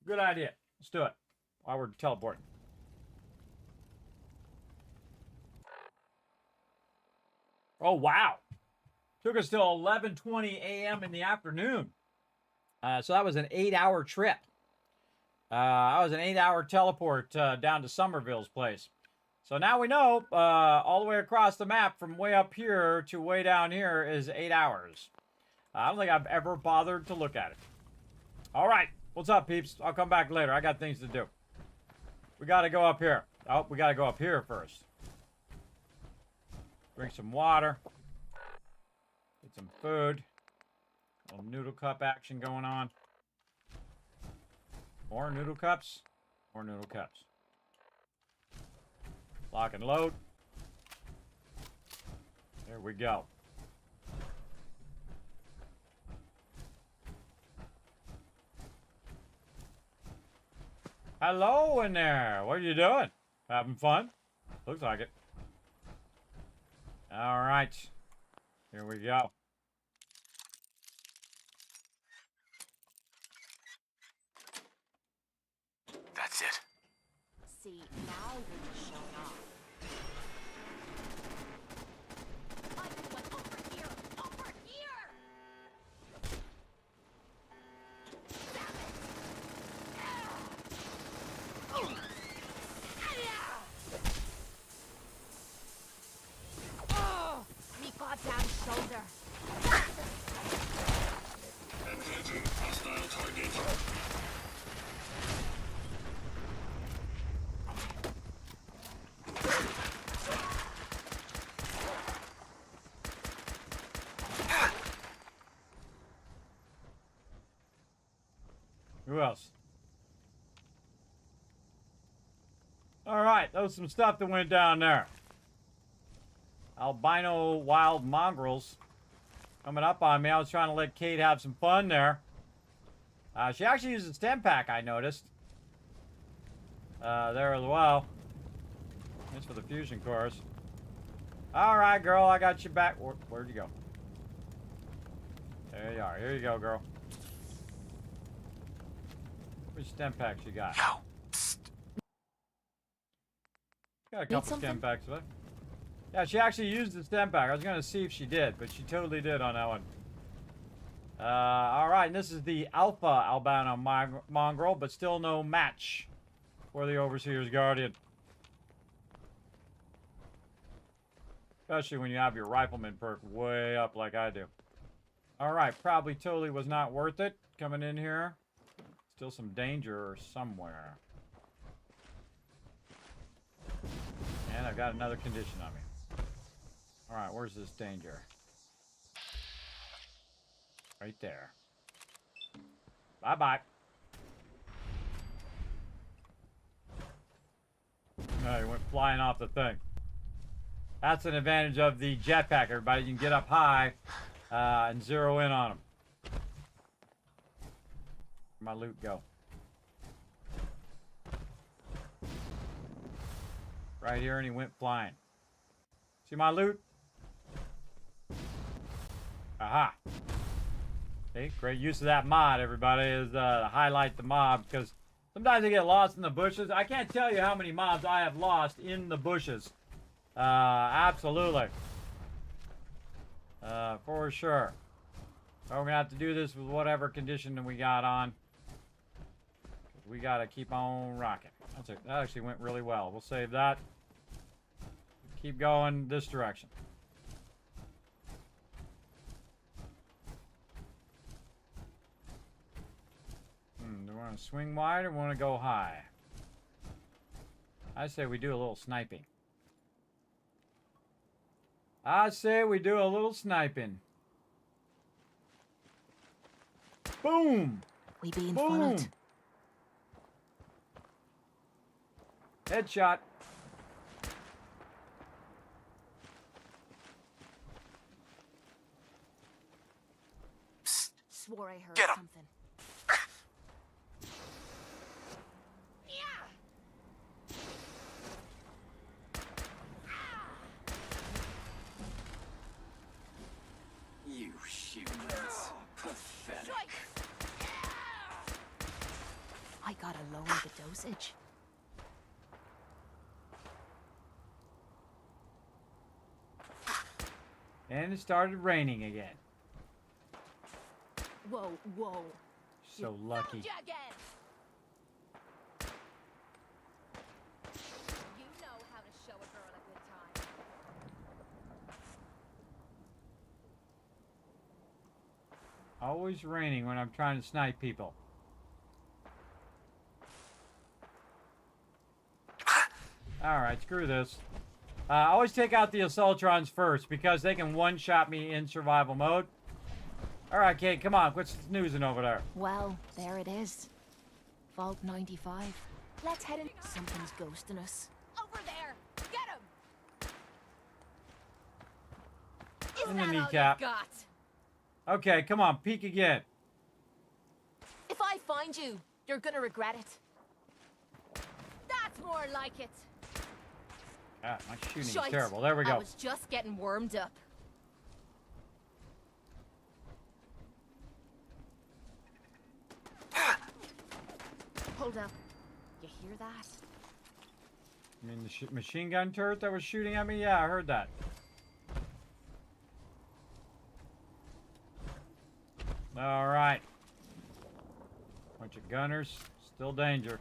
Good idea. Let's do it while we're teleporting. Oh, wow. Took us till 11:20 a.m. in the afternoon. So that was an 8-hour trip. That was an 8-hour teleport down to Somerville's place. So now we know all the way across the map from way up here to way down here is 8 hours. I don't think I've ever bothered to look at it. All right. What's up, peeps? I'll come back later. I got things to do. We got to go up here. Oh, we got to go up here first. Drink some water. Get some food. A little noodle cup action going on. More noodle cups. More noodle cups. Lock and load. There we go. Hello in there. What are you doing? Having fun? Looks like it. All right. Here we go. That's it. See, now you're just showing off. I went over here! Over here! Oh, me goddamn shoulder. Engaging hostile target. Who else? All right, that was some stuff that went down there. Albino wild mongrels coming up on me. I was trying to let Kate have some fun there. She actually used a stem pack, I noticed. There as well. Thanks for the fusion cores. All right, girl, I got you back. Where'd you go? There you are. Here you go, girl. Which stem packs you got? Got a couple stem packs left. Yeah, she actually used the stem pack. I was going to see if she did, but she totally did on that one. All right, and this is the alpha albino mongrel, but still no match for the Overseer's Guardian. Especially when you have your rifleman perk way up like I do. All right, probably totally was not worth it coming in here. Still some danger somewhere. And I've got another condition on me. Alright, where's this danger? Right there. Bye-bye. No, he went flying off the thing. That's an advantage of the jetpack, everybody. You can get up high and zero in on them. Where'd my loot go? Right here, and he went flying. See my loot? Aha. Okay, great use of that mod, everybody, is to highlight the mob, because sometimes they get lost in the bushes. I can't tell you how many mobs I have lost in the bushes. Absolutely. For sure. So we're going to have to do this with whatever condition that we got on. We got to keep on rocking. That's it. That actually went really well. We'll save that. Keep going this direction. Do we want to swing wide or want to go high? I say we do a little sniping. I say we do a little sniping. Boom! We being Boom! followed. Headshot. Psst. Swore I heard Get him. something. You humans. Pathetic. I gotta lower the dosage. And it started raining again. Whoa, whoa. So lucky. You know how to show a girl a good time. Always raining when I'm trying to snipe people. Alright, screw this. Always take out the Assaultrons first because they can one-shot me in survival mode. Alright, Kate, come on. Quit snoozing over there. Well, there it is. Vault 95. Let's head in. Something's ghosting us. Over there! Get him! In the kneecap. Okay, come on. Peek again. If I find you, you're gonna regret it. That's more like it. Ah, my shooting is Shite. terrible. There we go. I was just getting warmed up. Hold up. You hear that? You mean the machine gun turret that was shooting at me? Yeah, I heard that. All right. Bunch of gunners. Still danger.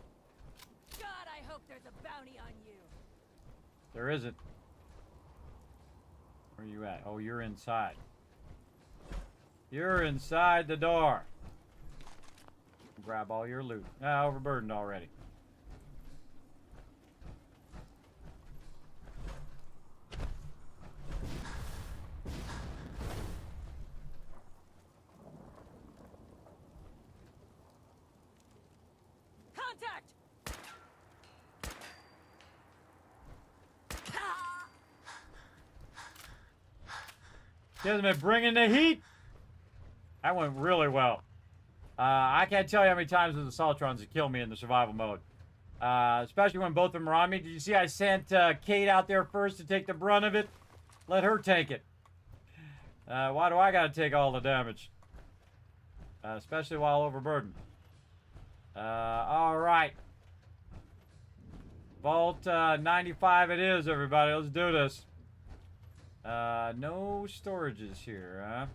God, I hope there's a bounty on you. There isn't. Where are you at? Oh, you're inside. You're inside the door. Grab all your loot. Ah, overburdened already. Contact! Kismet bringing the heat. That went really well. I can't tell you how many times the Assaultrons have killed me in the survival mode. Especially when both of them are on me. Did you see I sent Kate out there first to take the brunt of it? Let her take it. Why do I gotta take all the damage? Especially while overburdened. Alright. Vault 95 it is, everybody. Let's do this. No storages here, huh?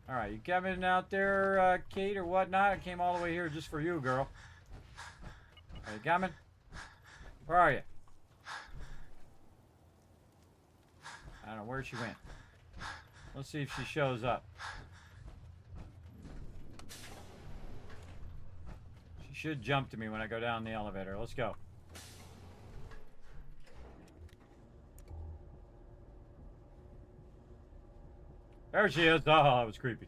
Alright, you coming out there, Kate, or whatnot? I came all the way here just for you, girl. Are you coming? Where are you? I don't know where she went. Let's see if she shows up. She should jump to me when I go down the elevator. Let's go. There she is. Oh, that was creepy.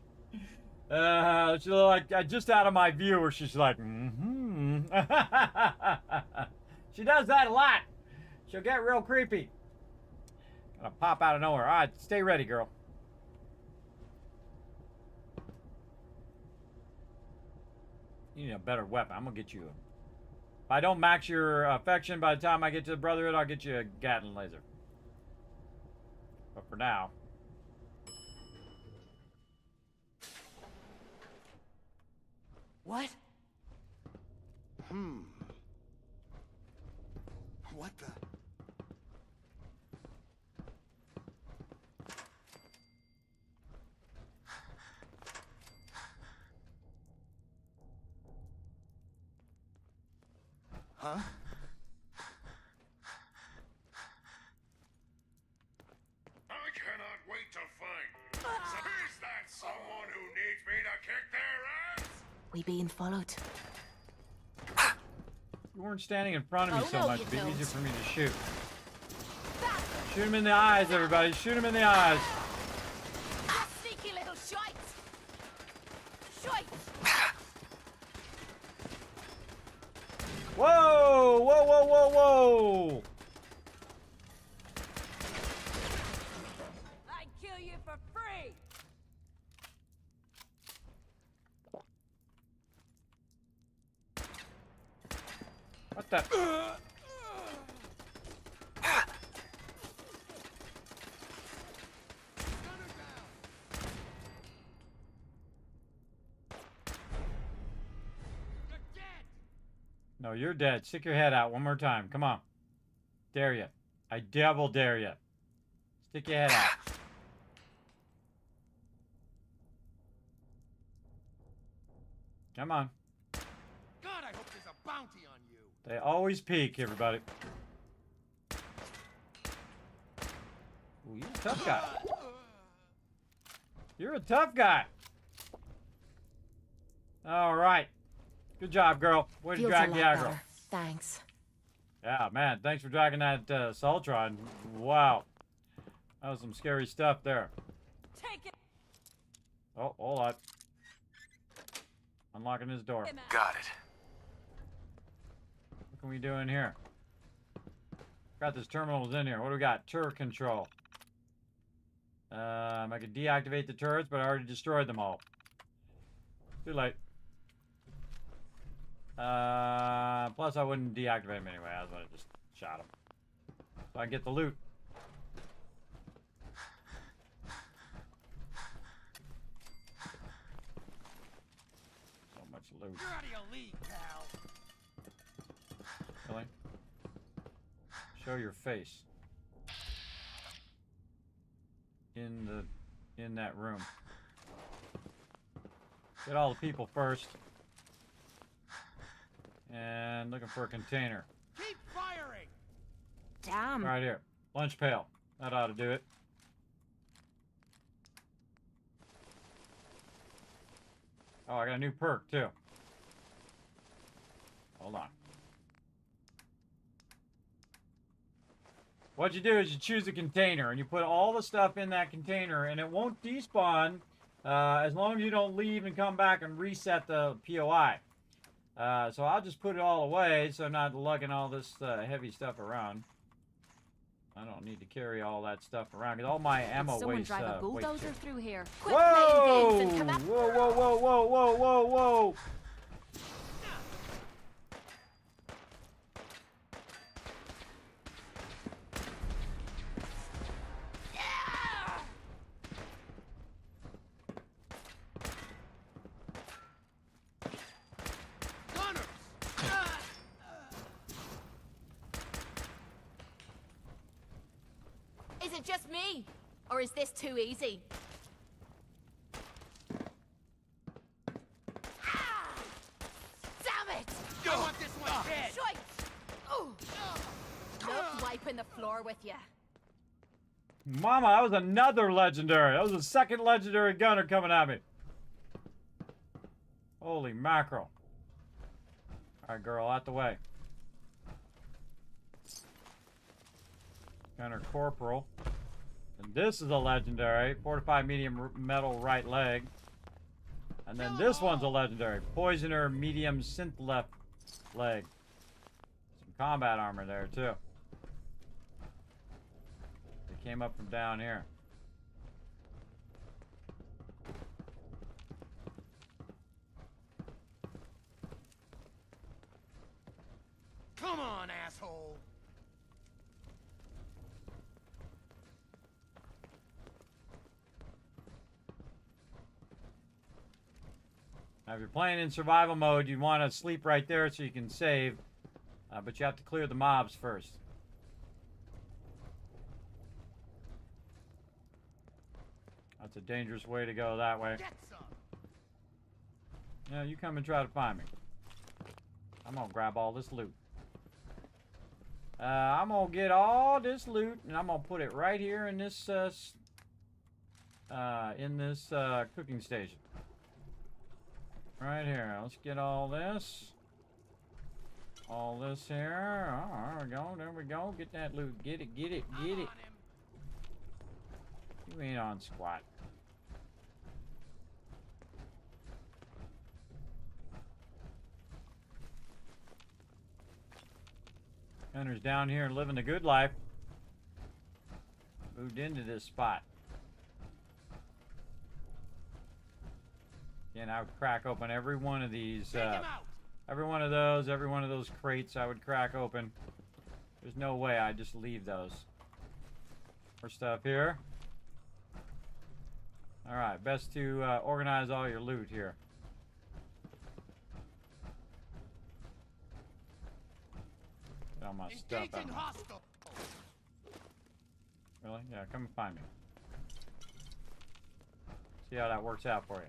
She's like just out of my view where she's like, mm-hmm. She does that a lot. She'll get real creepy. Gonna pop out of nowhere. All right, stay ready, girl. You need a better weapon. I'm gonna get you. If I don't max your affection by the time I get to the Brotherhood, I'll get you a Gatling laser. But for now. What? What the? Huh? I cannot wait to find. Is that someone who needs me to kick their ass? We being followed. You weren't standing in front of me so no, much. you It'd be don't. easier for me to shoot. Shoot him in the eyes, everybody. Shoot him in the eyes. Sneaky little shite! Shite! Whoa! Whoa, whoa, whoa, whoa! I'd kill you for free! What the? No, you're dead. Stick your head out one more time. Come on. Dare you. I double dare you. Stick your head out. Come on. God, I hope there's a bounty on you. They always peek, everybody. Ooh, you're a tough guy. You're a tough guy. All right. Good job, girl. Way to Feels drag a the lot aggro. better. Thanks. Yeah, man. Thanks for dragging that Sultron. Wow. That was some scary stuff there. Take it. Oh, hold on. Unlocking this door. Got it. What can we do in here? Got this terminals in here. What do we got? Turret control. I could deactivate the turrets, but I already destroyed them all. Too late. Plus I wouldn't deactivate them anyway. I would have just shot them. So I can get the loot. So much loot. You're out of your league, pal. Really? Show your face. In that room. Get all the people first. And looking for a container. Keep firing. Damn. Right here. Lunch pail. That ought to do it. Oh, I got a new perk too. Hold on. What you do is you choose a container and you put all the stuff in that container and it won't despawn as long as you don't leave and come back and reset the POI. So I'll just put it all away so I'm not lugging all this heavy stuff around. I don't need to carry all that stuff around because all my ammo Someone weighs drive a weight bulldozer too. through here. Quit Whoa! playing games and come out. Whoa, whoa, whoa, whoa, whoa, whoa, whoa! Is it just me? Or is this too easy? Ah! Damn it! I want this one dead. Shite! Oh! Love wiping the floor with you. Mama, that was another legendary. That was the second legendary gunner coming at me. Holy mackerel. Alright, girl, out the way. Gunner Corporal. And this is a legendary. Fortified medium metal right leg. And then this one's a legendary. Poisoner medium synth left leg. Some combat armor there, too. They came up from down here. Come on, asshole. Now, if you're playing in survival mode, you want to sleep right there so you can save. But you have to clear the mobs first. That's a dangerous way to go that way. Yeah, you come and try to find me. I'm going to grab all this loot. I'm going to get all this loot and I'm going to put it right here in this cooking station. Right here. Let's get all this. All this here. Oh, there we go. There we go. Get that loot. Get it. Get it. Get it. You ain't on squat. Gunner's down here living the good life. Moved into this spot. And I would crack open every one of these, every one of those crates I would crack open. There's no way I'd just leave those. More stuff here. Alright, best to organize all your loot here. Get all my stuff out. Really? Yeah, come and find me. See how that works out for you.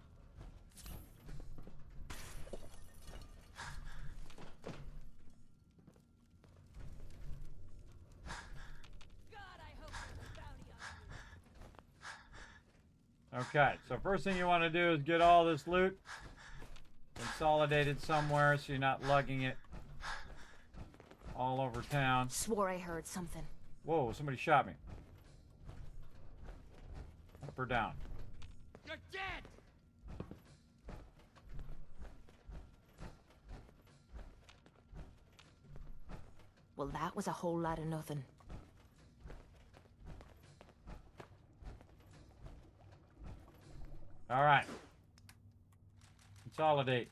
Okay, so first thing you want to do is get all this loot consolidated somewhere so you're not lugging it all over town. Swore I heard something. Whoa, somebody shot me. Up or down? You're dead! Well, that was a whole lot of nothing. All right. Consolidate.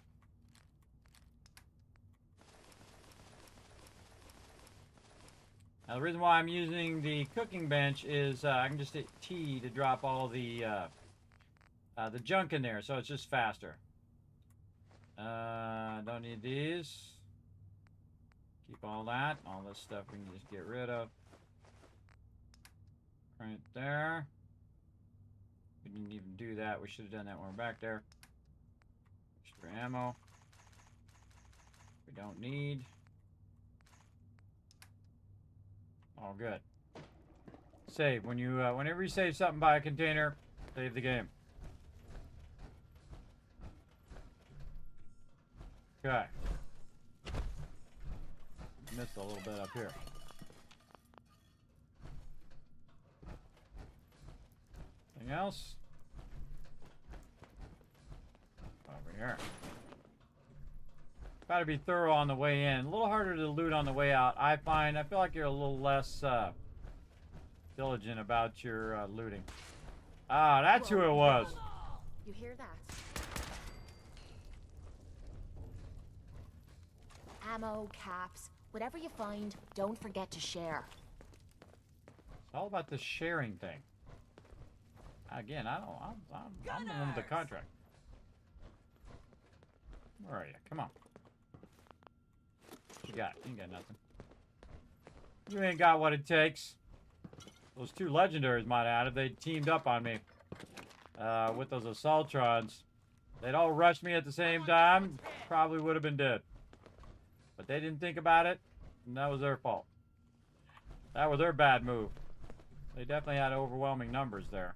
Now, the reason why I'm using the cooking bench is I can just hit T to drop all the junk in there, so it's just faster. Don't need these. Keep all that. All this stuff we can just get rid of. Right there. We didn't even do that. We should have done that when we're back there. Extra ammo. We don't need. All good. Save. When you, whenever you save something by a container, save the game. Okay. Missed a little bit up here. Anything else? Over here. Got to be thorough on the way in. A little harder to loot on the way out. I find. I feel like you're a little less diligent about your looting. Ah, that's who it was. You hear that? Ammo, caps, whatever you find, don't forget to share. It's all about the sharing thing. Again, I'm the one with the contract. Where are you? Come on. What you got? You ain't got nothing. You ain't got what it takes. Those two legendaries might add if they teamed up on me with those assaultrons. They'd all rushed me at the same time. Probably would have been dead. But they didn't think about it, and that was their fault. That was their bad move. They definitely had overwhelming numbers there.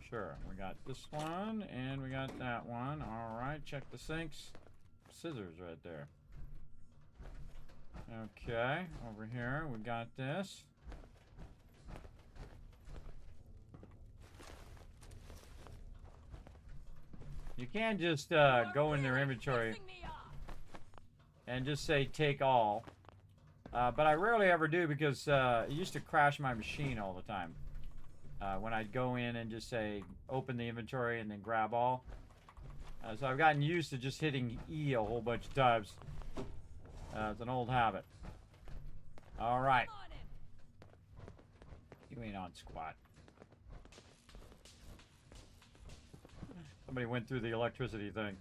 Sure, we got this one, and we got that one. All right, check the sinks. Scissors right there. Okay, over here, we got this. You can just go in their inventory and just say take all. But I rarely ever do because it used to crash my machine all the time. When I'd go in and just say open the inventory and then grab all. So I've gotten used to just hitting E a whole bunch of times. It's an old habit. All right. You ain't on squat. Somebody went through the electricity thing.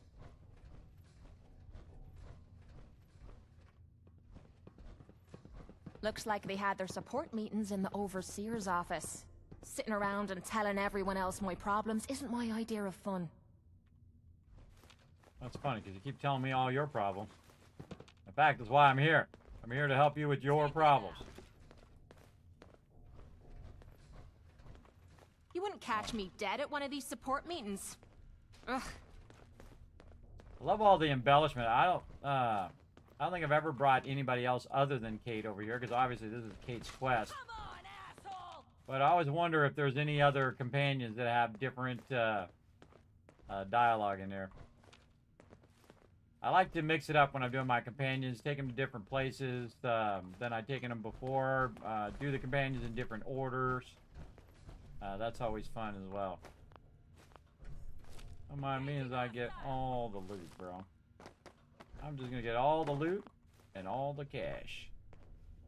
Looks like they had their support meetings in the overseer's office. Sitting around and telling everyone else my problems isn't my idea of fun. That's funny, because you keep telling me all your problems. In fact, that's why I'm here. I'm here to help you with your problems. You wouldn't catch me dead at one of these support meetings. Ugh. I love all the embellishment. I don't think I've ever brought anybody else other than Kate over here, because obviously this is Kate's quest. But I always wonder if there's any other companions that have different dialogue in there. I like to mix it up when I'm doing my companions, take them to different places than I've taken them before, do the companions in different orders. That's always fun as well. Don't mind me as I get all the loot, bro. I'm just gonna get all the loot and all the cash.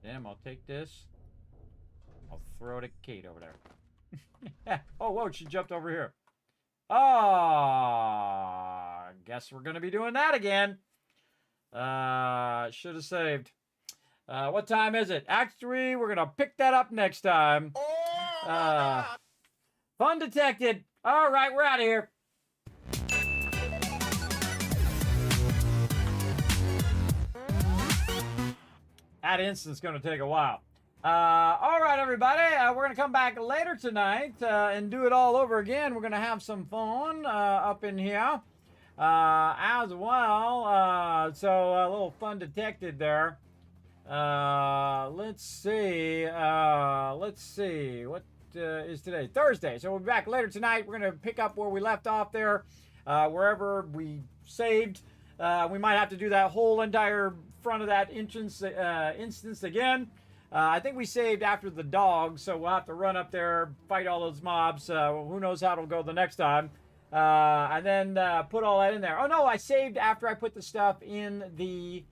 Then I'll take this. I'll throw it at Kate over there. Oh, whoa, she jumped over here. Ah, guess we're gonna be doing that again. Should have saved. What time is it? Act 3, we're gonna pick that up next time. Fun detected. All right, we're out of here. That instant's gonna take a while. All right, everybody. We're going to come back later tonight and do it all over again. We're going to have some fun up in here as well. So a little fun detected there. Let's see. What is today? Thursday. So we'll be back later tonight. We're going to pick up where we left off there, wherever we saved. We might have to do that whole entire front of that instance again. I think we saved after the dog, so we'll have to run up there, fight all those mobs. Who knows how it'll go the next time. And then put all that in there. Oh no, I saved after I put the stuff in the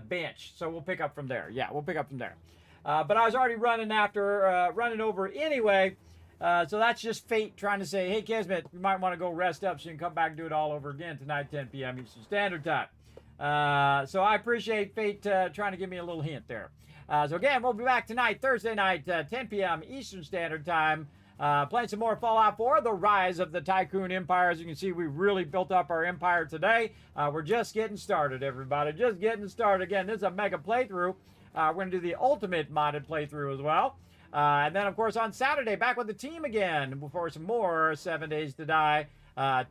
bench. So we'll pick up from there. Yeah, we'll pick up from there. But I was already running over anyway. So that's just fate trying to say, hey, Kismet, you might want to go rest up so you can come back and do it all over again tonight, 10 p.m. Eastern Standard Time. So I appreciate fate trying to give me a little hint there. So again, we'll be back tonight, Thursday night, 10 p.m. Eastern Standard Time, playing some more Fallout 4, The Rise of the Tycoon Empire. As you can see, we really built up our empire today. We're just getting started, everybody. Just getting started. Again, this is a mega playthrough. We're going to do the ultimate modded playthrough as well. And then, of course, on Saturday, back with the team again before some more 7 Days to Die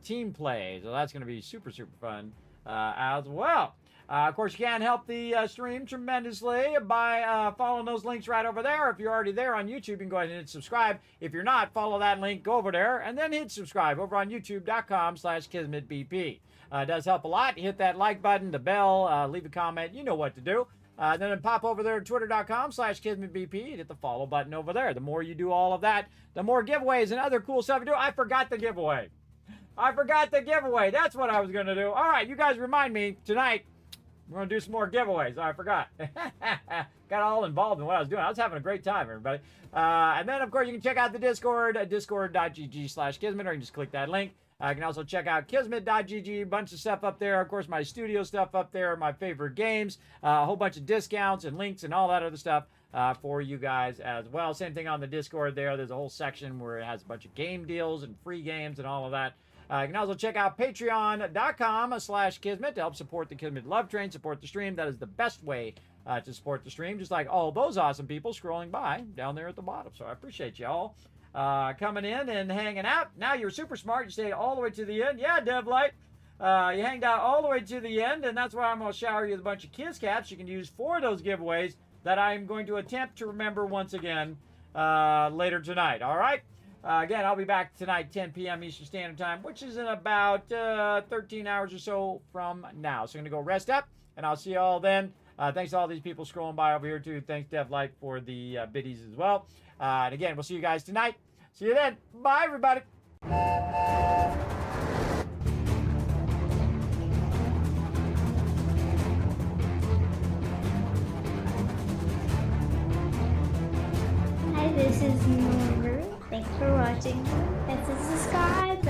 team play. So that's going to be super, super fun as well. Of course, you can help the stream tremendously by following those links right over there. If you're already there on YouTube, you can go ahead and hit subscribe. If you're not, follow that link, go over there, and then hit subscribe over on youtube.com/KismetBP. It does help a lot. Hit that like button, the bell, leave a comment. You know what to do. Then pop over there to twitter.com/KismetBP and hit the follow button over there. The more you do all of that, the more giveaways and other cool stuff you do. I forgot the giveaway. That's what I was going to do. All right, you guys remind me tonight. We're going to do some more giveaways. I forgot. Got all involved in what I was doing. I was having a great time, everybody. And then, of course, you can check out the Discord, discord.gg/Kismet, or you can just click that link. You can also check out Kismet.gg, a bunch of stuff up there. Of course, my studio stuff up there, my favorite games, a whole bunch of discounts and links and all that other stuff for you guys as well. Same thing on the Discord there. There's a whole section where it has a bunch of game deals and free games and all of that. You can also check out patreon.com/Kismet to help support the Kismet Love Train, support the stream. That is the best way to support the stream, just like all those awesome people scrolling by down there at the bottom. So I appreciate you all coming in and hanging out. Now you're super smart. You stayed all the way to the end. Yeah, DevLight. You hanged out all the way to the end, and that's why I'm going to shower you with a bunch of Kiss Caps you can use for those giveaways that I'm going to attempt to remember once again later tonight. All right? Again, I'll be back tonight, 10 p.m. Eastern Standard Time, which is in about 13 hours or so from now. So I'm going to go rest up, and I'll see you all then. Thanks to all these people scrolling by over here, too. Thanks, DevLight, for the biddies as well. And again, we'll see you guys tonight. See you then. Bye, everybody. Hi, this is Norbert. Thanks for watching. This is subscribe.